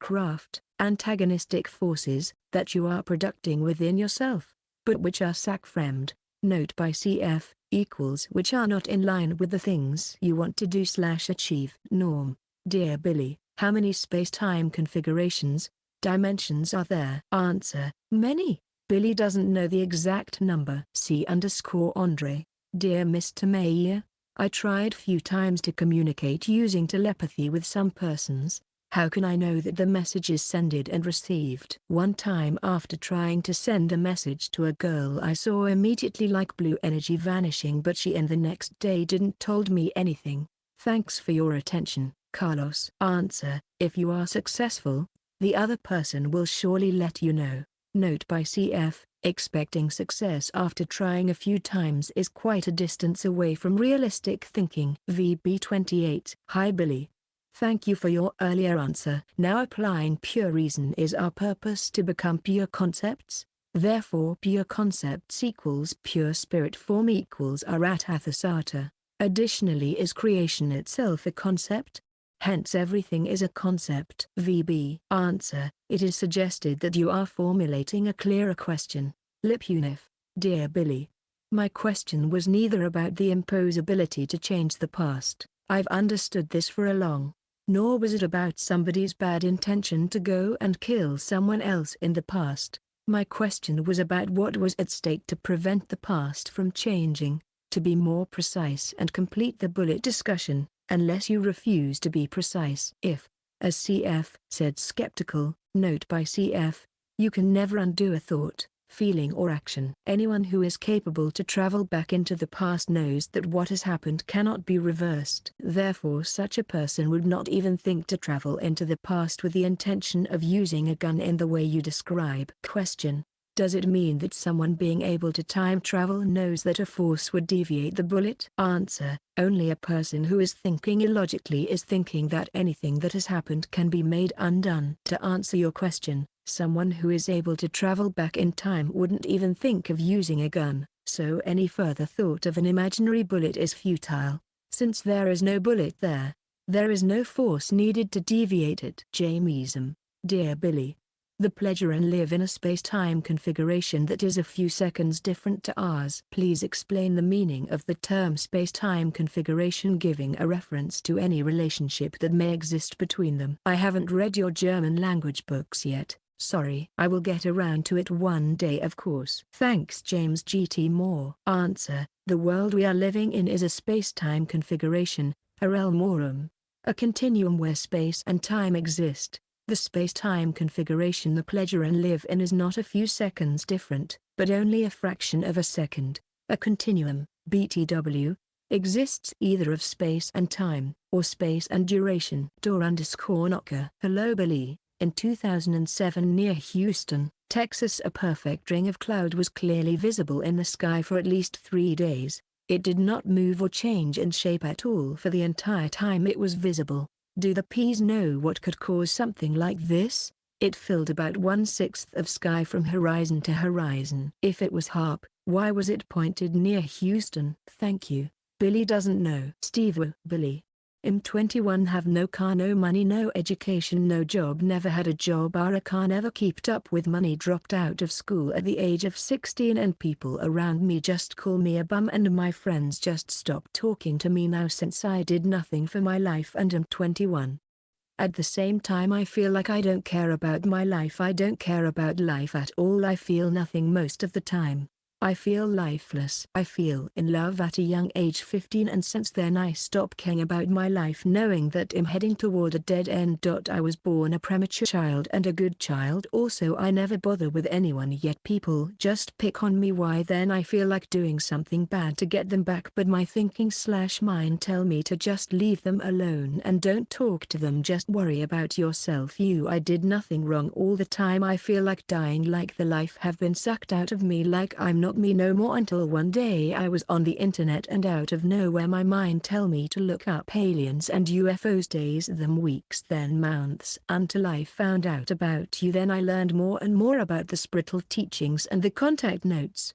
antagonistic forces, that you are producing within yourself, but which are sac-framed, note by CF, equals which are not in line with the things you want to do/achieve. Norm. Dear Billy, how many space-time configurations, dimensions are there? Answer. Many. Billy doesn't know the exact number. C_Andre. Dear Mr. Mayer, I tried few times to communicate using telepathy with some persons. How can I know that the message is sent and received? One time after trying to send a message to a girl I saw immediately like blue energy vanishing but she and the next day didn't told me anything. Thanks for your attention, Carlos. Answer. If you are successful, the other person will surely let you know. Note by CF, expecting success after trying a few times is quite a distance away from realistic thinking. VB28. Hi Billy. Thank you for your earlier answer. Now applying pure reason is our purpose to become pure concepts. Therefore pure concepts equals pure spirit form equals Arathasata. Additionally is creation itself a concept? Hence everything is a concept. VB. Answer. It is suggested that you are formulating a clearer question. Lipunif. Dear Billy. My question was neither about the impossibility to change the past, I've understood this for a long, nor was it about somebody's bad intention to go and kill someone else in the past. My question was about what was at stake to prevent the past from changing. To be more precise and complete the bullet discussion, unless you refuse to be precise. If, as CF said skeptical, note by CF, you can never undo a thought, feeling or action. Anyone who is capable to travel back into the past knows that what has happened cannot be reversed. Therefore such a person would not even think to travel into the past with the intention of using a gun in the way you describe. Question. Does it mean that someone being able to time travel knows that a force would deviate the bullet? Answer. Only a person who is thinking illogically is thinking that anything that has happened can be made undone. To answer your question, someone who is able to travel back in time wouldn't even think of using a gun, so any further thought of an imaginary bullet is futile. Since there is no bullet there is no force needed to deviate it. Jamism. Dear Billy. The pleasure and live in a space-time configuration that is a few seconds different to ours. Please explain the meaning of the term space-time configuration, giving a reference to any relationship that may exist between them. I haven't read your German language books yet, sorry. I will get around to it one day of course. Thanks James GT Moore. Answer. The world we are living in is a space-time configuration, a realm, a continuum where space and time exist. The space-time configuration the pleasure and live in is not a few seconds different, but only a fraction of a second. A continuum, BTW, exists either of space and time, or space and duration. Door_knocker. Hello Billy. In 2007 near Houston, Texas, a perfect ring of cloud was clearly visible in the sky for at least 3 days. It did not move or change in shape at all for the entire time it was visible. Do the Ps know what could cause something like this? It filled about 1/6 of sky from horizon to horizon. If it was HARP, why was it pointed near Houston? Thank you. Billy doesn't know. Steve. Billy. I'm 21, have no car, no money, no education, no job, never had a job or a car, never kept up with money, dropped out of school at the age of 16 and people around me just call me a bum and my friends just stopped talking to me now since I did nothing for my life and am 21. At the same time I feel like I don't care about my life, I don't care about life at all, I feel nothing most of the time. I feel lifeless. I feel in love at a young age 15 and since then I stopped caring about my life knowing that I'm heading toward a dead end. I was born a premature child and a good child also, I never bother with anyone yet people just pick on me, why then I feel like doing something bad to get them back, but my thinking/mind tell me to just leave them alone and don't talk to them, just worry about yourself. I did nothing wrong all the time, I feel like dying, like the life have been sucked out of me, like I'm not me no more, until one day I was on the internet and out of nowhere my mind tell me to look up aliens and UFOs, days then weeks then months until I found out about you. Then I learned more and more about the spiritual teachings and the contact notes.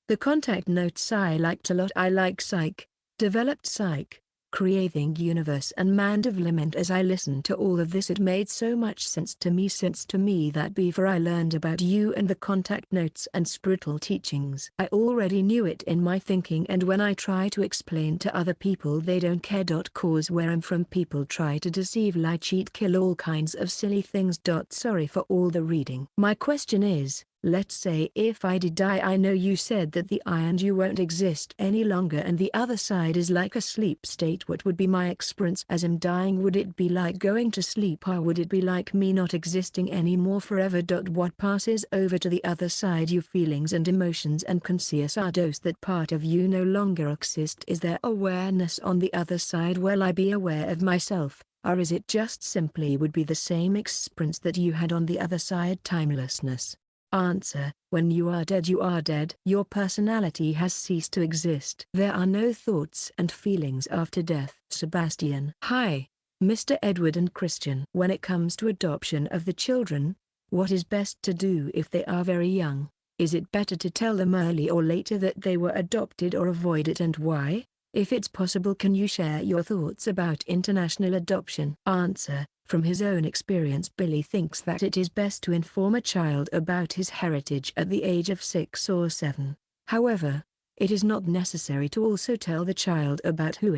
The contact notes I liked a lot. I like psych, developed psych, creating universe and mind development. As I listened to all of this it made so much sense to me that before I learned about you and the contact notes and spiritual teachings I already knew it in my thinking, and when I try to explain to other people they don't care. Cause where I'm from people try to deceive, lie, cheat, kill, all kinds of silly things. Sorry for all the reading. My question is, let's say if I did die, I know you said that the I and you won't exist any longer and the other side is like a sleep state. What would be my experience as I'm dying? Would it be like going to sleep, or would it be like me not existing anymore forever? What passes over to the other side? Your feelings and emotions and conscious does that part of you no longer exist. Is there awareness on the other side? Will I be aware of myself, or is it just simply would be the same experience that you had on the other side? Timelessness. Answer: when you are dead, you are dead. Your personality has ceased to exist. There are no thoughts and feelings after death. Sebastian: hi, Mr. Edward and Christian. When it comes to adoption of the children, what is best to do if they are very young? Is it better to tell them early or later that they were adopted, or avoid it, and why? If it's possible, can you share your thoughts about international adoption? Answer: from his own experience, Billy thinks that it is best to inform a child about his heritage at the age of 6 or 7. However, it is not necessary to also tell the child about who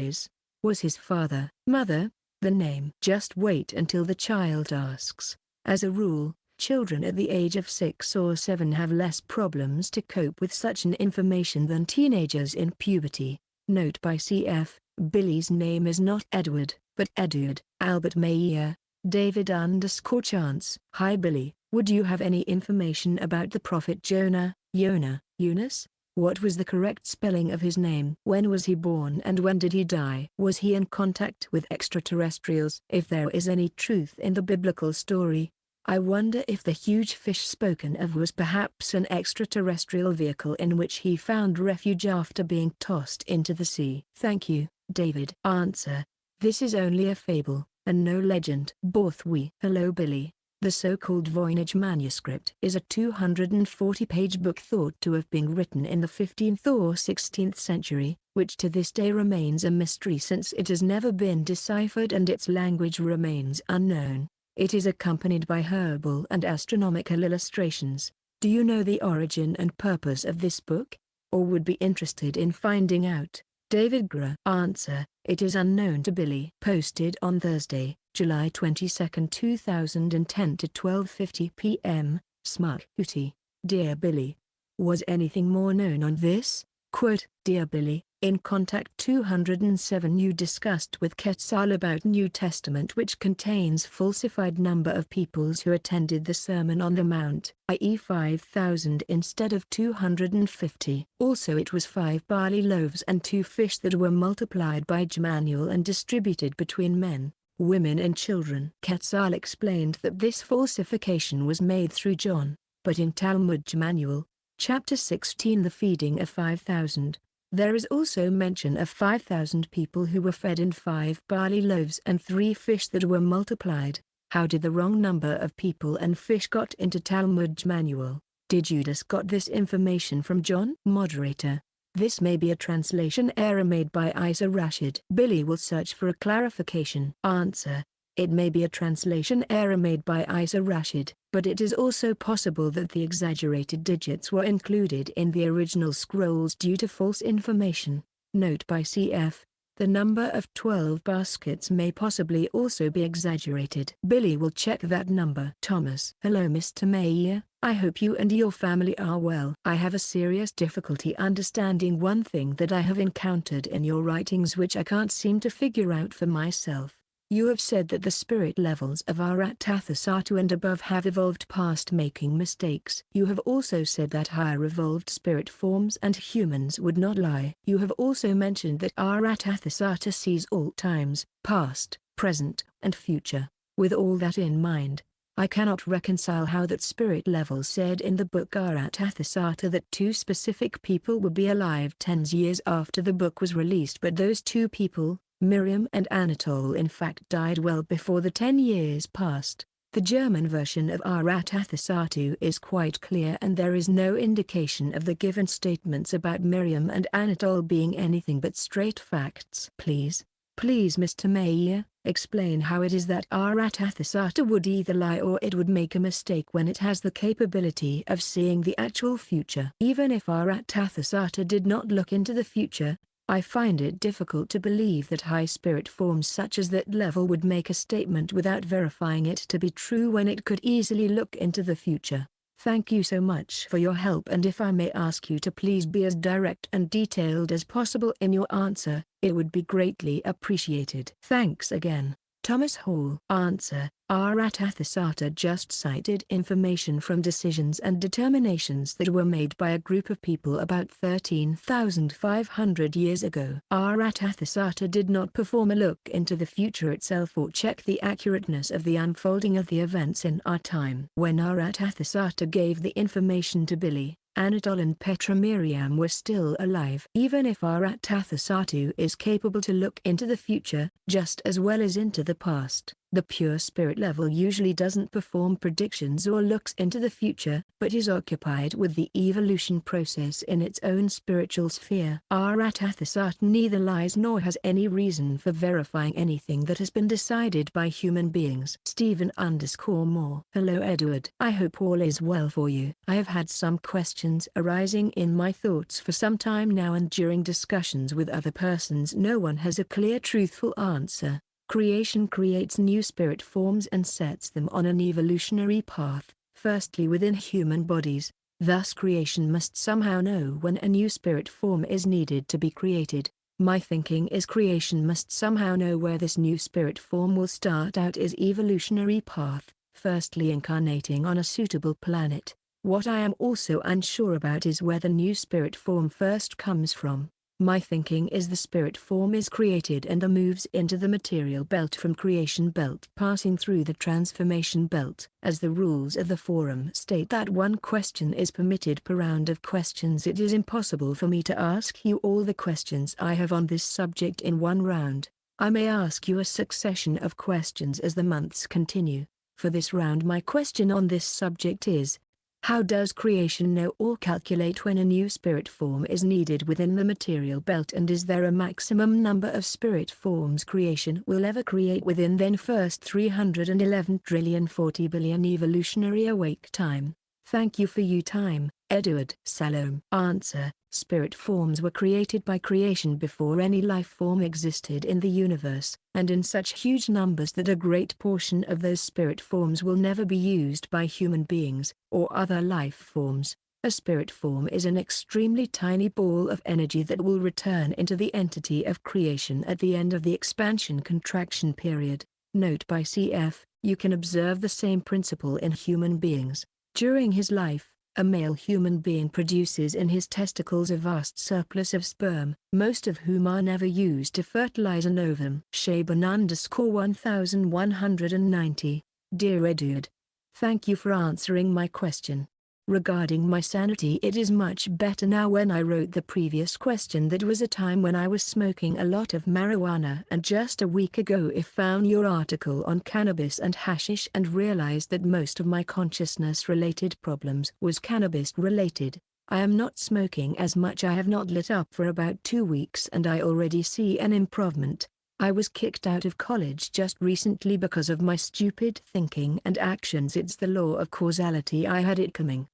was his father, mother, the name. Just wait until the child asks. As a rule, children at the age of 6 or 7 have less problems to cope with such an information than teenagers in puberty. Note by CF: Billy's name is not Edward, but Eduard. Albert Mayer, David_Chance. Hi Billy, would you have any information about the prophet Jonah, Yunus? What was the correct spelling of his name? When was he born and when did he die? Was he in contact with extraterrestrials? If there is any truth in the biblical story, I wonder if the huge fish spoken of was perhaps an extraterrestrial vehicle in which he found refuge after being tossed into the sea. Thank you, David. Answer: this is only a fable, and no legend. Borthwi. Hello Billy. The so-called Voynich manuscript is a 240-page book thought to have been written in the 15th or 16th century, which to this day remains a mystery since it has never been deciphered and its language remains unknown. It is accompanied by herbal and astronomical illustrations. Do you know the origin and purpose of this book? Or would be interested in finding out? David Gra. Answer: it is unknown to Billy. Posted on Thursday, July 22, 2010 to 12:50 p.m. Smug Hootie. Dear Billy. Was anything more known on this? Quote: Dear Billy, in Contact 207 you discussed with Quetzal about New Testament which contains falsified number of peoples who attended the Sermon on the Mount, i.e. 5,000 instead of 250. Also it was 5 barley loaves and 2 fish that were multiplied by Jemanuel and distributed between men, women and children. Quetzal explained that this falsification was made through John, but in Talmud Jemanuel, chapter 16, the feeding of 5,000, there is also mention of 5,000 people who were fed in 5 barley loaves and 3 fish that were multiplied. How did the wrong number of people and fish got into Talmud Manual? Did Judas got this information from John? Moderator: this may be a translation error made by Isa Rashid. Billy will search for a clarification. Answer: it may be a translation error made by Isa Rashid, but it is also possible that the exaggerated digits were included in the original scrolls due to false information. Note by CF: the number of 12 baskets may possibly also be exaggerated. Billy will check that number. Thomas. Hello Mr. Mayer, I hope you and your family are well. I have a serious difficulty understanding one thing that I have encountered in your writings which I can't seem to figure out for myself. You have said that the spirit levels of Aratathasato and above have evolved past making mistakes. You have also said that higher evolved spirit forms and humans would not lie. You have also mentioned that Aratathasato sees all times, past, present, and future. With all that in mind, I cannot reconcile how that spirit level said in the book Aratathasato that 2 specific people would be alive tens years after the book was released, but those 2 people, Miriam and Anatole, in fact died well before the 10 years passed. The German version of Aratathasato is quite clear and there is no indication of the given statements about Miriam and Anatole being anything but straight facts. Please Mr. Mayer, explain how it is that Aratathasato would either lie or it would make a mistake when it has the capability of seeing the actual future. Even if Aratathasato did not look into the future, I find it difficult to believe that high spirit forms such as that level would make a statement without verifying it to be true when it could easily look into the future. Thank you so much for your help, and if I may ask you to please be as direct and detailed as possible in your answer, it would be greatly appreciated. Thanks again. Thomas Hall. Answer: Arathathasata just cited information from decisions and determinations that were made by a group of people about 13,500 years ago. Arathathasata did not perform a look into the future itself or check the accurateness of the unfolding of the events in our time. When Arathathasata gave the information to Billy, Anatole and Petra Miriam were still alive. Even if Arathathasatu is capable to look into the future, just as well as into the past, the pure spirit level usually doesn't perform predictions or looks into the future, but is occupied with the evolution process in its own spiritual sphere. Arathathasatu neither lies nor has any reason for verifying anything that has been decided by human beings. Stephen_Moore. Hello Edward. I hope all is well for you. I have had some questions arising in my thoughts for some time now, and during discussions with other persons no one has a clear truthful answer. Creation creates new spirit forms and sets them on an evolutionary path, firstly within human bodies. Thus creation must somehow know when a new spirit form is needed to be created. My thinking is creation must somehow know where this new spirit form will start out its evolutionary path, firstly incarnating on a suitable planet. What I am also unsure about is where the new spirit form first comes from. My thinking is the spirit form is created and moves into the material belt from creation belt passing through the transformation belt. As the rules of the forum state that one question is permitted per round of questions, it is impossible for me to ask you all the questions I have on this subject in one round. I may ask you a succession of questions as the months continue. For this round my question on this subject is: how does creation know or calculate when a new spirit form is needed within the material belt, and is there a maximum number of spirit forms creation will ever create within then first 311,040,000,000,000 evolutionary awake time? Thank you for your time, Edward. Salome. Answer: spirit forms were created by creation before any life form existed in the universe, and in such huge numbers that a great portion of those spirit forms will never be used by human beings, or other life forms. A spirit form is an extremely tiny ball of energy that will return into the entity of creation at the end of the expansion-contraction period. Note by cf. You can observe the same principle in human beings. During his life, a male human being produces in his testicles a vast surplus of sperm, most of whom are never used to fertilize an ovum. Shaban_1190. Dear Edward, thank you for answering my question. Regarding my sanity, it is much better now. When I wrote the previous question, that was a time when I was smoking a lot of marijuana, and just a week ago I found your article on cannabis and hashish and realized that most of my consciousness related problems was cannabis related. I am not smoking as much. I have not lit up for about 2 weeks and I already see an improvement. I was kicked out of college just recently because of my stupid thinking and actions. It's the law of causality. I had it coming.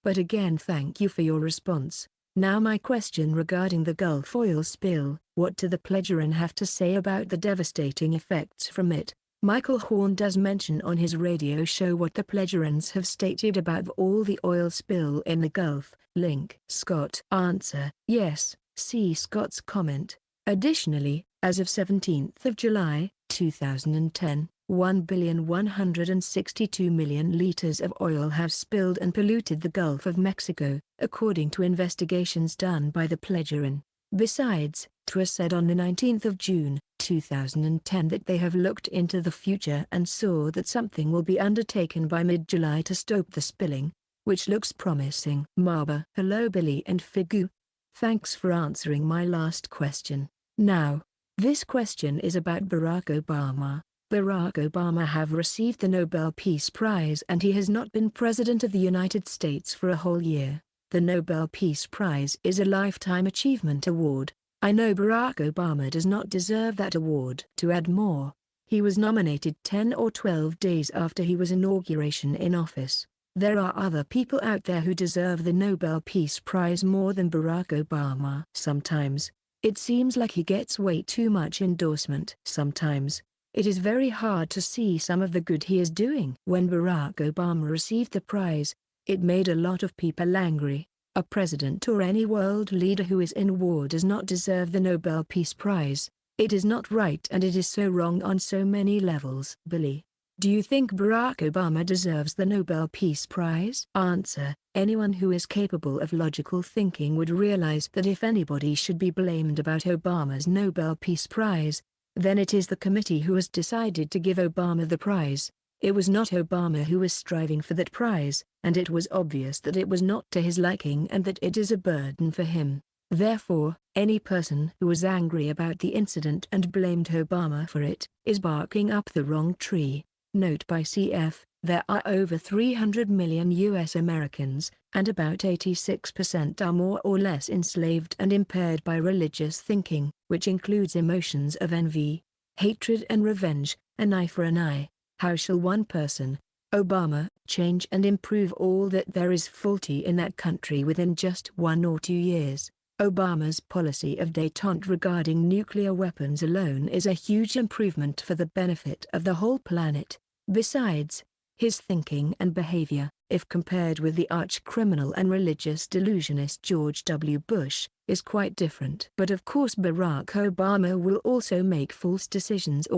But again, thank you for your response. Now my question regarding the Gulf oil spill: what do the Pledgerin have to say about the devastating effects from it? Michael Horn does mention on his radio show what the Pledgerins have stated about all the oil spill in the Gulf. Link. Scott. Answer: yes, see Scott's comment. Additionally, as of 17th of July, 2010, 1,162,000,000 liters of oil have spilled and polluted the Gulf of Mexico, according to investigations done by the Pledgerin. Besides, TWA said on the 19th of June, 2010 that they have looked into the future and saw that something will be undertaken by mid-July to stop the spilling, which looks promising. Marba. Hello Billy and Figu. Thanks for answering my last question. Now, this question is about Barack Obama. Barack Obama have received the Nobel Peace Prize and he has not been President of the United States for a whole year. The Nobel Peace Prize is a lifetime achievement award. I know Barack Obama does not deserve that award. To add more, he was nominated 10 or 12 days after he was inauguration in office. There are other people out there who deserve the Nobel Peace Prize more than Barack Obama. Sometimes, it seems like he gets way too much endorsement. Sometimes, it is very hard to see some of the good he is doing. When Barack Obama received the prize, it made a lot of people angry. A president or any world leader who is in war does not deserve the Nobel Peace Prize. It is not right and it is so wrong on so many levels. Billy. Do you think Barack Obama deserves the Nobel Peace Prize? Answer: anyone who is capable of logical thinking would realize that if anybody should be blamed about Obama's Nobel Peace Prize, then it is the committee who has decided to give Obama the prize. It was not Obama who was striving for that prize, and it was obvious that it was not to his liking and that it is a burden for him. Therefore, any person who was angry about the incident and blamed Obama for it, is barking up the wrong tree. Note by CF, there are over 300 million US Americans, and about 86% are more or less enslaved and impaired by religious thinking, which includes emotions of envy, hatred and revenge, an eye for an eye. How shall one person, Obama, change and improve all that there is faulty in that country within just 1 or 2 years? Obama's policy of détente regarding nuclear weapons alone is a huge improvement for the benefit of the whole planet. Besides, his thinking and behavior, if compared with the arch-criminal and religious delusionist George W. Bush, is quite different. But of course Barack Obama will also make false decisions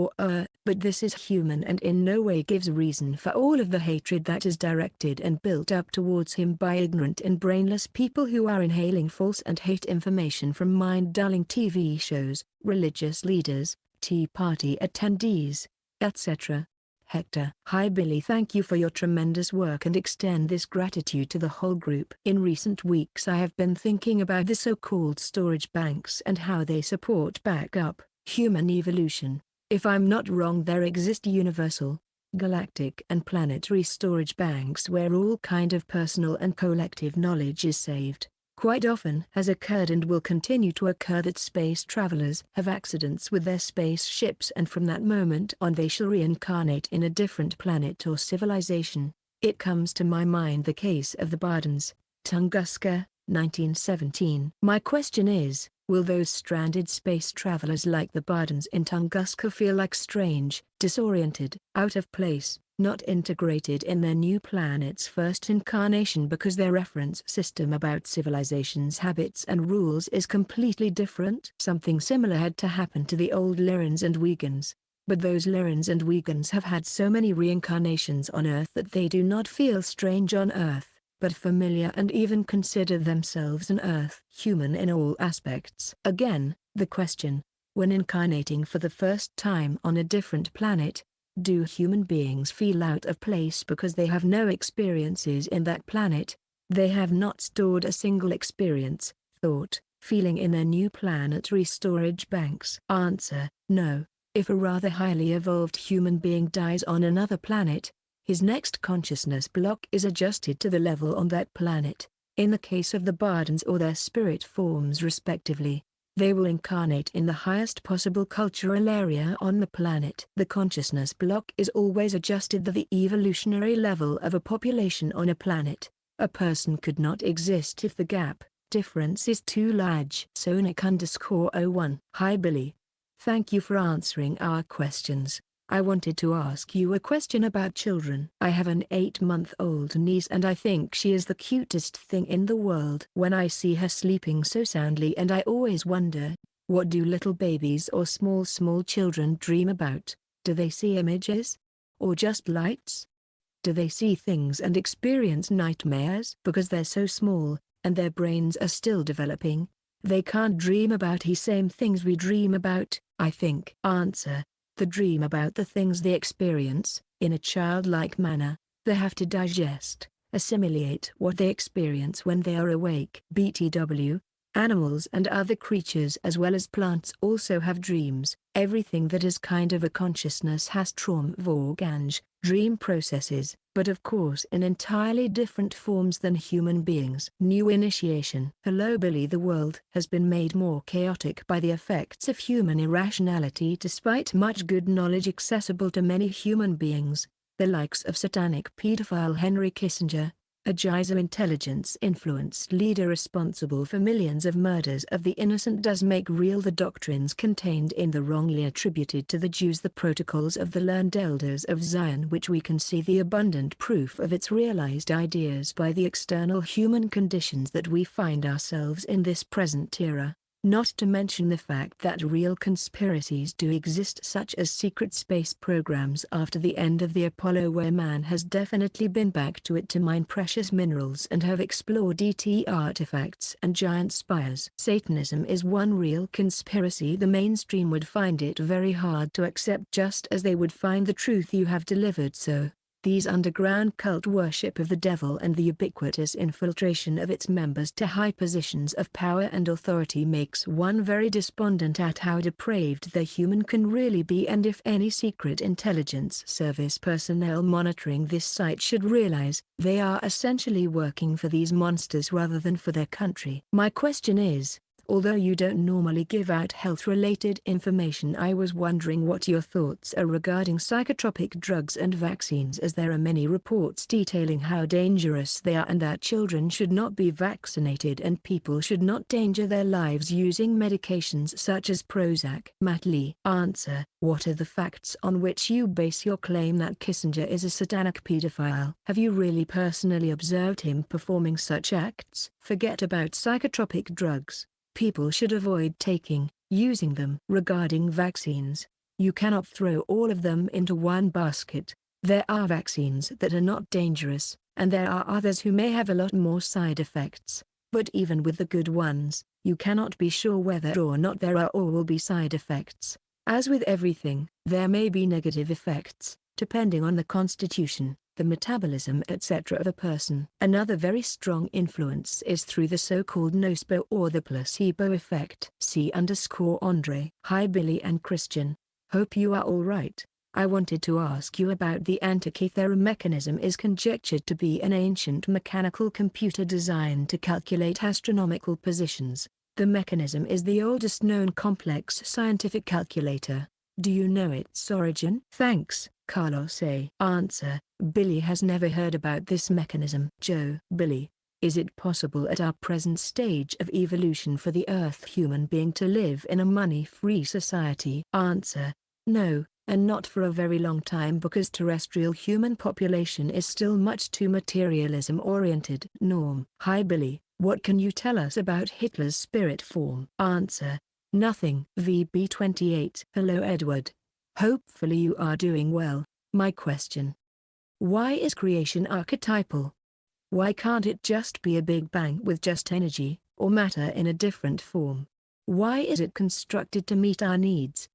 but this is human and in no way gives reason for all of the hatred that is directed and built up towards him by ignorant and brainless people who are inhaling false and hate information from mind-dulling TV shows, religious leaders, Tea Party attendees, etc. Hector. Hi Billy, thank you for your tremendous work and extend this gratitude to the whole group. In recent weeks I have been thinking about the so-called storage banks and how they support backup human evolution. If I'm not wrong, there exist universal, galactic and planetary storage banks where all kind of personal and collective knowledge is saved. Quite often has occurred and will continue to occur that space travelers have accidents with their spaceships and from that moment on they shall reincarnate in a different planet or civilization. It comes to my mind the case of the Bardens, Tunguska, 1917. My question is, will those stranded space travelers like the Bardens in Tunguska feel like strange, disoriented, out of place, not integrated in their new planet's first incarnation because their reference system about civilization's habits and rules is completely different? Something similar had to happen to the old Lyrans and Wiegans. But those Lyrans and Wiegans have had so many reincarnations on Earth that they do not feel strange on Earth, but familiar and even consider themselves an Earth human in all aspects. Again, the question, when incarnating for the first time on a different planet, do human beings feel out of place because they have no experiences in that planet? They have not stored a single experience, thought, feeling in their new planetary storage banks. Answer: no. If a rather highly evolved human being dies on another planet, his next consciousness block is adjusted to the level on that planet. In the case of the Bardens or their spirit forms respectively, they will incarnate in the highest possible cultural area on the planet. The consciousness block is always adjusted to the evolutionary level of a population on a planet. A person could not exist if the difference is too large. Sonic_01. Hi Billy. Thank you for answering our questions. I wanted to ask you a question about children. I have an 8-month-old niece and I think she is the cutest thing in the world. When I see her sleeping so soundly, and I always wonder, what do little babies or small children dream about? Do they see images? Or just lights? Do they see things and experience nightmares? Because they're so small, and their brains are still developing, they can't dream about the same things we dream about, I think. Answer: they dream about the things they experience, in a childlike manner. They have to digest, assimilate what they experience when they are awake. BTW, animals and other creatures as well as plants also have dreams. Everything that is kind of a consciousness has Traumvorgange, dream processes, but of course in entirely different forms than human beings. New initiation. Hello Billy. The world has been made more chaotic by the effects of human irrationality despite much good knowledge accessible to many human beings, the likes of satanic pedophile Henry Kissinger, a geyser intelligence-influenced leader responsible for millions of murders of the innocent. Does make real the doctrines contained in the wrongly attributed to the Jews, the protocols of the learned elders of Zion, which we can see the abundant proof of its realized ideas by the external human conditions that we find ourselves in this present era. Not to mention the fact that real conspiracies do exist, such as secret space programs after the end of the Apollo, where man has definitely been back to it to mine precious minerals and have explored ET artifacts and giant spires. Satanism is one real conspiracy the mainstream would find it very hard to accept, just as they would find the truth you have delivered so. These underground cult worship of the devil and the ubiquitous infiltration of its members to high positions of power and authority makes one very despondent at how depraved the human can really be, and if any secret intelligence service personnel monitoring this site should realize, they are essentially working for these monsters rather than for their country. My question is, although you don't normally give out health-related information, I was wondering what your thoughts are regarding psychotropic drugs and vaccines, as there are many reports detailing how dangerous they are and that children should not be vaccinated and people should not danger their lives using medications such as Prozac. Matt Lee. Answer: what are the facts on which you base your claim that Kissinger is a satanic pedophile? Have you really personally observed him performing such acts? Forget about psychotropic drugs. People should avoid using them. Regarding vaccines, you cannot throw all of them into one basket. There are vaccines that are not dangerous, and there are others who may have a lot more side effects. But even with the good ones, you cannot be sure whether or not there are or will be side effects. As with everything, there may be negative effects, depending on the constitution, the metabolism etc. of a person. Another very strong influence is through the so-called nocebo or the placebo effect. C_Andre. Hi Billy and Christian. Hope you are all right. I wanted to ask you about the Antikythera mechanism. Is conjectured to be an ancient mechanical computer designed to calculate astronomical positions. The mechanism is the oldest known complex scientific calculator. Do you know its origin? Thanks, Carlos A. Answer: Billy has never heard about this mechanism. Joe. Billy, is it possible at our present stage of evolution for the Earth human being to live in a money-free society? Answer: no, and not for a very long time, because terrestrial human population is still much too materialism-oriented. Norm. Hi Billy, what can you tell us about Hitler's spirit form? Answer: nothing. VB28. Hello Edward. Hopefully you are doing well. My question: why is creation archetypal? Why can't it just be a big bang with just energy, or matter in a different form? Why is it constructed to meet our needs?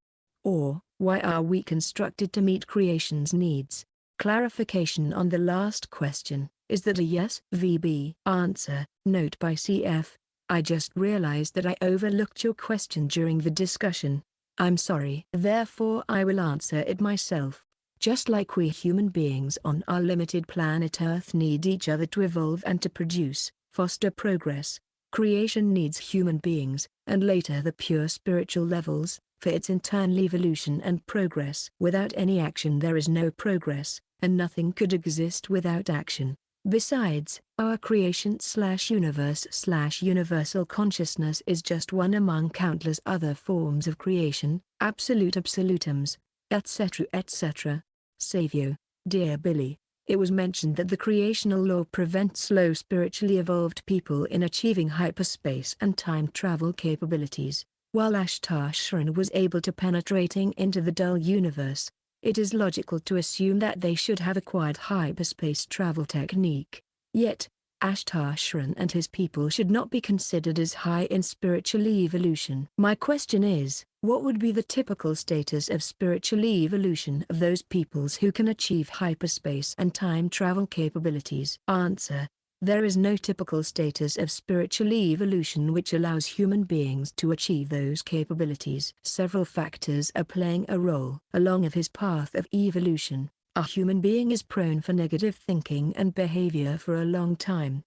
Or, why are we constructed to meet creation's needs? Clarification on the last question: is that a yes? VB. Answer: note by CF. I just realized that I overlooked your question during the discussion. I'm sorry. Therefore I will answer it myself. Just like we human beings on our limited planet Earth need each other to evolve and to produce, foster progress, creation needs human beings, and later the pure spiritual levels, for its internal evolution and progress. Without any action there is no progress, and nothing could exist without action. Besides, our creation/universe/universal consciousness is just one among countless other forms of creation, absolute absolutums, etc. etc. Savio. Dear Billy, it was mentioned that the creational law prevents slow spiritually evolved people in achieving hyperspace and time travel capabilities, while Ashtar Shran was able to penetrating into the dull universe. It is logical to assume that they should have acquired hyperspace travel technique. Yet, Ashtar Shran and his people should not be considered as high in spiritual evolution. My question is, what would be the typical status of spiritual evolution of those peoples who can achieve hyperspace and time travel capabilities? Answer: there is no typical status of spiritual evolution which allows human beings to achieve those capabilities. Several factors are playing a role. Along of his path of evolution, a human being is prone for negative thinking and behavior for a long time.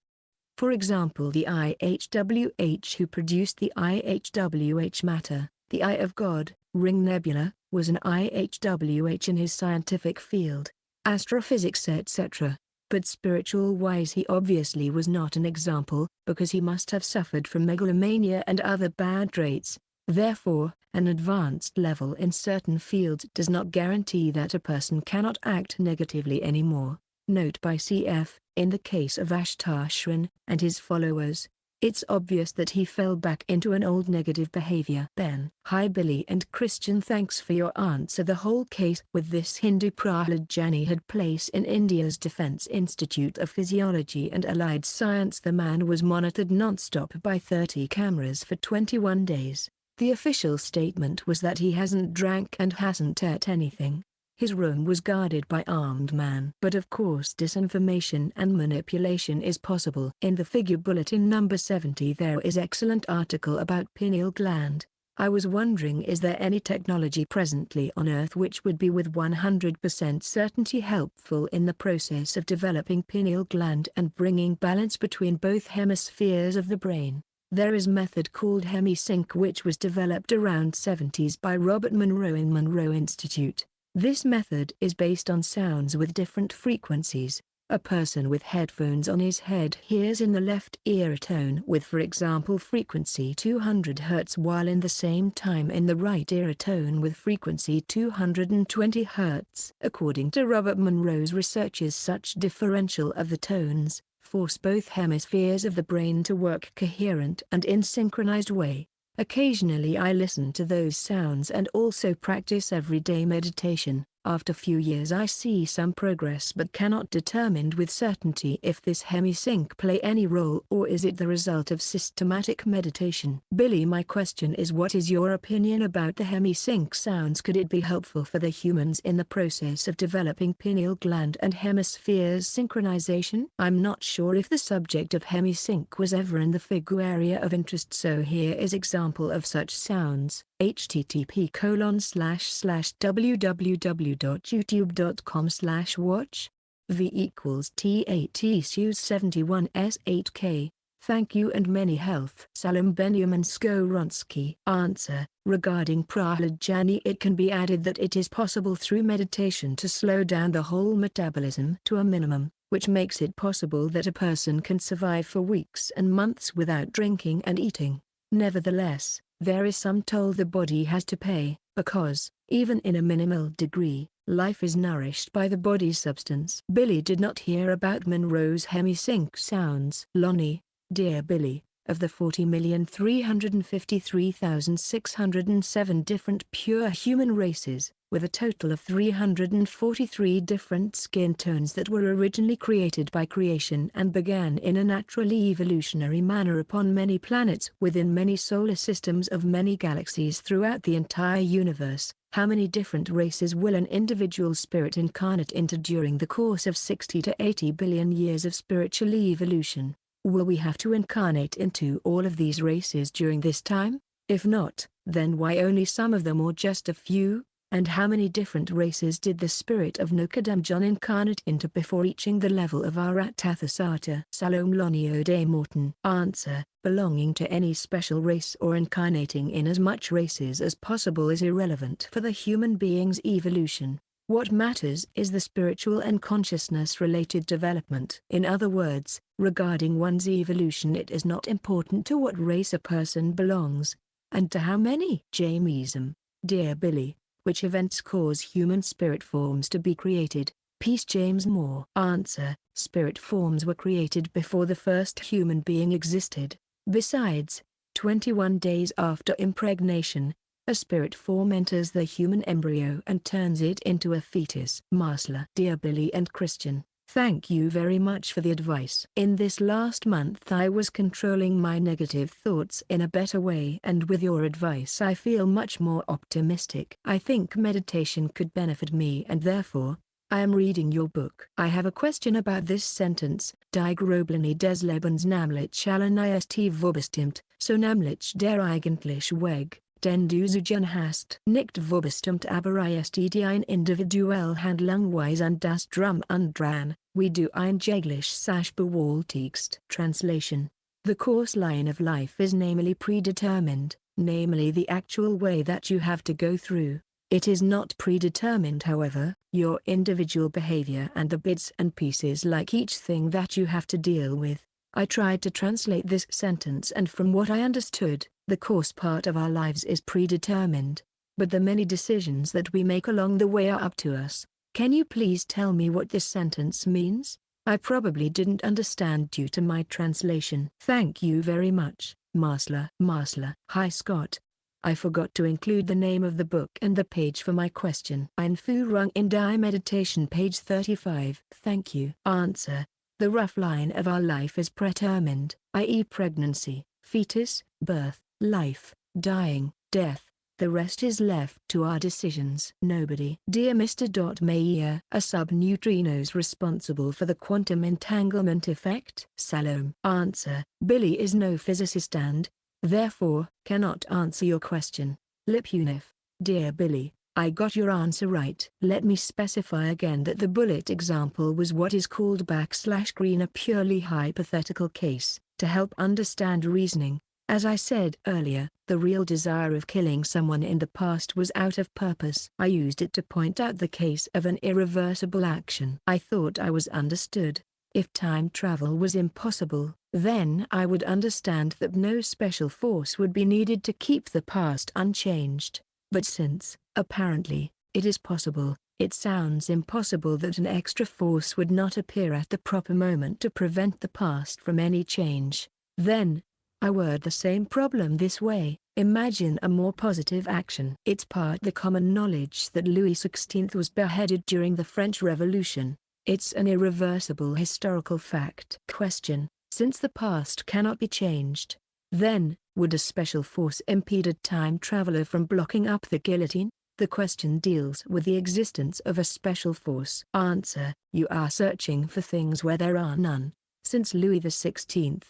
For example, the IHWH who produced the IHWH matter, the Eye of God, Ring Nebula, was an IHWH in his scientific field, astrophysics etc. But spiritual-wise he obviously was not an example, because he must have suffered from megalomania and other bad traits. Therefore, an advanced level in certain fields does not guarantee that a person cannot act negatively anymore. Note by CF, in the case of Ashtar Shran and his followers, It's obvious that he fell back into an old negative behavior. Ben. Hi Billy and Christian, thanks for your answer. The whole case with this Hindu Prahlad Jani had place in India's Defence Institute of Physiology and Allied Science. The man was monitored non-stop by 30 cameras for 21 days. The official statement was that he hasn't drank and hasn't ate anything. His room was guarded by armed men. But of course disinformation and manipulation is possible. In the Figu Bulletin number 70 there is excellent article about pineal gland. I was wondering, is there any technology presently on Earth which would be with 100% certainty helpful in the process of developing pineal gland and bringing balance between both hemispheres of the brain? There is method called HemiSync which was developed around 70s by Robert Monroe in Monroe Institute. This method is based on sounds with different frequencies. A person with headphones on his head hears in the left ear a tone with, for example, frequency 200 Hz, while in the same time in the right ear a tone with frequency 220 Hz. According to Robert Monroe's researches, such differential of the tones force both hemispheres of the brain to work coherent and in synchronized way. Occasionally I listen to those sounds and also practice everyday meditation. After few years I see some progress but cannot determine with certainty if this HemiSync play any role or is it the result of systematic meditation. Billy, my question is, what is your opinion about the HemiSync sounds? Could it be helpful for the humans in the process of developing pineal gland and hemispheres synchronization? I'm not sure if the subject of HemiSync was ever in the Figu area of interest, so here is example of such sounds. http://www.youtube.com/watch v=TATSUS71S8K. Thank you and many health. Salam Benjamin Skoronsky. Answer: regarding Prahlad Jani, it can be added that it is possible through meditation to slow down the whole metabolism to a minimum, which makes it possible that a person can survive for weeks and months without drinking and eating. Nevertheless, there is some toll the body has to pay, because, even in a minimal degree, life is nourished by the body's substance. Billy did not hear about Monroe's HemiSync sounds. Lonnie: Dear Billy, of the 40,353,607 different pure human races, with a total of 343 different skin tones that were originally created by creation and began in a naturally evolutionary manner upon many planets within many solar systems of many galaxies throughout the entire universe, how many different races will an individual spirit incarnate into during the course of 60 to 80 billion years of spiritual evolution? Will we have to incarnate into all of these races during this time? If not, then why only some of them or just a few? And how many different races did the spirit of Nokadam incarnate into before reaching the level of Aratathasata? Salom Lonio de Morton. Answer: belonging to any special race or incarnating in as much races as possible is irrelevant for the human being's evolution. What matters is the spiritual and consciousness-related development. In other words, regarding one's evolution, it is not important to what race a person belongs, and to how many. Jamism. Dear Billy, which events cause human spirit forms to be created? Peace. James Moore. Answer: spirit forms were created before the first human being existed. Besides, 21 days after impregnation, a spirit form enters the human embryo and turns it into a fetus. Masla. Dear Billy and Christian, thank you very much for the advice. In this last month I was controlling my negative thoughts in a better way, and with your advice I feel much more optimistic. I think meditation could benefit me, and therefore, I am reading your book. I have a question about this sentence: Die Grobleni des Lebens namlich allen ist vorbestimmt, so namlich der eigentliche Weg, den du zu gehen hast. Nicht vorbestimmt aber ist die ein individuell Handlungsweise und das Drum und Dran, wie du einjäglich Sach bewältigst. Translation: the course line of life is namely predetermined, namely the actual way that you have to go through. It is not predetermined, however, your individual behavior and the bits and pieces like each thing that you have to deal with. I tried to translate this sentence, and from what I understood, the course part of our lives is predetermined, but the many decisions that we make along the way are up to us. Can you please tell me what this sentence means? I probably didn't understand due to my translation. Thank you very much, Marsla. Marsla. Hi Scott. I forgot to include the name of the book and the page for my question. Ein Führung in die Meditation, page 35. Thank you. Answer. The rough line of our life is predetermined, i.e. pregnancy, fetus, birth, life, dying, death. The rest is left to our decisions. Nobody. Dear Mr. Mayer, a subneutrinos responsible for the quantum entanglement effect? Salome. Answer. Billy is no physicist and, therefore, cannot answer your question. Lipunif. Dear Billy, I got your answer right. Let me specify again that the bullet example was what is called /green, a purely hypothetical case, to help understand reasoning. As I said earlier, the real desire of killing someone in the past was out of purpose. I used it to point out the case of an irreversible action. I thought I was understood. If time travel was impossible, then I would understand that no special force would be needed to keep the past unchanged. But since, apparently, it is possible, it sounds impossible that an extra force would not appear at the proper moment to prevent the past from any change. Then, I word the same problem this way: imagine a more positive action. It's part the common knowledge that Louis XVI was beheaded during the French Revolution. It's an irreversible historical fact. Question: since the past cannot be changed, then, would a special force impede a time traveler from blocking up the guillotine? The question deals with the existence of a special force. Answer: you are searching for things where there are none. Since Louis XVI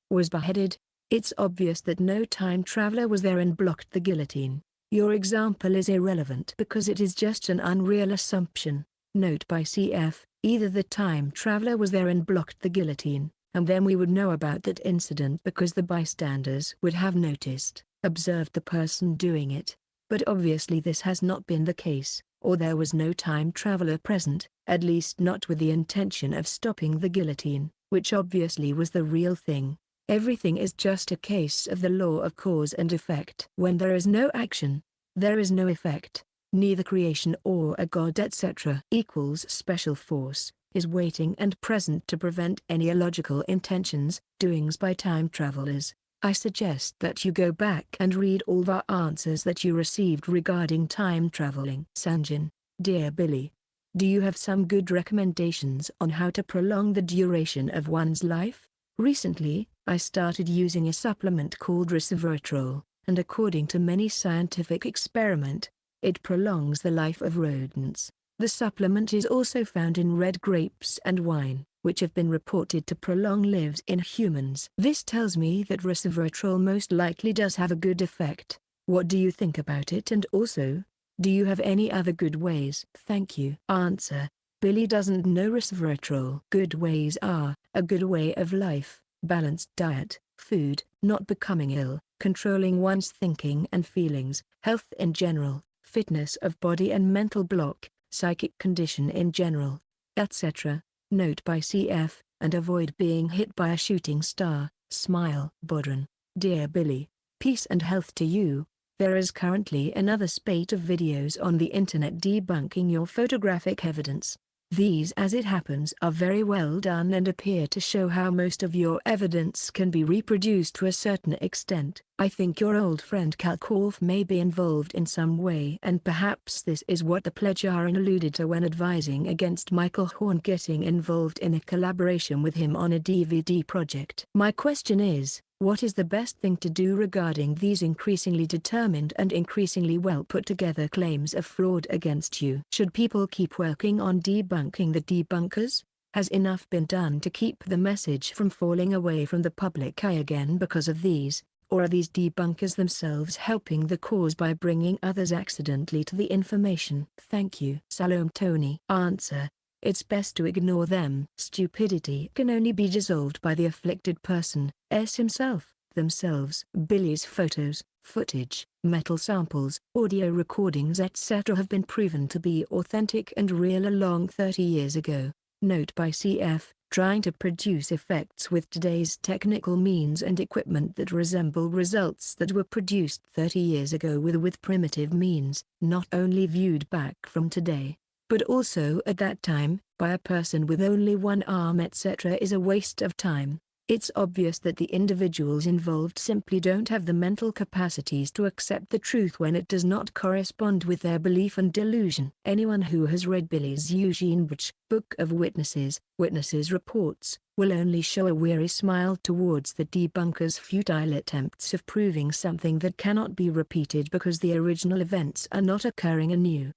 was beheaded, it's obvious that no time traveler was there and blocked the guillotine. Your example is irrelevant because it is just an unreal assumption. Note by cf. Either the time traveler was there and blocked the guillotine, and then we would know about that incident because the bystanders would have noticed, observed the person doing it. But obviously this has not been the case, or there was no time traveler present, at least not with the intention of stopping the guillotine, which obviously was the real thing. Everything is just a case of the law of cause and effect. When there is no action, there is no effect, neither creation or a god etc. equals special force, is waiting and present to prevent any illogical intentions, doings by time travelers. I suggest that you go back and read all the answers that you received regarding time traveling. Sanjin. Dear Billy, do you have some good recommendations on how to prolong the duration of one's life? Recently, I started using a supplement called resveratrol, and according to many scientific experiments, it prolongs the life of rodents. The supplement is also found in red grapes and wine, which have been reported to prolong lives in humans. This tells me that resveratrol most likely does have a good effect. What do you think about it, and also, do you have any other good ways? Thank you. Answer: Billy doesn't know resveratrol. Good ways are, a good way of life, balanced diet, food, not becoming ill, controlling one's thinking and feelings, health in general, fitness of body and mental block, psychic condition in general, etc. Note by cf. And avoid being hit by a shooting star. Smile. Bodran. Dear Billy, peace and health to you. There is currently another spate of videos on the internet debunking your photographic evidence. These, as it happens, are very well done and appear to show how most of your evidence can be reproduced to a certain extent. I think your old friend Kalkoff may be involved in some way, and perhaps this is what the Plejarin alluded to when advising against Michael Horn getting involved in a collaboration with him on a DVD project. My question is, what is the best thing to do regarding these increasingly determined and increasingly well put together claims of fraud against you? Should people keep working on debunking the debunkers? Has enough been done to keep the message from falling away from the public eye again because of these? Or are these debunkers themselves helping the cause by bringing others accidentally to the information? Thank you. Salome Tony. Answer: it's best to ignore them. Stupidity can only be dissolved by the afflicted person, himself, themselves. Billy's photos, footage, metal samples, audio recordings etc. have been proven to be authentic and real along 30 years ago. Note by cf. Trying to produce effects with today's technical means and equipment that resemble results that were produced 30 years ago with primitive means, not only viewed back from today. but also at that time, by a person with only one arm etc. is a waste of time. It's obvious that the individuals involved simply don't have the mental capacities to accept the truth when it does not correspond with their belief and delusion. Anyone who has read Billy's Eugene Butch Book of Witnesses, Witnesses Reports, will only show a weary smile towards the debunker's futile attempts of proving something that cannot be repeated because the original events are not occurring anew.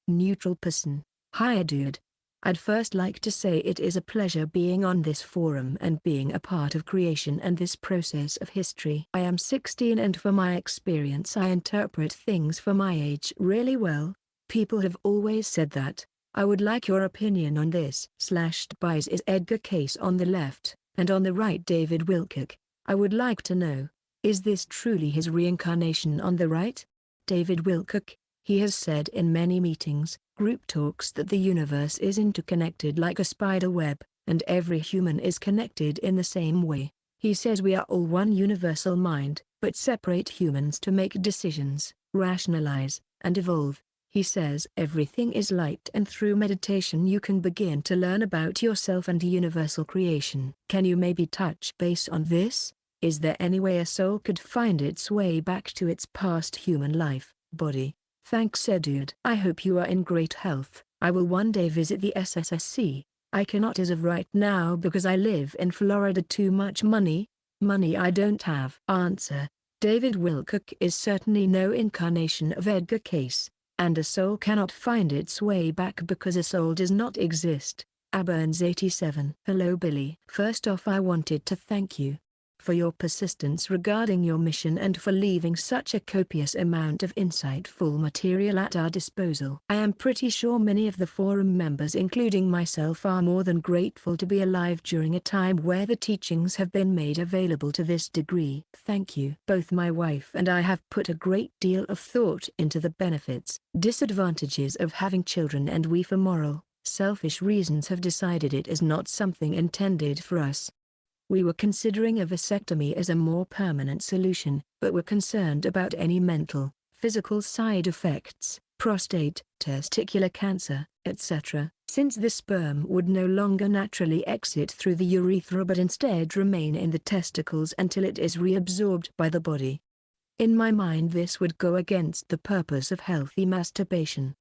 Neutral person. Hi dude. I'd first like to say it is a pleasure being on this forum and being a part of creation and this process of history. I am 16 and from my experience I interpret things for my age really well. People have always said that. I would like your opinion on this. Buys is Edgar Case on the left, and on the right David Wilcock. I would like to know, is this truly his reincarnation on the right? David Wilcock. He has said in many meetings, group talks that the universe is interconnected like a spider web, and every human is connected in the same way. He says we are all one universal mind, but separate humans to make decisions, rationalize, and evolve. He says everything is light and through meditation you can begin to learn about yourself and universal creation. Can you maybe touch base on this? Is there any way a soul could find its way back to its past human life, body? Thanks dude. I hope you are in great health. I will one day visit the SSSC. I cannot as of right now because I live in Florida. Too much money? Money I don't have. Answer. David Wilcock is certainly no incarnation of Edgar Case, and a soul cannot find its way back because a soul does not exist. Aburns 87. Hello Billy. First off I wanted to thank you for your persistence regarding your mission and for leaving such a copious amount of insightful material at our disposal. I am pretty sure many of the forum members including myself are more than grateful to be alive during a time where the teachings have been made available to this degree. Thank you. Both my wife and I have put a great deal of thought into the benefits, disadvantages of having children, and we for moral, selfish reasons have decided it is not something intended for us. We were considering a vasectomy as a more permanent solution, but were concerned about any mental, physical side effects, prostate, testicular cancer, etc., since the sperm would no longer naturally exit through the urethra but instead remain in the testicles until it is reabsorbed by the body. In my mind this would go against the purpose of healthy masturbation.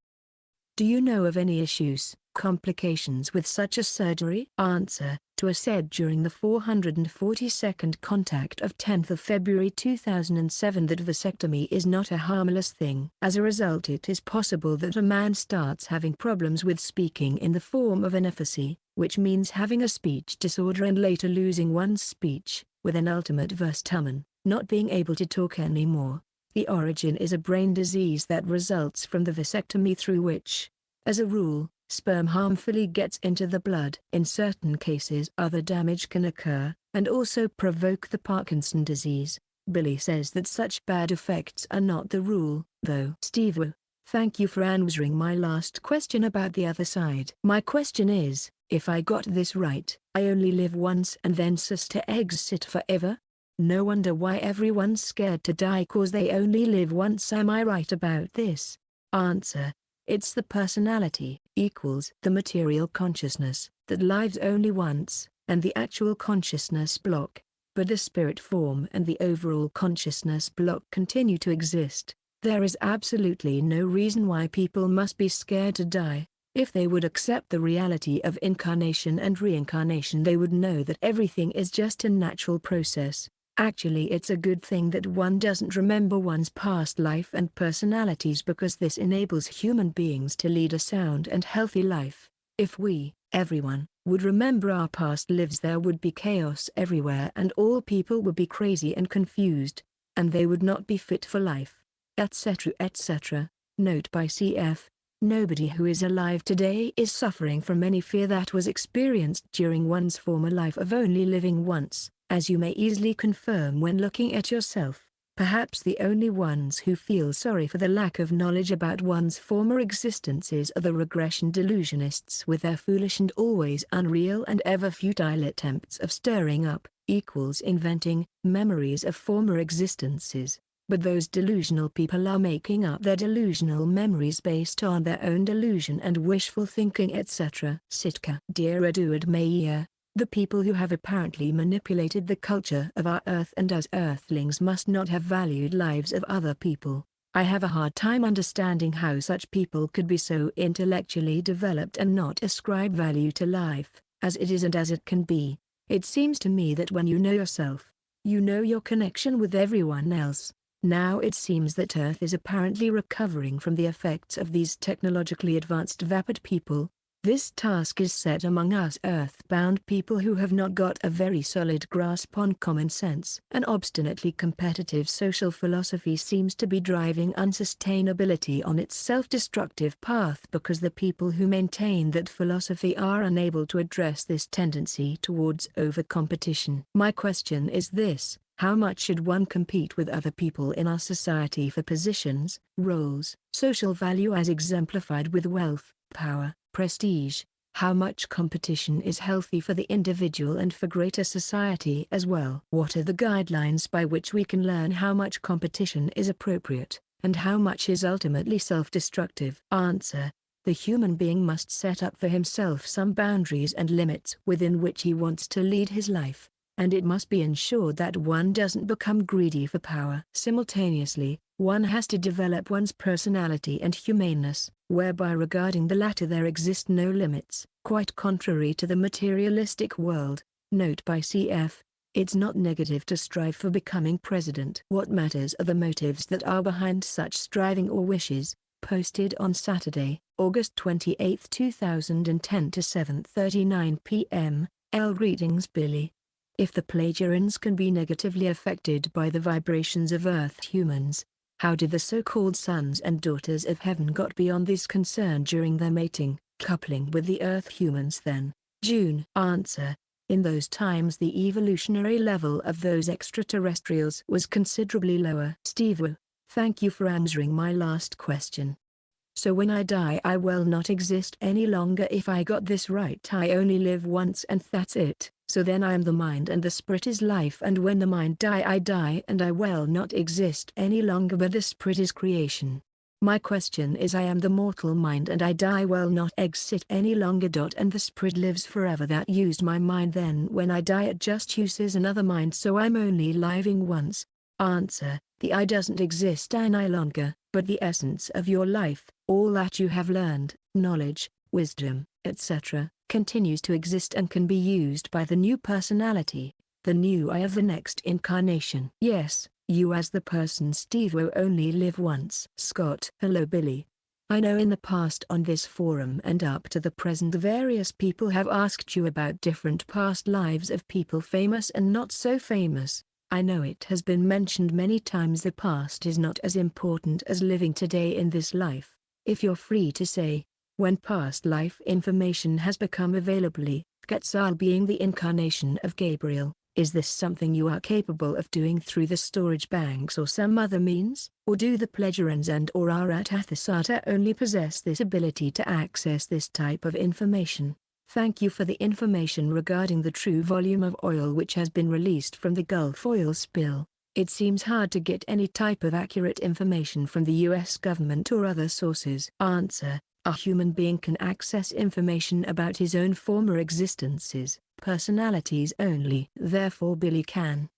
Do you know of any issues, complications with such a surgery? Answer. To a said during the 442nd contact of 10th of February 2007 that vasectomy is not a harmless thing. As a result it is possible that a man starts having problems with speaking in the form of anaphasia, which means having a speech disorder and later losing one's speech, with an ultimate verstummen, not being able to talk anymore. The origin is a brain disease that results from the vasectomy through which, as a rule, sperm harmfully gets into the blood. In certain cases other damage can occur, and also provoke the Parkinson disease. Billy says that such bad effects are not the rule, though. Steve, thank you for answering my last question about the other side. My question is, if I got this right, I only live once and then sister exit forever? No wonder why everyone's scared to die cause they only live once. Am I right about this? Answer. It's the personality equals the material consciousness that lives only once, and the actual consciousness block. But the spirit form and the overall consciousness block continue to exist. There is absolutely no reason why people must be scared to die. If they would accept the reality of incarnation and reincarnation they would know that everything is just a natural process. Actually it's a good thing that one doesn't remember one's past life and personalities because this enables human beings to lead a sound and healthy life. If we, everyone, would remember our past lives there would be chaos everywhere and all people would be crazy and confused, and they would not be fit for life, etc. etc. Note by cf. Nobody who is alive today is suffering from any fear that was experienced during one's former life of only living once, as you may easily confirm when looking at yourself. Perhaps the only ones who feel sorry for the lack of knowledge about one's former existences are the regression delusionists with their foolish and always unreal and ever futile attempts of stirring up, equals inventing, memories of former existences. but those delusional people are making up their delusional memories based on their own delusion and wishful thinking etc. Sitka. Dear Edward Mayer, the people who have apparently manipulated the culture of our Earth and us Earthlings must not have valued lives of other people. I have a hard time understanding how such people could be so intellectually developed and not ascribe value to life, as it is and as it can be. It seems to me that when you know yourself, you know your connection with everyone else. Now it seems that Earth is apparently recovering from the effects of these technologically advanced vapid people. This task is set among us earthbound people who have not got a very solid grasp on common sense. An obstinately competitive social philosophy seems to be driving unsustainability on its self-destructive path because the people who maintain that philosophy are unable to address this tendency towards over-competition. My question is this: how much should one compete with other people in our society for positions, roles, social value as exemplified with wealth, power, prestige? How much competition is healthy for the individual and for greater society as well? What are the guidelines by which we can learn how much competition is appropriate, and how much is ultimately self-destructive? Answer: the human being must set up for himself some boundaries and limits within which he wants to lead his life, and it must be ensured that one doesn't become greedy for power. Simultaneously, one has to develop one's personality and humaneness, whereby regarding the latter there exist no limits. Quite contrary to the materialistic world, note by cf. It's not negative to strive for becoming president. What matters are the motives that are behind such striving or wishes. Posted on Saturday, August 28, 2010 to 7:39 p.m. Greetings Billy. If the Pleiadians can be negatively affected by the vibrations of Earth humans, how did the so-called sons and daughters of heaven got beyond this concern during their mating, coupling with the Earth humans then? June. Answer: in those times the evolutionary level of those extraterrestrials was considerably lower. Steve, thank you for answering my last question. So when I die I will not exist any longer. If I got this right, I only live once and that's it. So then I am the mind and the spirit is life, and when the mind die I die and I will not exist any longer, but the spirit is creation. My question is, I am the mortal mind and I die will not exist any longer. And the spirit lives forever that used my mind, then when I die it just uses another mind, so I'm only living once. Answer: the I doesn't exist any longer, but the essence of your life, all that you have learned, knowledge, wisdom, etc., continues to exist and can be used by the new personality, the new I of the next incarnation. Yes, you as the person Steve will only live once. Scott. Hello Billy. I know in the past on this forum and up to the present various people have asked you about different past lives of people famous and not so famous. I know it has been mentioned many times the past is not as important as living today in this life. If you're free to say, when past life information has become available, Quetzal being the incarnation of Gabriel, is this something you are capable of doing through the storage banks or some other means? Or do the Pleiadians and or Arathathasata only possess this ability to access this type of information? Thank you for the information regarding the true volume of oil which has been released from the Gulf oil spill. It seems hard to get any type of accurate information from the US government or other sources. Answer: a human being can access information about his own former existences, personalities only. Therefore Billy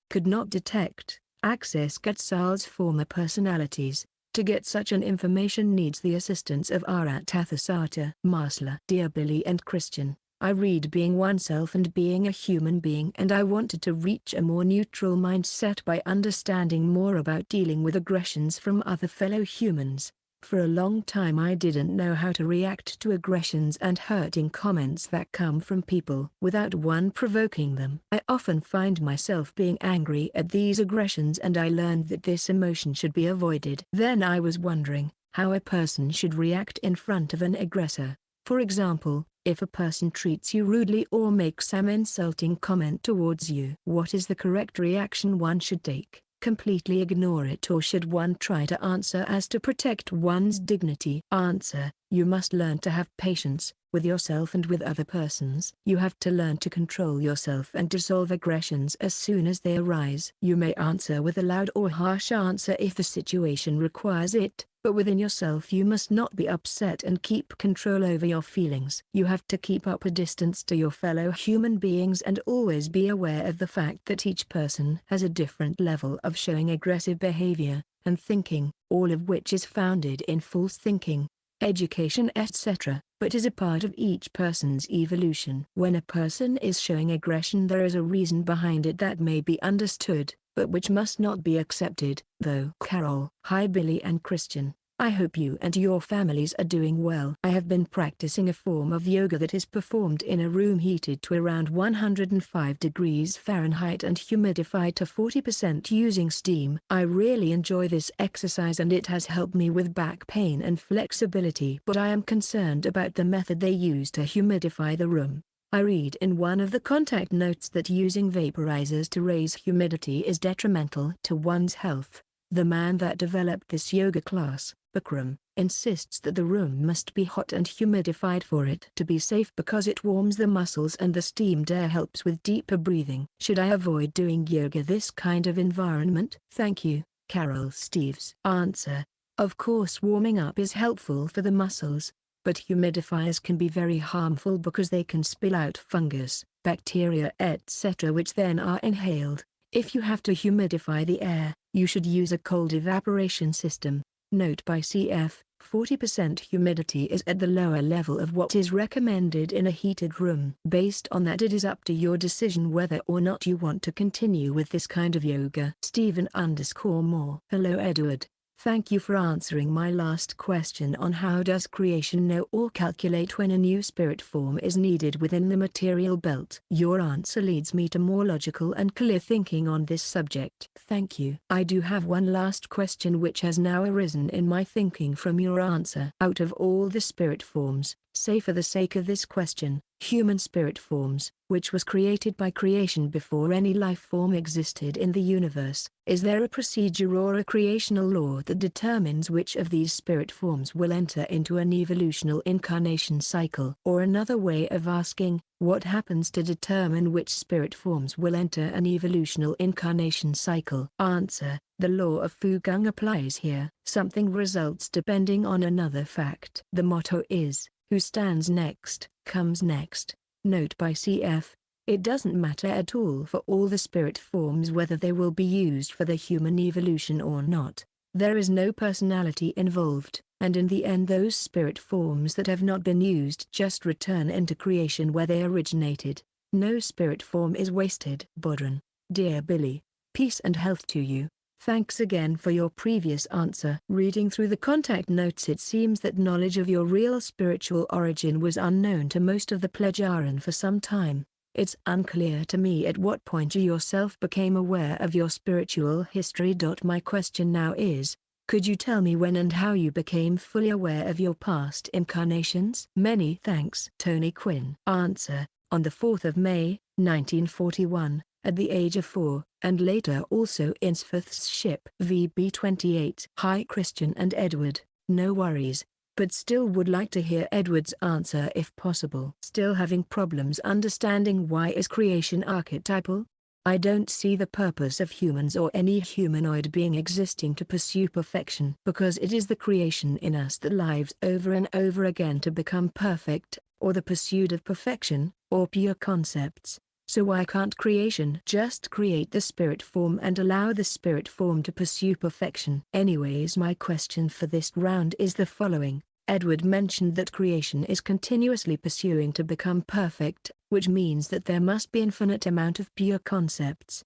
could not detect, access Quetzal's former personalities. To get such an information needs the assistance of Arathathasata. Masla. Dear Billy and Christian, I read Being Oneself and Being a Human Being, and I wanted to reach a more neutral mindset by understanding more about dealing with aggressions from other fellow humans. For a long time I didn't know how to react to aggressions and hurting comments that come from people without one provoking them. I often find myself being angry at these aggressions, and I learned that this emotion should be avoided. Then I was wondering how a person should react in front of an aggressor. For example, if a person treats you rudely or makes some insulting comment towards you, what is the correct reaction one should take? completely ignore it, or should one try to answer as to protect one's dignity? Answer: you must learn to have patience with yourself and with other persons. You have to learn to control yourself and dissolve aggressions as soon as they arise. You may answer with a loud or harsh answer if the situation requires it, but within yourself you must not be upset and keep control over your feelings. You have to keep up a distance to your fellow human beings and always be aware of the fact that each person has a different level of showing aggressive behavior and thinking, all of which is founded in false thinking, education, etc., but is a part of each person's evolution. When a person is showing aggression, there is a reason behind it that may be understood, but which must not be accepted, though. Carol: Hi Billy and Christian. I hope you and your families are doing well. I have been practicing a form of yoga that is performed in a room heated to around 105 degrees Fahrenheit and humidified to 40% using steam. I really enjoy this exercise and it has helped me with back pain and flexibility, but I am concerned about the method they use to humidify the room. I read in one of the contact notes that using vaporizers to raise humidity is detrimental to one's health. The man that developed this yoga class, Bikram, insists that the room must be hot and humidified for it to be safe because it warms the muscles and the steamed air helps with deeper breathing. Should I avoid doing yoga this kind of environment? Thank you, Carol Steves. Answer: of course warming up is helpful for the muscles, but humidifiers can be very harmful because they can spill out fungus, bacteria, etc., which then are inhaled. If you have to humidify the air, you should use a cold evaporation system. Note by CF, 40% humidity is at the lower level of what is recommended in a heated room. Based on that, it is up to your decision whether or not you want to continue with this kind of yoga. Stephen_Moore. Hello Edward. Thank you for answering my last question on how does creation know or calculate when a new spirit form is needed within the material belt. Your answer leads me to more logical and clear thinking on this subject. Thank you. I do have one last question which has now arisen in my thinking from your answer. Out of all the spirit forms, say for the sake of this question, human spirit forms, which was created by creation before any life form existed in the universe, is there a procedure or a creational law that determines which of these spirit forms will enter into an evolutional incarnation cycle? Or another way of asking, what happens to determine which spirit forms will enter an evolutional incarnation cycle? Answer: the law of Fugung applies here. Something results depending on another fact. The motto is, who stands next, comes next. Note by CF, it doesn't matter at all for all the spirit forms whether they will be used for the human evolution or not. There is no personality involved, and in the end those spirit forms that have not been used just return into creation where they originated. No spirit form is wasted. Bodran. Dear Billy, peace and health to you. Thanks again for your previous answer. Reading through the contact notes, it seems that knowledge of your real spiritual origin was unknown to most of the Plejaran for some time. It's unclear to me at what point you yourself became aware of your spiritual history. My question now is, could you tell me when and how you became fully aware of your past incarnations? Many thanks. Tony Quinn. Answer: on the 4th of May, 1941. At the age of 4, and later also in Sfith's ship VB-28. Hi Christian and Edward, no worries, but still would like to hear Edward's answer if possible. Still having problems understanding why is creation archetypal? I don't see the purpose of humans or any humanoid being existing to pursue perfection, because it is the creation in us that lives over and over again to become perfect, or the pursuit of perfection, or pure concepts. So why can't creation just create the spirit form and allow the spirit form to pursue perfection? Anyways, my question for this round is the following. Edward mentioned that creation is continuously pursuing to become perfect, which means that there must be infinite amount of pure concepts.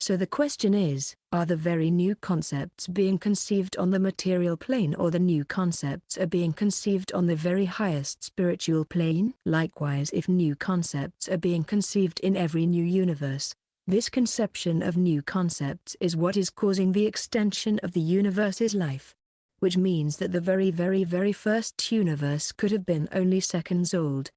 So the question is, are the very new concepts being conceived on the material plane, or the new concepts are being conceived on the very highest spiritual plane? Likewise, if new concepts are being conceived in every new universe, this conception of new concepts is what is causing the extension of the universe's life. Which means that the very first universe could have been only seconds old.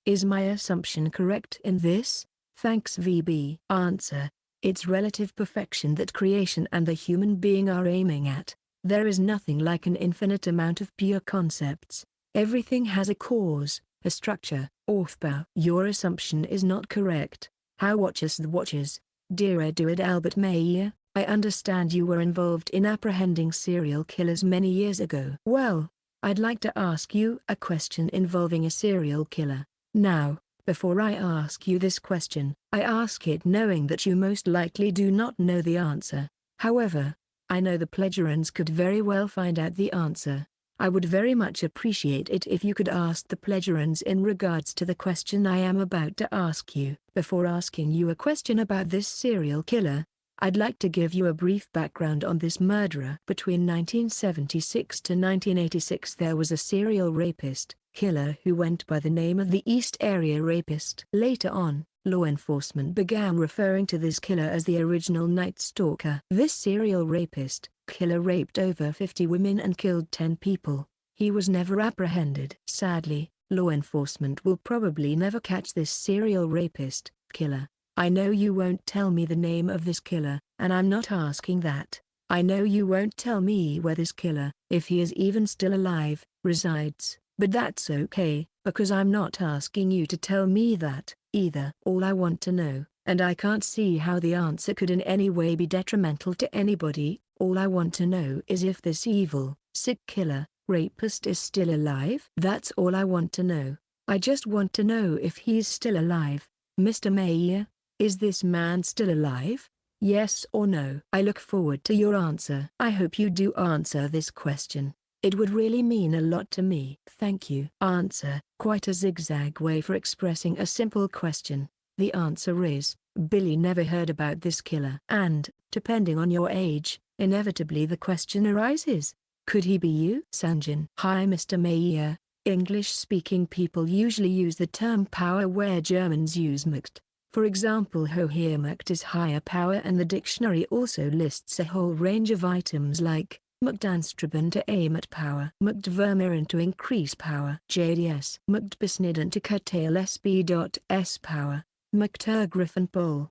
Is my assumption correct in this? Thanks VB. Answer: It's relative perfection that creation and the human being are aiming at. There is nothing like an infinite amount of pure concepts. Everything has a cause, a structure. Aufbau. Your assumption is not correct. How watches the watches? Dear Edward Albert Mayer, I understand you were involved in apprehending serial killers many years ago. Well, I'd like to ask you a question involving a serial killer. Now, before I ask you this question, I ask it knowing that you most likely do not know the answer. However, I know the pledgerans could very well find out the answer. I would very much appreciate it if you could ask the pledgerans in regards to the question I am about to ask you. Before asking you a question about this serial killer, I'd like to give you a brief background on this murderer. Between 1976 to 1986 there was a serial rapist, killer who went by the name of the East Area Rapist. Later on, law enforcement began referring to this killer as the original Night Stalker. This serial rapist, killer raped over 50 women and killed 10 people. He was never apprehended. Sadly, law enforcement will probably never catch this serial rapist, killer. I know you won't tell me the name of this killer, and I'm not asking that. I know you won't tell me where this killer, if he is even still alive, resides, but that's okay, because I'm not asking you to tell me that, either. All I want to know, and I can't see how the answer could in any way be detrimental to anybody, all I want to know is if this evil, sick killer, rapist is still alive. That's all I want to know. I just want to know if he's still alive. Mr. Mayer, is this man still alive? Yes or no? I look forward to your answer. I hope you do answer this question. It would really mean a lot to me. Thank you. Answer. Quite a zigzag way for expressing a simple question. The answer is, Billy never heard about this killer. And, depending on your age, inevitably the question arises, could he be you? Sanjin. Hi Mr. Mayer. English-speaking people usually use the term power where Germans use Macht. For example, höhere Macht is higher power, and the dictionary also lists a whole range of items like Machtanstreben to aim at power, Machtvermehren to increase power, JDS, Machtbesnidden to curtail SB.S power, Machtergriffen Pol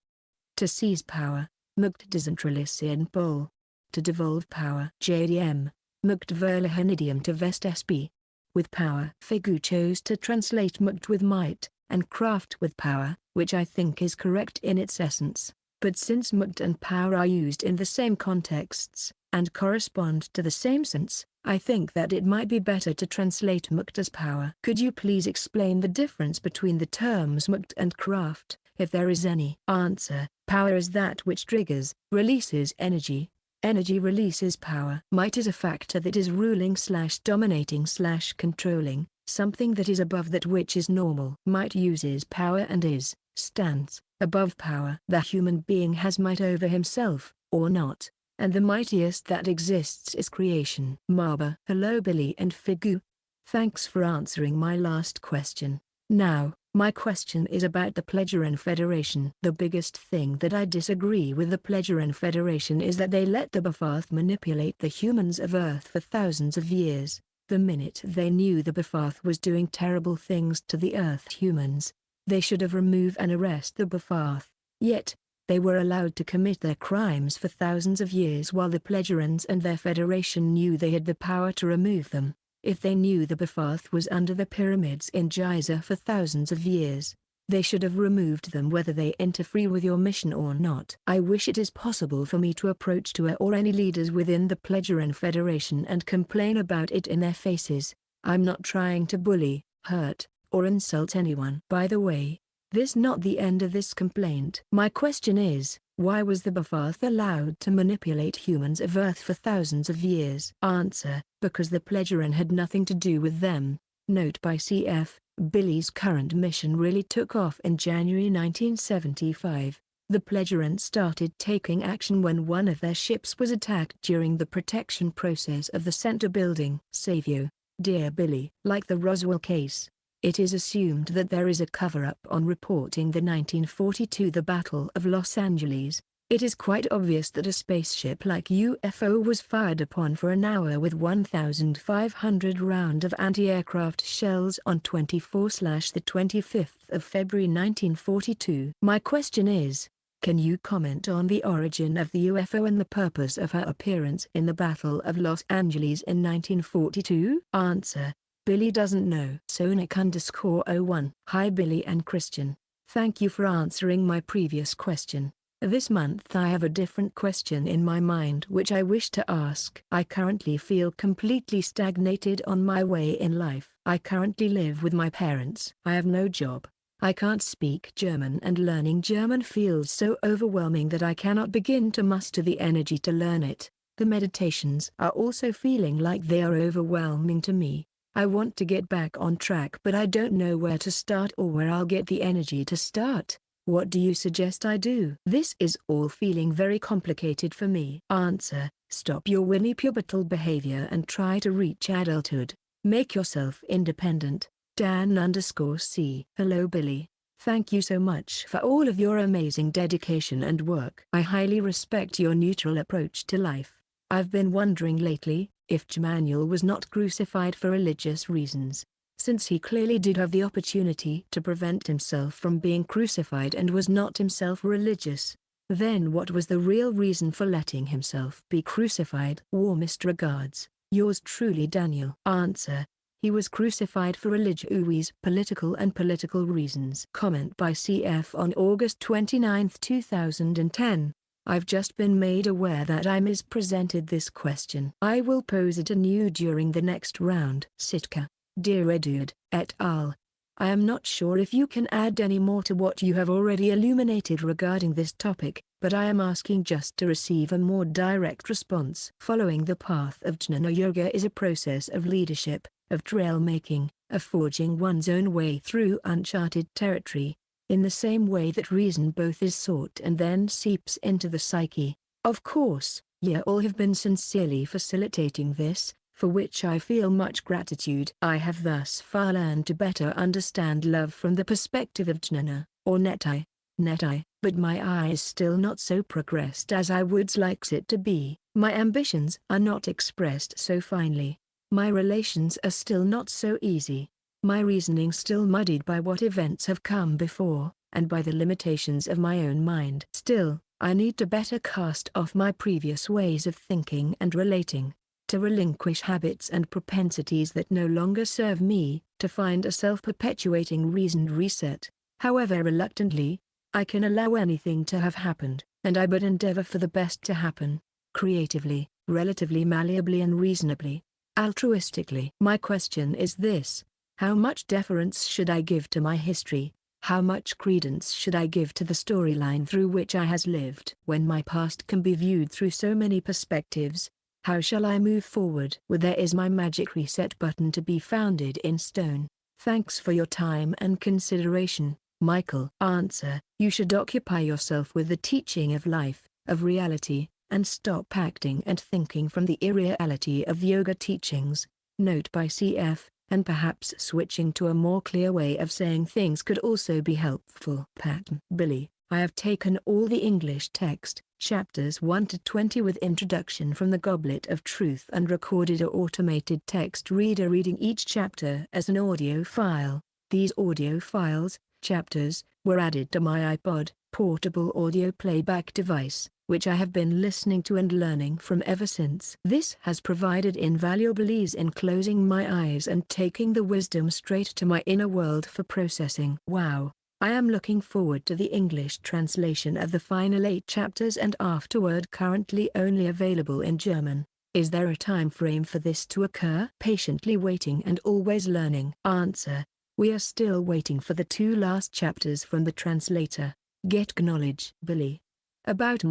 to seize power, Machtdecentralisieren Pol to devolve power, JDM, Machtverlieren idiom to vest SB with power. Figu chose to translate Macht with might, and Kraft with power, which I think is correct in its essence. But since Macht and power are used in the same contexts, and correspond to the same sense, I think that it might be better to translate Macht as power. Could you please explain the difference between the terms Macht and Kraft, if there is any? Answer. Power is that which triggers, releases energy. Energy releases power. Might is a factor that is ruling/dominating/controlling, something that is above that which is normal. Might uses power and stands above power. The human being has might over himself, or not, and the mightiest that exists is creation. Marba. Hello Billy and Figu. Thanks for answering my last question. Now, my question is about the Pledgeran Federation. The biggest thing that I disagree with the Pledgeran Federation is that they let the Bafath manipulate the humans of Earth for thousands of years. The minute they knew the Bafath was doing terrible things to the Earth humans, they should have removed and arrested the Bafath. Yet, they were allowed to commit their crimes for thousands of years while the Pledgerans and their federation knew they had the power to remove them. If they knew the Bafath was under the pyramids in Giza for thousands of years, they should have removed them whether they interfere with your mission or not. I wish it is possible for me to approach Tua or any leaders within the Pledgeran Federation and complain about it in their faces. I'm not trying to bully, hurt, or insult anyone. By the way, this not the end of this complaint. My question is, why was the Bafath allowed to manipulate humans of Earth for thousands of years? Answer, because the Pledgeran had nothing to do with them. Note by CF, Billy's current mission really took off in January 1975. The Pledgeran started taking action when one of their ships was attacked during the protection process of the center building. Savio, dear Billy. Like the Roswell case, it is assumed that there is a cover-up on reporting the 1942 the Battle of Los Angeles. It is quite obvious that a spaceship-like UFO was fired upon for an hour with 1,500 round of anti-aircraft shells on 24/the 25th of February 1942. My question is, Can you comment on the origin of the UFO and the purpose of her appearance in the Battle of Los Angeles in 1942? Answer. Billy doesn't know. Sonic_01. Hi Billy and Christian. Thank you for answering my previous question. This month I have a different question in my mind which I wish to ask. I currently feel completely stagnated on my way in life. I currently live with my parents. I have no job. I can't speak German and learning German feels so overwhelming that I cannot begin to muster the energy to learn it. The meditations are also feeling like they are overwhelming to me. I want to get back on track but I don't know where to start or where I'll get the energy to start. What do you suggest I do? This is all feeling very complicated for me. Answer. Stop your whiny pubertal behavior and try to reach adulthood. Make yourself independent. Dan_C. Hello Billy. Thank you so much for all of your amazing dedication and work. I highly respect your neutral approach to life. I've been wondering lately, if Jemanuel was not crucified for religious reasons. Since he clearly did have the opportunity to prevent himself from being crucified and was not himself religious, then what was the real reason for letting himself be crucified? Warmest regards, yours truly Daniel. Answer. He was crucified for religious, political reasons. Comment by CF on August 29, 2010. I've just been made aware that I mispresented this question. I will pose it anew during the next round. Sitka. Dear Eduard, et al. I am not sure if you can add any more to what you have already illuminated regarding this topic, but I am asking just to receive a more direct response. Following the path of Jnana Yoga is a process of leadership, of trail making, of forging one's own way through uncharted territory, in the same way that reason both is sought and then seeps into the psyche. Of course, ye all have been sincerely facilitating this, for which I feel much gratitude. I have thus far learned to better understand love from the perspective of Jnana, or Netai, but my eye is still not so progressed as I would like it to be. My ambitions are not expressed so finely. My relations are still not so easy. My reasoning still muddied by what events have come before, and by the limitations of my own mind. Still, I need to better cast off my previous ways of thinking and relating, to relinquish habits and propensities that no longer serve me, to find a self-perpetuating reasoned reset. However reluctantly, I can allow anything to have happened, and I but endeavor for the best to happen, creatively, relatively malleably and reasonably, altruistically. My question is this: how much deference should I give to my history? How much credence should I give to the storyline through which I has lived? When my past can be viewed through so many perspectives, how shall I move forward? There is my magic reset button to be founded in stone. Thanks for your time and consideration, Michael. Answer. You should occupy yourself with the teaching of life, of reality, and stop acting and thinking from the irreality of yoga teachings. Note by CF, and perhaps switching to a more clear way of saying things could also be helpful. Pattern. Billy, I have taken all the English text, chapters 1 to 20 with introduction from the Goblet of Truth and recorded a automated text reader reading each chapter as an audio file. These audio files, chapters, were added to my iPod, portable audio playback device, which I have been listening to and learning from ever since. This has provided invaluable ease in closing my eyes and taking the wisdom straight to my inner world for processing. Wow! I am looking forward to the English translation of the final 8 chapters and afterward. Currently only available in German. Is there a time frame for this to occur? Patiently waiting and always learning. Answer. We are still waiting for the 2 last chapters from the translator. Get knowledge. Billy. About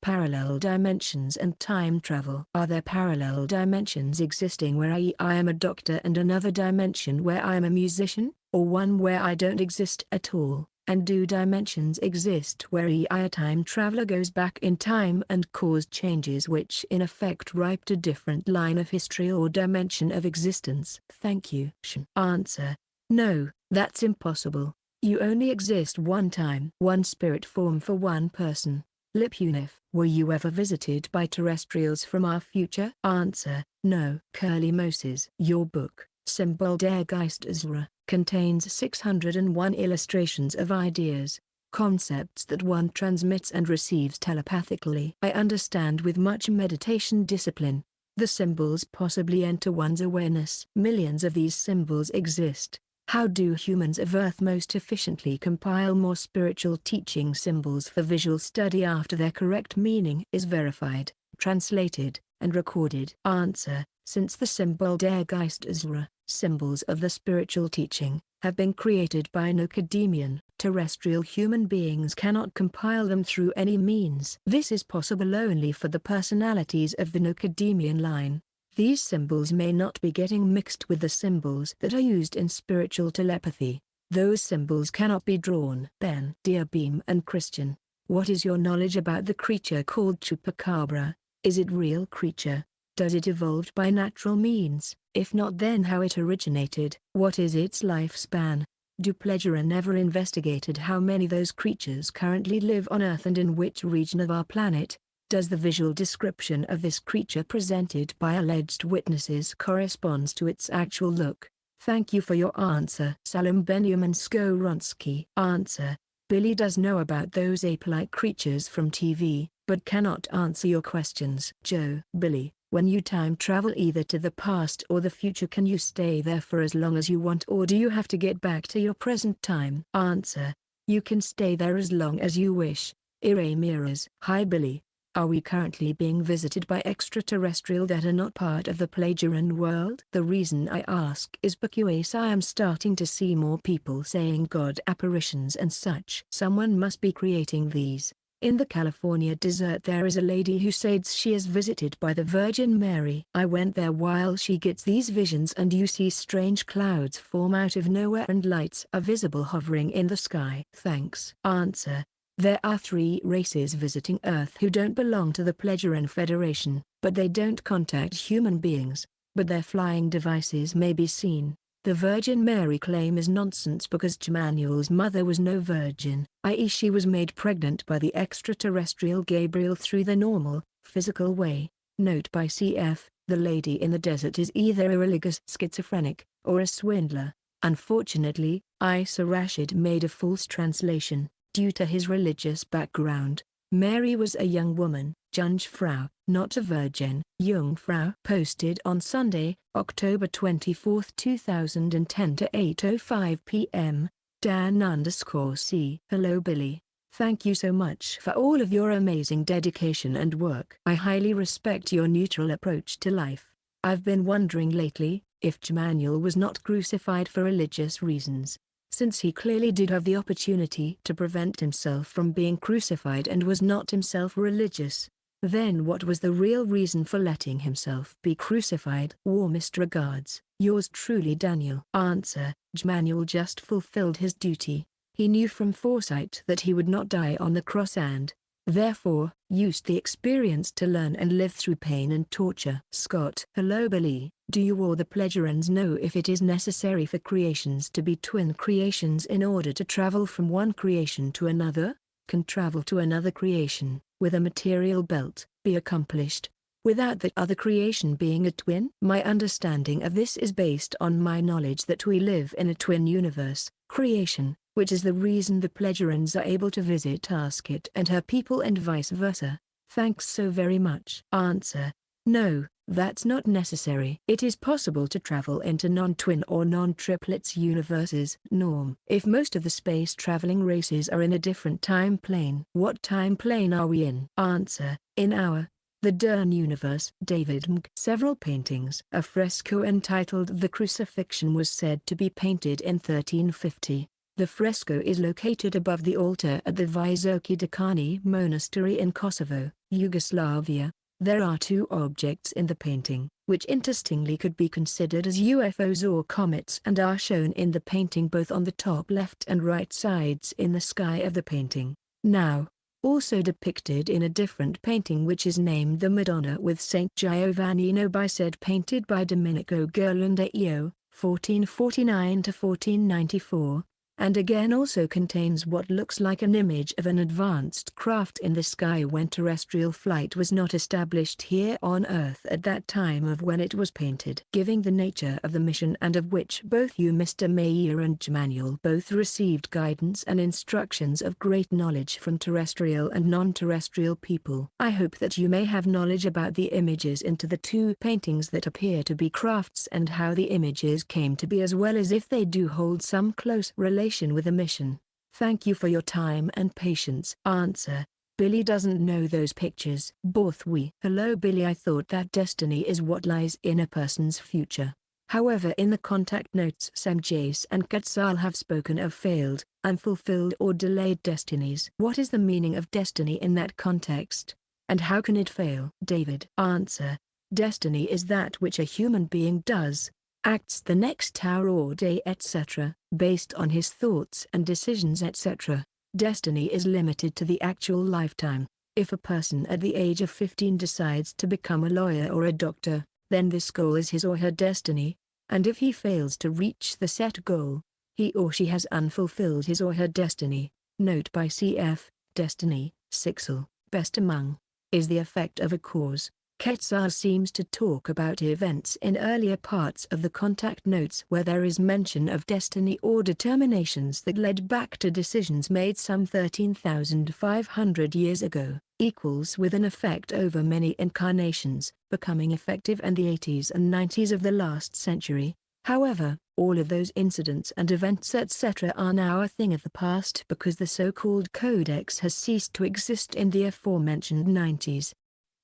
parallel dimensions and time travel. Are there parallel dimensions existing where I am a doctor and another dimension where I am a musician, or one where I don't exist at all? And do dimensions exist where a time traveler goes back in time and caused changes which in effect wiped a different line of history or dimension of existence? Thank you. Answer. No, that's impossible. You only exist one time. One spirit form for one person. Lipunif. Were you ever visited by terrestrials from our future? Answer. No. Curly Moses. Your book, Symbol der Geistesra, contains 601 illustrations of ideas, concepts that one transmits and receives telepathically. I understand with much meditation discipline. The symbols possibly enter one's awareness. Millions of these symbols exist. How do humans of Earth most efficiently compile more spiritual teaching symbols for visual study after their correct meaning is verified, translated, and recorded? Answer: since the symbol der Geistesra, symbols of the spiritual teaching, have been created by an academian, terrestrial human beings cannot compile them through any means. This is possible only for the personalities of the academian line. These symbols may not be getting mixed with the symbols that are used in spiritual telepathy. Those symbols cannot be drawn. Ben, dear Beam and Christian, what is your knowledge about the creature called Chupacabra? Is it real creature? Does it evolve by natural means? If not, then how it originated? What is its lifespan? Do Pleasurer never investigated how many those creatures currently live on Earth and in which region of our planet? Does the visual description of this creature presented by alleged witnesses corresponds to its actual look? Thank you for your answer. Salam Benjamin Skoronsky. Answer: Billy does know about those ape-like creatures from TV, but cannot answer your questions. Joe. Billy, when you time travel either to the past or the future, can you stay there for as long as you want, or do you have to get back to your present time? Answer: you can stay there as long as you wish. Ire Mirrors. Hi Billy. Are we currently being visited by extraterrestrial that are not part of the Plagiaran world? The reason I ask is because I am starting to see more people saying God apparitions and such. Someone must be creating these. In the California desert there is a lady who says she is visited by the Virgin Mary. I went there while she gets these visions, and you see strange clouds form out of nowhere and lights are visible hovering in the sky. Thanks. Answer: there are 3 races visiting Earth who don't belong to the Pleasuran Federation, but they don't contact human beings, but their flying devices may be seen. The Virgin Mary claim is nonsense because Jemanuel's mother was no virgin, i.e. she was made pregnant by the extraterrestrial Gabriel through the normal, physical way. Note by CF, the lady in the desert is either a religious schizophrenic, or a swindler. Unfortunately, Isa Rashid made a false translation. Due to his religious background, Mary was a young woman, Jungfrau, not a virgin. Jungfrau posted on Sunday, October 24, 2010 to 8:05 p.m. Dan_C. Hello Billy. Thank you so much for all of your amazing dedication and work. I highly respect your neutral approach to life. I've been wondering lately, if Jemanuel was not crucified for religious reasons. Since he clearly did have the opportunity to prevent himself from being crucified and was not himself religious, then what was the real reason for letting himself be crucified? Warmest regards, yours truly Daniel. Answer: Jemanuel just fulfilled his duty. He knew from foresight that he would not die on the cross and, therefore, used the experience to learn and live through pain and torture. Scott. Hello Billy. Do you or the Pleasurans know if it is necessary for creations to be twin creations in order to travel from one creation to another? Can travel to another creation, with a material belt, be accomplished, without that other creation being a twin? My understanding of this is based on my knowledge that we live in a twin universe, creation, which is the reason the Pleasurans are able to visit Askit and her people and vice versa. Thanks so very much. Answer: no, that's not necessary. It is possible to travel into non-twin or non-triplets universes. Norm. If most of the space-traveling races are in a different time plane. What time plane are we in? Answer: in the Dern universe. David Mg. Several paintings. A fresco entitled The Crucifixion was said to be painted in 1350. The fresco is located above the altar at the Visoki Dekani Monastery in Kosovo, Yugoslavia. There are 2 objects in the painting, which interestingly could be considered as UFOs or comets, and are shown in the painting both on the top left and right sides in the sky of the painting. Now, also depicted in a different painting which is named The Madonna with Saint Giovanni no Biced, painted by Domenico Ghirlandaio, 1449 to 1494, and again also contains what looks like an image of an advanced craft in the sky when terrestrial flight was not established here on Earth at that time of when it was painted. Giving the nature of the mission and of which both you Mr. Mayer and Jmanuel both received guidance and instructions of great knowledge from terrestrial and non-terrestrial people. I hope that you may have knowledge about the images into the two paintings that appear to be crafts and how the images came to be, as well as if they do hold some close relation with the mission. Thank you for your time and patience. Answer: Billy doesn't know those pictures. Both we. Hello Billy, I thought that destiny is what lies in a person's future. However, in the contact notes Sam Jace and Quetzal have spoken of failed, unfulfilled or delayed destinies. What is the meaning of destiny in that context? And how can it fail? David. Answer: Destiny is that which a human being does, acts the next hour or day etc., based on his thoughts and decisions etc. Destiny is limited to the actual lifetime. If a person at the age of 15 decides to become a lawyer or a doctor, then this goal is his or her destiny, and if he fails to reach the set goal, he or she has unfulfilled his or her destiny. Note by cf. Destiny, Sixel, best among, is the effect of a cause. Quetzal seems to talk about events in earlier parts of the contact notes where there is mention of destiny or determinations that led back to decisions made some 13,500 years ago, equals with an effect over many incarnations, becoming effective in the 80s and 90s of the last century. However, all of those incidents and events etc. are now a thing of the past because the so-called codex has ceased to exist in the aforementioned 90s.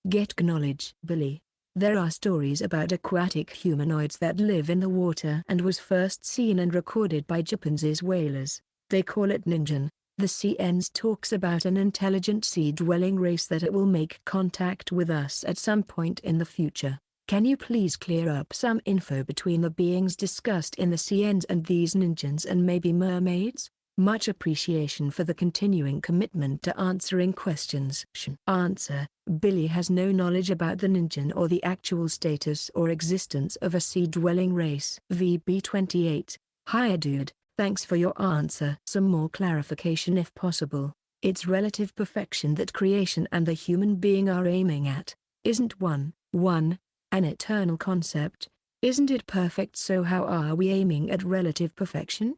Get knowledge. Billy. There are stories about aquatic humanoids that live in the water and was first seen and recorded by Japanese whalers. They call it ninjan. The CNs talks about an intelligent sea-dwelling race that it will make contact with us at some point in the future. Can you please clear up some info between the beings discussed in the CNs and these ninjans and maybe mermaids? Much appreciation for the continuing commitment to answering questions. Answer: Billy has no knowledge about the ninjan or the actual status or existence of a sea-dwelling race. VB28. Hi dude, thanks for your answer. Some more clarification if possible. It's relative perfection that creation and the human being are aiming at. Isn't one an eternal concept? Isn't it perfect, so how are we aiming at relative perfection?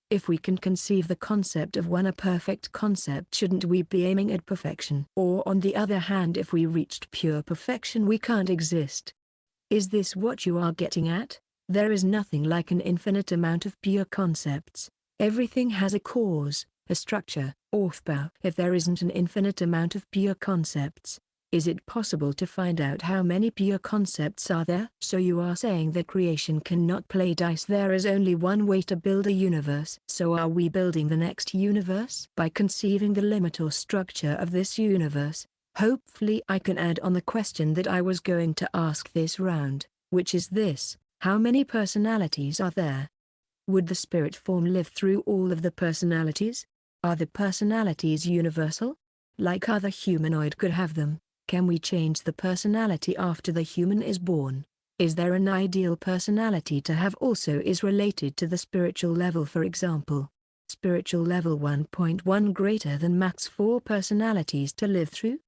If we can conceive the concept of one a perfect concept, shouldn't we be aiming at perfection? Or on the other hand, if we reached pure perfection we can't exist? Is this what you are getting at? There is nothing like an infinite amount of pure concepts. Everything has a cause, a structure, Aufbau. If there isn't an infinite amount of pure concepts, is it possible to find out how many pure concepts are there? So you are saying that creation cannot play dice. There is only one way to build a universe. So are we building the next universe? By conceiving the limit or structure of this universe. Hopefully I can add on the question that I was going to ask this round, which is this: how many personalities are there? Would the spirit form live through all of the personalities? Are the personalities universal? Like other humanoid could have them? Can we change the personality after the human is born? Is there an ideal personality to have? Also is related to the spiritual level, for example. Spiritual level 1.1 greater than max 4 personalities to live through?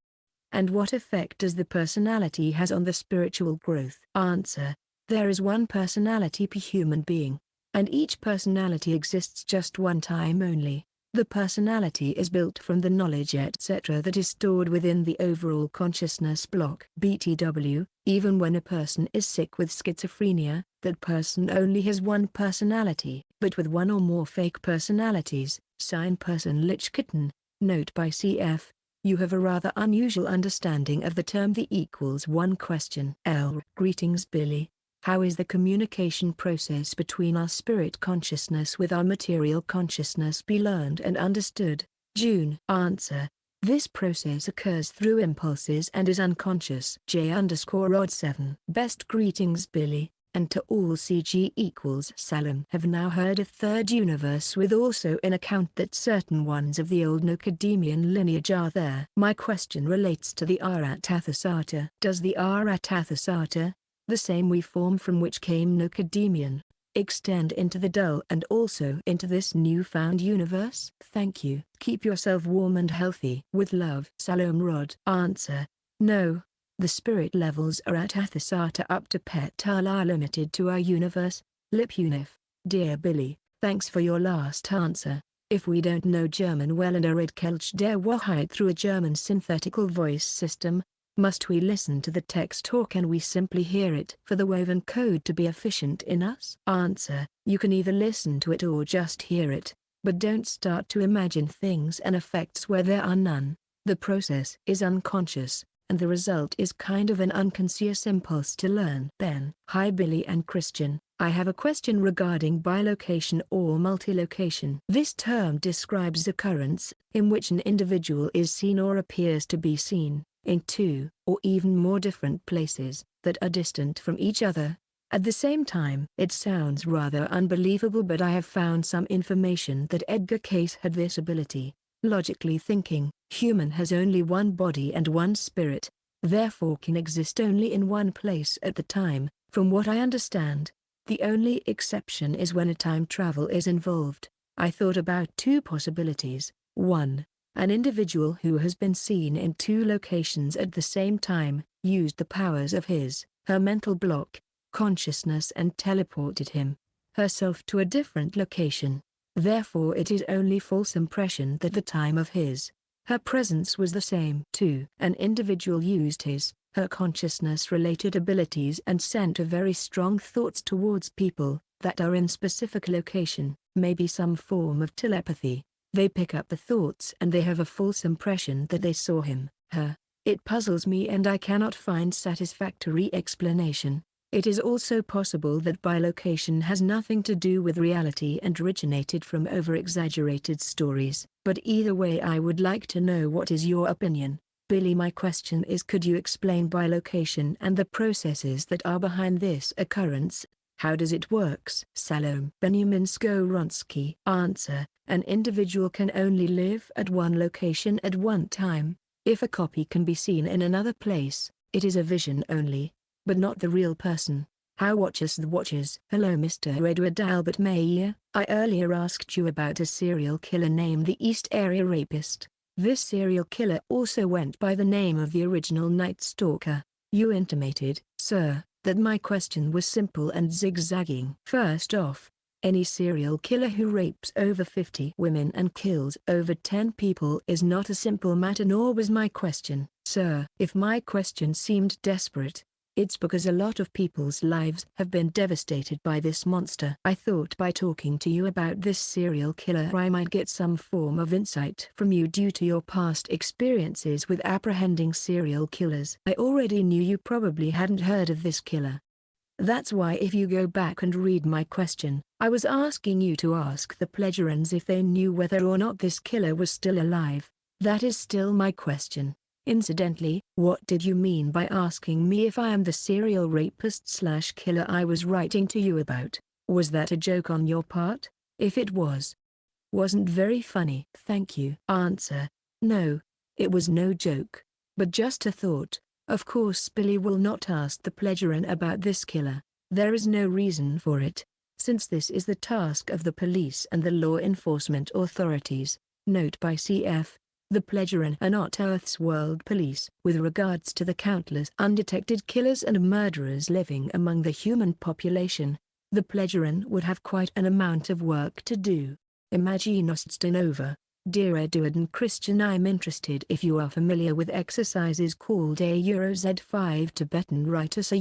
And what effect does the personality has on the spiritual growth? Answer: there is one personality per human being, and each personality exists just one time only. The personality is built from the knowledge etc. that is stored within the overall consciousness block. BTW, even when a person is sick with schizophrenia, that person only has one personality, but with one or more fake personalities. Sign person Lich Kitten. Note by cf. You have a rather unusual understanding of the term the equals one question. L. Greetings Billy. How is the communication process between our spirit consciousness with our material consciousness be learned and understood? June. Answer: this process occurs through impulses and is unconscious. J_Rod7. Best greetings Billy, and to all CG equals Salam. Have now heard of third universe with also an account that certain ones of the old Nocademian lineage are there. My question relates to the Aratathasata. Does the Aratathasata, the same we form from which came Nocademian, extend into the dull and also into this newfound universe? Thank you. Keep yourself warm and healthy. With love, Salom Rod. Answer: no. The spirit levels are at Athasata up to Petal are limited to our universe. Lip Unif. Dear Billy, thanks for your last answer. If we don't know German well and are read Kelch der Wahrheit through a German synthetical voice system, must we listen to the text or can we simply hear it for the woven code to be efficient in us? Answer: you can either listen to it or just hear it, but don't start to imagine things and effects where there are none. The process is unconscious, and the result is kind of an unconscious impulse to learn. Ben. Hi Billy and Christian, I have a question regarding bilocation or multilocation. This term describes occurrence in which an individual is seen or appears to be seen in two or even more different places that are distant from each other at the same time. It sounds rather unbelievable, but I have found some information that Edgar Cayce had this ability. Logically thinking, human has only one body and one spirit, therefore can exist only in one place at the time, from what I understand. The only exception is when a time travel is involved. I thought about two possibilities. 1. An individual who has been seen in two locations at the same time, used the powers of her mental block, consciousness and teleported herself to a different location. Therefore it is only false impression that the time of her presence was the same. 2. An individual used her consciousness-related abilities and sent very strong thoughts towards people that are in specific location, maybe some form of telepathy. They pick up the thoughts and they have a false impression that they saw her. It puzzles me and I cannot find satisfactory explanation. It is also possible that bilocation has nothing to do with reality and originated from over-exaggerated stories. But either way, I would like to know what is your opinion. Billy, my question is, could you explain bilocation and the processes that are behind this occurrence? How does it works? Salom. Benjamin Skoronsky. Answer: an individual can only live at one location at one time. If a copy can be seen in another place, it is a vision only, but not the real person. How watches the watchers? Hello Mr. Edward Albert Mayer. I earlier asked you about a serial killer named the East Area Rapist. This serial killer also went by the name of the original Night Stalker. You intimated, sir, that my question was simple and zigzagging. First off, any serial killer who rapes over 50 women and kills over 10 people is not a simple matter, nor was my question. Sir, if my question seemed desperate, it's because a lot of people's lives have been devastated by this monster. I thought by talking to you about this serial killer I might get some form of insight from you due to your past experiences with apprehending serial killers. I already knew you probably hadn't heard of this killer. That's why if you go back and read my question, I was asking you to ask the Pledgerans if they knew whether or not this killer was still alive. That is still my question. Incidentally, what did you mean by asking me if I am the serial rapist/killer I was writing to you about? Was that a joke on your part? If it wasn't very funny. Thank you. Answer: no, it was no joke, but just a thought. Of course Billy will not ask the Pledgeran about this killer. There is no reason for it, since this is the task of the police and the law enforcement authorities. Note by CF. The Pledgeran are not Earth's world police. With regards to the countless undetected killers and murderers living among the human population, the Pledgeran would have quite an amount of work to do. Imaginostinova. Dear Edward and Christian, I'm interested if you are familiar with exercises called a Z5 Tibetan Ritus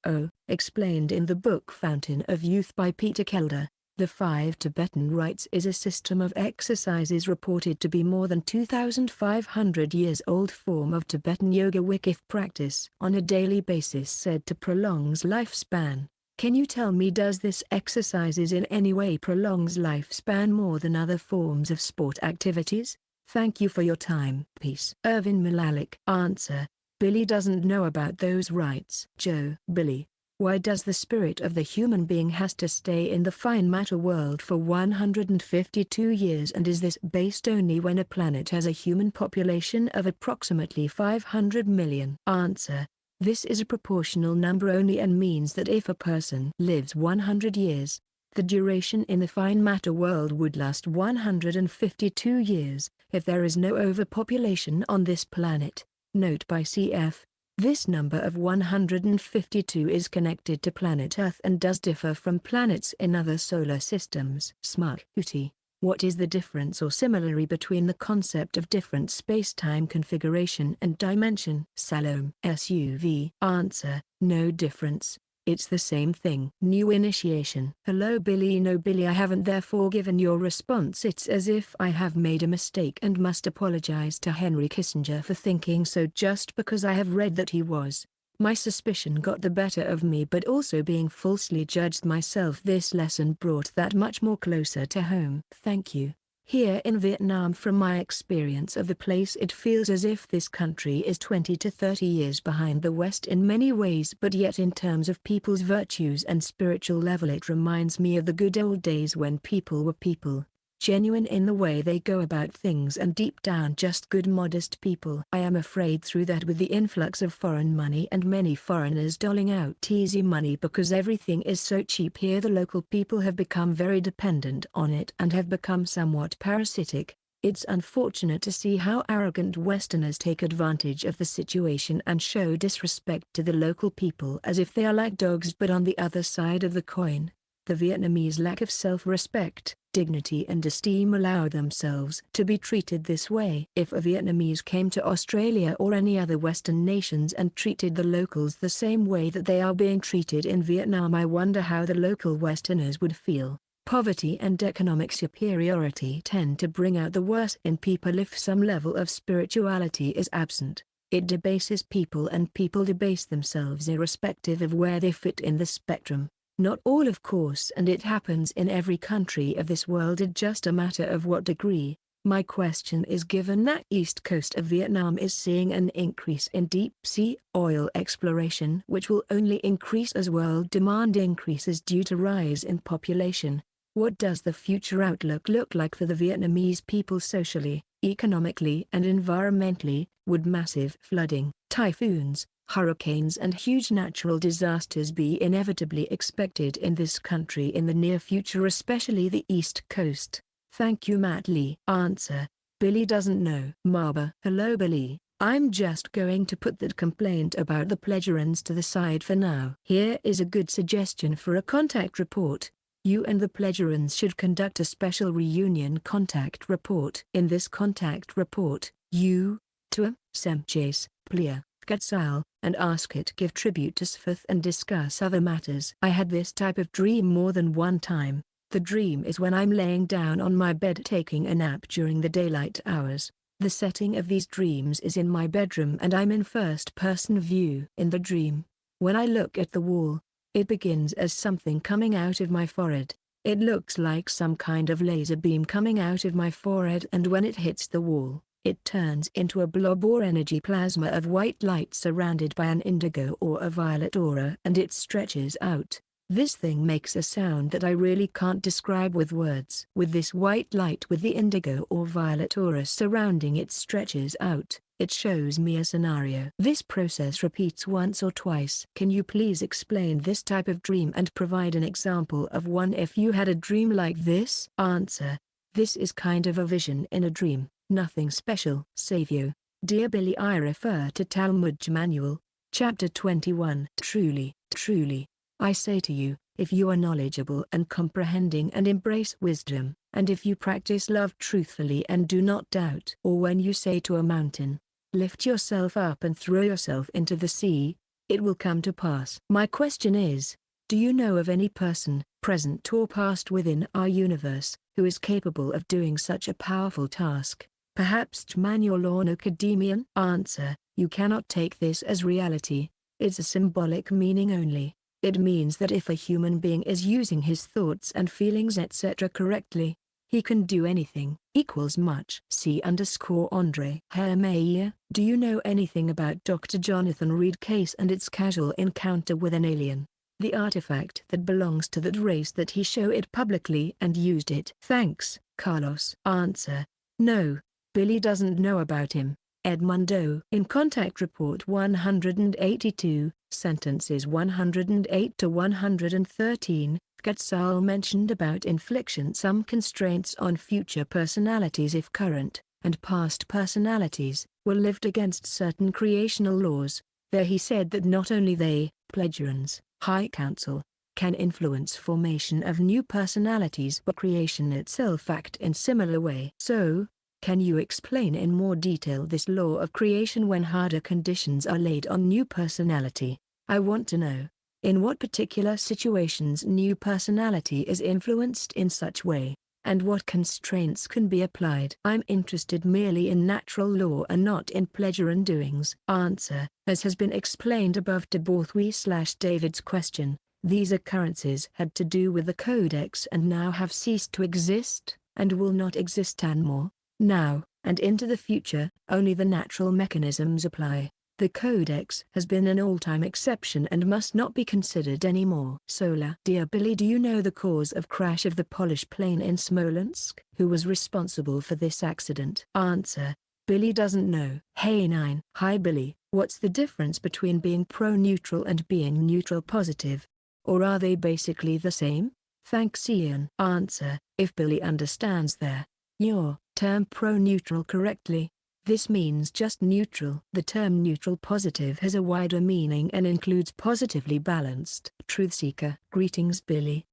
O, explained in the book Fountain of Youth by Peter Kelder. The 5 Tibetan rites is a system of exercises reported to be more than 2,500 years old form of Tibetan yoga Wikif practice on a daily basis said to prolongs lifespan. Can you tell me, does this exercises in any way prolongs lifespan more than other forms of sport activities? Thank you for your time. Peace. Irvin Malalik. Answer: Billy doesn't know about those rites. Joe. Billy, why does the spirit of the human being has to stay in the fine matter world for 152 years, and is this based only when a planet has a human population of approximately 500 million? Answer: this is a proportional number only and means that if a person lives 100 years, The duration in the fine matter world would last 152 years, if there is no overpopulation on this planet. Note by cf. This number of 152 is connected to planet Earth and does differ from planets in other solar systems. Smart Hootie. What is the difference or similarity between the concept of different space-time configuration and dimension? Salome SUV. Answer: no difference. It's the same thing. New initiation. Hello Billy. No Billy, I haven't therefore given your response. It's as if I have made a mistake and must apologize to Henry Kissinger for thinking so just because I have read that he was. My suspicion got the better of me, but also being falsely judged myself. This lesson brought that much more closer to home. Thank you. Here in Vietnam, from my experience of the place, it feels as if this country is 20 to 30 years behind the West in many ways, but yet in terms of people's virtues and spiritual level it reminds me of the good old days when people were people. Genuine in the way they go about things and deep down just good modest people. I am afraid through that with the influx of foreign money and many foreigners doling out easy money because everything is so cheap here, the local people have become very dependent on it and have become somewhat parasitic. It's unfortunate to see how arrogant Westerners take advantage of the situation and show disrespect to the local people as if they are like dogs. But on the other side of the coin, the Vietnamese lack of self-respect, dignity and esteem allow themselves to be treated this way. If a Vietnamese came to Australia or any other Western nations and treated the locals the same way that they are being treated in Vietnam, I wonder how the local Westerners would feel. Poverty and economic superiority tend to bring out the worst in people. If some level of spirituality is absent, it debases people and people debase themselves irrespective of where they fit in the spectrum. Not all of course, and it happens in every country of this world, it's just a matter of what degree. My question is, given that east coast of Vietnam is seeing an increase in deep sea oil exploration which will only increase as world demand increases due to rise in population, what does the future outlook look like for the Vietnamese people socially, economically and environmentally? Would massive flooding, typhoons, hurricanes and huge natural disasters be inevitably expected in this country in the near future, especially the East Coast? Thank you Matt Lee. Answer: Billy doesn't know. Marba. Hello Billy, I'm just going to put that complaint about the Pleasurans to the side for now. Here is a good suggestion for a contact report. You and the Pleasurans should conduct a special reunion contact report. In this contact report, you, Tua, Semchase, Plia, Gatsal, and ask it give tribute to Svath and discuss other matters. I had this type of dream more than one time. The dream is when I'm laying down on my bed taking a nap during the daylight hours. The setting of these dreams is in my bedroom and I'm in first-person view. In the dream, when I look at the wall, it begins as something coming out of my forehead. It looks like some kind of laser beam coming out of my forehead, and when it hits the wall, it turns into a blob or energy plasma of white light surrounded by an indigo or a violet aura, and it stretches out. This thing makes a sound that I really can't describe with words. With this white light with the indigo or violet aura surrounding it stretches out, it shows me a scenario. This process repeats once or twice. Can you please explain this type of dream and provide an example of one if you had a dream like this? Answer: this is kind of a vision in a dream. Nothing special. Savio. Dear Billy, I refer to Talmud Manual, Chapter 21. Truly, truly, I say to you, if you are knowledgeable and comprehending and embrace wisdom, and if you practice love truthfully and do not doubt, or when you say to a mountain, lift yourself up and throw yourself into the sea, it will come to pass. My question is, do you know of any person, present or past within our universe, who is capable of doing such a powerful task? Perhaps manual or academian? Answer: you cannot take this as reality. It's a symbolic meaning only. It means that if a human being is using his thoughts and feelings etc. correctly, he can do anything. Equals much. C_Andre. Hermeia. Do you know anything about Dr. Jonathan Reed case and its casual encounter with an alien? The artifact that belongs to that race that he showed it publicly and used it. Thanks, Carlos. Answer: no, Billy doesn't know about him. Edmundo. In Contact Report 182, sentences 108 to 113, Quetzal mentioned about infliction some constraints on future personalities if current and past personalities were lived against certain creational laws. There he said that not only they, Pledgerans, High Council, can influence formation of new personalities but creation itself act in similar way. So, can you explain in more detail this law of creation when harder conditions are laid on new personality? I want to know, in what particular situations new personality is influenced in such way, and what constraints can be applied. I'm interested merely in natural law and not in Pledgeran doings. Answer: as has been explained above to Borthwi/David's question, these occurrences had to do with the Codex and now have ceased to exist, and will not exist anymore. Now, and into the future, only the natural mechanisms apply. The Codex has been an all-time exception and must not be considered anymore. Solar. Dear Billy, do you know the cause of crash of the Polish plane in Smolensk? Who was responsible for this accident? Answer: Billy doesn't know. Hey 9. Hi Billy, what's the difference between being pro-neutral and being neutral positive? Or are they basically the same? Thanks Ian. Answer: if Billy understands your term pro-neutral correctly, this means just neutral. The term neutral positive has a wider meaning and includes positively balanced. Truth Seeker. Greetings Billy.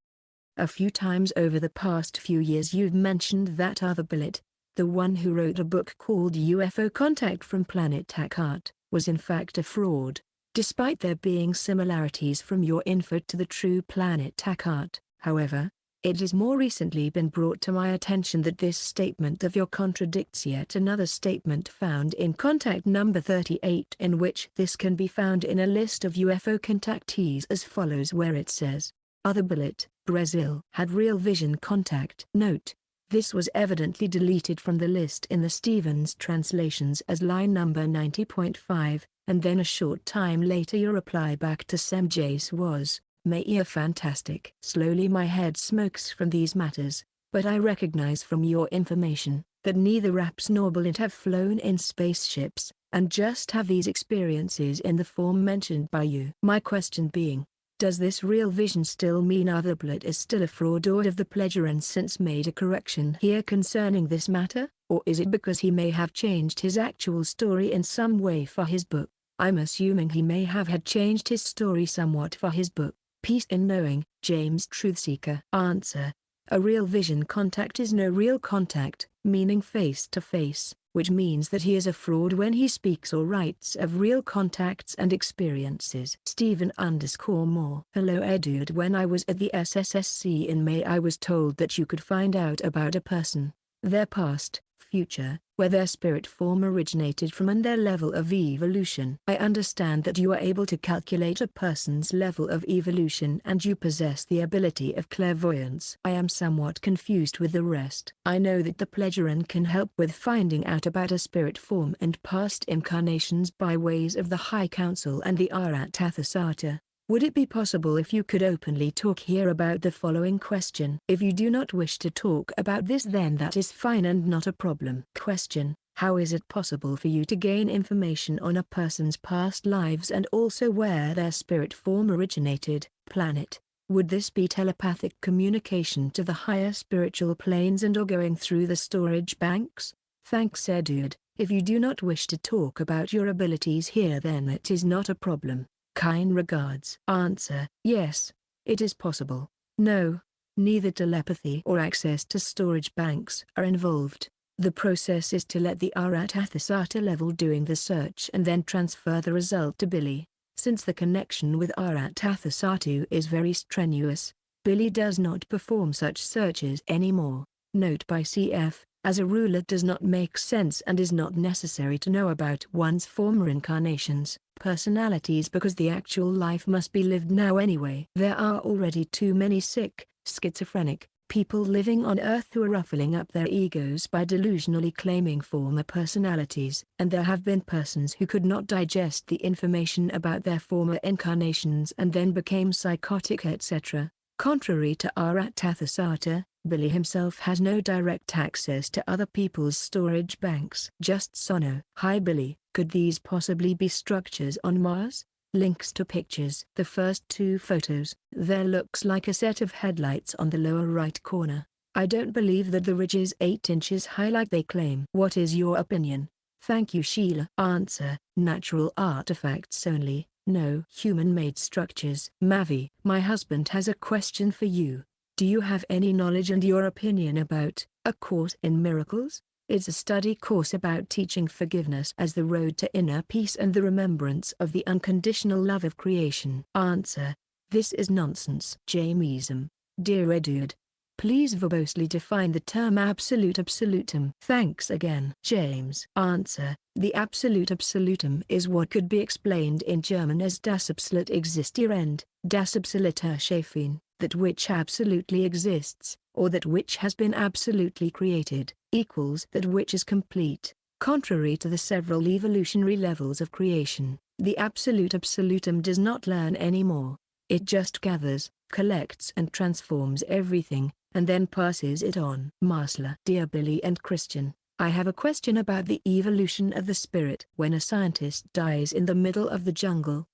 A few times over the past few years you've mentioned that other Billet, the one who wrote a book called UFO Contact from Planet Takhart, was in fact a fraud. Despite there being similarities from your info to the true Planet Takhart, however, it has more recently been brought to my attention that this statement of your contradicts yet another statement found in Contact number 38, in which this can be found in a list of UFO contactees as follows, where it says, other Billet, Brazil, had real vision contact. Note: this was evidently deleted from the list in the Stevens translations as line number 90.5, and then a short time later your reply back to Sem Jace was, "May you're fantastic." Slowly my head smokes from these matters, but I recognize from your information that neither Raps nor Billet have flown in spaceships, and just have these experiences in the form mentioned by you. My question being, does this real vision still mean other Billet is still a fraud, or have the Pledgerans since made a correction here concerning this matter, or is it because he may have changed his actual story in some way for his book? I'm assuming he may have had changed his story somewhat for his book. Peace in knowing, James Truthseeker. Answer: a real vision contact is no real contact, meaning face to face, which means that he is a fraud when he speaks or writes of real contacts and experiences. Stephen_Moore. Hello Eduard, when I was at the SSSC in May I was told that you could find out about a person, their past, future, where their spirit form originated from and their level of evolution. I understand that you are able to calculate a person's level of evolution and you possess the ability of clairvoyance. I am somewhat confused with the rest. I know that the Pledgeran can help with finding out about a spirit form and past incarnations by ways of the High Council and the Arat Athasata. Would it be possible if you could openly talk here about the following question? If you do not wish to talk about this, then that is fine and not a problem. Question: how is it possible for you to gain information on a person's past lives and also where their spirit form originated? Planet: would this be telepathic communication to the higher spiritual planes and or going through the storage banks? Thanks Eduard. If you do not wish to talk about your abilities here, then it is not a problem. Kind regards. Answer: yes, it is possible. No, neither telepathy or access to storage banks are involved. The process is to let the Arat Athasata level doing the search and then transfer the result to Billy. Since the connection with Arat Athasatu is very strenuous, Billy does not perform such searches anymore. Note by CF: as a rule it does not make sense and is not necessary to know about one's former incarnations, personalities, because the actual life must be lived now anyway. There are already too many sick, schizophrenic people living on Earth who are ruffling up their egos by delusionally claiming former personalities. And there have been persons who could not digest the information about their former incarnations and then became psychotic etc. Contrary to Arat Athasata, Billy himself has no direct access to other people's storage banks. Just Sono. Hi Billy, could these possibly be structures on Mars? Links to pictures. The first two photos. There looks like a set of headlights on the lower right corner. I don't believe that the ridge is 8 inches high like they claim. What is your opinion? Thank you Sheila. Answer, natural artifacts only, no human-made structures. Mavi, my husband has a question for you. Do you have any knowledge and your opinion about A Course in Miracles? It's a study course about teaching forgiveness as the road to inner peace and the remembrance of the unconditional love of creation. Answer, this is nonsense. Jamism, dear Edward, please verbosely define the term absolute absolutum. Thanks again. James. Answer, the absolute absolutum is what could be explained in German as das absolut existierend, das absolute Erschaffen, that which absolutely exists, or that which has been absolutely created, equals that which is complete. Contrary to the several evolutionary levels of creation, the absolute absolutum does not learn anymore. It just gathers, collects and transforms everything, and then passes it on. Marsla. Dear Billy and Christian, I have a question about the evolution of the spirit. When a scientist dies in the middle of the jungle,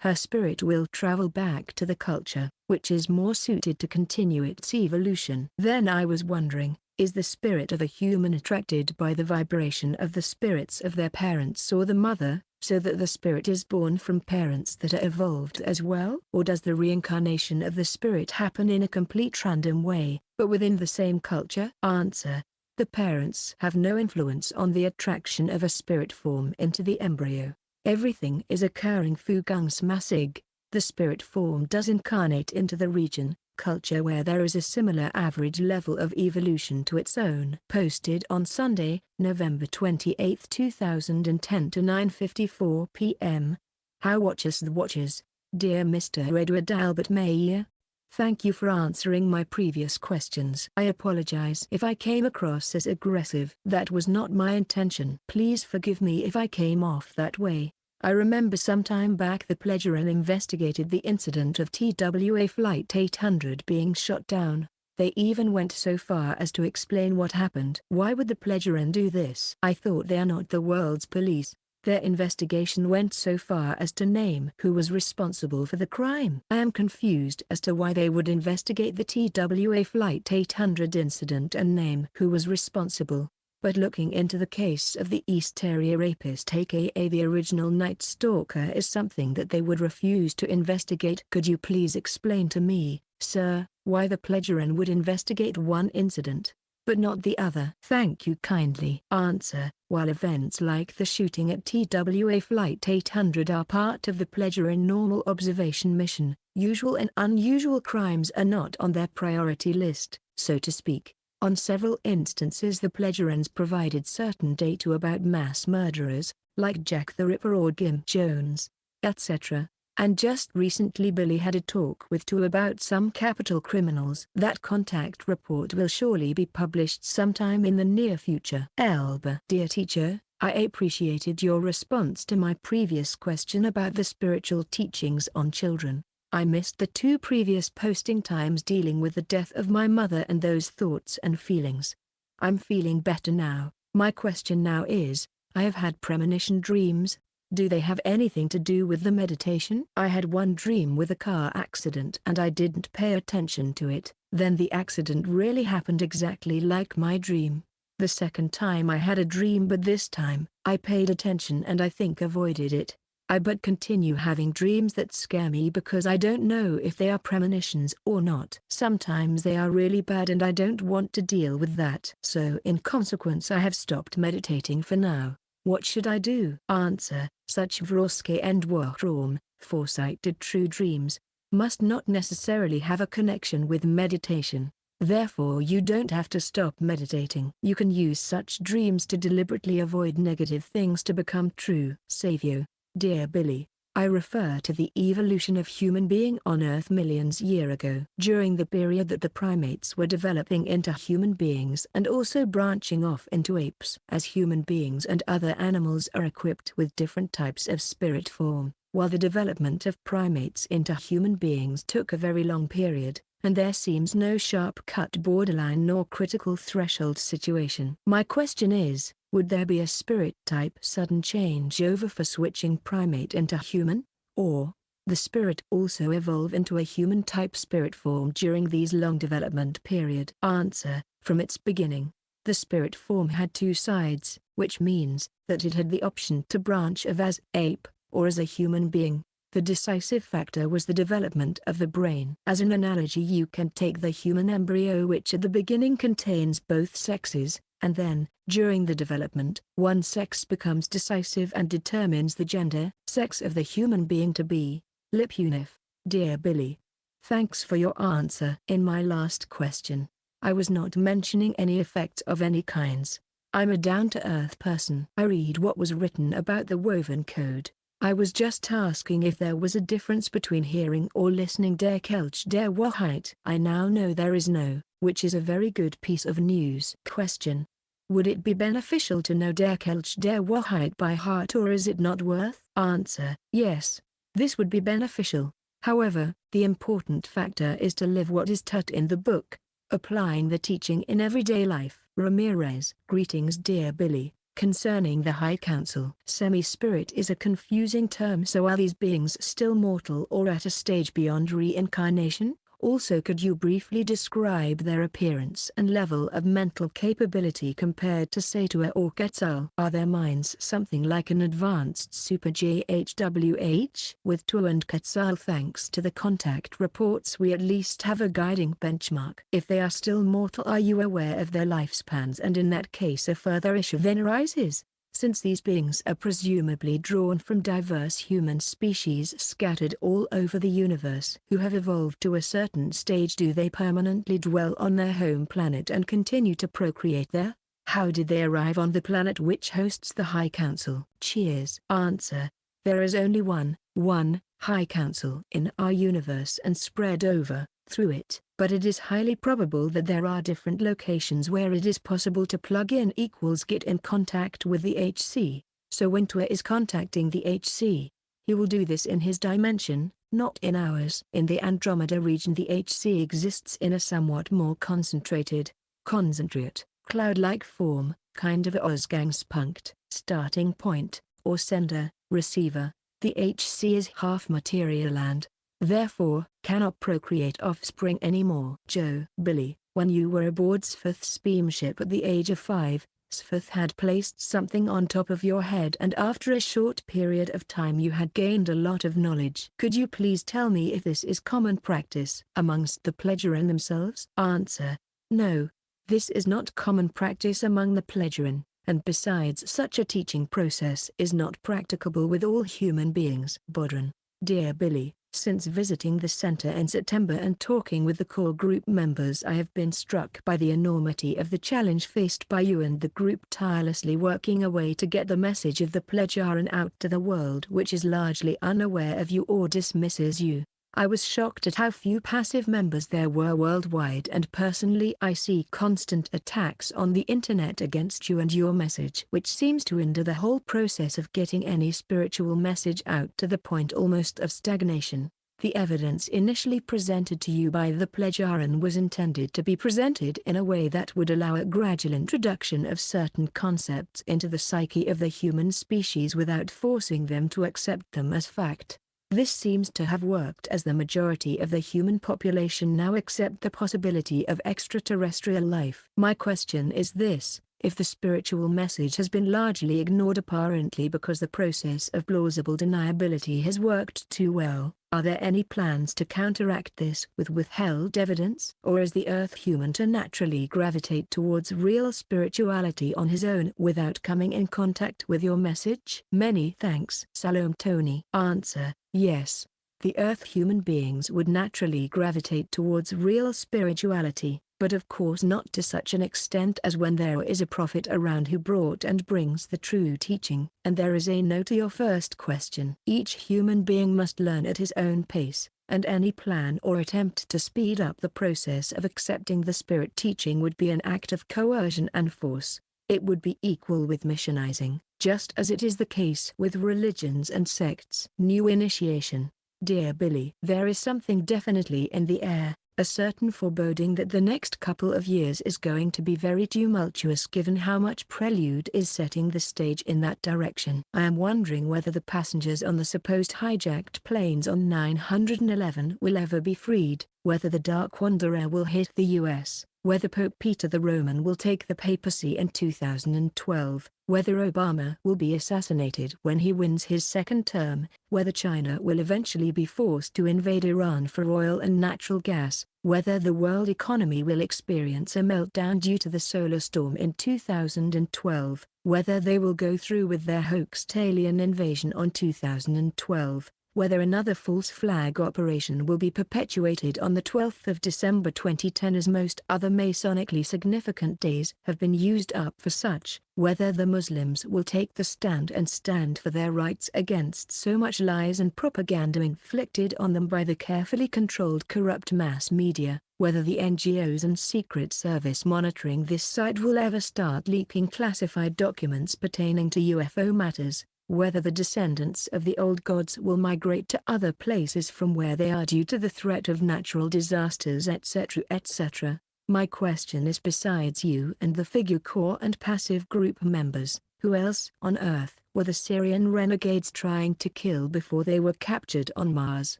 her spirit will travel back to the culture, which is more suited to continue its evolution. Then I was wondering, is the spirit of a human attracted by the vibration of the spirits of their parents or the mother, so that the spirit is born from parents that are evolved as well? Or does the reincarnation of the spirit happen in a complete random way, but within the same culture? Answer, the parents have no influence on the attraction of a spirit form into the embryo. Everything is occurring Fügungsmäßig. The spirit form does incarnate into the region, culture where there is a similar average level of evolution to its own. Posted on Sunday, November 28, 2010 to 9:54 p.m. How watches the watchers, dear Mr. Edward Albert Mayer? Thank you for answering my previous questions. I apologize if I came across as aggressive. That was not my intention. Please forgive me if I came off that way. I remember some time back the Pledgerin investigated the incident of TWA Flight 800 being shot down. They even went so far as to explain what happened. Why would the Pledgerin do this? I thought they are not the world's police. Their investigation went so far as to name who was responsible for the crime. I am confused as to why they would investigate the TWA Flight 800 incident and name who was responsible. But looking into the case of the East Area Rapist aka the original Night Stalker is something that they would refuse to investigate. Could you please explain to me, sir, why the Pledgerin would investigate one incident, but not the other? Thank you kindly. Answer, while events like the shooting at TWA Flight 800 are part of the Pledgerin normal observation mission, usual and unusual crimes are not on their priority list, so to speak. On several instances the Pledgerins provided certain data about mass murderers, like Jack the Ripper or Jim Jones, etc. And just recently Billy had a talk with two about some capital criminals. That contact report will surely be published sometime in the near future. Elba. Dear teacher, I appreciated your response to my previous question about the spiritual teachings on children. I missed the two previous posting times dealing with the death of my mother and those thoughts and feelings. I'm feeling better now. My question now is, I have had premonition dreams. Do they have anything to do with the meditation? I had one dream with a car accident and I didn't pay attention to it. Then the accident really happened exactly like my dream. The second time I had a dream, but this time, I paid attention and I think avoided it. I but continue having dreams that scare me because I don't know if they are premonitions or not. Sometimes they are really bad and I don't want to deal with that. So in consequence I have stopped meditating for now. What should I do? Answer, such vroske and wahrom, foresighted true dreams, must not necessarily have a connection with meditation. Therefore you don't have to stop meditating. You can use such dreams to deliberately avoid negative things to become true. Savio. Dear Billy, I refer to the evolution of human being on Earth millions years ago. During the period that the primates were developing into human beings and also branching off into apes. As human beings and other animals are equipped with different types of spirit form, while the development of primates into human beings took a very long period, and there seems no sharp-cut borderline nor critical threshold situation. My question is, would there be a spirit-type sudden changeover for switching primate into human? Or, the spirit also evolve into a human-type spirit form during these long development period? Answer: from its beginning, the spirit form had two sides, which means that it had the option to branch of as ape, or as a human being. The decisive factor was the development of the brain. As an analogy, you can take the human embryo, which at the beginning contains both sexes, and then, during the development, one sex becomes decisive and determines the gender, sex of the human being to be. Lipunif. Dear Billy, thanks for your answer. In my last question, I was not mentioning any effect of any kinds. I'm a down-to-earth person. I read what was written about the woven code. I was just asking if there was a difference between hearing or listening der Kelch der Wahrheit. I now know there is no, which is a very good piece of news. Question: would it be beneficial to know der Kelch der Wahrheit by heart, or is it not worth? Answer: yes, this would be beneficial. However, the important factor is to live what is taught in the book, applying the teaching in everyday life. Ramirez. Greetings dear Billy. Concerning the High Council. Semi-spirit is a confusing term, so are these beings still mortal or at a stage beyond reincarnation? Also, could you briefly describe their appearance and level of mental capability compared to Satua or Quetzal? Are their minds something like an advanced Super JHWH? With Tua and Quetzal, thanks to the contact reports, we at least have a guiding benchmark. If they are still mortal, are you aware of their lifespans? And in that case, a further issue then arises. Since these beings are presumably drawn from diverse human species scattered all over the universe who have evolved to a certain stage, do they permanently dwell on their home planet and continue to procreate there? How did they arrive on the planet which hosts the High Council? Cheers. Answer: there is only one High Council in our universe and spread over, through it, but it is highly probable that there are different locations where it is possible to plug in equals get in contact with the HC. So when Tua is contacting the HC, he will do this in his dimension, not in ours. In the Andromeda region, the HC exists in a somewhat more concentrated, cloud-like form, kind of Ausgangspunkt, starting point, or sender, receiver. The HC is half material and, therefore, cannot procreate offspring anymore. Joe. Billy, when you were aboard Sfith's steamship at the age of 5, Sfith had placed something on top of your head, and after a short period of time you had gained a lot of knowledge. Could you please tell me if this is common practice amongst the Pleasuran themselves? Answer: no, this is not common practice among the Pleasuran. And besides, such a teaching process is not practicable with all human beings. Bodran. Dear Billy, since visiting the center in September and talking with the core group members, I have been struck by the enormity of the challenge faced by you and the group, tirelessly working away to get the message of the Pleasuran out to the world, which is largely unaware of you or dismisses you. I was shocked at how few passive members there were worldwide, and personally I see constant attacks on the internet against you and your message, which seems to hinder the whole process of getting any spiritual message out, to the point almost of stagnation. The evidence initially presented to you by the Pleasuran was intended to be presented in a way that would allow a gradual introduction of certain concepts into the psyche of the human species without forcing them to accept them as fact. This seems to have worked, as the majority of the human population now accept the possibility of extraterrestrial life. My question is this: if the spiritual message has been largely ignored apparently because the process of plausible deniability has worked too well, are there any plans to counteract this with withheld evidence? Or is the Earth human to naturally gravitate towards real spirituality on his own without coming in contact with your message? Many thanks. Salome Tony. Answer: yes. The Earth human beings would naturally gravitate towards real spirituality, but of course not to such an extent as when there is a prophet around who brought and brings the true teaching. And there is a note to your first question. Each human being must learn at his own pace, and any plan or attempt to speed up the process of accepting the spirit teaching would be an act of coercion and force. It would be equal with missionizing, just as it is the case with religions and sects. New initiation. Dear Billy, there is something definitely in the air. A certain foreboding that the next couple of years is going to be very tumultuous given how much prelude is setting the stage in that direction. I am wondering whether the passengers on the supposed hijacked planes on 911 will ever be freed, whether the Dark Wanderer will hit the US, whether Pope Peter the Roman will take the papacy in 2012, whether Obama will be assassinated when he wins his second term, whether China will eventually be forced to invade Iran for oil and natural gas, whether the world economy will experience a meltdown due to the solar storm in 2012, whether they will go through with their hoaxed alien invasion on 2012, whether another false flag operation will be perpetuated on the 12th of December 2010 as most other Masonically significant days have been used up for such, whether the Muslims will take the stand and stand for their rights against so much lies and propaganda inflicted on them by the carefully controlled corrupt mass media, whether the NGOs and Secret Service monitoring this site will ever start leaking classified documents pertaining to UFO matters, whether the descendants of the old gods will migrate to other places from where they are due to the threat of natural disasters etc. etc. My question is, besides you and the Figu core and passive group members, who else on Earth were the Syrian renegades trying to kill before they were captured on Mars?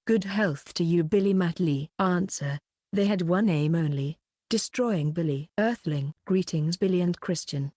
Good health to you, Billy Matley. Answer: they had one aim only: destroying Billy. Earthling. Greetings Billy and Christian.